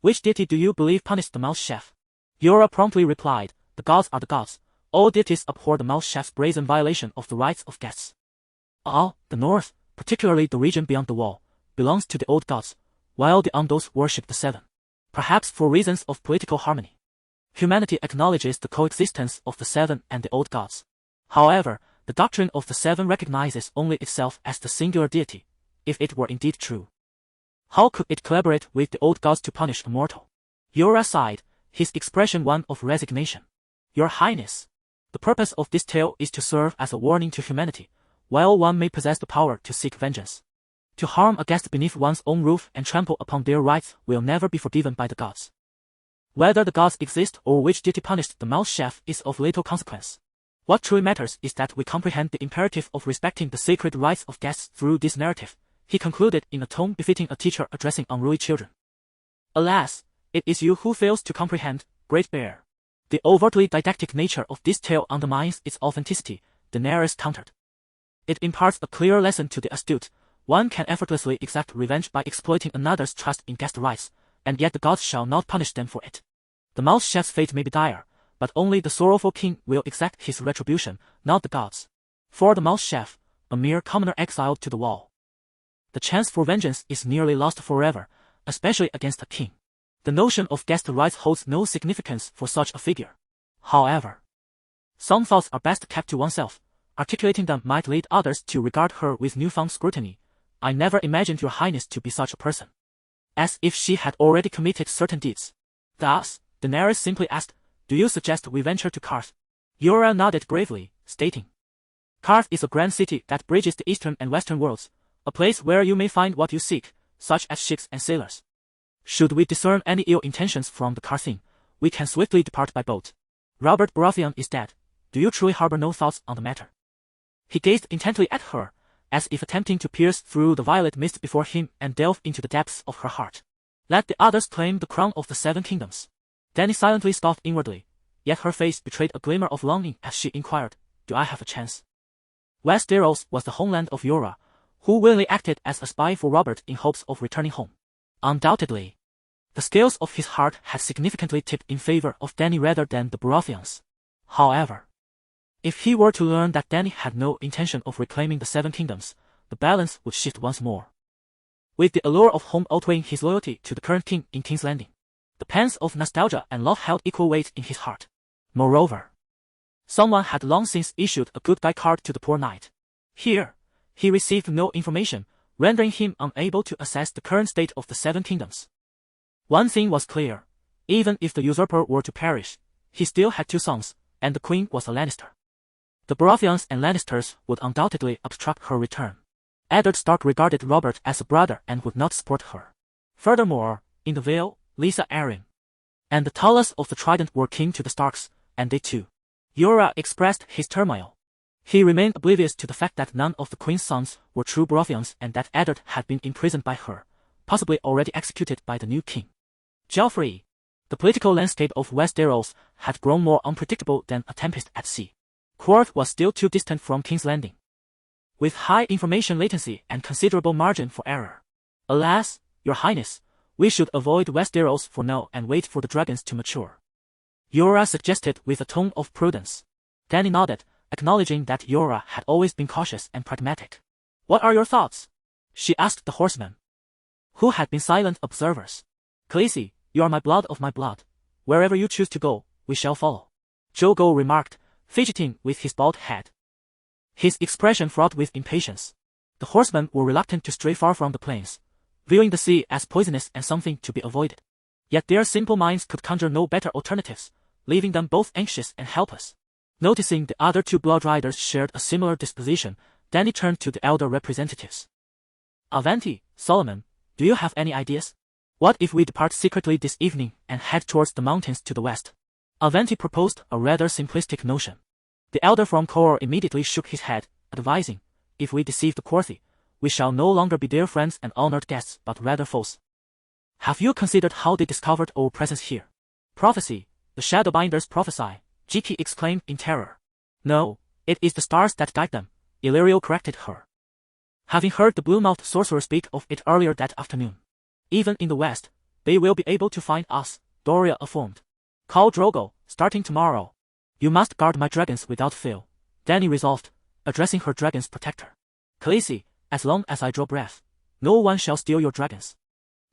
Which deity do you believe punished the mouse chef? Yora promptly replied, the gods are the gods. All deities abhor the mouse chef's brazen violation of the rights of guests. The north, particularly the region beyond the wall, belongs to the old gods, while the Undos worship the seven. Perhaps for reasons of political harmony, humanity acknowledges the coexistence of the seven and the old gods. However, the doctrine of the seven recognizes only itself as the singular deity, if it were indeed true. How could it collaborate with the old gods to punish a mortal? Yora sighed, his expression one of resignation. Your Highness, the purpose of this tale is to serve as a warning to humanity. While one may possess the power to seek vengeance, to harm a guest beneath one's own roof and trample upon their rights will never be forgiven by the gods. Whether the gods exist or which deity punished the mouse chef is of little consequence. What truly matters is that we comprehend the imperative of respecting the sacred rights of guests through this narrative, he concluded in a tone befitting a teacher addressing unruly children. Alas, it is you who fails to comprehend, Great Bear. The overtly didactic nature of this tale undermines its authenticity, Daenerys countered. It imparts a clear lesson to the astute. One can effortlessly exact revenge by exploiting another's trust in guest rights, and yet the gods shall not punish them for it. The mouse chef's fate may be dire, but only the sorrowful king will exact his retribution, not the gods. For the mouse chef, a mere commoner exiled to the wall, the chance for vengeance is nearly lost forever, especially against a king. The notion of guest rights holds no significance for such a figure. However, some thoughts are best kept to oneself. Articulating them might lead others to regard her with newfound scrutiny. I never imagined your highness to be such a person. As if she had already committed certain deeds. Thus, Daenerys simply asked, do you suggest we venture to Karth? Yora nodded gravely, stating, Karth is a grand city that bridges the eastern and western worlds, a place where you may find what you seek, such as ships and sailors. Should we discern any ill intentions from the Karthian, we can swiftly depart by boat. Robert Baratheon is dead. Do you truly harbor no thoughts on the matter? He gazed intently at her, as if attempting to pierce through the violet mist before him and delve into the depths of her heart. Let the others claim the crown of the Seven Kingdoms. Dany silently scoffed inwardly, yet her face betrayed a glimmer of longing as she inquired, do I have a chance? Westeros was the homeland of Yora, who willingly acted as a spy for Robert in hopes of returning home. Undoubtedly, the scales of his heart had significantly tipped in favor of Dany rather than the Baratheons. However, if he were to learn that Dany had no intention of reclaiming the Seven Kingdoms, the balance would shift once more. With the allure of home outweighing his loyalty to the current king in King's Landing, the pangs of nostalgia and love held equal weight in his heart. Moreover, someone had long since issued a good guy card to the poor knight. Here, he received no information, rendering him unable to assess the current state of the Seven Kingdoms. One thing was clear, even if the usurper were to perish, he still had two sons, and the queen was a Lannister. The Baratheons and Lannisters would undoubtedly obstruct her return. Eddard Stark regarded Robert as a brother and would not support her. Furthermore, in the Vale, Lysa Arryn and the Tallest of the Trident were kin to the Starks, and they too. Yora expressed his turmoil. He remained oblivious to the fact that none of the queen's sons were true Baratheons and that Eddard had been imprisoned by her, possibly already executed by the new king. Joffrey. The political landscape of Westeros had grown more unpredictable than a tempest at sea. Court was still too distant from King's Landing, with high information latency and considerable margin for error. Alas, your highness, we should avoid Westeros for now and wait for the dragons to mature. Yora suggested with a tone of prudence. Dany nodded, acknowledging that Yora had always been cautious and pragmatic. What are your thoughts? She asked the horsemen, who had been silent observers. Khaleesi, you are my blood of my blood. Wherever you choose to go, we shall follow. Drogo remarked, fidgeting with his bald head. His expression fraught with impatience. The horsemen were reluctant to stray far from the plains, viewing the sea as poisonous and something to be avoided. Yet their simple minds could conjure no better alternatives, leaving them both anxious and helpless. Noticing the other two blood riders shared a similar disposition, Dany turned to the elder representatives. Avanti, Solomon, do you have any ideas? What if we depart secretly this evening and head towards the mountains to the west? Avanti proposed a rather simplistic notion. The elder from Kor immediately shook his head, advising, if we deceive the Quarthy, we shall no longer be their friends and honored guests but rather foes. Have you considered how they discovered our presence here? Prophecy, the Shadowbinders prophesy, Jiki exclaimed in terror. No, it is the stars that guide them, Illyrio corrected her. Having heard the blue-mouthed sorcerer speak of it earlier that afternoon. Even in the west, they will be able to find us, Doria affirmed. Call Drogo, starting tomorrow. You must guard my dragons without fail, Dany resolved, addressing her dragon's protector. Khaleesi, as long as I draw breath, no one shall steal your dragons.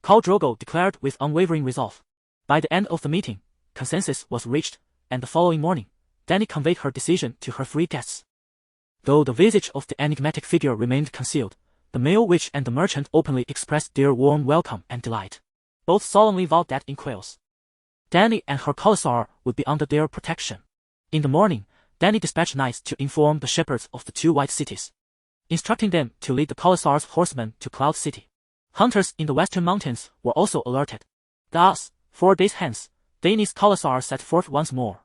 Khal Drogo declared with unwavering resolve. By the end of the meeting, consensus was reached, and the following morning, Dany conveyed her decision to her three guests. Though the visage of the enigmatic figure remained concealed, the male witch and the merchant openly expressed their warm welcome and delight. Both solemnly vowed that in Quails, Dany and her Khalasar would be under their protection. In the morning, Dany dispatched knights to inform the shepherds of the two white cities, instructing them to lead the Khalasar's horsemen to Cloud City. Hunters in the western mountains were also alerted. Thus, 4 days hence, Dany's Khalasar set forth once more.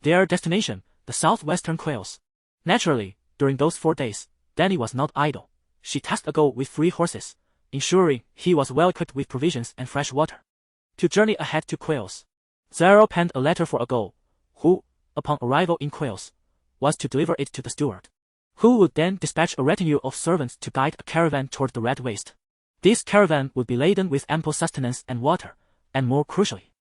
Their destination, the southwestern Quails. Naturally, during those 4 days, Dany was not idle. She tasked Ago with 3 horses, ensuring he was well equipped with provisions and fresh water. To journey ahead to Quails, Zaro penned a letter for Ago, who, upon arrival in Quails, was to deliver it to the steward, who would then dispatch a retinue of servants to guide a caravan toward the Red Waste. This caravan would be laden with ample sustenance and water, and more crucially,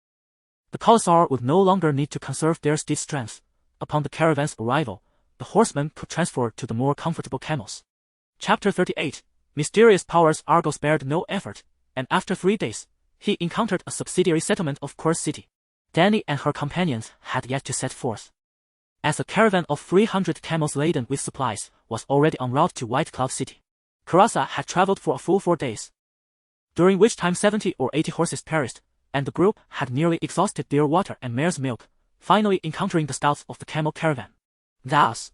the Khalasar would no longer need to conserve their steed strength. Upon the caravan's arrival, the horsemen could transfer to the more comfortable camels. Chapter 38, mysterious powers. Argo spared no effort, and after 3 days, he encountered a subsidiary settlement of Curse City. Dany and her companions had yet to set forth, as a caravan of 300 camels laden with supplies was already en route to White Cloud City. Karassa had traveled for a full 4 days, during which time 70 or 80 horses perished, and the group had nearly exhausted their water and mare's milk, finally encountering the stouts of the camel caravan. Thus,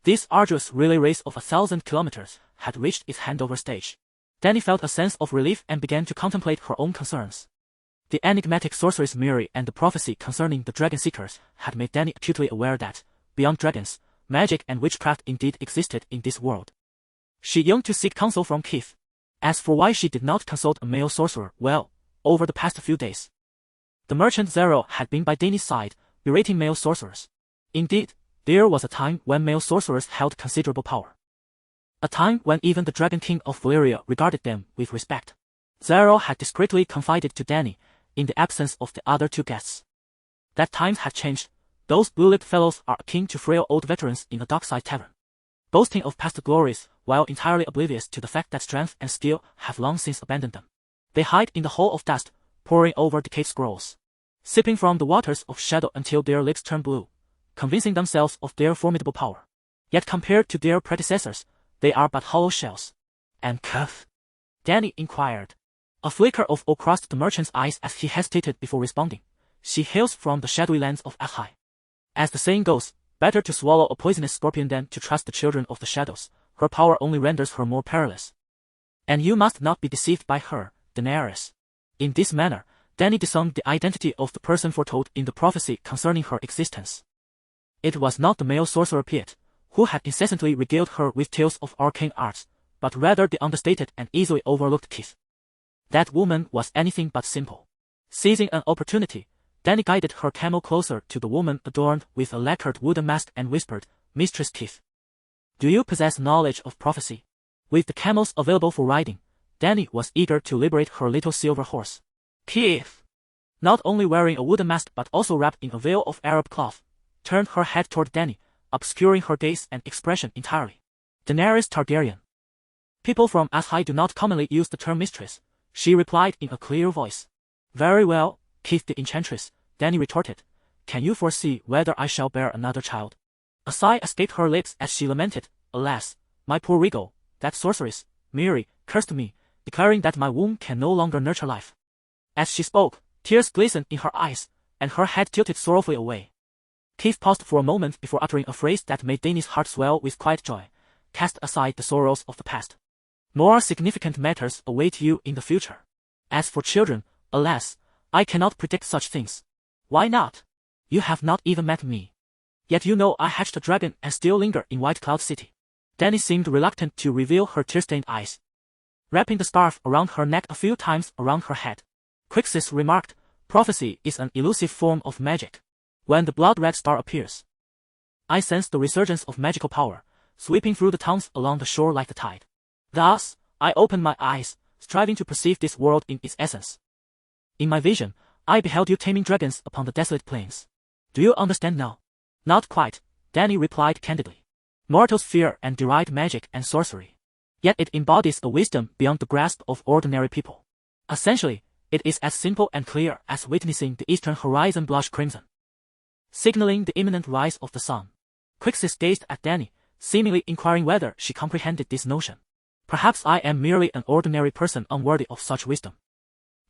this arduous relay race of 1,000 kilometers had reached its handover stage. Dany felt a sense of relief and began to contemplate her own concerns. The enigmatic sorceress Miri and the prophecy concerning the dragon seekers had made Dany acutely aware that, beyond dragons, magic and witchcraft indeed existed in this world. She yearned to seek counsel from Keith. As for why she did not consult a male sorcerer, well, over the past few days, the merchant Zero had been by Dany's side, berating male sorcerers. Indeed, there was a time when male sorcerers held considerable power. A time when even the Dragon King of Valyria regarded them with respect. Zero had discreetly confided to Dany, in the absence of the other 2 guests, that times had changed. Those blue-lipped fellows are akin to frail old veterans in a dockside tavern, boasting of past glories while entirely oblivious to the fact that strength and skill have long since abandoned them. They hide in the hole of dust, poring over decayed scrolls, sipping from the waters of shadow until their lips turn blue, convincing themselves of their formidable power. Yet compared to their predecessors, they are but hollow shells. And Cuff? Dany inquired. A flicker of awe crossed the merchant's eyes as he hesitated before responding. She hails from the shadowy lands of Ahai. As the saying goes, better to swallow a poisonous scorpion than to trust the children of the shadows. Her power only renders her more perilous. And you must not be deceived by her, Daenerys. In this manner, Dany discerned the identity of the person foretold in the prophecy concerning her existence. It was not the male sorcerer Piet, who had incessantly regaled her with tales of arcane arts, but rather the understated and easily overlooked Keith. That woman was anything but simple. Seizing an opportunity, Dany guided her camel closer to the woman adorned with a lacquered wooden mask and whispered, "Mistress Keith, do you possess knowledge of prophecy?" With the camels available for riding, Dany was eager to liberate her little silver horse. Keith, not only wearing a wooden mask but also wrapped in a veil of Arab cloth, turned her head toward Dany, obscuring her gaze and expression entirely. Daenerys Targaryen. People from Ahai do not commonly use the term mistress, she replied in a clear voice. Very well, Keith the enchantress, Dany retorted. Can you foresee whether I shall bear another child? A sigh escaped her lips as she lamented, alas, my poor Regal, that sorceress, Miri, cursed me, declaring that my womb can no longer nurture life. As she spoke, tears glistened in her eyes, and her head tilted sorrowfully away. Keith paused for a moment before uttering a phrase that made Dany's heart swell with quiet joy. Cast aside the sorrows of the past. More significant matters await you in the future. As for children, alas, I cannot predict such things. Why not? You have not even met me. Yet you know I hatched a dragon and still linger in White Cloud City. Dany seemed reluctant to reveal her tear-stained eyes. Wrapping the scarf around her neck a few times around her head, Quixis remarked, prophecy is an elusive form of magic. When the blood-red star appears, I sense the resurgence of magical power, sweeping through the towns along the shore like the tide. Thus, I opened my eyes, striving to perceive this world in its essence. In my vision, I beheld you taming dragons upon the desolate plains. Do you understand now? Not quite, Dany replied candidly. Mortals fear and deride magic and sorcery. Yet it embodies a wisdom beyond the grasp of ordinary people. Essentially, it is as simple and clear as witnessing the eastern horizon blush crimson, signaling the imminent rise of the sun. Quixis gazed at Dany, seemingly inquiring whether she comprehended this notion. Perhaps I am merely an ordinary person unworthy of such wisdom,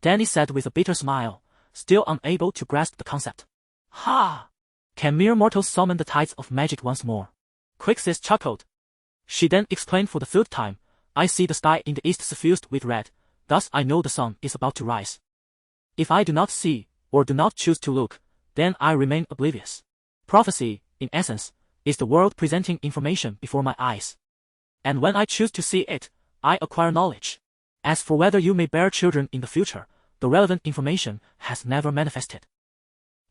Dany said with a bitter smile, still unable to grasp the concept. Ha! Can mere mortals summon the tides of magic once more? Quixis chuckled. She then explained for the 3rd time, I see the sky in the east suffused with red, thus I know the sun is about to rise. If I do not see, or do not choose to look, then I remain oblivious. Prophecy, in essence, is the world presenting information before my eyes. And when I choose to see it, I acquire knowledge. As for whether you may bear children in the future, the relevant information has never manifested.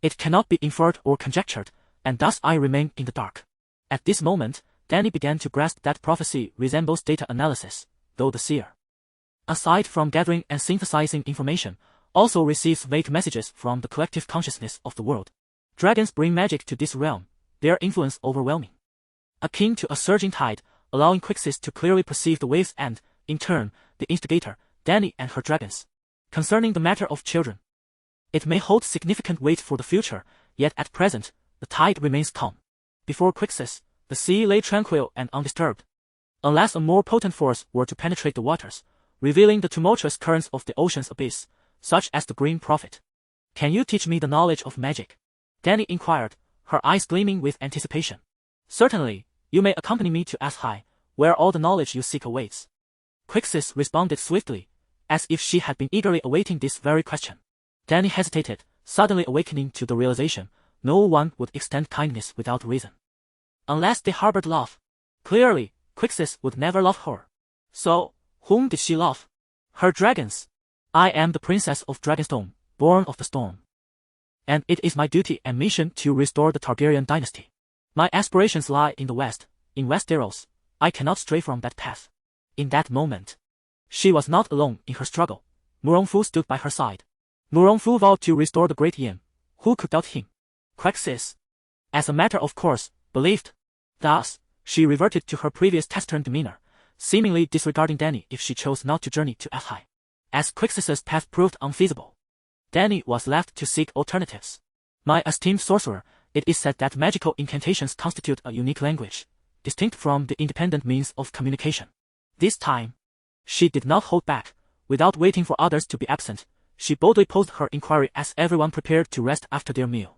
It cannot be inferred or conjectured, and thus I remain in the dark. At this moment, Dany began to grasp that prophecy resembles data analysis, though the seer, aside from gathering and synthesizing information, also receives vague messages from the collective consciousness of the world. Dragons bring magic to this realm, their influence overwhelming, akin to a surging tide, allowing Quixis to clearly perceive the waves and, in turn, the instigator, Dany and her dragons. Concerning the matter of children, it may hold significant weight for the future, yet at present, the tide remains calm. Before Quixis, the sea lay tranquil and undisturbed. Unless a more potent force were to penetrate the waters, revealing the tumultuous currents of the ocean's abyss, such as the Green Prophet. Can you teach me the knowledge of magic? Dany inquired, her eyes gleaming with anticipation. Certainly, you may accompany me to Ashai, where all the knowledge you seek awaits. Quixis responded swiftly, as if she had been eagerly awaiting this very question. Dany hesitated, suddenly awakening to the realization, no one would extend kindness without reason. Unless they harbored love. Clearly, Quixis would never love her. So, whom did she love? Her dragons. I am the princess of Dragonstone, born of the storm. And it is my duty and mission to restore the Targaryen dynasty. My aspirations lie in the west, in Westeros. I cannot stray from that path. In that moment, she was not alone in her struggle. Muronfu stood by her side. Muronfu vowed to restore the great Yin. Who could doubt him? Quixis, as a matter of course, believed. Thus, she reverted to her previous taciturn demeanor, seemingly disregarding Dany if she chose not to journey to Ashai. As Quixis's path proved unfeasible, Dany was left to seek alternatives. My esteemed sorcerer, it is said that magical incantations constitute a unique language, distinct from the independent means of communication. This time, she did not hold back. Without waiting for others to be absent, she boldly posed her inquiry as everyone prepared to rest after their meal.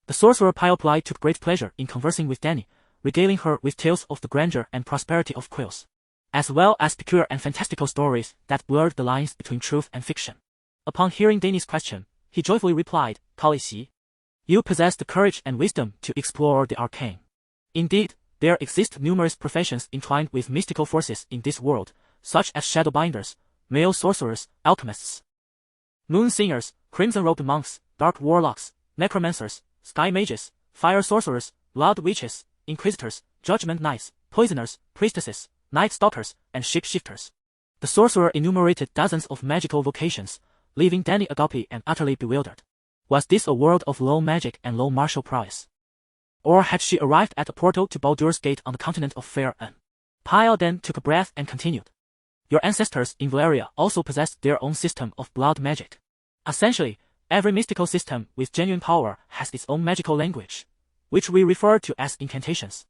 The sorcerer Pyoply took great pleasure in conversing with Dany, regaling her with tales of the grandeur and prosperity of Quills, as well as peculiar and fantastical stories that blurred the lines between truth and fiction. Upon hearing Dany's question, he joyfully replied, Khaleesi, you possess the courage and wisdom to explore the arcane. Indeed, there exist numerous professions entwined with mystical forces in this world, such as shadowbinders, male sorcerers, alchemists, moon singers, crimson-robed monks, dark warlocks, necromancers, sky mages, fire sorcerers, blood witches, inquisitors, judgment knights, poisoners, priestesses, night stalkers, and shapeshifters. The sorcerer enumerated dozens of magical vocations, leaving Dany agape and utterly bewildered. Was this a world of low magic and low martial prowess? Or had she arrived at a portal to Baldur's Gate on the continent of Fair An? Pyle then took a breath and continued. Your ancestors in Valyria also possessed their own system of blood magic. Essentially, every mystical system with genuine power has its own magical language, which we refer to as incantations.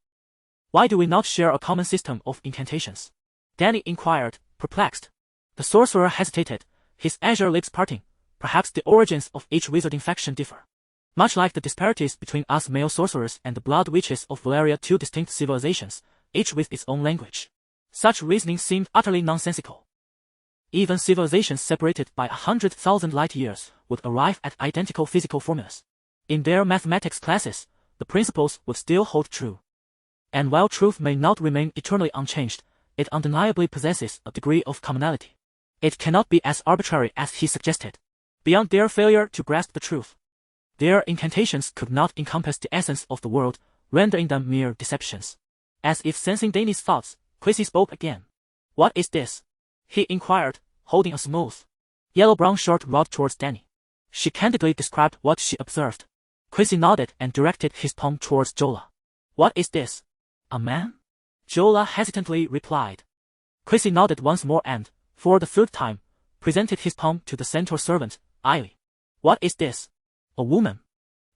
Why do we not share a common system of incantations? Dany inquired, perplexed. The sorcerer hesitated, his azure lips parting. Perhaps the origins of each wizarding faction differ. Much like the disparities between us male sorcerers and the blood witches of Valyria, two distinct civilizations, each with its own language. Such reasoning seemed utterly nonsensical. Even civilizations separated by 100,000 light years would arrive at identical physical formulas. In their mathematics classes, the principles would still hold true. And while truth may not remain eternally unchanged, it undeniably possesses a degree of commonality. It cannot be as arbitrary as he suggested. Beyond their failure to grasp the truth, their incantations could not encompass the essence of the world, rendering them mere deceptions. As if sensing Dany's thoughts, Quixis spoke again. What is this? He inquired, holding a smooth, yellow-brown short rod towards Dany. She candidly described what she observed. Quixis nodded and directed his palm towards Jola. What is this? A man? Jola hesitantly replied. Quixis nodded once more and, for the third time, presented his palm to the centaur servant, Ailey. What is this? A woman.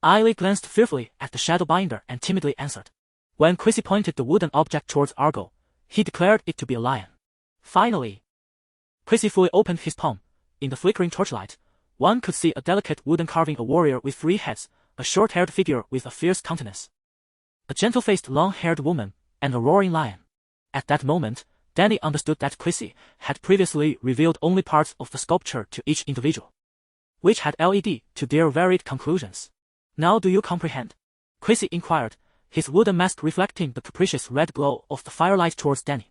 Ailey glanced fearfully at the shadowbinder and timidly answered. When Quixis pointed the wooden object towards Argo, he declared it to be a lion. Finally, Quixis fully opened his palm. In the flickering torchlight, one could see a delicate wooden carving, a warrior with 3 heads, a short-haired figure with a fierce countenance, a gentle-faced long-haired woman, and a roaring lion. At that moment, Dany understood that Quixis had previously revealed only parts of the sculpture to each individual, which had led to their varied conclusions. Now do you comprehend? Quixis inquired, his wooden mask reflecting the capricious red glow of the firelight towards Dany.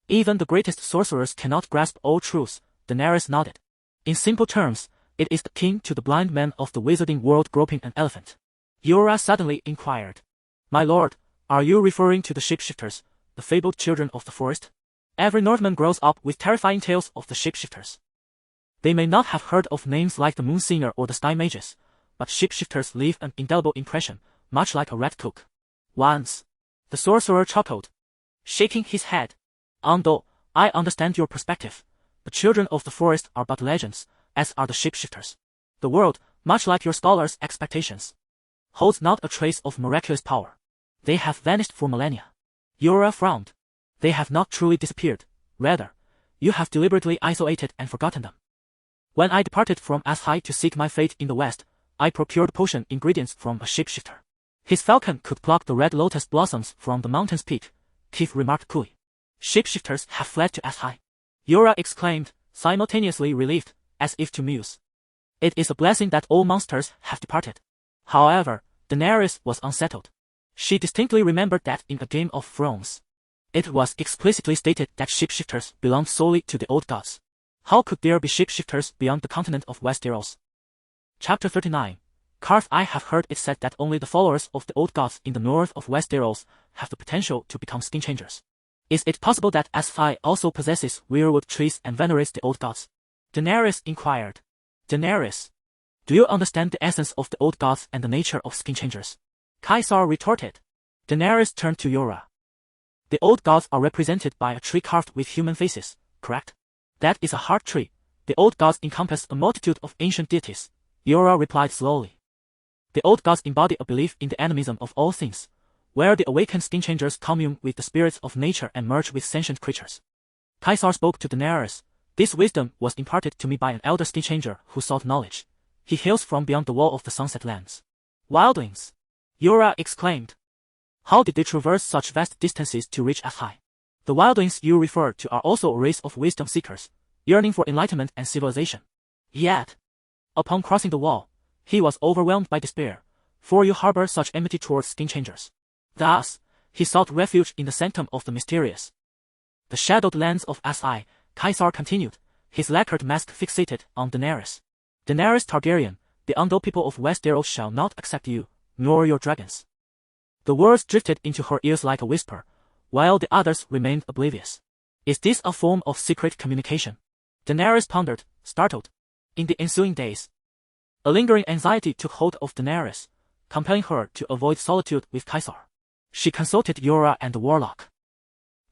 Even the greatest sorcerers cannot grasp all truths, Daenerys nodded. In simple terms, it is akin to the blind man of the wizarding world groping an elephant. Yura suddenly inquired. My lord, are you referring to the shapeshifters, the fabled children of the forest? Every Northman grows up with terrifying tales of the shapeshifters. They may not have heard of names like the Moon Singer or the Sky Mages, but shapeshifters leave an indelible impression, much like a rat cook. Once, the sorcerer chuckled, shaking his head. Ando, I understand your perspective. The children of the forest are but legends, as are the shapeshifters. The world, much like your scholars' expectations, holds not a trace of miraculous power. They have vanished for millennia. Yura frowned. They have not truly disappeared. Rather, you have deliberately isolated and forgotten them. When I departed from Ashai to seek my fate in the west, I procured potion ingredients from a shapeshifter. His falcon could pluck the red lotus blossoms from the mountain's peak, Keith remarked coolly. Shapeshifters have fled to Ashai. Yura exclaimed, simultaneously relieved, as if to muse. It is a blessing that all monsters have departed. However, Daenerys was unsettled. She distinctly remembered that in A Game of Thrones, it was explicitly stated that shapeshifters belonged solely to the old gods. How could there be shapeshifters beyond the continent of Westeros? Chapter 39. Karth. I have heard it said that only the followers of the old gods in the north of Westeros have the potential to become skin changers. Is it possible that Ashai also possesses weirwood trees and venerates the old gods? Daenerys inquired. Daenerys, do you understand the essence of the old gods and the nature of skin changers? Kaisar retorted. Daenerys turned to Yura. The old gods are represented by a tree carved with human faces, correct? That is a heart tree. The old gods encompass a multitude of ancient deities, Yura replied slowly. The old gods embody a belief in the animism of all things, where the awakened skin changers commune with the spirits of nature and merge with sentient creatures. Kaisar spoke to Daenerys. This wisdom was imparted to me by an elder skin changer who sought knowledge. He hails from beyond the wall of the Sunset Lands. Wildlings! Yura exclaimed. How did they traverse such vast distances to reach Ashai? The wildlings you refer to are also a race of wisdom seekers, yearning for enlightenment and civilization. Yet, upon crossing the wall, he was overwhelmed by despair, for you harbor such enmity towards skin changers. Thus, he sought refuge in the sanctum of the mysterious. The shadowed lands of Ashai, Kaisar continued, his lacquered mask fixated on Daenerys. Daenerys Targaryen, the undull people of Westeros shall not accept you, nor your dragons. The words drifted into her ears like a whisper, while the others remained oblivious. Is this a form of secret communication? Daenerys pondered, startled. In the ensuing days, a lingering anxiety took hold of Daenerys, compelling her to avoid solitude with Kaisar. She consulted Yura and the warlock.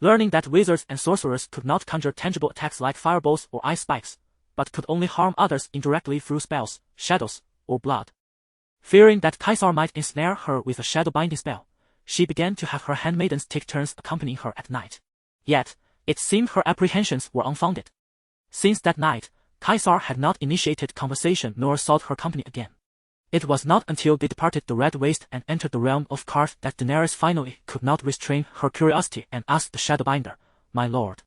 Learning that wizards and sorcerers could not conjure tangible attacks like fireballs or ice spikes, but could only harm others indirectly through spells, shadows, or blood. Fearing that Kaisar might ensnare her with a shadow-binding spell, she began to have her handmaidens take turns accompanying her at night. Yet, it seemed her apprehensions were unfounded. Since that night, Kaisar had not initiated conversation nor sought her company again. It was not until they departed the Red Waste and entered the realm of Karth that Daenerys finally could not restrain her curiosity and asked the Shadowbinder, My lord,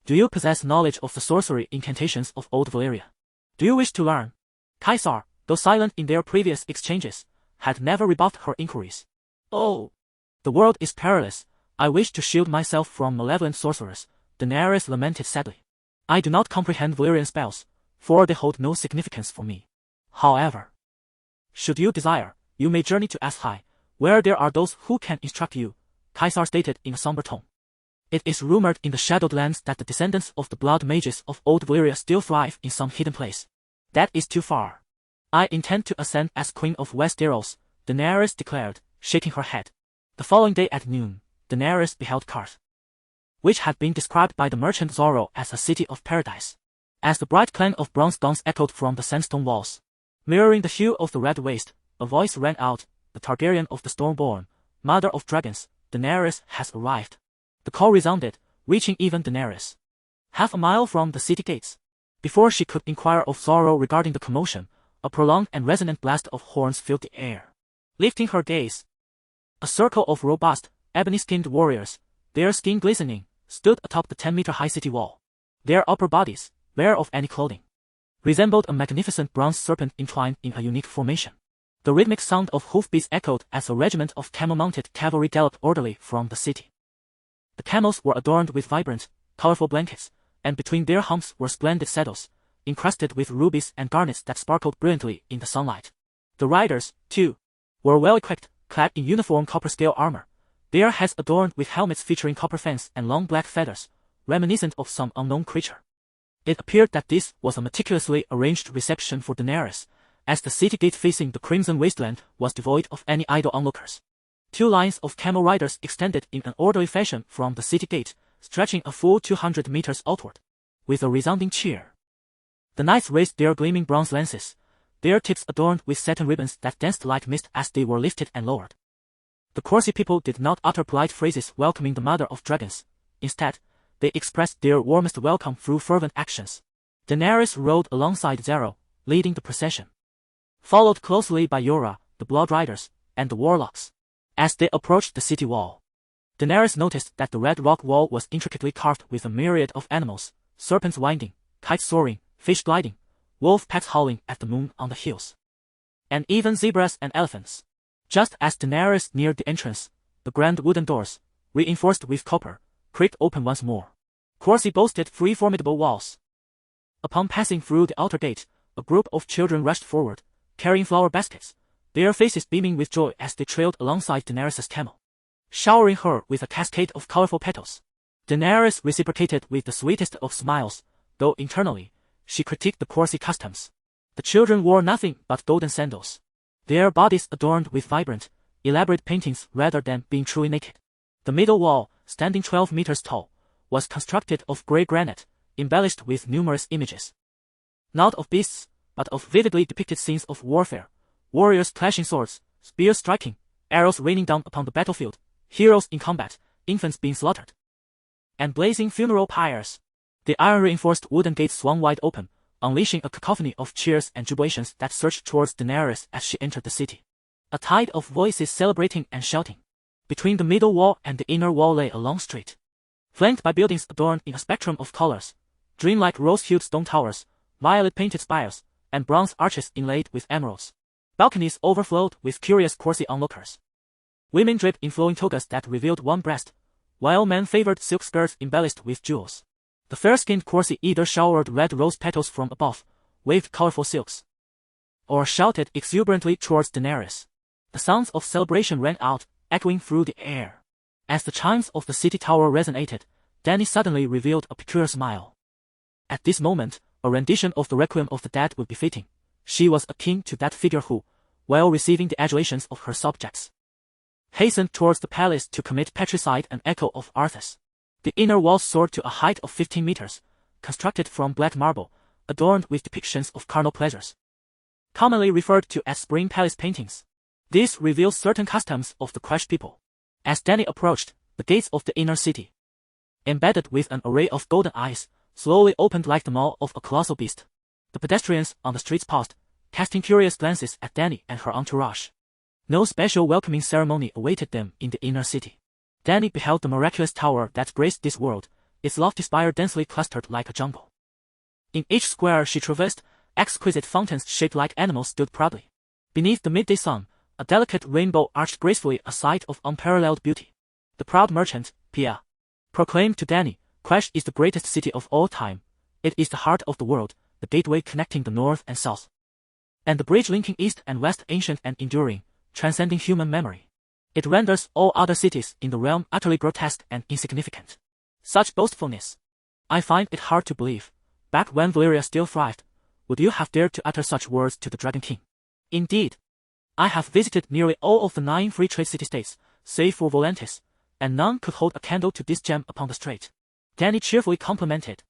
do you possess knowledge of the sorcery incantations of Old Valyria? Do you wish to learn? Kaisar, though silent in their previous exchanges, had never rebuffed her inquiries. Oh, the world is perilous. I wish to shield myself from malevolent sorcerers, Daenerys lamented sadly. I do not comprehend Valyrian spells, for they hold no significance for me. However, should you desire, you may journey to Ashai, where there are those who can instruct you, Kaisar stated in a somber tone. It is rumored in the Shadowed Lands that the descendants of the blood mages of Old Valyria still thrive in some hidden place. That is too far. I intend to ascend as Queen of Westeros, Daenerys declared, shaking her head. The following day at noon, Daenerys beheld Karth, which had been described by the merchant Zorro as a city of paradise. As the bright clang of bronze gongs echoed from the sandstone walls, mirroring the hue of the Red Waste, a voice rang out, the Targaryen of the Stormborn, mother of dragons, Daenerys has arrived. The call resounded, reaching even Daenerys. Half a mile from the city gates. Before she could inquire of Zorro regarding the commotion, a prolonged and resonant blast of horns filled the air. Lifting her gaze, a circle of robust, ebony-skinned warriors, their skin glistening, stood atop the 10-meter-high city wall. Their upper bodies, bare of any clothing, resembled a magnificent bronze serpent entwined in a unique formation. The rhythmic sound of hoofbeats echoed as a regiment of camel-mounted cavalry galloped orderly from the city. The camels were adorned with vibrant, colorful blankets, and between their humps were splendid saddles, encrusted with rubies and garnets that sparkled brilliantly in the sunlight. The riders, too, were well equipped, clad in uniform copper-scale armor, their heads adorned with helmets featuring copper fans and long black feathers, reminiscent of some unknown creature. It appeared that this was a meticulously arranged reception for Daenerys, as the city gate facing the Crimson Wasteland was devoid of any idle onlookers. 2 lines of camel riders extended in an orderly fashion from the city gate, stretching a full 200 meters outward, with a resounding cheer. The knights raised their gleaming bronze lances, their tips adorned with satin ribbons that danced like mist as they were lifted and lowered. The Corsi people did not utter polite phrases welcoming the mother of dragons. Instead, they expressed their warmest welcome through fervent actions. Daenerys rode alongside Zero, leading the procession, followed closely by Yora, the Blood Riders, and the Warlocks. As they approached the city wall, Daenerys noticed that the red rock wall was intricately carved with a myriad of animals, serpents winding, kites soaring, fish gliding, wolf packs howling at the moon on the hills, and even zebras and elephants. Just as Daenerys neared the entrance, the grand wooden doors, reinforced with copper, creaked open once more. Corsi boasted 3 formidable walls. Upon passing through the outer gate, a group of children rushed forward, carrying flower baskets, their faces beaming with joy as they trailed alongside Daenerys' camel, showering her with a cascade of colorful petals. Daenerys reciprocated with the sweetest of smiles, though internally, she critiqued the Corsi customs. The children wore nothing but golden sandals, their bodies adorned with vibrant, elaborate paintings rather than being truly naked. The middle wall, standing 12 meters tall, was constructed of gray granite, embellished with numerous images, not of beasts, but of vividly depicted scenes of warfare, warriors clashing swords, spears striking, arrows raining down upon the battlefield, heroes in combat, infants being slaughtered, and blazing funeral pyres. The iron-reinforced wooden gates swung wide open, unleashing a cacophony of cheers and jubilations that surged towards Daenerys as she entered the city. A tide of voices celebrating and shouting. Between the middle wall and the inner wall lay a long street, flanked by buildings adorned in a spectrum of colors, dreamlike rose-hued stone towers, violet-painted spires, and bronze arches inlaid with emeralds. Balconies overflowed with curious Corsi onlookers. Women draped in flowing togas that revealed one breast, while men favored silk skirts embellished with jewels. The fair-skinned Corsi either showered red rose petals from above, waved colorful silks, or shouted exuberantly towards Daenerys. The sounds of celebration rang out, echoing through the air. As the chimes of the city tower resonated, Dany suddenly revealed a peculiar smile. At this moment, a rendition of the Requiem of the Dead would be fitting. She was akin to that figure who, while receiving the adulations of her subjects, hastened towards the palace to commit patricide, an echo of Arthas. The inner walls soared to a height of 15 meters, constructed from black marble, adorned with depictions of carnal pleasures, commonly referred to as spring palace paintings. This reveals certain customs of the Quash people. As Dany approached, the gates of the inner city, embedded with an array of golden eyes, slowly opened like the maw of a colossal beast. The pedestrians on the streets paused, casting curious glances at Dany and her entourage. No special welcoming ceremony awaited them in the inner city. Dany beheld the miraculous tower that graced this world, its lofty spire densely clustered like a jungle. In each square she traversed, exquisite fountains shaped like animals stood proudly. Beneath the midday sun, a delicate rainbow arched gracefully, a sight of unparalleled beauty. The proud merchant, Pia, proclaimed to Dany, Quash is the greatest city of all time. It is the heart of the world, the gateway connecting the north and south, and the bridge linking east and west, ancient and enduring, transcending human memory. It renders all other cities in the realm utterly grotesque and insignificant. Such boastfulness! I find it hard to believe. Back when Valyria still thrived, would you have dared to utter such words to the Dragon King? Indeed, I have visited nearly all of the 9 free trade city-states, save for Volantis, and none could hold a candle to this gem upon the strait. Dany cheerfully complimented.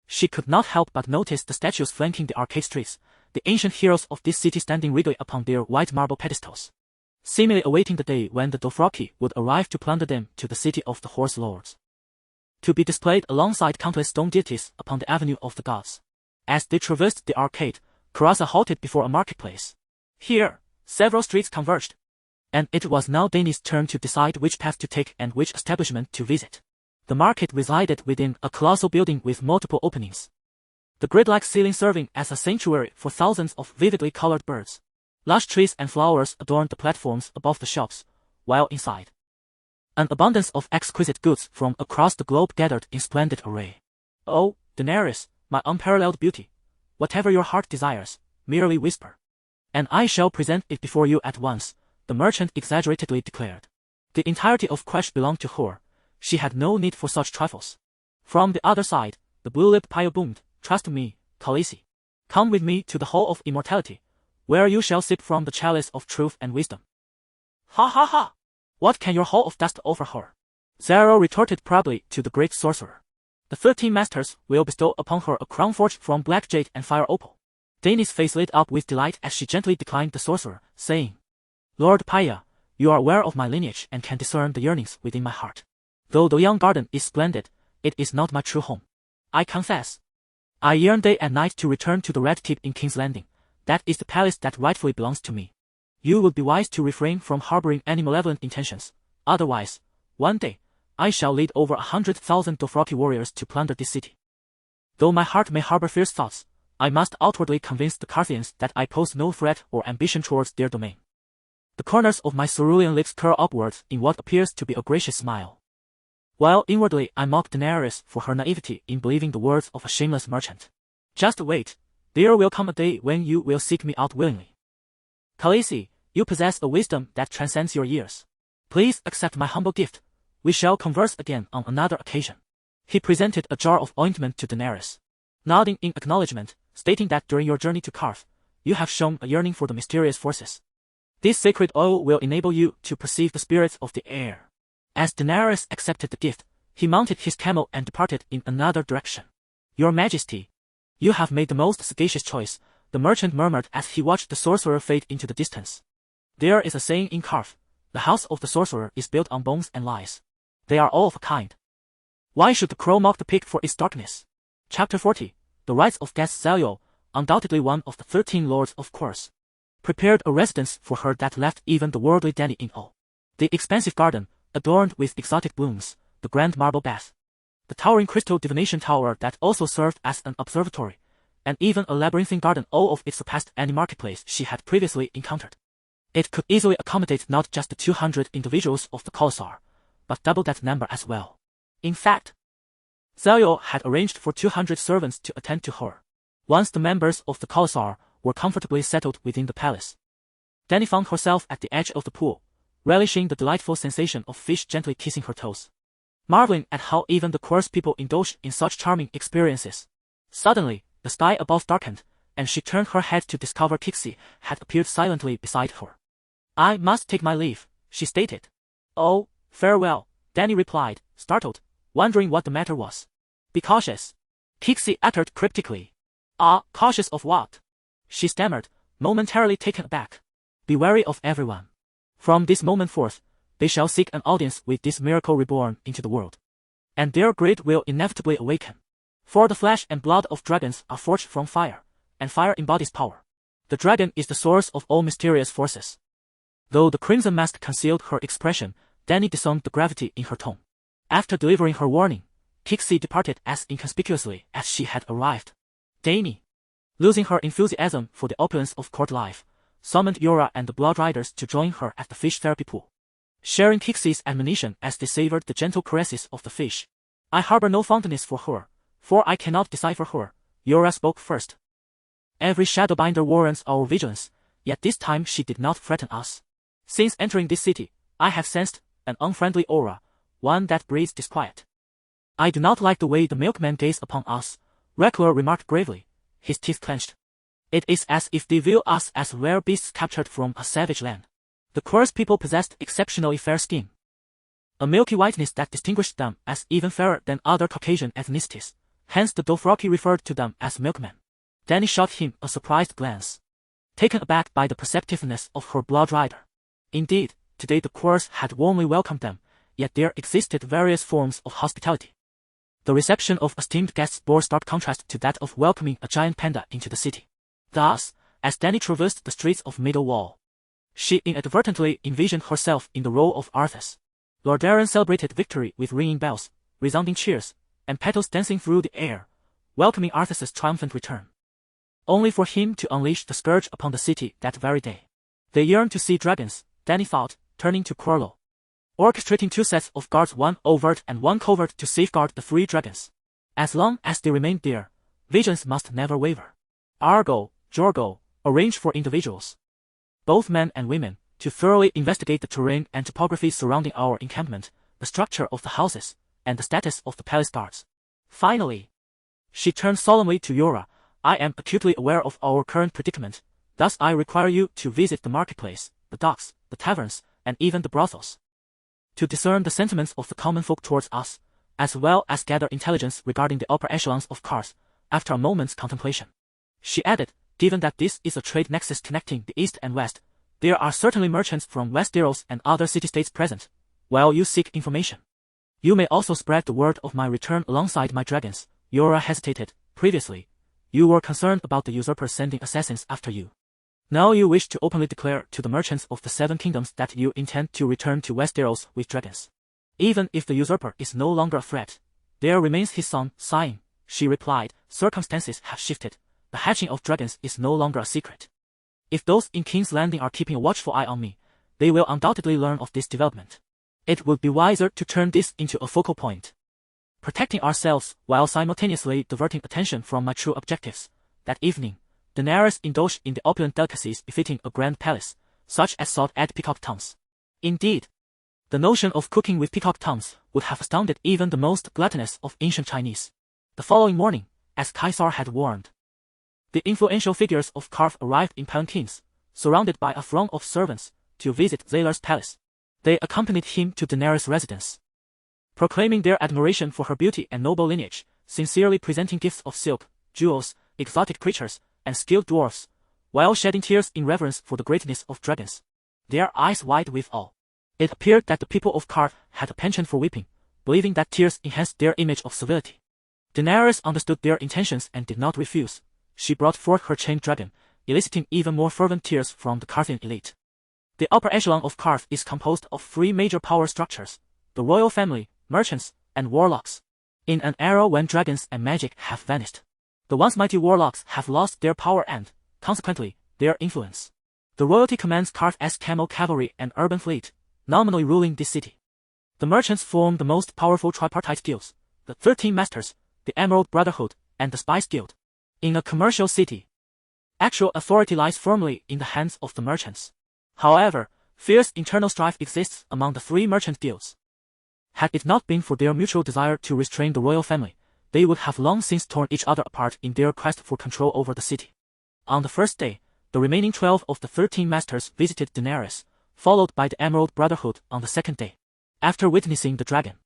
She could not help but notice the statues flanking the arcade streets, the ancient heroes of this city standing regally upon their white marble pedestals, seemingly awaiting the day when the Dothraki would arrive to plunder them to the city of the Horse Lords, to be displayed alongside countless stone deities upon the Avenue of the Gods. As they traversed the arcade, Karasa halted before a marketplace. Here, several streets converged, and it was now Dany's turn to decide which path to take and which establishment to visit. The market resided within a colossal building with multiple openings, the grid-like ceiling serving as a sanctuary for thousands of vividly colored birds. Lush trees and flowers adorned the platforms above the shops, while inside, an abundance of exquisite goods from across the globe gathered in splendid array. Oh, Daenerys, my unparalleled beauty, whatever your heart desires, merely whisper, and I shall present it before you at once, the merchant exaggeratedly declared. The entirety of Quash belonged to her. She had no need for such trifles. From the other side, the blue-lipped Pio boomed, trust me, Khaleesi. Come with me to the Hall of Immortality, where you shall sip from the chalice of truth and wisdom. Ha ha ha! What can your Hall of Dust offer her? Zero retorted proudly to the great sorcerer. The 13 masters will bestow upon her a crown forged from black jade and fire opal. Dany's face lit up with delight as she gently declined the sorcerer, saying, Lord Paya, you are aware of my lineage and can discern the yearnings within my heart. Though the young garden is splendid, it is not my true home. I confess. I yearn day and night to return to the Red Keep in King's Landing. That is the palace that rightfully belongs to me. You would be wise to refrain from harboring any malevolent intentions. Otherwise, one day, I shall lead over 100,000 Dothraki warriors to plunder this city. Though my heart may harbor fierce thoughts, I must outwardly convince the Carthians that I pose no threat or ambition towards their domain. The corners of my cerulean lips curl upwards in what appears to be a gracious smile. While inwardly I mock Daenerys for her naivety in believing the words of a shameless merchant. Just wait, there will come a day when you will seek me out willingly. Khaleesi, you possess a wisdom that transcends your years. Please accept my humble gift. We shall converse again on another occasion. He presented a jar of ointment to Daenerys. Nodding in acknowledgement, stating that during your journey to Karth, you have shown a yearning for the mysterious forces. This sacred oil will enable you to perceive the spirits of the air. As Daenerys accepted the gift, he mounted his camel and departed in another direction. Your Majesty, you have made the most sagacious choice, the merchant murmured as he watched the sorcerer fade into the distance. There is a saying in Karth, the house of the sorcerer is built on bones and lies. They are all of a kind. Why should the crow mock the pig for its darkness? Chapter 40, The Rites of Gas. Zalio, undoubtedly one of the 13 lords of course, prepared a residence for her that left even the worldly Dany in awe. The expansive garden, adorned with exotic blooms, the grand marble bath, the towering crystal divination tower that also served as an observatory, and even a labyrinthine garden, all of it surpassed any marketplace she had previously encountered. It could easily accommodate not just the 200 individuals of the Khalasar, but double that number as well. In fact, Zalio had arranged for 200 servants to attend to her. Once the members of the Khalasar were comfortably settled within the palace, Dany found herself at the edge of the pool, relishing the delightful sensation of fish gently kissing her toes, marveling at how even the coarse people indulged in such charming experiences. Suddenly, the sky above darkened, and she turned her head to discover Kixie had appeared silently beside her. I must take my leave, she stated. Oh, farewell, Dany replied, startled, wondering what the matter was. Be cautious, Kixie uttered cryptically. Ah, cautious of what? She stammered, momentarily taken aback. Be wary of everyone. From this moment forth, they shall seek an audience with this miracle reborn into the world. And their greed will inevitably awaken. For the flesh and blood of dragons are forged from fire, and fire embodies power. The dragon is the source of all mysterious forces. Though the crimson mask concealed her expression, Dany discerned the gravity in her tone. After delivering her warning, Kixie departed as inconspicuously as she had arrived. Dany, losing her enthusiasm for the opulence of court life, summoned Yora and the Blood Riders to join her at the fish therapy pool. Sharing Kixie's admonition as they savored the gentle caresses of the fish. I harbor no fondness for her, for I cannot decipher her, Yora spoke first. Every Shadowbinder warrants our vigilance, yet this time she did not threaten us. Since entering this city, I have sensed an unfriendly aura, one that breeds disquiet. I do not like the way the milkmen gaze upon us, Reckler remarked gravely, his teeth clenched. It is as if they view us as rare beasts captured from a savage land. The coarse people possessed exceptionally fair skin, a milky whiteness that distinguished them as even fairer than other Caucasian ethnicities, hence the Dothraki referred to them as milkmen. Dany shot him a surprised glance, taken aback by the perceptiveness of her blood rider. Indeed, today the course had warmly welcomed them, yet there existed various forms of hospitality. The reception of esteemed guests bore stark contrast to that of welcoming a giant panda into the city. Thus, as Dany traversed the streets of Middle Wall, she inadvertently envisioned herself in the role of Arthas. Lord Darren celebrated victory with ringing bells, resounding cheers, and petals dancing through the air, welcoming Arthas's triumphant return, only for him to unleash the scourge upon the city that very day. They yearned to see dragons, Dany thought, turning to Corlo, orchestrating 2 sets of guards, one overt and one covert, to safeguard the 3 dragons. As long as they remained there, vigilance must never waver. Argo, Jorgo, arranged for individuals, both men and women, to thoroughly investigate the terrain and topography surrounding our encampment, the structure of the houses, and the status of the palace guards. Finally, she turned solemnly to Yora. I am acutely aware of our current predicament, thus I require you to visit the marketplace, the docks, the taverns, and even the brothels. to discern the sentiments of the common folk towards us, as well as gather intelligence regarding the upper echelons of Kars, after a moment's contemplation. She added, given that this is a trade nexus connecting the East and West, there are certainly merchants from Westeros and other city-states present. While you seek information, you may also spread the word of my return alongside my dragons. Yora hesitated. Previously, you were concerned about the usurper sending assassins after you. Now you wish to openly declare to the merchants of the Seven Kingdoms that you intend to return to Westeros with dragons. Even if the usurper is no longer a threat, there remains his son. Sighing, she replied, circumstances have shifted. The hatching of dragons is no longer a secret. If those in King's Landing are keeping a watchful eye on me, they will undoubtedly learn of this development. It would be wiser to turn this into a focal point, protecting ourselves while simultaneously diverting attention from my true objectives. That evening, Daenerys indulged in the opulent delicacies befitting a grand palace, such as salt-egg peacock tongues. Indeed, the notion of cooking with peacock tongues would have astounded even the most gluttonous of ancient Chinese. The following morning, as Caesar had warned, the influential figures of Karth arrived in palanquins, surrounded by a throng of servants, to visit Xaelar's palace. They accompanied him to Daenerys' residence, proclaiming their admiration for her beauty and noble lineage, sincerely presenting gifts of silk, jewels, exotic creatures, and skilled dwarfs, while shedding tears in reverence for the greatness of dragons, their eyes wide with awe. It appeared that the people of Karth had a penchant for weeping, believing that tears enhanced their image of civility. Daenerys understood their intentions and did not refuse. She brought forth her chained dragon, eliciting even more fervent tears from the Karthian elite. The upper echelon of Karth is composed of three major power structures: the royal family, merchants, and warlocks. In an era when dragons and magic have vanished, the once mighty warlocks have lost their power and, consequently, their influence. The royalty commands Karth's camel cavalry and urban fleet, nominally ruling this city. The merchants form the most powerful tripartite guilds, the 13 Masters, the Emerald Brotherhood, and the Spice Guild. In a commercial city, actual authority lies firmly in the hands of the merchants. However, fierce internal strife exists among the three merchant guilds. Had it not been for their mutual desire to restrain the royal family, they would have long since torn each other apart in their quest for control over the city. On the first day, the remaining 12 of the 13 Masters visited Daenerys, followed by the Emerald Brotherhood on the second day. After witnessing the dragon,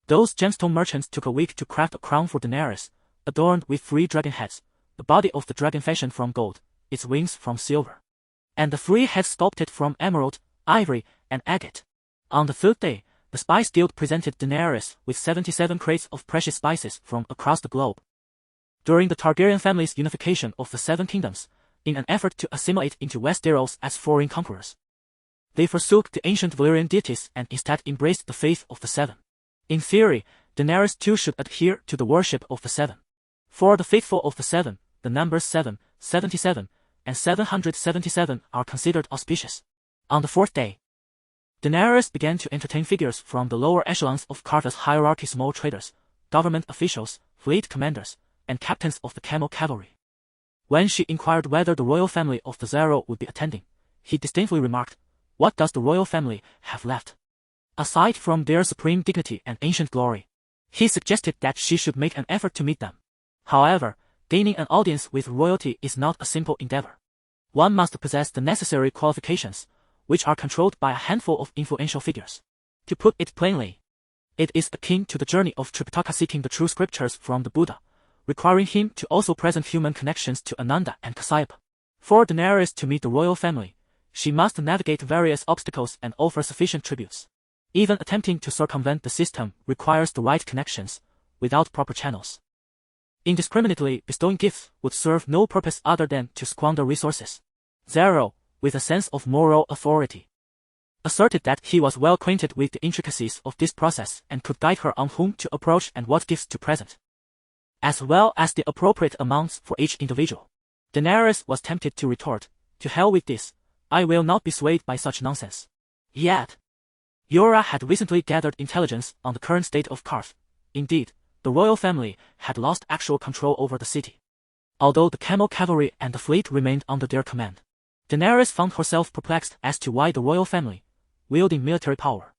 those gemstone merchants took a week to craft a crown for Daenerys, adorned with 3 dragon heads, the body of the dragon fashioned from gold, its wings from silver, and the 3 heads sculpted from emerald, ivory, and agate. On the third day, the Spice Guild presented Daenerys with 77 crates of precious spices from across the globe. During the Targaryen family's unification of the Seven Kingdoms, in an effort to assimilate into Westeros as foreign conquerors, they forsook the ancient Valyrian deities and instead embraced the faith of the Seven. In theory, Daenerys too should adhere to the worship of the Seven. For the faithful of the Seven, the numbers 7, 77, and 777 are considered auspicious. On the fourth day, Daenerys began to entertain figures from the lower echelons of Karth's hierarchy: small traders, government officials, fleet commanders, and captains of the camel cavalry. When she inquired whether the royal family of the Zero would be attending, he disdainfully remarked, "What does the royal family have left, aside from their supreme dignity and ancient glory?" He suggested that she should make an effort to meet them. However, gaining an audience with royalty is not a simple endeavor. One must possess the necessary qualifications, which are controlled by a handful of influential figures. To put it plainly, it is akin to the journey of Tripitaka seeking the true scriptures from the Buddha, requiring him to also present human connections to Ananda and Kasyapa. For Daenerys to meet the royal family, she must navigate various obstacles and offer sufficient tributes. Even attempting to circumvent the system requires the right connections, without proper channels. Indiscriminately bestowing gifts would serve no purpose other than to squander resources. Zero, with a sense of moral authority, asserted that he was well acquainted with the intricacies of this process and could guide her on whom to approach and what gifts to present, as well as the appropriate amounts for each individual. Daenerys was tempted to retort, "To hell with this, I will not be swayed by such nonsense." Yet, Yora had recently gathered intelligence on the current state of Karth. Indeed, the royal family had lost actual control over the city, although the camel cavalry and the fleet remained under their command. Daenerys found herself perplexed as to why the royal family, wielding military power,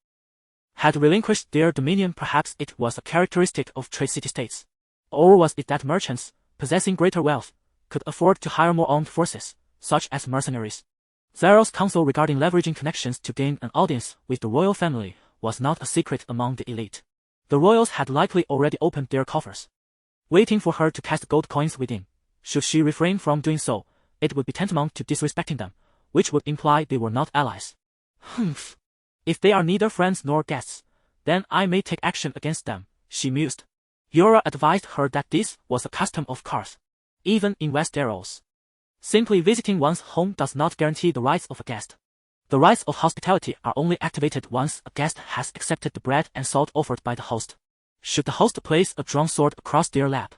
had relinquished their dominion. Perhaps it was a characteristic of trade city-states. Or was it that merchants, possessing greater wealth, could afford to hire more armed forces, such as mercenaries? Zero's counsel regarding leveraging connections to gain an audience with the royal family was not a secret among the elite. The royals had likely already opened their coffers, waiting for her to cast gold coins within. Should she refrain from doing so, it would be tantamount to disrespecting them, which would imply they were not allies. Humph. If they are neither friends nor guests, then I may take action against them, she mused. Yura advised her that this was a custom of Karth. Even in Westeros, simply visiting one's home does not guarantee the rights of a guest. The rights of hospitality are only activated once a guest has accepted the bread and salt offered by the host. Should the host place a drawn sword across their lap,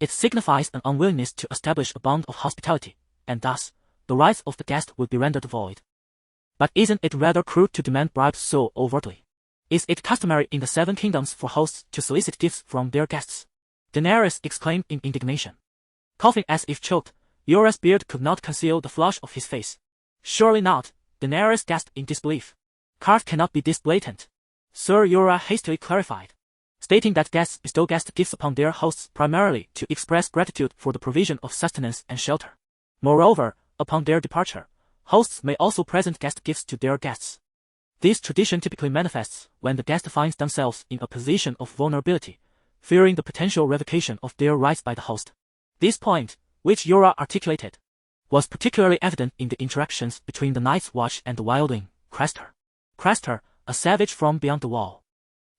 it signifies an unwillingness to establish a bond of hospitality, and thus, the rights of the guest would be rendered void. But isn't it rather crude to demand bribes so overtly? Is it customary in the Seven Kingdoms for hosts to solicit gifts from their guests? Daenerys exclaimed in indignation. Coughing as if choked, Yura's beard could not conceal the flush of his face. Surely not, Daenerys gasped in disbelief. Karth cannot be this blatant. Sir Yura hastily clarified, stating that guests bestow guest gifts upon their hosts primarily to express gratitude for the provision of sustenance and shelter. Moreover, upon their departure, hosts may also present guest gifts to their guests. This tradition typically manifests when the guest finds themselves in a position of vulnerability, fearing the potential revocation of their rights by the host. This point, which Yura articulated, was particularly evident in the interactions between the Night's Watch and the wildling, Craster. Craster, a savage from beyond the wall,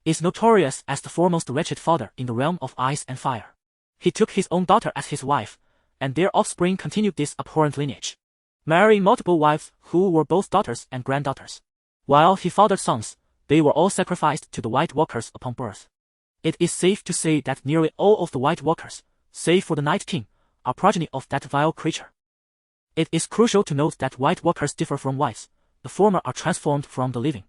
is notorious as the foremost wretched father in the realm of ice and fire. He took his own daughter as his wife, and their offspring continued this abhorrent lineage, marrying multiple wives who were both daughters and granddaughters. While he fathered sons, they were all sacrificed to the White Walkers upon birth. It is safe to say that nearly all of the White Walkers, save for the Night King, are progeny of that vile creature. It is crucial to note that White Walkers differ from whites. The former are transformed from the living,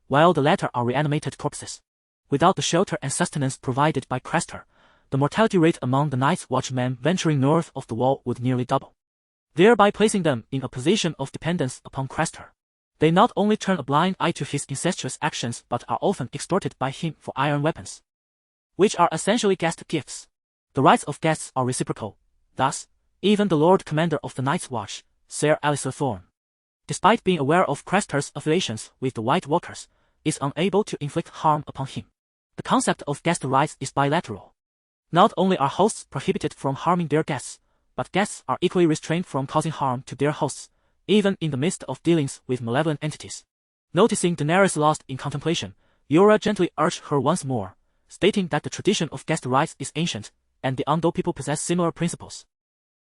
while the latter are reanimated corpses. Without the shelter and sustenance provided by Craster, the mortality rate among the Night's Watchmen venturing north of the wall would nearly double, thereby placing them in a position of dependence upon Craster. They not only turn a blind eye to his incestuous actions but are often extorted by him for iron weapons, which are essentially guest gifts. The rights of guests are reciprocal. Thus, even the Lord Commander of the Night's Watch, Ser Alliser Thorne, despite being aware of Craster's affiliations with the White Walkers, is unable to inflict harm upon him. The concept of guest rights is bilateral. Not only are hosts prohibited from harming their guests, but guests are equally restrained from causing harm to their hosts, even in the midst of dealings with malevolent entities. Noticing Daenerys lost in contemplation, Yura gently urged her once more, stating that the tradition of guest rights is ancient, and the Undo people possess similar principles.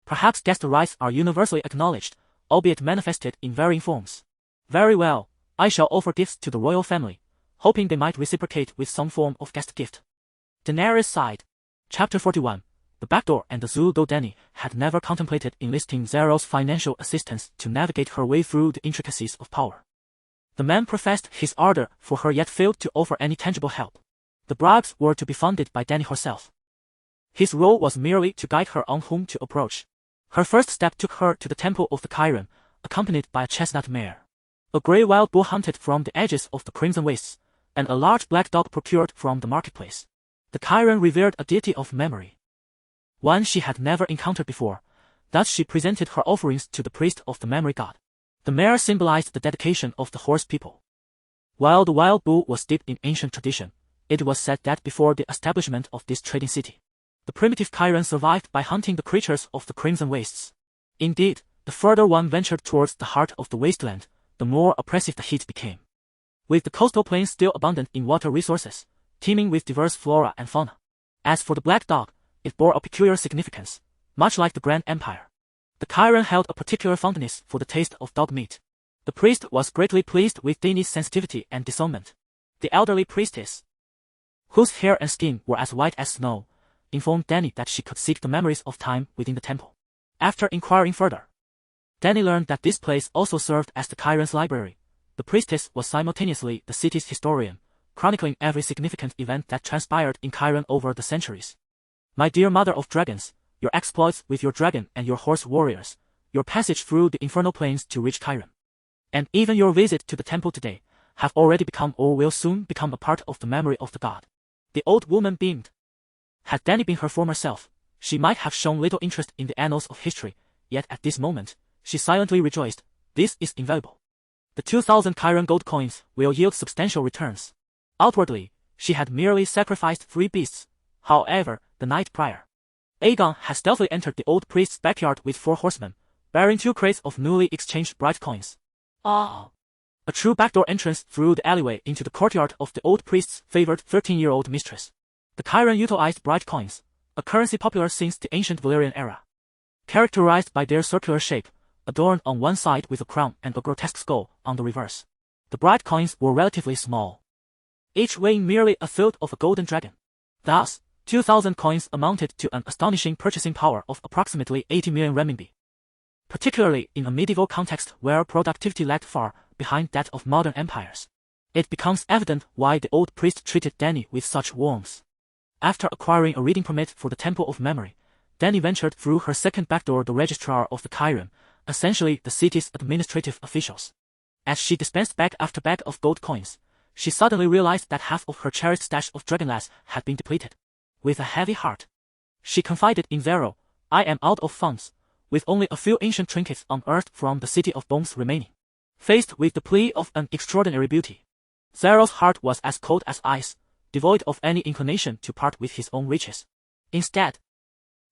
Perhaps guest rights are universally acknowledged, albeit manifested in varying forms. Very well, I shall offer gifts to the royal family, hoping they might reciprocate with some form of guest gift. Daenerys sighed. Chapter 41. The Backdoor and the Zoo. Though Dany had never contemplated enlisting Xero's financial assistance to navigate her way through the intricacies of power, the man professed his ardor for her yet failed to offer any tangible help. The bribes were to be funded by Dany herself. His role was merely to guide her on whom to approach. Her first step took her to the Temple of the Chiron, accompanied by a chestnut mare, a grey wild boar hunted from the edges of the Crimson Wastes, and a large black dog procured from the marketplace. The Chiron revered a deity of memory, one she had never encountered before. Thus she presented her offerings to the priest of the memory god. The mare symbolized the dedication of the horse people, while the wild bull was steeped in ancient tradition. It was said that before the establishment of this trading city, the primitive Chiron survived by hunting the creatures of the Crimson Wastes. Indeed, the further one ventured towards the heart of the wasteland, the more oppressive the heat became. With the coastal plains still abundant in water resources, teeming with diverse flora and fauna. As for the black dog, it bore a peculiar significance, much like the Grand Empire. The Chiron held a particular fondness for the taste of dog meat. The priest was greatly pleased with Dany's sensitivity and discernment. The elderly priestess, whose hair and skin were as white as snow, informed Dany that she could seek the memories of time within the temple. After inquiring further, Dany learned that this place also served as the Chiron's library. The priestess was simultaneously the city's historian, chronicling every significant event that transpired in Chiron over the centuries. My dear mother of dragons, your exploits with your dragon and your horse warriors, your passage through the infernal plains to reach Chiron, and even your visit to the temple today, have already become or will soon become a part of the memory of the god. The old woman beamed. Had Dany been her former self, she might have shown little interest in the annals of history, yet at this moment, she silently rejoiced. This is invaluable. The 2,000 Chiron gold coins will yield substantial returns. Outwardly, she had merely sacrificed 3 beasts. However, the night prior, Aegon had stealthily entered the old priest's backyard with 4 horsemen, bearing 2 crates of newly exchanged bright coins. A true backdoor entrance through the alleyway into the courtyard of the old priest's favored 13-year-old mistress. The Chiron utilized bright coins, a currency popular since the ancient Valyrian era. Characterized by their circular shape, adorned on one side with a crown and a grotesque skull on the reverse. The bright coins were relatively small, each weighing merely a third of a golden dragon. Thus, 2,000 coins amounted to an astonishing purchasing power of approximately 80 million renminbi. Particularly in a medieval context where productivity lagged far behind that of modern empires, it becomes evident why the old priest treated Dany with such warmth. After acquiring a reading permit for the Temple of Memory, Dany ventured through her second backdoor, the registrar of the Chiron, essentially the city's administrative officials. As she dispensed bag after bag of gold coins, she suddenly realized that half of her cherished stash of dragonglass had been depleted. With a heavy heart, she confided in Zero, "I am out of funds, with only a few ancient trinkets unearthed from the City of Bones remaining." Faced with the plea of an extraordinary beauty, Zero's heart was as cold as ice, devoid of any inclination to part with his own riches. Instead,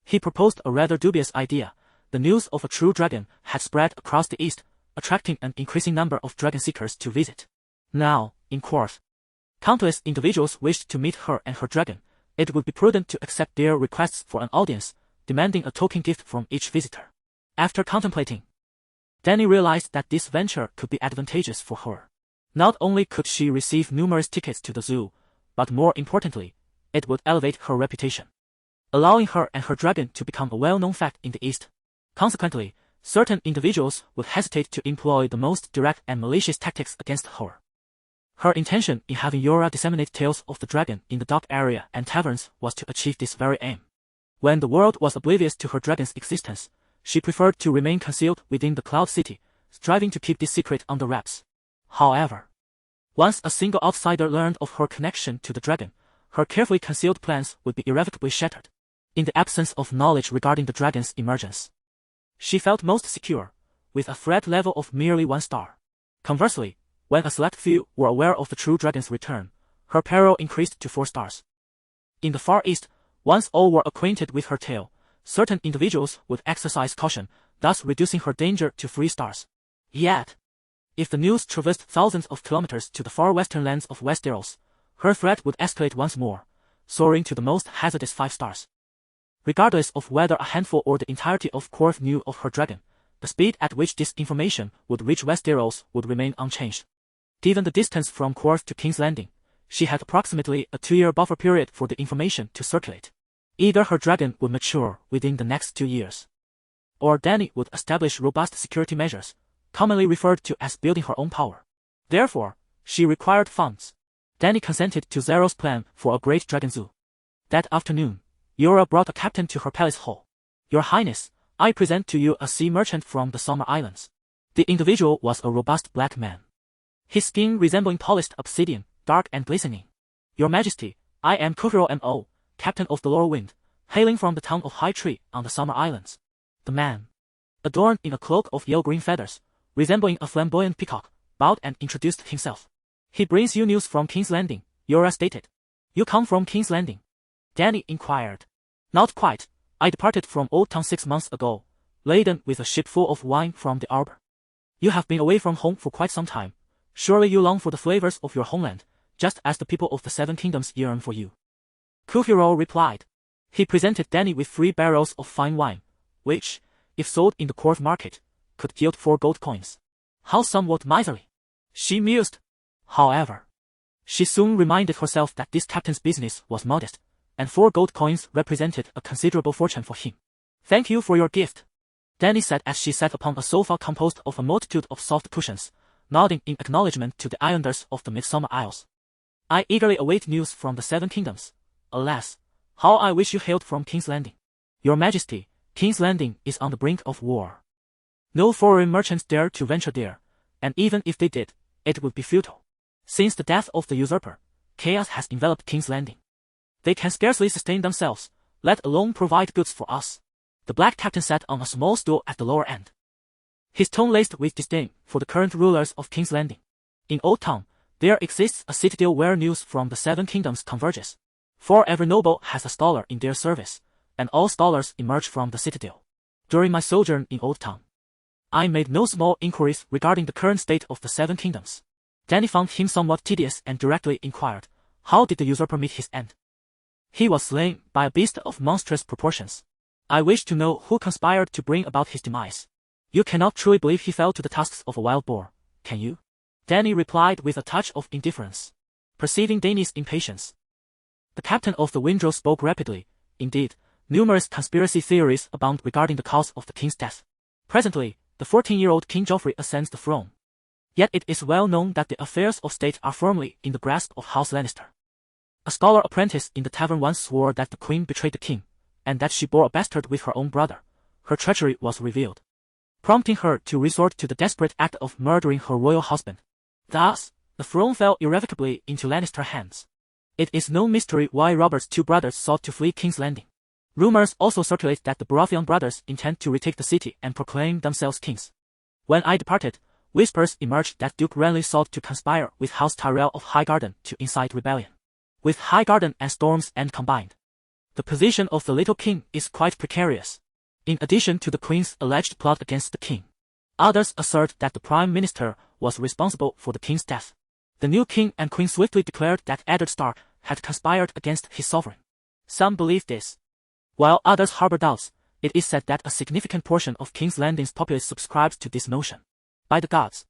he proposed a rather dubious idea. The news of a true dragon had spread across the east, attracting an increasing number of dragon seekers to visit. Now, in court, countless individuals wished to meet her and her dragon. It would be prudent to accept their requests for an audience, demanding a token gift from each visitor. After contemplating, Dany realized that this venture could be advantageous for her. Not only could she receive numerous tickets to the zoo, but more importantly, it would elevate her reputation, allowing her and her dragon to become a well-known fact in the East. Consequently, certain individuals would hesitate to employ the most direct and malicious tactics against her. Her intention in having Yora disseminate tales of the dragon in the dock area and taverns was to achieve this very aim. When the world was oblivious to her dragon's existence, she preferred to remain concealed within the Cloud City, striving to keep this secret under wraps. However, once a single outsider learned of her connection to the dragon, her carefully concealed plans would be irrevocably shattered. In the absence of knowledge regarding the dragon's emergence, she felt most secure, with a threat level of merely 1 star. Conversely, when a select few were aware of the true dragon's return, her peril increased to 4 stars. In the Far East, once all were acquainted with her tale, certain individuals would exercise caution, thus reducing her danger to 3 stars. Yet, if the news traversed thousands of kilometers to the far western lands of Westeros, her threat would escalate once more, soaring to the most hazardous 5 stars. Regardless of whether a handful or the entirety of Korth knew of her dragon, the speed at which this information would reach Westeros would remain unchanged. Given the distance from Korth to King's Landing, she had approximately a 2-year buffer period for the information to circulate. Either her dragon would mature within the next 2 years, or Dany would establish robust security measures, commonly referred to as building her own power. Therefore, she required funds. Dany consented to Zero's plan for a great dragon zoo. That afternoon, Yora brought a captain to her palace hall. "Your Highness, I present to you a sea merchant from the Summer Islands." The individual was a robust black man, his skin resembling polished obsidian, dark and glistening. "Your Majesty, I am Kuhiro M.O., captain of the Laurel Wind, hailing from the town of High Tree on the Summer Islands." The man, adorned in a cloak of yellow-green feathers, resembling a flamboyant peacock, bowed and introduced himself. "He brings you news from King's Landing," Yora stated. "You come from King's Landing?" Dany inquired. "Not quite. I departed from Old Town 6 months ago, laden with a ship full of wine from the Arbor." "You have been away from home for quite some time. Surely you long for the flavors of your homeland, just as the people of the 7 kingdoms yearn for you." Kuhiro replied. He presented Dany with 3 barrels of fine wine, which, if sold in the Korth market, could yield 4 gold coins. How somewhat miserly, she mused. However, she soon reminded herself that this captain's business was modest, and 4 gold coins represented a considerable fortune for him. "Thank you for your gift," Dany said as she sat upon a sofa composed of a multitude of soft cushions, nodding in acknowledgement to the islanders of the Midsummer Isles. "I eagerly await news from the 7 kingdoms. Alas, how I wish you hailed from King's Landing." "Your Majesty, King's Landing is on the brink of war. No foreign merchants dare to venture there, and even if they did, it would be futile. Since the death of the usurper, chaos has enveloped King's Landing. They can scarcely sustain themselves, let alone provide goods for us." The black captain sat on a small stool at the lower end. his tone laced with disdain for the current rulers of King's Landing. In Old Town, there exists a citadel where news from the Seven Kingdoms converges. For every noble has a scholar in their service, and all scholars emerge from the citadel. During my sojourn in Old Town, I made no small inquiries regarding the current state of the Seven Kingdoms. Dany found him somewhat tedious and directly inquired, how did the usurper meet his end? He was slain by a beast of monstrous proportions. I wish to know who conspired to bring about his demise. You cannot truly believe he fell to the tusks of a wild boar, can you? Dany replied with a touch of indifference, perceiving Dany's impatience. The captain of the Windrow spoke rapidly. Indeed, numerous conspiracy theories abound regarding the cause of the king's death. Presently, the 14-year-old King Joffrey ascends the throne. Yet it is well known that the affairs of state are firmly in the grasp of House Lannister. A scholar apprentice in the tavern once swore that the queen betrayed the king, and that she bore a bastard with her own brother. Her treachery was revealed, prompting her to resort to the desperate act of murdering her royal husband. Thus, the throne fell irrevocably into Lannister hands. It is no mystery why Robert's two brothers sought to flee King's Landing. Rumors also circulate that the Baratheon brothers intend to retake the city and proclaim themselves kings. When I departed, whispers emerged that Duke Renly sought to conspire with House Tyrell of Highgarden to incite rebellion. With Highgarden and Storm's End combined, the position of the little king is quite precarious. In addition to the queen's alleged plot against the king, others assert that the prime minister was responsible for the king's death. The new king and queen swiftly declared that Eddard Stark had conspired against his sovereign. Some believe this, while others harbor doubts. It is said that a significant portion of King's Landing's populace subscribes to this notion. By the gods,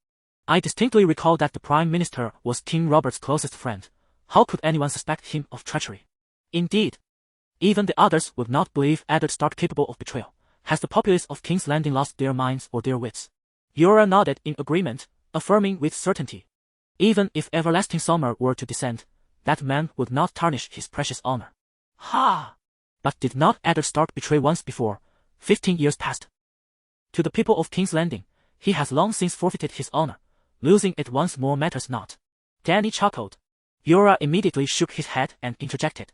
I distinctly recall that the prime minister was King Robert's closest friend. How could anyone suspect him of treachery? Indeed, even the others would not believe Eddard Stark capable of betrayal. Has the populace of King's Landing lost their minds or their wits? Yora nodded in agreement, affirming with certainty, even if everlasting summer were to descend, that man would not tarnish his precious honor. Ha! But did not Eddard Stark betray once before? 15 years past. To the people of King's Landing, he has long since forfeited his honor. Losing it once more matters not. Dany chuckled. Yora immediately shook his head and interjected.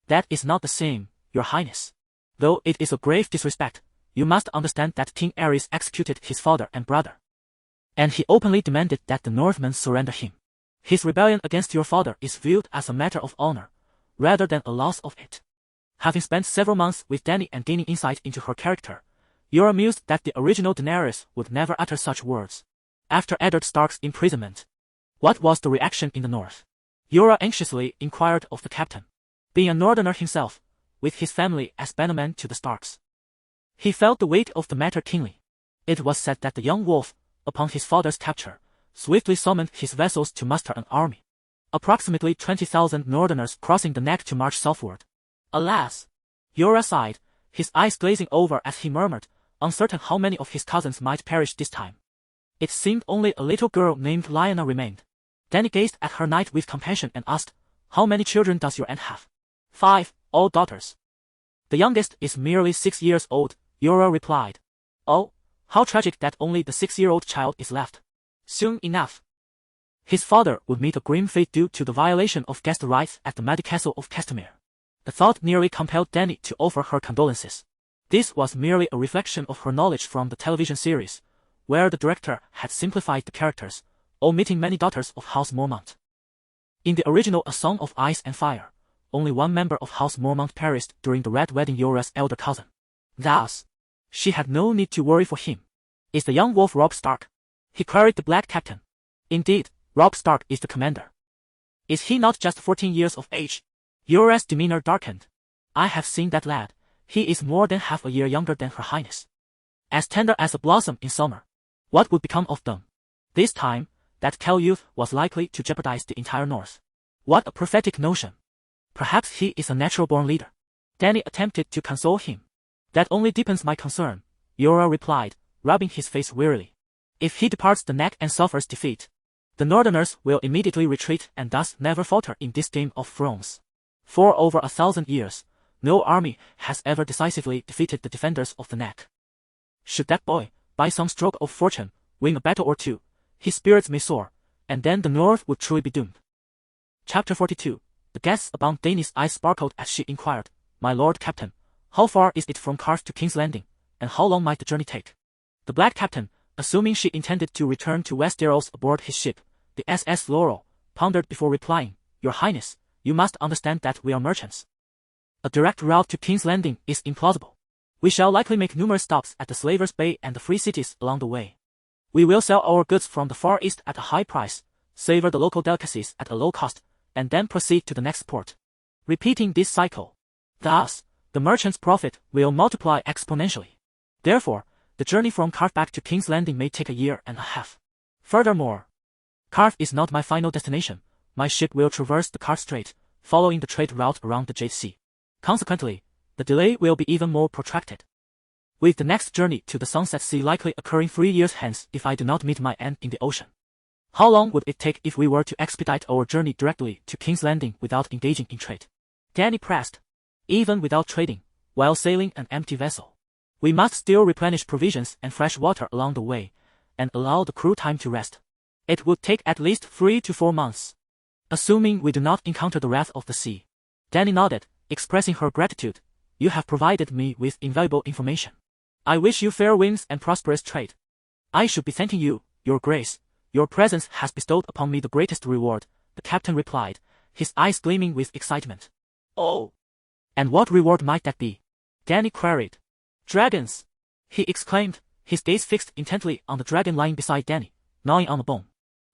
That is not the same, Your Highness. Though it is a grave disrespect, you must understand that King Aerys executed his father and brother. And he openly demanded that the Northmen surrender him. His rebellion against your father is viewed as a matter of honor, rather than a loss of it. Having spent several months with Dany and gaining insight into her character, you're amused that the original Daenerys would never utter such words. After Eddard Stark's imprisonment, what was the reaction in the north? Yora anxiously inquired of the captain. Being a northerner himself, with his family as bannerman to the Starks, he felt the weight of the matter keenly. It was said that the young wolf, upon his father's capture, swiftly summoned his vessels to muster an army. Approximately 20,000 northerners crossing the neck to march southward. Alas! Yora sighed, his eyes glazing over as he murmured, uncertain how many of his cousins might perish this time. It seemed only a little girl named Lyanna remained. Dany gazed at her knight with compassion and asked, how many children does your aunt have? 5, all daughters. The youngest is merely 6 years old, Yora replied. Oh, how tragic that only the 6-year-old child is left. Soon enough, his father would meet a grim fate due to the violation of guest rights at the mighty castle of Castamere. The thought nearly compelled Dany to offer her condolences. This was merely a reflection of her knowledge from the television series, where the director had simplified the characters, omitting many daughters of House Mormont. In the original A Song of Ice and Fire, only one member of House Mormont perished during the Red Wedding, Yora's elder cousin. Thus, she had no need to worry for him. Is the young wolf Robb Stark? He queried the black captain. Indeed, Robb Stark is the commander. Is he not just 14 years of age? Yora's demeanor darkened. I have seen that lad. He is more than half a year younger than Her Highness. As tender as a blossom in summer. What would become of them? This time, that Kel youth was likely to jeopardize the entire North. What a prophetic notion. Perhaps he is a natural-born leader. Dany attempted to console him. That only deepens my concern, Yora replied, rubbing his face wearily. If he departs the neck and suffers defeat, the Northerners will immediately retreat and thus never falter in this Game of Thrones. For over 1,000 years, no army has ever decisively defeated the defenders of the neck. Should that boy, by some stroke of fortune, win a battle or two, his spirits may soar, and then the North would truly be doomed. Chapter 42. The guests about Dany's eyes sparkled as she inquired, My Lord Captain, how far is it from Karth to King's Landing, and how long might the journey take? The Black Captain, Assuming she intended to return to Westeros aboard his ship, the SS Laurel, pondered before replying, "Your Highness, you must understand that we are merchants. A direct route to King's Landing is implausible. We shall likely make numerous stops at the Slavers' Bay and the Free Cities along the way. We will sell our goods from the Far East at a high price, savor the local delicacies at a low cost, and then proceed to the next port, repeating this cycle. Thus, the merchant's profit will multiply exponentially. Therefore, the journey from Carth back to King's Landing may take a year and a half. Furthermore, Carth is not my final destination. My ship will traverse the Carth Strait, following the trade route around the Jade Sea. Consequently, the delay will be even more protracted, with the next journey to the Sunset Sea likely occurring 3 years hence if I do not meet my end in the ocean. How long would it take if we were to expedite our journey directly to King's Landing without engaging in trade?" Dany pressed. "Even without trading, while sailing an empty vessel, we must still replenish provisions and fresh water along the way, and allow the crew time to rest. It would take at least 3 to 4 months. Assuming we do not encounter the wrath of the sea." Dany nodded, expressing her gratitude. "You have provided me with invaluable information. I wish you fair winds and prosperous trade." "I should be thanking you, Your Grace. Your presence has bestowed upon me the greatest reward," the captain replied, his eyes gleaming with excitement. "Oh, and what reward might that be?" Dany queried. "Dragons!" he exclaimed, his gaze fixed intently on the dragon lying beside Dany, gnawing on a bone.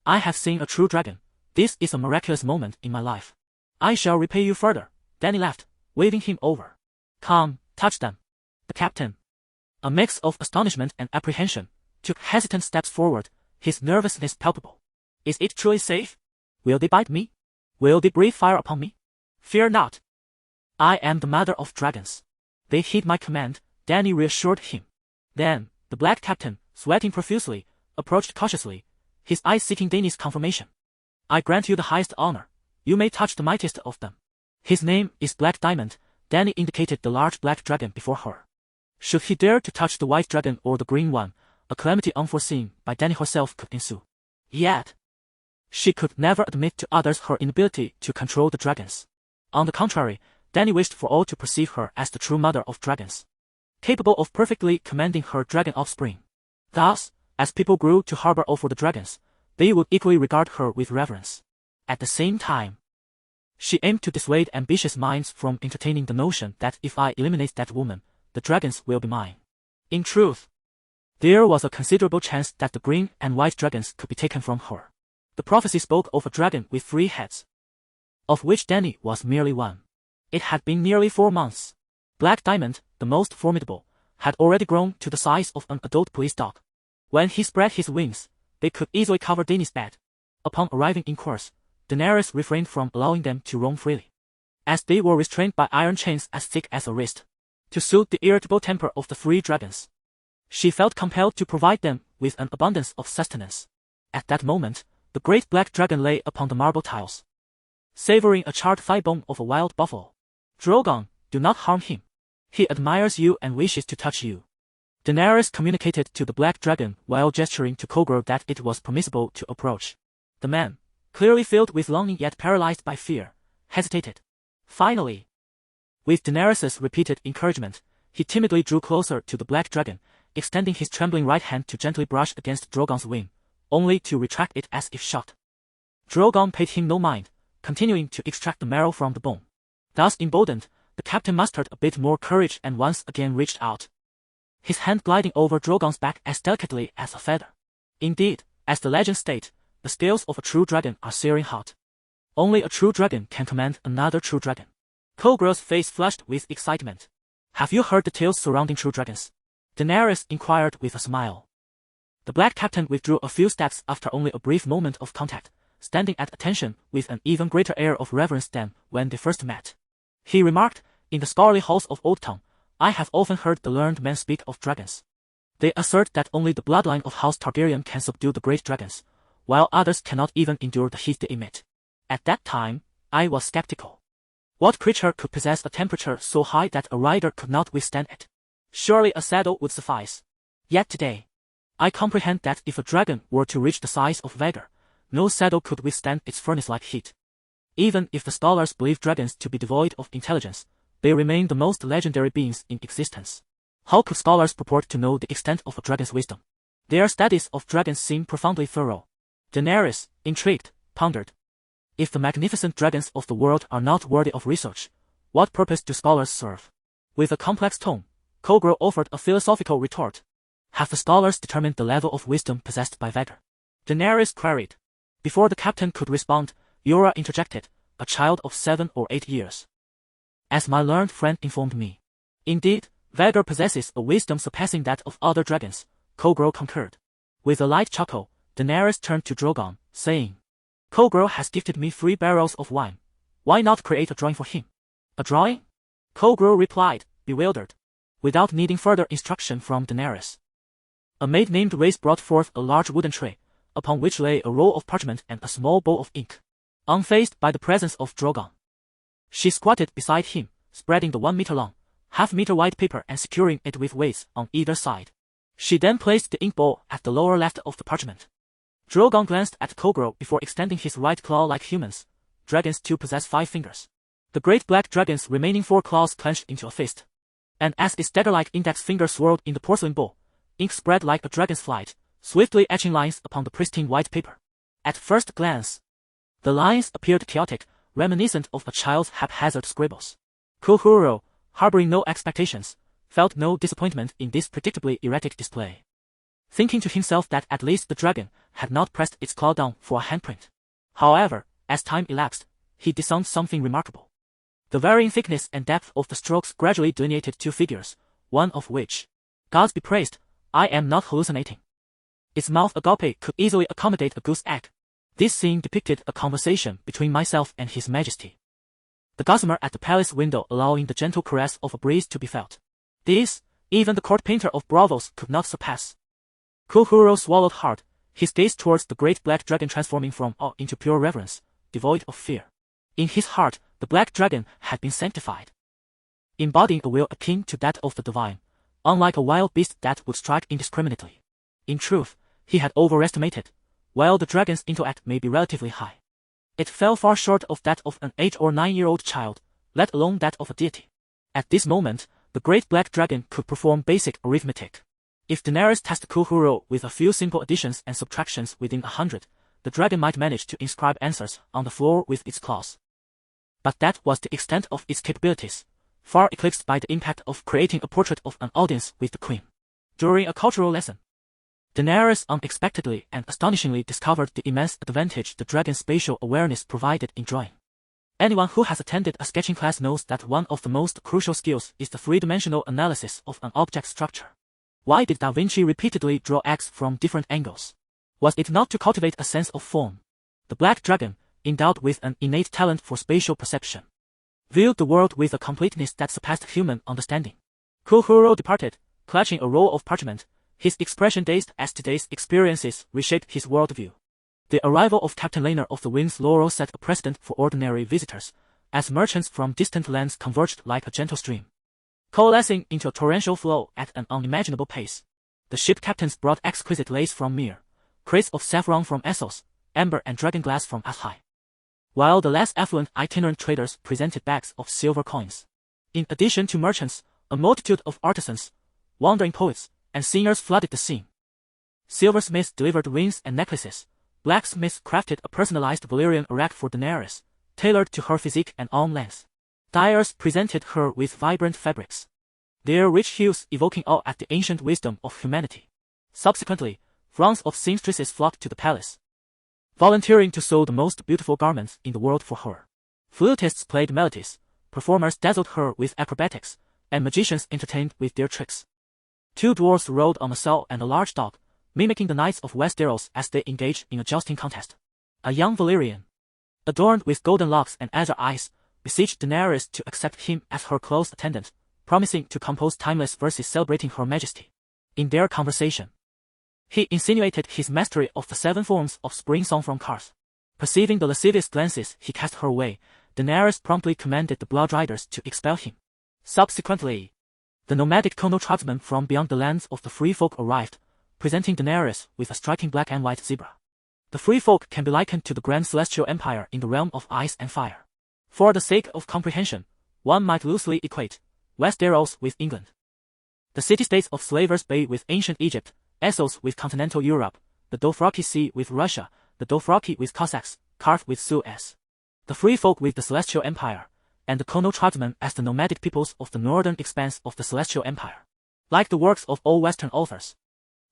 "I have seen a true dragon. This is a miraculous moment in my life. I shall repay you further." Dany laughed, waving him over. "Come, touch them." The captain, a mix of astonishment and apprehension, took hesitant steps forward, his nervousness palpable. "Is it truly safe? Will they bite me? Will they breathe fire upon me?" "Fear not. I am the mother of dragons. They heed my command," Dany reassured him. Then, the black captain, sweating profusely, approached cautiously, his eyes seeking Dany's confirmation. "I grant you the highest honor. You may touch the mightiest of them. His name is Black Diamond." Dany indicated the large black dragon before her. Should he dare to touch the white dragon or the green one, a calamity unforeseen by Dany herself could ensue. Yet, she could never admit to others her inability to control the dragons. On the contrary, Dany wished for all to perceive her as the true mother of dragons, capable of perfectly commanding her dragon offspring. Thus, as people grew to harbor awe for the dragons, they would equally regard her with reverence. At the same time, she aimed to dissuade ambitious minds from entertaining the notion that if I eliminate that woman, the dragons will be mine. In truth, there was a considerable chance that the green and white dragons could be taken from her. The prophecy spoke of a dragon with 3 heads, of which Dany was merely one. It had been nearly 4 months. Black Diamond, the most formidable, had already grown to the size of an adult police dog. When he spread his wings, they could easily cover Dany's bed. Upon arriving in course, Daenerys refrained from allowing them to roam freely, as they were restrained by iron chains as thick as a wrist. To suit the irritable temper of the 3 dragons, she felt compelled to provide them with an abundance of sustenance. At that moment, the great black dragon lay upon the marble tiles, savoring a charred thigh bone of a wild buffalo. "Drogon, do not harm him. He admires you and wishes to touch you." Daenerys communicated to the black dragon while gesturing to Khogro that it was permissible to approach. The man, clearly filled with longing yet paralyzed by fear, hesitated. Finally, with Daenerys' repeated encouragement, he timidly drew closer to the black dragon, extending his trembling right hand to gently brush against Drogon's wing, only to retract it as if shot. Drogon paid him no mind, continuing to extract the marrow from the bone. Thus emboldened, the captain mustered a bit more courage and once again reached out, his hand gliding over Drogon's back as delicately as a feather. Indeed, as the legends state, the scales of a true dragon are searing hot. Only a true dragon can command another true dragon. Khogro's face flushed with excitement. "Have you heard the tales surrounding true dragons?" Daenerys inquired with a smile. The black captain withdrew a few steps after only a brief moment of contact, standing at attention with an even greater air of reverence than when they first met. He remarked, "In the scholarly halls of Old Town, I have often heard the learned men speak of dragons. They assert that only the bloodline of House Targaryen can subdue the great dragons, while others cannot even endure the heat they emit. At that time, I was skeptical. What creature could possess a temperature so high that a rider could not withstand it? Surely a saddle would suffice. Yet today, I comprehend that if a dragon were to reach the size of Vhagar, no saddle could withstand its furnace-like heat. Even if the scholars believe dragons to be devoid of intelligence, they remain the most legendary beings in existence. How could scholars purport to know the extent of a dragon's wisdom? Their studies of dragons seem profoundly thorough. Daenerys, intrigued, pondered. If the magnificent dragons of the world are not worthy of research, what purpose do scholars serve? With a complex tone, Khogro offered a philosophical retort. Have the scholars determined the level of wisdom possessed by Vhagar? Daenerys queried. Before the captain could respond, Yura interjected, a child of 7 or 8 years. As my learned friend informed me. Indeed, Vhagar possesses a wisdom surpassing that of other dragons, Khogro concurred. With a light chuckle, Daenerys turned to Drogon, saying, Khogro has gifted me 3 barrels of wine. Why not create a drawing for him? A drawing? Khogro replied, bewildered. Without needing further instruction from Daenerys. A maid named Rhys brought forth a large wooden tray, upon which lay a roll of parchment and a small bowl of ink. Unfazed by the presence of Drogon, she squatted beside him, spreading the 1-meter-long, half-meter-wide paper and securing it with weights on either side. She then placed the ink bowl at the lower left of the parchment. Drogon glanced at Khogro before extending his right claw. Like humans, dragons too possess 5 fingers. The great black dragon's remaining 4 claws clenched into a fist. And as its dagger-like index finger swirled in the porcelain bowl, ink spread like a dragon's flight, swiftly etching lines upon the pristine white paper. At first glance, the lines appeared chaotic, reminiscent of a child's haphazard scribbles. Khogro, harboring no expectations, felt no disappointment in this predictably erratic display. Thinking to himself that at least the dragon had not pressed its claw down for a handprint. However, as time elapsed, he discerned something remarkable. The varying thickness and depth of the strokes gradually delineated 2 figures, one of which, gods be praised, I am not hallucinating. Its mouth agape could easily accommodate a goose egg. This scene depicted a conversation between myself and His Majesty. The gossamer at the palace window allowing the gentle caress of a breeze to be felt. This, even the court painter of Bravos could not surpass. Khogro swallowed hard, his gaze towards the great black dragon transforming from awe into pure reverence, devoid of fear. In his heart, the black dragon had been sanctified, embodying a will akin to that of the divine, unlike a wild beast that would strike indiscriminately. In truth, he had overestimated, while the dragon's intellect may be relatively high. It fell far short of that of an 8 or 9-year-old child, let alone that of a deity. At this moment, the great black dragon could perform basic arithmetic. If Daenerys tasked Khogro with a few simple additions and subtractions within 100, the dragon might manage to inscribe answers on the floor with its claws. But that was the extent of its capabilities, far eclipsed by the impact of creating a portrait of an audience with the queen. During a cultural lesson, Daenerys unexpectedly and astonishingly discovered the immense advantage the dragon's spatial awareness provided in drawing. Anyone who has attended a sketching class knows that one of the most crucial skills is the 3-dimensional analysis of an object structure. Why did Da Vinci repeatedly draw X from different angles? Was it not to cultivate a sense of form? The black dragon, endowed with an innate talent for spatial perception, viewed the world with a completeness that surpassed human understanding. Khogro departed, clutching a roll of parchment, his expression dazed as today's experiences reshaped his worldview. The arrival of Captain Laenor of the Wind's Laurel set a precedent for ordinary visitors, as merchants from distant lands converged like a gentle stream, coalescing into a torrential flow at an unimaginable pace. The ship captains brought exquisite lace from Myr, crates of saffron from Essos, amber and dragon glass from Asshai, while the less affluent itinerant traders presented bags of silver coins. In addition to merchants, a multitude of artisans, wandering poets, and singers flooded the scene. Silversmiths delivered rings and necklaces, blacksmiths crafted a personalized Valyrian array for Daenerys, tailored to her physique and arm length. Dyers presented her with vibrant fabrics, their rich hues evoking awe at the ancient wisdom of humanity. Subsequently, throngs of seamstresses flocked to the palace, volunteering to sew the most beautiful garments in the world for her. Flutists played melodies, performers dazzled her with acrobatics, and magicians entertained with their tricks. 2 dwarfs rode on a sow and a large dog, mimicking the knights of Westeros as they engaged in a jousting contest. A young Valyrian, adorned with golden locks and azure eyes, beseeched Daenerys to accept him as her close attendant, promising to compose timeless verses celebrating her majesty. In their conversation, he insinuated his mastery of the 7 forms of spring song from Karth. Perceiving the lascivious glances he cast her way, Daenerys promptly commanded the Blood Riders to expel him. Subsequently, the nomadic tonal tribesmen from beyond the lands of the free folk arrived, presenting Daenerys with a striking black and white zebra. The free folk can be likened to the grand celestial empire in the realm of ice and fire. For the sake of comprehension, one might loosely equate Westeros with England, the city-states of Slaver's Bay with ancient Egypt, Essos with continental Europe, the Dothraki Sea with Russia, the Dothraki with Cossacks, Karth with Suez, the Free Folk with the Celestial Empire, and the Kono tribesmen as the nomadic peoples of the northern expanse of the Celestial Empire. Like the works of all Western authors,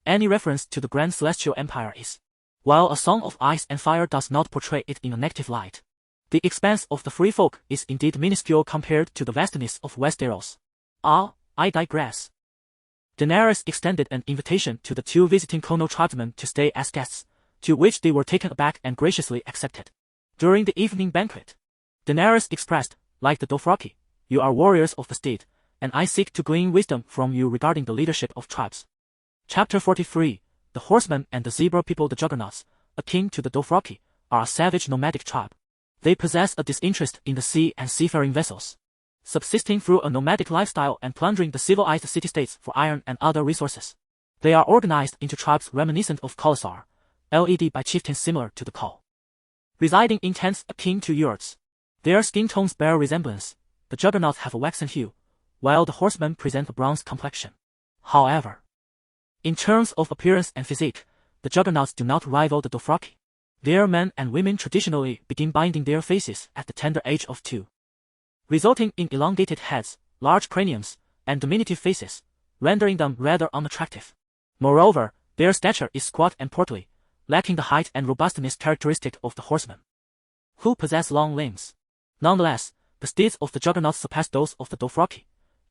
any reference to the Grand Celestial Empire is, while A Song of Ice and Fire does not portray it in a negative light, the expanse of the Free Folk is indeed minuscule compared to the vastness of Westeros. I digress. Daenerys extended an invitation to the two visiting Kono tribesmen to stay as guests, to which they were taken aback and graciously accepted. During the evening banquet, Daenerys expressed, like the Dothraki, "You are warriors of the steed, and I seek to glean wisdom from you regarding the leadership of tribes." Chapter 43, The Horsemen and the Zebra People. The Juggernauts, akin to the Dothraki, are a savage nomadic tribe. They possess a disinterest in the sea and seafaring vessels, subsisting through a nomadic lifestyle and plundering the civilized city-states for iron and other resources. They are organized into tribes reminiscent of Khalasar, led by chieftains similar to the Khal, residing in tents akin to yurts. Their skin tones bear resemblance. The Juggernauts have a waxen hue, while the horsemen present a bronze complexion. However, in terms of appearance and physique, the Juggernauts do not rival the Dothraki. Their men and women traditionally begin binding their faces at the tender age of 2. Resulting in elongated heads, large craniums, and diminutive faces, rendering them rather unattractive. Moreover, their stature is squat and portly, lacking the height and robustness characteristic of the horsemen, who possess long limbs. Nonetheless, the steeds of the Juggernauts surpass those of the Dothraki,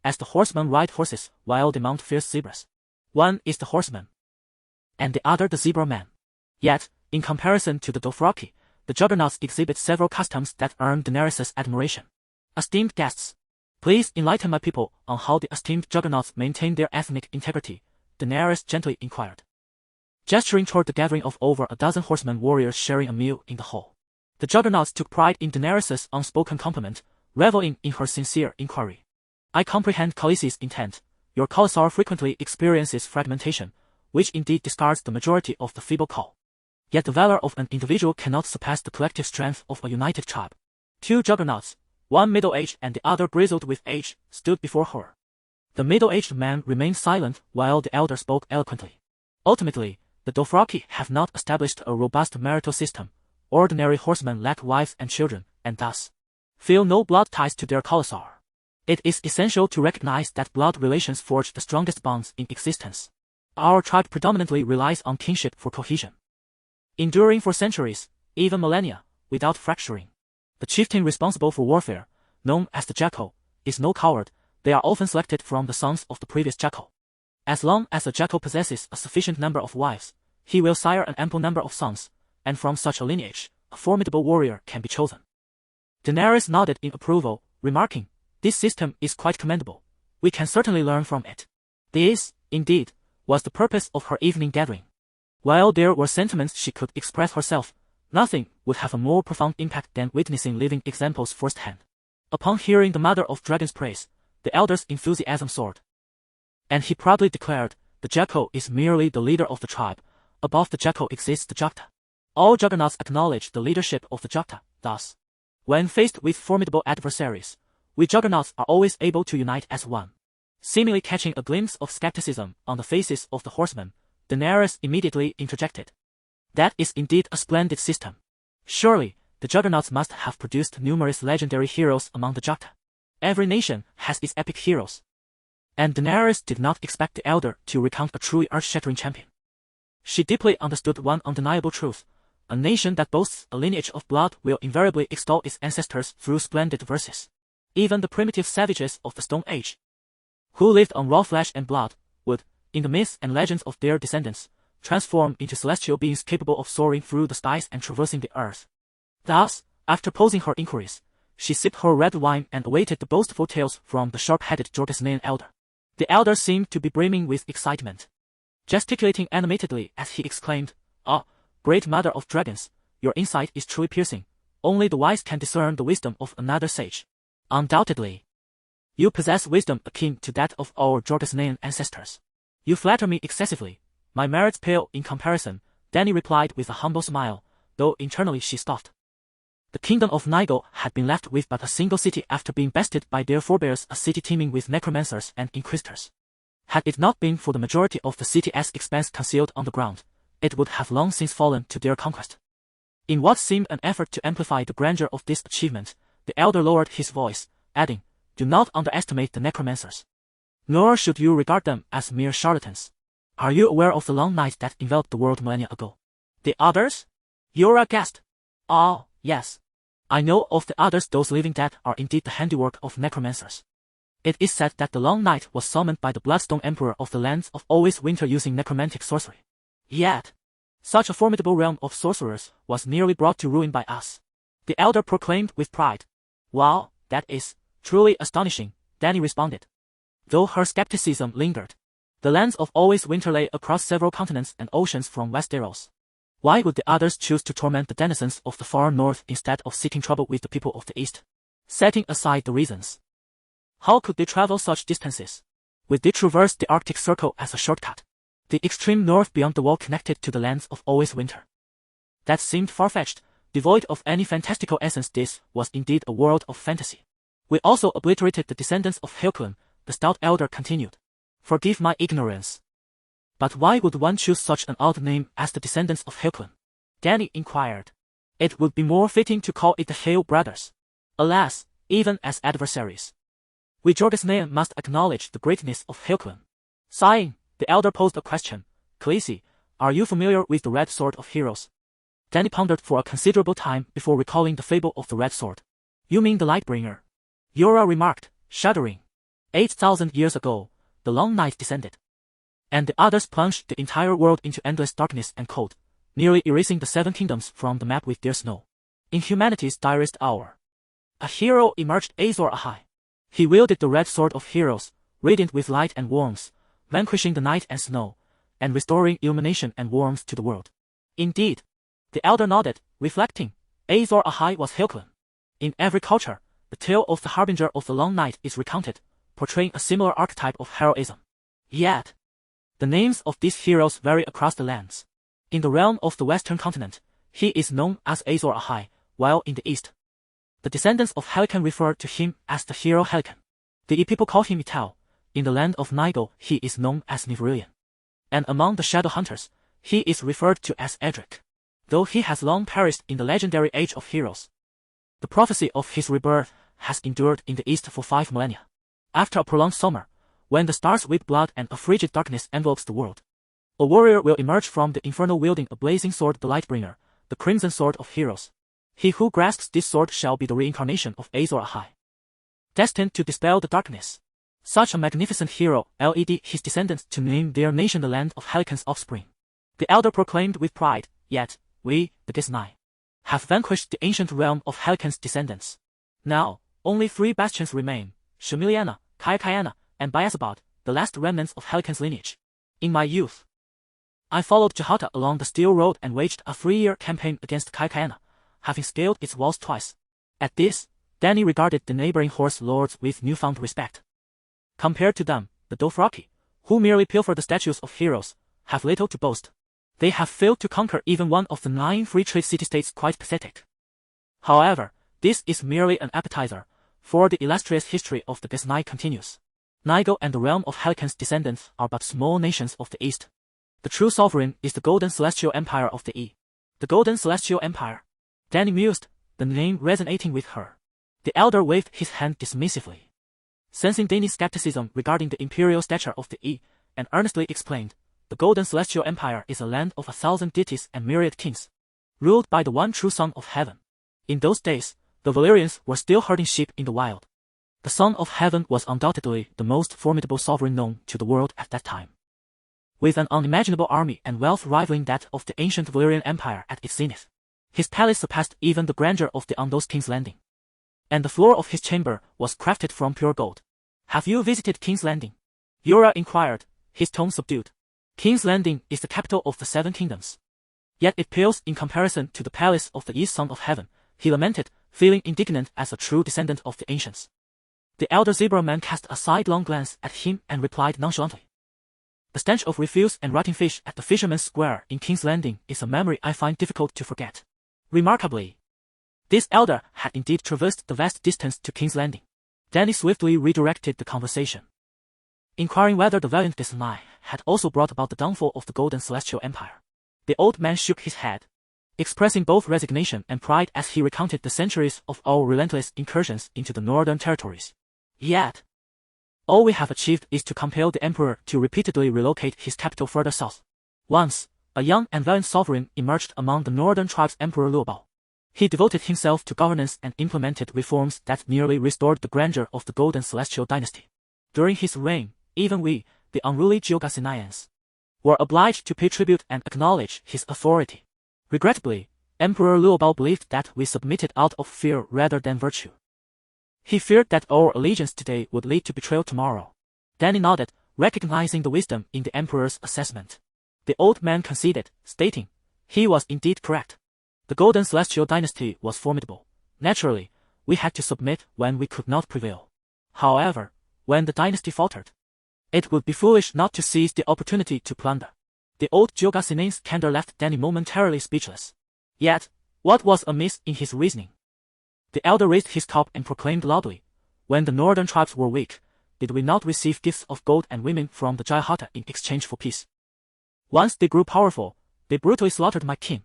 as the horsemen ride horses while they mount fierce zebras. One is the horseman, and the other the zebra man. Yet, in comparison to the Dothraki, the Juggernauts exhibit several customs that earn Daenerys' admiration. Esteemed guests, please enlighten my people on how the esteemed Juggernauts maintain their ethnic integrity, Daenerys gently inquired, gesturing toward the gathering of over a dozen horsemen warriors sharing a meal in the hall. The Juggernauts took pride in Daenerys' unspoken compliment, reveling in her sincere inquiry. "I comprehend Khaleesi's intent. Your Khalasar frequently experiences fragmentation, which indeed discards the majority of the feeble Khal. Yet the valor of an individual cannot surpass the collective strength of a united tribe." Two Juggernauts, one middle-aged and the other grizzled with age, stood before her. The middle-aged man remained silent while the elder spoke eloquently. Ultimately, the Dothraki have not established a robust marital system. Ordinary horsemen lack wives and children, and thus feel no blood ties to their Khalasar. It is essential to recognize that blood relations forge the strongest bonds in existence. Our tribe predominantly relies on kinship for cohesion, enduring for centuries, even millennia, without fracturing. The chieftain responsible for warfare, known as the Jackal, is no coward. They are often selected from the sons of the previous Jackal. As long as a Jackal possesses a sufficient number of wives, he will sire an ample number of sons, and from such a lineage, a formidable warrior can be chosen. Daenerys nodded in approval, remarking, "This system is quite commendable. We can certainly learn from it." This, indeed, was the purpose of her evening gathering. While there were sentiments she could express herself, nothing would have a more profound impact than witnessing living examples firsthand. Upon hearing the Mother of Dragons praise, the elder's enthusiasm soared, and he proudly declared, "The Jackal is merely the leader of the tribe. Above the Jackal exists the Jugta. All Juggernauts acknowledge the leadership of the Jugta. Thus, when faced with formidable adversaries, we Juggernauts are always able to unite as one." Seemingly catching a glimpse of skepticism on the faces of the horsemen, Daenerys immediately interjected, "That is indeed a splendid system. Surely, the Juggernauts must have produced numerous legendary heroes among the Jugta. Every nation has its epic heroes." And Daenerys did not expect the elder to recount a truly earth-shattering champion. She deeply understood one undeniable truth: a nation that boasts a lineage of blood will invariably extol its ancestors through splendid verses. Even the primitive savages of the Stone Age, who lived on raw flesh and blood, would, in the myths and legends of their descendants, transform into celestial beings capable of soaring through the skies and traversing the earth. Thus, after posing her inquiries, she sipped her red wine and awaited the boastful tales from the sharp-headed Jorkesnain elder. The elder seemed to be brimming with excitement, gesticulating animatedly as he exclaimed, "Ah, great mother of dragons, your insight is truly piercing. Only the wise can discern the wisdom of another sage. Undoubtedly, you possess wisdom akin to that of our Jorkesnain ancestors. You flatter me excessively. My merits pale in comparison," Dany replied with a humble smile, though internally she scoffed. The kingdom of Nigel had been left with but a single city after being bested by their forebears, a city teeming with necromancers and inquisitors. Had it not been for the majority of the city's expanse concealed on the ground, it would have long since fallen to their conquest. In what seemed an effort to amplify the grandeur of this achievement, the elder lowered his voice, adding, "Do not underestimate the necromancers. Nor should you regard them as mere charlatans. Are you aware of the long night that enveloped the world millennia ago?" "The others?" Yura gasped. "Oh, yes. I know of the others. Those living dead are indeed the handiwork of necromancers. It is said that the Long Night was summoned by the Bloodstone Emperor of the lands of always winter using necromantic sorcery. Yet, such a formidable realm of sorcerers was nearly brought to ruin by us," the elder proclaimed with pride. "Wow, that is truly astonishing," Dany responded. Though her skepticism lingered. The lands of always winter lay across several continents and oceans from Westeros. Why would the others choose to torment the denizens of the far north instead of seeking trouble with the people of the east? Setting aside the reasons, how could they travel such distances? Would they traverse the Arctic Circle as a shortcut? The extreme north beyond the wall connected to the lands of always winter. That seemed far-fetched, devoid of any fantastical essence. This was indeed a world of fantasy. "We also obliterated the descendants of Helclin," the stout elder continued. "Forgive my ignorance. But why would one choose such an odd name as the descendants of Helclin?" Dany inquired. "It would be more fitting to call it the Hale brothers. Alas, even as adversaries, we Jorgisnaean must acknowledge the greatness of Helclin." Sighing, the elder posed a question. "Khaleesi, are you familiar with the Red Sword of Heroes?" Dany pondered for a considerable time before recalling the fable of the Red Sword. "You mean the Lightbringer?" Yura remarked, shuddering. 8,000 years ago, the Long Night descended, and the others plunged the entire world into endless darkness and cold, nearly erasing the Seven Kingdoms from the map with their snow. In humanity's direst hour, a hero emerged, Azor Ahai. He wielded the Red Sword of Heroes, radiant with light and warmth, vanquishing the night and snow, and restoring illumination and warmth to the world. Indeed, the elder nodded, reflecting. Azor Ahai was Helclin. In every culture, the tale of the Harbinger of the Long Night is recounted, portraying a similar archetype of heroism. Yet, the names of these heroes vary across the lands. In the realm of the Western continent, he is known as Azor Ahai, while in the East, the descendants of Helcan refer to him as the hero Helcan. The people call him Ital. In the land of Nigel, he is known as Nivrillion. And among the Shadow Hunters, he is referred to as Edric. Though he has long perished in the legendary Age of Heroes, the prophecy of his rebirth has endured in the East for 5 millennia. After a prolonged summer, when the stars weep blood and a frigid darkness envelopes the world, a warrior will emerge from the inferno wielding a blazing sword, the Lightbringer, the Crimson Sword of Heroes. He who grasps this sword shall be the reincarnation of Azor Ahai, destined to dispel the darkness. Such a magnificent hero led his descendants to name their nation the land of Helcan's offspring. The elder proclaimed with pride, "Yet, we, the Disnai, have vanquished the ancient realm of Helcan's descendants. Now, only 3 bastions remain, Shamiliana, Kaikaiana, and Biasabad, the last remnants of Helcan's lineage. In my youth, I followed Jahata along the Steel Road and waged a 3-year campaign against Kaikaiana, having scaled its walls twice." At this, Dany regarded the neighboring horse lords with newfound respect. Compared to them, the Dothraki, who merely pilfer the statues of heroes, have little to boast. They have failed to conquer even one of the 9 free trade city-states. Quite pathetic. However, this is merely an appetizer, for the illustrious history of the Disnai continues. Nigel and the realm of Helcan's descendants are but small nations of the East. The true sovereign is the Golden Celestial Empire of the E. The Golden Celestial Empire. Dany mused, the name resonating with her. The elder waved his hand dismissively, sensing Dany's skepticism regarding the imperial stature of the E, and earnestly explained, "The Golden Celestial Empire is a land of 1,000 deities and myriad kings, ruled by the one true Son of Heaven. In those days, the Valyrians were still herding sheep in the wild. The Son of Heaven was undoubtedly the most formidable sovereign known to the world at that time, with an unimaginable army and wealth rivaling that of the ancient Valyrian Empire at its zenith. His palace surpassed even the grandeur of the Undos King's Landing, and the floor of his chamber was crafted from pure gold." "Have you visited King's Landing?" Yura inquired, his tone subdued. "King's Landing is the capital of the 7 Kingdoms. Yet it pales in comparison to the palace of the East Son of Heaven," he lamented, feeling indignant as a true descendant of the ancients. The elder zebra man cast a sidelong glance at him and replied nonchalantly, "The stench of refuse and rotting fish at the Fisherman's Square in King's Landing is a memory I find difficult to forget." Remarkably, this elder had indeed traversed the vast distance to King's Landing. Dany swiftly redirected the conversation. inquiring whether the valiant Daenerys had also brought about the downfall of the Golden Celestial Empire. The old man shook his head, expressing both resignation and pride as he recounted the centuries of our relentless incursions into the northern territories. Yet, all we have achieved is to compel the emperor to repeatedly relocate his capital further south. Once, a young and valiant sovereign emerged among the northern tribes, Emperor Luobao. He devoted himself to governance and implemented reforms that nearly restored the grandeur of the Golden Celestial Dynasty. During his reign, even we, the unruly Geogasinians, were obliged to pay tribute and acknowledge his authority. Regrettably, Emperor Luobao believed that we submitted out of fear rather than virtue. He feared that our allegiance today would lead to betrayal tomorrow. Danny nodded, recognizing the wisdom in the emperor's assessment. The old man conceded, stating, he was indeed correct. The Golden Celestial Dynasty was formidable. Naturally, we had to submit when we could not prevail. However, when the dynasty faltered, it would be foolish not to seize the opportunity to plunder. The old Geogasinian's candor left Danny momentarily speechless. Yet, what was amiss in his reasoning? The elder raised his cup and proclaimed loudly, when the northern tribes were weak, did we not receive gifts of gold and women from the Jayhata in exchange for peace? Once they grew powerful, they brutally slaughtered my king.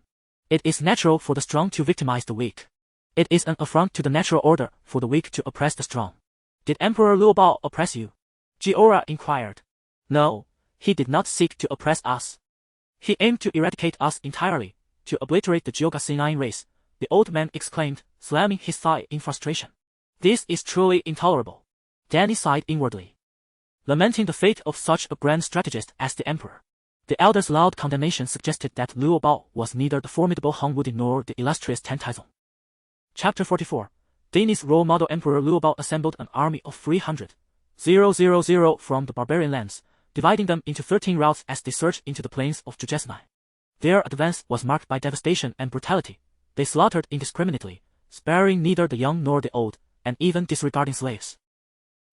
It is natural for the strong to victimize the weak. It is an affront to the natural order for the weak to oppress the strong. Did Emperor Luobao oppress you? Giora inquired. No, he did not seek to oppress us. He aimed to eradicate us entirely, to obliterate the Geogasinian race, the old man exclaimed, slamming his thigh in frustration. This is truly intolerable. Danny sighed inwardly, lamenting the fate of such a grand strategist as the emperor. The elder's loud condemnation suggested that Luobao was neither the formidable Hong Wudi nor the illustrious Tan Taizong. Chapter 44. Danny's role model Emperor Luobao assembled an army of 300,000 from the barbarian lands, dividing them into 13 routes as they surged into the plains of Jujesnai. Their advance was marked by devastation and brutality. They slaughtered indiscriminately, sparing neither the young nor the old, and even disregarding slaves.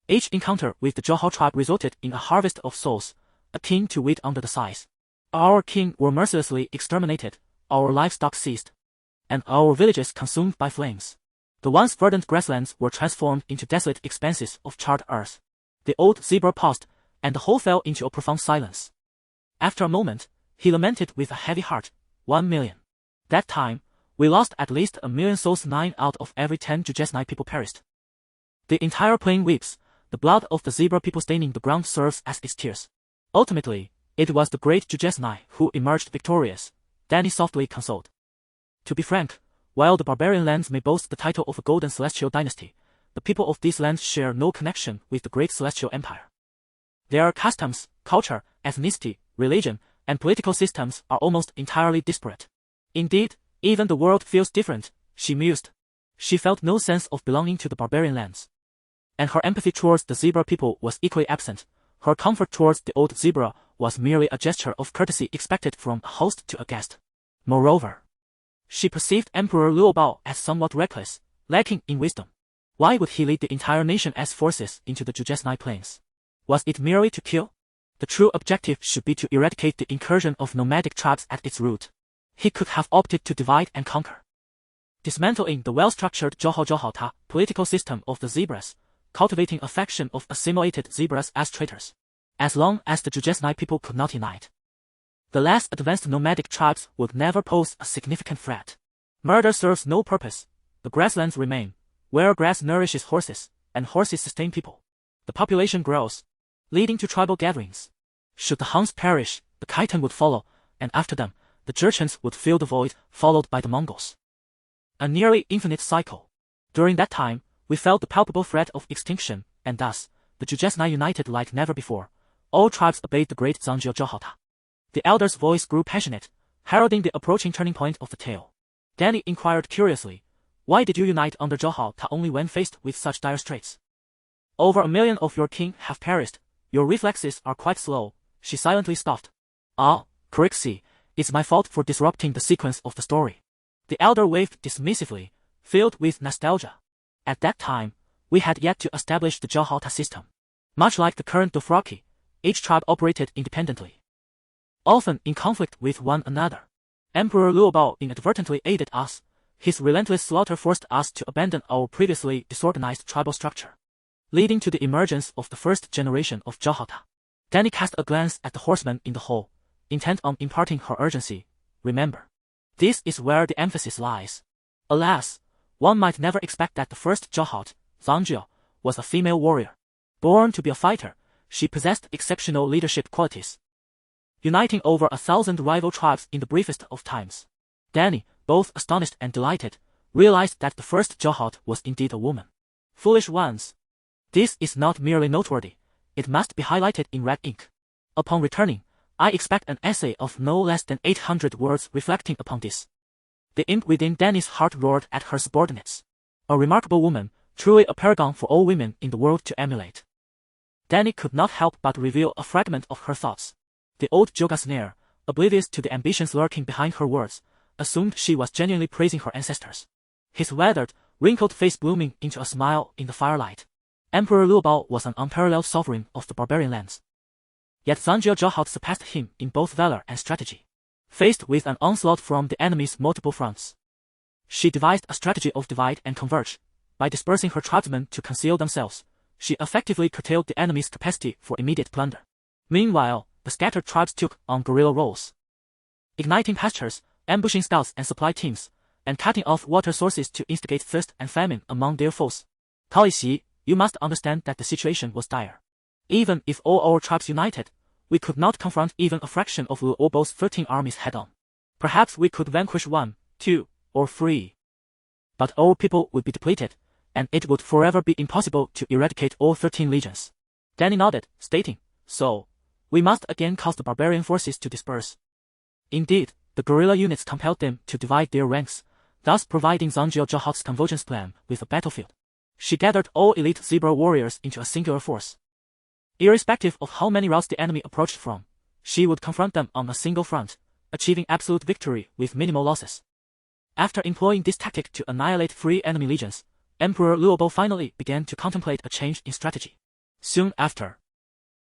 Each encounter with the Johal tribe resulted in a harvest of souls, akin to wheat under the scythe. Our king were mercilessly exterminated, our livestock seized, and our villages consumed by flames. The once verdant grasslands were transformed into desolate expanses of charred earth. The old zebra paused, and the whole fell into a profound silence. After a moment, he lamented with a heavy heart, 1 million. That time, we lost at least 1 million souls. 9 out of every 10 Jujesnai people perished. The entire plain weeps, the blood of the zebra people staining the ground serves as its tears. Ultimately, it was the great Jujesnai who emerged victorious, Danny softly consoled. To be frank, while the barbarian lands may boast the title of a Golden Celestial Dynasty, the people of these lands share no connection with the great Celestial Empire. Their customs, culture, ethnicity, religion, and political systems are almost entirely disparate. Indeed, even the world feels different, she mused. She felt no sense of belonging to the barbarian lands. And her empathy towards the zebra people was equally absent. Her comfort towards the old zebra was merely a gesture of courtesy expected from a host to a guest. Moreover, she perceived Emperor Luobao as somewhat reckless, lacking in wisdom. Why would he lead the entire nation as forces into the Jujesnai plains? Was it merely to kill? The true objective should be to eradicate the incursion of nomadic tribes at its root. He could have opted to divide and conquer, dismantling the well-structured Johal political system of the zebras, cultivating a faction of assimilated zebras as traitors. As long as the Jujesnai people could not unite, the less advanced nomadic tribes would never pose a significant threat. Murder serves no purpose. The grasslands remain, where grass nourishes horses, and horses sustain people. The population grows, leading to tribal gatherings. Should the Huns perish, the Khitan would follow, and after them, the Jurchens would fill the void, followed by the Mongols. A nearly infinite cycle. During that time, we felt the palpable threat of extinction, and thus, the Jujesnai united like never before. All tribes obeyed the great Zhangjiao Johata. The elder's voice grew passionate, heralding the approaching turning point of the tale. Danny inquired curiously, why did you unite under Johata only when faced with such dire straits? Over 1 million of your king have perished. Your reflexes are quite slow, she silently scoffed. Ah, Crixie, it's my fault for disrupting the sequence of the story. The elder waved dismissively, filled with nostalgia. At that time, we had yet to establish the Johata system. Much like the current Dothraki, each tribe operated independently, often in conflict with one another. Emperor Luobao inadvertently aided us. His relentless slaughter forced us to abandon our previously disorganized tribal structure. leading to the emergence of the first generation of Jahata. Dany cast a glance at the horsemen in the hall, intent on imparting her urgency. Remember, this is where the emphasis lies. Alas, one might never expect that the first Jahat, Zanjia, was a female warrior. Born to be a fighter, she possessed exceptional leadership qualities, uniting over 1,000 rival tribes in the briefest of times. Dany, both astonished and delighted, realized that the first Jahat was indeed a woman. Foolish ones! This is not merely noteworthy, it must be highlighted in red ink. Upon returning, I expect an essay of no less than 800 words reflecting upon this. The imp within Dany's heart roared at her subordinates. A remarkable woman, truly a paragon for all women in the world to emulate. Dany could not help but reveal a fragment of her thoughts. The old Jogasnair, oblivious to the ambitions lurking behind her words, assumed she was genuinely praising her ancestors. His weathered, wrinkled face blooming into a smile in the firelight. Emperor Luobao was an unparalleled sovereign of the barbarian lands. Yet Zanjia Jahat surpassed him in both valor and strategy. Faced with an onslaught from the enemy's multiple fronts, she devised a strategy of divide and converge. By dispersing her tribesmen to conceal themselves, she effectively curtailed the enemy's capacity for immediate plunder. Meanwhile, the scattered tribes took on guerrilla roles, igniting pastures, ambushing scouts and supply teams, and cutting off water sources to instigate thirst and famine among their foes. Kaixi, you must understand that the situation was dire. Even if all our tribes united, we could not confront even a fraction of Luobao's 13 armies head-on. Perhaps we could vanquish 1, 2, or 3. But our people would be depleted, and it would forever be impossible to eradicate all 13 legions. Dany nodded, stating, so, we must again cause the barbarian forces to disperse. Indeed, the guerrilla units compelled them to divide their ranks, thus providing Zanjia Jahat's convergence plan with a battlefield. She gathered all elite zebra warriors into a singular force. Irrespective of how many routes the enemy approached from, she would confront them on a single front, achieving absolute victory with minimal losses. After employing this tactic to annihilate 3 enemy legions, Emperor Luobao finally began to contemplate a change in strategy. Soon after,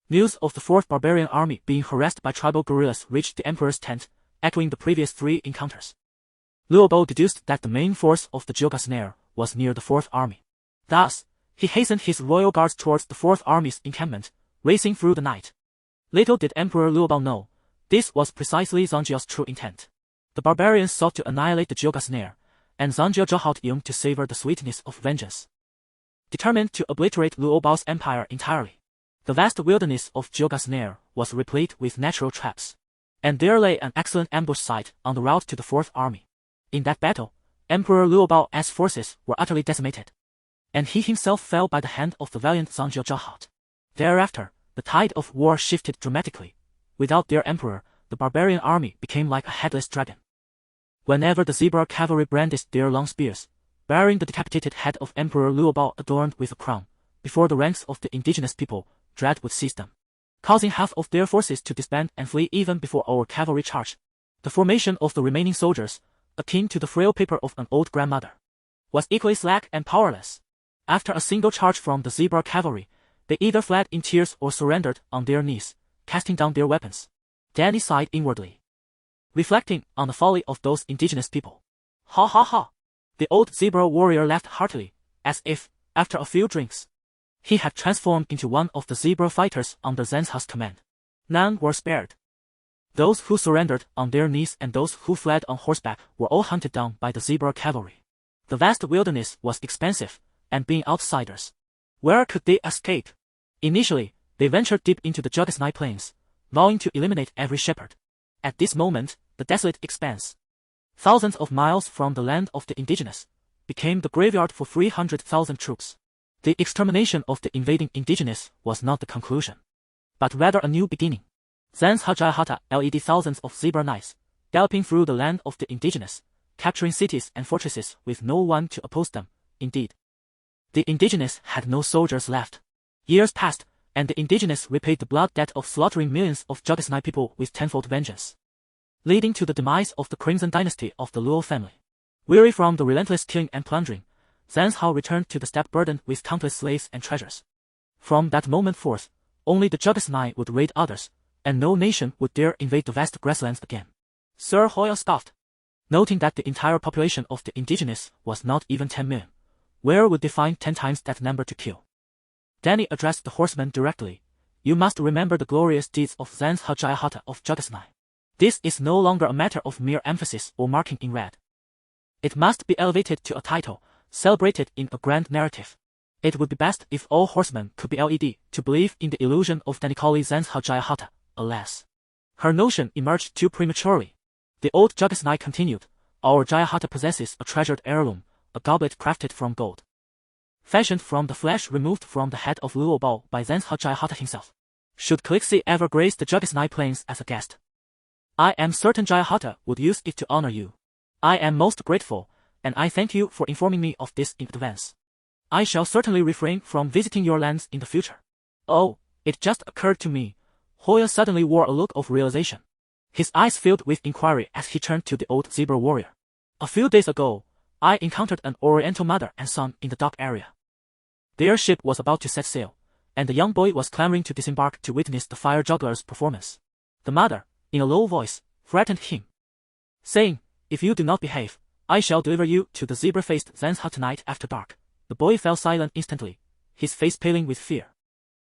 news of the 4th barbarian army being harassed by tribal guerrillas reached the emperor's tent, echoing the previous 3 encounters. Luobao deduced that the main force of the Jogasnair was near the 4th army. Thus, he hastened his royal guards towards the 4th army's encampment, racing through the night. Little did Emperor Luobao know, this was precisely Zanjia's true intent. The barbarians sought to annihilate the Jogasnair, and Zanjia Jahat yearned to savor the sweetness of vengeance. Determined to obliterate Luobao's empire entirely, the vast wilderness of Jogasnair was replete with natural traps, and there lay an excellent ambush site on the route to the 4th army. In that battle, Emperor Luobao's forces were utterly decimated, and he himself fell by the hand of the valiant Zanjia Jahat. Thereafter, the tide of war shifted dramatically. Without their emperor, the barbarian army became like a headless dragon. Whenever the zebra cavalry brandished their long spears, bearing the decapitated head of Emperor Luobao adorned with a crown, before the ranks of the indigenous people, dread would seize them, causing half of their forces to disband and flee even before our cavalry charged. The formation of the remaining soldiers, akin to the frail paper of an old grandmother, was equally slack and powerless. After a single charge from the zebra cavalry, they either fled in tears or surrendered on their knees, casting down their weapons. Dany sighed inwardly, reflecting on the folly of those indigenous people. Ha ha ha! The old zebra warrior laughed heartily, as if, after a few drinks, he had transformed into one of the zebra fighters under Zensha's command. None were spared. Those who surrendered on their knees and those who fled on horseback were all hunted down by the zebra cavalry. The vast wilderness was expansive, and being outsiders, where could they escape? Initially, they ventured deep into the Jugasnai plains, vowing to eliminate every shepherd. At this moment, the desolate expanse, thousands of miles from the land of the indigenous, became the graveyard for 300,000 troops. The extermination of the invading indigenous was not the conclusion, but rather a new beginning. Zensha Jahata led thousands of zebra knights, galloping through the land of the indigenous, capturing cities and fortresses with no one to oppose them. Indeed, the indigenous had no soldiers left. Years passed, and the indigenous repaid the blood debt of slaughtering millions of Jugasnai people with tenfold vengeance, leading to the demise of the Crimson Dynasty of the Luo family. Weary from the relentless killing and plundering, Zensha returned to the steppe burdened with countless slaves and treasures. From that moment forth, only the Jugasnai would raid others, and no nation would dare invade the vast grasslands again. Sir Hoyle scoffed, noting that the entire population of the indigenous was not even 10 million. Where would they find 10 times that number to kill? Dany addressed the horseman directly. You must remember the glorious deeds of Zanshajayahata of Jugasnai. This is no longer a matter of mere emphasis or marking in red. It must be elevated to a title, celebrated in a grand narrative. It would be best if all horsemen could be led to believe in the illusion of Danikali Zanshajayahata, alas. Her notion emerged too prematurely. The old Jugasnai continued, our Jayahata possesses a treasured heirloom, a goblet crafted from gold. Fashioned from the flesh removed from the head of Luobao by Zanshajayahata himself. Should Calixi ever grace the Jugasnai plains as a guest, I am certain Jayahata would use it to honor you. I am most grateful, and I thank you for informing me of this in advance. I shall certainly refrain from visiting your lands in the future. Oh, it just occurred to me. Hoya suddenly wore a look of realization. His eyes filled with inquiry as he turned to the old zebra warrior. A few days ago, I encountered an oriental mother and son in the dock area. Their ship was about to set sail, and the young boy was clamoring to disembark to witness the fire juggler's performance. The mother, in a low voice, threatened him, saying, if you do not behave, I shall deliver you to the zebra-faced Zanshha tonight after dark. The boy fell silent instantly, his face paling with fear.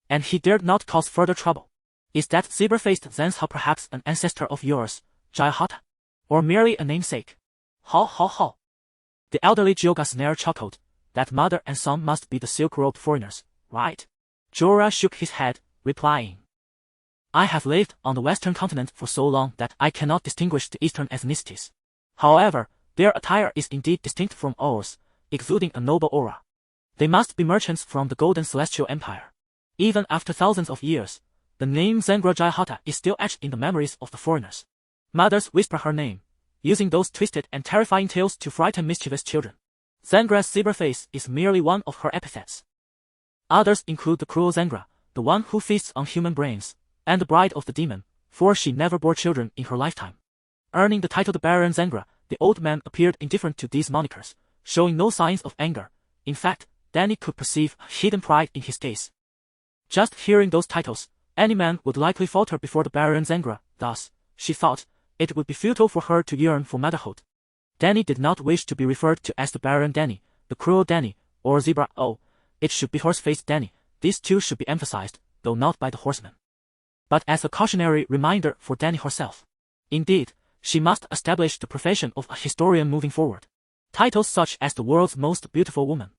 And he dared not cause further trouble. Is that zebra-faced Zanshha perhaps an ancestor of yours, Jayahata? Or merely a namesake? Ha ha ha. The elderly Jyogasnair chuckled. That mother and son must be the silk-robed foreigners, right? Jorah shook his head, replying, I have lived on the western continent for so long that I cannot distinguish the eastern ethnicities. However, their attire is indeed distinct from ours, exuding a noble aura. They must be merchants from the Golden Celestial Empire. Even after thousands of years, the name Zangra Jayahata is still etched in the memories of the foreigners. Mothers whisper her name, using those twisted and terrifying tales to frighten mischievous children. Zangra's zebra face is merely one of her epithets. Others include the cruel Zangra, the one who feasts on human brains, and the bride of the demon, for she never bore children in her lifetime. Earning the title the Baron Zangra, the old man appeared indifferent to these monikers, showing no signs of anger. In fact, Dany could perceive hidden pride in his gaze. Just hearing those titles, any man would likely falter before the Baron Zangra. Thus, she thought, it would be futile for her to yearn for motherhood. Dany did not wish to be referred to as the Baron Dany, the cruel Dany, or Zebra. Oh, it should be horse-faced Dany. These two should be emphasized, though not by the horsemen, but as a cautionary reminder for Dany herself. Indeed, she must establish the profession of a historian moving forward. Titles such as the world's most beautiful woman,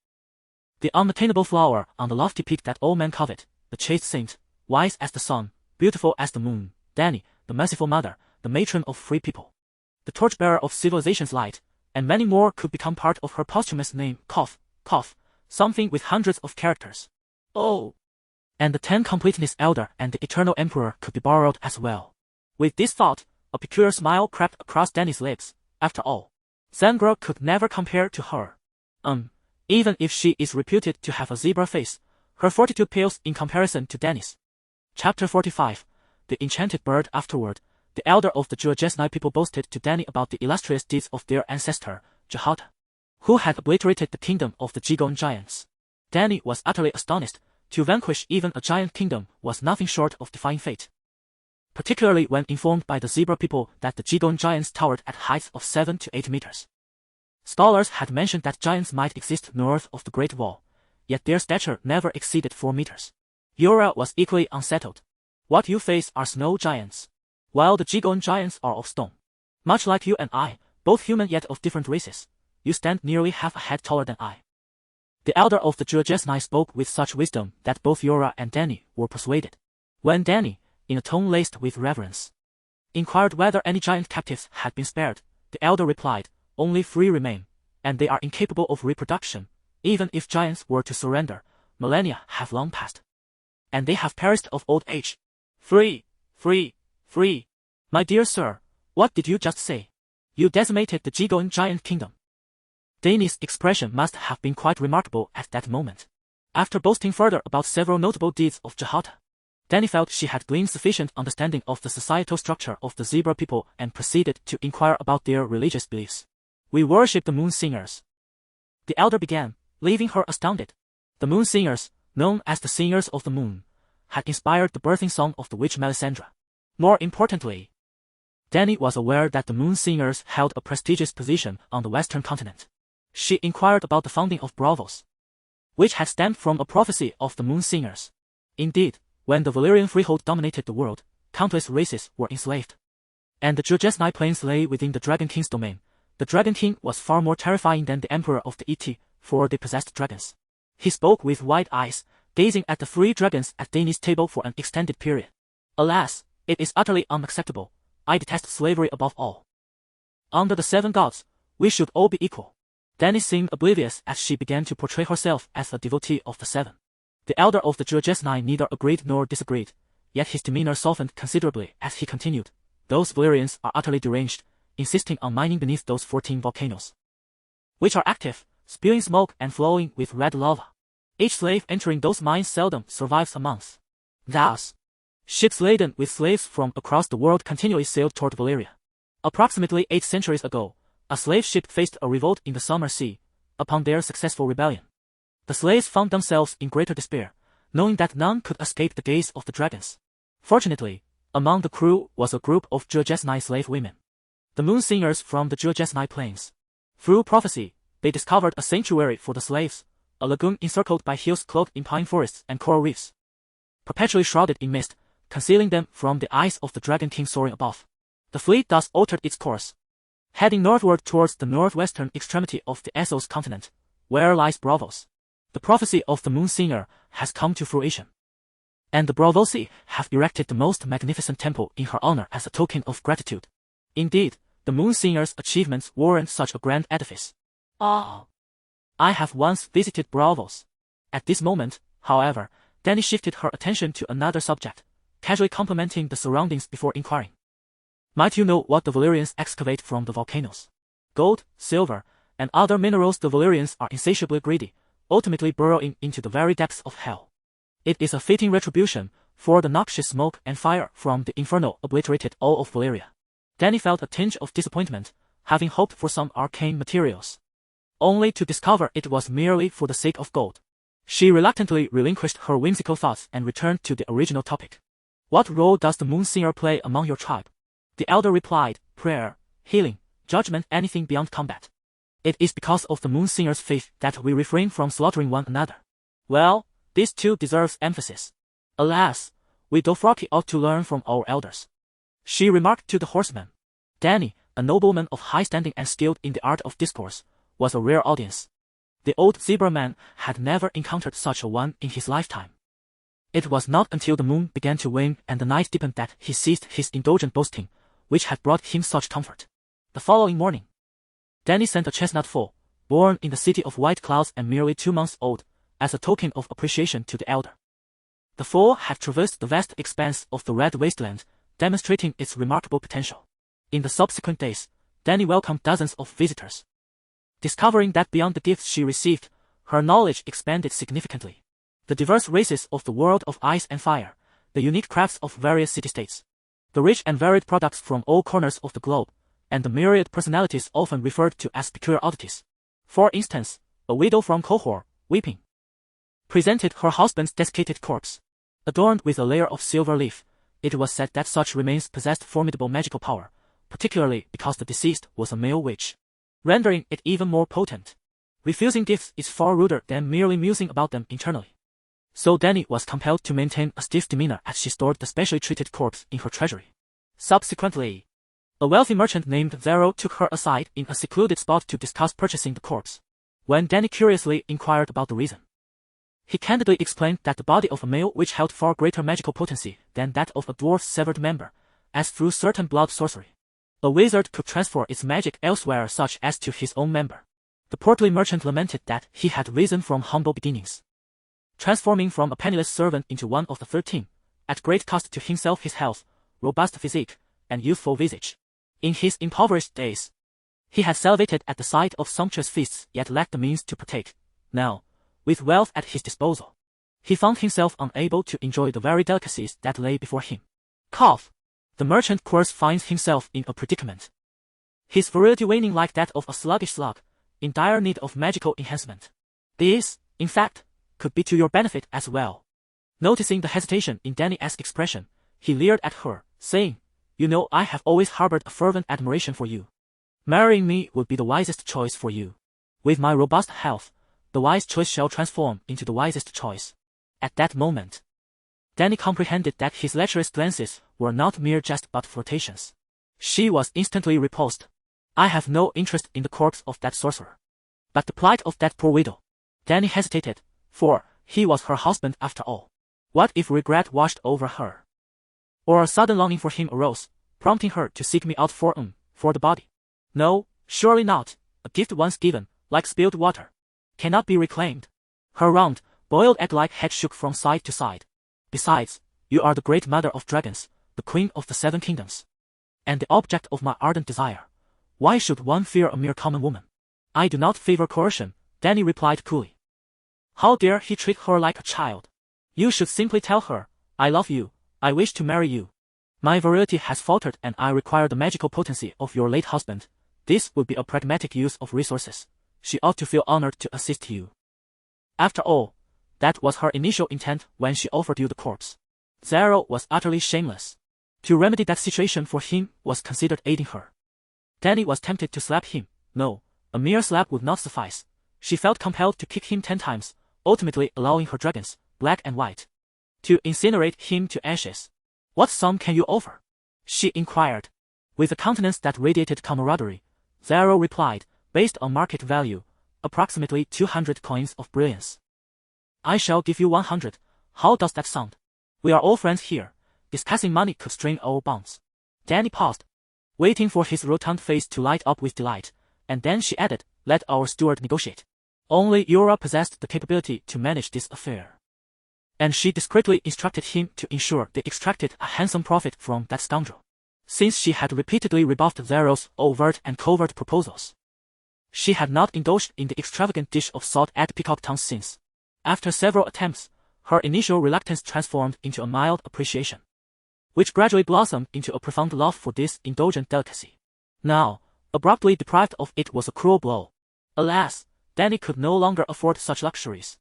the unattainable flower on the lofty peak that all men covet, the chaste saint, wise as the sun, beautiful as the moon, Dany, the merciful mother, the matron of free people, the torchbearer of civilization's light, and many more could become part of her posthumous name. Cough, cough, something with hundreds of characters. Oh! And the 10 completeness elder and the eternal emperor could be borrowed as well. With this thought, a peculiar smile crept across Dany's lips. After all, Zangra could never compare to her. Even if she is reputed to have a zebra face, her fortitude pales in comparison to Dany's. Chapter 45. The Enchanted Bird. Afterward, the elder of the Juajesnai people boasted to Dany about the illustrious deeds of their ancestor, Jahata, who had obliterated the kingdom of the Jigon giants. Dany was utterly astonished. To vanquish even a giant kingdom was nothing short of defying fate, particularly when informed by the zebra people that the Jigon giants towered at heights of 7 to 8 meters. Scholars had mentioned that giants might exist north of the Great Wall, yet their stature never exceeded 4 meters. Yora was equally unsettled. What you face are snow giants, while the Jigon giants are of stone. Much like you and I, both human yet of different races, you stand nearly half a head taller than I. The elder of the Juajesnai spoke with such wisdom that both Yora and Dany were persuaded. When Dany, in a tone laced with reverence, inquired whether any giant captives had been spared, the elder replied, only 3 remain, and they are incapable of reproduction. Even if giants were to surrender, millennia have long passed, and they have perished of old age. 3. My dear sir, what did you just say? You decimated the Jigon giant kingdom. Dany's expression must have been quite remarkable at that moment. After boasting further about several notable deeds of Jahata, Dany felt she had gleaned sufficient understanding of the societal structure of the zebra people and proceeded to inquire about their religious beliefs. We worship the moon singers, the elder began, leaving her astounded. The moon singers, known as the singers of the moon, had inspired the birthing song of the witch Melisandre. More importantly, Dany was aware that the moon singers held a prestigious position on the western continent. She inquired about the founding of Braavos. which had stemmed from a prophecy of the Moon Singers. Indeed, when the Valyrian freehold dominated the world, countless races were enslaved. And the Dragonfire plains lay within the Dragon King's domain. The Dragon King was far more terrifying than the Emperor of the ET, for they possessed dragons. He spoke with wide eyes, gazing at the free dragons at Daenerys' table for an extended period. Alas, it is utterly unacceptable. I detest slavery above all. Under the 7 gods, we should all be equal. Daenerys seemed oblivious as she began to portray herself as a devotee of the 7. The elder of the Dragonfire neither agreed nor disagreed, yet his demeanor softened considerably as he continued. Those Valyrians are utterly deranged, insisting on mining beneath those 14 volcanoes, which are active, spewing smoke and flowing with red lava. Each slave entering those mines seldom survives a month. Thus, ships laden with slaves from across the world continually sailed toward Valyria. Approximately 8 centuries ago, a slave ship faced a revolt in the Summer Sea. Upon their successful rebellion, the slaves found themselves in greater despair, knowing that none could escape the gaze of the dragons. Fortunately, among the crew was a group of Dragonfire slave women, the Moon Singers from the Dragonfire plains. Through prophecy, they discovered a sanctuary for the slaves, a lagoon encircled by hills cloaked in pine forests and coral reefs, perpetually shrouded in mist, concealing them from the eyes of the Dragon King soaring above. The fleet thus altered its course, heading northward towards the northwestern extremity of the Essos continent, where lies Braavos. The prophecy of the Moon Singer has come to fruition, and the Braavosi have erected the most magnificent temple in her honor as a token of gratitude. Indeed, the Moon Singer's achievements warrant such a grand edifice. I have once visited Braavos. At this moment, however, Dany shifted her attention to another subject, casually complimenting the surroundings before inquiring. Might you know what the Valyrians excavate from the volcanoes? Gold, silver, and other minerals. The Valyrians are insatiably greedy, ultimately burrowing into the very depths of hell. It is a fitting retribution, for the noxious smoke and fire from the inferno obliterated all of Valyria. Dany felt a tinge of disappointment, having hoped for some arcane materials, only to discover it was merely for the sake of gold. She reluctantly relinquished her whimsical thoughts and returned to the original topic. What role does the Moon Singer play among your tribe? The elder replied, prayer, healing, judgment, anything beyond combat. It is because of the Moon Singer's faith that we refrain from slaughtering one another. Well, this too deserves emphasis. Alas, we Dothraki ought to learn from our elders, she remarked to the horseman. Dany, a nobleman of high standing and skilled in the art of discourse, was a rare audience. The old zebra man had never encountered such a one in his lifetime. It was not until the moon began to wane and the night deepened that he ceased his indulgent boasting, which had brought him such comfort. The following morning, Dany sent a chestnut foal, born in the city of white clouds and merely 2 months old, as a token of appreciation to the elder. The foal had traversed the vast expanse of the Red Wasteland, demonstrating its remarkable potential. In the subsequent days, Dany welcomed dozens of visitors. Discovering that beyond the gifts she received, her knowledge expanded significantly. The diverse races of the world of ice and fire, the unique crafts of various city-states, the rich and varied products from all corners of the globe, and the myriad personalities often referred to as peculiar oddities. For instance, a widow from Qohor, weeping, presented her husband's desiccated corpse, adorned with a layer of silver leaf. It was said that such remains possessed formidable magical power, particularly because the deceased was a male witch, rendering it even more potent. Refusing gifts is far ruder than merely musing about them internally. So Dany was compelled to maintain a stiff demeanor as she stored the specially treated corpse in her treasury. Subsequently, a wealthy merchant named Zero took her aside in a secluded spot to discuss purchasing the corpse. When Dany curiously inquired about the reason, he candidly explained that the body of a male witch held far greater magical potency than that of a dwarf's severed member, as through certain blood sorcery, a wizard could transfer its magic elsewhere, such as to his own member. The portly merchant lamented that he had risen from humble beginnings, transforming from a penniless servant into one of the 13, at great cost to himself, his health, robust physique, and youthful visage. In his impoverished days, he had salivated at the sight of sumptuous feasts yet lacked the means to partake. Now, with wealth at his disposal, he found himself unable to enjoy the very delicacies that lay before him. Cough. The merchant course finds himself in a predicament, his virility waning like that of a sluggish slug, in dire need of magical enhancement. This, in fact, could be to your benefit as well. Noticing the hesitation in Dany's expression, he leered at her, saying, you know I have always harbored a fervent admiration for you. Marrying me would be the wisest choice for you. With my robust health, the wise choice shall transform into the wisest choice. At that moment, Dany comprehended that his lecherous glances were not mere jest but flirtations. She was instantly repulsed. I have no interest in the corpse of that sorcerer. But the plight of that poor widow. Dany hesitated, for he was her husband after all. What if regret washed over her? Or a sudden longing for him arose, prompting her to seek me out for the body? No, surely not. A gift once given, like spilled water, cannot be reclaimed. Her round, boiled egg-like head shook from side to side. Besides, you are the great mother of dragons, the queen of the seven kingdoms, and the object of my ardent desire. Why should one fear a mere common woman? I do not favor coercion, Dany replied coolly. How dare he treat her like a child? You should simply tell her, I love you, I wish to marry you. My virility has faltered and I require the magical potency of your late husband. This would be a pragmatic use of resources. She ought to feel honored to assist you. After all, that was her initial intent when she offered you the corpse. Zero was utterly shameless. To remedy that situation for him was considered aiding her. Dany was tempted to slap him. No, a mere slap would not suffice. She felt compelled to kick him 10 times, ultimately allowing her dragons, black and white, to incinerate him to ashes. What sum can you offer? She inquired. With a countenance that radiated camaraderie, Zero replied, based on market value, approximately 200 coins of brilliance. I shall give you 100. How does that sound? We are all friends here. Discussing money could strain our bonds. Dany paused, waiting for his rotund face to light up with delight, and then she added, let our steward negotiate. Only Yura possessed the capability to manage this affair. And she discreetly instructed him to ensure they extracted a handsome profit from that scoundrel. Since she had repeatedly rebuffed Zero's overt and covert proposals, she had not indulged in the extravagant dish of salt at peacock tongues since. After several attempts, her initial reluctance transformed into a mild appreciation, which gradually blossomed into a profound love for this indulgent delicacy. Now, abruptly deprived of it was a cruel blow. Alas, Dany could no longer afford such luxuries.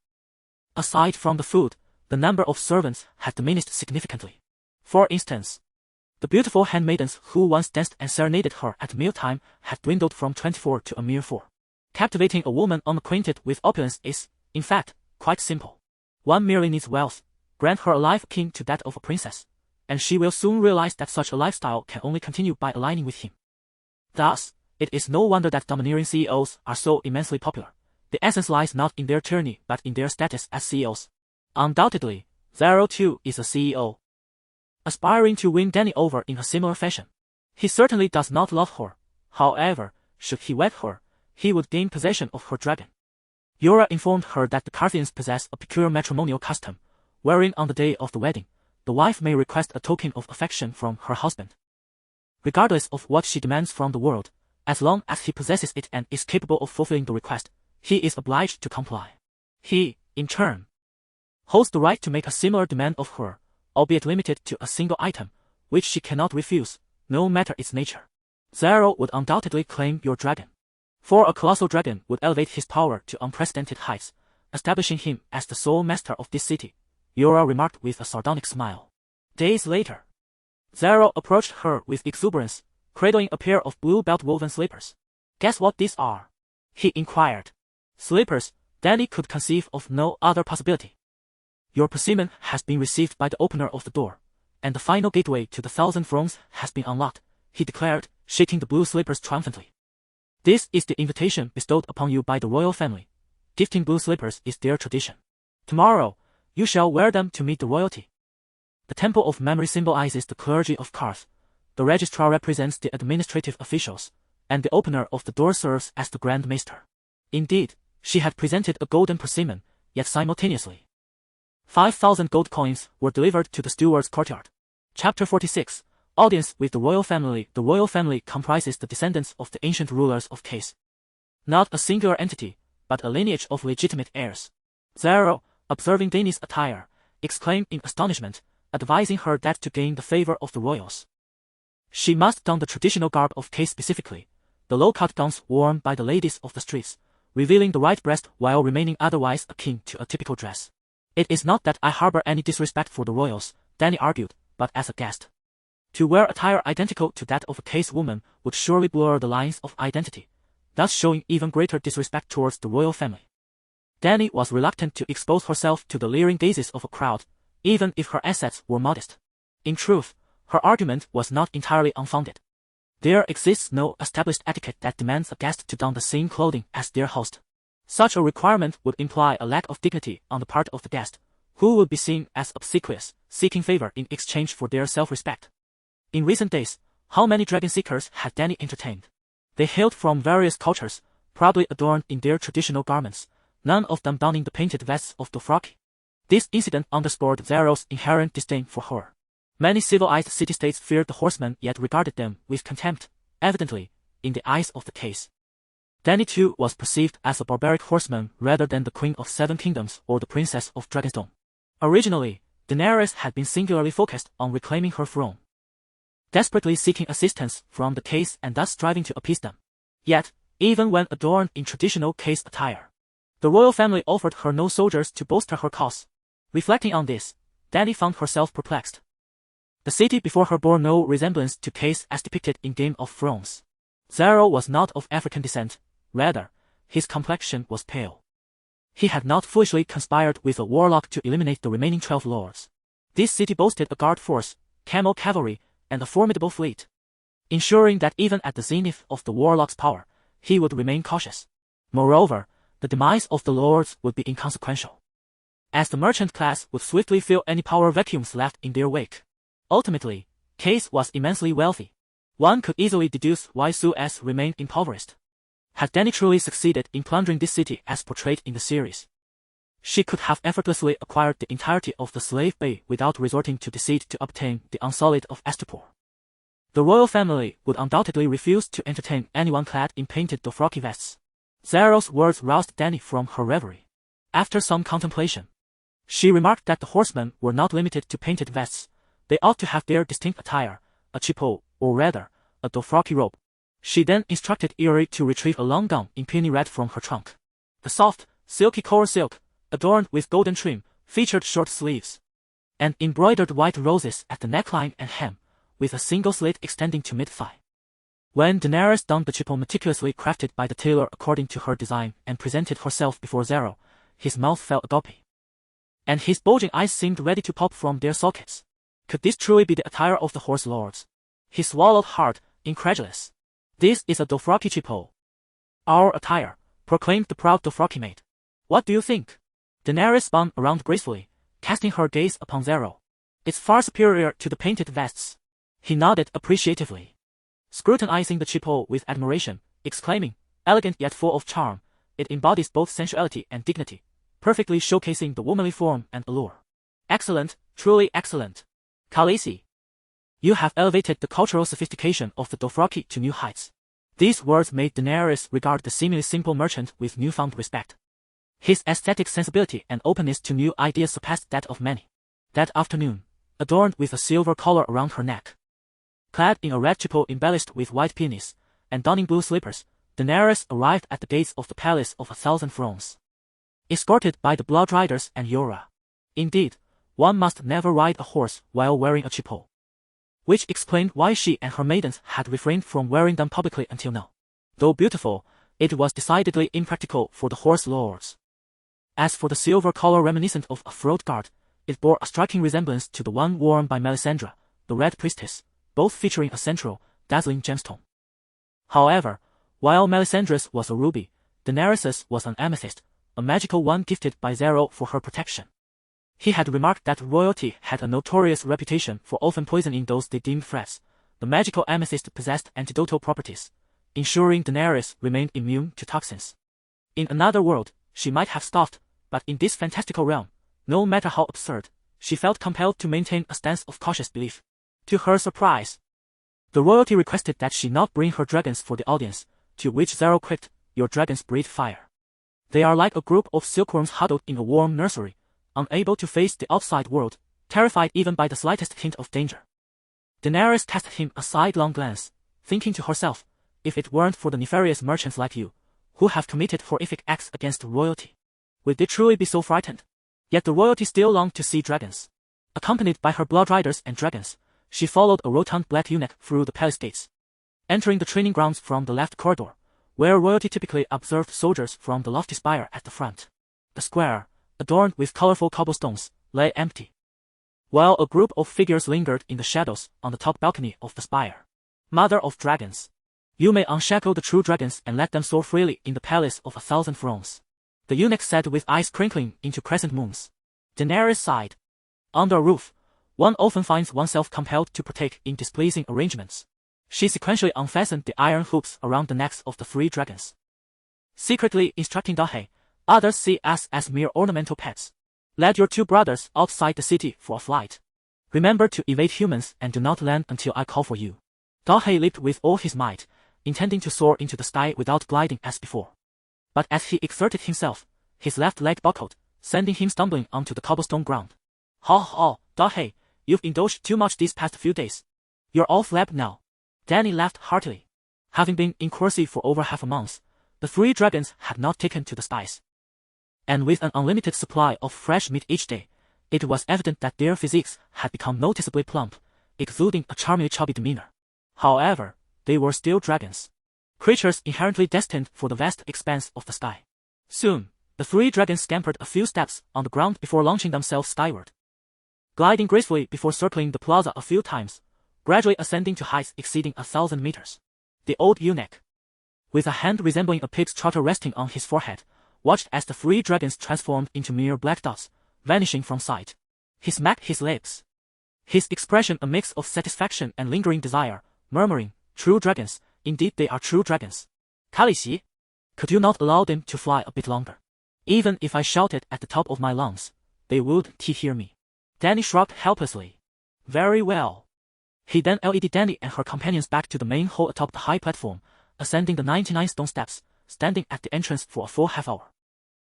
Aside from the food, the number of servants had diminished significantly. For instance, the beautiful handmaidens who once danced and serenaded her at mealtime had dwindled from 24 to a mere 4. Captivating a woman unacquainted with opulence is, in fact, quite simple. One merely needs wealth. Grant her a life akin to that of a princess, and she will soon realize that such a lifestyle can only continue by aligning with him. Thus, it is no wonder that domineering CEOs are so immensely popular. The essence lies not in their tyranny but in their status as CEOs. Undoubtedly, Zero too is a CEO, aspiring to win Dany over in a similar fashion. He certainly does not love her. However, should he wed her, he would gain possession of her dragon. Yura informed her that the Carthians possess a peculiar matrimonial custom, wherein on the day of the wedding, the wife may request a token of affection from her husband. Regardless of what she demands from the world, as long as he possesses it and is capable of fulfilling the request, he is obliged to comply. He, in turn, holds the right to make a similar demand of her, albeit limited to a single item, which she cannot refuse, no matter its nature. Zero would undoubtedly claim your dragon. For a colossal dragon would elevate his power to unprecedented heights, establishing him as the sole master of this city, Yura remarked with a sardonic smile. Days later, Zero approached her with exuberance, cradling a pair of blue belt woven slippers. Guess what these are? He inquired. Slippers. Dany could conceive of no other possibility. Your persimmon has been received by the opener of the door, and the final gateway to the 1,000 thrones has been unlocked, he declared, shaking the blue slippers triumphantly. This is the invitation bestowed upon you by the royal family. Gifting blue slippers is their tradition. Tomorrow, you shall wear them to meet the royalty. The Temple of Memory symbolizes the clergy of Karth, the registrar represents the administrative officials, and the opener of the door serves as the Grand Maester. Indeed, she had presented a golden persimmon, yet simultaneously 5,000 gold coins were delivered to the steward's courtyard. Chapter 46. Audience with the royal family. The royal family comprises the descendants of the ancient rulers of Case. Not a singular entity, but a lineage of legitimate heirs. Zero, observing Dany's attire, exclaimed in astonishment, advising her that to gain the favor of the royals, she must don the traditional garb of Case, specifically the low-cut gowns worn by the ladies of the streets, revealing the right breast while remaining otherwise akin to a typical dress. It is not that I harbor any disrespect for the royals, Dany argued, but as a guest. To wear attire identical to that of a Case woman would surely blur the lines of identity, thus showing even greater disrespect towards the royal family. Dany was reluctant to expose herself to the leering gazes of a crowd, even if her assets were modest. In truth, her argument was not entirely unfounded. There exists no established etiquette that demands a guest to don the same clothing as their host. Such a requirement would imply a lack of dignity on the part of the guest, who would be seen as obsequious, seeking favor in exchange for their self-respect. In recent days, how many dragon seekers had Dany entertained? They hailed from various cultures, proudly adorned in their traditional garments, none of them donning the painted vests of Dothraki. This incident underscored Xero's inherent disdain for her. Many civilized city-states feared the horsemen yet regarded them with contempt, evidently, in the eyes of the case. Dany too was perceived as a barbaric horseman rather than the Queen of Seven Kingdoms or the Princess of Dragonstone. Originally, Daenerys had been singularly focused on reclaiming her throne, desperately seeking assistance from the case and thus striving to appease them. Yet, even when adorned in traditional case attire, the royal family offered her no soldiers to bolster her cause. Reflecting on this, Dany found herself perplexed. The city before her bore no resemblance to case as depicted in Game of Thrones. Xero was not of African descent, rather, his complexion was pale. He had not foolishly conspired with a warlock to eliminate the remaining 12 lords. This city boasted a guard force, camel cavalry, and a formidable fleet, ensuring that even at the zenith of the warlock's power, he would remain cautious. Moreover, the demise of the lords would be inconsequential, as the merchant class would swiftly fill any power vacuums left in their wake. Ultimately, Case was immensely wealthy. One could easily deduce why Suez remained impoverished. Had Dany truly succeeded in plundering this city as portrayed in the series, she could have effortlessly acquired the entirety of the slave bay without resorting to deceit to obtain the unsullied of Astapor. The royal family would undoubtedly refuse to entertain anyone clad in painted Dothraki vests. Xero's words roused Dany from her reverie. After some contemplation, she remarked that the horsemen were not limited to painted vests. They ought to have their distinct attire, a chippo, or rather, a Dothraki robe. She then instructed Eerie to retrieve a long gown in peony red from her trunk. The soft, silky core silk, adorned with golden trim, featured short sleeves and embroidered white roses at the neckline and hem, with a single slit extending to mid-thigh. When Daenerys donned the chippo meticulously crafted by the tailor according to her design and presented herself before Xero, his mouth fell agape, and his bulging eyes seemed ready to pop from their sockets. Could this truly be the attire of the horse lords? He swallowed hard, incredulous. This is a Dothraki chippo. Our attire, proclaimed the proud Dothraki maid. What do you think? Daenerys spun around gracefully, casting her gaze upon Xero. It's far superior to the painted vests. He nodded appreciatively, scrutinizing the chippo with admiration, exclaiming, elegant yet full of charm, it embodies both sensuality and dignity, perfectly showcasing the womanly form and allure. Excellent, truly excellent. Khaleesi, you have elevated the cultural sophistication of the Dothraki to new heights. These words made Daenerys regard the seemingly simple merchant with newfound respect. His aesthetic sensibility and openness to new ideas surpassed that of many. That afternoon, adorned with a silver collar around her neck, clad in a red chippo embellished with white peonies, and donning blue slippers, Daenerys arrived at the gates of the Palace of 1,000 Thrones, escorted by the Blood Riders and Yora. Indeed, one must never ride a horse while wearing a chippo, which explained why she and her maidens had refrained from wearing them publicly until now. Though beautiful, it was decidedly impractical for the horse lords. As for the silver collar reminiscent of a throat guard, it bore a striking resemblance to the one worn by Melisandre, the Red Priestess, both featuring a central, dazzling gemstone. However, while Melisandre's was a ruby, Daenerys's was an amethyst, a magical one gifted by Xero for her protection. He had remarked that royalty had a notorious reputation for often poisoning those they deemed threats. The magical amethyst possessed antidotal properties, ensuring Daenerys remained immune to toxins. In another world, she might have scoffed, but in this fantastical realm, no matter how absurd, she felt compelled to maintain a stance of cautious belief. To her surprise, the royalty requested that she not bring her dragons for the audience, to which Xero quipped, "Your dragons breathe fire. They are like a group of silkworms huddled in a warm nursery, unable to face the outside world, terrified even by the slightest hint of danger." Daenerys cast him a sidelong glance, thinking to herself, if it weren't for the nefarious merchants like you, who have committed horrific acts against royalty, would they truly be so frightened? Yet the royalty still longed to see dragons. Accompanied by her blood riders and dragons, she followed a rotund black eunuch through the palace gates, entering the training grounds from the left corridor, where royalty typically observed soldiers from the lofty spire at the front. The square, adorned with colorful cobblestones, lay empty, while a group of figures lingered in the shadows on the top balcony of the spire. Mother of Dragons, you may unshackle the true dragons and let them soar freely in the palace of 1,000 thrones. The eunuch said with eyes crinkling into crescent moons. Daenerys sighed. Under a roof, one often finds oneself compelled to partake in displeasing arrangements. She sequentially unfastened the iron hoops around the necks of the 3 dragons, secretly instructing Dahe, others see us as mere ornamental pets. Let your 2 brothers outside the city for a flight. Remember to evade humans and do not land until I call for you. Dahe leaped with all his might, intending to soar into the sky without gliding as before. But as he exerted himself, his left leg buckled, sending him stumbling onto the cobblestone ground. Ha, Dahe, you've indulged too much these past few days. You're all flab now. Dany laughed heartily. Having been in Corsi for over half a month, the 3 dragons had not taken to the skies. And with an unlimited supply of fresh meat each day, it was evident that their physiques had become noticeably plump, exuding a charmingly chubby demeanor. However, they were still dragons, creatures inherently destined for the vast expanse of the sky. Soon, the 3 dragons scampered a few steps on the ground before launching themselves skyward, gliding gracefully before circling the plaza a few times, gradually ascending to heights exceeding 1,000 meters. The old eunuch, with a hand resembling a pig's trotter resting on his forehead, watched as the 3 dragons transformed into mere black dots, vanishing from sight. He smacked his lips, his expression a mix of satisfaction and lingering desire, murmuring, "True dragons, indeed they are true dragons. Khaleesi, could you not allow them to fly a bit longer? Even if I shouted at the top of my lungs, they wouldn't hear me." Dany shrugged helplessly. Very well. He then led Dany and her companions back to the main hall atop the high platform, ascending the 99 stone steps, standing at the entrance for a full half-hour.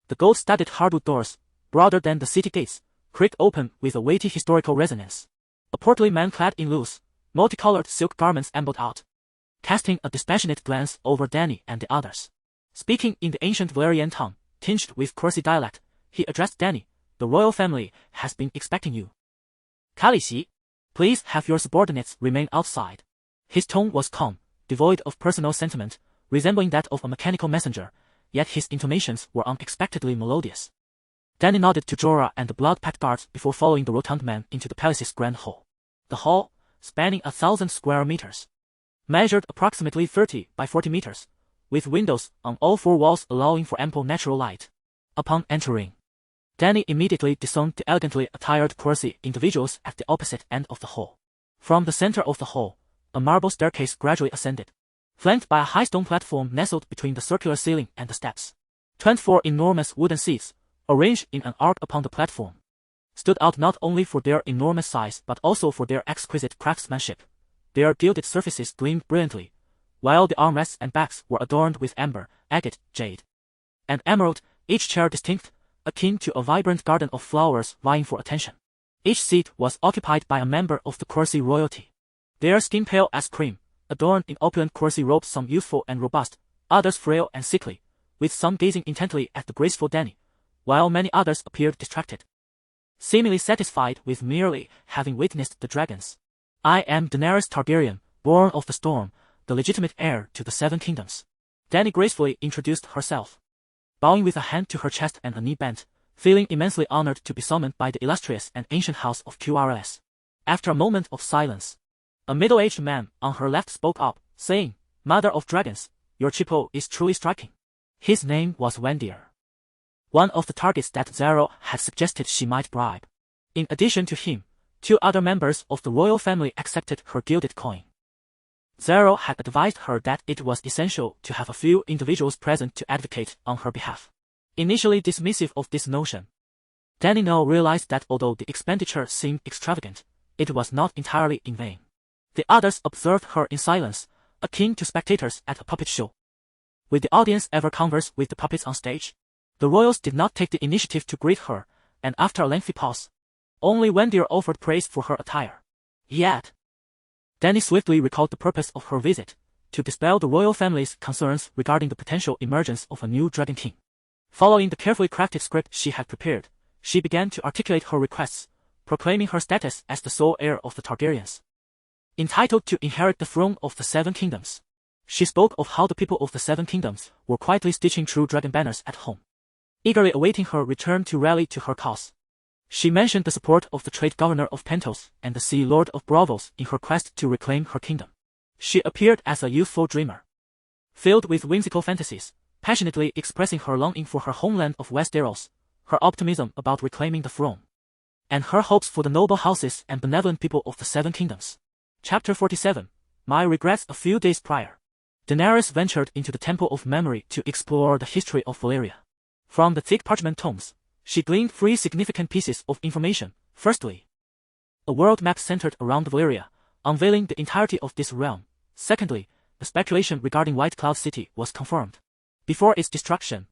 The gold-studded hardwood doors, broader than the city gates, creaked open with a weighty historical resonance. A portly man clad in loose, multicolored silk garments ambled out, casting a dispassionate glance over Dany and the others. Speaking in the ancient Valyrian tongue, tinged with Corsi dialect, he addressed Dany. "The royal family has been expecting you. Khaleesi, please have your subordinates remain outside." His tone was calm, devoid of personal sentiment, resembling that of a mechanical messenger, yet his intonations were unexpectedly melodious. Dany nodded to Jorah and the blood-packed guards before following the rotund man into the palace's grand hall. The hall, spanning 1,000 square meters, measured approximately 30 by 40 meters, with windows on all 4 walls allowing for ample natural light. Upon entering, Dany immediately discerned the elegantly attired Corsi individuals at the opposite end of the hall. From the center of the hall, a marble staircase gradually ascended, flanked by a high stone platform nestled between the circular ceiling and the steps. 24 enormous wooden seats, arranged in an arc upon the platform, stood out not only for their enormous size but also for their exquisite craftsmanship. Their gilded surfaces gleamed brilliantly, while the armrests and backs were adorned with amber, agate, jade, and emerald, each chair distinct, akin to a vibrant garden of flowers vying for attention. Each seat was occupied by a member of the Corsi royalty, their skin pale as cream, adorned in opulent Corsi robes, some youthful and robust, others frail and sickly, with some gazing intently at the graceful Dany, while many others appeared distracted, seemingly satisfied with merely having witnessed the dragons. "I am Daenerys Targaryen, born of the storm, the legitimate heir to the 7 kingdoms." Dany gracefully introduced herself, bowing with a hand to her chest and a knee bent, feeling immensely honored to be summoned by the illustrious and ancient house of QRS. After a moment of silence, a middle-aged man on her left spoke up, saying, "Mother of Dragons, your chippo is truly striking." His name was Wendier, one of the targets that Zero had suggested she might bribe. In addition to him, 2 other members of the royal family accepted her gilded coin. Zero had advised her that it was essential to have a few individuals present to advocate on her behalf. Initially dismissive of this notion, Dany now realized that although the expenditure seemed extravagant, it was not entirely in vain. The others observed her in silence, akin to spectators at a puppet show. Would the audience ever converse with the puppets on stage? The royals did not take the initiative to greet her, and after a lengthy pause, only Wendier offered praise for her attire. Yet, Dany swiftly recalled the purpose of her visit, to dispel the royal family's concerns regarding the potential emergence of a new Dragon King. Following the carefully crafted script she had prepared, she began to articulate her requests, proclaiming her status as the sole heir of the Targaryens, entitled to inherit the throne of the 7 kingdoms. She spoke of how the people of the 7 kingdoms were quietly stitching true dragon banners at home, eagerly awaiting her return to rally to her cause. She mentioned the support of the trade governor of Pentos and the sea lord of Bravos in her quest to reclaim her kingdom. She appeared as a youthful dreamer, filled with whimsical fantasies, passionately expressing her longing for her homeland of Westeros, her optimism about reclaiming the throne, and her hopes for the noble houses and benevolent people of the Seven Kingdoms. Chapter 47. My regrets. A few days prior, Daenerys ventured into the Temple of Memory to explore the history of Valyria. From the thick parchment tomes, she gleaned three significant pieces of information. Firstly, a world map centered around Valyria, unveiling the entirety of this realm. Secondly, the speculation regarding White Cloud City was confirmed. Before its destruction,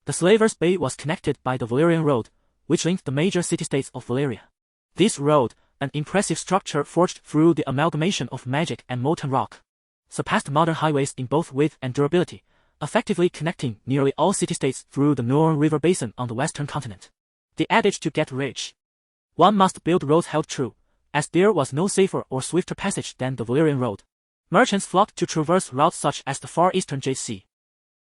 the Slaver's Bay was connected by the Valyrian Road, which linked the major city-states of Valyria. This road, an impressive structure forged through the amalgamation of magic and molten rock, surpassed modern highways in both width and durability, effectively connecting nearly all city-states through the Norn River Basin on the western continent. The adage to get rich, one must build roads held true, as there was no safer or swifter passage than the Valyrian Road. Merchants flocked to traverse routes such as the far eastern Jade Sea,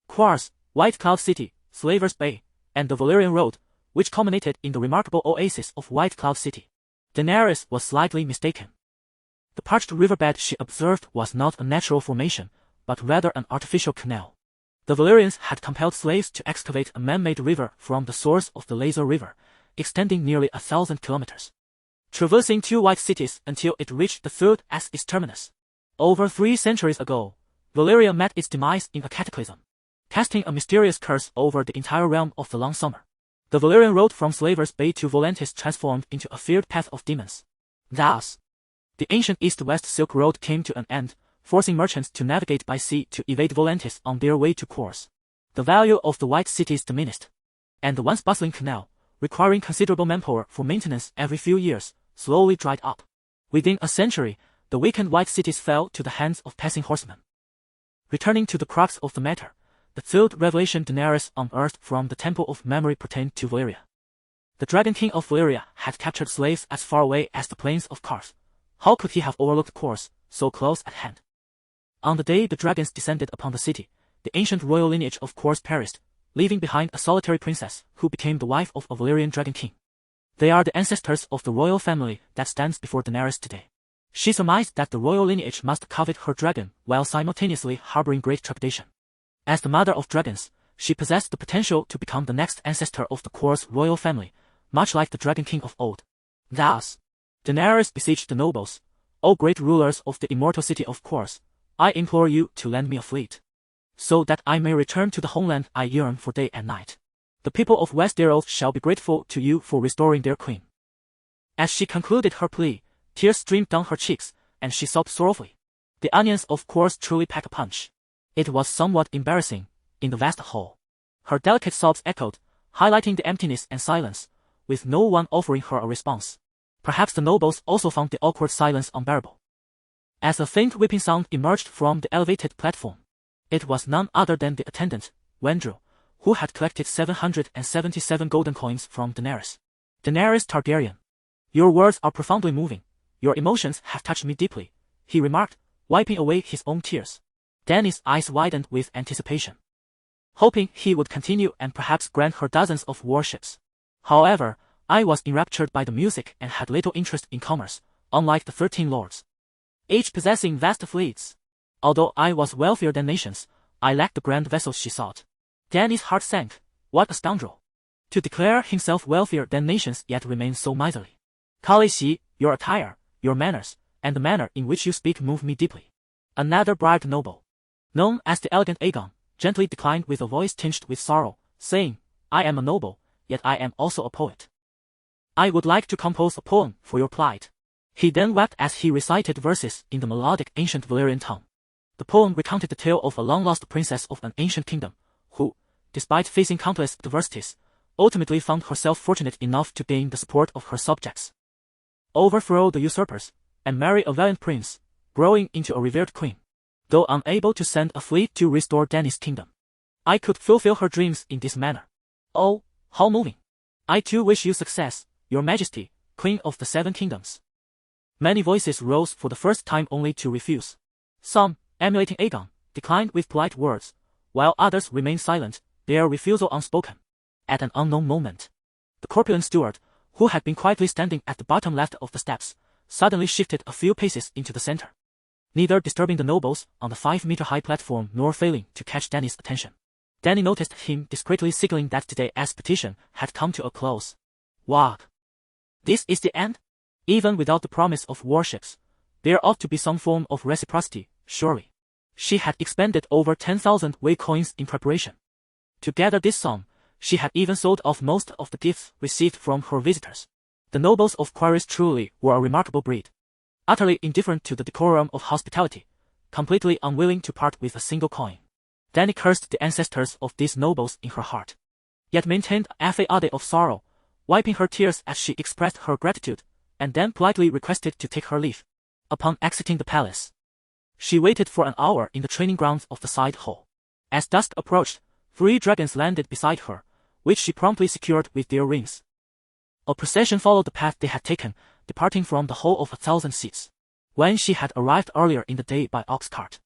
Quarz, White Cloud City, Slaver's Bay, and the Valyrian Road, which culminated in the remarkable oasis of White Cloud City. Daenerys was slightly mistaken. The parched riverbed she observed was not a natural formation, but rather an artificial canal. The Valyrians had compelled slaves to excavate a man-made river from the source of the Laser River, extending nearly 1,000 kilometers, traversing two white cities until it reached the third as its terminus. Over 3 centuries ago, Valyria met its demise in a cataclysm, casting a mysterious curse over the entire realm of the Long Summer. The Valyrian Road from Slaver's Bay to Volantis transformed into a feared path of demons. Thus, the ancient East-West Silk Road came to an end, forcing merchants to navigate by sea to evade Volantis on their way to Quarz. The value of the white cities diminished, and the once bustling canal, requiring considerable manpower for maintenance every few years, slowly dried up. Within a century, the weakened white cities fell to the hands of passing horsemen. Returning to the crux of the matter, the third revelation Daenerys unearthed from the Temple of Memory pertained to Valyria. The Dragon King of Valyria had captured slaves as far away as the plains of Karth. How could he have overlooked Quarz, so close at hand? On the day the dragons descended upon the city, the ancient royal lineage of Quarz perished, leaving behind a solitary princess who became the wife of a Valyrian Dragon King. They are the ancestors of the royal family that stands before Daenerys today. She surmised that the royal lineage must covet her dragon while simultaneously harboring great trepidation. As the mother of dragons, she possessed the potential to become the next ancestor of the Quarz royal family, much like the Dragon King of old. Thus, Daenerys beseeched the nobles, "O great rulers of the immortal city of Quarz, I implore you to lend me a fleet, so that I may return to the homeland I yearn for day and night. The people of Westeros shall be grateful to you for restoring their queen." As she concluded her plea, tears streamed down her cheeks, and she sobbed sorrowfully. The onions of Quarz truly pack a punch. It was somewhat embarrassing, in the vast hall. Her delicate sobs echoed, highlighting the emptiness and silence, with no one offering her a response. Perhaps the nobles also found the awkward silence unbearable. As a faint weeping sound emerged from the elevated platform, it was none other than the attendant, Wendell, who had collected 777 golden coins from Daenerys. "Daenerys Targaryen, your words are profoundly moving. Your emotions have touched me deeply," he remarked, wiping away his own tears. Dany's eyes widened with anticipation, hoping he would continue and perhaps grant her dozens of warships. "However, I was enraptured by the music and had little interest in commerce, unlike the 13 lords, each possessing vast fleets. Although I was wealthier than nations, I lacked the grand vessels she sought." Dany's heart sank. What a scoundrel! To declare himself wealthier than nations yet remain so miserly. "Khaleesi, your attire, your manners, and the manner in which you speak move me deeply." Another bribed noble, known as the elegant Aegon, gently declined with a voice tinged with sorrow, saying, "I am a noble, yet I am also a poet. I would like to compose a poem for your plight." He then wept as he recited verses in the melodic ancient Valyrian tongue. The poem recounted the tale of a long-lost princess of an ancient kingdom, who, despite facing countless adversities, ultimately found herself fortunate enough to gain the support of her subjects, overthrow the usurpers, and marry a valiant prince, growing into a revered queen. Though unable to send a fleet to restore Dany's kingdom, I could fulfill her dreams in this manner. Oh, how moving! I too wish you success, your majesty, queen of the 7 kingdoms. Many voices rose for the first time only to refuse. Some, emulating Aegon, declined with polite words, while others remained silent, their refusal unspoken. at an unknown moment. The corpulent steward, who had been quietly standing at the bottom left of the steps, suddenly shifted a few paces into the center, neither disturbing the nobles on the 5-meter-high platform nor failing to catch Dany's attention. Dany noticed him discreetly signaling that today's petition had come to a close. What? This is the end? Even without the promise of warships, there ought to be some form of reciprocity, surely. She had expended over 10,000 Wei coins in preparation. To gather this sum, she had even sold off most of the gifts received from her visitors. The nobles of Quaris truly were a remarkable breed. Utterly indifferent to the decorum of hospitality, completely unwilling to part with a single coin. Dany cursed the ancestors of these nobles in her heart, yet maintained a facade of sorrow, wiping her tears as she expressed her gratitude, and then politely requested to take her leave. Upon exiting the palace, she waited for an hour in the training grounds of the side hall. As dusk approached, 3 dragons landed beside her, which she promptly secured with their rings. A procession followed the path they had taken, departing from the Hall of 1,000 Seats. When she had arrived earlier in the day by ox cart,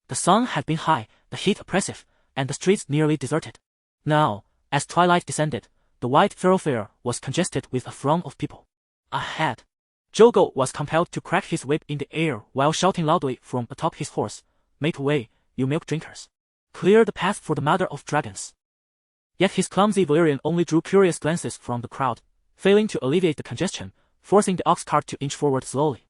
the sun had been high, the heat oppressive, and the streets nearly deserted. Now, as twilight descended, the wide thoroughfare was congested with a throng of people. Ahead, Jogo was compelled to crack his whip in the air while shouting loudly from atop his horse, "Make way, you milk drinkers! Clear the path for the mother of dragons!" Yet his clumsy Valyrian only drew curious glances from the crowd, failing to alleviate the congestion, forcing the ox cart to inch forward slowly.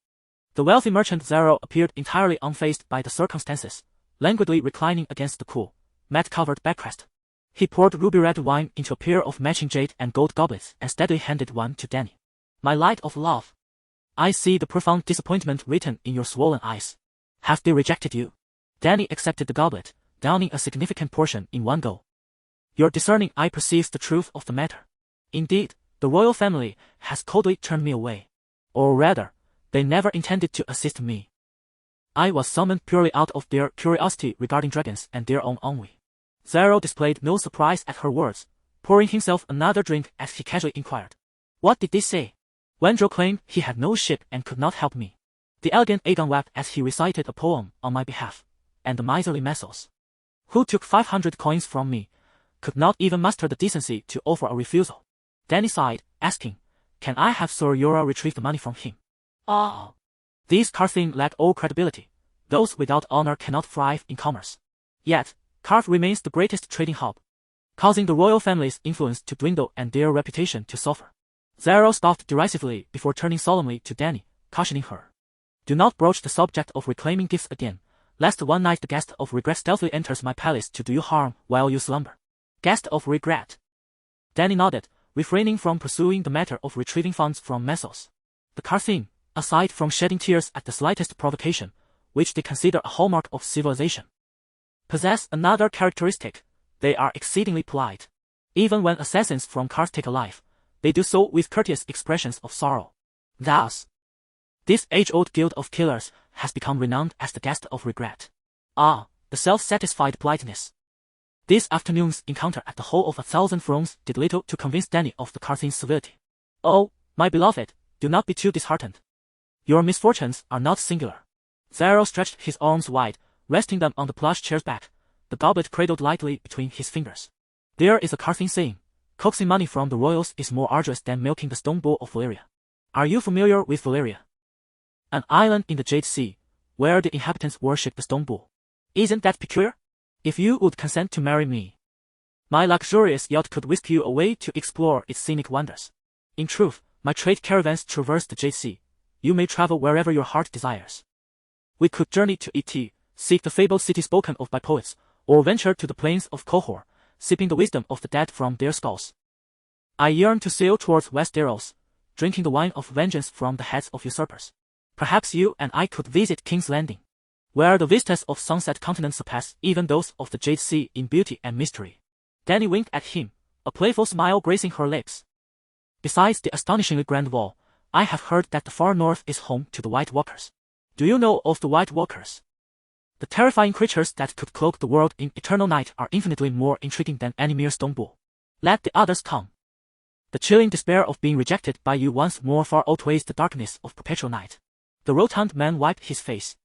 The wealthy merchant Zaro appeared entirely unfazed by the circumstances, languidly reclining against the cool, mat-covered backrest. He poured ruby-red wine into a pair of matching jade and gold goblets and steadily handed one to Dany. "My light of love, I see the profound disappointment written in your swollen eyes. Have they rejected you?" Dany accepted the goblet, downing a significant portion in one go. "Your discerning eye perceives the truth of the matter. Indeed, the royal family has coldly turned me away. Or rather, they never intended to assist me. I was summoned purely out of their curiosity regarding dragons and their own ennui." Zaro displayed no surprise at her words, pouring himself another drink as he casually inquired, "What did they say?" "Wendro claimed he had no ship and could not help me. The elegant Aegon wept as he recited a poem on my behalf, and the miserly Messos, who took 500 coins from me, could not even muster the decency to offer a refusal." Dany sighed, asking, "Can I have Sir Yora retrieve the money from him?" "Oh, these Carthene lack all credibility. Those without honor cannot thrive in commerce. Yet, Carth remains the greatest trading hub, causing the royal family's influence to dwindle and their reputation to suffer." Zaro scoffed derisively before turning solemnly to Dany, cautioning her, "Do not broach the subject of reclaiming gifts again, lest one night the guest of regret stealthily enters my palace to do you harm while you slumber." "Guest of regret?" Dany nodded, refraining from pursuing the matter of retrieving funds from Messos. The Carthene, aside from shedding tears at the slightest provocation, which they consider a hallmark of civilization, possess another characteristic: they are exceedingly polite. Even when assassins from Carth take a life, they do so with courteous expressions of sorrow. Thus, this age-old guild of killers has become renowned as the guest of regret. Ah, the self-satisfied politeness. This afternoon's encounter at the Hall of 1,000 Thrones did little to convince Dany of the Carthene's civility. "Oh, my beloved, do not be too disheartened. Your misfortunes are not singular." Zaro stretched his arms wide, resting them on the plush chair's back, the goblet cradled lightly between his fingers. "There is a Carthene saying, coaxing money from the royals is more arduous than milking the stone bull of Valyria. Are you familiar with Valyria? An island in the Jade Sea, where the inhabitants worship the stone bull. Isn't that peculiar? If you would consent to marry me, my luxurious yacht could whisk you away to explore its scenic wonders. In truth, my trade caravans traverse the Jade Sea. You may travel wherever your heart desires. We could journey to Et, seek the fabled city spoken of by poets, or venture to the plains of Qohor, sipping the wisdom of the dead from their skulls. I yearn to sail towards Westeros, drinking the wine of vengeance from the heads of usurpers. Perhaps you and I could visit King's Landing, where the vistas of Sunset Continent surpass even those of the Jade Sea in beauty and mystery." Dany winked at him, a playful smile gracing her lips. "Besides the astonishingly grand wall, I have heard that the far north is home to the White Walkers. Do you know of the White Walkers? The terrifying creatures that could cloak the world in eternal night are infinitely more intriguing than any mere stone bull. Let the others come. The chilling despair of being rejected by you once more far outweighs the darkness of perpetual night." The rotund man wiped his face,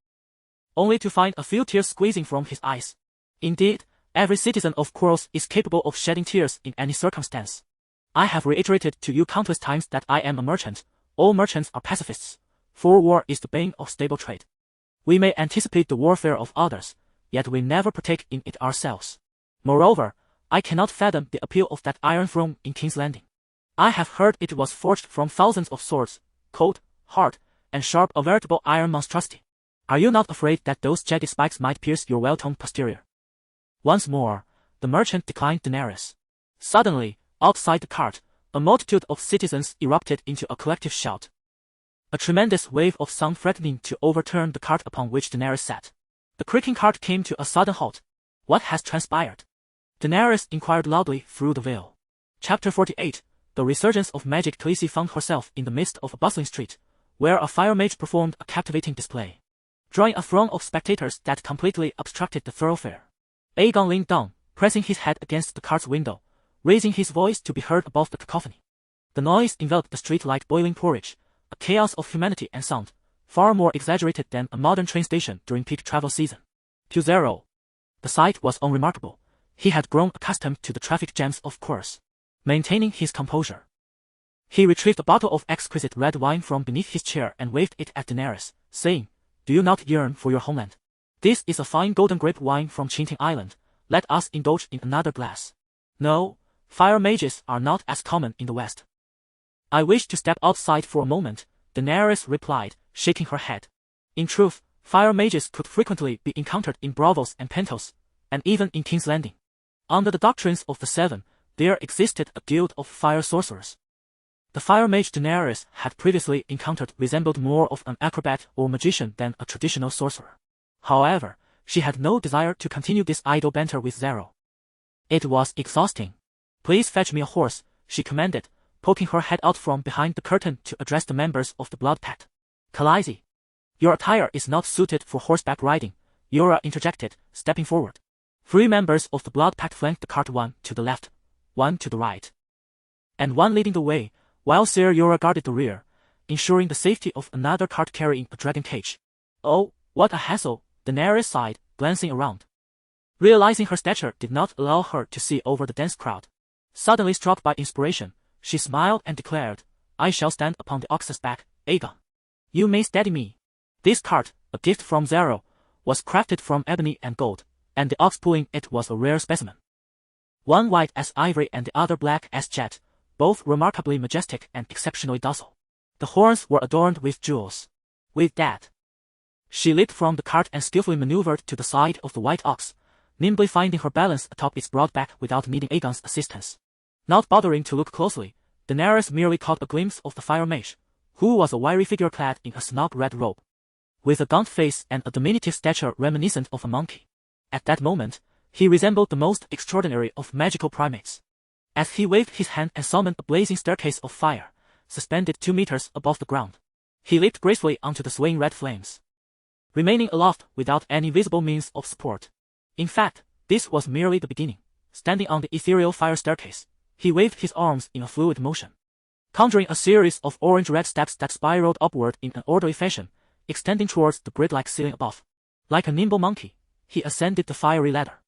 only to find a few tears squeezing from his eyes. "Indeed, Every citizen of Westeros is capable of shedding tears in any circumstance. I have reiterated to you countless times that I am a merchant. All merchants are pacifists. For war is the bane of stable trade. We may anticipate the warfare of others, yet we never partake in it ourselves. Moreover, I cannot fathom the appeal of that iron throne in King's Landing. I have heard it was forged from thousands of swords, cold, hard, and sharp, a veritable iron monstrosity. Are you not afraid that those jagged spikes might pierce your well-toned posterior? Once more, the merchant declined Daenerys. Suddenly, outside the cart, a multitude of citizens erupted into a collective shout. A tremendous wave of sound threatening to overturn the cart upon which Daenerys sat. The creaking cart came to a sudden halt. What has transpired? Daenerys inquired loudly through the veil. Chapter 48. The resurgence of magic. Khaleesi found herself in the midst of a bustling street, where a fire mage performed a captivating display, drawing a throng of spectators that completely obstructed the thoroughfare. Aegon leaned down, pressing his head against the cart's window, raising his voice to be heard above the cacophony. The noise enveloped the street like boiling porridge, a chaos of humanity and sound, far more exaggerated than a modern train station during peak travel season. To Zero, the sight was unremarkable. He had grown accustomed to the traffic jams of course. Maintaining his composure, he retrieved a bottle of exquisite red wine from beneath his chair and waved it at Daenerys, saying, "Do you not yearn for your homeland? This is a fine golden grape wine from Chinting Island. Let us indulge in another glass." "No, fire mages are not as common in the West." "I wish to step outside for a moment," Daenerys replied, shaking her head. In truth, fire mages could frequently be encountered in brothels and pentos, and even in King's Landing. Under the doctrines of the Seven, there existed a guild of fire sorcerers. The fire mage Daenerys had previously encountered resembled more of an acrobat or magician than a traditional sorcerer. However, she had no desire to continue this idle banter with Zero. It was exhausting. "Please fetch me a horse," she commanded, poking her head out from behind the curtain to address the members of the Blood Pact. "Khaleesi, your attire is not suited for horseback riding," Yora interjected, stepping forward. 3 members of the Blood Pact flanked the cart, one to the left, one to the right, and one leading the way, while Ser Yora guarded the rear, ensuring the safety of another cart carrying a dragon cage. "Oh, what a hassle," Daenerys sighed, glancing around. Realizing her stature did not allow her to see over the dense crowd. Suddenly struck by inspiration, she smiled and declared, "I shall stand upon the ox's back, Aegon. You may steady me." This cart, a gift from Zero, was crafted from ebony and gold, and the ox pulling it was a rare specimen. One white as ivory and the other black as jet, both remarkably majestic and exceptionally docile. The horns were adorned with jewels. With that, she leaped from the cart and skillfully maneuvered to the side of the white ox, nimbly finding her balance atop its broad back without needing Aegon's assistance. Not bothering to look closely, Daenerys merely caught a glimpse of the fire mage, who was a wiry figure clad in a snug red robe, with a gaunt face and a diminutive stature reminiscent of a monkey. At that moment, he resembled the most extraordinary of magical primates. As he waved his hand and summoned a blazing staircase of fire, suspended 2 meters above the ground, he leaped gracefully onto the swaying red flames, remaining aloft without any visible means of support. In fact, this was merely the beginning. Standing on the ethereal fire staircase, he waved his arms in a fluid motion, conjuring a series of orange-red steps that spiraled upward in an orderly fashion, extending towards the grid-like ceiling above. Like a nimble monkey, he ascended the fiery ladder.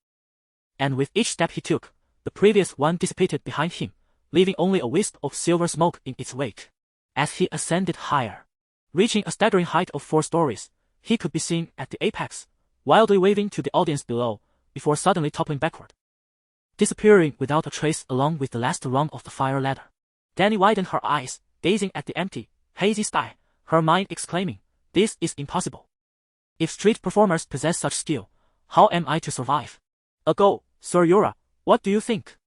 And with each step he took, the previous one dissipated behind him, leaving only a wisp of silver smoke in its wake. As he ascended higher, reaching a staggering height of 4 stories, he could be seen at the apex, wildly waving to the audience below, before suddenly toppling backward, disappearing without a trace along with the last rung of the fire ladder. Dany widened her eyes, gazing at the empty, hazy sky, her mind exclaiming, "This is impossible. If street performers possess such skill, how am I to survive?" "Go, Ser Yora, what do you think?"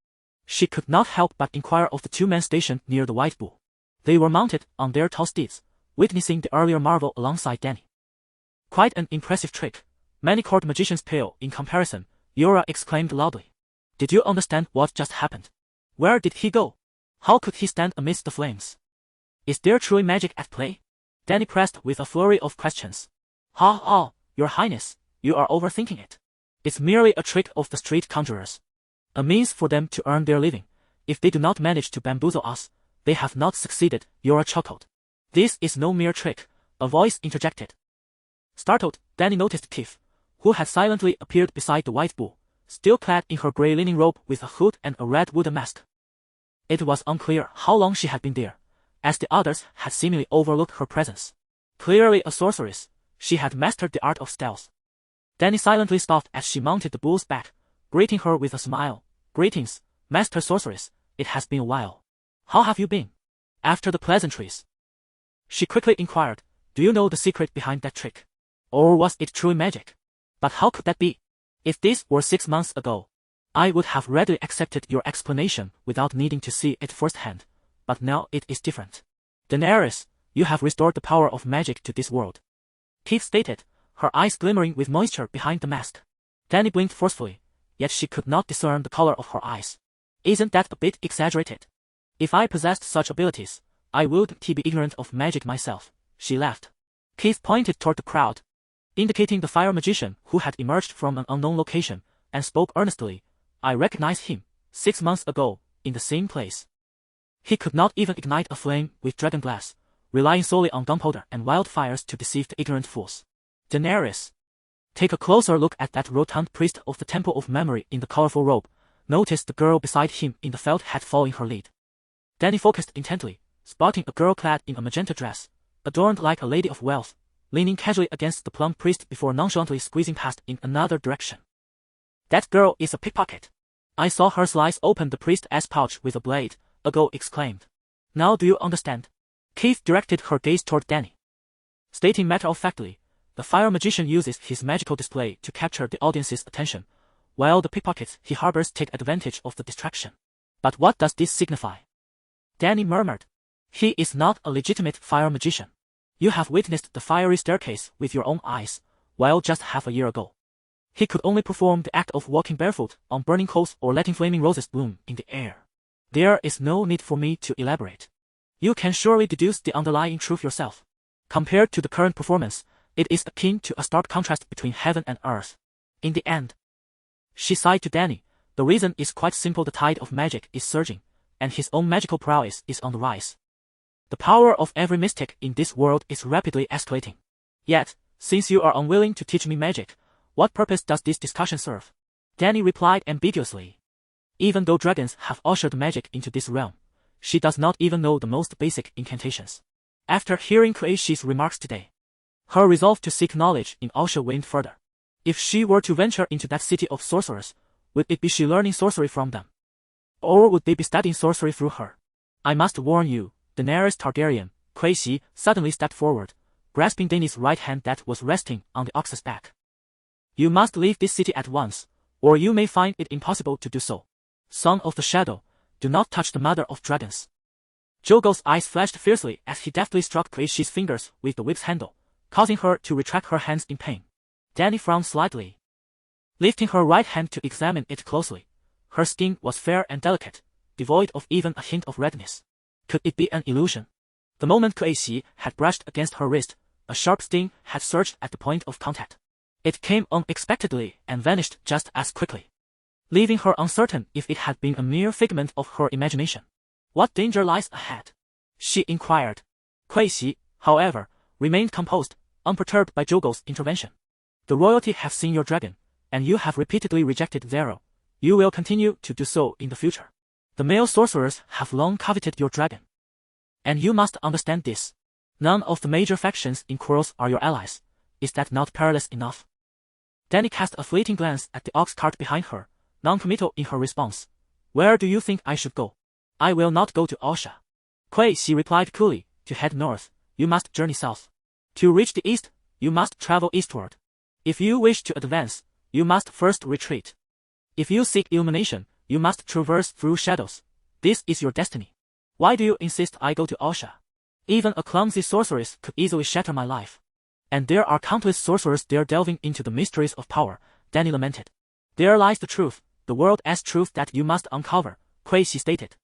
She could not help but inquire of the 2 men stationed near the White Bull. They were mounted on their tall steeds, witnessing the earlier marvel alongside Dany. "Quite an impressive trick. Many court magicians pale in comparison," Yora exclaimed loudly. "Did you understand what just happened? Where did he go? How could he stand amidst the flames? Is there truly magic at play?" Dany pressed with a flurry of questions. "Ha, Your Highness, you are overthinking it. It's merely a trick of the street conjurers. A means for them to earn their living. If they do not manage to bamboozle us, they have not succeeded," Yora chuckled. "This is no mere trick," a voice interjected. Startled, Dany noticed Kif, who had silently appeared beside the White Bull, still clad in her grey linen robe with a hood and a red wooden mask. It was unclear how long she had been there, as the others had seemingly overlooked her presence. Clearly a sorceress, she had mastered the art of stealth. Dany silently scoffed as she mounted the bull's back, greeting her with a smile. "Greetings, Master Sorceress, it has been a while. How have you been?" After the pleasantries, she quickly inquired, "Do you know the secret behind that trick? Or was it truly magic? But how could that be? If this were 6 months ago, I would have readily accepted your explanation without needing to see it firsthand, but now it is different. Daenerys, you have restored the power of magic to this world," Keith stated, her eyes glimmering with moisture behind the mask. Dany blinked forcefully, yet she could not discern the color of her eyes. "Isn't that a bit exaggerated? If I possessed such abilities, I wouldn't be ignorant of magic myself," she laughed. Keith pointed toward the crowd, indicating the fire magician who had emerged from an unknown location, and spoke earnestly. "I recognized him, 6 months ago, in the same place. He could not even ignite a flame with dragon glass, relying solely on gunpowder and wildfires to deceive the ignorant fools. Daenerys, take a closer look at that rotund priest of the Temple of Memory in the colorful robe. Notice the girl beside him in the felt hat following her lead." Dany focused intently, spotting a girl clad in a magenta dress, adorned like a lady of wealth, leaning casually against the plump priest before nonchalantly squeezing past in another direction. "That girl is a pickpocket. I saw her slice open the priest's pouch with a blade," a girl exclaimed. "Now do you understand?" Keith directed her gaze toward Dany. Stating matter-of-factly, the fire magician uses his magical display to capture the audience's attention, while the pickpockets he harbors take advantage of the distraction. "But what does this signify?" Dany murmured. "He is not a legitimate fire magician. You have witnessed the fiery staircase with your own eyes, while just half a year ago, he could only perform the act of walking barefoot on burning coals or letting flaming roses bloom in the air. There is no need for me to elaborate. You can surely deduce the underlying truth yourself. Compared to the current performance, it is akin to a stark contrast between heaven and earth. In the end," she sighed to Dany, "the reason is quite simple. The tide of magic is surging, and his own magical prowess is on the rise. The power of every mystic in this world is rapidly escalating. Yet, since you are unwilling to teach me magic, what purpose does this discussion serve?" Dany replied ambiguously. Even though dragons have ushered magic into this realm, she does not even know the most basic incantations. After hearing Kueishi's remarks today, her resolve to seek knowledge in Osha waned further. If she were to venture into that city of sorcerers, would it be she learning sorcery from them? Or would they be studying sorcery through her? "I must warn you, Daenerys Targaryen," Kueishi suddenly stepped forward, grasping Dany's right hand that was resting on the ox's back. "You must leave this city at once, or you may find it impossible to do so. Son of the Shadow, do not touch the mother of dragons." Jogo's eyes flashed fiercely as he deftly struck Kueishi's fingers with the whip's handle, causing her to retract her hands in pain. Dany frowned slightly, lifting her right hand to examine it closely. Her skin was fair and delicate, devoid of even a hint of redness. Could it be an illusion? The moment Kueishi had brushed against her wrist, a sharp sting had surged at the point of contact. It came unexpectedly and vanished just as quickly, leaving her uncertain if it had been a mere figment of her imagination. "What danger lies ahead?" she inquired. Kueishi, however, remained composed, unperturbed by Jogo's intervention. "The royalty have seen your dragon, and you have repeatedly rejected their. You will continue to do so in the future. The male sorcerers have long coveted your dragon. And you must understand this. None of the major factions in Quarrels are your allies. Is that not perilous enough?" Dany cast a fleeting glance at the ox cart behind her, non-committal in her response. "Where do you think I should go?" "I will not go to Osha." Kueishi replied coolly. "To head north, you must journey south. To reach the east, you must travel eastward. If you wish to advance, you must first retreat. If you seek illumination, you must traverse through shadows. This is your destiny. Why do you insist I go to Osha? Even a clumsy sorceress could easily shatter my life. And there are countless sorcerers there delving into the mysteries of power," Dany lamented. "There lies the truth, the world-as truth that you must uncover," Kueishi stated.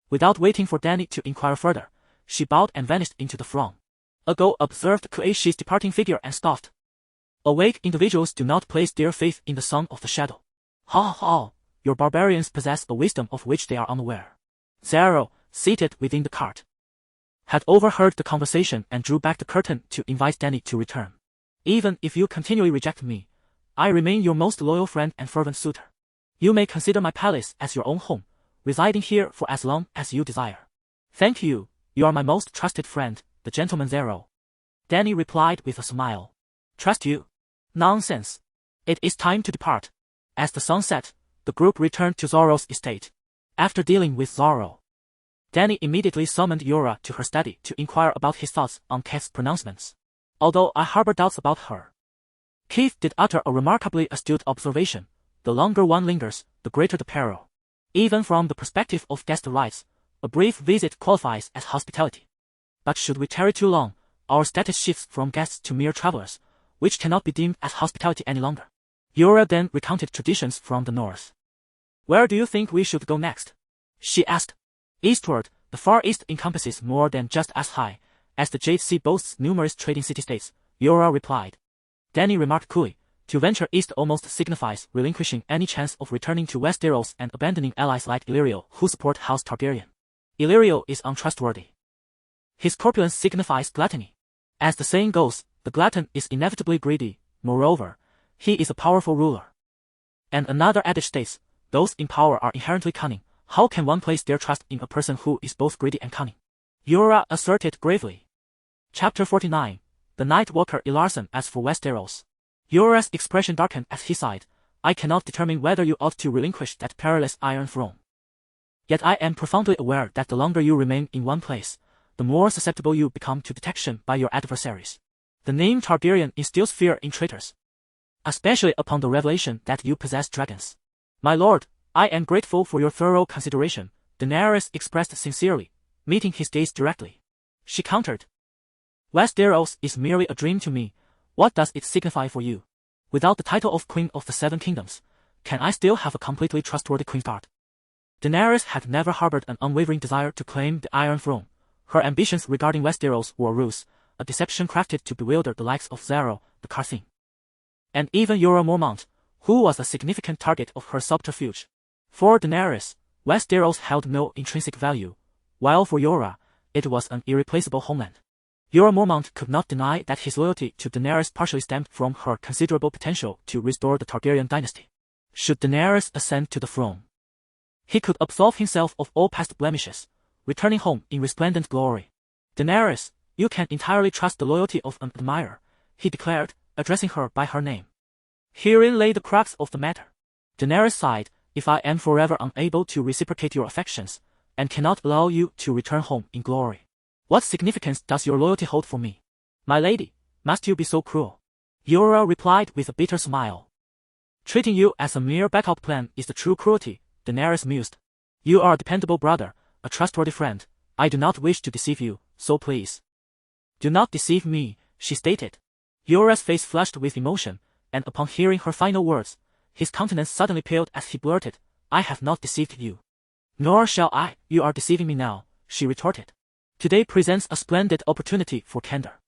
Without waiting for Dany to inquire further, she bowed and vanished into the throng. Ago observed Kueishi's departing figure and scoffed. "Awake individuals do not place their faith in the Son of the Shadow. Ha ha, your barbarians possess a wisdom of which they are unaware." Zero, seated within the cart, had overheard the conversation and drew back the curtain to invite Dany to return. "Even if you continually reject me, I remain your most loyal friend and fervent suitor. You may consider my palace as your own home, residing here for as long as you desire. Thank you, you are my most trusted friend, the gentleman Zero. Dany replied with a smile. Trust you? Nonsense. It is time to depart. As the sun set, the group returned to Zoro's estate. After dealing with Zoro, Dany immediately summoned Yura to her study to inquire about his thoughts on Keith's pronouncements. Although I harbor doubts about her, Keith did utter a remarkably astute observation. The longer one lingers, the greater the peril. Even from the perspective of guest rights, a brief visit qualifies as hospitality. But should we tarry too long, our status shifts from guests to mere travelers, which cannot be deemed as hospitality any longer. Yura then recounted traditions from the north. Where do you think we should go next? She asked. Eastward, the Far East encompasses more than just as high, as the Jade Sea boasts numerous trading city-states, Yura replied. Dany remarked coolly, to venture east almost signifies relinquishing any chance of returning to Westeros and abandoning allies like Illyrio who support House Targaryen. Illyrio is untrustworthy. His corpulence signifies gluttony. As the saying goes, the glutton is inevitably greedy. Moreover, he is a powerful ruler. And another adage states, those in power are inherently cunning. How can one place their trust in a person who is both greedy and cunning? Yura asserted gravely. Chapter 49. The Night Walker Ilarson. As for Westeros, Yura's expression darkened as he sighed. I cannot determine whether you ought to relinquish that perilous Iron Throne. Yet I am profoundly aware that the longer you remain in one place, the more susceptible you become to detection by your adversaries. The name Targaryen instills fear in traitors, especially upon the revelation that you possess dragons. My lord, I am grateful for your thorough consideration, Daenerys expressed sincerely, meeting his gaze directly. She countered. Westeros is merely a dream to me. What does it signify for you? Without the title of Queen of the Seven Kingdoms, can I still have a completely trustworthy queenguard? Daenerys had never harbored an unwavering desire to claim the Iron Throne. Her ambitions regarding Westeros were a ruse, a deception crafted to bewilder the likes of Zero, the Carthen, and even Jorah Mormont, who was a significant target of her subterfuge. For Daenerys, Westeros held no intrinsic value, while for Jorah, it was an irreplaceable homeland. Jorah Mormont could not deny that his loyalty to Daenerys partially stemmed from her considerable potential to restore the Targaryen dynasty. Should Daenerys ascend to the throne, he could absolve himself of all past blemishes, returning home in resplendent glory. Daenerys, you can entirely trust the loyalty of an admirer, he declared, addressing her by her name. Herein lay the crux of the matter. Daenerys sighed. If I am forever unable to reciprocate your affections, and cannot allow you to return home in glory, what significance does your loyalty hold for me? My lady, must you be so cruel? Jorah replied with a bitter smile. Treating you as a mere backup plan is the true cruelty, Daenerys mused. You are a dependable brother, a trustworthy friend. I do not wish to deceive you, so please do not deceive me, she stated. Jorah's face flushed with emotion, and upon hearing her final words, his countenance suddenly paled as he blurted, I have not deceived you. Nor shall I. You are deceiving me now, she retorted. Today presents a splendid opportunity for candor.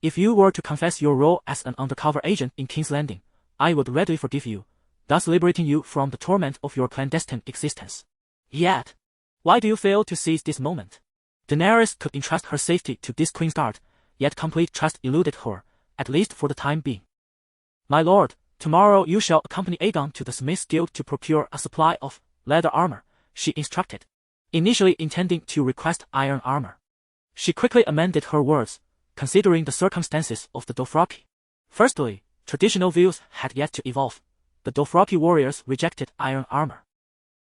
If you were to confess your role as an undercover agent in King's Landing, I would readily forgive you, thus liberating you from the torment of your clandestine existence. Yet, why do you fail to seize this moment? Daenerys could entrust her safety to this queenguard, yet complete trust eluded her, at least for the time being. My lord, tomorrow you shall accompany Aegon to the Smith's Guild to procure a supply of leather armor, she instructed. Initially intending to request iron armor, she quickly amended her words, considering the circumstances of the Dothraki. Firstly, traditional views had yet to evolve. The Dothraki warriors rejected iron armor,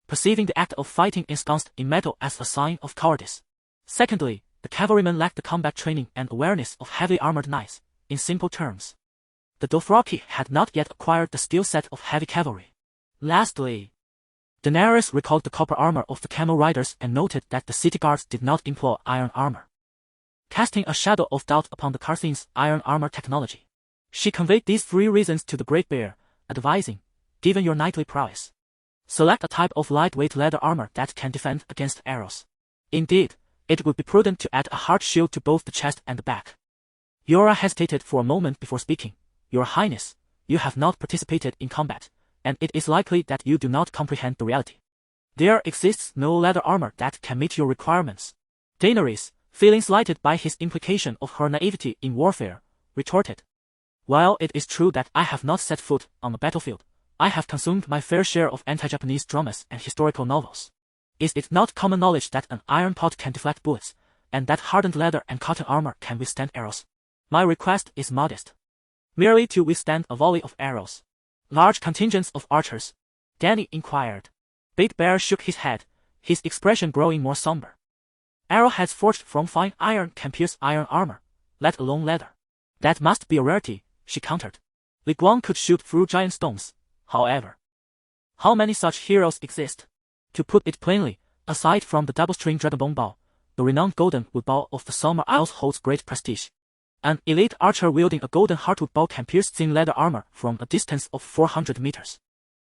perceiving the act of fighting ensconced in metal as a sign of cowardice. Secondly, the cavalrymen lacked the combat training and awareness of heavily armored knights. In simple terms, the Dothraki had not yet acquired the skill set of heavy cavalry. Lastly, Daenerys recalled the copper armor of the camel riders and noted that the city guards did not employ iron armor, casting a shadow of doubt upon the Carthen's iron armor technology. She conveyed these three reasons to the Great Bear, advising, given your knightly prowess, select a type of lightweight leather armor that can defend against arrows. Indeed, it would be prudent to add a hard shield to both the chest and the back. Jorah hesitated for a moment before speaking. Your Highness, you have not participated in combat, and it is likely that you do not comprehend the reality. There exists no leather armor that can meet your requirements. Daenerys, feeling slighted by his implication of her naivety in warfare, retorted. While it is true that I have not set foot on the battlefield, I have consumed my fair share of anti-Japanese dramas and historical novels. Is it not common knowledge that an iron pot can deflect bullets, and that hardened leather and cotton armor can withstand arrows? My request is modest. Merely to withstand a volley of arrows. Large contingents of archers? Danny inquired. Big Bear shook his head, his expression growing more somber. Arrowheads forged from fine iron can pierce iron armor, let alone leather. That must be a rarity, she countered. Li Guang could shoot through giant stones, however. How many such heroes exist? To put it plainly, aside from the double-string dragonbone bow, the renowned golden wood bow of the Summer Isles holds great prestige. An elite archer wielding a golden heartwood bow can pierce thin leather armor from a distance of 400 meters.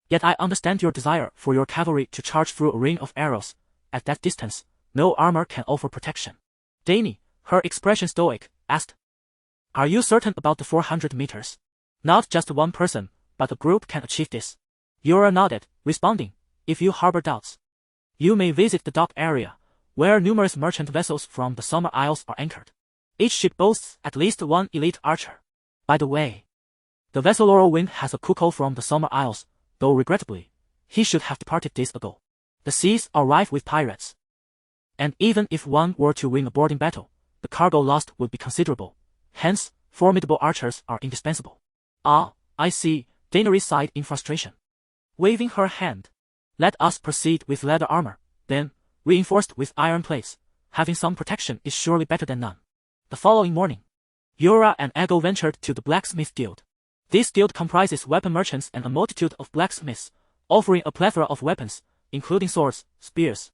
Yet I understand your desire for your cavalry to charge through a ring of arrows. At that distance, no armor can offer protection. Danny, her expression stoic, asked. Are you certain about the 400 meters? Not just one person, but a group can achieve this. Yura nodded, responding, if you harbor doubts, you may visit the dock area, where numerous merchant vessels from the Summer Isles are anchored. Each ship boasts at least one elite archer. By the way, the vessel Laurel Wind has a cuckold from the Summer Isles, though regrettably, he should have departed days ago. The seas are rife with pirates. And even if one were to win a boarding battle, the cargo lost would be considerable. Hence, formidable archers are indispensable. Ah, I see, Daenerys sighed in frustration. Waving her hand. Let us proceed with leather armor, then, reinforced with iron plates. Having some protection is surely better than none. The following morning, Yura and Ego ventured to the blacksmith guild. This guild comprises weapon merchants and a multitude of blacksmiths, offering a plethora of weapons, including swords, spears,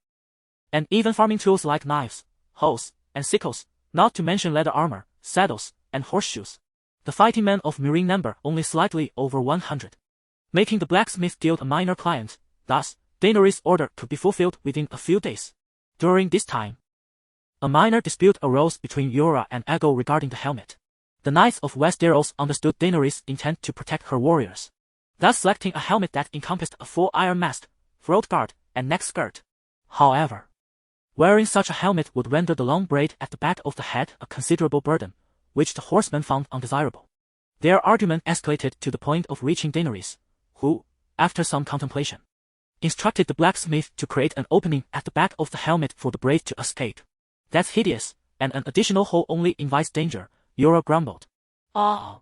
and even farming tools like knives, hoes, and sickles, not to mention leather armor, saddles, and horseshoes. The fighting men of Marine number only slightly over 100, making the blacksmith guild a minor client. Thus, Daenerys' order could be fulfilled within a few days. During this time, a minor dispute arose between Yura and Ego regarding the helmet. The Knights of Westeros understood Daenerys' intent to protect her warriors, thus selecting a helmet that encompassed a full iron mast, throat guard, and neck skirt. However, wearing such a helmet would render the long braid at the back of the head a considerable burden, which the horsemen found undesirable. Their argument escalated to the point of reaching Daenerys, who, after some contemplation, instructed the blacksmith to create an opening at the back of the helmet for the braid to escape. That's hideous, and an additional hole only invites danger, Yura grumbled. Ah.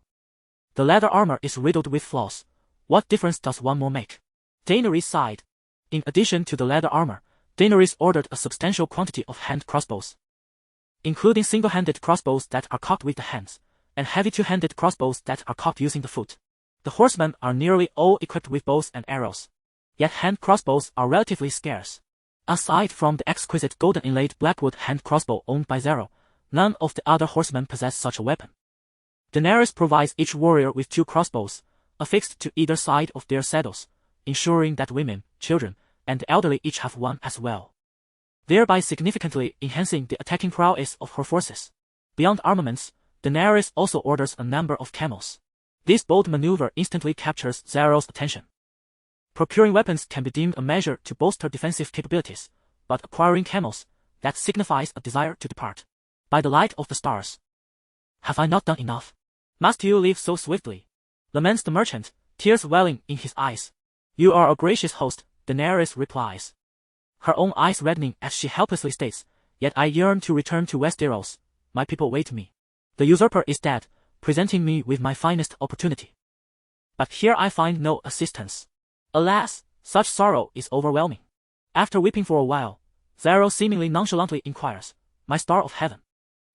The leather armor is riddled with flaws. What difference does one more make? Daenerys sighed. In addition to the leather armor, Daenerys ordered a substantial quantity of hand crossbows, including single-handed crossbows that are cocked with the hands, and heavy two-handed crossbows that are cocked using the foot. The horsemen are nearly all equipped with bows and arrows. Yet hand crossbows are relatively scarce. Aside from the exquisite golden inlaid blackwood hand crossbow owned by Zero, none of the other horsemen possess such a weapon. Daenerys provides each warrior with 2 crossbows, affixed to either side of their saddles, ensuring that women, children, and the elderly each have one as well, thereby significantly enhancing the attacking prowess of her forces. Beyond armaments, Daenerys also orders a number of camels. This bold maneuver instantly captures Zero's attention. Procuring weapons can be deemed a measure to bolster defensive capabilities, but acquiring camels, that signifies a desire to depart. By the light of the stars, have I not done enough? Must you leave so swiftly? Laments the merchant, tears welling in his eyes. You are a gracious host, Daenerys replies, her own eyes reddening as she helplessly states, yet I yearn to return to Westeros. My people wait me. The usurper is dead, presenting me with my finest opportunity. But here I find no assistance. Alas, such sorrow is overwhelming. After weeping for a while, Zero seemingly nonchalantly inquires, my star of heaven,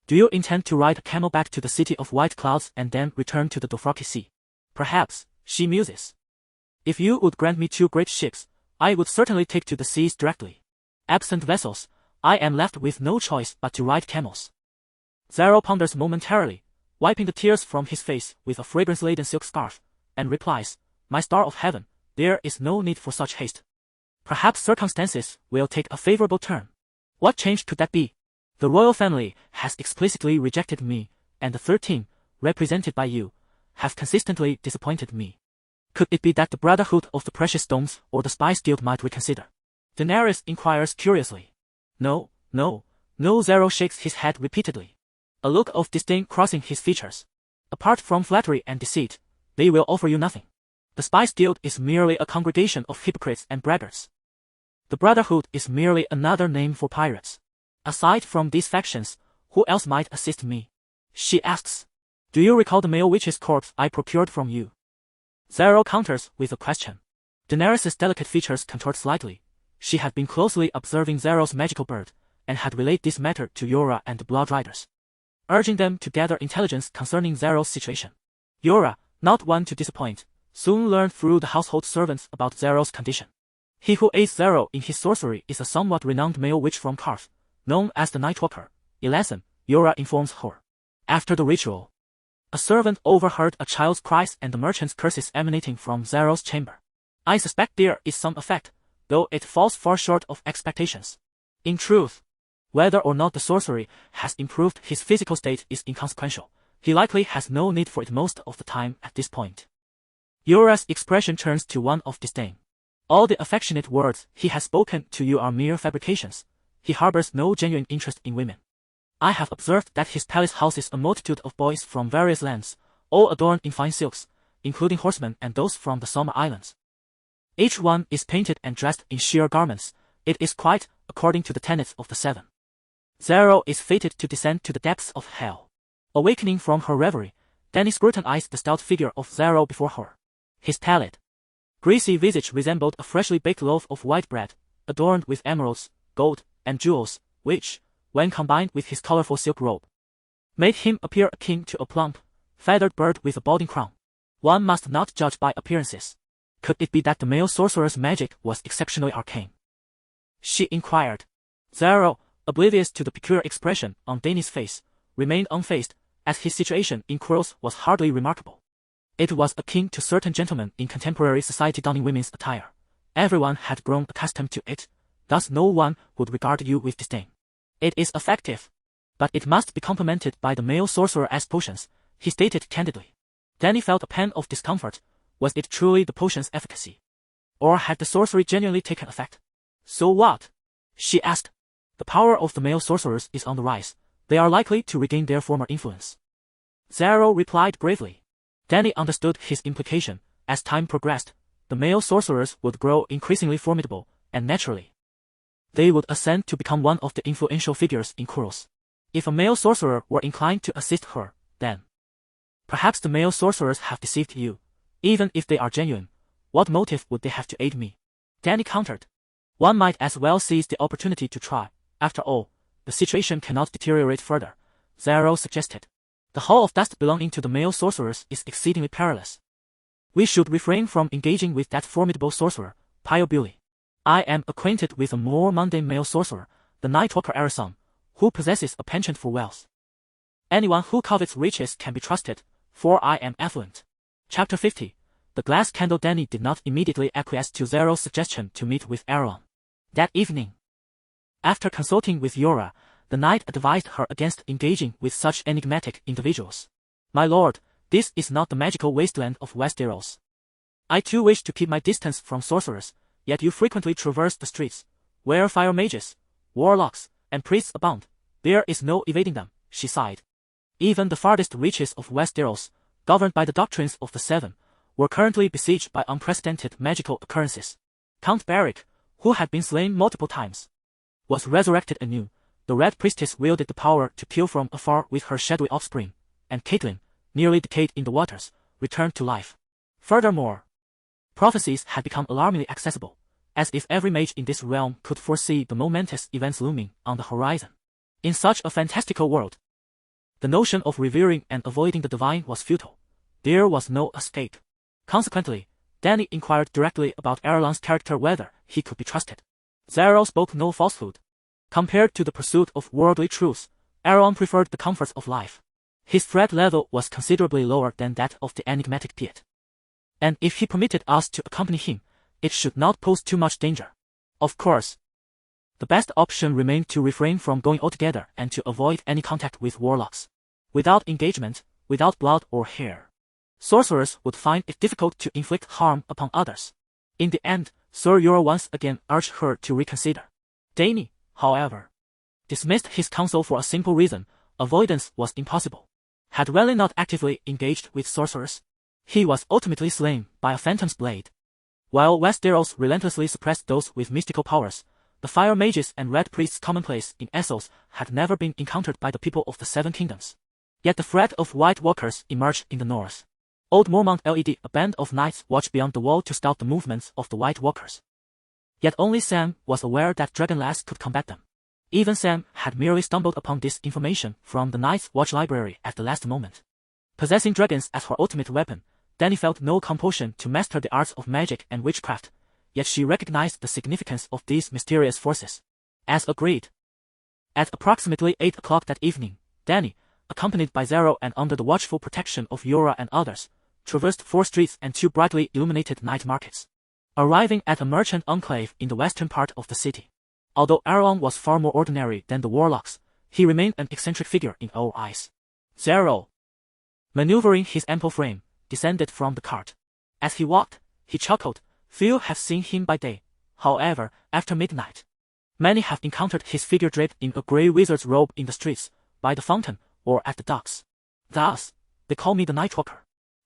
do you intend to ride a camel back to the city of white clouds and then return to the Dothraki Sea? Perhaps, she muses. If you would grant me 2 great ships, I would certainly take to the seas directly. Absent vessels, I am left with no choice but to ride camels. Zero ponders momentarily, wiping the tears from his face with a fragrance-laden silk scarf, and replies, my star of heaven, there is no need for such haste. Perhaps circumstances will take a favorable turn. What change could that be? The royal family has explicitly rejected me, and the 13, represented by you, have consistently disappointed me. Could it be that the Brotherhood of the Precious Stones or the Spice Guild might reconsider? Daenerys inquires curiously. No, Zero shakes his head repeatedly, a look of disdain crossing his features. Apart from flattery and deceit, they will offer you nothing. The Spice Guild is merely a congregation of hypocrites and braggarts. The Brotherhood is merely another name for pirates. Aside from these factions, who else might assist me? She asks. Do you recall the male witch's corpse I procured from you? Zero counters with a question. Daenerys' delicate features contoured slightly. She had been closely observing Zero's magical bird, and had relayed this matter to Yora and the Blood Riders, urging them to gather intelligence concerning Zero's situation. Yora, not one to disappoint, soon learned through the household servants about Zero's condition. He who aids Zero in his sorcery is a somewhat renowned male witch from Karth, known as the Nightwalker, Elasan, Yora informs her. After the ritual, a servant overheard a child's cries and the merchant's curses emanating from Zero's chamber. I suspect there is some effect, though it falls far short of expectations. In truth, whether or not the sorcery has improved his physical state is inconsequential. He likely has no need for it most of the time at this point. Yora's expression turns to one of disdain. All the affectionate words he has spoken to you are mere fabrications. He harbors no genuine interest in women. I have observed that his palace houses a multitude of boys from various lands, all adorned in fine silks, including horsemen and those from the Soma Islands. Each one is painted and dressed in sheer garments. It is quite according to the tenets of the Seven. Zero is fated to descend to the depths of hell. Awakening from her reverie, Dany scrutinized the stout figure of Zero before her. His pallid, greasy visage resembled a freshly baked loaf of white bread, adorned with emeralds, gold, and jewels, which, when combined with his colorful silk robe, made him appear akin to a plump, feathered bird with a balding crown. One must not judge by appearances. Could it be that the male sorcerer's magic was exceptionally arcane? She inquired. Zero, oblivious to the peculiar expression on Dany's face, remained unfazed, as his situation in Quirrell's was hardly remarkable. It was akin to certain gentlemen in contemporary society donning women's attire. Everyone had grown accustomed to it, thus no one would regard you with disdain. It is effective, but it must be complemented by the male sorcerer as potions, he stated candidly. Dany felt a pang of discomfort. Was it truly the potion's efficacy? Or had the sorcery genuinely taken effect? So what? She asked. The power of the male sorcerers is on the rise. They are likely to regain their former influence. Zero replied gravely. Dany understood his implication. As time progressed, the male sorcerers would grow increasingly formidable, and naturally, they would ascend to become one of the influential figures in Quirrell's. If a male sorcerer were inclined to assist her, then perhaps the male sorcerers have deceived you. Even if they are genuine, what motive would they have to aid me? Dany countered. One might as well seize the opportunity to try. After all, the situation cannot deteriorate further, Zero suggested. The Hall of Dust belonging to the male sorcerers is exceedingly perilous. We should refrain from engaging with that formidable sorcerer, Pyobuli. I am acquainted with a more mundane male sorcerer, the Nightwalker Arisam, who possesses a penchant for wealth. Anyone who covets riches can be trusted, for I am affluent. Chapter 50. The glass candle. Dany did not immediately acquiesce to Zero's suggestion to meet with Aeron. That evening, after consulting with Yora, the knight advised her against engaging with such enigmatic individuals. My lord, this is not the magical wasteland of Westeros. I too wish to keep my distance from sorcerers, yet you frequently traverse the streets, where fire mages, warlocks, and priests abound. There is no evading them, she sighed. Even the farthest reaches of Westeros, governed by the doctrines of the Seven, were currently besieged by unprecedented magical occurrences. Count Beric, who had been slain multiple times, was resurrected anew. The Red Priestess wielded the power to kill from afar with her shadowy offspring, and Caitlyn, nearly decayed in the waters, returned to life. Furthermore, prophecies had become alarmingly accessible, as if every mage in this realm could foresee the momentous events looming on the horizon. In such a fantastical world, the notion of revering and avoiding the divine was futile. There was no escape. Consequently, Dany inquired directly about Aeron's character, whether he could be trusted. Zero spoke no falsehood. Compared to the pursuit of worldly truths, Aeron preferred the comforts of life. His threat level was considerably lower than that of the enigmatic Piet. And if he permitted us to accompany him, it should not pose too much danger. Of course, the best option remained to refrain from going altogether and to avoid any contact with warlocks. Without engagement, without blood or hair, sorcerers would find it difficult to inflict harm upon others. In the end, Sir Yor once again urged her to reconsider. Dany, however, dismissed his counsel for a simple reason: avoidance was impossible. Had R'lyeh not actively engaged with sorcerers? He was ultimately slain by a phantom's blade. While Westeros relentlessly suppressed those with mystical powers, the fire mages and red priests commonplace in Essos had never been encountered by the people of the Seven Kingdoms. Yet the threat of White Walkers emerged in the north. Old Mormont Led a band of knights watched beyond the wall to scout the movements of the White Walkers. Yet only Sam was aware that Dragonlass could combat them. Even Sam had merely stumbled upon this information from the Night's Watch library at the last moment. Possessing dragons as her ultimate weapon, Dany felt no compulsion to master the arts of magic and witchcraft, yet she recognized the significance of these mysterious forces. As agreed. At approximately 8 o'clock that evening, Dany, accompanied by Zero and under the watchful protection of Yora and others, traversed 4 streets and 2 brightly illuminated night markets, arriving at a merchant enclave in the western part of the city. Although Aragorn was far more ordinary than the warlocks, he remained an eccentric figure in all eyes. Zero, maneuvering his ample frame, descended from the cart. As he walked, he chuckled. Few have seen him by day, however, after midnight. Many have encountered his figure draped in a grey wizard's robe in the streets, by the fountain, or at the docks. Thus, they call me the Nightwalker.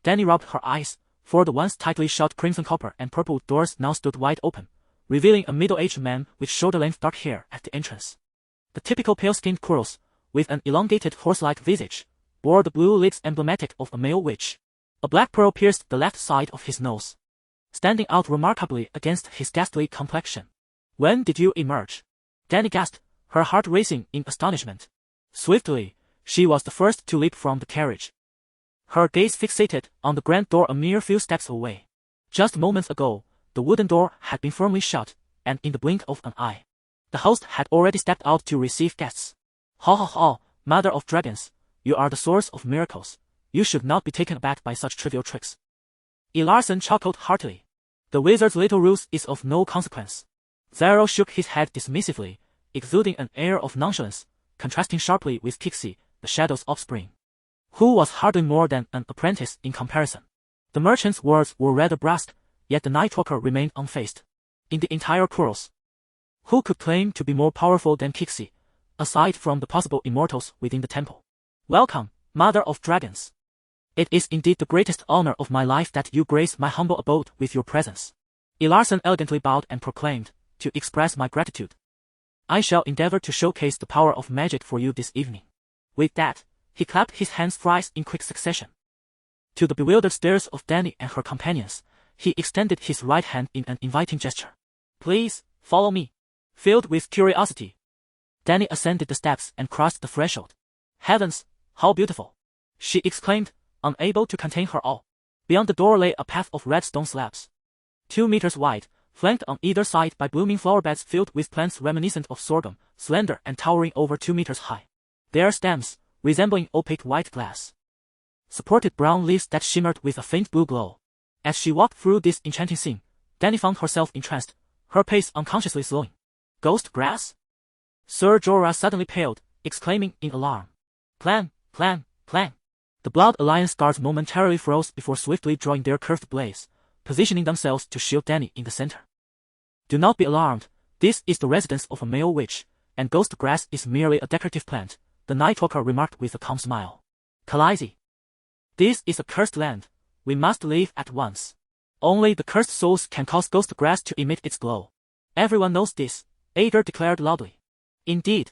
Dany rubbed her eyes, for the once tightly shut crimson copper and purple doors now stood wide open, revealing a middle-aged man with shoulder-length dark hair at the entrance. The typical pale-skinned Kuros, with an elongated horse-like visage, bore the blue lids emblematic of a male witch. A black pearl pierced the left side of his nose, standing out remarkably against his ghastly complexion. When did you emerge? Dany gasped, her heart racing in astonishment. Swiftly, she was the first to leap from the carriage, her gaze fixated on the grand door a mere few steps away. Just moments ago, the wooden door had been firmly shut, and in the blink of an eye, the host had already stepped out to receive guests. Ha ha ha, Mother of Dragons, you are the source of miracles. You should not be taken aback by such trivial tricks. Elarson chuckled heartily. The wizard's little ruse is of no consequence. Zero shook his head dismissively, exuding an air of nonchalance, contrasting sharply with Kixi, the Shadow's offspring, who was hardly more than an apprentice in comparison. The merchant's words were rather brusque, yet the Nightwalker remained unfazed. In the entire Kuros, who could claim to be more powerful than Kixi, aside from the possible immortals within the temple? Welcome, Mother of Dragons. It is indeed the greatest honor of my life that you grace my humble abode with your presence. Elarson elegantly bowed and proclaimed, to express my gratitude. I shall endeavor to showcase the power of magic for you this evening. With that, he clapped his hands thrice in quick succession. To the bewildered stares of Dany and her companions, he extended his right hand in an inviting gesture. Please, follow me. Filled with curiosity, Dany ascended the steps and crossed the threshold. Heavens, how beautiful! She exclaimed, unable to contain her awe. Beyond the door lay a path of red stone slabs, 2 meters wide, flanked on either side by blooming flower beds filled with plants reminiscent of sorghum, slender and towering over 2 meters high. Their stems, resembling opaque white glass, supported brown leaves that shimmered with a faint blue glow. As she walked through this enchanting scene, Dany found herself entranced, her pace unconsciously slowing. Ghost grass? Sir Jorah suddenly paled, exclaiming in alarm. Clan, clan, clan. The Blood Alliance guards momentarily froze before swiftly drawing their curved blades, positioning themselves to shield Dany in the center. Do not be alarmed, this is the residence of a male witch, and ghost grass is merely a decorative plant, the Nightwalker remarked with a calm smile. Khaleesi. This is a cursed land, we must leave at once. Only the cursed souls can cause ghost grass to emit its glow. Everyone knows this, Aegar declared loudly. Indeed.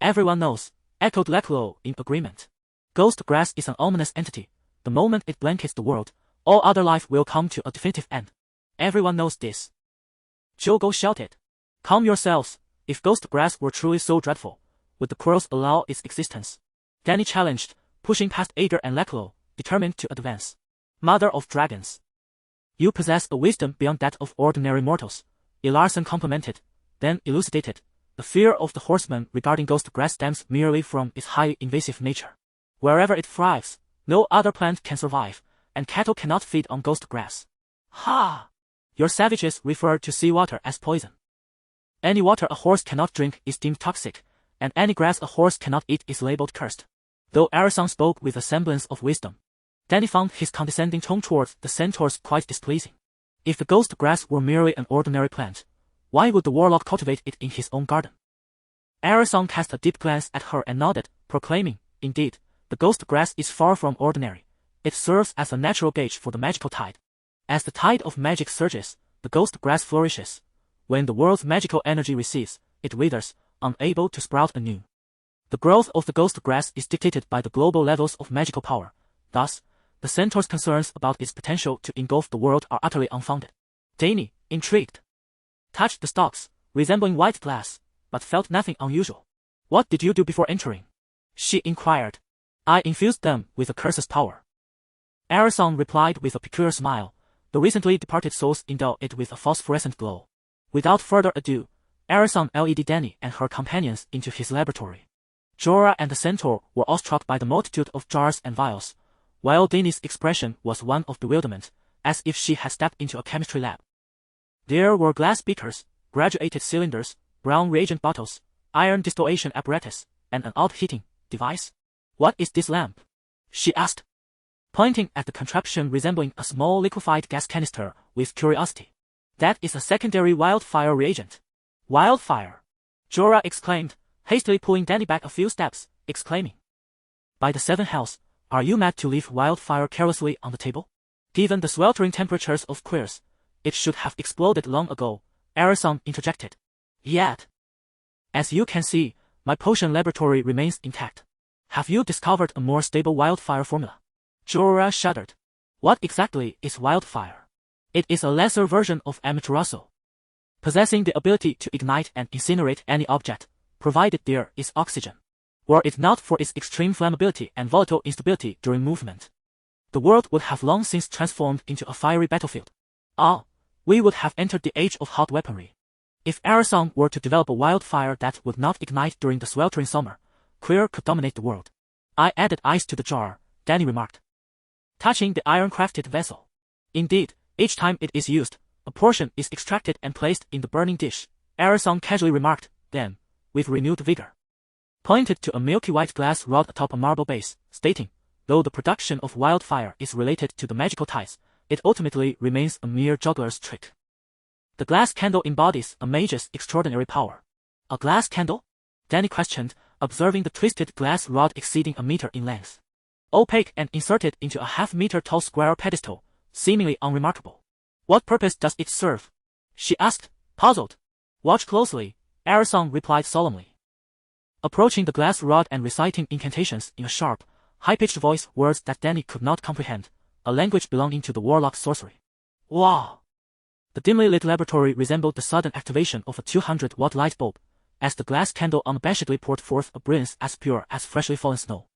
Everyone knows, echoed Leklo in agreement. Ghost grass is an ominous entity. The moment it blankets the world, all other life will come to a definitive end. Everyone knows this. Jogo shouted. Calm yourselves, if ghost grass were truly so dreadful, would the Kuros allow its existence? Dany challenged, pushing past Aegar and Leklo, determined to advance. Mother of Dragons. You possess a wisdom beyond that of ordinary mortals, Elarson complimented, then elucidated. The fear of the horseman regarding ghost grass stems merely from its highly invasive nature. Wherever it thrives, no other plant can survive, and cattle cannot feed on ghost grass. Ha! Your savages refer to seawater as poison. Any water a horse cannot drink is deemed toxic, and any grass a horse cannot eat is labeled cursed. Though Aragorn spoke with a semblance of wisdom, Dany found his condescending tone towards the centaurs quite displeasing. If the ghost grass were merely an ordinary plant, why would the warlock cultivate it in his own garden? Aragorn cast a deep glance at her and nodded, proclaiming, indeed, the ghost grass is far from ordinary. It serves as a natural gauge for the magical tide. As the tide of magic surges, the ghost grass flourishes. When the world's magical energy recedes, it withers, unable to sprout anew. The growth of the ghost grass is dictated by the global levels of magical power. Thus, the centaur's concerns about its potential to engulf the world are utterly unfounded. Dany, intrigued, touched the stalks, resembling white glass, but felt nothing unusual. What did you do before entering? She inquired. I infused them with a curse's power. Aerysong replied with a peculiar smile. The recently departed souls endow it with a phosphorescent glow. Without further ado, Aerysong led Dany and her companions into his laboratory. Jorah and the centaur were awestruck by the multitude of jars and vials, while Dany's expression was one of bewilderment, as if she had stepped into a chemistry lab. There were glass beakers, graduated cylinders, brown reagent bottles, iron distillation apparatus, and an out-heating device. What is this lamp? She asked, pointing at the contraption resembling a small liquefied gas canister with curiosity. That is a secondary wildfire reagent. Wildfire! Jorah exclaimed, hastily pulling Dany back a few steps, exclaiming. By the seven hells, are you mad to leave wildfire carelessly on the table? Given the sweltering temperatures of Queers, it should have exploded long ago, Aerysong interjected. Yet, as you can see, my potion laboratory remains intact. Have you discovered a more stable wildfire formula? Jorah shuddered. What exactly is wildfire? It is a lesser version of Amaterasu, possessing the ability to ignite and incinerate any object, provided there is oxygen. Were it not for its extreme flammability and volatile instability during movement, the world would have long since transformed into a fiery battlefield. We would have entered the age of hot weaponry. If Aerysong were to develop a wildfire that would not ignite during the sweltering summer, Queer could dominate the world. I added ice to the jar, Dany remarked, touching the iron-crafted vessel. Indeed, each time it is used, a portion is extracted and placed in the burning dish, Aerysong casually remarked, then, with renewed vigor, pointed to a milky white glass rod atop a marble base, stating, though the production of wildfire is related to the magical tides, it ultimately remains a mere juggler's trick. The glass candle embodies a mage's extraordinary power. A glass candle? Dany questioned, observing the twisted glass rod exceeding a meter in length, opaque and inserted into a half-meter-tall square pedestal, seemingly unremarkable. What purpose does it serve? She asked, puzzled. Watch closely, Aerysong replied solemnly, approaching the glass rod and reciting incantations in a sharp, high-pitched voice, words that Dany could not comprehend, a language belonging to the warlock's sorcery. Wow! The dimly lit laboratory resembled the sudden activation of a 200-watt light bulb, as the glass candle unabashedly poured forth a brilliance as pure as freshly fallen snow.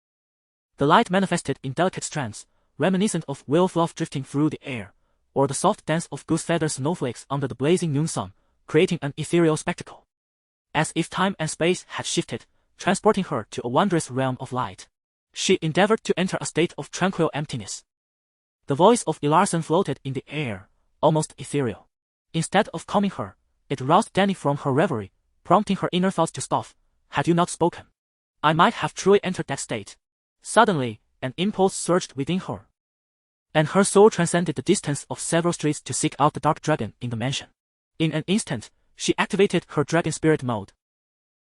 The light manifested in delicate strands, reminiscent of whale fluff drifting through the air, or the soft dance of goose feather snowflakes under the blazing noon sun, creating an ethereal spectacle. As if time and space had shifted, transporting her to a wondrous realm of light. She endeavored to enter a state of tranquil emptiness. The voice of Ilarson floated in the air, almost ethereal. Instead of calming her, it roused Dany from her reverie, prompting her inner thoughts to scoff. Had you not spoken, I might have truly entered that state. Suddenly, an impulse surged within her, and her soul transcended the distance of several streets to seek out the dark dragon in the mansion. In an instant, she activated her dragon spirit mode,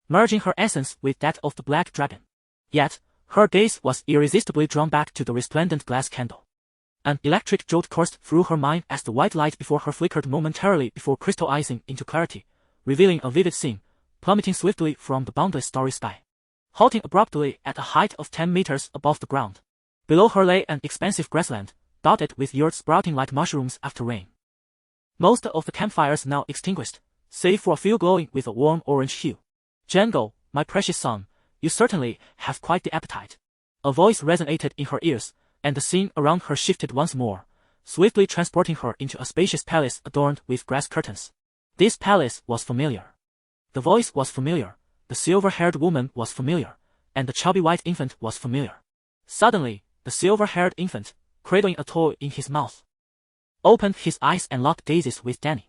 merging her essence with that of the black dragon. Yet, her gaze was irresistibly drawn back to the resplendent glass candle. An electric jolt coursed through her mind as the white light before her flickered momentarily before crystallizing into clarity, revealing a vivid scene, plummeting swiftly from the boundless starry sky, halting abruptly at a height of 10 meters above the ground. Below her lay an expansive grassland, dotted with yurts sprouting like mushrooms after rain. Most of the campfires now extinguished, save for a few glowing with a warm orange hue. Jango, my precious son, you certainly have quite the appetite. A voice resonated in her ears, and the scene around her shifted once more, swiftly transporting her into a spacious palace adorned with grass curtains. This palace was familiar. The voice was familiar, the silver-haired woman was familiar, and the chubby white infant was familiar. Suddenly, the silver-haired infant, cradling a toy in his mouth, opened his eyes and locked gazes with Dany.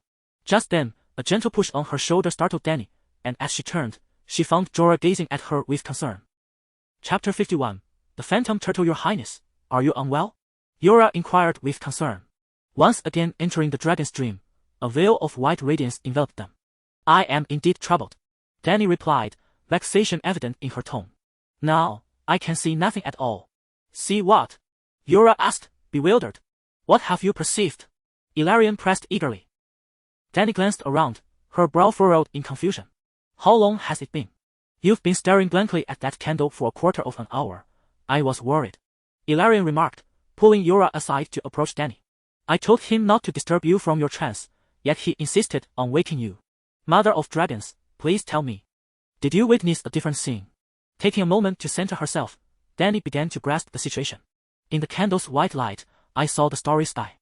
Just then, a gentle push on her shoulder startled Dany, and as she turned, she found Jorah gazing at her with concern. Chapter 51. The Phantom Turtle. Your Highness, are you unwell? Jorah inquired with concern. Once again entering the dragon's dream, a veil of white radiance enveloped them. I am indeed troubled, Dany replied, vexation evident in her tone. Now, I can see nothing at all. See what? Yura asked, bewildered. What have you perceived? Ilarion pressed eagerly. Dany glanced around, her brow furrowed in confusion. How long has it been? You've been staring blankly at that candle for a quarter of an hour. I was worried. Ilarion remarked, pulling Yura aside to approach Dany. I told him not to disturb you from your trance, yet he insisted on waking you. Mother of Dragons, please tell me. Did you witness a different scene? Taking a moment to center herself, Dany began to grasp the situation. In the candle's white light, I saw the starry sky,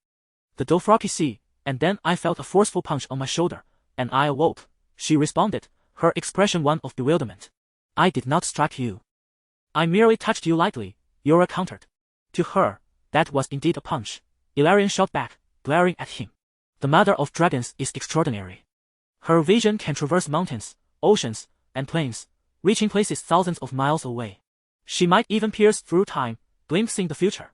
the Dothraki sea, and then I felt a forceful punch on my shoulder, and I awoke, she responded, her expression one of bewilderment. I did not strike you. I merely touched you lightly, Yura countered. To her, that was indeed a punch, Ilarion shot back, glaring at him. The Mother of Dragons is extraordinary. Her vision can traverse mountains, oceans, and plains, reaching places thousands of miles away. She might even pierce through time, glimpsing the future,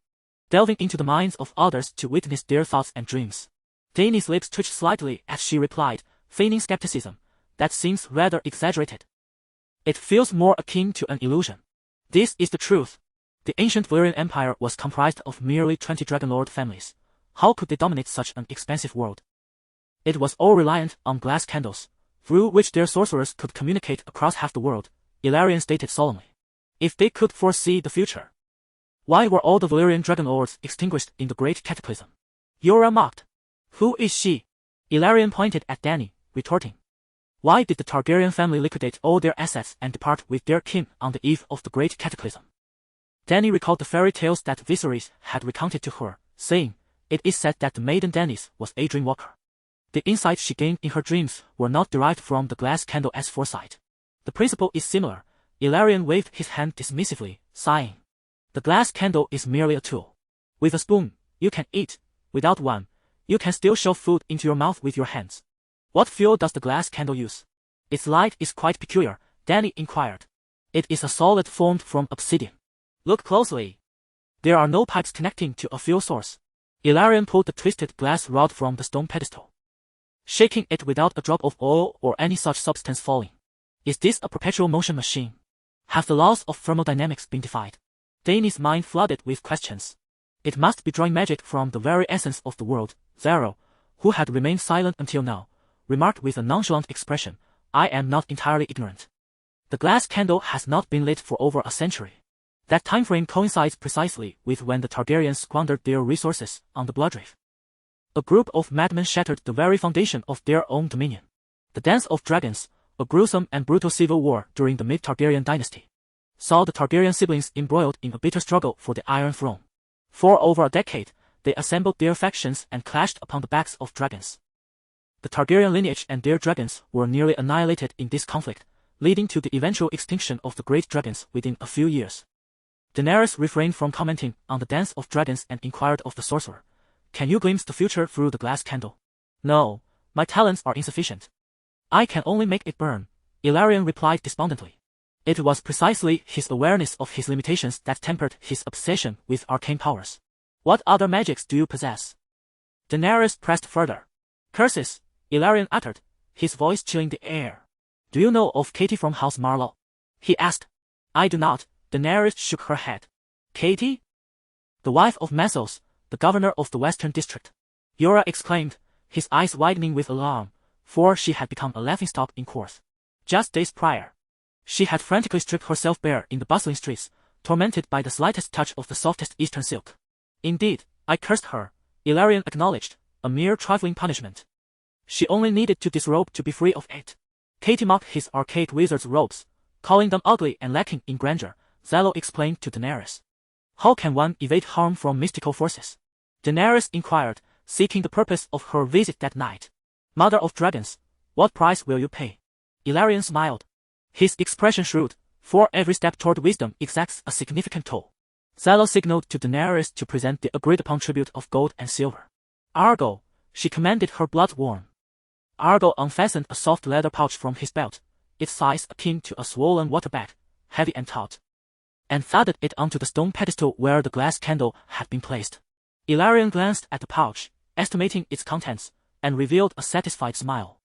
delving into the minds of others to witness their thoughts and dreams. Dany's lips twitched slightly as she replied, feigning skepticism. That seems rather exaggerated. It feels more akin to an illusion. This is the truth. The ancient Valyrian Empire was comprised of merely 20 Dragonlord families. How could they dominate such an expansive world? It was all reliant on glass candles, through which their sorcerers could communicate across half the world, Ilarion stated solemnly. If they could foresee the future, why were all the Valyrian Dragonlords extinguished in the Great Cataclysm? Yura mocked. Who is she? Ilarion pointed at Dany, retorting. Why did the Targaryen family liquidate all their assets and depart with their kin on the eve of the Great Cataclysm? Dany recalled the fairy tales that Viserys had recounted to her, saying, it is said that the maiden Daenerys was a dreamwalker. The insights she gained in her dreams were not derived from the glass candle as foresight. The principle is similar. Ilarion waved his hand dismissively, sighing. The glass candle is merely a tool. With a spoon, you can eat. Without one, you can still shove food into your mouth with your hands. What fuel does the glass candle use? Its light is quite peculiar, Dany inquired. It is a solid formed from obsidian. Look closely. There are no pipes connecting to a fuel source. Ilarion pulled the twisted glass rod from the stone pedestal, shaking it without a drop of oil or any such substance falling. Is this a perpetual motion machine? Have the laws of thermodynamics been defied? Dany's mind flooded with questions. It must be drawing magic from the very essence of the world. Zaro, who had remained silent until now, remarked with a nonchalant expression, I am not entirely ignorant. The glass candle has not been lit for over a century. That time frame coincides precisely with when the Targaryens squandered their resources on the Bloodrift. A group of madmen shattered the very foundation of their own dominion. The Dance of Dragons, a gruesome and brutal civil war during the mid-Targaryen dynasty, saw the Targaryen siblings embroiled in a bitter struggle for the Iron Throne. For over a decade, they assembled their factions and clashed upon the backs of dragons. The Targaryen lineage and their dragons were nearly annihilated in this conflict, leading to the eventual extinction of the great dragons within a few years. Daenerys refrained from commenting on the Dance of Dragons and inquired of the sorcerer, can you glimpse the future through the glass candle? No, my talents are insufficient. I can only make it burn, Ilarion replied despondently. It was precisely his awareness of his limitations that tempered his obsession with arcane powers. What other magics do you possess? Daenerys pressed further. Curses, Ilarion uttered, his voice chilling the air. Do you know of Katie from House Marlowe? He asked. I do not, Daenerys shook her head. Katie? The wife of Messos, the governor of the Western District. Yura exclaimed, his eyes widening with alarm, for she had become a laughingstock in court. Just days prior, she had frantically stripped herself bare in the bustling streets, tormented by the slightest touch of the softest eastern silk. Indeed, I cursed her, Ilarion acknowledged, a mere trifling punishment. She only needed to disrobe to be free of it. Katie mocked his arcade wizard's robes, calling them ugly and lacking in grandeur, Zalo explained to Daenerys. How can one evade harm from mystical forces? Daenerys inquired, seeking the purpose of her visit that night. Mother of Dragons, what price will you pay? Ilarion smiled. His expression shrewd, for every step toward wisdom exacts a significant toll. Zalo signaled to Daenerys to present the agreed-upon tribute of gold and silver. Argo, she commanded her blood-warm. Argo unfastened a soft leather pouch from his belt, its size akin to a swollen water bag, heavy and taut, and thudded it onto the stone pedestal where the glass candle had been placed. Ilarion glanced at the pouch, estimating its contents, and revealed a satisfied smile.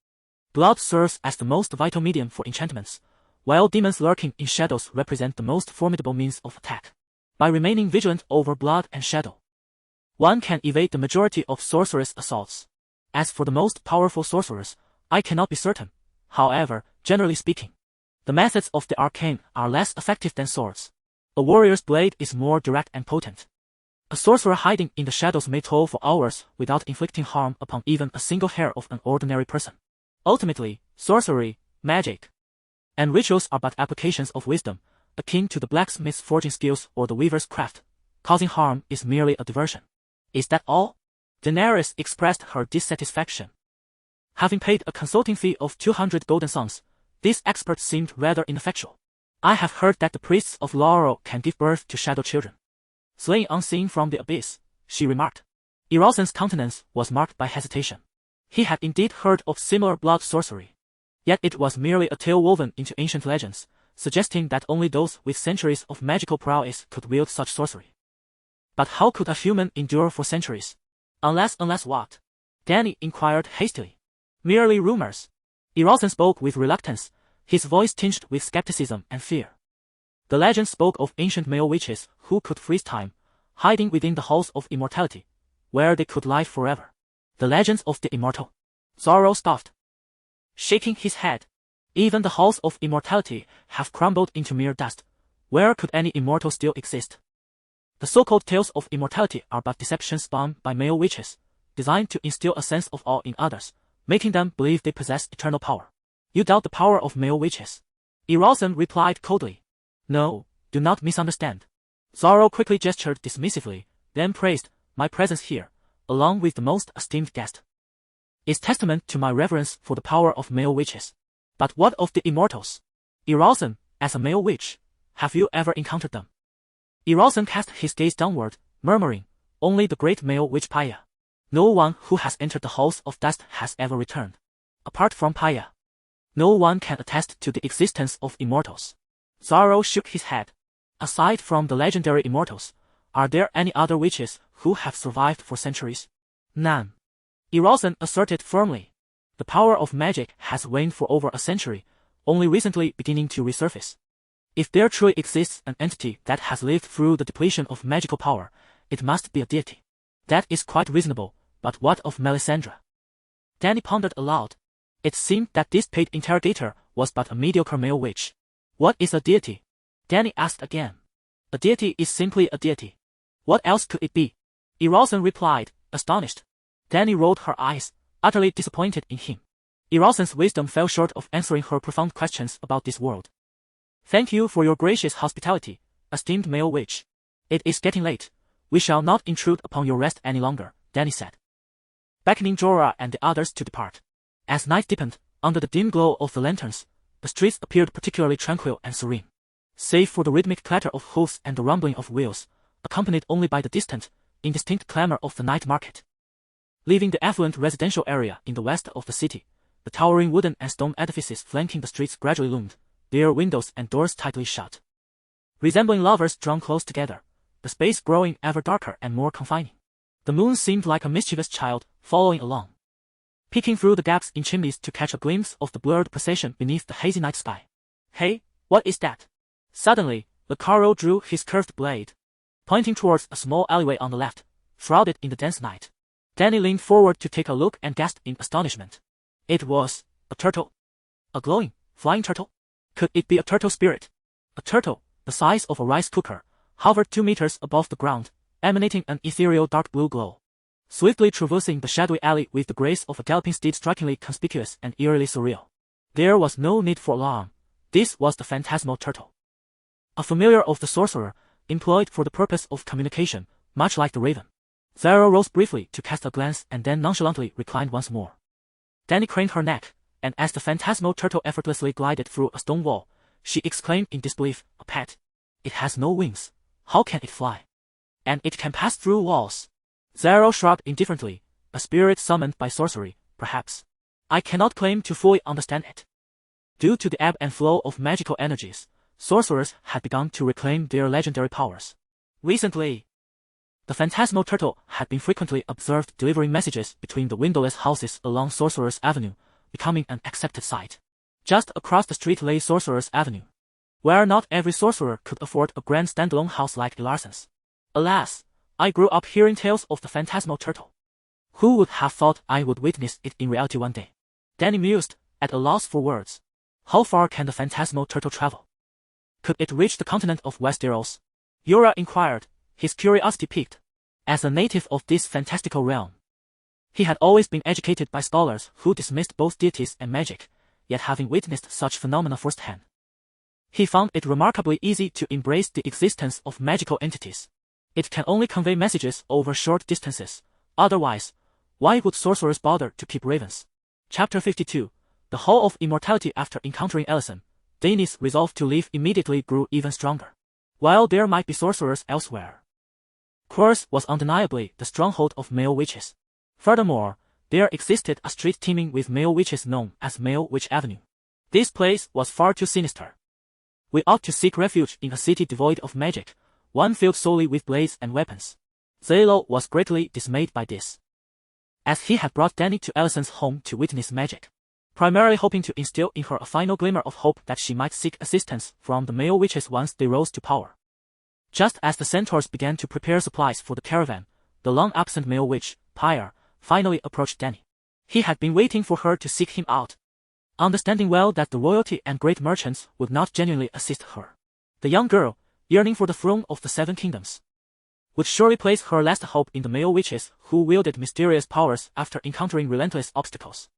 Blood serves as the most vital medium for enchantments, while demons lurking in shadows represent the most formidable means of attack. by remaining vigilant over blood and shadow, one can evade the majority of sorceress assaults. As for the most powerful sorcerers, I cannot be certain. However, generally speaking, the methods of the arcane are less effective than swords. A warrior's blade is more direct and potent. A sorcerer hiding in the shadows may toil for hours without inflicting harm upon even a single hair of an ordinary person. Ultimately, sorcery, magic, and rituals are but applications of wisdom, akin to the blacksmith's forging skills or the weaver's craft. Causing harm is merely a diversion. Is that all? Daenerys expressed her dissatisfaction. Having paid a consulting fee of 200 golden suns, this expert seemed rather ineffectual. I have heard that the priests of Laurel can give birth to shadow children, slaying unseen from the abyss, she remarked. Eralson's countenance was marked by hesitation. He had indeed heard of similar blood sorcery. Yet it was merely a tale woven into ancient legends, suggesting that only those with centuries of magical prowess could wield such sorcery. But how could a human endure for centuries? Unless what? Dany inquired hastily. Merely rumors. Eralson spoke with reluctance, his voice tinged with skepticism and fear. The legend spoke of ancient male witches who could freeze time, hiding within the halls of immortality, where they could live forever. The legends of the immortal. Zorro scoffed, shaking his head. Even the halls of immortality have crumbled into mere dust. Where could any immortal still exist? The so-called tales of immortality are but deceptions spun by male witches, designed to instill a sense of awe in others, making them believe they possess eternal power. You doubt the power of male witches? Eralson replied coldly. No, do not misunderstand. Zorro quickly gestured dismissively, then praised my presence here, along with the most esteemed guest. Is testament to my reverence for the power of male witches. But what of the immortals? Eralson, as a male witch, have you ever encountered them? Eralson cast his gaze downward, murmuring, only the great male witch Paya. No one who has entered the halls of dust has ever returned. Apart from Paya, no one can attest to the existence of immortals. Zorro shook his head. Aside from the legendary immortals, are there any other witches who have survived for centuries? None. Eralson asserted firmly. The power of magic has waned for over a century, only recently beginning to resurface. If there truly exists an entity that has lived through the depletion of magical power, it must be a deity. That is quite reasonable, but what of Melisandre? Dany pondered aloud. It seemed that this paid interrogator was but a mediocre male witch. What is a deity? Dany asked again. A deity is simply a deity. What else could it be? Eralson replied, astonished. Dany rolled her eyes, utterly disappointed in him. Eralson's wisdom fell short of answering her profound questions about this world. Thank you for your gracious hospitality, esteemed male witch. It is getting late. We shall not intrude upon your rest any longer, Dany said, beckoning Jorah and the others to depart. As night deepened, under the dim glow of the lanterns, the streets appeared particularly tranquil and serene. Save for the rhythmic clatter of hoofs and the rumbling of wheels, accompanied only by the distant, indistinct clamor of the night market. Leaving the affluent residential area in the west of the city, the towering wooden and stone edifices flanking the streets gradually loomed, their windows and doors tightly shut. Resembling lovers drawn close together, the space growing ever darker and more confining. The moon seemed like a mischievous child, following along, peeking through the gaps in chimneys to catch a glimpse of the blurred procession beneath the hazy night sky. Hey, what is that? Suddenly, Lecaro drew his curved blade, pointing towards a small alleyway on the left, shrouded in the dense night. Dany leaned forward to take a look and gasped in astonishment. It was a turtle. A glowing, flying turtle? Could it be a turtle spirit? A turtle, the size of a rice cooker, hovered 2 meters above the ground, emanating an ethereal dark blue glow. Swiftly traversing the shadowy alley with the grace of a galloping steed strikingly conspicuous and eerily surreal. There was no need for alarm. This was the phantasmal turtle. A familiar of the sorcerer, employed for the purpose of communication, much like the raven. Zara rose briefly to cast a glance and then nonchalantly reclined once more. Dany craned her neck, and as the phantasmal turtle effortlessly glided through a stone wall, she exclaimed in disbelief, a pet. It has no wings. How can it fly? And it can pass through walls. Zara shrugged indifferently, a spirit summoned by sorcery, perhaps. I cannot claim to fully understand it. Due to the ebb and flow of magical energies, sorcerers had begun to reclaim their legendary powers. Recently, the phantasmal turtle had been frequently observed delivering messages between the windowless houses along Sorcerer's Avenue, becoming an accepted sight. Just across the street lay Sorcerer's Avenue. where not every sorcerer could afford a grand standalone house like Larson's. Alas, I grew up hearing tales of the phantasmal turtle. Who would have thought I would witness it in reality one day? Dany mused, at a loss for words. How far can the phantasmal turtle travel? Could it reach the continent of Westeros? Yura inquired, his curiosity piqued. As a native of this fantastical realm, he had always been educated by scholars who dismissed both deities and magic, yet having witnessed such phenomena firsthand, he found it remarkably easy to embrace the existence of magical entities. It can only convey messages over short distances. Otherwise, why would sorcerers bother to keep ravens? Chapter 52. The Hall of Immortality. After encountering Alicent, Dany's resolve to leave immediately grew even stronger. While there might be sorcerers elsewhere, Quers was undeniably the stronghold of male witches. Furthermore, there existed a street teeming with male witches known as Male Witch Avenue. This place was far too sinister. We ought to seek refuge in a city devoid of magic, one filled solely with blades and weapons. Zalo was greatly dismayed by this, as he had brought Dany to Alicent's home to witness magic, primarily hoping to instill in her a final glimmer of hope that she might seek assistance from the male witches once they rose to power. Just as the centaurs began to prepare supplies for the caravan, the long-absent male witch, Pyre, finally approached Dany. He had been waiting for her to seek him out, understanding well that the royalty and great merchants would not genuinely assist her. The young girl, yearning for the throne of the Seven Kingdoms, would surely place her last hope in the male witches who wielded mysterious powers after encountering relentless obstacles.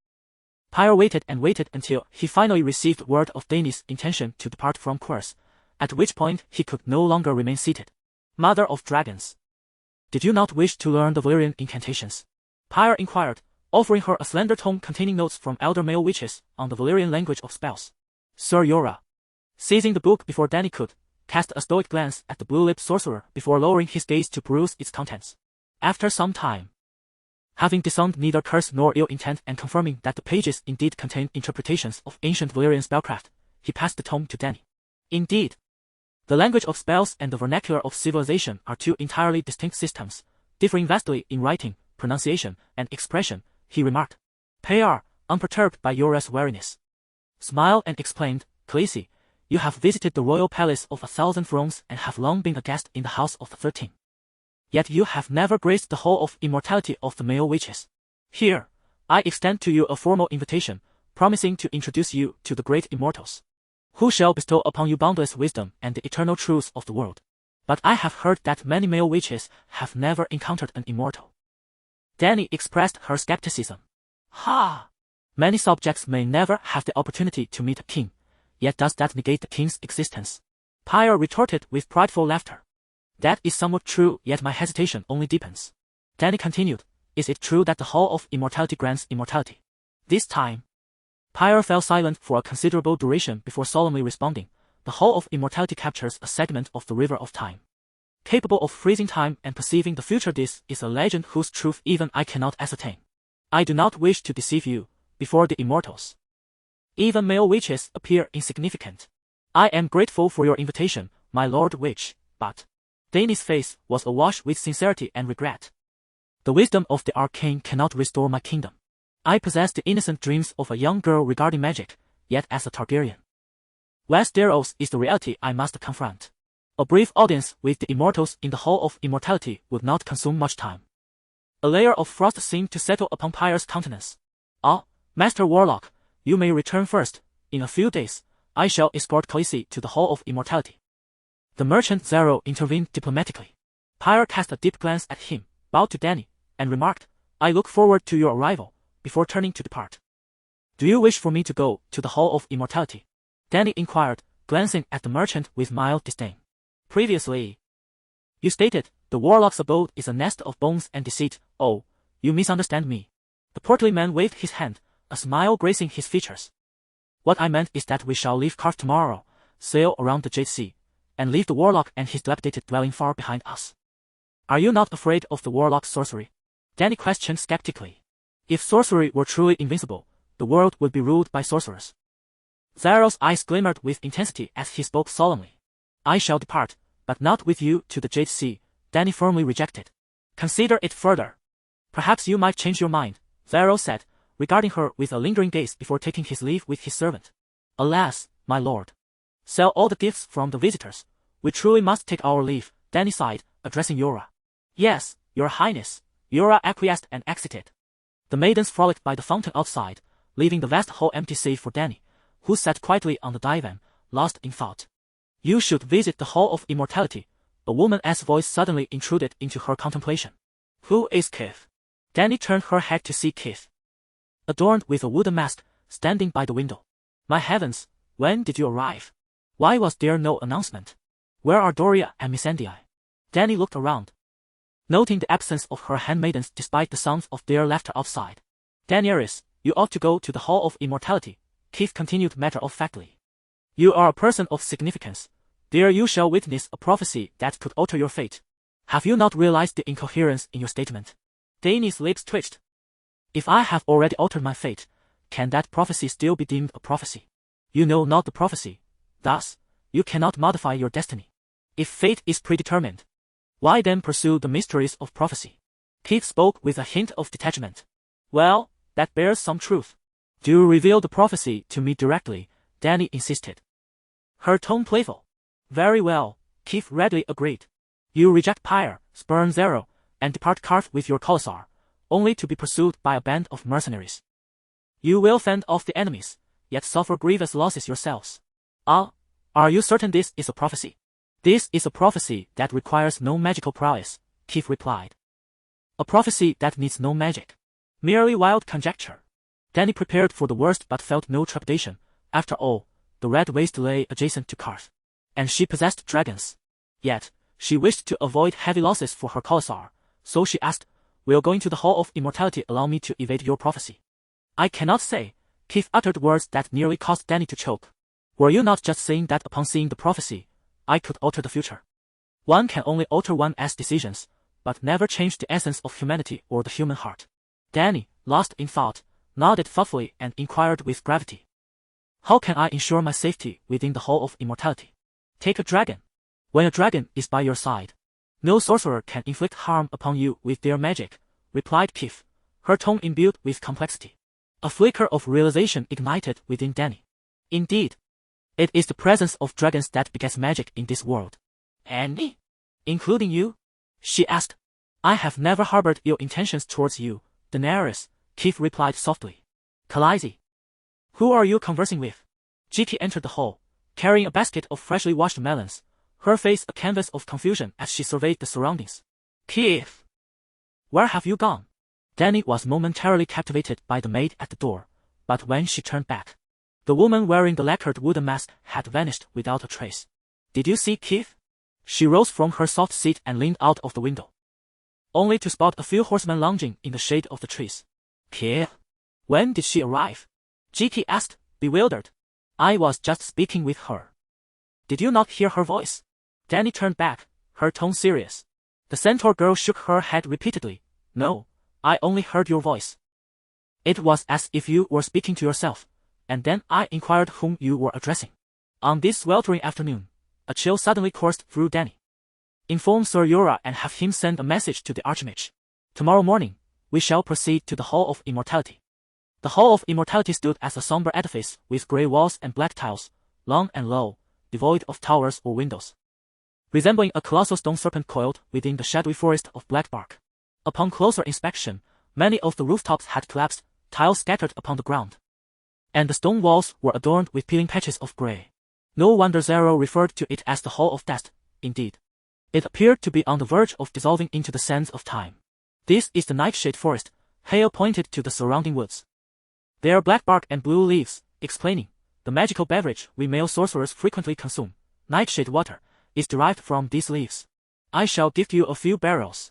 Pyre waited and waited until he finally received word of Dany's intention to depart from Quers, at which point he could no longer remain seated. Mother of Dragons, did you not wish to learn the Valyrian incantations? Pyre inquired, offering her a slender tome containing notes from elder male witches on the Valyrian language of spells. Sir Yora, seizing the book before Dany could, cast a stoic glance at the blue-lipped sorcerer before lowering his gaze to peruse its contents. After some time, having discerned neither curse nor ill intent and confirming that the pages indeed contained interpretations of ancient Valyrian spellcraft, he passed the tome to Dany. Indeed, the language of spells and the vernacular of civilization are two entirely distinct systems, differing vastly in writing, pronunciation, and expression, he remarked. Pyre, unperturbed by Yora's wariness, smiled and exclaimed, Khaleesi, you have visited the royal palace of 1,000 thrones and have long been a guest in the house of the 13. Yet you have never graced the hall of immortality of the male witches. Here, I extend to you a formal invitation, promising to introduce you to the great immortals, who shall bestow upon you boundless wisdom and the eternal truths of the world. But I have heard that many male witches have never encountered an immortal. Dany expressed her skepticism. Ha! Many subjects may never have the opportunity to meet a king, yet does that negate the king's existence? Pyre retorted with prideful laughter. That is somewhat true, yet my hesitation only deepens. Dany continued, is it true that the Hall of Immortality grants immortality? This time, Pyre fell silent for a considerable duration before solemnly responding, the Hall of Immortality captures a segment of the river of time, capable of freezing time and perceiving the future. This is a legend whose truth even I cannot ascertain. I do not wish to deceive you. Before the immortals, even male witches appear insignificant. I am grateful for your invitation, my lord witch, but Dany's face was awash with sincerity and regret. The wisdom of the arcane cannot restore my kingdom. I possess the innocent dreams of a young girl regarding magic, yet as a Targaryen, Westeros is the reality I must confront. A brief audience with the immortals in the Hall of Immortality would not consume much time. A layer of frost seemed to settle upon Pyre's countenance. Ah, Master Warlock, you may return first. In a few days, I shall escort Khaleesi to the Hall of Immortality. The merchant Zaro intervened diplomatically. Pyre cast a deep glance at him, bowed to Dany, and remarked, I look forward to your arrival, before turning to depart. Do you wish for me to go to the Hall of Immortality? Dany inquired, glancing at the merchant with mild disdain. Previously, you stated, the warlock's abode is a nest of bones and deceit. Oh, you misunderstand me. The portly man waved his hand, a smile gracing his features. What I meant is that we shall leave Karth tomorrow, sail around the Jade Sea, and leave the warlock and his dilapidated dwelling far behind us. Are you not afraid of the warlock's sorcery? Dany questioned skeptically. If sorcery were truly invincible, the world would be ruled by sorcerers. Zaro's eyes glimmered with intensity as he spoke solemnly. I shall depart, but not with you to the Jade Sea, Dany firmly rejected. Consider it further. Perhaps you might change your mind, Zaro said, regarding her with a lingering gaze before taking his leave with his servant. Alas, my lord, Sell all the gifts from the visitors. We truly must take our leave, Dany sighed, addressing Yora. Yes, your highness. Yora acquiesced and exited. The maidens frolicked by the fountain outside, leaving the vast hall empty save for Dany, who sat quietly on the divan, lost in thought. You should visit the Hall of Immortality. A woman's voice suddenly intruded into her contemplation. Who is Keith? Dany turned her head to see Keith, adorned with a wooden mask, standing by the window. My heavens, when did you arrive? Why was there no announcement? Where are Doria and Missandei? Dany looked around, noting the absence of her handmaidens despite the sounds of their laughter outside. Daenerys, you ought to go to the Hall of Immortality, Keith continued matter-of-factly. You are a person of significance. There you shall witness a prophecy that could alter your fate. Have you not realized the incoherence in your statement? Dany's lips twitched. If I have already altered my fate, can that prophecy still be deemed a prophecy? You know not the prophecy. Thus, you cannot modify your destiny. If fate is predetermined, why then pursue the mysteries of prophecy? Keith spoke with a hint of detachment. Well, that bears some truth. Do reveal the prophecy to me directly, Dany insisted, her tone playful. Very well, Keith readily agreed. You reject Pyre, spurn Zero, and depart Karth with your Khalasar, only to be pursued by a band of mercenaries. You will fend off the enemies, yet suffer grievous losses yourselves. Are you certain this is a prophecy? This is a prophecy that requires no magical prowess, Keith replied. A prophecy that needs no magic. Merely wild conjecture. Dany prepared for the worst but felt no trepidation. After all, the Red Waste lay adjacent to Karth, and she possessed dragons. Yet, she wished to avoid heavy losses for her Khalasar, so she asked, will going to the Hall of Immortality allow me to evade your prophecy? I cannot say. Keith uttered words that nearly caused Dany to choke. Were you not just saying that upon seeing the prophecy, I could alter the future? One can only alter one's decisions, but never change the essence of humanity or the human heart. Dany, lost in thought, nodded thoughtfully and inquired with gravity. How can I ensure my safety within the Hall of Immortality? Take a dragon. When a dragon is by your side, no sorcerer can inflict harm upon you with their magic, replied Keith, her tone imbued with complexity. A flicker of realization ignited within Dany. Indeed, it is the presence of dragons that begets magic in this world. Any? Including you? She asked. I have never harbored ill intentions towards you, Daenerys, Keith replied softly. Khaleesi. Who are you conversing with? Giti entered the hall, carrying a basket of freshly washed melons, her face a canvas of confusion as she surveyed the surroundings. Keith! Where have you gone? Dany was momentarily captivated by the maid at the door, but when she turned back, the woman wearing the lacquered wooden mask had vanished without a trace. Did you see Keith? She rose from her soft seat and leaned out of the window, only to spot a few horsemen lounging in the shade of the trees. Keith? When did she arrive? Giti asked, bewildered. I was just speaking with her. Did you not hear her voice? Dany turned back, her tone serious. The centaur girl shook her head repeatedly. No, I only heard your voice. It was as if you were speaking to yourself, and then I inquired whom you were addressing. On this sweltering afternoon, a chill suddenly coursed through Dany. Inform Sir Yora and have him send a message to the Archmage. Tomorrow morning, we shall proceed to the Hall of Immortality. The Hall of Immortality stood as a somber edifice with grey walls and black tiles, long and low, devoid of towers or windows, resembling a colossal stone serpent coiled within the shadowy forest of black bark. Upon closer inspection, many of the rooftops had collapsed, tiles scattered upon the ground, and the stone walls were adorned with peeling patches of grey. No wonder Zero referred to it as the Hall of Death. Indeed, it appeared to be on the verge of dissolving into the sands of time. This is the Nightshade Forest, Hale pointed to the surrounding woods. They are black bark and blue leaves, explaining, the magical beverage we male sorcerers frequently consume, nightshade water, is derived from these leaves. I shall give you a few barrels.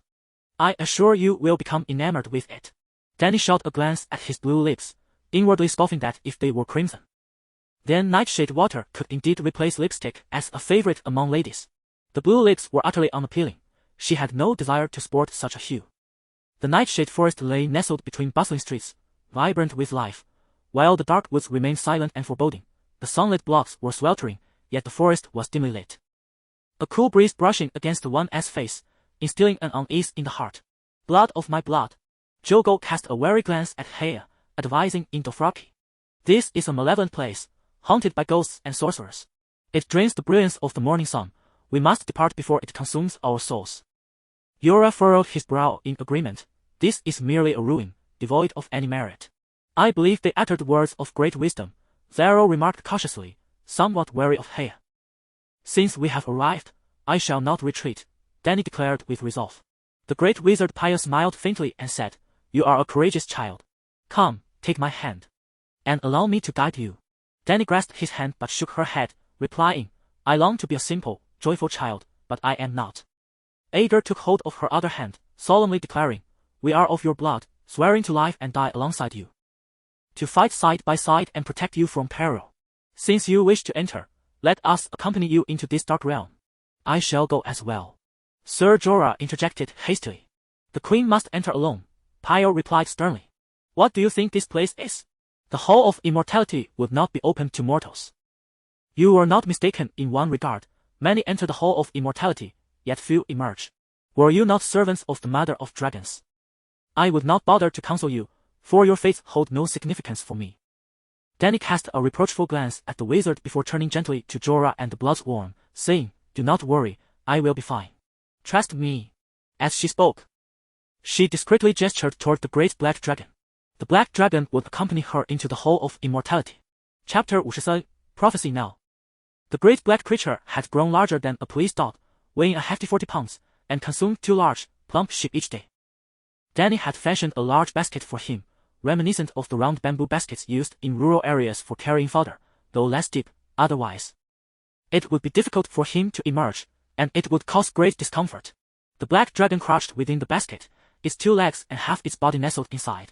I assure you will become enamored with it. Dany shot a glance at his blue lips, inwardly scoffing that if they were crimson, then nightshade water could indeed replace lipstick as a favorite among ladies. The blue lips were utterly unappealing. She had no desire to sport such a hue. The Nightshade Forest lay nestled between bustling streets, vibrant with life, while the dark woods remained silent and foreboding. The sunlit blocks were sweltering, yet the forest was dimly lit. A cool breeze brushing against one's face, instilling an unease in the heart. Blood of my blood. Jogo cast a wary glance at Hea, advising in Dothraki. This is a malevolent place, haunted by ghosts and sorcerers. It drains the brilliance of the morning sun. We must depart before it consumes our souls. Jorah furrowed his brow in agreement. This is merely a ruin, devoid of any merit. I believe they uttered words of great wisdom, Zaro remarked cautiously, somewhat wary of Hea. Since we have arrived, I shall not retreat, Dany declared with resolve. The great wizard Pyre smiled faintly and said, You are a courageous child. Come, take my hand. And allow me to guide you. Dany grasped his hand but shook her head, replying, I long to be a simple, joyful child, but I am not. Aeger took hold of her other hand, solemnly declaring, We are of your blood, swearing to live and die alongside you. To fight side by side and protect you from peril. Since you wish to enter, let us accompany you into this dark realm. I shall go as well. Sir Jorah interjected hastily. The queen must enter alone, Pyre replied sternly. What do you think this place is? The Hall of Immortality would not be open to mortals. You were not mistaken in one regard. Many enter the Hall of Immortality, yet few emerge. Were you not servants of the Mother of Dragons? I would not bother to counsel you, for your faith hold no significance for me. Dany cast a reproachful glance at the wizard before turning gently to Jorah and the Bloodsworn, saying, Do not worry, I will be fine. Trust me. As she spoke, she discreetly gestured toward the great black dragon. The black dragon would accompany her into the Hall of Immortality. Chapter 53, Prophecy Now. The great black creature had grown larger than a police dog, weighing a hefty 40 pounds, and consumed 2 large, plump sheep each day. Dany had fashioned a large basket for him, reminiscent of the round bamboo baskets used in rural areas for carrying fodder, though less deep, otherwise. It would be difficult for him to emerge, and it would cause great discomfort. The black dragon crouched within the basket, its 2 legs and half its body nestled inside,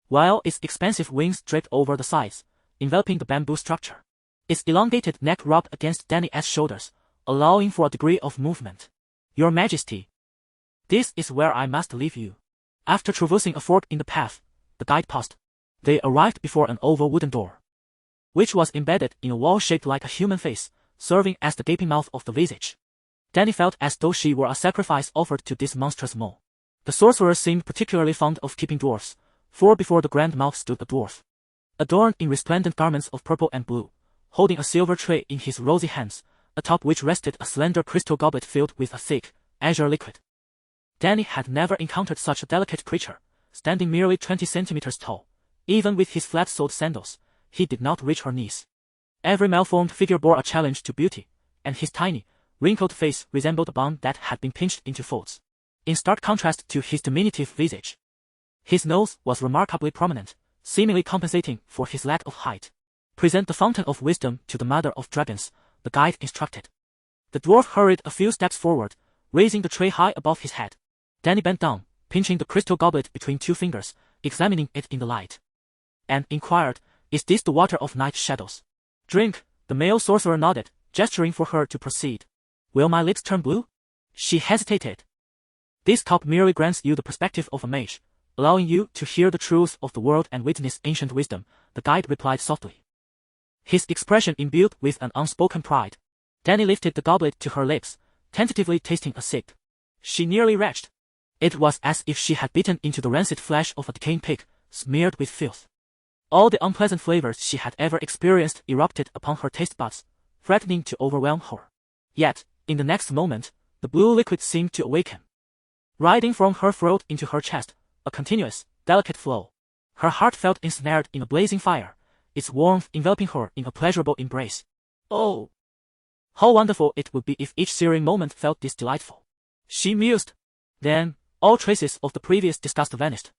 while its expansive wings draped over the sides, enveloping the bamboo structure. Its elongated neck rubbed against Dany's shoulders, allowing for a degree of movement. Your Majesty, this is where I must leave you. After traversing a fork in the path, the guide paused. They arrived before an oval wooden door, which was embedded in a wall shaped like a human face, serving as the gaping mouth of the visage. Dany felt as though she were a sacrifice offered to this monstrous maw. The sorcerer seemed particularly fond of keeping dwarfs, for before the grand mouth stood a dwarf, adorned in resplendent garments of purple and blue, holding a silver tray in his rosy hands, atop which rested a slender crystal goblet filled with a thick, azure liquid. Dany had never encountered such a delicate creature, standing merely 20 centimeters tall. Even with his flat-soled sandals, he did not reach her knees. Every malformed figure bore a challenge to beauty, and his tiny, wrinkled face resembled a bun that had been pinched into folds, in stark contrast to his diminutive visage. His nose was remarkably prominent, seemingly compensating for his lack of height. Present the fountain of wisdom to the Mother of Dragons, the guide instructed. The dwarf hurried a few steps forward, raising the tray high above his head. Dany bent down, pinching the crystal goblet between 2 fingers, examining it in the light, and inquired, Is this the water of night shadows? Drink, the male sorcerer nodded, gesturing for her to proceed. Will my lips turn blue? She hesitated. This cup merely grants you the perspective of a mage, allowing you to hear the truths of the world and witness ancient wisdom, the guide replied softly, his expression imbued with an unspoken pride. Dany lifted the goblet to her lips, tentatively tasting a sip. She nearly retched. It was as if she had bitten into the rancid flesh of a decaying pig, smeared with filth. All the unpleasant flavors she had ever experienced erupted upon her taste buds, threatening to overwhelm her. Yet, in the next moment, the blue liquid seemed to awaken, riding from her throat into her chest, a continuous, delicate flow. Her heart felt ensnared in a blazing fire, its warmth enveloping her in a pleasurable embrace. Oh! How wonderful it would be if each searing moment felt this delightful, she mused. Then, all traces of the previous disgust vanished,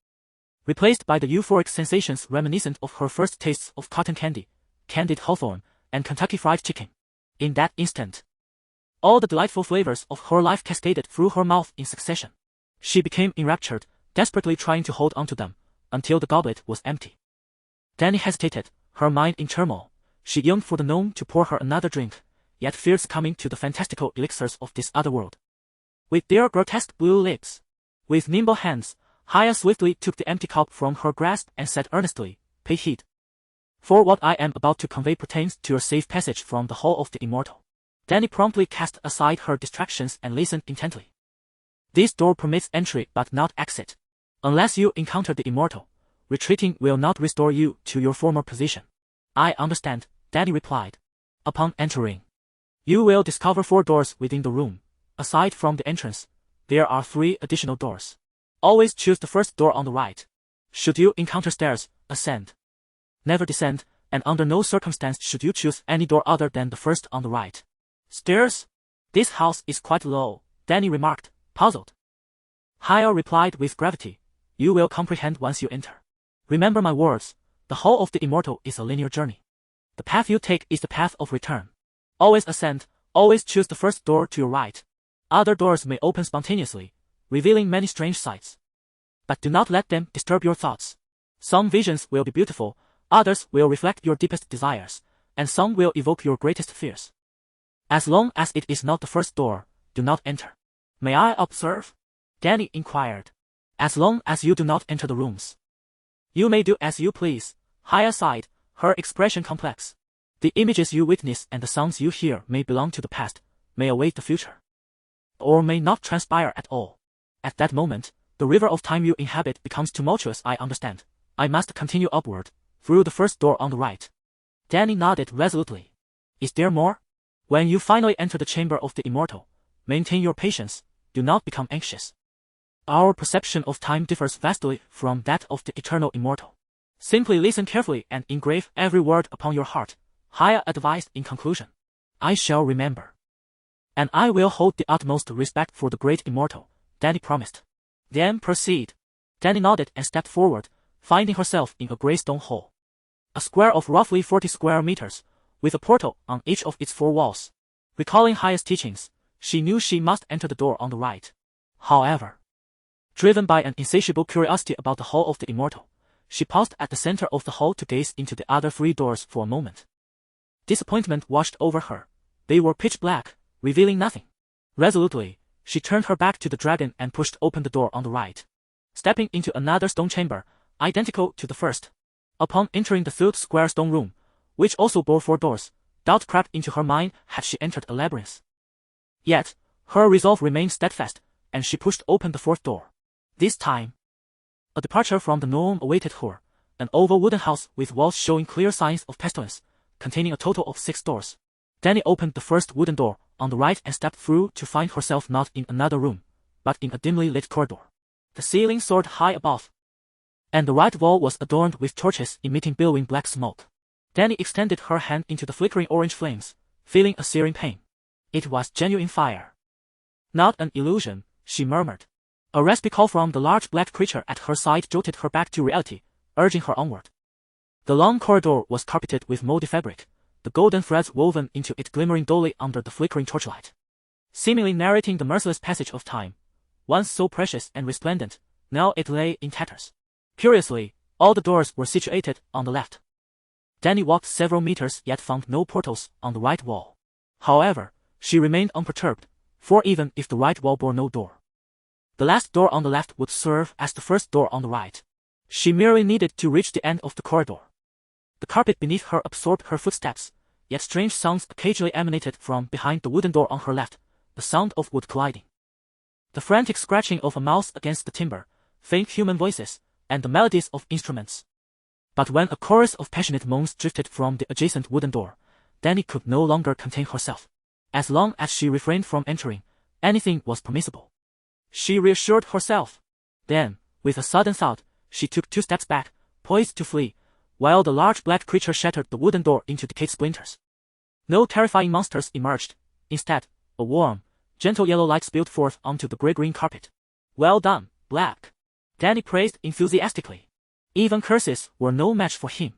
replaced by the euphoric sensations reminiscent of her first tastes of cotton candy, candied hawthorn, and Kentucky Fried Chicken. In that instant, all the delightful flavors of her life cascaded through her mouth in succession. She became enraptured, desperately trying to hold onto them, until the goblet was empty. Dany hesitated, her mind in turmoil. She yearned for the gnome to pour her another drink, yet feared succumbing to the fantastical elixirs of this other world. With their grotesque blue lips, with nimble hands, Haya swiftly took the empty cup from her grasp and said earnestly, Pay heed. For what I am about to convey pertains to your safe passage from the Hall of the Immortal. Dany promptly cast aside her distractions and listened intently. This door permits entry but not exit. Unless you encounter the Immortal, retreating will not restore you to your former position. I understand, Dany replied. Upon entering, You will discover 4 doors within the room. Aside from the entrance, there are 3 additional doors. Always choose the first door on the right. Should you encounter stairs, ascend. Never descend, and under no circumstance should you choose any door other than the first on the right. Stairs? This house is quite low, Dany remarked, puzzled. Haya replied with gravity. You will comprehend once you enter. Remember my words, the whole of the immortal is a linear journey. The path you take is the path of return. Always ascend, always choose the first door to your right. Other doors may open spontaneously, revealing many strange sights. But do not let them disturb your thoughts. Some visions will be beautiful, others will reflect your deepest desires, and some will evoke your greatest fears. As long as it is not the first door, do not enter. May I observe? Dany inquired. As long as you do not enter the rooms. You may do as you please, Haya sighed, her expression complex. The images you witness and the sounds you hear may belong to the past, may await the future. Or may not transpire at all. At that moment, the river of time you inhabit becomes tumultuous. I understand. I must continue upward, through the first door on the right. Dany nodded resolutely. Is there more? When you finally enter the chamber of the immortal, maintain your patience, do not become anxious. Our perception of time differs vastly from that of the eternal immortal. Simply listen carefully and engrave every word upon your heart, Haya advised in conclusion. I shall remember. And I will hold the utmost respect for the great immortal, Dany promised. Then proceed. Dany nodded and stepped forward, finding herself in a grey stone hall. A square of roughly 40 square meters, with a portal on each of its 4 walls. Recalling Haya's teachings, she knew she must enter the door on the right. However, driven by an insatiable curiosity about the hall of the immortal, she paused at the center of the hall to gaze into the other 3 doors for a moment. Disappointment washed over her. They were pitch black, revealing nothing. Resolutely, she turned her back to the dragon and pushed open the door on the right. Stepping into another stone chamber, identical to the first. Upon entering the 3rd square stone room, which also bore 4 doors, doubt crept into her mind had she entered a labyrinth. Yet, her resolve remained steadfast, and she pushed open the 4th door. This time, a departure from the norm awaited her, an oval wooden house with walls showing clear signs of pestilence, containing a total of 6 doors. Dany opened the first wooden door on the right and stepped through to find herself not in another room, but in a dimly lit corridor. The ceiling soared high above, and the right wall was adorned with torches emitting billowing black smoke. Dany extended her hand into the flickering orange flames, feeling a searing pain. It was genuine fire. Not an illusion, she murmured. A raspy call from the large black creature at her side jolted her back to reality, urging her onward. The long corridor was carpeted with moldy fabric, the golden threads woven into it glimmering dully under the flickering torchlight, seemingly narrating the merciless passage of time. Once so precious and resplendent, now it lay in tatters. Curiously, all the doors were situated on the left. Dany walked several meters yet found no portals on the right wall. However, she remained unperturbed, for even if the right wall bore no door, the last door on the left would serve as the first door on the right. She merely needed to reach the end of the corridor. The carpet beneath her absorbed her footsteps, yet strange sounds occasionally emanated from behind the wooden door on her left, the sound of wood colliding, the frantic scratching of a mouse against the timber, faint human voices, and the melodies of instruments. But when a chorus of passionate moans drifted from the adjacent wooden door, Dany could no longer contain herself. As long as she refrained from entering, anything was permissible. She reassured herself. Then, with a sudden thought, she took 2 steps back, poised to flee, while the large black creature shattered the wooden door into decayed splinters. No terrifying monsters emerged. Instead, a warm, gentle yellow light spilled forth onto the gray-green carpet. Well done, Black! Dany praised enthusiastically. Even curses were no match for him.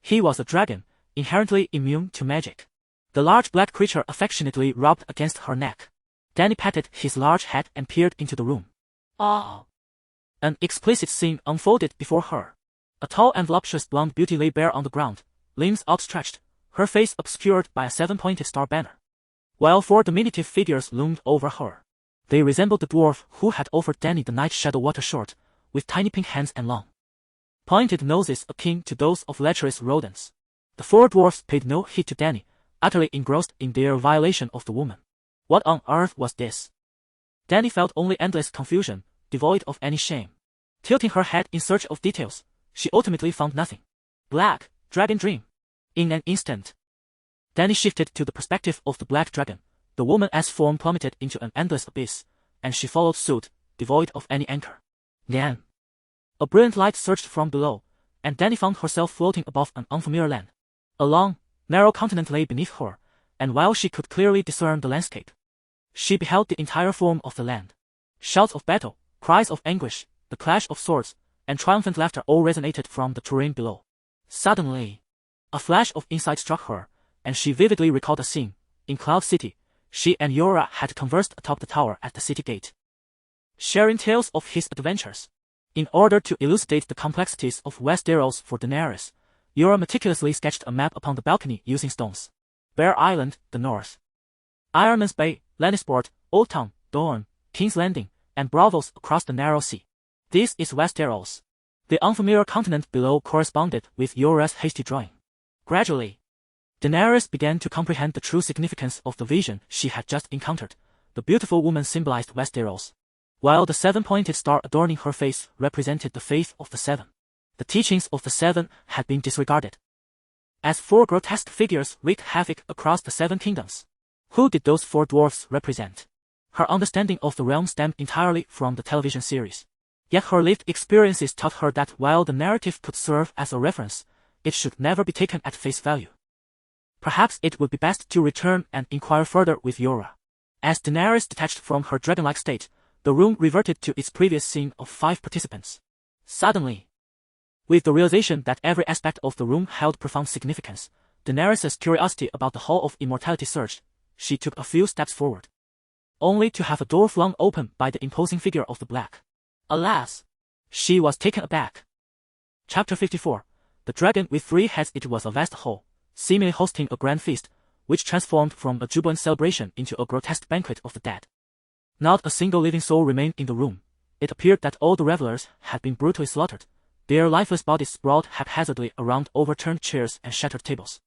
He was a dragon, inherently immune to magic. The large black creature affectionately rubbed against her neck. Dany patted his large head and peered into the room. Oh! An explicit scene unfolded before her. A tall and voluptuous blonde beauty lay bare on the ground, limbs outstretched, her face obscured by a 7-pointed star banner, while 4 diminutive figures loomed over her. They resembled the dwarf who had offered Dany the night shadow water short, with tiny pink hands and long, pointed noses akin to those of lecherous rodents. The 4 dwarfs paid no heed to Dany, utterly engrossed in their violation of the woman. What on earth was this? Dany felt only endless confusion, devoid of any shame. Tilting her head in search of details, she ultimately found nothing. Black, dragon dream. In an instant, Dany shifted to the perspective of the black dragon. The woman's form plummeted into an endless abyss, and she followed suit, devoid of any anchor. Then, a brilliant light surged from below, and Dany found herself floating above an unfamiliar land. A long, narrow continent lay beneath her, and while she could clearly discern the landscape, she beheld the entire form of the land. Shouts of battle, cries of anguish, the clash of swords, and triumphant laughter all resonated from the terrain below. Suddenly, a flash of insight struck her, and she vividly recalled a scene. In Cloud City, she and Yora had conversed atop the tower at the city gate, sharing tales of his adventures. In order to elucidate the complexities of Westeros for Daenerys, Yora meticulously sketched a map upon the balcony using stones. Bear Island, the north. Ironman's Bay, Lannisport, Old Town, Dorne, King's Landing, and Bravos across the narrow sea. This is Westeros. The unfamiliar continent below corresponded with Yora's hasty drawing. Gradually, Daenerys began to comprehend the true significance of the vision she had just encountered. The beautiful woman symbolized Westeros, while the seven-pointed star adorning her face represented the faith of the Seven. The teachings of the Seven had been disregarded, as four grotesque figures wreaked havoc across the Seven Kingdoms. Who did those four dwarfs represent? Her understanding of the realm stemmed entirely from the television series. Yet her lived experiences taught her that while the narrative could serve as a reference, it should never be taken at face value. Perhaps it would be best to return and inquire further with Yora. As Daenerys detached from her dragon-like state, the room reverted to its previous scene of 5 participants. Suddenly, with the realization that every aspect of the room held profound significance, Daenerys' curiosity about the Hall of Immortality surged. She took a few steps forward, only to have a door flung open by the imposing figure of the Black. Alas! She was taken aback. Chapter 54. The Dragon with 3 Heads. It was a vast hall, seemingly hosting a grand feast, which transformed from a jubilant celebration into a grotesque banquet of the dead. Not a single living soul remained in the room. It appeared that all the revelers had been brutally slaughtered, their lifeless bodies sprawled haphazardly around overturned chairs and shattered tables,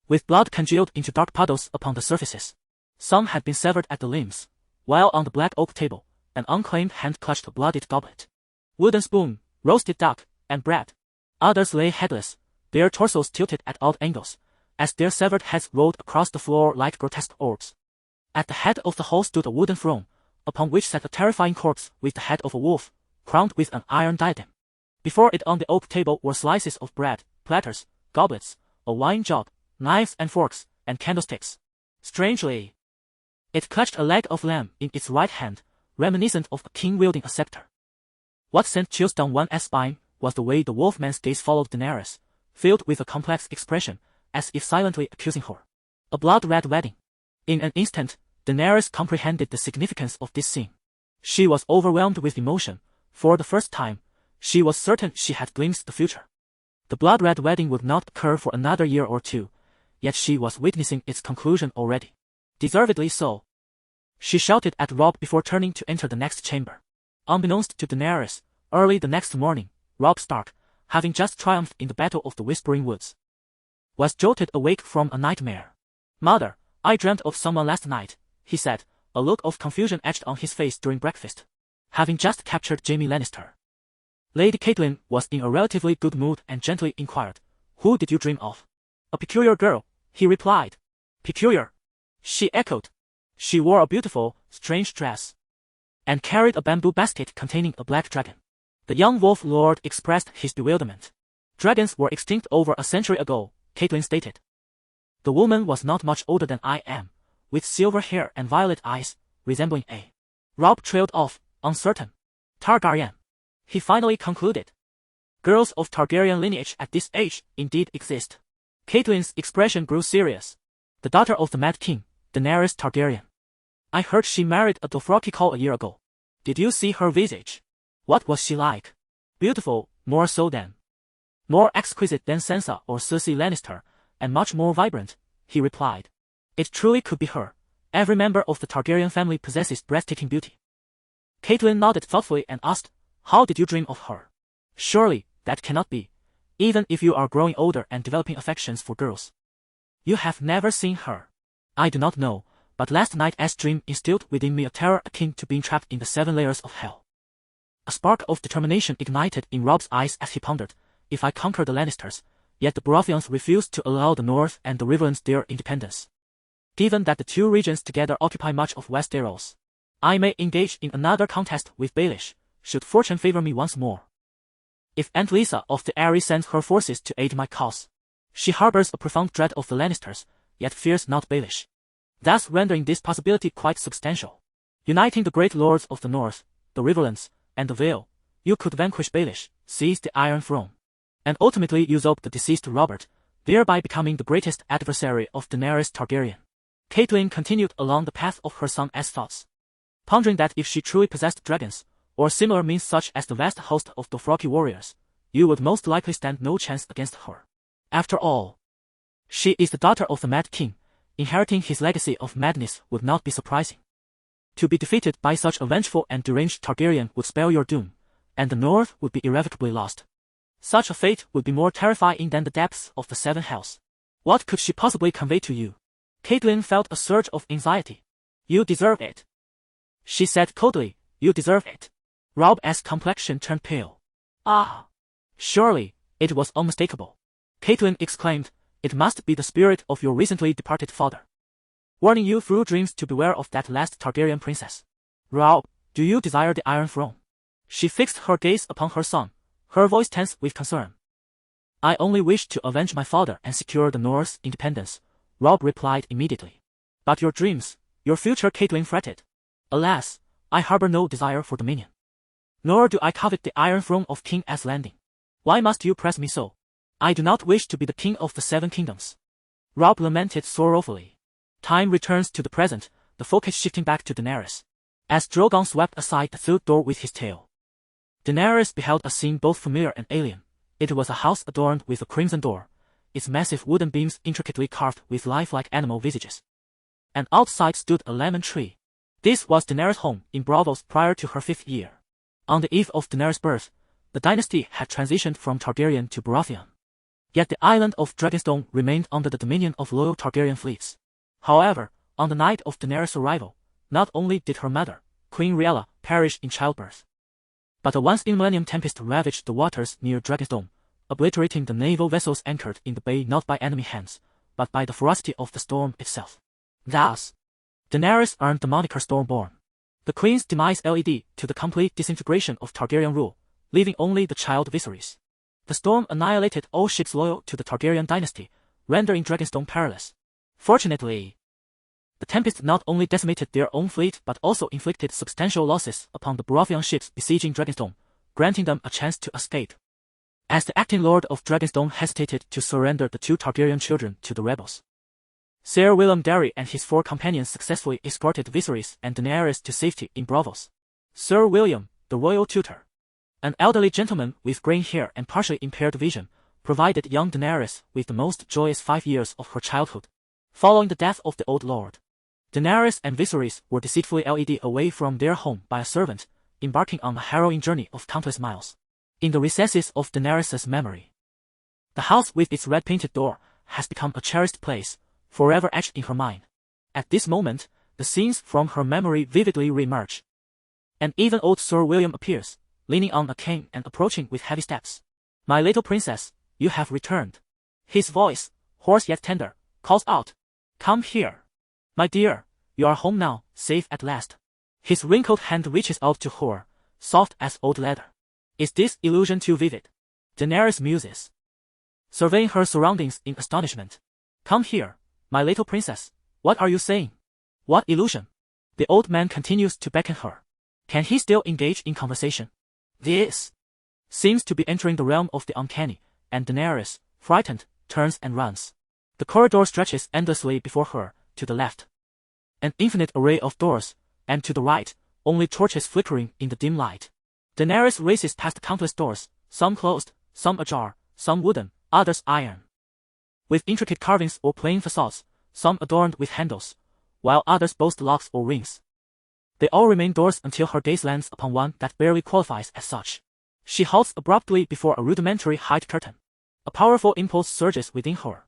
with blood congealed into dark puddles upon the surfaces. Some had been severed at the limbs, while on the black oak table, an unclaimed hand clutched a bloodied goblet, wooden spoon, roasted duck, and bread. Others lay headless, their torsos tilted at odd angles, as their severed heads rolled across the floor like grotesque orbs. At the head of the hall stood a wooden throne, upon which sat a terrifying corpse with the head of a wolf, crowned with an iron diadem. Before it on the oak table were slices of bread, platters, goblets, a wine jug, knives and forks, and candlesticks. Strangely, it clutched a leg of lamb in its right hand, reminiscent of a king wielding a scepter. What sent chills down one's spine was the way the wolfman's gaze followed Daenerys, filled with a complex expression, as if silently accusing her. A blood-red wedding. In an instant, Daenerys comprehended the significance of this scene. She was overwhelmed with emotion. For the first time, she was certain she had glimpsed the future. The blood-red wedding would not occur for another year or two, yet she was witnessing its conclusion already. Deservedly so. She shouted at Robb before turning to enter the next chamber. Unbeknownst to Daenerys, early the next morning, Robb Stark, having just triumphed in the Battle of the Whispering Woods, was jolted awake from a nightmare. "Mother, I dreamt of someone last night," he said, a look of confusion etched on his face during breakfast. Having just captured Jaime Lannister, Lady Catelyn was in a relatively good mood and gently inquired, "Who did you dream of?" "A peculiar girl," he replied. "Peculiar?" she echoed. She wore a beautiful, strange dress, and carried a bamboo basket containing a black dragon. The young wolf lord expressed his bewilderment. "Dragons were extinct over a century ago," Catelyn stated. The woman was not much older than I am, with silver hair and violet eyes, resembling a. Robb trailed off, uncertain. "Targaryen," he finally concluded. "Girls of Targaryen lineage at this age indeed exist." Catelyn's expression grew serious. "The daughter of the Mad King, Daenerys Targaryen. I heard she married a Dothraki Khal a year ago. Did you see her visage? What was she like?" "Beautiful, more so than. More exquisite than Sansa or Cersei Lannister, and much more vibrant," he replied. "It truly could be her. Every member of the Targaryen family possesses breathtaking beauty." Catelyn nodded thoughtfully and asked, "How did you dream of her? Surely, that cannot be, even if you are growing older and developing affections for girls. You have never seen her." "I do not know, but last night's dream instilled within me a terror akin to being trapped in the 7 layers of hell." A spark of determination ignited in Robb's eyes as he pondered. "If I conquer the Lannisters, yet the Baratheons refused to allow the North and the Riverlands their independence. Given that the two regions together occupy much of Westeros, I may engage in another contest with Baelish, should fortune favor me once more. If Aunt Lisa of the Eyrie sends her forces to aid my cause, she harbors a profound dread of the Lannisters, yet fears not Baelish, thus rendering this possibility quite substantial. Uniting the great lords of the North, the Riverlands, and the Vale, you could vanquish Baelish, seize the Iron Throne, and ultimately usurp the deceased Robert, thereby becoming the greatest adversary of Daenerys Targaryen. Catelyn continued along the path of her son's thoughts, pondering that if she truly possessed dragons, or similar means such as the vast host of Dothraki warriors, you would most likely stand no chance against her. After all, she is the daughter of the Mad King. Inheriting his legacy of madness would not be surprising. To be defeated by such a vengeful and deranged Targaryen would spell your doom, and the North would be irrevocably lost. Such a fate would be more terrifying than the depths of the Seven Hells. What could she possibly convey to you? Catelyn felt a surge of anxiety. You deserve it, she said coldly. You deserve it. Rob's complexion turned pale. Ah! Surely, it was unmistakable. Catelyn exclaimed, it must be the spirit of your recently departed father, warning you through dreams to beware of that last Targaryen princess. Rob, do you desire the Iron Throne? She fixed her gaze upon her son, her voice tense with concern. I only wish to avenge my father and secure the North's independence, Rob replied immediately. But your dreams, your future, Catelyn fretted. Alas, I harbor no desire for dominion. Nor do I covet the Iron Throne of King S. Landing. Why must you press me so? I do not wish to be the king of the Seven Kingdoms. Rob lamented sorrowfully. Time returns to the present, the focus shifting back to Daenerys, as Drogon swept aside the third door with his tail. Daenerys beheld a scene both familiar and alien. It was a house adorned with a crimson door, its massive wooden beams intricately carved with lifelike animal visages. And outside stood a lemon tree. This was Daenerys' home in Braavos prior to her 5th year. On the eve of Daenerys' birth, the dynasty had transitioned from Targaryen to Baratheon. Yet the island of Dragonstone remained under the dominion of loyal Targaryen fleets. However, on the night of Daenerys' arrival, not only did her mother, Queen Rhaella, perish in childbirth, but a once-in-a-millennium tempest ravaged the waters near Dragonstone, obliterating the naval vessels anchored in the bay not by enemy hands, but by the ferocity of the storm itself. Thus, Daenerys earned the moniker Stormborn. The Queen's demise led to the complete disintegration of Targaryen rule, leaving only the child Viserys. The storm annihilated all ships loyal to the Targaryen dynasty, rendering Dragonstone perilous. Fortunately, the tempest not only decimated their own fleet but also inflicted substantial losses upon the Baratheon ships besieging Dragonstone, granting them a chance to escape. As the acting Lord of Dragonstone hesitated to surrender the 2 Targaryen children to the rebels, Sir William Darry and his 4 companions successfully escorted Viserys and Daenerys to safety in Braavos. Sir William, the royal tutor, an elderly gentleman with grey hair and partially impaired vision, provided young Daenerys with the most joyous 5 years of her childhood. Following the death of the old lord, Daenerys and Viserys were deceitfully led away from their home by a servant, embarking on a harrowing journey of countless miles. In the recesses of Daenerys' memory, the house with its red-painted door has become a cherished place, forever etched in her mind. At this moment, the scenes from her memory vividly re-emerge. And even old Sir William appears, leaning on a cane and approaching with heavy steps. My little princess, you have returned. His voice, hoarse yet tender, calls out. Come here. My dear, you are home now, safe at last. His wrinkled hand reaches out to her, soft as old leather. Is this illusion too vivid? Daenerys muses, surveying her surroundings in astonishment. Come here, my little princess, what are you saying? What illusion? The old man continues to beckon her. Can he still engage in conversation? This seems to be entering the realm of the uncanny, and Daenerys, frightened, turns and runs. The corridor stretches endlessly before her, to the left, an infinite array of doors, and to the right, only torches flickering in the dim light. Daenerys races past countless doors, some closed, some ajar, some wooden, others iron, with intricate carvings or plain facades, some adorned with handles, while others boast locks or rings. They all remain doors until her gaze lands upon one that barely qualifies as such. She halts abruptly before a rudimentary hide curtain. A powerful impulse surges within her,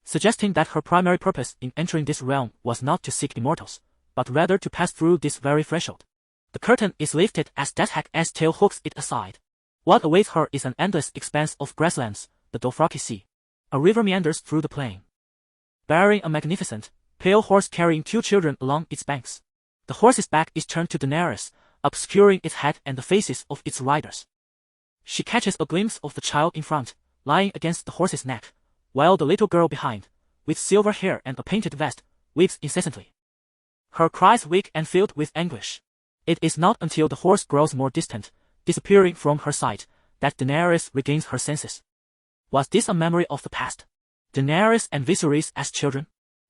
suggesting that her primary purpose in entering this realm was not to seek immortals, but rather to pass through this very threshold. The curtain is lifted as Deathhack's tail hooks it aside. What awaits her is an endless expanse of grasslands, the Dothraki Sea. A river meanders through the plain, bearing a magnificent, pale horse carrying 2 children along its banks. The horse's back is turned to Daenerys, obscuring its head and the faces of its riders. She catches a glimpse of the child in front, lying against the horse's neck, while the little girl behind, with silver hair and a painted vest, weeps incessantly. Her cries weak and filled with anguish. It is not until the horse grows more distant, disappearing from her sight, that Daenerys regains her senses. Was this a memory of the past? Daenerys and Viserys as children?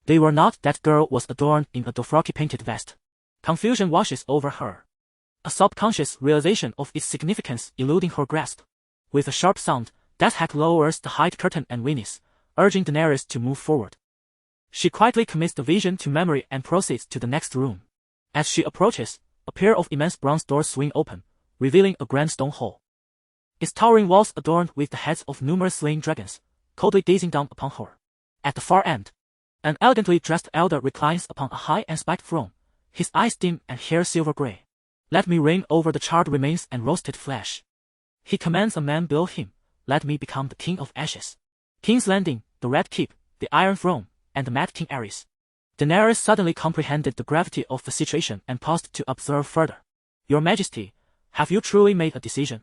They were not. That girl was adorned in a Dothraki painted vest. Confusion washes over her, a subconscious realization of its significance eluding her grasp. With a sharp sound, Death Hack lowers the hide curtain and whinnies, urging Daenerys to move forward. She quietly commits the vision to memory and proceeds to the next room. As she approaches, a pair of immense bronze doors swing open, revealing a grand stone hall. Its towering walls adorned with the heads of numerous slain dragons, coldly gazing down upon her. At the far end, an elegantly dressed elder reclines upon a high and spiked throne, his eyes dim and hair silver gray. Let me reign over the charred remains and roasted flesh. He commands a man below him, let me become the King of Ashes. King's Landing, the Red Keep, the Iron Throne, and the Mad King Aerys. Daenerys suddenly comprehended the gravity of the situation and paused to observe further. Your Majesty, have you truly made a decision?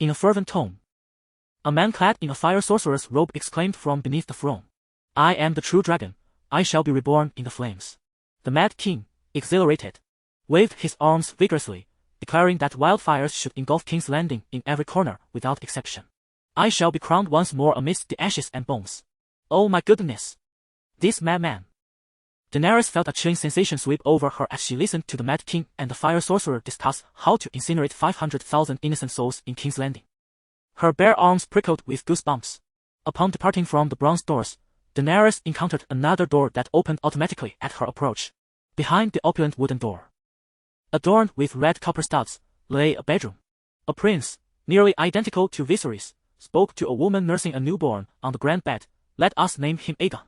In a fervent tone, a man clad in a fire sorcerer's robe exclaimed from beneath the throne. I am the true dragon, I shall be reborn in the flames. The Mad King, exhilarated, waved his arms vigorously, declaring that wildfires should engulf King's Landing in every corner without exception. I shall be crowned once more amidst the ashes and bones. Oh my goodness! This madman! Daenerys felt a chilling sensation sweep over her as she listened to the Mad King and the fire sorcerer discuss how to incinerate 500,000 innocent souls in King's Landing. Her bare arms prickled with goosebumps. Upon departing from the bronze doors, Daenerys encountered another door that opened automatically at her approach. Behind the opulent wooden door, adorned with red copper studs, lay a bedroom. A prince, nearly identical to Viserys, spoke to a woman nursing a newborn on the grand bed. Let us name him Aegon.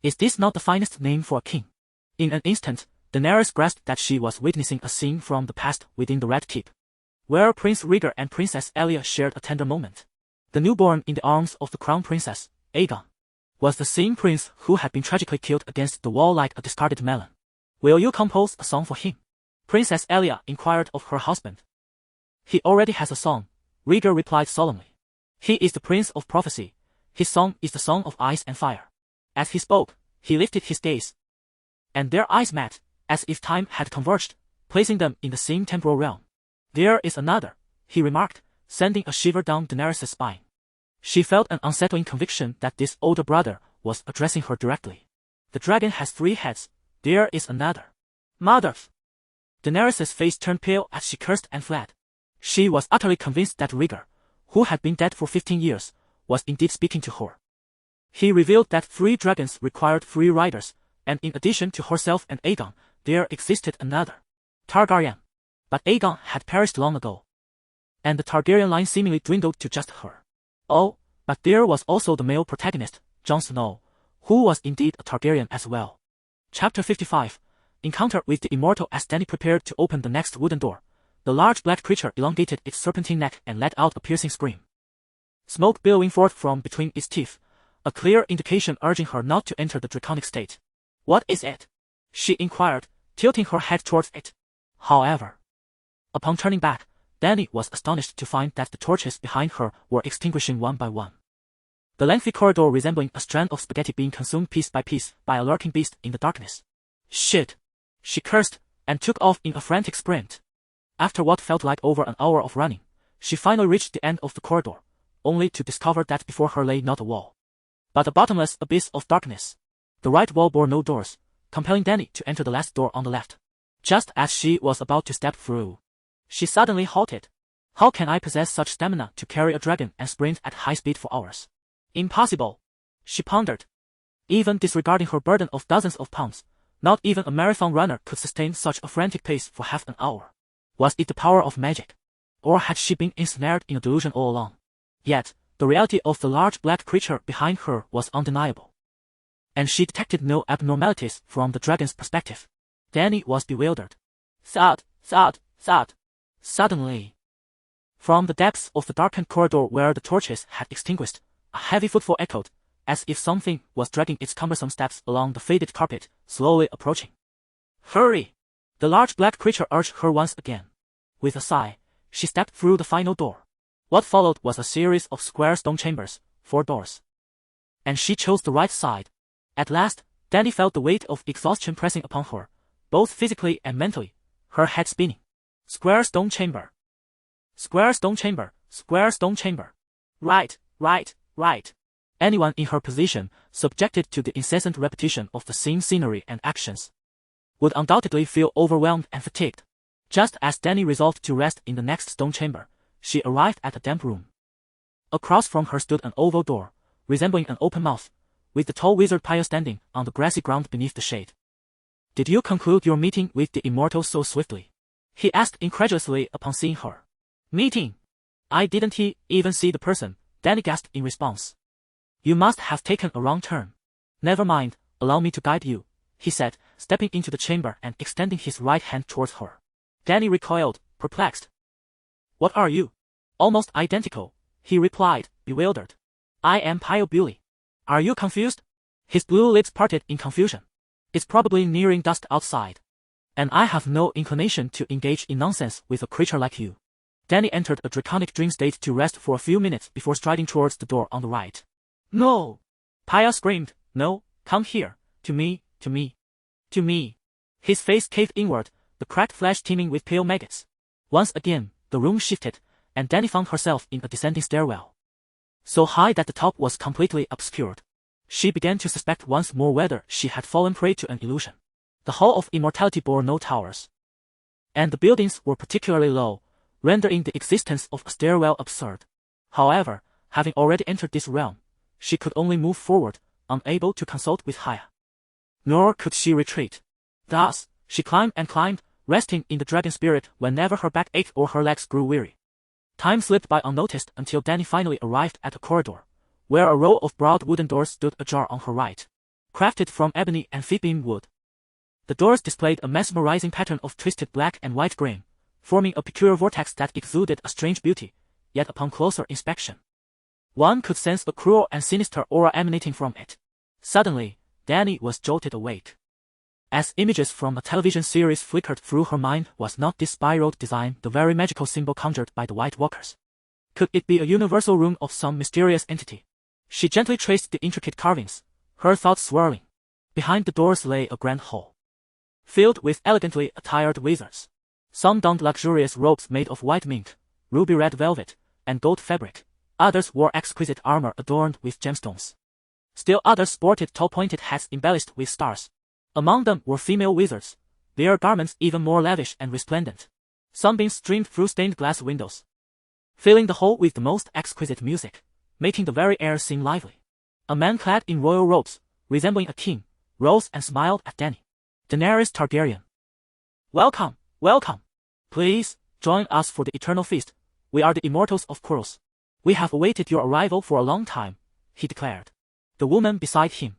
Is this not the finest name for a king? In an instant, Daenerys grasped that she was witnessing a scene from the past within the Red Keep, where Prince Rhaegar and Princess Elia shared a tender moment. The newborn in the arms of the crown princess, Aegon, was the same prince who had been tragically killed against the wall like a discarded melon. Will you compose a song for him? Princess Elia inquired of her husband. He already has a song, Rhaegar replied solemnly. He is the prince of prophecy. His song is the song of ice and fire. As he spoke, he lifted his gaze, and their eyes met, as if time had converged, placing them in the same temporal realm. There is another, he remarked, sending a shiver down Daenerys' spine. She felt an unsettling conviction that this older brother was addressing her directly. The dragon has 3 heads, there is another. Mother! Daenerys' face turned pale as she cursed and fled. She was utterly convinced that Rhaegar, who had been dead for 15 years, was indeed speaking to her. He revealed that 3 dragons required 3 riders, and in addition to herself and Aegon, there existed another, Targaryen. But Aegon had perished long ago, and the Targaryen line seemingly dwindled to just her. Oh, but there was also the male protagonist, Jon Snow, who was indeed a Targaryen as well. Chapter 55, Encounter with the Immortal. As Dany prepared to open the next wooden door, the large black creature elongated its serpentine neck and let out a piercing scream. Smoke billowing forth from between its teeth, a clear indication urging her not to enter the draconic state. What is it? She inquired, tilting her head towards it. However, upon turning back, Dany was astonished to find that the torches behind her were extinguishing one by one, the lengthy corridor resembling a strand of spaghetti being consumed piece by piece by a lurking beast in the darkness. Shit! She cursed, and took off in a frantic sprint. After what felt like over an hour of running, she finally reached the end of the corridor, only to discover that before her lay not a wall, but a bottomless abyss of darkness. The right wall bore no doors, compelling Dany to enter the last door on the left. Just as she was about to step through, she suddenly halted. How can I possess such stamina to carry a dragon and sprint at high speed for hours? Impossible, she pondered. Even disregarding her burden of dozens of pounds, not even a marathon runner could sustain such a frantic pace for half an hour. Was it the power of magic? Or had she been ensnared in a delusion all along? Yet, the reality of the large black creature behind her was undeniable, and she detected no abnormalities from the dragon's perspective. Dany was bewildered. Thud, thud, thud. Suddenly, from the depths of the darkened corridor where the torches had extinguished, A heavy footfall echoed, as if something was dragging its cumbersome steps along the faded carpet, slowly approaching. Hurry! The large black creature urged her once again. With a sigh, she stepped through the final door. What followed was a series of square stone chambers, 4 doors. And she chose the right side. At last, Dany felt the weight of exhaustion pressing upon her, both physically and mentally, her head spinning. Square stone chamber. Square stone chamber, square stone chamber. Right, right, right. Anyone in her position, subjected to the incessant repetition of the same scenery and actions, would undoubtedly feel overwhelmed and fatigued. Just as Dany resolved to rest in the next stone chamber, she arrived at a damp room. Across from her stood an oval door, resembling an open mouth, with the tall wizard Pyre standing on the grassy ground beneath the shade. Did you conclude your meeting with the immortal so swiftly? He asked incredulously upon seeing her. Meeting? I didn't even see the person, Dany gasped in response. You must have taken a wrong turn. Never mind, allow me to guide you, he said, stepping into the chamber and extending his right hand towards her. Dany recoiled, perplexed. What are you? Almost identical, he replied, bewildered. I am Pyre Bewley. Are you confused? His blue lips parted in confusion. It's probably nearing dusk outside, and I have no inclination to engage in nonsense with a creature like you. Dany entered a draconic dream state to rest for a few minutes before striding towards the door on the right. No! Pyre screamed, no, come here, to me, to me, to me. His face caved inward, the cracked flesh teeming with pale maggots. Once again, the room shifted, and Dany found herself in a descending stairwell, so high that the top was completely obscured. She began to suspect once more whether she had fallen prey to an illusion. The Hall of Immortality bore no towers, and the buildings were particularly low, rendering the existence of a stairwell absurd. However, having already entered this realm, she could only move forward, unable to consult with Haya. Nor could she retreat. Thus, she climbed and climbed, resting in the dragon spirit whenever her back ached or her legs grew weary. Time slipped by unnoticed until Dany finally arrived at a corridor, where a row of broad wooden doors stood ajar on her right, crafted from ebony and fig-beam wood. The doors displayed a mesmerizing pattern of twisted black and white grain, forming a peculiar vortex that exuded a strange beauty, yet upon closer inspection, one could sense a cruel and sinister aura emanating from it. Suddenly, Dany was jolted awake. As images from a television series flickered through her mind, was not this spiraled design the very magical symbol conjured by the White Walkers? Could it be a universal rune of some mysterious entity? She gently traced the intricate carvings, her thoughts swirling. Behind the doors lay a grand hall, filled with elegantly attired wizards. Some donned luxurious robes made of white mink, ruby-red velvet, and gold fabric. Others wore exquisite armor adorned with gemstones. Still others sported tall pointed hats embellished with stars. Among them were female wizards, their garments even more lavish and resplendent. Sunbeams streamed through stained glass windows, filling the hall with the most exquisite music, making the very air seem lively. A man clad in royal robes, resembling a king, rose and smiled at Dany. Daenerys Targaryen. Welcome, welcome. Please, join us for the eternal feast. We are the immortals of Kuros. We have awaited your arrival for a long time, he declared. The woman beside him,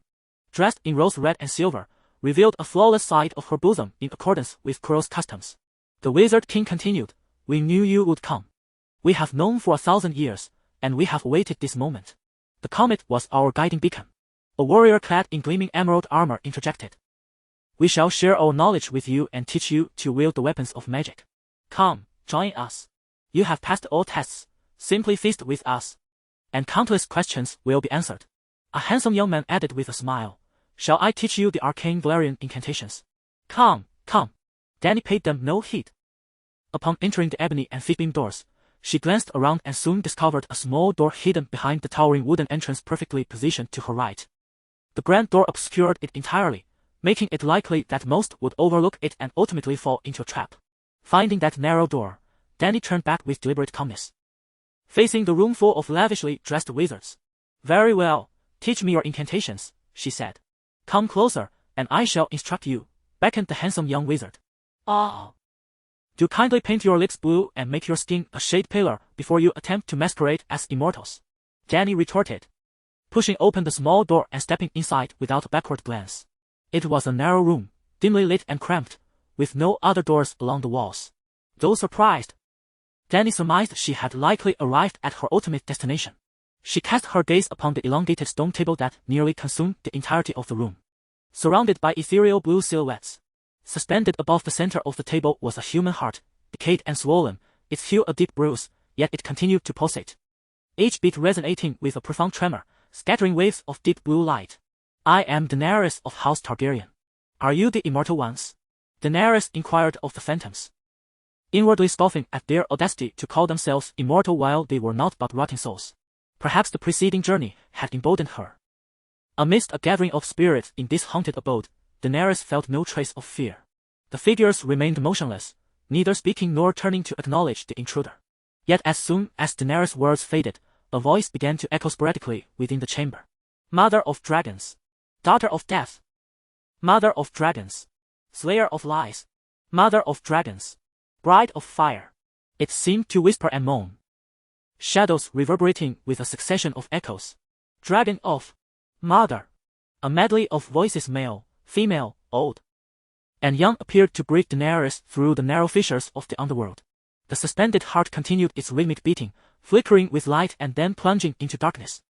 dressed in rose red and silver, revealed a flawless side of her bosom in accordance with Kuros customs. The wizard king continued, we knew you would come. We have known for 1,000 years, and we have awaited this moment. The comet was our guiding beacon. A warrior clad in gleaming emerald armor interjected. We shall share our knowledge with you and teach you to wield the weapons of magic. Come, join us. You have passed all tests, simply feast with us, and countless questions will be answered. A handsome young man added with a smile, shall I teach you the arcane Valyrian incantations? Come, come. Dany paid them no heed. Upon entering the ebony and fig-beam doors, she glanced around and soon discovered a small door hidden behind the towering wooden entrance perfectly positioned to her right. The grand door obscured it entirely, making it likely that most would overlook it and ultimately fall into a trap. Finding that narrow door, Dany turned back with deliberate calmness, facing the room full of lavishly dressed wizards. Very well, teach me your incantations, she said. Come closer, and I shall instruct you, beckoned the handsome young wizard. Ah! Do kindly paint your lips blue and make your skin a shade paler before you attempt to masquerade as immortals, Dany retorted, pushing open the small door and stepping inside without a backward glance. It was a narrow room, dimly lit and cramped, with no other doors along the walls. Though surprised, Dany surmised she had likely arrived at her ultimate destination. She cast her gaze upon the elongated stone table that nearly consumed the entirety of the room. Surrounded by ethereal blue silhouettes. Suspended above the center of the table was a human heart, decayed and swollen, its hue a deep bruise, yet it continued to pulsate. Each beat resonating with a profound tremor, scattering waves of deep blue light. I am Daenerys of House Targaryen. Are you the immortal ones? Daenerys inquired of the phantoms. Inwardly scoffing at their audacity to call themselves immortal while they were not but rotting souls. Perhaps the preceding journey had emboldened her. Amidst a gathering of spirits in this haunted abode, Daenerys felt no trace of fear. The figures remained motionless, neither speaking nor turning to acknowledge the intruder. Yet as soon as Daenerys' words faded, a voice began to echo sporadically within the chamber. Mother of dragons. Daughter of death. Mother of dragons. Slayer of lies. Mother of dragons. Bride of fire. It seemed to whisper and moan. Shadows reverberating with a succession of echoes. Dragon of. Mother. A medley of voices male, female, old, and young appeared to greet Daenerys through the narrow fissures of the underworld. The suspended heart continued its rhythmic beating, flickering with light and then plunging into darkness.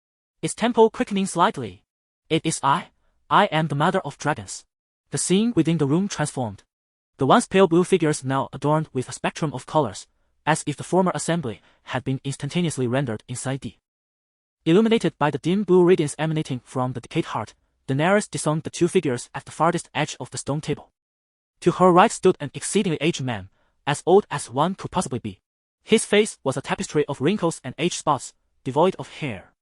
Its tempo quickening slightly. It is I am the mother of dragons. The scene within the room transformed. The once pale blue figures now adorned with a spectrum of colors, as if the former assembly had been instantaneously rendered inside the. Illuminated by the dim blue radiance emanating from the decayed heart, Daenerys discerned the two figures at the farthest edge of the stone table. To her right stood an exceedingly aged man, as old as one could possibly be. His face was a tapestry of wrinkles and age spots, devoid of hair.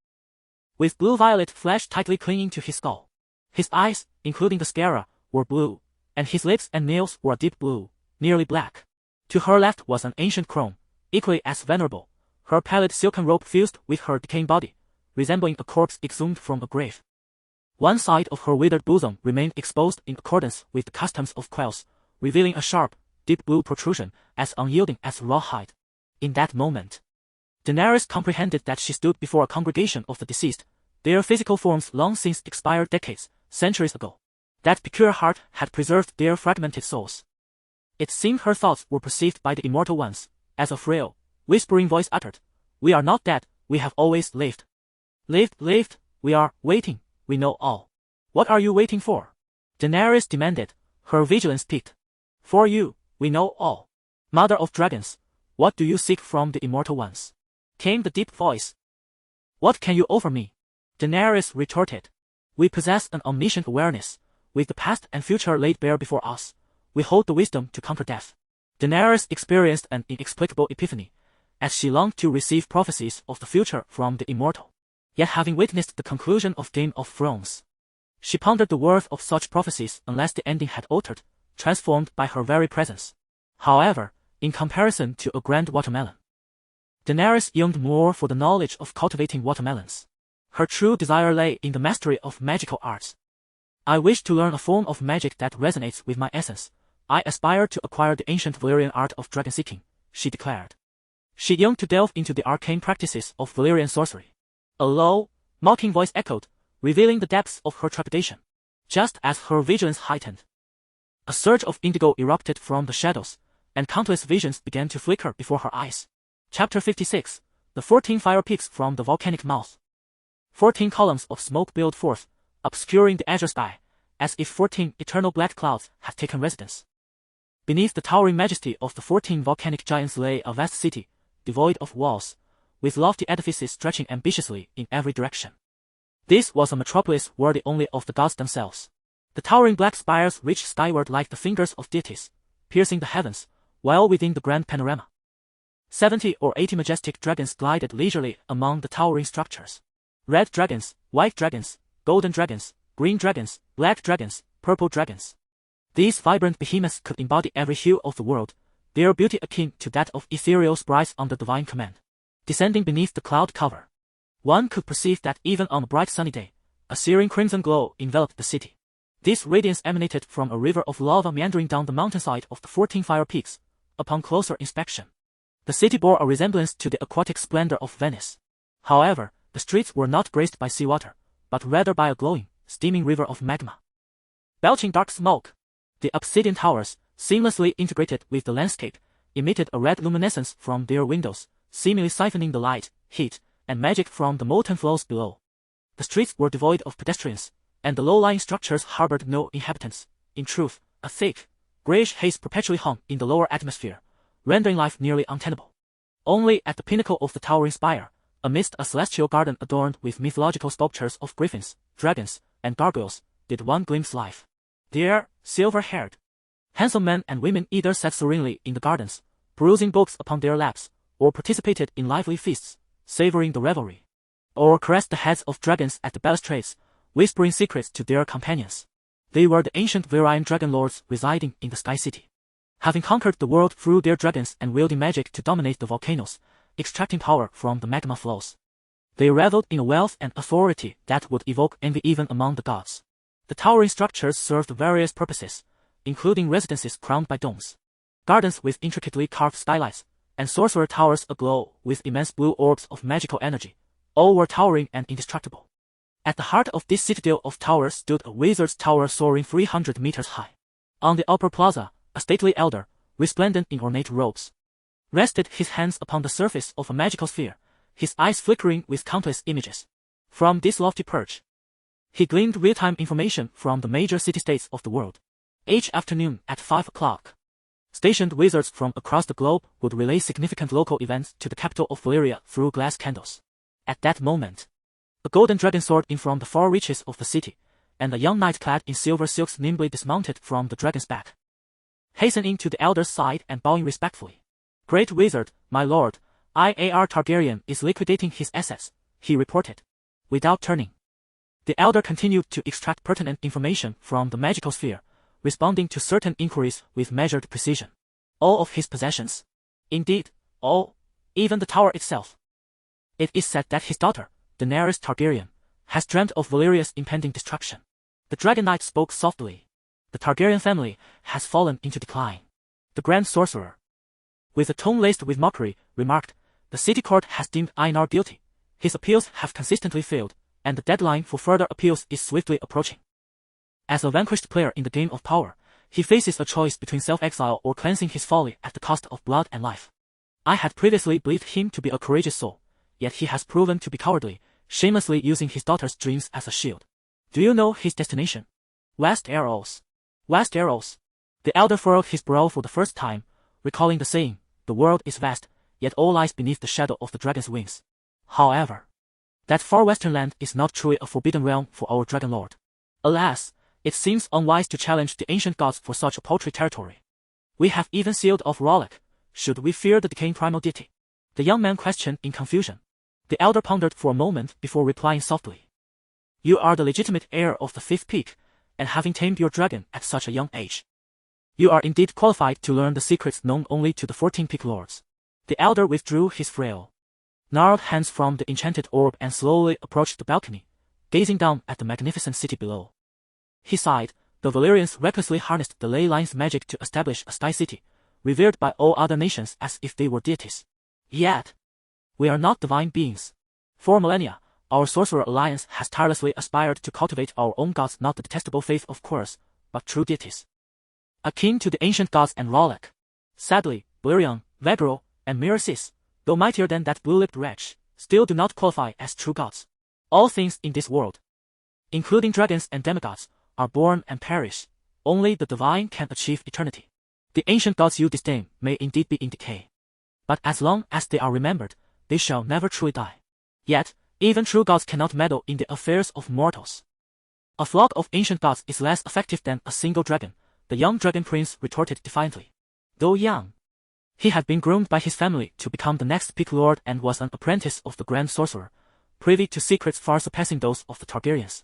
With blue-violet flesh tightly clinging to his skull. His eyes, including the sclera, were blue, and his lips and nails were a deep blue, nearly black. To her left was an ancient crone, equally as venerable, her pallid silken robe fused with her decaying body, resembling a corpse exhumed from a grave. One side of her withered bosom remained exposed in accordance with the customs of Quells, revealing a sharp, deep blue protrusion as unyielding as rawhide. In that moment, Daenerys comprehended that she stood before a congregation of the deceased, their physical forms long since expired decades, centuries ago. That peculiar heart had preserved their fragmented souls. It seemed her thoughts were perceived by the immortal ones, as a frail, whispering voice uttered, "We are not dead, we have always lived. Lived, we are waiting, we know all." "What are you waiting for?" Daenerys demanded, her vigilance piqued. "For you, we know all. Mother of dragons, what do you seek from the immortal ones?" Came the deep voice. "What can you offer me?" Daenerys retorted. "We possess an omniscient awareness. With the past and future laid bare before us, we hold the wisdom to conquer death." Daenerys experienced an inexplicable epiphany, as she longed to receive prophecies of the future from the immortal. Yet having witnessed the conclusion of Game of Thrones, she pondered the worth of such prophecies unless the ending had altered, transformed by her very presence. However, in comparison to a grand watermelon, Daenerys yearned more for the knowledge of cultivating watermelons. Her true desire lay in the mastery of magical arts. "I wish to learn a form of magic that resonates with my essence. I aspire to acquire the ancient Valyrian art of dragon-seeking," she declared. She yearned to delve into the arcane practices of Valyrian sorcery. A low, mocking voice echoed, revealing the depths of her trepidation. Just as her vigilance heightened, a surge of indigo erupted from the shadows, and countless visions began to flicker before her eyes. Chapter 56. The 14 fire peaks from the volcanic mouth. 14 columns of smoke billowed forth, obscuring the azure sky, as if 14 eternal black clouds had taken residence. Beneath the towering majesty of the 14 volcanic giants lay a vast city, devoid of walls, with lofty edifices stretching ambitiously in every direction. This was a metropolis worthy only of the gods themselves. The towering black spires reached skyward like the fingers of deities, piercing the heavens, while within the grand panorama, 70 or 80 majestic dragons glided leisurely among the towering structures. Red dragons, white dragons, golden dragons, green dragons, black dragons, purple dragons. These vibrant behemoths could embody every hue of the world, their beauty akin to that of ethereal sprites under divine command. Descending beneath the cloud cover, one could perceive that even on a bright sunny day, a searing crimson glow enveloped the city. This radiance emanated from a river of lava meandering down the mountainside of the 14 fire peaks. Upon closer inspection, the city bore a resemblance to the aquatic splendor of Venice. However, the streets were not graced by seawater, but rather by a glowing, steaming river of magma, belching dark smoke. The obsidian towers, seamlessly integrated with the landscape, emitted a red luminescence from their windows, seemingly siphoning the light, heat, and magic from the molten flows below. The streets were devoid of pedestrians, and the low-lying structures harbored no inhabitants. In truth, a thick, grayish haze perpetually hung in the lower atmosphere, rendering life nearly untenable. Only at the pinnacle of the towering spire, amidst a celestial garden adorned with mythological sculptures of griffins, dragons, and gargoyles, did one glimpse life. There, silver-haired, handsome men and women either sat serenely in the gardens, perusing books upon their laps, or participated in lively feasts, savoring the revelry, or caressed the heads of dragons at the balustrades, whispering secrets to their companions. They were the ancient Valyrian dragon lords residing in the Sky City, having conquered the world through their dragons and wielding magic to dominate the volcanoes, extracting power from the magma flows. They reveled in a wealth and authority that would evoke envy even among the gods. The towering structures served various purposes, including residences crowned by domes, gardens with intricately carved skylights, and sorcerer towers aglow with immense blue orbs of magical energy. All were towering and indestructible. At the heart of this citadel of towers stood a wizard's tower soaring 300 meters high. On the upper plaza, a stately elder, resplendent in ornate robes, rested his hands upon the surface of a magical sphere, his eyes flickering with countless images. From this lofty perch, he gleaned real-time information from the major city-states of the world. Each afternoon at 5 o'clock, stationed wizards from across the globe would relay significant local events to the capital of Valyria through glass candles. At that moment, a golden dragon soared in from the far reaches of the city, and a young knight clad in silver silks nimbly dismounted from the dragon's back, hastening to the elder's side and bowing respectfully. "Great wizard, my lord, Daenerys Targaryen is liquidating his assets," he reported. Without turning, the elder continued to extract pertinent information from the magical sphere, responding to certain inquiries with measured precision. All of his possessions. Indeed, all, even the tower itself. It is said that his daughter, Daenerys Targaryen, has dreamt of Valyria's impending destruction. The Dragon Knight spoke softly. The Targaryen family has fallen into decline. The Grand Sorcerer, with a tone laced with mockery, remarked, "The city court has deemed Einar guilty. His appeals have consistently failed, and the deadline for further appeals is swiftly approaching. As a vanquished player in the game of power, he faces a choice between self-exile or cleansing his folly at the cost of blood and life. I had previously believed him to be a courageous soul, yet he has proven to be cowardly, shamelessly using his daughter's dreams as a shield. Do you know his destination? Westeros. Westeros." The elder furrowed his brow for the first time, recalling the saying, "The world is vast, yet all lies beneath the shadow of the dragon's wings." However, that far western land is not truly a forbidden realm for our dragon lord. Alas, it seems unwise to challenge the ancient gods for such a paltry territory. We have even sealed off Rewritten. Should we fear the decaying primal deity? The young man questioned in confusion. The elder pondered for a moment before replying softly. "You are the legitimate heir of the fifth peak, and having tamed your dragon at such a young age, you are indeed qualified to learn the secrets known only to the 14 peak lords." The elder withdrew his frail, gnarled hands from the enchanted orb and slowly approached the balcony, gazing down at the magnificent city below. He sighed. The Valyrians recklessly harnessed the ley line's magic to establish a sky city, revered by all other nations as if they were deities. Yet, we are not divine beings. For millennia, our Sorcerer Alliance has tirelessly aspired to cultivate our own gods, not the detestable faith of course, but true deities, akin to the ancient gods and Rewritten. Sadly, Valyrian, Vegro, and Miracis, though mightier than that blue-lipped wretch, still do not qualify as true gods. All things in this world, including dragons and demigods, are born and perish. Only the divine can achieve eternity. The ancient gods you disdain may indeed be in decay, but as long as they are remembered, they shall never truly die. Yet, even true gods cannot meddle in the affairs of mortals. A flock of ancient gods is less effective than a single dragon, the young dragon prince retorted defiantly. Though young, he had been groomed by his family to become the next peak lord and was an apprentice of the Grand Sorcerer, privy to secrets far surpassing those of the Targaryens.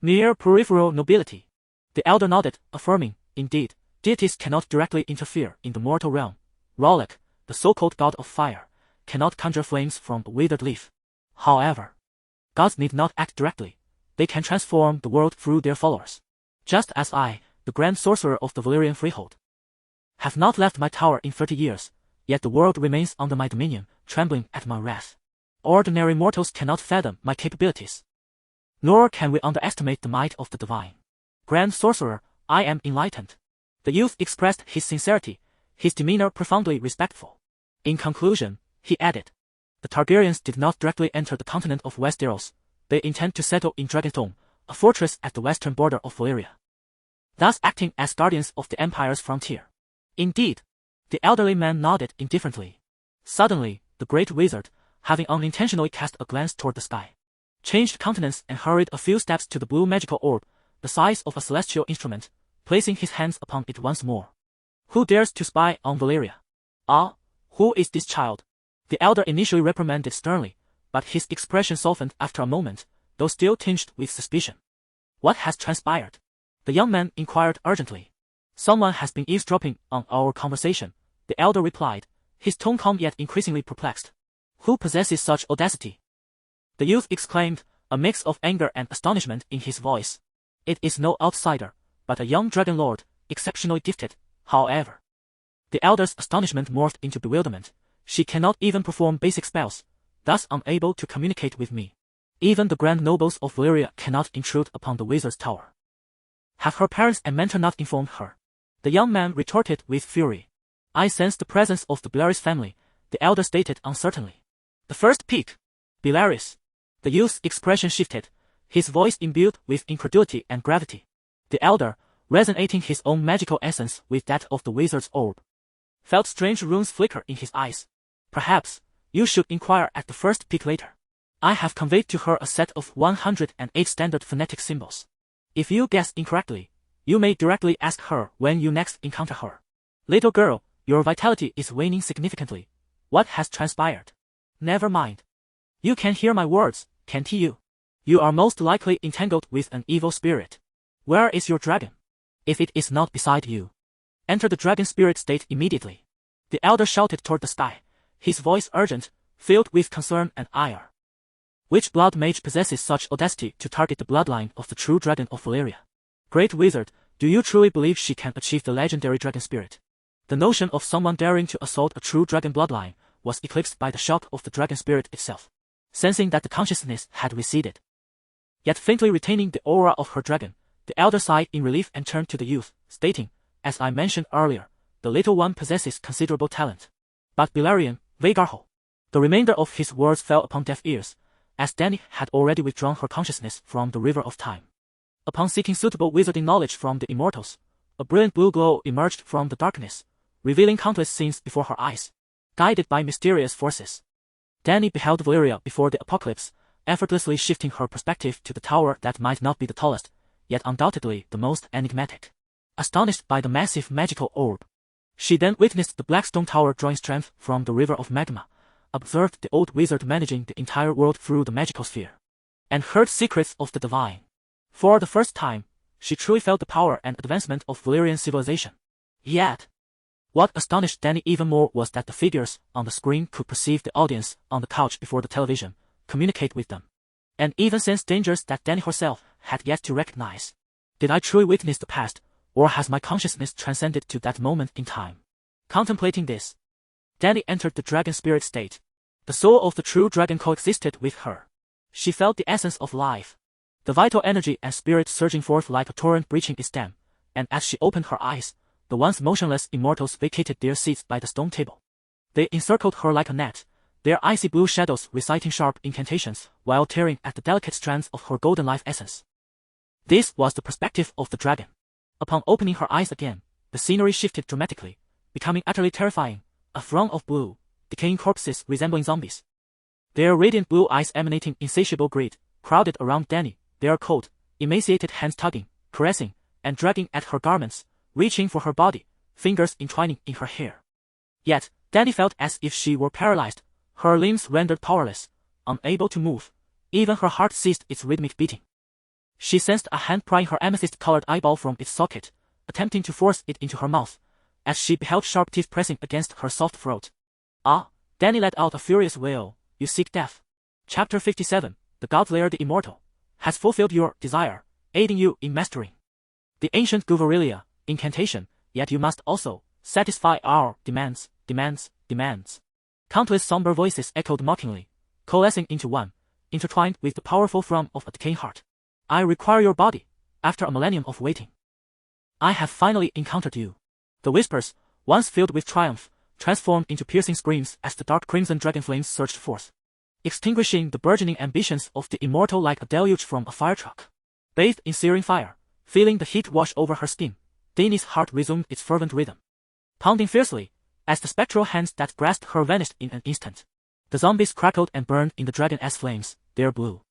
Mere peripheral nobility. The elder nodded, affirming, "Indeed, deities cannot directly interfere in the mortal realm. Rewritten, the so-called god of fire, cannot conjure flames from a withered leaf. However, gods need not act directly. They can transform the world through their followers. Just as I, the Grand Sorcerer of the Valyrian Freehold, have not left my tower in 30 years, yet the world remains under my dominion, trembling at my wrath. Ordinary mortals cannot fathom my capabilities. Nor can we underestimate the might of the divine. Grand Sorcerer, I am enlightened." The youth expressed his sincerity, his demeanor profoundly respectful. In conclusion, he added, The Targaryens did not directly enter the continent of Westeros. They intend to settle in Dragonstone, a fortress at the western border of Valyria, thus acting as guardians of the Empire's frontier. Indeed, the elderly man nodded indifferently. Suddenly, the great wizard, having unintentionally cast a glance toward the sky, changed countenance and hurried a few steps to the blue magical orb, the size of a celestial instrument, placing his hands upon it once more. Who dares to spy on Valyria? Ah, who is this child? The elder initially reprimanded sternly, but his expression softened after a moment, though still tinged with suspicion. What has transpired? The young man inquired urgently. Someone has been eavesdropping on our conversation, the elder replied, his tone calm yet increasingly perplexed. Who possesses such audacity? The youth exclaimed, a mix of anger and astonishment in his voice. It is no outsider, but a young dragon lord, exceptionally gifted, however. The elder's astonishment morphed into bewilderment. She cannot even perform basic spells, thus unable to communicate with me. Even the grand nobles of Valyria cannot intrude upon the wizard's tower. Have her parents and mentor not informed her? The young man retorted with fury. I sense the presence of the Daenerys family, the elder stated uncertainly. The first pick. Daenerys. The youth's expression shifted, his voice imbued with incredulity and gravity. The elder, resonating his own magical essence with that of the wizard's orb, felt strange runes flicker in his eyes. Perhaps, you should inquire at the first pick later. I have conveyed to her a set of 108 standard phonetic symbols. If you guess incorrectly, you may directly ask her when you next encounter her. Little girl, your vitality is waning significantly. What has transpired? Never mind. You can hear my words, can't you? You are most likely entangled with an evil spirit. Where is your dragon? If it is not beside you, enter the dragon spirit state immediately. The elder shouted toward the sky, his voice urgent, filled with concern and ire. Which blood mage possesses such audacity to target the bloodline of the true dragon of Valyria? Great wizard, do you truly believe she can achieve the legendary dragon spirit? The notion of someone daring to assault a true dragon bloodline was eclipsed by the shock of the dragon spirit itself, sensing that the consciousness had receded. Yet faintly retaining the aura of her dragon, the elder sighed in relief and turned to the youth, stating, as I mentioned earlier, the little one possesses considerable talent. But Balerion, Vhagarho. The remainder of his words fell upon deaf ears, as Dany had already withdrawn her consciousness from the river of time. Upon seeking suitable wizarding knowledge from the immortals, a brilliant blue glow emerged from the darkness, revealing countless scenes before her eyes, guided by mysterious forces. Dany beheld Valyria before the apocalypse, effortlessly shifting her perspective to the tower that might not be the tallest, yet undoubtedly the most enigmatic. Astonished by the massive magical orb, she then witnessed the black stone tower drawing strength from the river of magma, observed the old wizard managing the entire world through the magical sphere, and heard secrets of the divine. For the first time, she truly felt the power and advancement of Valyrian civilization. Yet, what astonished Dany even more was that the figures on the screen could perceive the audience on the couch before the television, communicate with them, and even sense dangers that Dany herself had yet to recognize. Did I truly witness the past, or has my consciousness transcended to that moment in time? Contemplating this, Dany entered the dragon spirit state. The soul of the true dragon coexisted with her. She felt the essence of life, the vital energy and spirit surging forth like a torrent breaching its dam, and as she opened her eyes, the once motionless immortals vacated their seats by the stone table. They encircled her like a net, their icy blue shadows reciting sharp incantations while tearing at the delicate strands of her golden life essence. This was the perspective of the dragon. Upon opening her eyes again, the scenery shifted dramatically, becoming utterly terrifying, a throng of blue, decaying corpses resembling zombies. Their radiant blue eyes emanating insatiable greed, crowded around Dany, their cold, emaciated hands tugging, caressing, and dragging at her garments, reaching for her body, fingers entwining in her hair. Yet, Dany felt as if she were paralyzed, her limbs rendered powerless, unable to move, even her heart ceased its rhythmic beating. She sensed a hand prying her amethyst-colored eyeball from its socket, attempting to force it into her mouth, as she beheld sharp teeth pressing against her soft throat. Ah, Dany let out a furious wail, you seek death. Chapter 57, the God-Lair the Immortal, has fulfilled your desire, aiding you in mastering the ancient Guvarilia incantation, yet you must also satisfy our demands. Countless somber voices echoed mockingly, coalescing into one, intertwined with the powerful thrum of a decaying heart. I require your body, after a millennium of waiting. I have finally encountered you. The whispers, once filled with triumph, transformed into piercing screams as the dark crimson dragon flames surged forth, extinguishing the burgeoning ambitions of the immortal like a deluge from a fire truck. Bathed in searing fire, feeling the heat wash over her skin, Dany's heart resumed its fervent rhythm, pounding fiercely, as the spectral hands that grasped her vanished in an instant. The zombies crackled and burned in the dragon-ass flames, their blue,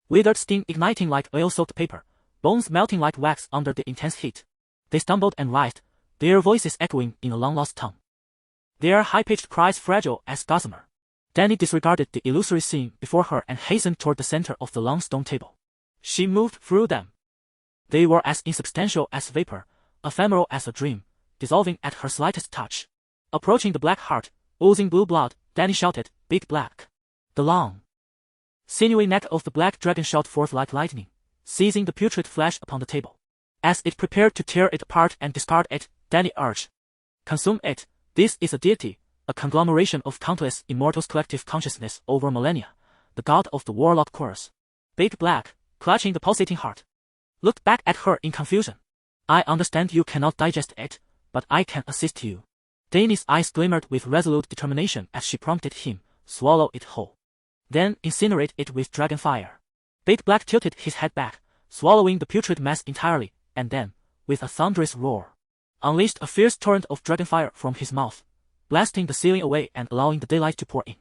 withered skin igniting like oil-soaked paper, bones melting like wax under the intense heat. They stumbled and writhed, their voices echoing in a long-lost tongue, their high-pitched cries fragile as gossamer. Dany disregarded the illusory scene before her and hastened toward the center of the long stone table. She moved through them. They were as insubstantial as vapor, ephemeral as a dream, dissolving at her slightest touch. Approaching the black heart, oozing blue blood, Dany shouted, "Big Black!" The long, sinewy neck of the black dragon shot forth like lightning, seizing the putrid flesh upon the table. As it prepared to tear it apart and discard it, Dany urged, "Consume it. This is a deity, a conglomeration of countless immortals' collective consciousness over millennia, the god of the warlock chorus." Big Black, clutching the pulsating heart, looked back at her in confusion. "I understand you cannot digest it, but I can assist you." Dany's eyes glimmered with resolute determination as she prompted him, "Swallow it whole. Then incinerate it with Dragonfire." Big Black tilted his head back, swallowing the putrid mass entirely, and then, with a thunderous roar, unleashed a fierce torrent of Dragonfire from his mouth, blasting the ceiling away and allowing the daylight to pour in.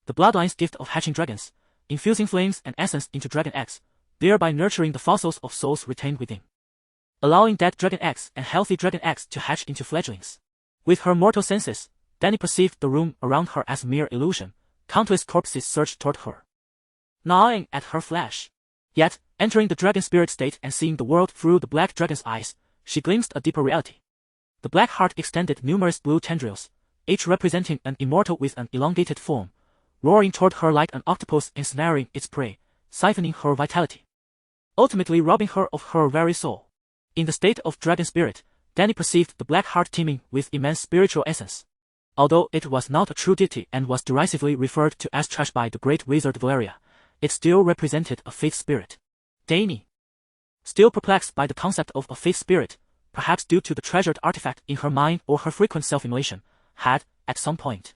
The Bloodline's gift of hatching dragons, infusing flames and essence into dragon eggs, thereby nurturing the fossils of souls retained within, allowing dead dragon eggs and healthy dragon eggs to hatch into fledglings. With her mortal senses, Dany perceived the room around her as mere illusion. Countless corpses surged toward her, gnawing at her flesh. Yet, entering the dragon spirit state and seeing the world through the black dragon's eyes, she glimpsed a deeper reality. The black heart extended numerous blue tendrils, each representing an immortal with an elongated form, roaring toward her like an octopus ensnaring its prey, siphoning her vitality, ultimately robbing her of her very soul. In the state of dragon spirit, Dany perceived the black heart teeming with immense spiritual essence. Although it was not a true deity and was derisively referred to as trash by the great wizard Valeria, it still represented a faith spirit. Dany, still perplexed by the concept of a faith spirit, perhaps due to the treasured artifact in her mind or her frequent self-immolation, had, at some point,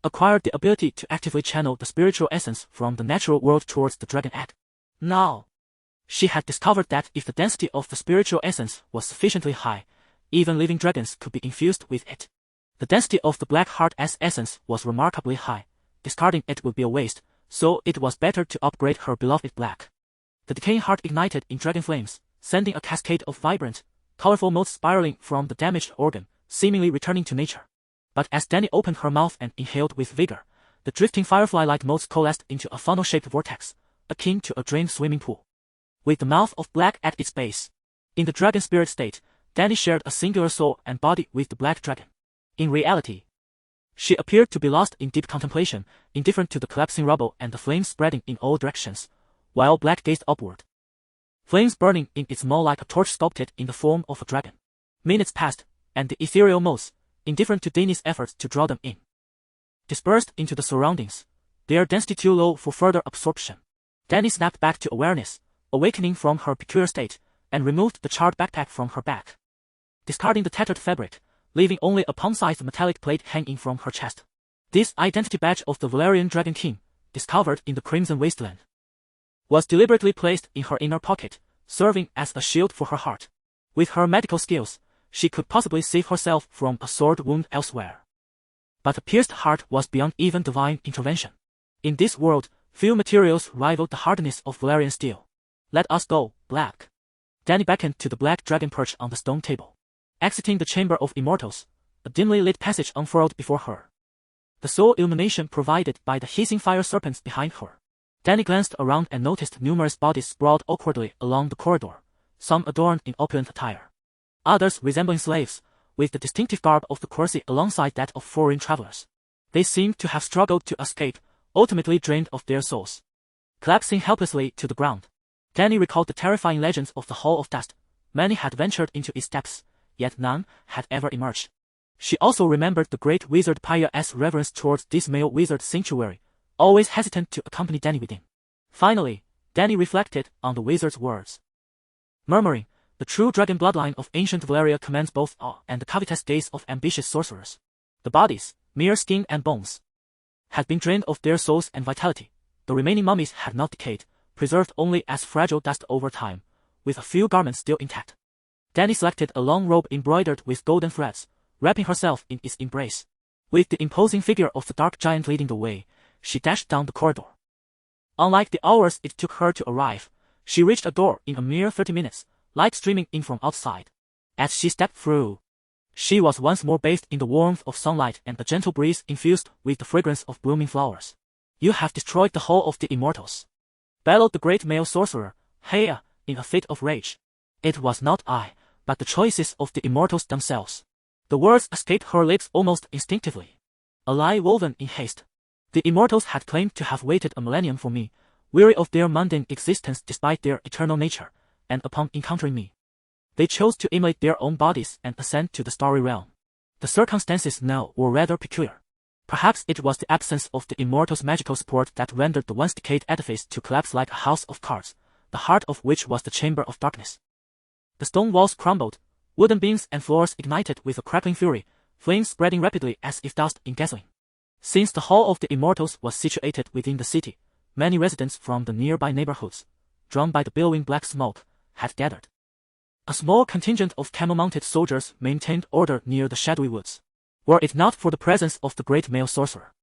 acquired the ability to actively channel the spiritual essence from the natural world towards the dragon egg. Now, she had discovered that if the density of the spiritual essence was sufficiently high, even living dragons could be infused with it. The density of the black heart's essence was remarkably high. Discarding it would be a waste, so it was better to upgrade her beloved black. The decaying heart ignited in dragon flames, sending a cascade of vibrant, colorful motes spiraling from the damaged organ, seemingly returning to nature. But as Dany opened her mouth and inhaled with vigor, the drifting firefly-like motes coalesced into a funnel-shaped vortex, akin to a drained swimming pool, with the mouth of black at its base. In the dragon spirit state, Dany shared a singular soul and body with the black dragon. In reality, she appeared to be lost in deep contemplation, indifferent to the collapsing rubble and the flames spreading in all directions, while Black gazed upward, flames burning in its maw like a torch sculpted in the form of a dragon. Minutes passed, and the ethereal motes, indifferent to Dany's efforts to draw them in, dispersed into the surroundings, their density too low for further absorption. Dany snapped back to awareness, awakening from her peculiar state, and removed the charred backpack from her back, discarding the tattered fabric, leaving only a palm-sized metallic plate hanging from her chest. This identity badge of the Valyrian Dragon King, discovered in the Crimson Wasteland, was deliberately placed in her inner pocket, serving as a shield for her heart. With her medical skills, she could possibly save herself from a sword wound elsewhere. But a pierced heart was beyond even divine intervention. In this world, few materials rivaled the hardness of Valyrian steel. "Let us go, Black." Dany beckoned to the black dragon perched on the stone table. Exiting the Chamber of Immortals, a dimly lit passage unfurled before her, the sole illumination provided by the hissing fire serpents behind her. Dany glanced around and noticed numerous bodies sprawled awkwardly along the corridor, some adorned in opulent attire, others resembling slaves, with the distinctive garb of the Corsi alongside that of foreign travelers. They seemed to have struggled to escape, ultimately drained of their souls, collapsing helplessly to the ground. Dany recalled the terrifying legends of the Hall of Dust. Many had ventured into its depths, yet none had ever emerged. She also remembered the great wizard Pyre's reverence towards this male wizard sanctuary, always hesitant to accompany Dany within. Finally, Dany reflected on the wizard's words, murmuring, "The true dragon bloodline of ancient Valyria commands both awe and the covetous gaze of ambitious sorcerers." The bodies, mere skin and bones, had been drained of their souls and vitality. The remaining mummies had not decayed, preserved only as fragile dust over time, with a few garments still intact. Dany selected a long robe embroidered with golden threads, wrapping herself in its embrace. With the imposing figure of the dark giant leading the way, she dashed down the corridor. Unlike the hours it took her to arrive, she reached a door in a mere 30 minutes, light streaming in from outside. As she stepped through, she was once more bathed in the warmth of sunlight and a gentle breeze infused with the fragrance of blooming flowers. "You have destroyed the whole of the immortals," bellowed the great male sorcerer, Hea, in a fit of rage. "It was not I, but the choices of the immortals themselves." The words escaped her lips almost instinctively. A lie woven in haste. The immortals had claimed to have waited a millennium for me, weary of their mundane existence despite their eternal nature, and upon encountering me, they chose to immolate their own bodies and ascend to the starry realm. The circumstances now were rather peculiar. Perhaps it was the absence of the immortals' magical support that rendered the once decayed edifice to collapse like a house of cards, the heart of which was the chamber of darkness. The stone walls crumbled, wooden beams and floors ignited with a crackling fury, flames spreading rapidly as if dust in gasoline. Since the Hall of the Immortals was situated within the city, many residents from the nearby neighborhoods, drawn by the billowing black smoke, had gathered. A small contingent of camel-mounted soldiers maintained order near the shadowy woods. Were it not for the presence of the great male sorcerer,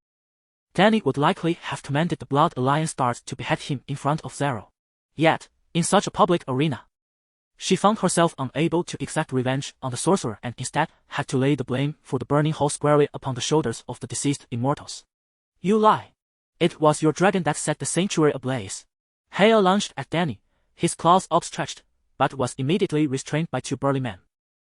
Dany would likely have commanded the Blood Alliance guards to behead him in front of Zero. Yet, in such a public arena, she found herself unable to exact revenge on the sorcerer and instead had to lay the blame for the burning hall squarely upon the shoulders of the deceased immortals. "You lie. It was your dragon that set the sanctuary ablaze." Hea lunged at Dany, his claws outstretched, but was immediately restrained by two burly men,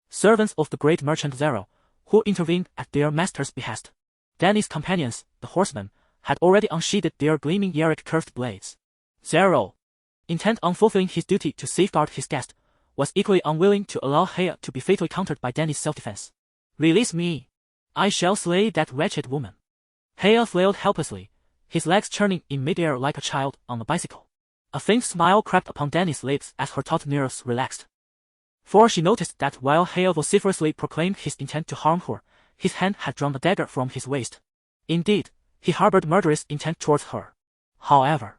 servants of the great merchant Zero, who intervened at their master's behest. Dany's companions, the horsemen, had already unsheathed their gleaming Yarick curved blades. Zero, intent on fulfilling his duty to safeguard his guest, was equally unwilling to allow Hea to be fatally countered by Dany's self-defense. "Release me. I shall slay that wretched woman." Hea flailed helplessly, his legs churning in midair like a child on a bicycle. A faint smile crept upon Dany's lips as her taut nerves relaxed. For she noticed that while Hea vociferously proclaimed his intent to harm her, his hand had drawn a dagger from his waist. Indeed, he harbored murderous intent towards her. However,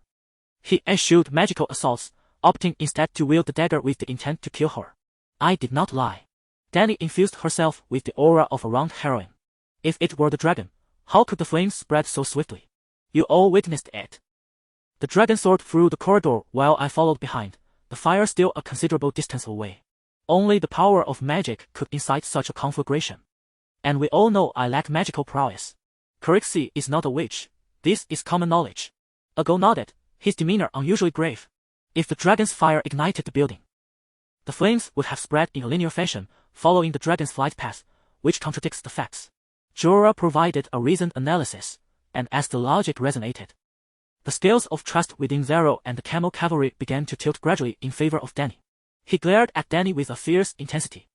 he eschewed magical assaults, opting instead to wield the dagger with the intent to kill her. "I did not lie." Dany infused herself with the aura of a round heroine. If it were the dragon, how could the flames spread so swiftly? "You all witnessed it." The dragon soared through the corridor while I followed behind, the fire still a considerable distance away. Only the power of magic could incite such a conflagration. And we all know I lack magical prowess. Crixie is not a witch, this is common knowledge. Ago nodded, his demeanor unusually grave. If the dragon's fire ignited the building, the flames would have spread in a linear fashion, following the dragon's flight path, which contradicts the facts. Jorah provided a reasoned analysis, and as the logic resonated, the scales of trust within Zero and the camel cavalry began to tilt gradually in favor of Dany. He glared at Dany with a fierce intensity,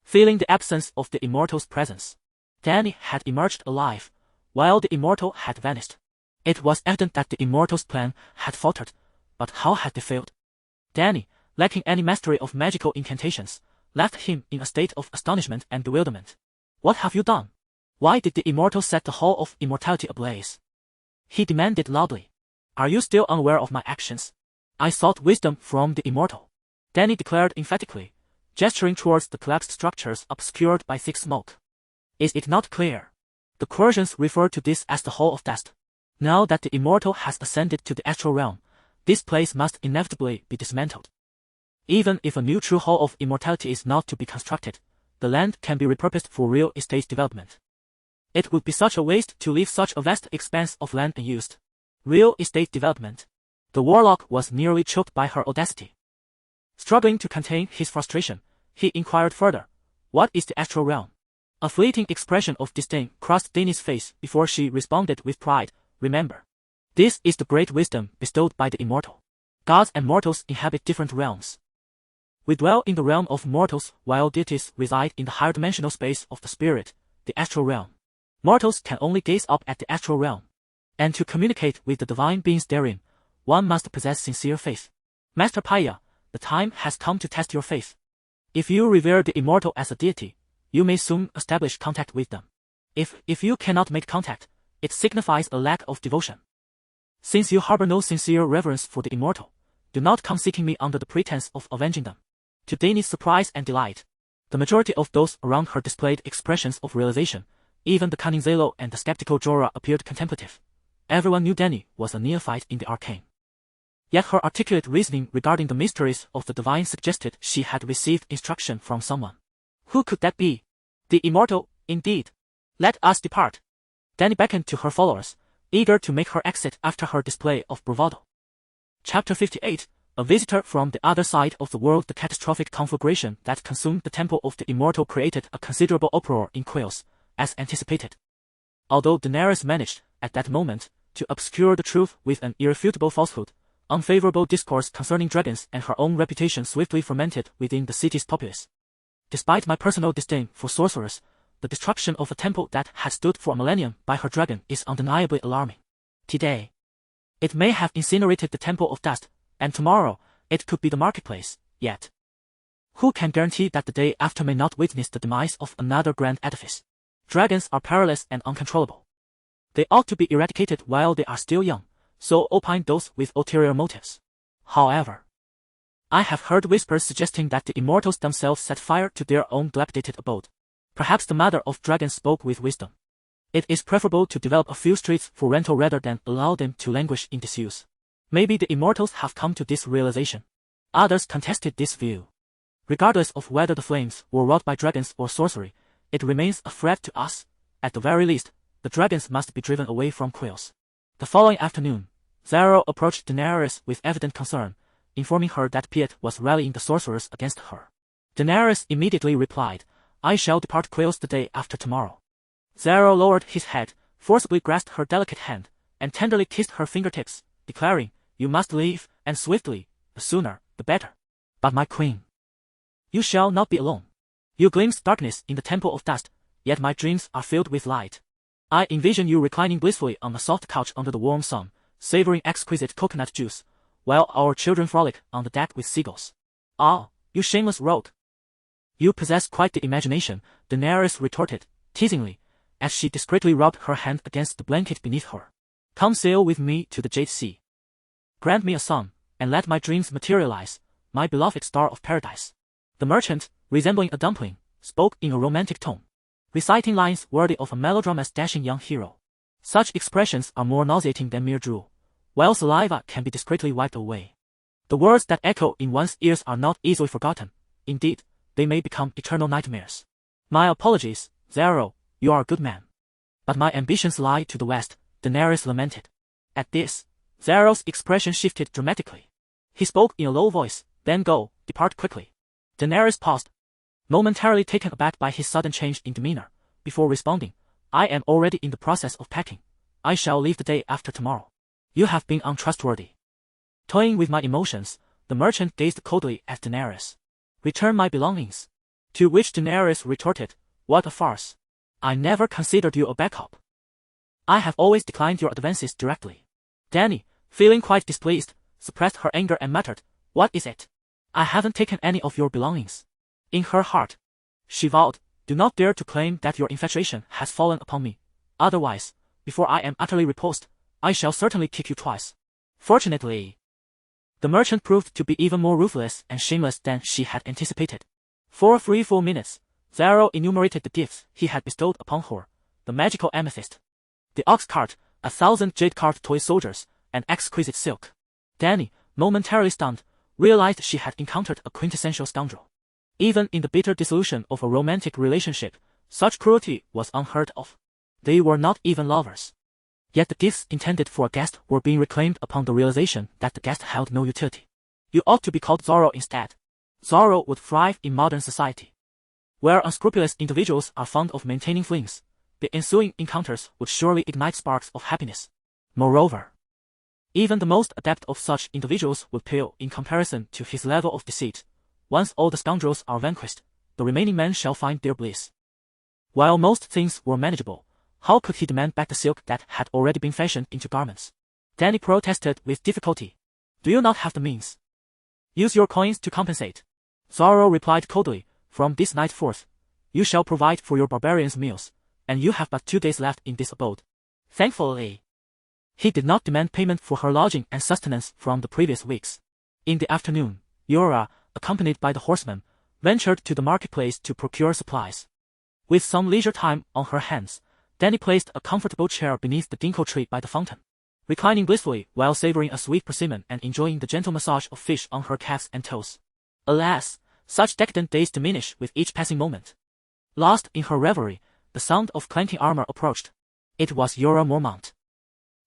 feeling the absence of the immortal's presence. Dany had emerged alive, while the immortal had vanished. It was evident that the immortal's plan had faltered, but how had they failed? Dany, lacking any mastery of magical incantations, left him in a state of astonishment and bewilderment. "What have you done? Why did the immortal set the Hall of Immortality ablaze?" he demanded loudly. "Are you still unaware of my actions?" "I sought wisdom from the immortal," Dany declared emphatically, gesturing towards the collapsed structures obscured by thick smoke. "Is it not clear? The Quarians refer to this as the Hall of Dust. Now that the immortal has ascended to the astral realm, this place must inevitably be dismantled. Even if a new true Hall of Immortality is not to be constructed, the land can be repurposed for real estate development. It would be such a waste to leave such a vast expanse of land unused." Real estate development. The warlock was nearly choked by her audacity. Struggling to contain his frustration, he inquired further, "What is the astral realm?" A fleeting expression of disdain crossed Dany's face before she responded with pride, "Remember, this is the great wisdom bestowed by the immortal. Gods and mortals inhabit different realms. We dwell in the realm of mortals while deities reside in the higher dimensional space of the spirit, the astral realm. Mortals can only gaze up at the astral realm. And to communicate with the divine beings therein, one must possess sincere faith. Master Paya, the time has come to test your faith. If you revere the immortal as a deity, you may soon establish contact with them. If you cannot make contact, it signifies a lack of devotion. Since you harbor no sincere reverence for the immortal, do not come seeking me under the pretense of avenging them. To Dany's surprise and delight, the majority of those around her displayed expressions of realization. Even the cunning Zalo and the skeptical Jorah appeared contemplative. Everyone knew Dany was a neophyte in the arcane. Yet her articulate reasoning regarding the mysteries of the divine suggested she had received instruction from someone. Who could that be? The immortal, indeed. Let us depart. Dany beckoned to her followers, eager to make her exit after her display of bravado. Chapter 58, A visitor from the other side of the world. The catastrophic conflagration that consumed the Temple of the Immortal created a considerable uproar in Quails, as anticipated. Although Daenerys managed, at that moment, to obscure the truth with an irrefutable falsehood, unfavorable discourse concerning dragons and her own reputation swiftly fermented within the city's populace. Despite my personal disdain for sorcerers, the destruction of a temple that had stood for a millennium by her dragon is undeniably alarming. Today, it may have incinerated the Temple of Dust, and tomorrow, it could be the marketplace, yet who can guarantee that the day after may not witness the demise of another grand edifice? Dragons are perilous and uncontrollable. They ought to be eradicated while they are still young, so opine those with ulterior motives. However, I have heard whispers suggesting that the immortals themselves set fire to their own dilapidated abode. Perhaps the mother of dragons spoke with wisdom. It is preferable to develop a few streets for rental rather than allow them to languish in disuse. Maybe the immortals have come to this realization. Others contested this view. Regardless of whether the flames were wrought by dragons or sorcery, it remains a threat to us. At the very least, the dragons must be driven away from Quails. The following afternoon, Zaro approached Daenerys with evident concern, informing her that Piet was rallying the sorcerers against her. Daenerys immediately replied, I shall depart Quails the day after tomorrow. Zaro lowered his head, forcibly grasped her delicate hand, and tenderly kissed her fingertips, declaring, You must leave, and swiftly, the sooner, the better. But my queen, you shall not be alone. You glimpse darkness in the Temple of Dust, yet my dreams are filled with light. I envision you reclining blissfully on a soft couch under the warm sun, savoring exquisite coconut juice, while our children frolic on the deck with seagulls. Ah, you shameless rogue. You possess quite the imagination, Daenerys retorted, teasingly, as she discreetly rubbed her hand against the blanket beneath her. Come sail with me to the Jade Sea. Grant me a son, and let my dreams materialize, my beloved star of paradise. The merchant, resembling a dumpling, spoke in a romantic tone, reciting lines worthy of a melodrama's dashing young hero. Such expressions are more nauseating than mere drool, while saliva can be discreetly wiped away. The words that echo in one's ears are not easily forgotten. Indeed, they may become eternal nightmares. My apologies, Zaro, you are a good man. But my ambitions lie to the west, Daenerys lamented. At this, Zaro's expression shifted dramatically. He spoke in a low voice, then go, depart quickly. Daenerys paused, momentarily taken aback by his sudden change in demeanor, before responding, I am already in the process of packing. I shall leave the day after tomorrow. You have been untrustworthy. Toying with my emotions, the merchant gazed coldly at Daenerys. Return my belongings. To which Daenerys retorted, What a farce. I never considered you a backup. I have always declined your advances directly. Dany, feeling quite displeased, suppressed her anger and muttered, What is it? I haven't taken any of your belongings. In her heart, she vowed, Do not dare to claim that your infatuation has fallen upon me. Otherwise, before I am utterly repulsed, I shall certainly kick you twice. Fortunately, the merchant proved to be even more ruthless and shameless than she had anticipated. For 3 full minutes, Zaro enumerated the gifts he had bestowed upon her, the magical amethyst, the ox cart, 1,000 jade-carved toy soldiers, and exquisite silk. Dany, momentarily stunned, realized she had encountered a quintessential scoundrel. Even in the bitter dissolution of a romantic relationship, such cruelty was unheard of. They were not even lovers. Yet the gifts intended for a guest were being reclaimed upon the realization that the guest held no utility. You ought to be called Zorro instead. Zorro would thrive in modern society, where unscrupulous individuals are fond of maintaining flings. The ensuing encounters would surely ignite sparks of happiness. Moreover, even the most adept of such individuals would pale in comparison to his level of deceit. Once all the scoundrels are vanquished, the remaining men shall find their bliss. While most things were manageable, how could he demand back the silk that had already been fashioned into garments? Dany protested with difficulty. Do you not have the means? Use your coins to compensate. Zorro replied coldly, From this night forth, you shall provide for your barbarians' meals, and you have but 2 days left in this abode. Thankfully, he did not demand payment for her lodging and sustenance from the previous weeks. In the afternoon, Yora, accompanied by the horsemen, ventured to the marketplace to procure supplies. With some leisure time on her hands, Dany placed a comfortable chair beneath the ginkgo tree by the fountain, reclining blissfully while savoring a sweet persimmon and enjoying the gentle massage of fish on her calves and toes. Alas, such decadent days diminish with each passing moment. Lost in her reverie, the sound of clanking armor approached. It was Jorah Mormont,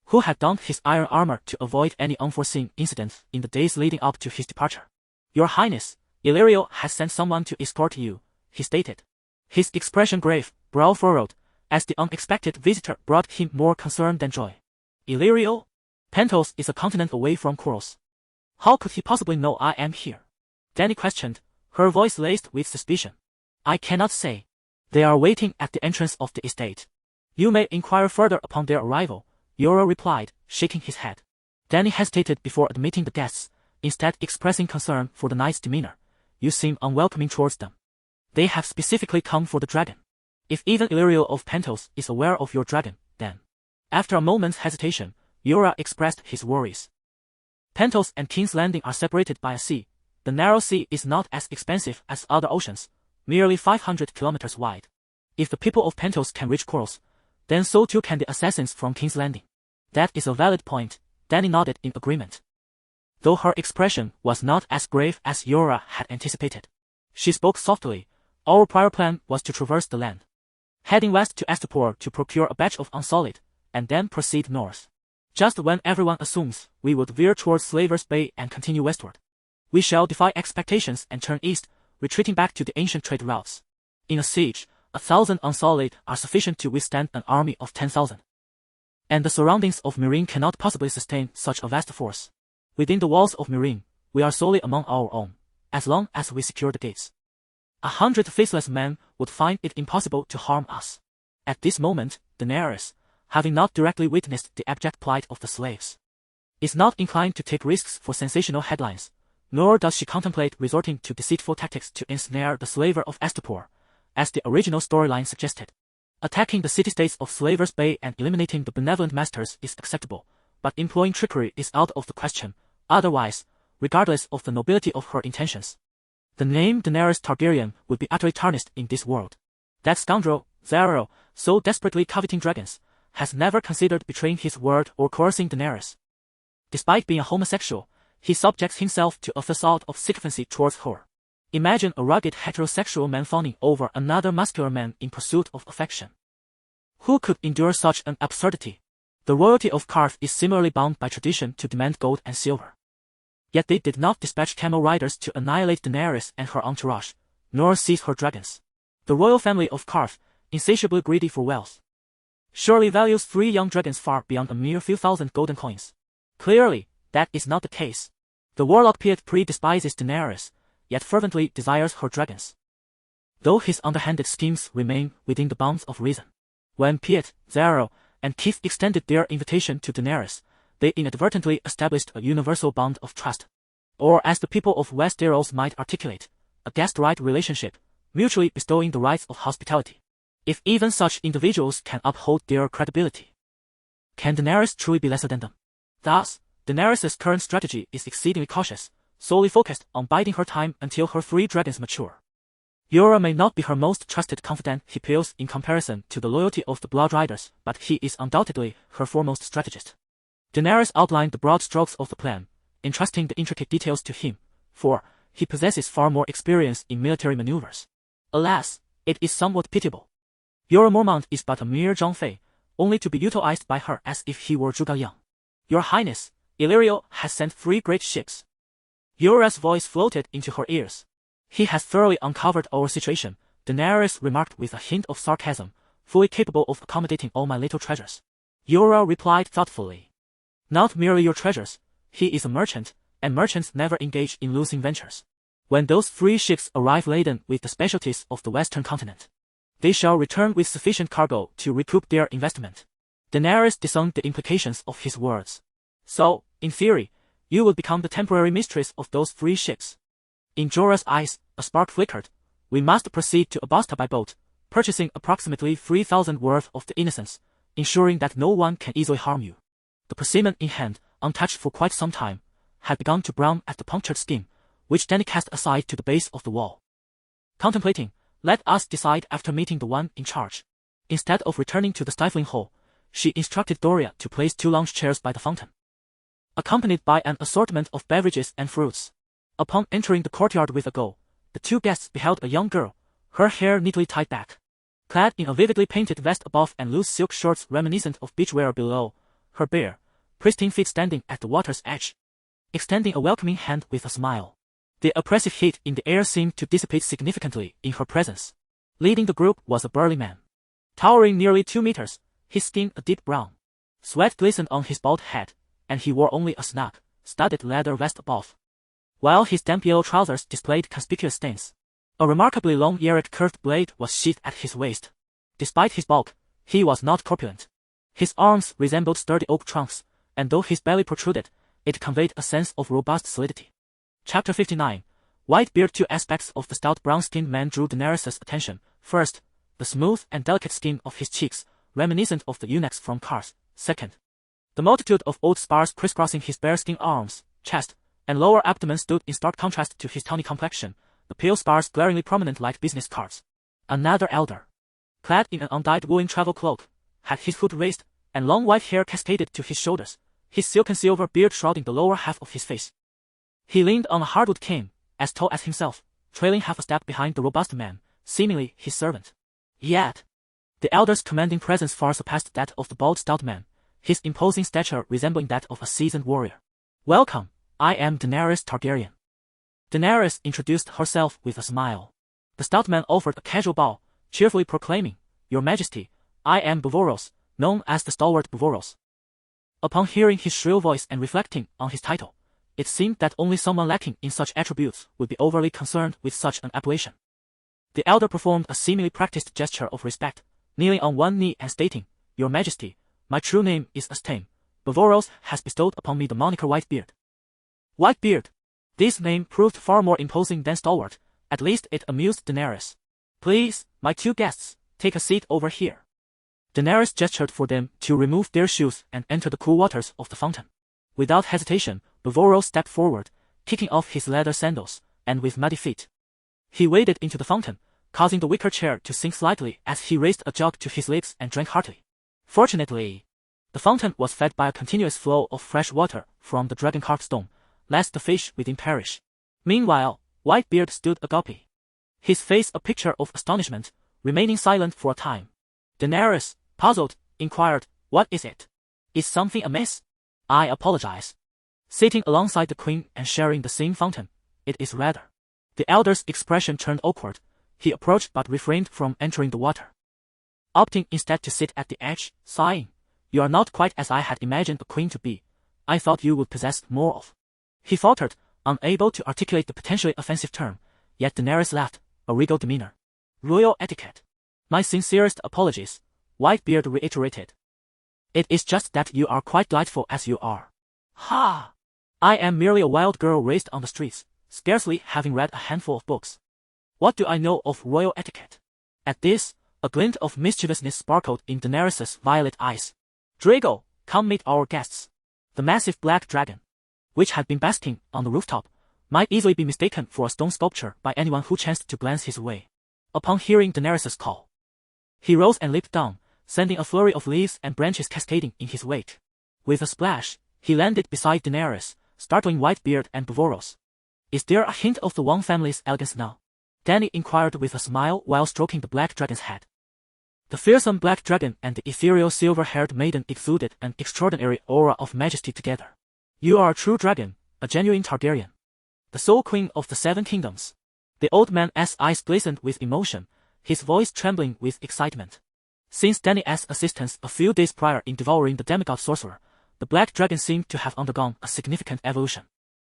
who had donned his iron armor to avoid any unforeseen incidents in the days leading up to his departure. "Your Highness, Illyrio has sent someone to escort you," he stated. His expression grave, brow furrowed, as the unexpected visitor brought him more concern than joy. Illyrio? Pentos is a continent away from Corals. How could he possibly know I am here? Dany questioned, her voice laced with suspicion. "I cannot say. They are waiting at the entrance of the estate. You may inquire further upon their arrival," Jorah replied, shaking his head. Dany hesitated before admitting the guests, instead expressing concern for the knight's demeanor. "You seem unwelcoming towards them. They have specifically come for the dragon. If even Illyrio of Pentos is aware of your dragon, then..." After a moment's hesitation, Jorah expressed his worries. Pentos and King's Landing are separated by a sea. The narrow sea is not as expansive as other oceans, merely 500 kilometers wide. If the people of Pentos can reach Corals, then so too can the assassins from King's Landing. "That is a valid point," Dany nodded in agreement. Though her expression was not as grave as Jorah had anticipated, she spoke softly. "Our prior plan was to traverse the land, heading west to Astapor to procure a batch of unsolid, and then proceed north. Just when everyone assumes we would veer towards Slaver's Bay and continue westward, we shall defy expectations and turn east, retreating back to the ancient trade routes. In a siege, 1,000 unsolid are sufficient to withstand an army of 10,000. And the surroundings of Meereen cannot possibly sustain such a vast force. Within the walls of Meereen, we are solely among our own, as long as we secure the gates. 100 faceless men would find it impossible to harm us." At this moment, Daenerys, having not directly witnessed the abject plight of the slaves, is not inclined to take risks for sensational headlines, nor does she contemplate resorting to deceitful tactics to ensnare the slaver of Astapor, as the original storyline suggested. Attacking the city-states of Slaver's Bay and eliminating the benevolent masters is acceptable, but employing trickery is out of the question. Otherwise, regardless of the nobility of her intentions, the name Daenerys Targaryen would be utterly tarnished in this world. That scoundrel, Zaro, so desperately coveting dragons, has never considered betraying his word or coercing Daenerys. Despite being a homosexual, he subjects himself to a facade of sycophancy towards her. Imagine a rugged heterosexual man fawning over another muscular man in pursuit of affection. Who could endure such an absurdity? The royalty of Qarth is similarly bound by tradition to demand gold and silver. Yet they did not dispatch camel riders to annihilate Daenerys and her entourage, nor seize her dragons. The royal family of Qarth, insatiably greedy for wealth, surely values 3 young dragons far beyond a mere few thousand golden coins. Clearly, that is not the case. The warlock Piet despises Daenerys, yet fervently desires her dragons, though his underhanded schemes remain within the bounds of reason. When Piet, Zaro, and Keith extended their invitation to Daenerys, they inadvertently established a universal bond of trust, or as the people of Westeros might articulate, a guest-right relationship, mutually bestowing the rights of hospitality. If even such individuals can uphold their credibility, can Daenerys truly be lesser than them? Thus, Daenerys' current strategy is exceedingly cautious, solely focused on biding her time until her 3 dragons mature. Jorah may not be her most trusted confidant, he pales in comparison to the loyalty of the Blood Riders, but he is undoubtedly her foremost strategist. Daenerys outlined the broad strokes of the plan, entrusting the intricate details to him, for he possesses far more experience in military maneuvers. Alas, it is somewhat pitiable. Jorah Mormont is but a mere Zhang only to be utilized by her as if he were Zhuge Liang. "Your Highness, Illyrio has sent 3 great ships." Jorah's voice floated into her ears. "He has thoroughly uncovered our situation," Daenerys remarked with a hint of sarcasm, "fully capable of accommodating all my little treasures." Jorah replied thoughtfully. "Not merely your treasures, he is a merchant, and merchants never engage in losing ventures. When those 3 ships arrive laden with the specialties of the western continent, they shall return with sufficient cargo to recoup their investment." Daenerys discerned the implications of his words. "So, in theory, you will become the temporary mistress of those 3 ships." In Jorah's eyes, a spark flickered. "We must proceed to Abasta by boat, purchasing approximately 3,000 worth of the innocence, ensuring that no one can easily harm you. The persimmon in hand, untouched for quite some time, had begun to brown at the punctured skin, which Dany cast aside to the base of the wall. Contemplating, let us decide after meeting the one in charge. Instead of returning to the stifling hall, she instructed Doria to place 2 lounge chairs by the fountain, accompanied by an assortment of beverages and fruits. Upon entering the courtyard with a go, the 2 guests beheld a young girl, her hair neatly tied back, clad in a vividly painted vest above and loose silk shorts reminiscent of beachwear below, her bare, pristine feet standing at the water's edge, extending a welcoming hand with a smile. The oppressive heat in the air seemed to dissipate significantly in her presence. Leading the group was a burly man, towering nearly 2 meters, his skin a deep brown. Sweat glistened on his bald head, and he wore only a snug, studded leather vest above, while his damp yellow trousers displayed conspicuous stains. A remarkably long Yerrick curved blade was sheathed at his waist. Despite his bulk, he was not corpulent. His arms resembled sturdy oak trunks, and though his belly protruded, it conveyed a sense of robust solidity. Chapter 59. Whitebeard. 2 aspects of the stout brown-skinned man drew Daenerys' attention. First, the smooth and delicate skin of his cheeks, reminiscent of the eunuchs from Kars. Second, the multitude of old spars crisscrossing his bare-skin arms, chest, and lower abdomen stood in stark contrast to his tawny complexion, the pale spars glaringly prominent like business cards. Another elder, clad in an undyed woolen travel cloak, had his hood raised, and long white hair cascaded to his shoulders, his silken silver beard shrouding the lower half of his face. He leaned on a hardwood cane, as tall as himself, trailing half a step behind the robust man, seemingly his servant. Yet, the elder's commanding presence far surpassed that of the bald stout man, his imposing stature resembling that of a seasoned warrior. Welcome, I am Daenerys Targaryen. Daenerys introduced herself with a smile. The stout man offered a casual bow, cheerfully proclaiming, Your Majesty, I am Bavoros, known as the stalwart Bavoros. Upon hearing his shrill voice and reflecting on his title, it seemed that only someone lacking in such attributes would be overly concerned with such an appellation. The elder performed a seemingly practiced gesture of respect, kneeling on one knee and stating, Your Majesty, my true name is Astame. Bavoros has bestowed upon me the moniker Whitebeard. Whitebeard. This name proved far more imposing than stalwart, at least it amused Daenerys. Please, my 2 guests, take a seat over here. Daenerys gestured for them to remove their shoes and enter the cool waters of the fountain. Without hesitation, Bavoros stepped forward, kicking off his leather sandals, and with muddy feet, he waded into the fountain, causing the wicker chair to sink slightly as he raised a jug to his lips and drank heartily. Fortunately, the fountain was fed by a continuous flow of fresh water from the dragon-carved stone, lest the fish within perish. Meanwhile, Whitebeard stood agape, his face a picture of astonishment, remaining silent for a time. Daenerys, puzzled, inquired, What is it? Is something amiss? I apologize. Sitting alongside the queen and sharing the same fountain, it is rather. The elder's expression turned awkward. He approached but refrained from entering the water, opting instead to sit at the edge, sighing, You are not quite as I had imagined a queen to be. I thought you would possess more of. He faltered, unable to articulate the potentially offensive term, yet Daenerys laughed, a regal demeanor. Royal etiquette. My sincerest apologies, Whitebeard reiterated. It is just that you are quite delightful as you are. Ha! I am merely a wild girl raised on the streets, scarcely having read a handful of books. What do I know of royal etiquette? At this, a glint of mischievousness sparkled in Daenerys' violet eyes. Drago, come meet our guests. The massive black dragon, which had been basking on the rooftop, might easily be mistaken for a stone sculpture by anyone who chanced to glance his way. Upon hearing Daenerys' call, he rose and leaped down, sending a flurry of leaves and branches cascading in his wake. With a splash, he landed beside Daenerys, startling Whitebeard and Bavoros. Is there a hint of the Wong family's elegance now? Dany inquired with a smile while stroking the black dragon's head. The fearsome black dragon and the ethereal silver-haired maiden exuded an extraordinary aura of majesty together. You are a true dragon, a genuine Targaryen, the sole queen of the 7 kingdoms. The old man's eyes glistened with emotion, his voice trembling with excitement. Since Dany's assistance a few days prior in devouring the demigod sorcerer, the black dragon seemed to have undergone a significant evolution.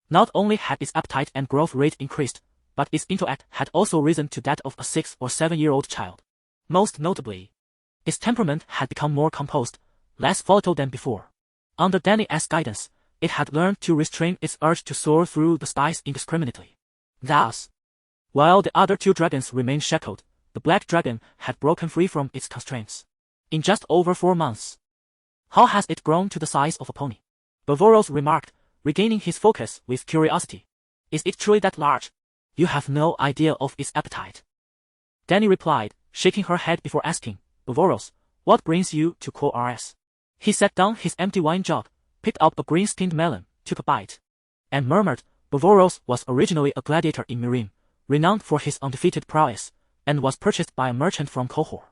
Not only had its appetite and growth rate increased, but its intellect had also risen to that of a 6 or 7-year-old child. Most notably, its temperament had become more composed, less volatile than before. Under Dany's guidance, it had learned to restrain its urge to soar through the skies indiscriminately. Thus, while the other 2 dragons remained shackled, the black dragon had broken free from its constraints. In just over 4 months. How has it grown to the size of a pony? Bavoros remarked, regaining his focus with curiosity. Is it truly that large? You have no idea of its appetite. Dany replied, shaking her head before asking, Bavoros, what brings you to Rs? He set down his empty wine jug, picked up a green-skinned melon, took a bite, and murmured, Bavoros was originally a gladiator in Meereen, renowned for his undefeated prowess, and was purchased by a merchant from Qohor,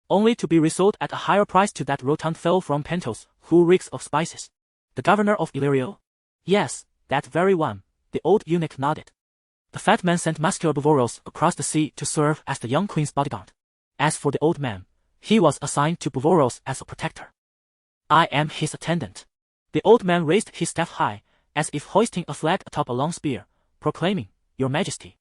only to be resold at a higher price to that rotund fellow from Pentos, who reeks of spices. The governor of Illyrio? Yes, that very one, the old eunuch nodded. The fat man sent muscular Bavoros across the sea to serve as the young queen's bodyguard. As for the old man, he was assigned to Bavoros as a protector. I am his attendant. The old man raised his staff high, as if hoisting a flag atop a long spear, proclaiming, Your Majesty.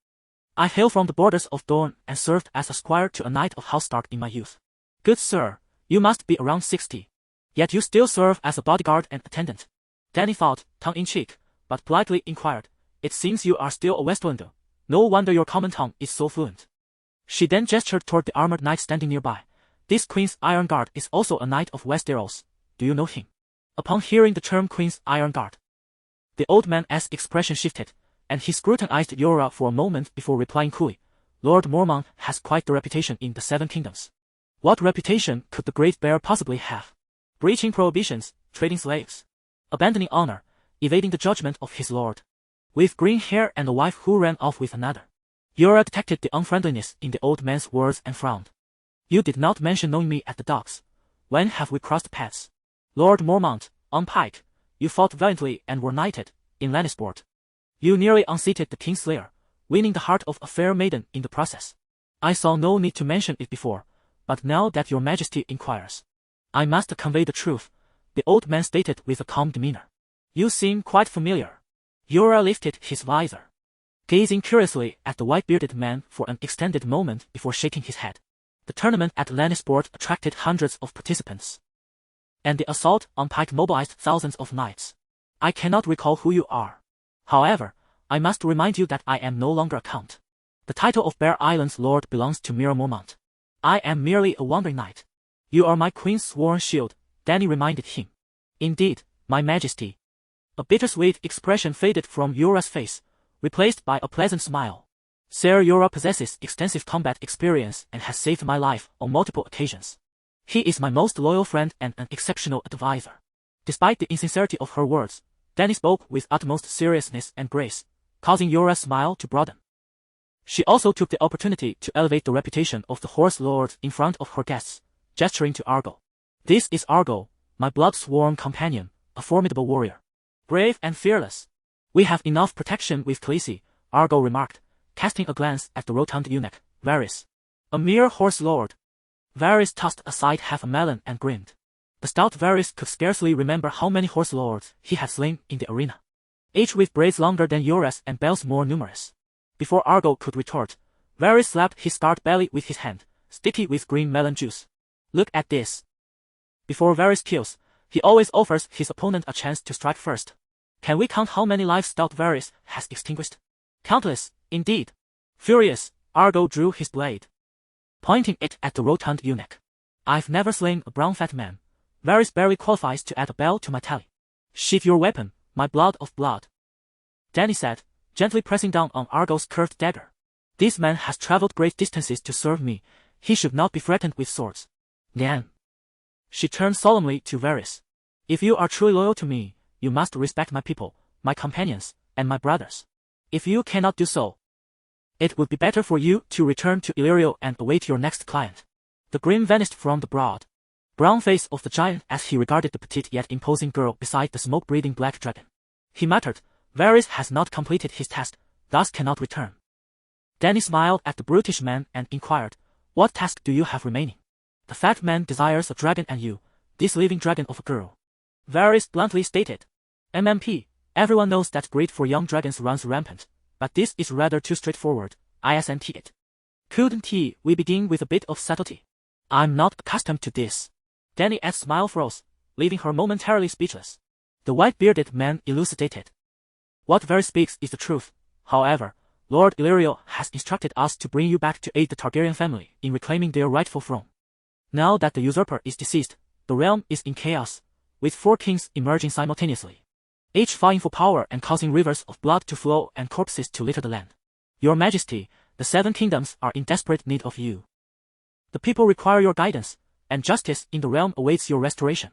I hail from the borders of Dorne and served as a squire to a knight of House Stark in my youth. Good sir, you must be around 60. Yet you still serve as a bodyguard and attendant. Dany thought, tongue-in-cheek, but politely inquired, It seems you are still a Westlander. No wonder your common tongue is so fluent. She then gestured toward the armored knight standing nearby. This Queen's Iron Guard is also a knight of Westeros. Do you know him? Upon hearing the term Queen's Iron Guard, the old man's expression shifted, and he scrutinized Yora for a moment before replying coolly, Lord Mormont has quite the reputation in the Seven Kingdoms. What reputation could the Great Bear possibly have? Breaching prohibitions, trading slaves, abandoning honor, evading the judgment of his lord, with green hair and a wife who ran off with another. Yora detected the unfriendliness in the old man's words and frowned. You did not mention knowing me at the docks. When have we crossed paths? Lord Mormont, on Pike, you fought valiantly and were knighted, in Lannisport. You nearly unseated the Kingslayer, winning the heart of a fair maiden in the process. I saw no need to mention it before, but now that your Majesty inquires, I must convey the truth, the old man stated with a calm demeanor. You seem quite familiar. Yora lifted his visor, gazing curiously at the white-bearded man for an extended moment before shaking his head. The tournament at Lannisport attracted hundreds of participants, and the assault on Pike mobilized thousands of knights. I cannot recall who you are. However, I must remind you that I am no longer a count. The title of Bear Island's lord belongs to Mir Mormont. I am merely a wandering knight. You are my queen's sworn shield, Dany reminded him. Indeed, my majesty. A bittersweet expression faded from Yora's face, replaced by a pleasant smile. Ser Yora possesses extensive combat experience and has saved my life on multiple occasions. He is my most loyal friend and an exceptional advisor. Despite the insincerity of her words, Dany spoke with utmost seriousness and grace, causing Yora's smile to broaden. She also took the opportunity to elevate the reputation of the Horse Lord in front of her guests, gesturing to Argo. This is Argo, my blood-sworn companion, a formidable warrior. Brave and fearless. We have enough protection with Khaleesi, Argo remarked, casting a glance at the rotund eunuch, Varys. A mere horse lord. Varys tossed aside half a melon and grinned. The stout Varys could scarcely remember how many horse lords he had slain in the arena, each with braids longer than Yora's and bells more numerous. Before Argo could retort, Varys slapped his scarred belly with his hand, sticky with green melon juice. Look at this. Before Varys kills, he always offers his opponent a chance to strike first. Can we count how many lives stout Varys has extinguished? Countless, indeed. Furious, Argo drew his blade, pointing it at the rotund eunuch. I've never slain a brown fat man. Varys barely qualifies to add a bell to my tally. Sheath your weapon, my blood of blood. Dany said, gently pressing down on Argo's curved dagger. This man has traveled great distances to serve me. He should not be threatened with swords. Nyan. She turned solemnly to Varys. If you are truly loyal to me, you must respect my people, my companions, and my brothers. If you cannot do so, it would be better for you to return to Illyrio and await your next client. The grin vanished from the broad, brown face of the giant as he regarded the petite yet imposing girl beside the smoke-breathing black dragon. He muttered, Varys has not completed his task, thus cannot return. Dany smiled at the brutish man and inquired, what task do you have remaining? The fat man desires a dragon and you, this living dragon of a girl. Varys bluntly stated. MMP, everyone knows that greed for young dragons runs rampant, but this is rather too straightforward, isn't it? Couldn't we begin with a bit of subtlety? I'm not accustomed to this. Dany's smile froze, leaving her momentarily speechless. The white-bearded man elucidated. What Varys speaks is the truth. However, Lord Illyrio has instructed us to bring you back to aid the Targaryen family in reclaiming their rightful throne. Now that the usurper is deceased, the realm is in chaos, with 4 kings emerging simultaneously, each vying for power and causing rivers of blood to flow and corpses to litter the land. Your Majesty, the 7 kingdoms are in desperate need of you. The people require your guidance, and justice in the realm awaits your restoration.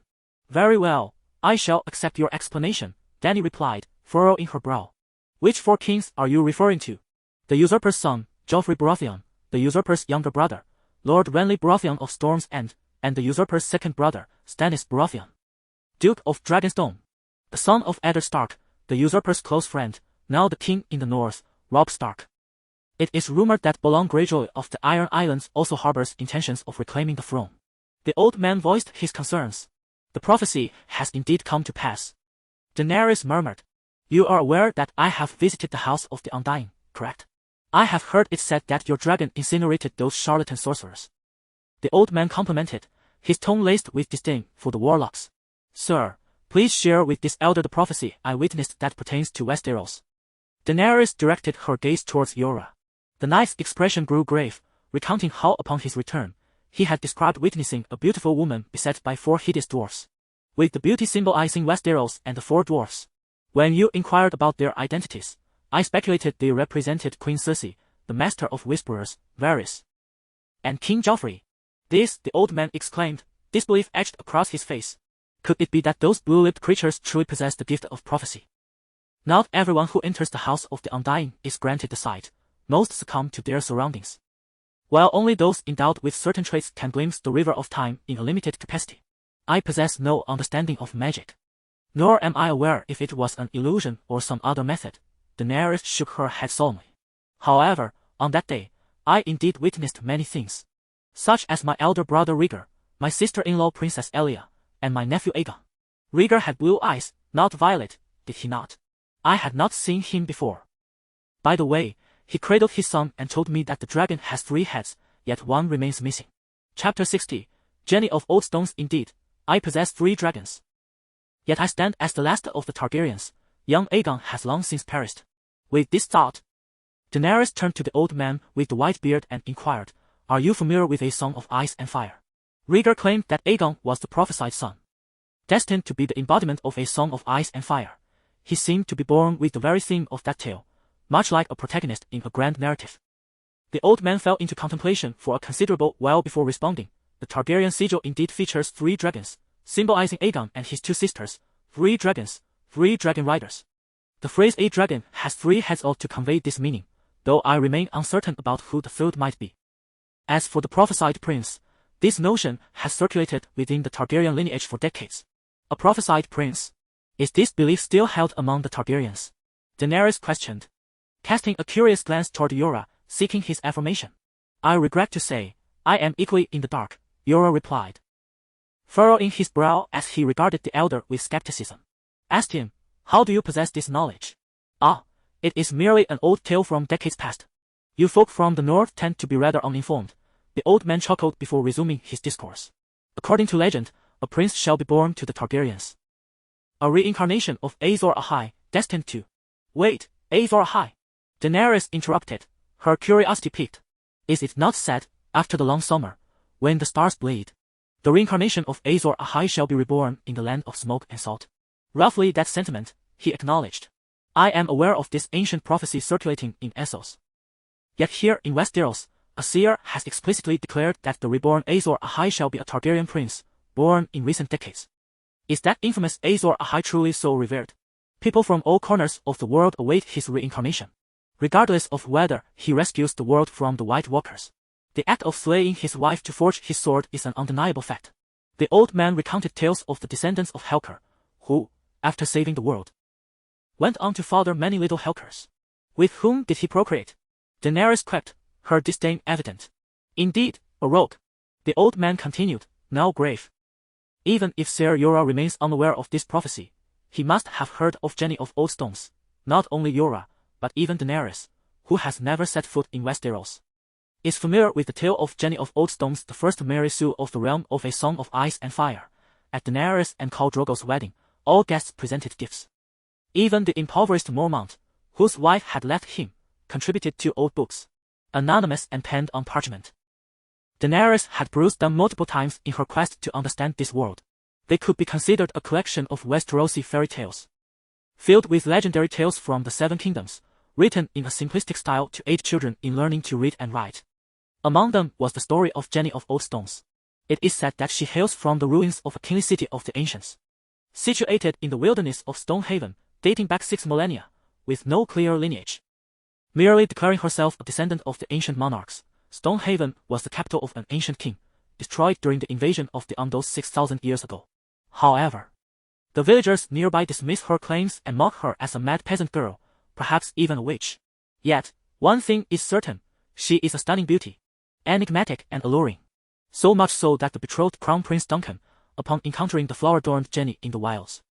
Very well, I shall accept your explanation, Dany replied, furrow in her brow. Which 4 kings are you referring to? The usurper's son, Joffrey Baratheon, the usurper's younger brother, Lord Renly Baratheon of Storm's End, and the usurper's second brother, Stannis Baratheon, Duke of Dragonstone, the son of Eddard Stark, the usurper's close friend, now the king in the north, Robb Stark. It is rumored that Balon Greyjoy of the Iron Islands also harbors intentions of reclaiming the throne. The old man voiced his concerns. The prophecy has indeed come to pass. Daenerys murmured. You are aware that I have visited the House of the Undying, correct? I have heard it said that your dragon incinerated those charlatan sorcerers. The old man complimented, his tone laced with disdain for the warlocks. Sir, please share with this elder the prophecy I witnessed that pertains to Westeros. Daenerys directed her gaze towards Yora. The knight's expression grew grave, recounting how upon his return, he had described witnessing a beautiful woman beset by 4 hideous dwarfs, with the beauty symbolizing Westeros and the 4 dwarfs. When you inquired about their identities, I speculated they represented Queen Cersei, the master of whisperers, Varys, and King Joffrey. This, the old man exclaimed, disbelief etched across his face. Could it be that those blue-lipped creatures truly possess the gift of prophecy? Not everyone who enters the House of the Undying is granted the sight. Most succumb to their surroundings, while only those endowed with certain traits can glimpse the river of time in a limited capacity. I possess no understanding of magic, nor am I aware if it was an illusion or some other method. Daenerys shook her head solemnly. However, on that day, I indeed witnessed many things, such as my elder brother Rhaegar, my sister-in-law Princess Elia, and my nephew Aegon. Rhaegar had blue eyes, not violet, did he not? I had not seen him before. By the way, he cradled his son and told me that the dragon has 3 heads, yet one remains missing. Chapter 60, Jenny of Old Stones. Indeed, I possess 3 dragons. Yet I stand as the last of the Targaryens. Young Aegon has long since perished. With this thought, Daenerys turned to the old man with the white beard and inquired, are you familiar with A Song of Ice and Fire? Rhaegar claimed that Aegon was the prophesied son, destined to be the embodiment of A Song of Ice and Fire. He seemed to be born with the very theme of that tale, much like a protagonist in a grand narrative. The old man fell into contemplation for a considerable while before responding. The Targaryen sigil indeed features 3 dragons, symbolizing Aegon and his 2 sisters, 3 dragons, 3 dragon riders. The phrase a dragon has 3 heads ought to convey this meaning, though I remain uncertain about who the 3rd might be. As for the prophesied prince, this notion has circulated within the Targaryen lineage for decades. A prophesied prince? Is this belief still held among the Targaryens? Daenerys questioned, casting a curious glance toward Yora, seeking his affirmation. I regret to say, I am equally in the dark, Yora replied, furrowing his brow as he regarded the elder with skepticism. Asked him, how do you possess this knowledge? Ah, it is merely an old tale from decades past. You folk from the north tend to be rather uninformed. The old man chuckled before resuming his discourse. According to legend, a prince shall be born to the Targaryens. A reincarnation of Azor Ahai, destined to... Wait, Azor Ahai? Daenerys interrupted, her curiosity piqued. Is it not said, after the long summer, when the stars bleed, the reincarnation of Azor Ahai shall be reborn in the land of smoke and salt? Roughly that sentiment, he acknowledged. I am aware of this ancient prophecy circulating in Essos. Yet here in Westeros, a seer has explicitly declared that the reborn Azor Ahai shall be a Targaryen prince, born in recent decades. Is that infamous Azor Ahai truly so revered? People from all corners of the world await his reincarnation, regardless of whether he rescues the world from the White Walkers. The act of slaying his wife to forge his sword is an undeniable fact. The old man recounted tales of the descendants of Helker, who, after saving the world, went on to father many little Helkers. With whom did he procreate? Daenerys quipped, her disdain evident. Indeed, a rogue. The old man continued, now grave. Even if Ser Yora remains unaware of this prophecy, he must have heard of Jenny of Old Stones, not only Yora, but even Daenerys, who has never set foot in Westeros, is familiar with the tale of Jenny of Old Stones, the first Mary Sue of the realm of A Song of Ice and Fire. At Daenerys and Khal Drogo's wedding, all guests presented gifts. Even the impoverished Mormont, whose wife had left him, contributed 2 old books, anonymous and penned on parchment. Daenerys had perused them multiple times in her quest to understand this world. They could be considered a collection of Westerosi fairy tales, filled with legendary tales from the 7 kingdoms, written in a simplistic style to aid children in learning to read and write. Among them was the story of Jenny of Old Stones. It is said that she hails from the ruins of a kingly city of the ancients, situated in the wilderness of Stonehaven, dating back 6 millennia, with no clear lineage. Merely declaring herself a descendant of the ancient monarchs, Stonehaven was the capital of an ancient king, destroyed during the invasion of the Undos 6,000 years ago. However, the villagers nearby dismiss her claims and mock her as a mad peasant girl, perhaps even a witch. Yet, one thing is certain, she is a stunning beauty, enigmatic and alluring. So much so that the betrothed Crown Prince Duncan, upon encountering the flower-adorned Jenny in the wilds,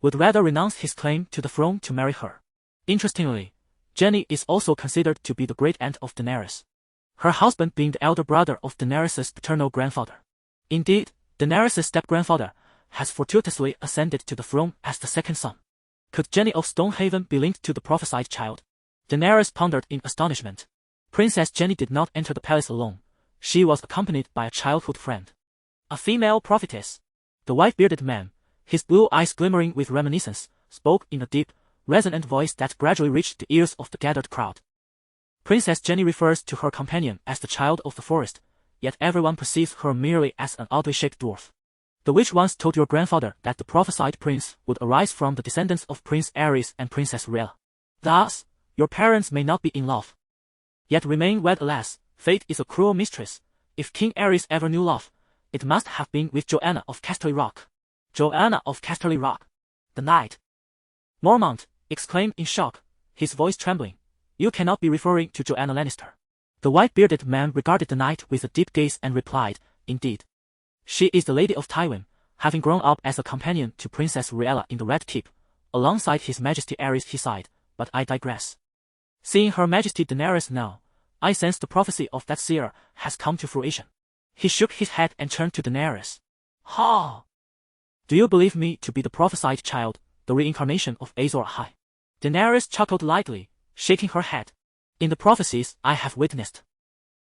would rather renounce his claim to the throne to marry her. Interestingly, Jenny is also considered to be the great-aunt of Daenerys, her husband being the elder brother of Daenerys' paternal grandfather. Indeed, Daenerys' step-grandfather has fortuitously ascended to the throne as the second son. Could Jenny of Stonehaven be linked to the prophesied child? Daenerys pondered in astonishment. Princess Jenny did not enter the palace alone. She was accompanied by a childhood friend, a female prophetess. The white-bearded man, his blue eyes glimmering with reminiscence, spoke in a deep, resonant voice that gradually reached the ears of the gathered crowd. Princess Jenny refers to her companion as the child of the forest, yet everyone perceives her merely as an oddly shaped dwarf. The witch once told your grandfather that the prophesied prince would arise from the descendants of Prince Aerys and Princess Rhaella. Thus, your parents may not be in love, yet remain wed. Alas, fate is a cruel mistress. If King Aerys ever knew love, it must have been with Joanna of Casterly Rock. Joanna of Casterly Rock. The knight. Mormont exclaimed in shock, his voice trembling. You cannot be referring to Joanna Lannister. The white-bearded man regarded the knight with a deep gaze and replied, Indeed. She is the Lady of Tywin, having grown up as a companion to Princess Rhaella in the Red Keep, alongside His Majesty Aerys. He sighed, but I digress. Seeing Her Majesty Daenerys now, I sense the prophecy of that seer has come to fruition. He shook his head and turned to Daenerys. Ha! Do you believe me to be the prophesied child, the reincarnation of Azor Ahai? Daenerys chuckled lightly, shaking her head. In the prophecies I have witnessed,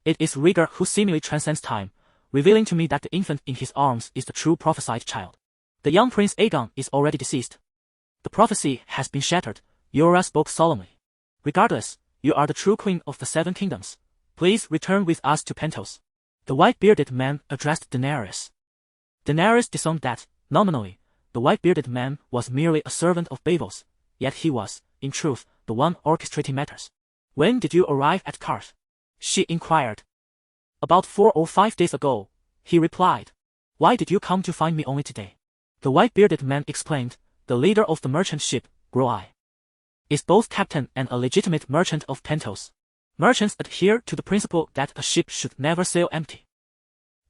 it is Rhaegar who seemingly transcends time, revealing to me that the infant in his arms is the true prophesied child. The young Prince Aegon is already deceased. The prophecy has been shattered, Yora spoke solemnly. Regardless, you are the true queen of the 7 kingdoms. Please return with us to Pentos. The white-bearded man addressed Daenerys. Daenerys disowned that, nominally, the white-bearded man was merely a servant of Bavos, yet he was, in truth, the one orchestrating matters. When did you arrive at Karth? She inquired. About 4 or 5 days ago, he replied. Why did you come to find me only today? The white-bearded man explained, the leader of the merchant ship, Groi, is both captain and a legitimate merchant of Pentos. Merchants adhere to the principle that a ship should never sail empty.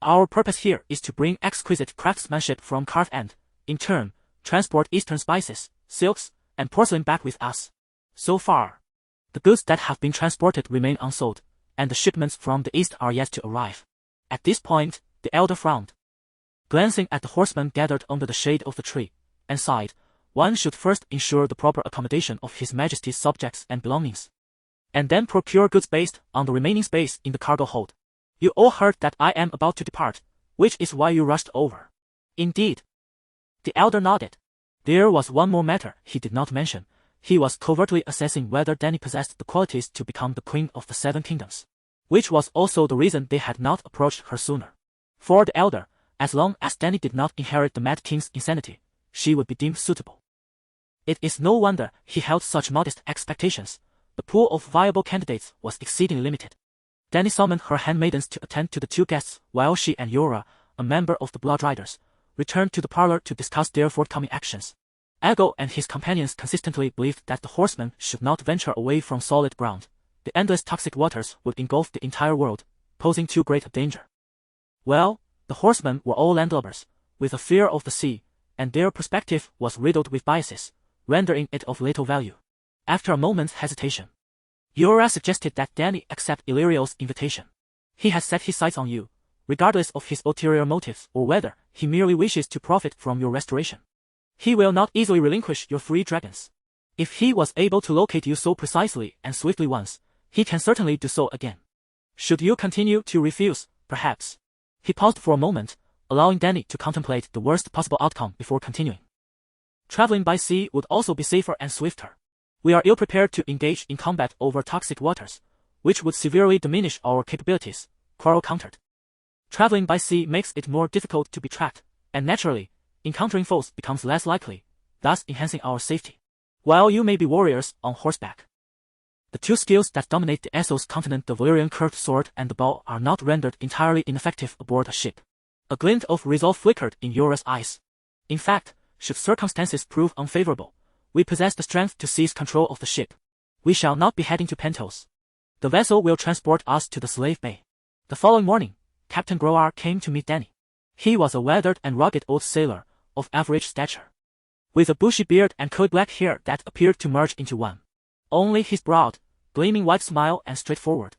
Our purpose here is to bring exquisite craftsmanship from Karth and, in turn, transport eastern spices, silks, and porcelain back with us. So far, the goods that have been transported remain unsold, and the shipments from the east are yet to arrive. At this point, the elder frowned, glancing at the horsemen gathered under the shade of the tree, and sighed. One should first ensure the proper accommodation of His Majesty's subjects and belongings, and then procure goods based on the remaining space in the cargo hold. You all heard that I am about to depart, which is why you rushed over. Indeed. The elder nodded. There was one more matter he did not mention. He was covertly assessing whether Dany possessed the qualities to become the queen of the 7 kingdoms, which was also the reason they had not approached her sooner. For the elder, as long as Dany did not inherit the Mad King's insanity, she would be deemed suitable. It is no wonder he held such modest expectations. The pool of viable candidates was exceedingly limited. Dany summoned her handmaidens to attend to the 2 guests, while she and Yora, a member of the Blood Riders, returned to the parlor to discuss their forthcoming actions. Aegon and his companions consistently believed that the horsemen should not venture away from solid ground. The endless toxic waters would engulf the entire world, posing too great a danger. Well, the horsemen were all landlubbers, with a fear of the sea, and their perspective was riddled with biases, rendering it of little value. After a moment's hesitation, Yora suggested that Dany accept Illyrio's invitation. He has set his sights on you, regardless of his ulterior motives or whether he merely wishes to profit from your restoration. He will not easily relinquish your 3 dragons. If he was able to locate you so precisely and swiftly once, He can certainly do so again. Should you continue to refuse, perhaps. He paused for a moment, allowing Dany to contemplate the worst possible outcome before continuing. Traveling by sea would also be safer and swifter. We are ill-prepared to engage in combat over toxic waters, which would severely diminish our capabilities, Quarrel countered. Traveling by sea makes it more difficult to be tracked, and naturally, encountering foes becomes less likely, thus enhancing our safety. While you may be warriors on horseback, the two skills that dominate the Essos continent, the Valyrian curved sword and the bow, are not rendered entirely ineffective aboard a ship. A glint of resolve flickered in Yora's eyes. In fact, should circumstances prove unfavorable, we possess the strength to seize control of the ship. We shall not be heading to Pentos. The vessel will transport us to the slave bay. The following morning, Captain Groar came to meet Dany. He was a weathered and rugged old sailor, of average stature, with a bushy beard and coat black hair that appeared to merge into one. Only his broad, gleaming white smile and straightforward,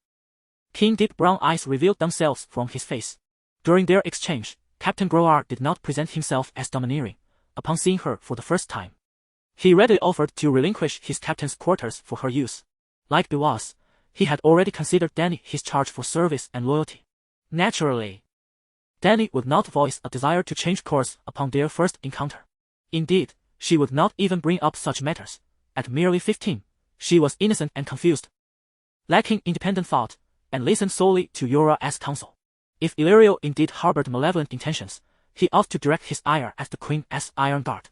keen deep brown eyes revealed themselves from his face. During their exchange, Captain Groar did not present himself as domineering. Upon seeing her for the first time, he readily offered to relinquish his captain's quarters for her use. Like Bewas, he had already considered Dany his charge for service and loyalty. Naturally, Dany would not voice a desire to change course upon their first encounter. Indeed, she would not even bring up such matters. At merely 15, she was innocent and confused, lacking independent thought, and listened solely to Yora's counsel. If Illyrio indeed harbored malevolent intentions, he ought to direct his ire at the Queen's Iron Guard.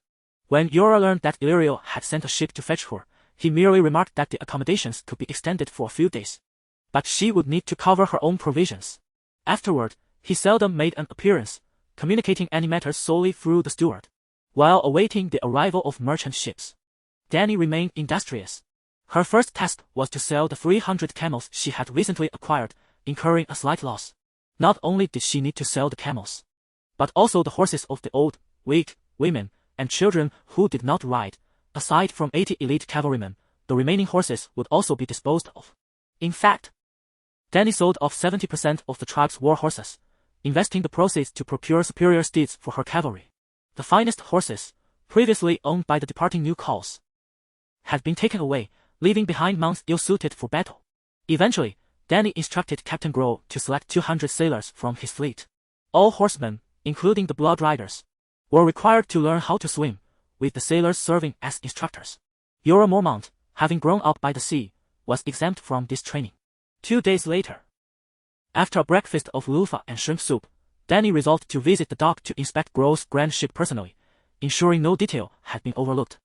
When Yora learned that Illyrio had sent a ship to fetch her, he merely remarked that the accommodations could be extended for a few days. But she would need to cover her own provisions. Afterward, he seldom made an appearance, communicating any matters solely through the steward. While awaiting the arrival of merchant ships, Dany remained industrious. Her first task was to sell the 300 camels she had recently acquired, incurring a slight loss. Not only did she need to sell the camels, but also the horses of the old, weak, women, and children who did not ride. Aside from 80 elite cavalrymen, the remaining horses would also be disposed of. In fact, Dany sold off 70% of the tribe's war horses, investing the proceeds to procure superior steeds for her cavalry. The finest horses, previously owned by the departing new calls, had been taken away, leaving behind mounts ill-suited for battle. Eventually, Dany instructed Captain Grow to select 200 sailors from his fleet. All horsemen, including the blood riders, were required to learn how to swim, with the sailors serving as instructors. Yora Mormont, having grown up by the sea, was exempt from this training. 2 days later, after a breakfast of loofah and shrimp soup, Dany resolved to visit the dock to inspect Grow's grand ship personally, ensuring no detail had been overlooked,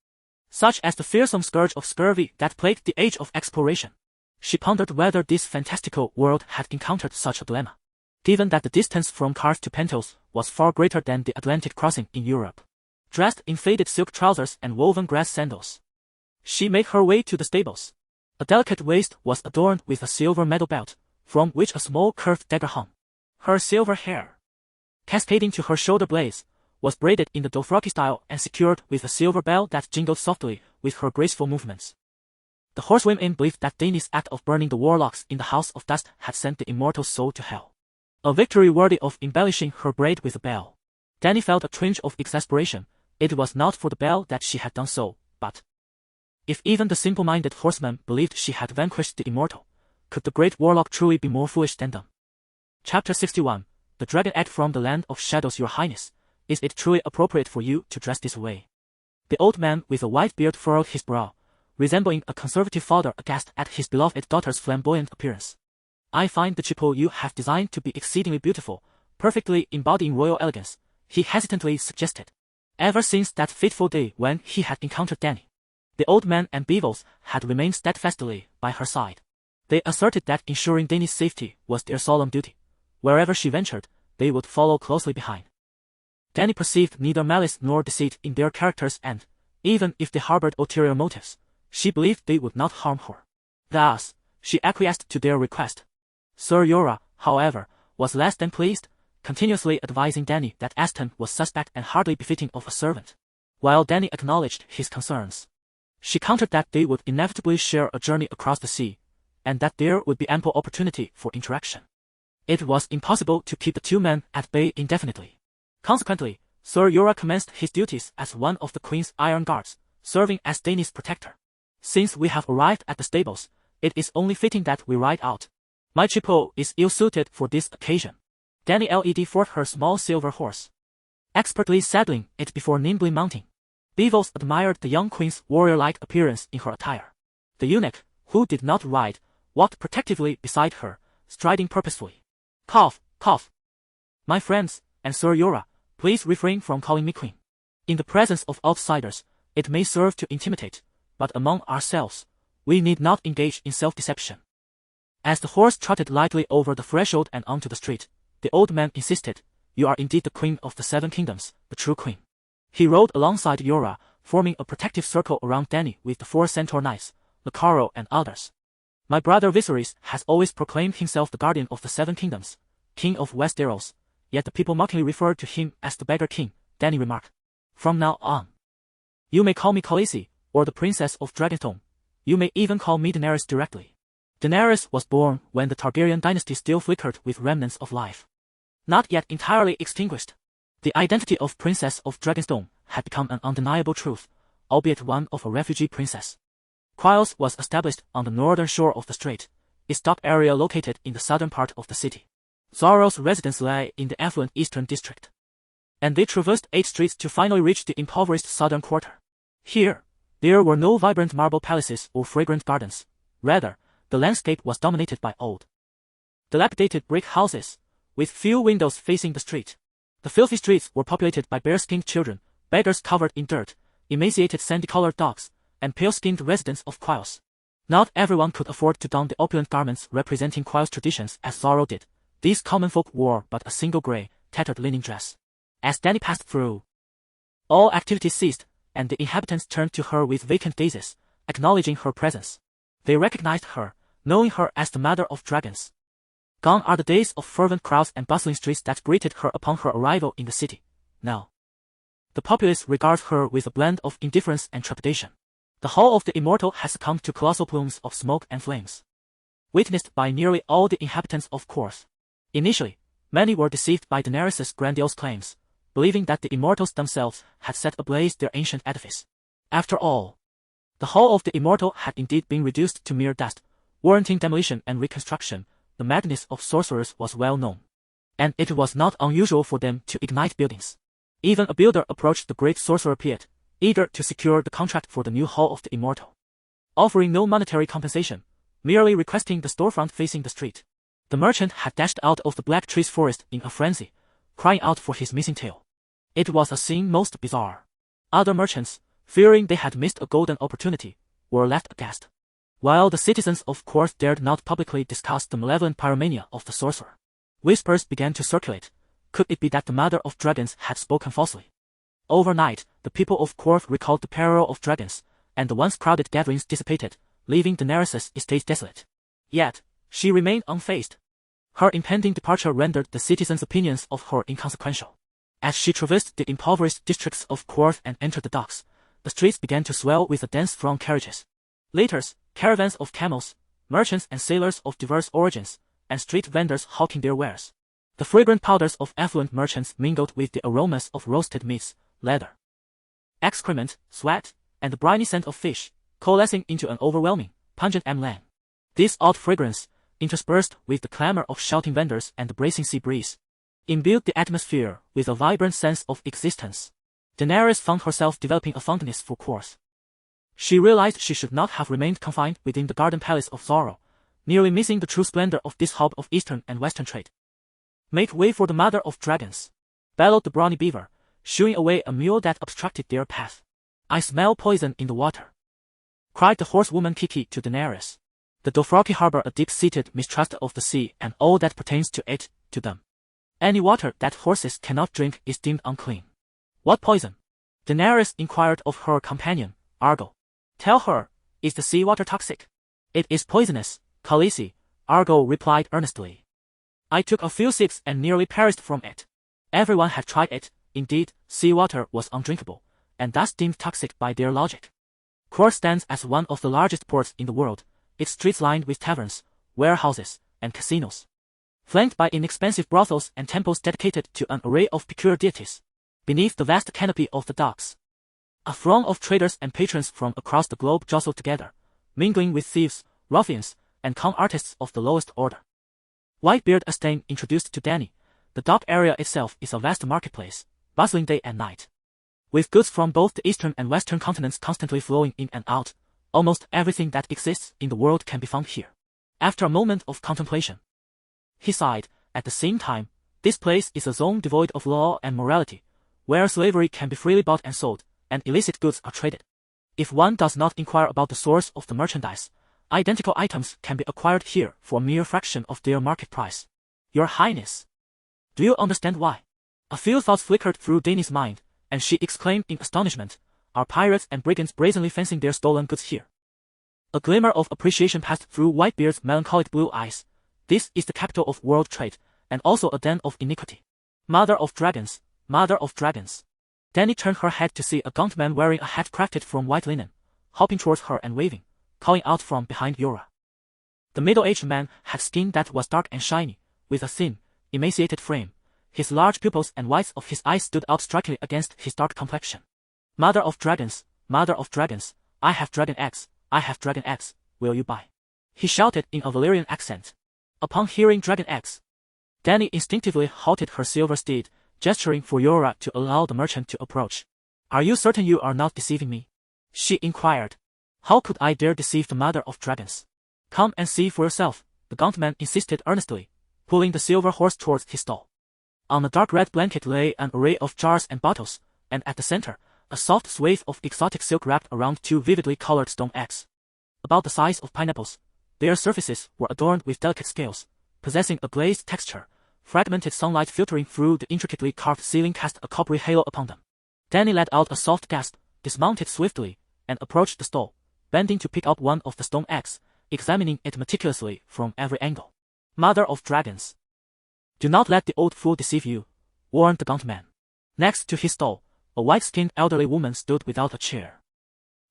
such as the fearsome scourge of scurvy that plagued the age of exploration. She pondered whether this fantastical world had encountered such a dilemma, given that the distance from Kars to Pentos was far greater than the Atlantic crossing in Europe. Dressed in faded silk trousers and woven grass sandals, she made her way to the stables. A delicate waist was adorned with a silver medal belt, from which a small curved dagger hung. Her silver hair, cascading to her shoulder blades, was braided in the Dothraki style and secured with a silver bell that jingled softly with her graceful movements. The horsewomen believed that Dany's act of burning the warlocks in the House of Dust had sent the immortal soul to hell, a victory worthy of embellishing her braid with a bell. Dany felt a twinge of exasperation. It was not for the bell that she had done so, but if even the simple-minded horseman believed she had vanquished the immortal, could the great warlock truly be more foolish than them? Chapter 61. The Dragon Egg from the Land of Shadows. Your Highness, is it truly appropriate for you to dress this way? The old man with a white beard furrowed his brow, resembling a conservative father aghast at his beloved daughter's flamboyant appearance. I find the chipole you have designed to be exceedingly beautiful, perfectly embodying royal elegance, he hesitantly suggested. Ever since that fateful day when he had encountered Dany, the old man and Beevils had remained steadfastly by her side. They asserted that ensuring Dany's safety was their solemn duty. Wherever she ventured, they would follow closely behind. Dany perceived neither malice nor deceit in their characters and, even if they harbored ulterior motives, she believed they would not harm her. Thus, she acquiesced to their request. Sir Yora, however, was less than pleased, continuously advising Dany that Aston was suspect and hardly befitting of a servant. While Dany acknowledged his concerns, she countered that they would inevitably share a journey across the sea, and that there would be ample opportunity for interaction. It was impossible to keep the two men at bay indefinitely. Consequently, Sir Yora commenced his duties as one of the Queen's Iron Guards, serving as Dany's protector. Since we have arrived at the stables, It is only fitting that we ride out. My chippo is ill-suited for this occasion. Dany led forth her small silver horse, expertly saddling it before nimbly mounting. Beevils admired the young queen's warrior-like appearance in her attire. The eunuch, who did not ride, walked protectively beside her, striding purposefully. Cough, cough. My friends, and Sir Yora, please refrain from calling me queen. In the presence of outsiders, it may serve to intimidate, but among ourselves, we need not engage in self-deception. As the horse trotted lightly over the threshold and onto the street, the old man insisted, "You are indeed the queen of the 7 kingdoms, the true queen." He rode alongside Yora, forming a protective circle around Dany with the 4 centaur knights, Lucaro and others. My brother Viserys has always proclaimed himself the guardian of the 7 kingdoms, king of Westeros, yet the people mockingly referred to him as the beggar king, Dany remarked. From now on, you may call me Khaleesi, or the princess of Dragonstone. You may even call me Daenerys directly. Daenerys was born when the Targaryen dynasty still flickered with remnants of life, not yet entirely extinguished. The identity of Princess of Dragonstone had become an undeniable truth, albeit one of a refugee princess. Quios was established on the northern shore of the strait, its dock area located in the southern part of the city. Zorro's residence lay in the affluent eastern district, and they traversed 8 streets to finally reach the impoverished southern quarter. Here, there were no vibrant marble palaces or fragrant gardens. Rather, the landscape was dominated by old, dilapidated brick houses, with few windows facing the street. The filthy streets were populated by bare-skinned children, beggars covered in dirt, emaciated sandy-colored dogs, and pale-skinned residents of Quios. Not everyone could afford to don the opulent garments representing Quios traditions as Zorro did. These common folk wore but a single grey, tattered linen dress. As Dany passed through, all activity ceased, and the inhabitants turned to her with vacant gazes, acknowledging her presence. They recognized her, knowing her as the Mother of Dragons. Gone are the days of fervent crowds and bustling streets that greeted her upon her arrival in the city. Now, the populace regards her with a blend of indifference and trepidation. The Hall of the Immortal has succumbed to colossal plumes of smoke and flames, witnessed by nearly all the inhabitants of Korth. Initially, many were deceived by Daenerys' grandiose claims, believing that the Immortals themselves had set ablaze their ancient edifice. After all, the Hall of the Immortal had indeed been reduced to mere dust, warranting demolition and reconstruction. The madness of sorcerers was well known, and it was not unusual for them to ignite buildings. Even a builder approached the great sorcerer Piet, eager to secure the contract for the new Hall of the Immortal. Offering no monetary compensation, merely requesting the storefront facing the street, the merchant had dashed out of the Black Trees forest in a frenzy, crying out for his missing tail. It was a scene most bizarre. Other merchants, fearing they had missed a golden opportunity, were left aghast, while the citizens of Korth dared not publicly discuss the malevolent pyromania of the sorcerer. Whispers began to circulate. Could it be that the Mother of Dragons had spoken falsely? Overnight, the people of Korth recalled the peril of dragons, and the once crowded gatherings dissipated, leaving Daenerys' estate desolate. Yet, she remained unfazed. Her impending departure rendered the citizens' opinions of her inconsequential. As she traversed the impoverished districts of Korth and entered the docks, the streets began to swell with a dense throng carriages. Later, caravans of camels, merchants and sailors of diverse origins, and street vendors hawking their wares. The fragrant powders of affluent merchants mingled with the aromas of roasted meats, leather, excrement, sweat, and the briny scent of fish, coalescing into an overwhelming, pungent melange. This odd fragrance, interspersed with the clamor of shouting vendors and the bracing sea breeze, imbued the atmosphere with a vibrant sense of existence. Daenerys found herself developing a fondness for Korth. She realized she should not have remained confined within the garden palace of Zorro, nearly missing the true splendor of this hub of eastern and western trade. "Make way for the Mother of Dragons," bellowed the brawny beaver, shooing away a mule that obstructed their path. "I smell poison in the water," cried the horsewoman Kiki to Daenerys. The Dothraki harbor a deep-seated mistrust of the sea and all that pertains to it. To them, any water that horses cannot drink is deemed unclean. "What poison?" Daenerys inquired of her companion, Argo. "Tell her, is the seawater toxic?" "It is poisonous, Khaleesi," Argo replied earnestly. "I took a few sips and nearly perished from it." Everyone had tried it. Indeed, seawater was undrinkable, and thus deemed toxic by their logic. Korth stands as one of the largest ports in the world, its streets lined with taverns, warehouses, and casinos, flanked by inexpensive brothels and temples dedicated to an array of peculiar deities. Beneath the vast canopy of the docks, a throng of traders and patrons from across the globe jostled together, mingling with thieves, ruffians, and con artists of the lowest order. Whitebeard Estate introduced to Dany, the dock area itself is a vast marketplace, bustling day and night. With goods from both the eastern and western continents constantly flowing in and out, almost everything that exists in the world can be found here. After a moment of contemplation, he sighed. At the same time, this place is a zone devoid of law and morality, where slavery can be freely bought and sold, and illicit goods are traded. If one does not inquire about the source of the merchandise, identical items can be acquired here for a mere fraction of their market price. Your Highness, do you understand why? A few thoughts flickered through Dany's mind, and she exclaimed in astonishment, "Are pirates and brigands brazenly fencing their stolen goods here?" A glimmer of appreciation passed through Whitebeard's melancholic blue eyes. This is the capital of world trade, and also a den of iniquity. Mother of dragons, mother of dragons. Dany turned her head to see a gaunt man wearing a hat crafted from white linen, hopping towards her and waving, calling out from behind Yora. The middle-aged man had skin that was dark and shiny, with a thin, emaciated frame. His large pupils and whites of his eyes stood out strikingly against his dark complexion. Mother of dragons, I have dragon eggs, I have dragon eggs, will you buy? He shouted in a Valyrian accent. Upon hearing dragon eggs, Dany instinctively halted her silver steed, gesturing for Yora to allow the merchant to approach. Are you certain you are not deceiving me? She inquired. How could I dare deceive the mother of dragons? Come and see for yourself, the gaunt man insisted earnestly, pulling the silver horse towards his stall. On a dark red blanket lay an array of jars and bottles, and at the center, a soft swathe of exotic silk wrapped around two vividly colored stone eggs. About the size of pineapples, their surfaces were adorned with delicate scales, possessing a glazed texture. Fragmented sunlight filtering through the intricately carved ceiling cast a coppery halo upon them. Dany let out a soft gasp, dismounted swiftly, and approached the stall, bending to pick up one of the stone eggs, examining it meticulously from every angle. Mother of dragons, do not let the old fool deceive you, warned the gaunt man. Next to his stall, a white-skinned elderly woman stood without a chair,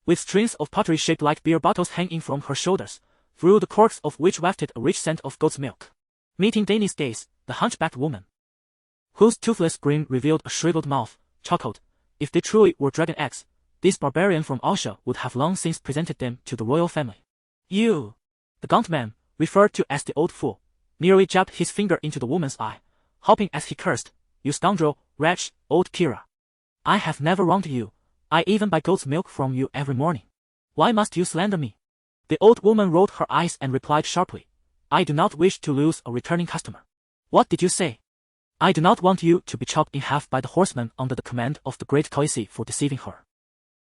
with strings of pottery-shaped light beer bottles hanging from her shoulders, through the corks of which wafted a rich scent of goat's milk. Meeting Dany's gaze, the hunchbacked woman, whose toothless grin revealed a shriveled mouth, chuckled. If they truly were dragon eggs, this barbarian from Alsha would have long since presented them to the royal family. You, the gaunt man, referred to as the old fool, nearly jabbed his finger into the woman's eye, hopping as he cursed. You scoundrel, wretch, old Kira. I have never wronged you. I even buy goat's milk from you every morning. Why must you slander me? The old woman rolled her eyes and replied sharply. I do not wish to lose a returning customer. What did you say? I do not want you to be chopped in half by the horsemen under the command of the great Khaleesi for deceiving her.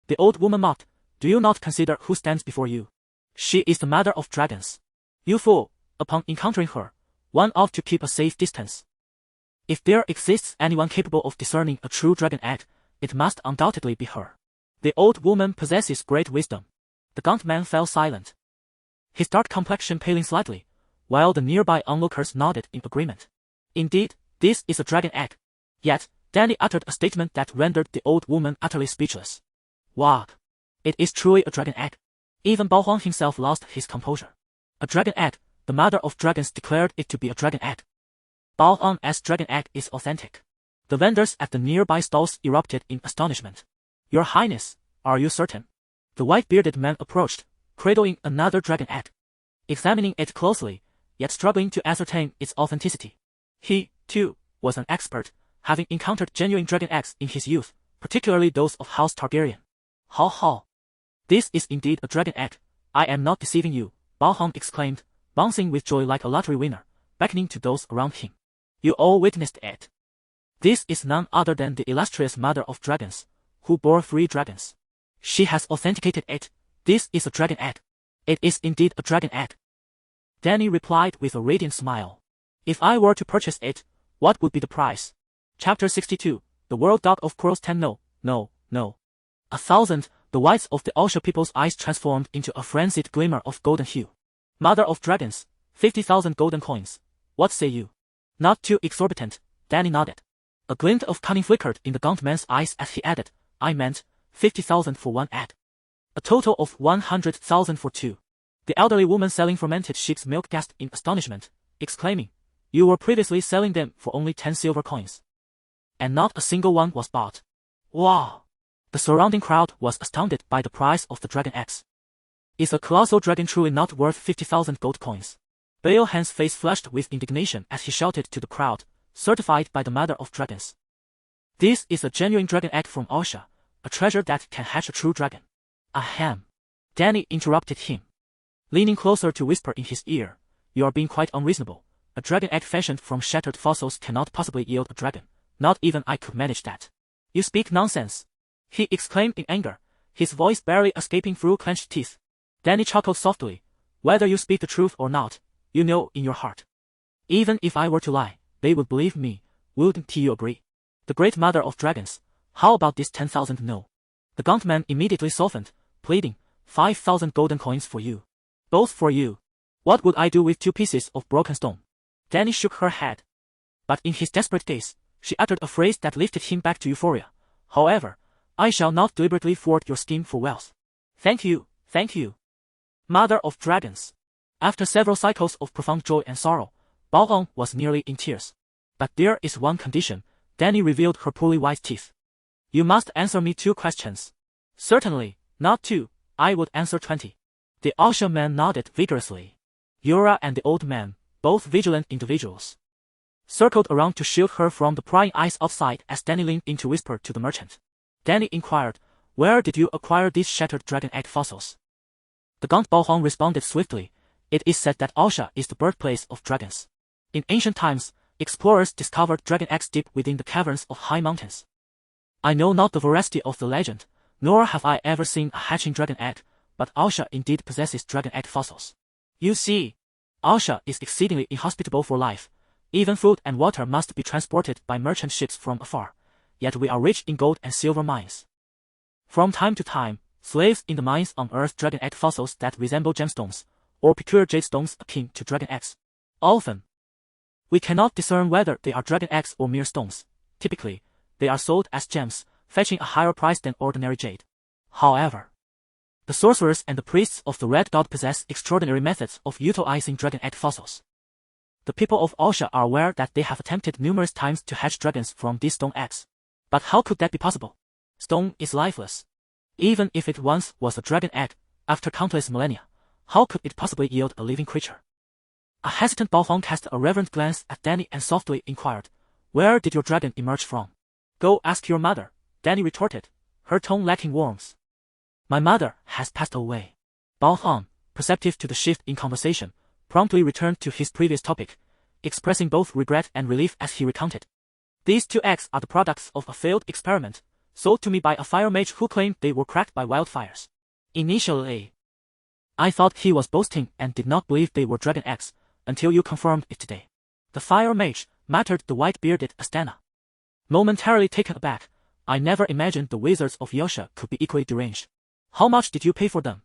The old woman mocked. Do you not consider who stands before you? She is the mother of dragons. You fool, upon encountering her, one ought to keep a safe distance. If there exists anyone capable of discerning a true dragon egg, it must undoubtedly be her. The old woman possesses great wisdom. The gaunt man fell silent, his dark complexion paling slightly, while the nearby onlookers nodded in agreement. Indeed, this is a dragon egg. Yet, Dany uttered a statement that rendered the old woman utterly speechless. What? It is truly a dragon egg. Even Bao Huang himself lost his composure. A dragon egg, the mother of dragons declared it to be a dragon egg. Bao Huang's dragon egg is authentic. The vendors at the nearby stalls erupted in astonishment. Your Highness, are you certain? The white-bearded man approached, cradling another dragon egg, examining it closely, yet struggling to ascertain its authenticity. He, too, was an expert, having encountered genuine dragon eggs in his youth, particularly those of House Targaryen. Ha! This is indeed a dragon egg. I am not deceiving you, Bao Huang exclaimed, bouncing with joy like a lottery winner, beckoning to those around him. You all witnessed it. This is none other than the illustrious mother of dragons, who bore 3 dragons. She has authenticated it. This is a dragon egg. It is indeed a dragon egg. Dany replied with a radiant smile. If I were to purchase it, what would be the price? Chapter 62, The World Dog of Quarrels 10. No. 1,000, the whites of the Alsha people's eyes transformed into a frenzied glimmer of golden hue. Mother of dragons, 50,000 golden coins. What say you? Not too exorbitant, Dany nodded. A glint of cunning flickered in the gaunt man's eyes as he added, I meant 50,000 for 1 egg. A total of 100,000 for 2. The elderly woman selling fermented sheep's milk gasped in astonishment, exclaiming, You were previously selling them for only 10 silver coins. And not a single one was bought. Wow! The surrounding crowd was astounded by the price of the dragon eggs. Is a colossal dragon truly not worth 50,000 gold coins? Balhan's face flushed with indignation as he shouted to the crowd, certified by the Mother of Dragons. This is a genuine dragon egg from Osha, a treasure that can hatch a true dragon. Ahem. Dany interrupted him, leaning closer to whisper in his ear, you are being quite unreasonable. A dragon egg fashioned from shattered fossils cannot possibly yield a dragon. Not even I could manage that. You speak nonsense, he exclaimed in anger, his voice barely escaping through clenched teeth. Dany chuckled softly. Whether you speak the truth or not, you know in your heart. Even if I were to lie, they would believe me, wouldn't you agree? The great Mother of Dragons, how about this 10,000 no? The gaunt man immediately softened, pleading, 5,000 golden coins for you. Both for you. What would I do with 2 pieces of broken stone? Dany shook her head. But in his desperate gaze, she uttered a phrase that lifted him back to euphoria. However, I shall not deliberately thwart your scheme for wealth. Thank you, thank you. Mother of Dragons. After several cycles of profound joy and sorrow, Balhong was nearly in tears. But there is one condition, Dany revealed her poorly white teeth. You must answer me 2 questions. Certainly, not 2, I would answer 20. The Osha man nodded vigorously. Yura and the old man, both vigilant individuals, circled around to shield her from the prying eyes outside as Dany leaned in to whisper to the merchant. Dany inquired, where did you acquire these shattered dragon egg fossils? The gaunt Balhong responded swiftly, it is said that Osha is the birthplace of dragons. In ancient times, explorers discovered dragon eggs deep within the caverns of high mountains. I know not the veracity of the legend, nor have I ever seen a hatching dragon egg, but Osha indeed possesses dragon egg fossils. You see, Osha is exceedingly inhospitable for life. Even food and water must be transported by merchant ships from afar, yet we are rich in gold and silver mines. From time to time, slaves in the mines unearth dragon egg fossils that resemble gemstones, or peculiar jade stones akin to dragon eggs. Often, we cannot discern whether they are dragon eggs or mere stones. Typically, they are sold as gems, fetching a higher price than ordinary jade. However, the sorcerers and the priests of the Red God possess extraordinary methods of utilizing dragon egg fossils. The people of Osha are aware that they have attempted numerous times to hatch dragons from these stone eggs. But how could that be possible? Stone is lifeless. Even if it once was a dragon egg, after countless millennia, how could it possibly yield a living creature? A hesitant Balhong cast a reverent glance at Dany and softly inquired, where did your dragon emerge from? Go ask your mother, Dany retorted, her tone lacking warmth. My mother has passed away. Balhong, perceptive to the shift in conversation, promptly returned to his previous topic, expressing both regret and relief as he recounted. These 2 eggs are the products of a failed experiment, sold to me by a fire mage who claimed they were cracked by wildfires. Initially, I thought he was boasting and did not believe they were dragon eggs, until you confirmed it today. The fire mage, muttered the white-bearded Astana. Momentarily taken aback, I never imagined the wizards of Yosha could be equally deranged. How much did you pay for them?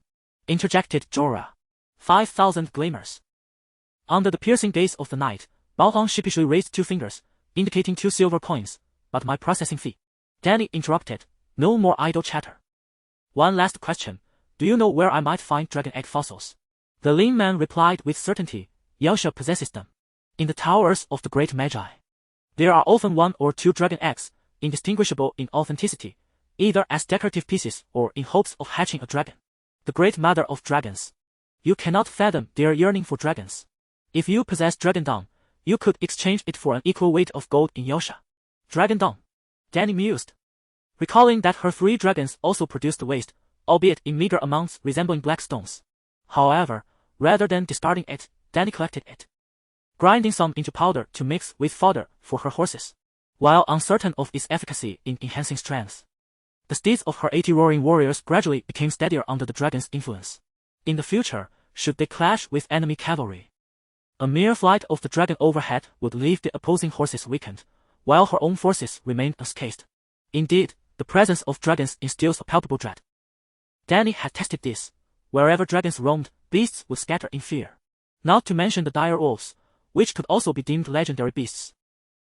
Interjected Jorah. 5,000 glimmers. Under the piercing gaze of the night, Balhong sheepishly raised 2 fingers, indicating 2 silver coins, but my processing fee. Dany interrupted, no more idle chatter. One last question, do you know where I might find dragon egg fossils? The lean man replied with certainty, Yosha possesses them. In the towers of the great magi. There are often 1 or 2 dragon eggs, indistinguishable in authenticity, either as decorative pieces or in hopes of hatching a dragon. The great Mother of Dragons. You cannot fathom their yearning for dragons. If you possess dragon dung, you could exchange it for an equal weight of gold in Yosha. Dragon dung. Dany mused, recalling that her 3 dragons also produced waste, albeit in meager amounts resembling black stones. However, rather than discarding it, Dany collected it, grinding some into powder to mix with fodder for her horses. While uncertain of its efficacy in enhancing strength, the steeds of her 80 roaring warriors gradually became steadier under the dragon's influence. In the future, should they clash with enemy cavalry, a mere flight of the dragon overhead would leave the opposing horses weakened, while her own forces remained unscathed. Indeed, the presence of dragons instills a palpable dread. Dany had tested this. Wherever dragons roamed, beasts would scatter in fear. Not to mention the dire wolves, which could also be deemed legendary beasts.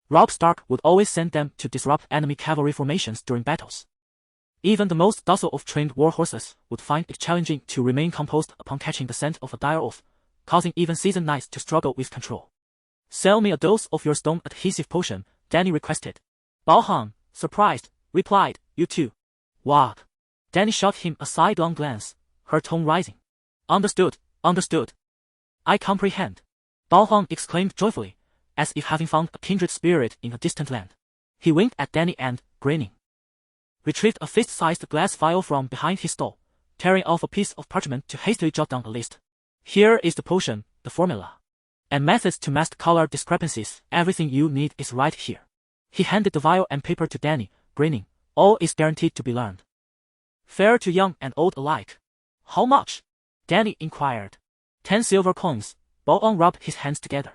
Robb Stark would always send them to disrupt enemy cavalry formations during battles. Even the most docile of trained war horses would find it challenging to remain composed upon catching the scent of a dire wolf, causing even seasoned knights to struggle with control. Sell me a dose of your stone adhesive potion, Dany requested. Balhong, surprised, replied, you too. What? Dany shot him a sidelong glance, her tone rising. Understood, understood. I comprehend. Bao Huang exclaimed joyfully, as if having found a kindred spirit in a distant land. He winked at Danny and, grinning, retrieved a fist-sized glass vial from behind his stall, tearing off a piece of parchment to hastily jot down a list. Here is the potion, the formula, and methods to mask color discrepancies. Everything you need is right here. He handed the vial and paper to Danny, grinning. All is guaranteed to be learned. Fair to young and old alike. How much? Danny inquired. 10 silver coins. Bao Huang rubbed his hands together.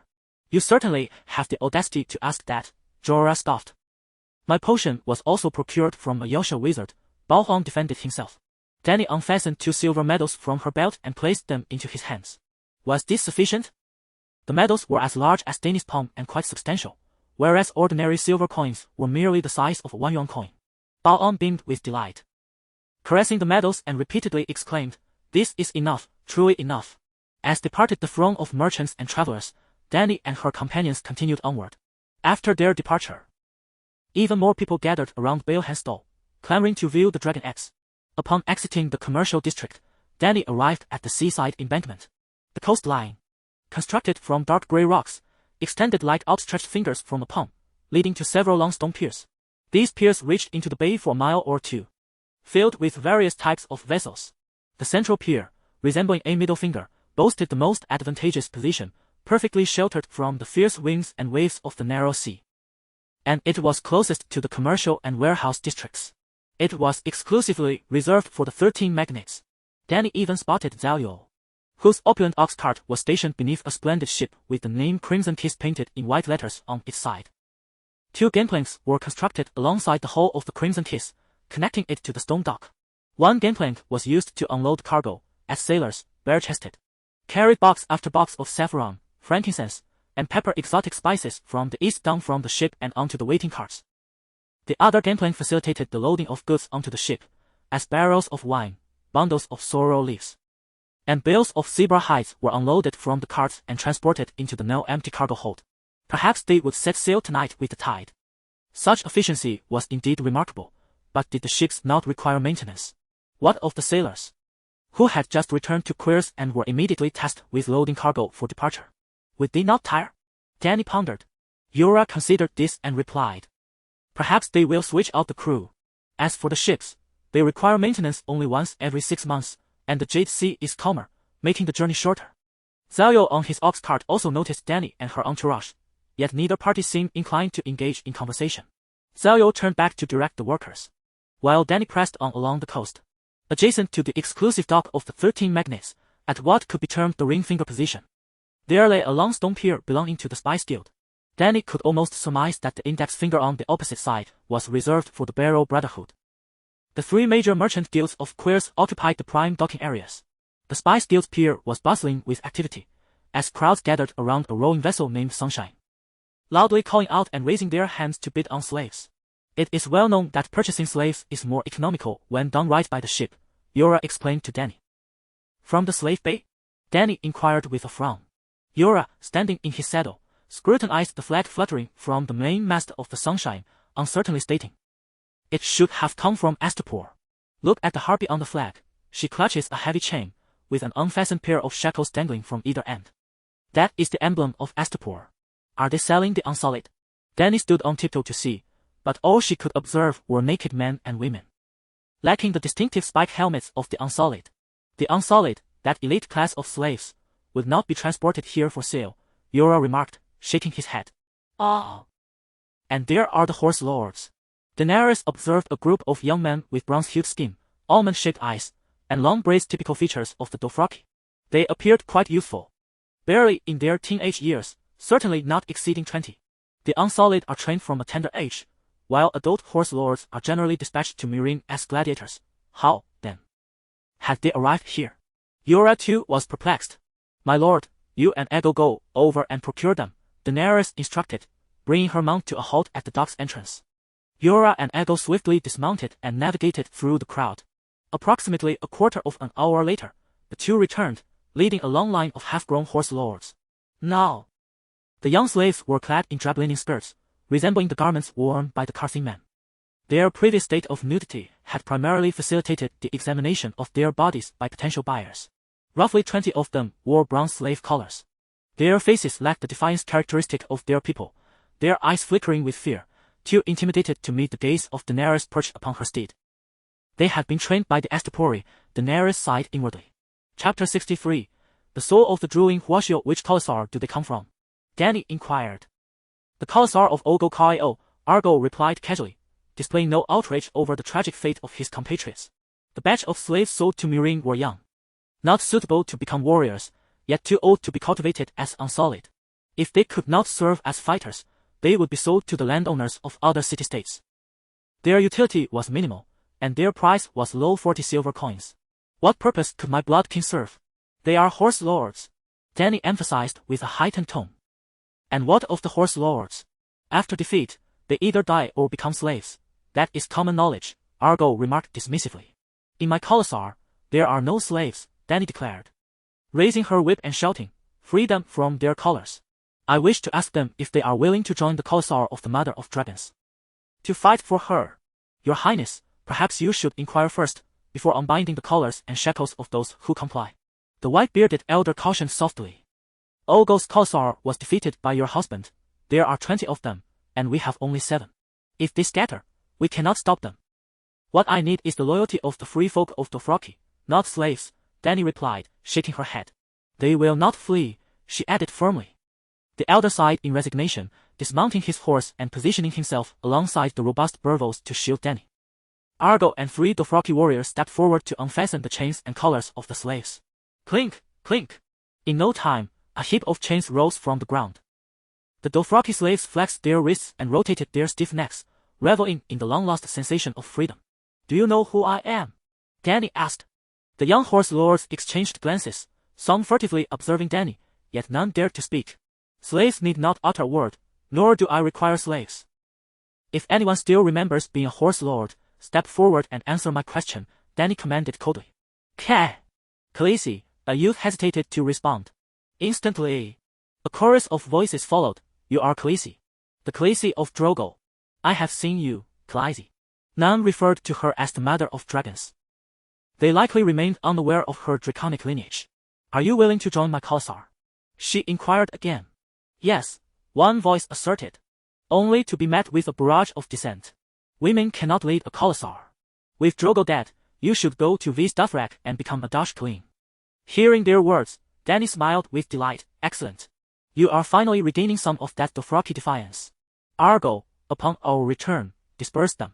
You certainly have the audacity to ask that, Jorah scoffed. My potion was also procured from a Yasha wizard, Bao Huang defended himself. Danny unfastened 2 silver medals from her belt and placed them into his hands. Was this sufficient? The medals were as large as Danny's palm and quite substantial, whereas ordinary silver coins were merely the size of a 1 yuan coin. Bao Huang beamed with delight, caressing the medals, and repeatedly exclaimed, "This is enough, truly enough." As they parted the throng of merchants and travelers, Danny and her companions continued onward. After their departure, even more people gathered around Balhan's stall, clamoring to view the dragon eggs. Upon exiting the commercial district, Danny arrived at the seaside embankment. The coastline, constructed from dark gray rocks, extended like outstretched fingers from a palm, leading to several long stone piers. These piers reached into the bay for a mile or two, filled with various types of vessels. The central pier, resembling a middle finger, boasted the most advantageous position, perfectly sheltered from the fierce winds and waves of the narrow sea. And it was closest to the commercial and warehouse districts. It was exclusively reserved for the 13 magnates. Danny even spotted Zhao, whose opulent ox cart was stationed beneath a splendid ship with the name Crimson Kiss painted in white letters on its side. 2 gangplanks were constructed alongside the hull of the Crimson Kiss, connecting it to the stone dock. 1 gangplank was used to unload cargo, as sailors, bare-chested, carried box after box of saffron, frankincense, and pepper exotic spices from the east down from the ship and onto the waiting carts. The other gangplank facilitated the loading of goods onto the ship, as barrels of wine, bundles of sorrel leaves, and bales of zebra hides were unloaded from the carts and transported into the now empty cargo hold. Perhaps they would set sail tonight with the tide. Such efficiency was indeed remarkable, but did the ships not require maintenance? What of the sailors, who had just returned to quarters and were immediately tasked with loading cargo for departure? Would they not tire? Danny pondered. Yura considered this and replied, perhaps they will switch out the crew. As for the ships, they require maintenance only once every 6 months, and the Jade Sea is calmer, making the journey shorter. Zhao on his ox cart also noticed Danny and her entourage, yet neither party seemed inclined to engage in conversation. Zhao turned back to direct the workers, while Danny pressed on along the coast, adjacent to the exclusive dock of the 13 magnates, at what could be termed the ring finger position. There lay a long stone pier belonging to the Spice Guild. Danny could almost surmise that the index finger on the opposite side was reserved for the Barrow Brotherhood. The 3 major merchant guilds of Queers occupied the prime docking areas. The Spice Guild's pier was bustling with activity, as crowds gathered around a rowing vessel named Sunshine, loudly calling out and raising their hands to bid on slaves. It is well known that purchasing slaves is more economical when done right by the ship, Yura explained to Danny. From the slave bay? Danny inquired with a frown. Yura, standing in his saddle, scrutinized the flag fluttering from the main mast of the Sunshine, uncertainly stating, "It should have come from Astapor. Look at the harpy on the flag. She clutches a heavy chain, with an unfastened pair of shackles dangling from either end. That is the emblem of Astapor. Are they selling the Unsullied?" Danny stood on tiptoe to see, but all she could observe were naked men and women, lacking the distinctive spike helmets of the Unsullied. The Unsullied, that elite class of slaves, would not be transported here for sale, Yura remarked, shaking his head. "Oh. And there are the horse lords." Daenerys observed a group of young men with bronze-hued skin, almond-shaped eyes, and long braids typical features of the Dothraki. They appeared quite youthful, barely in their teenage years, certainly not exceeding 20. The Unsullied are trained from a tender age, while adult horse lords are generally dispatched to Meereen as gladiators. How, then, had they arrived here? Yura too was perplexed. "My lord, you and Ego go over and procure them," Daenerys instructed, bringing her mount to a halt at the dock's entrance. Yura and Ego swiftly dismounted and navigated through the crowd. Approximately a quarter of an hour later, the two returned, leading a long line of half-grown horse lords. Now, the young slaves were clad in drab linen skirts, resembling the garments worn by the Carthy men. Their previous state of nudity had primarily facilitated the examination of their bodies by potential buyers. Roughly 20 of them wore bronze slave collars. Their faces lacked the defiance characteristic of their people, their eyes flickering with fear, too intimidated to meet the gaze of Daenerys perched upon her steed. They had been trained by the Astapori. Daenerys sighed inwardly. Chapter 63. The soul of the drooling Huashio. Which Khalasar do they come from? Dany inquired. The Khalasar of Ogo Kaio, Argo replied casually, displaying no outrage over the tragic fate of his compatriots. The batch of slaves sold to Meereen were young, not suitable to become warriors, yet too old to be cultivated as unsullied. If they could not serve as fighters, they would be sold to the landowners of other city-states. Their utility was minimal, and their price was low 40 silver coins. What purpose could my blood king serve? They are horse lords, Dany emphasized with a heightened tone. And what of the horse lords? After defeat, they either die or become slaves. That is common knowledge, Argo remarked dismissively. In my Khalasar, there are no slaves, Dany declared, raising her whip and shouting, free them from their collars. I wish to ask them if they are willing to join the Khalasar of the Mother of Dragons. To fight for her. Your Highness, perhaps you should inquire first, before unbinding the collars and shackles of those who comply. The white-bearded elder cautioned softly. Ogo's Khalasar was defeated by your husband. There are 20 of them, and we have only 7. If they scatter, we cannot stop them. What I need is the loyalty of the free folk of Dothraki, not slaves, Dany replied, shaking her head. They will not flee, she added firmly. The elder sighed in resignation, dismounting his horse and positioning himself alongside the robust Burvos to shield Dany. Argo and 3 Dothraki warriors stepped forward to unfasten the chains and collars of the slaves. Clink, clink. In no time, a heap of chains rose from the ground. The Dothraki slaves flexed their wrists and rotated their stiff necks, reveling in the long-lost sensation of freedom. Do you know who I am? Dany asked. The young horse lords exchanged glances, some furtively observing Dany, yet none dared to speak. Slaves need not utter a word, nor do I require slaves. If anyone still remembers being a horse lord, step forward and answer my question, Dany commanded coldly. Kah! Khaleesi, a youth hesitated to respond. Instantly, a chorus of voices followed. You are Khaleesi, the Khaleesi of Drogo. I have seen you, Khaleesi. None referred to her as the Mother of Dragons. They likely remained unaware of her draconic lineage. Are you willing to join my Khalasar? She inquired again. Yes, one voice asserted. Only to be met with a barrage of dissent. Women cannot lead a Khalasar. With Drogo dead, you should go to Vis Dothrak and become a Dash Queen. Hearing their words, Dany smiled with delight. Excellent. You are finally regaining some of that Dothraki defiance. Argo, upon our return, disperse them.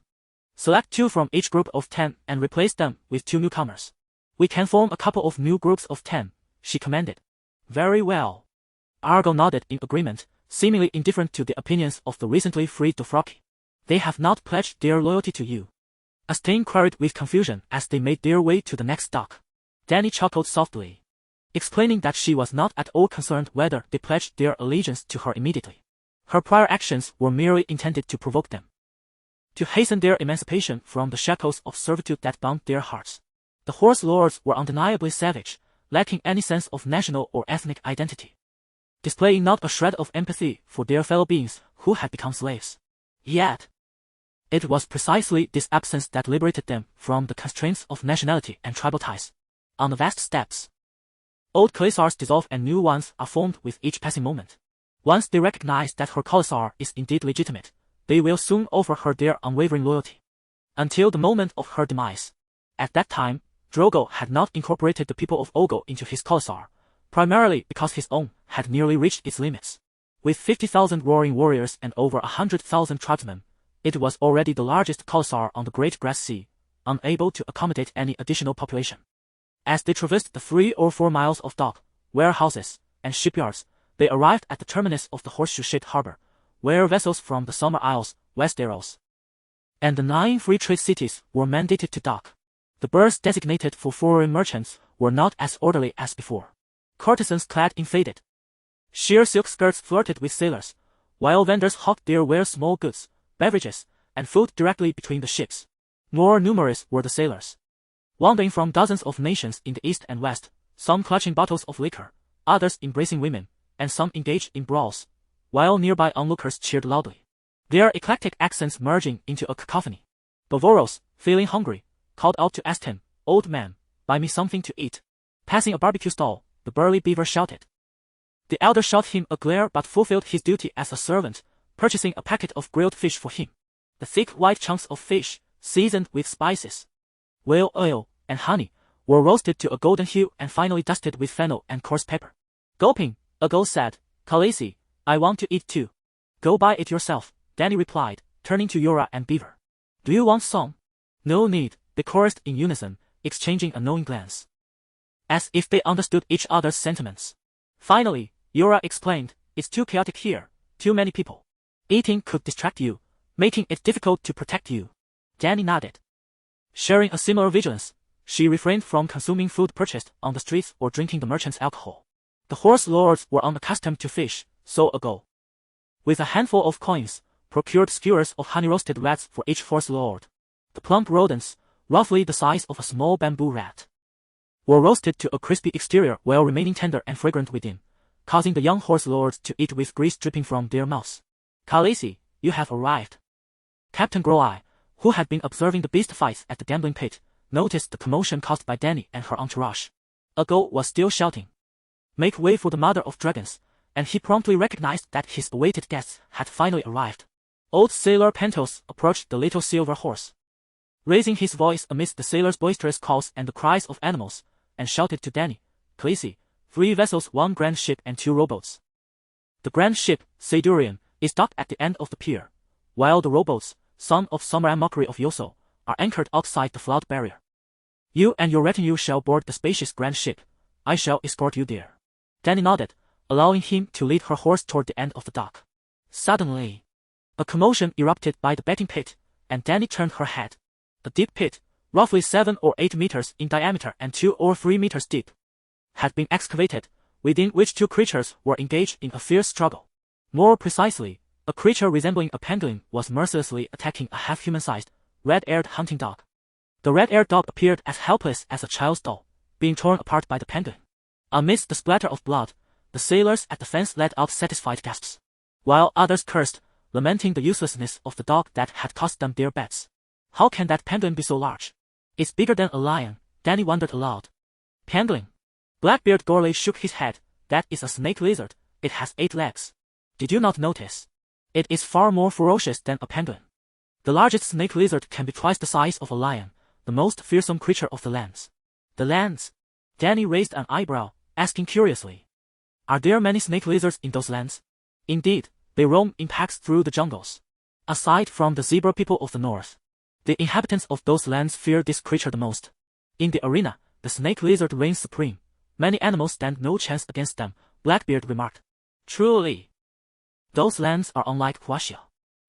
Select 2 from each group of 10 and replace them with 2 newcomers. We can form a couple of new groups of 10, she commanded. Very well. Argo nodded in agreement, seemingly indifferent to the opinions of the recently freed Dothraki. They have not pledged their loyalty to you. Astain queried with confusion as they made their way to the next dock. Dany chuckled softly, explaining that she was not at all concerned whether they pledged their allegiance to her immediately. Her prior actions were merely intended to provoke them, to hasten their emancipation from the shackles of servitude that bound their hearts. The horse lords were undeniably savage, lacking any sense of national or ethnic identity, displaying not a shred of empathy for their fellow beings who had become slaves. Yet, it was precisely this absence that liberated them from the constraints of nationality and tribal ties. On the vast steppes, old Khalasars dissolve and new ones are formed with each passing moment. Once they recognize that her Khalasar is indeed legitimate, they will soon offer her their unwavering loyalty. Until the moment of her demise. At that time, Drogo had not incorporated the people of Ogo into his Khalasar, primarily because his own had nearly reached its limits. With 50,000 roaring warriors and over 100,000 tribesmen, it was already the largest Khalasar on the Great Grass Sea, unable to accommodate any additional population. As they traversed the 3 or 4 miles of dock, warehouses, and shipyards, they arrived at the terminus of the horseshoe-shaped harbor, where vessels from the Summer Isles, Westeros, and the 9 free trade cities were mandated to dock. The berths designated for foreign merchants were not as orderly as before. Courtesans clad in faded, sheer silk skirts flirted with sailors, while vendors hawked their wares, small goods, beverages, and food directly between the ships. More numerous were the sailors, wandering from dozens of nations in the east and west, some clutching bottles of liquor, others embracing women, and some engaged in brawls, while nearby onlookers cheered loudly, their eclectic accents merging into a cacophony. Bovoros, feeling hungry, called out to Aston, "Old man, buy me something to eat." Passing a barbecue stall, the burly beaver shouted. The elder shot him a glare but fulfilled his duty as a servant, purchasing a packet of grilled fish for him. The thick white chunks of fish, seasoned with spices, whale oil, and honey, were roasted to a golden hue and finally dusted with fennel and coarse pepper. Gulping, a ghost said, "Khaleesi, I want to eat too." "Go buy it yourself," Dany replied, turning to Yora and Beaver. "Do you want some?" "No need," they chorused in unison, exchanging a knowing glance, as if they understood each other's sentiments. Finally, Yora explained, "It's too chaotic here, too many people. Eating could distract you, making it difficult to protect you." Dany nodded. Sharing a similar vigilance, she refrained from consuming food purchased on the streets or drinking the merchant's alcohol. The horse lords were unaccustomed to fish, so ago. With a handful of coins, procured skewers of honey-roasted rats for each horse lord. The plump rodents, roughly the size of a small bamboo rat, were roasted to a crispy exterior while remaining tender and fragrant within, causing the young horse lords to eat with grease dripping from their mouths. "Khaleesi, you have arrived." Captain Grow-Eye, who had been observing the beast fights at the gambling pit, noticed the commotion caused by Dany and her entourage. Ago was still shouting, "Make way for the mother of dragons," and he promptly recognized that his awaited guests had finally arrived. Old Sailor Pentos approached the little silver horse, raising his voice amidst the sailors' boisterous calls and the cries of animals, and shouted to Dany, "Khaleesi, 3 vessels, 1 grand ship and 2 rowboats." The grand ship, Saydurian, is docked at the end of the pier, while the rowboats, son of Summer and Mockery of Yoso, are anchored outside the flood barrier. "You and your retinue shall board the spacious grand ship. I shall escort you there." Dany nodded, allowing him to lead her horse toward the end of the dock. Suddenly, a commotion erupted by the betting pit, and Dany turned her head. A deep pit, roughly 7 or 8 meters in diameter and 2 or 3 meters deep, had been excavated, within which 2 creatures were engaged in a fierce struggle. More precisely, a creature resembling a pangolin was mercilessly attacking a half-human-sized, red-haired hunting dog. The red-haired dog appeared as helpless as a child's doll, being torn apart by the pangolin. Amidst the splatter of blood, the sailors at the fence let out satisfied gasps, while others cursed, lamenting the uselessness of the dog that had cost them their bets. "How can that pangolin be so large? It's bigger than a lion," Dany wondered aloud. "Pangolin?" Blackbeard Gorley shook his head. "That is a snake lizard. It has 8 legs. Did you not notice? It is far more ferocious than a pangolin. The largest snake lizard can be twice the size of a lion, the most fearsome creature of the lands." "The lands?" Dany raised an eyebrow, asking curiously, "Are there many snake lizards in those lands?" "Indeed, they roam in packs through the jungles. Aside from the zebra people of the north, the inhabitants of those lands fear this creature the most. In the arena, the snake lizard reigns supreme. Many animals stand no chance against them," Blackbeard remarked. "Truly, those lands are unlike Huaxia,"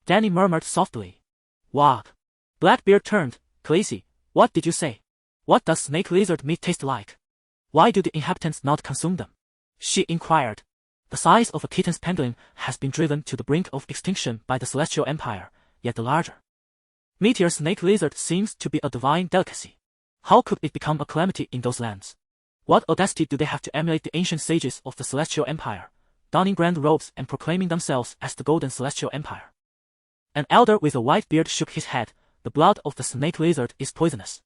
Dany murmured softly. "What?" Blackbeard turned. "Khaleesi, what did you say? What does snake lizard meat taste like? Why do the inhabitants not consume them?" she inquired. "The size of a kitten's pangolin has been driven to the brink of extinction by the Celestial Empire, yet the larger meteor snake lizard seems to be a divine delicacy. How could it become a calamity in those lands? What audacity do they have to emulate the ancient sages of the Celestial Empire, donning grand robes and proclaiming themselves as the Golden Celestial Empire?" An elder with a white beard shook his head. "The blood of the snake lizard is poisonous.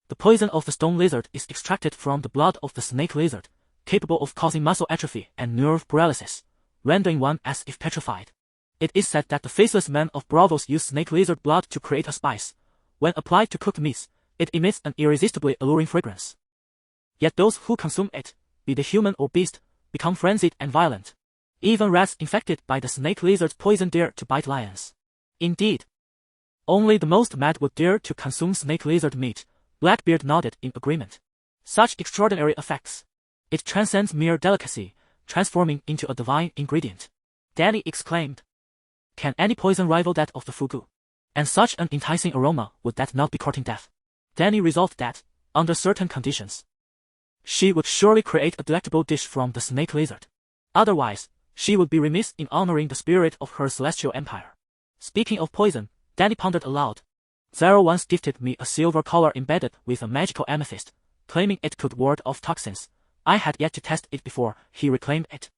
The poison of the stone lizard is extracted from the blood of the snake lizard, capable of causing muscle atrophy and nerve paralysis, rendering one as if petrified. It is said that the faceless men of Bravos use snake lizard blood to create a spice. When applied to cooked meats, it emits an irresistibly alluring fragrance. Yet those who consume it, be they human or beast, become frenzied and violent. Even rats infected by the snake lizard's poison dare to bite lions." "Indeed. Only the most mad would dare to consume snake lizard meat," Blackbeard nodded in agreement. "Such extraordinary effects. It transcends mere delicacy, transforming into a divine ingredient," Dany exclaimed. "Can any poison rival that of the fugu? And such an enticing aroma, would that not be courting death?" Dany resolved that, under certain conditions, she would surely create a delectable dish from the snake lizard. Otherwise, she would be remiss in honoring the spirit of her celestial empire. Speaking of poison, Dany pondered aloud. "Zero once gifted me a silver collar embedded with a magical amethyst, claiming it could ward off toxins. I had yet to test it before he reclaimed it.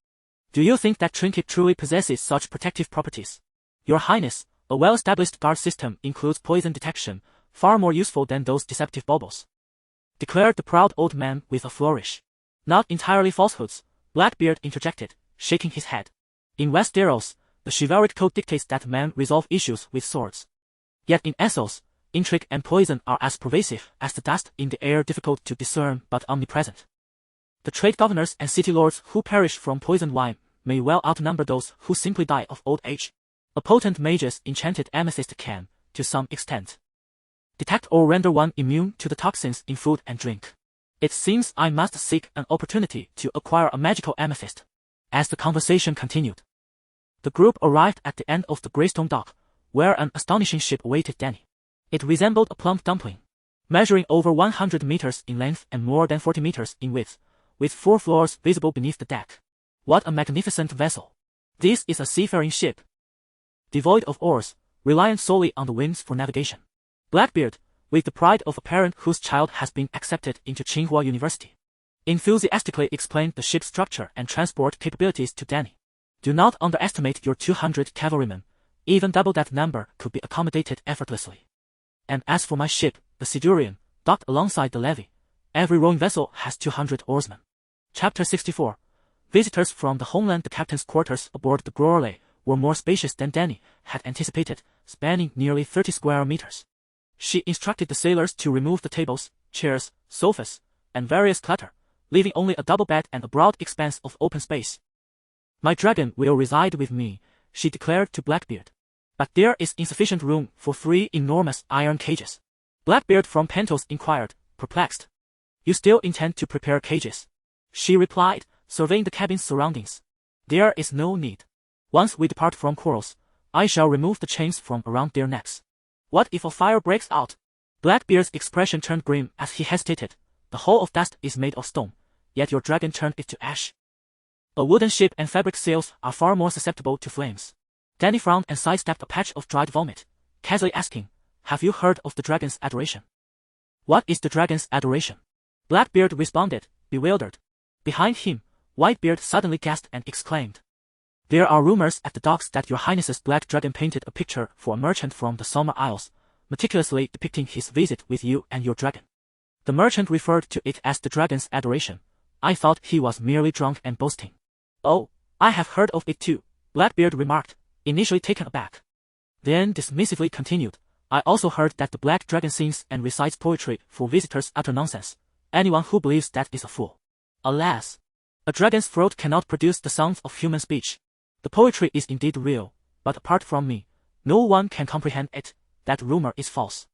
Do you think that trinket truly possesses such protective properties?" "Your Highness, a well-established guard system includes poison detection, far more useful than those deceptive baubles." declared the proud old man with a flourish. Not entirely falsehoods, Blackbeard interjected, shaking his head. In Westeros, the chivalric code dictates that men resolve issues with swords. Yet in Essos, intrigue and poison are as pervasive as the dust in the air, difficult to discern but omnipresent. The trade governors and city lords who perish from poisoned wine may well outnumber those who simply die of old age. A potent mage's enchanted amethyst can, to some extent, detect or render one immune to the toxins in food and drink. It seems I must seek an opportunity to acquire a magical amethyst. As the conversation continued, the group arrived at the end of the Greystone dock, where an astonishing ship awaited Dany. It resembled a plump dumpling, measuring over 100 meters in length and more than 40 meters in width, with 4 floors visible beneath the deck. What a magnificent vessel! This is a seafaring ship, devoid of oars, reliant solely on the winds for navigation. Blackbeard, with the pride of a parent whose child has been accepted into Tsinghua University, enthusiastically explained the ship's structure and transport capabilities to Dany. Do not underestimate your 200 cavalrymen. Even double that number could be accommodated effortlessly. And as for my ship, the Sidurian, docked alongside the levee, every rowing vessel has 200 oarsmen. Chapter 64. Visitors from the homeland. The captain's quarters aboard the Grorley were more spacious than Dany had anticipated, spanning nearly 30 square meters. She instructed the sailors to remove the tables, chairs, sofas, and various clutter, leaving only a double bed and a broad expanse of open space. My dragon will reside with me, she declared to Blackbeard. But there is insufficient room for 3 enormous iron cages. Blackbeard from Pentos inquired, perplexed. You still intend to prepare cages? She replied, surveying the cabin's surroundings. There is no need. Once we depart from quarrels, I shall remove the chains from around their necks. What if a fire breaks out? Blackbeard's expression turned grim as he hesitated. The hull of dust is made of stone, yet your dragon turned it to ash. A wooden ship and fabric sails are far more susceptible to flames. Dany frowned and sidestepped a patch of dried vomit, casually asking, have you heard of the dragon's adoration? What is the dragon's adoration? Blackbeard responded, bewildered. Behind him, Whitebeard suddenly gasped and exclaimed. There are rumors at the docks that your highness's black dragon painted a picture for a merchant from the Summer Isles, meticulously depicting his visit with you and your dragon. The merchant referred to it as the dragon's adoration. I thought he was merely drunk and boasting. Oh, I have heard of it too, Blackbeard remarked, initially taken aback. Then dismissively continued, I also heard that the black dragon sings and recites poetry for visitors. Utter nonsense. Anyone who believes that is a fool. Alas, a dragon's throat cannot produce the sounds of human speech. The poetry is indeed real, but apart from me, no one can comprehend it. That rumor is false.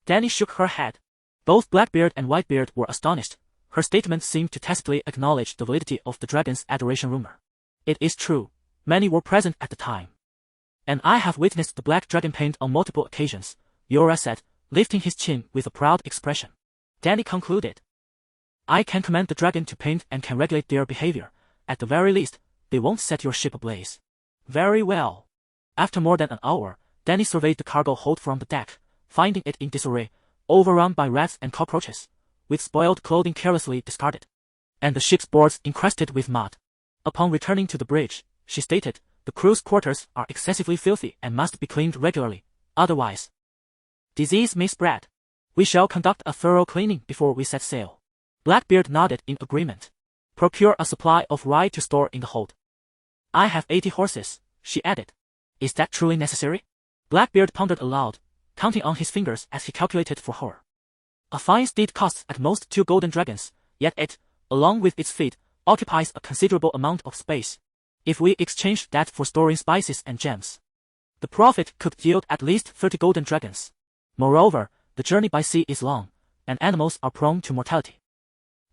Dany shook her head. Both Blackbeard and Whitebeard were astonished. Her statement seemed to tacitly acknowledge the validity of the dragon's adoration rumor. It is true, many were present at the time. And I have witnessed the black dragon paint on multiple occasions, Yora said, lifting his chin with a proud expression. Dany concluded. I can command the dragon to paint and can regulate their behavior. At the very least, they won't set your ship ablaze. Very well. After more than an hour, Dany surveyed the cargo hold from the deck, finding it in disarray, overrun by rats and cockroaches, with spoiled clothing carelessly discarded, and the ship's boards encrusted with mud. Upon returning to the bridge, she stated, the crew's quarters are excessively filthy and must be cleaned regularly, otherwise disease may spread. We shall conduct a thorough cleaning before we set sail. Blackbeard nodded in agreement. Procure a supply of rye to store in the hold. I have 80 horses, she added. Is that truly necessary? Blackbeard pondered aloud, counting on his fingers as he calculated for her. A fine steed costs at most 2 golden dragons, yet it, along with its feet, occupies a considerable amount of space. If we exchange that for storing spices and gems, the profit could yield at least 30 golden dragons. Moreover, the journey by sea is long, and animals are prone to mortality.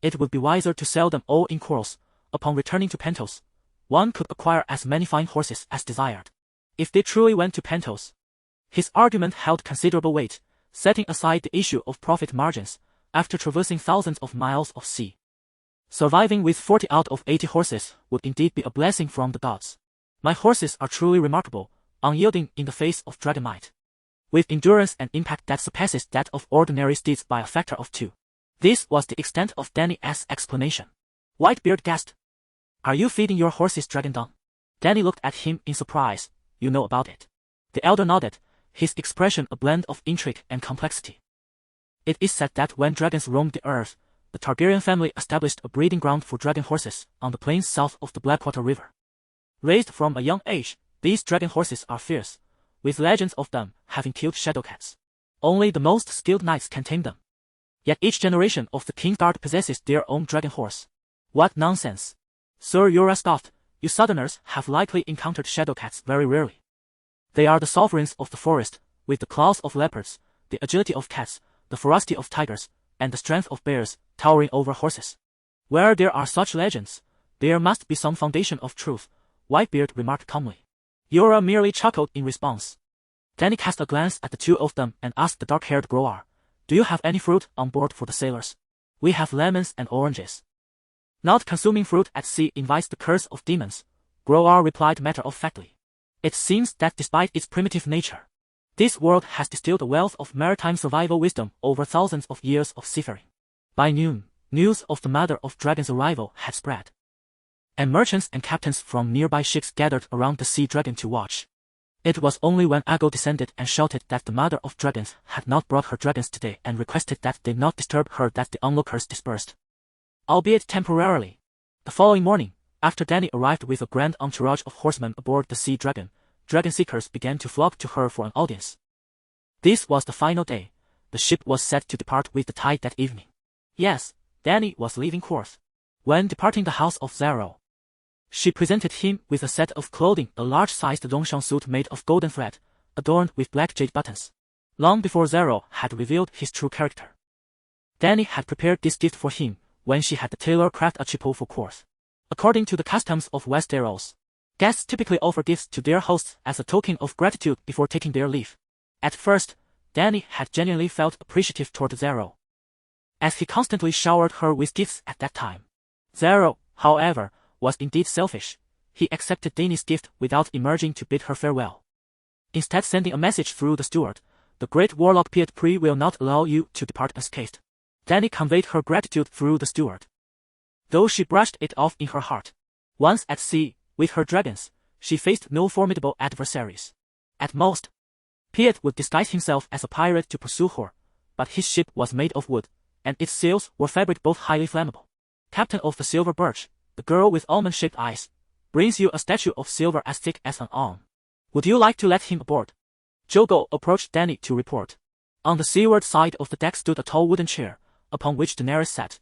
It would be wiser to sell them all in quarrels. Upon returning to Pentos, one could acquire as many fine horses as desired. If they truly went to Pentos. His argument held considerable weight, setting aside the issue of profit margins, after traversing thousands of miles of sea. Surviving with 40 out of 80 horses would indeed be a blessing from the gods. My horses are truly remarkable, unyielding in the face of dragon might, with endurance and impact that surpasses that of ordinary steeds by a factor of 2. This was the extent of Dany's explanation. Whitebeard gasped. Are you feeding your horses dragon dung? Dany looked at him in surprise. You know about it. The elder nodded, his expression a blend of intrigue and complexity. It is said that when dragons roamed the earth, the Targaryen family established a breeding ground for dragon horses on the plains south of the Blackwater River. Raised from a young age, these dragon horses are fierce, with legends of them having killed shadowcats. Only the most skilled knights can tame them. Yet each generation of the Kingsguard possesses their own dragon horse. What nonsense! Sir Yura scoffed. You southerners have likely encountered shadowcats very rarely. They are the sovereigns of the forest, with the claws of leopards, the agility of cats, the ferocity of tigers, and the strength of bears, towering over horses. Where there are such legends, there must be some foundation of truth, Whitebeard remarked calmly. Yura merely chuckled in response. Dany cast a glance at the two of them and asked the dark-haired Groar, Do you have any fruit on board for the sailors? We have lemons and oranges. Not consuming fruit at sea invites the curse of demons, Groar replied matter-of-factly. It seems that despite its primitive nature, this world has distilled a wealth of maritime survival wisdom over thousands of years of seafaring. By noon, news of the mother of dragons' arrival had spread, and merchants and captains from nearby ships gathered around the sea dragon to watch. It was only when Ago descended and shouted that the mother of dragons had not brought her dragons today and requested that they not disturb her that the onlookers dispersed. Albeit temporarily. The following morning, after Dany arrived with a grand entourage of horsemen aboard the sea dragon, dragon seekers began to flock to her for an audience. This was the final day. The ship was set to depart with the tide that evening. Yes, Dany was leaving Korth. When departing the house of Zaro, she presented him with a set of clothing, a large-sized longshan suit made of golden thread, adorned with black jade buttons. Long before Zaro had revealed his true character, Dany had prepared this gift for him when she had the tailor craft a chipole for Korth. According to the customs of Westeros, guests typically offer gifts to their hosts as a token of gratitude before taking their leave. At first, Dany had genuinely felt appreciative toward Zaro, as he constantly showered her with gifts at that time. Zaro, however, was indeed selfish. He accepted Dany's gift without emerging to bid her farewell. Instead sending a message through the steward, the great warlock Piet Pri will not allow you to depart unscathed. Dany conveyed her gratitude through the steward, though she brushed it off in her heart. Once at sea, with her dragons, she faced no formidable adversaries. At most, Piet would disguise himself as a pirate to pursue her, but his ship was made of wood, and its sails were fabric both highly flammable. Captain of the Silver Birch, the girl with almond-shaped eyes, brings you a statue of silver as thick as an arm. Would you like to let him aboard? Jogo approached Dany to report. On the seaward side of the deck stood a tall wooden chair, upon which Daenerys sat,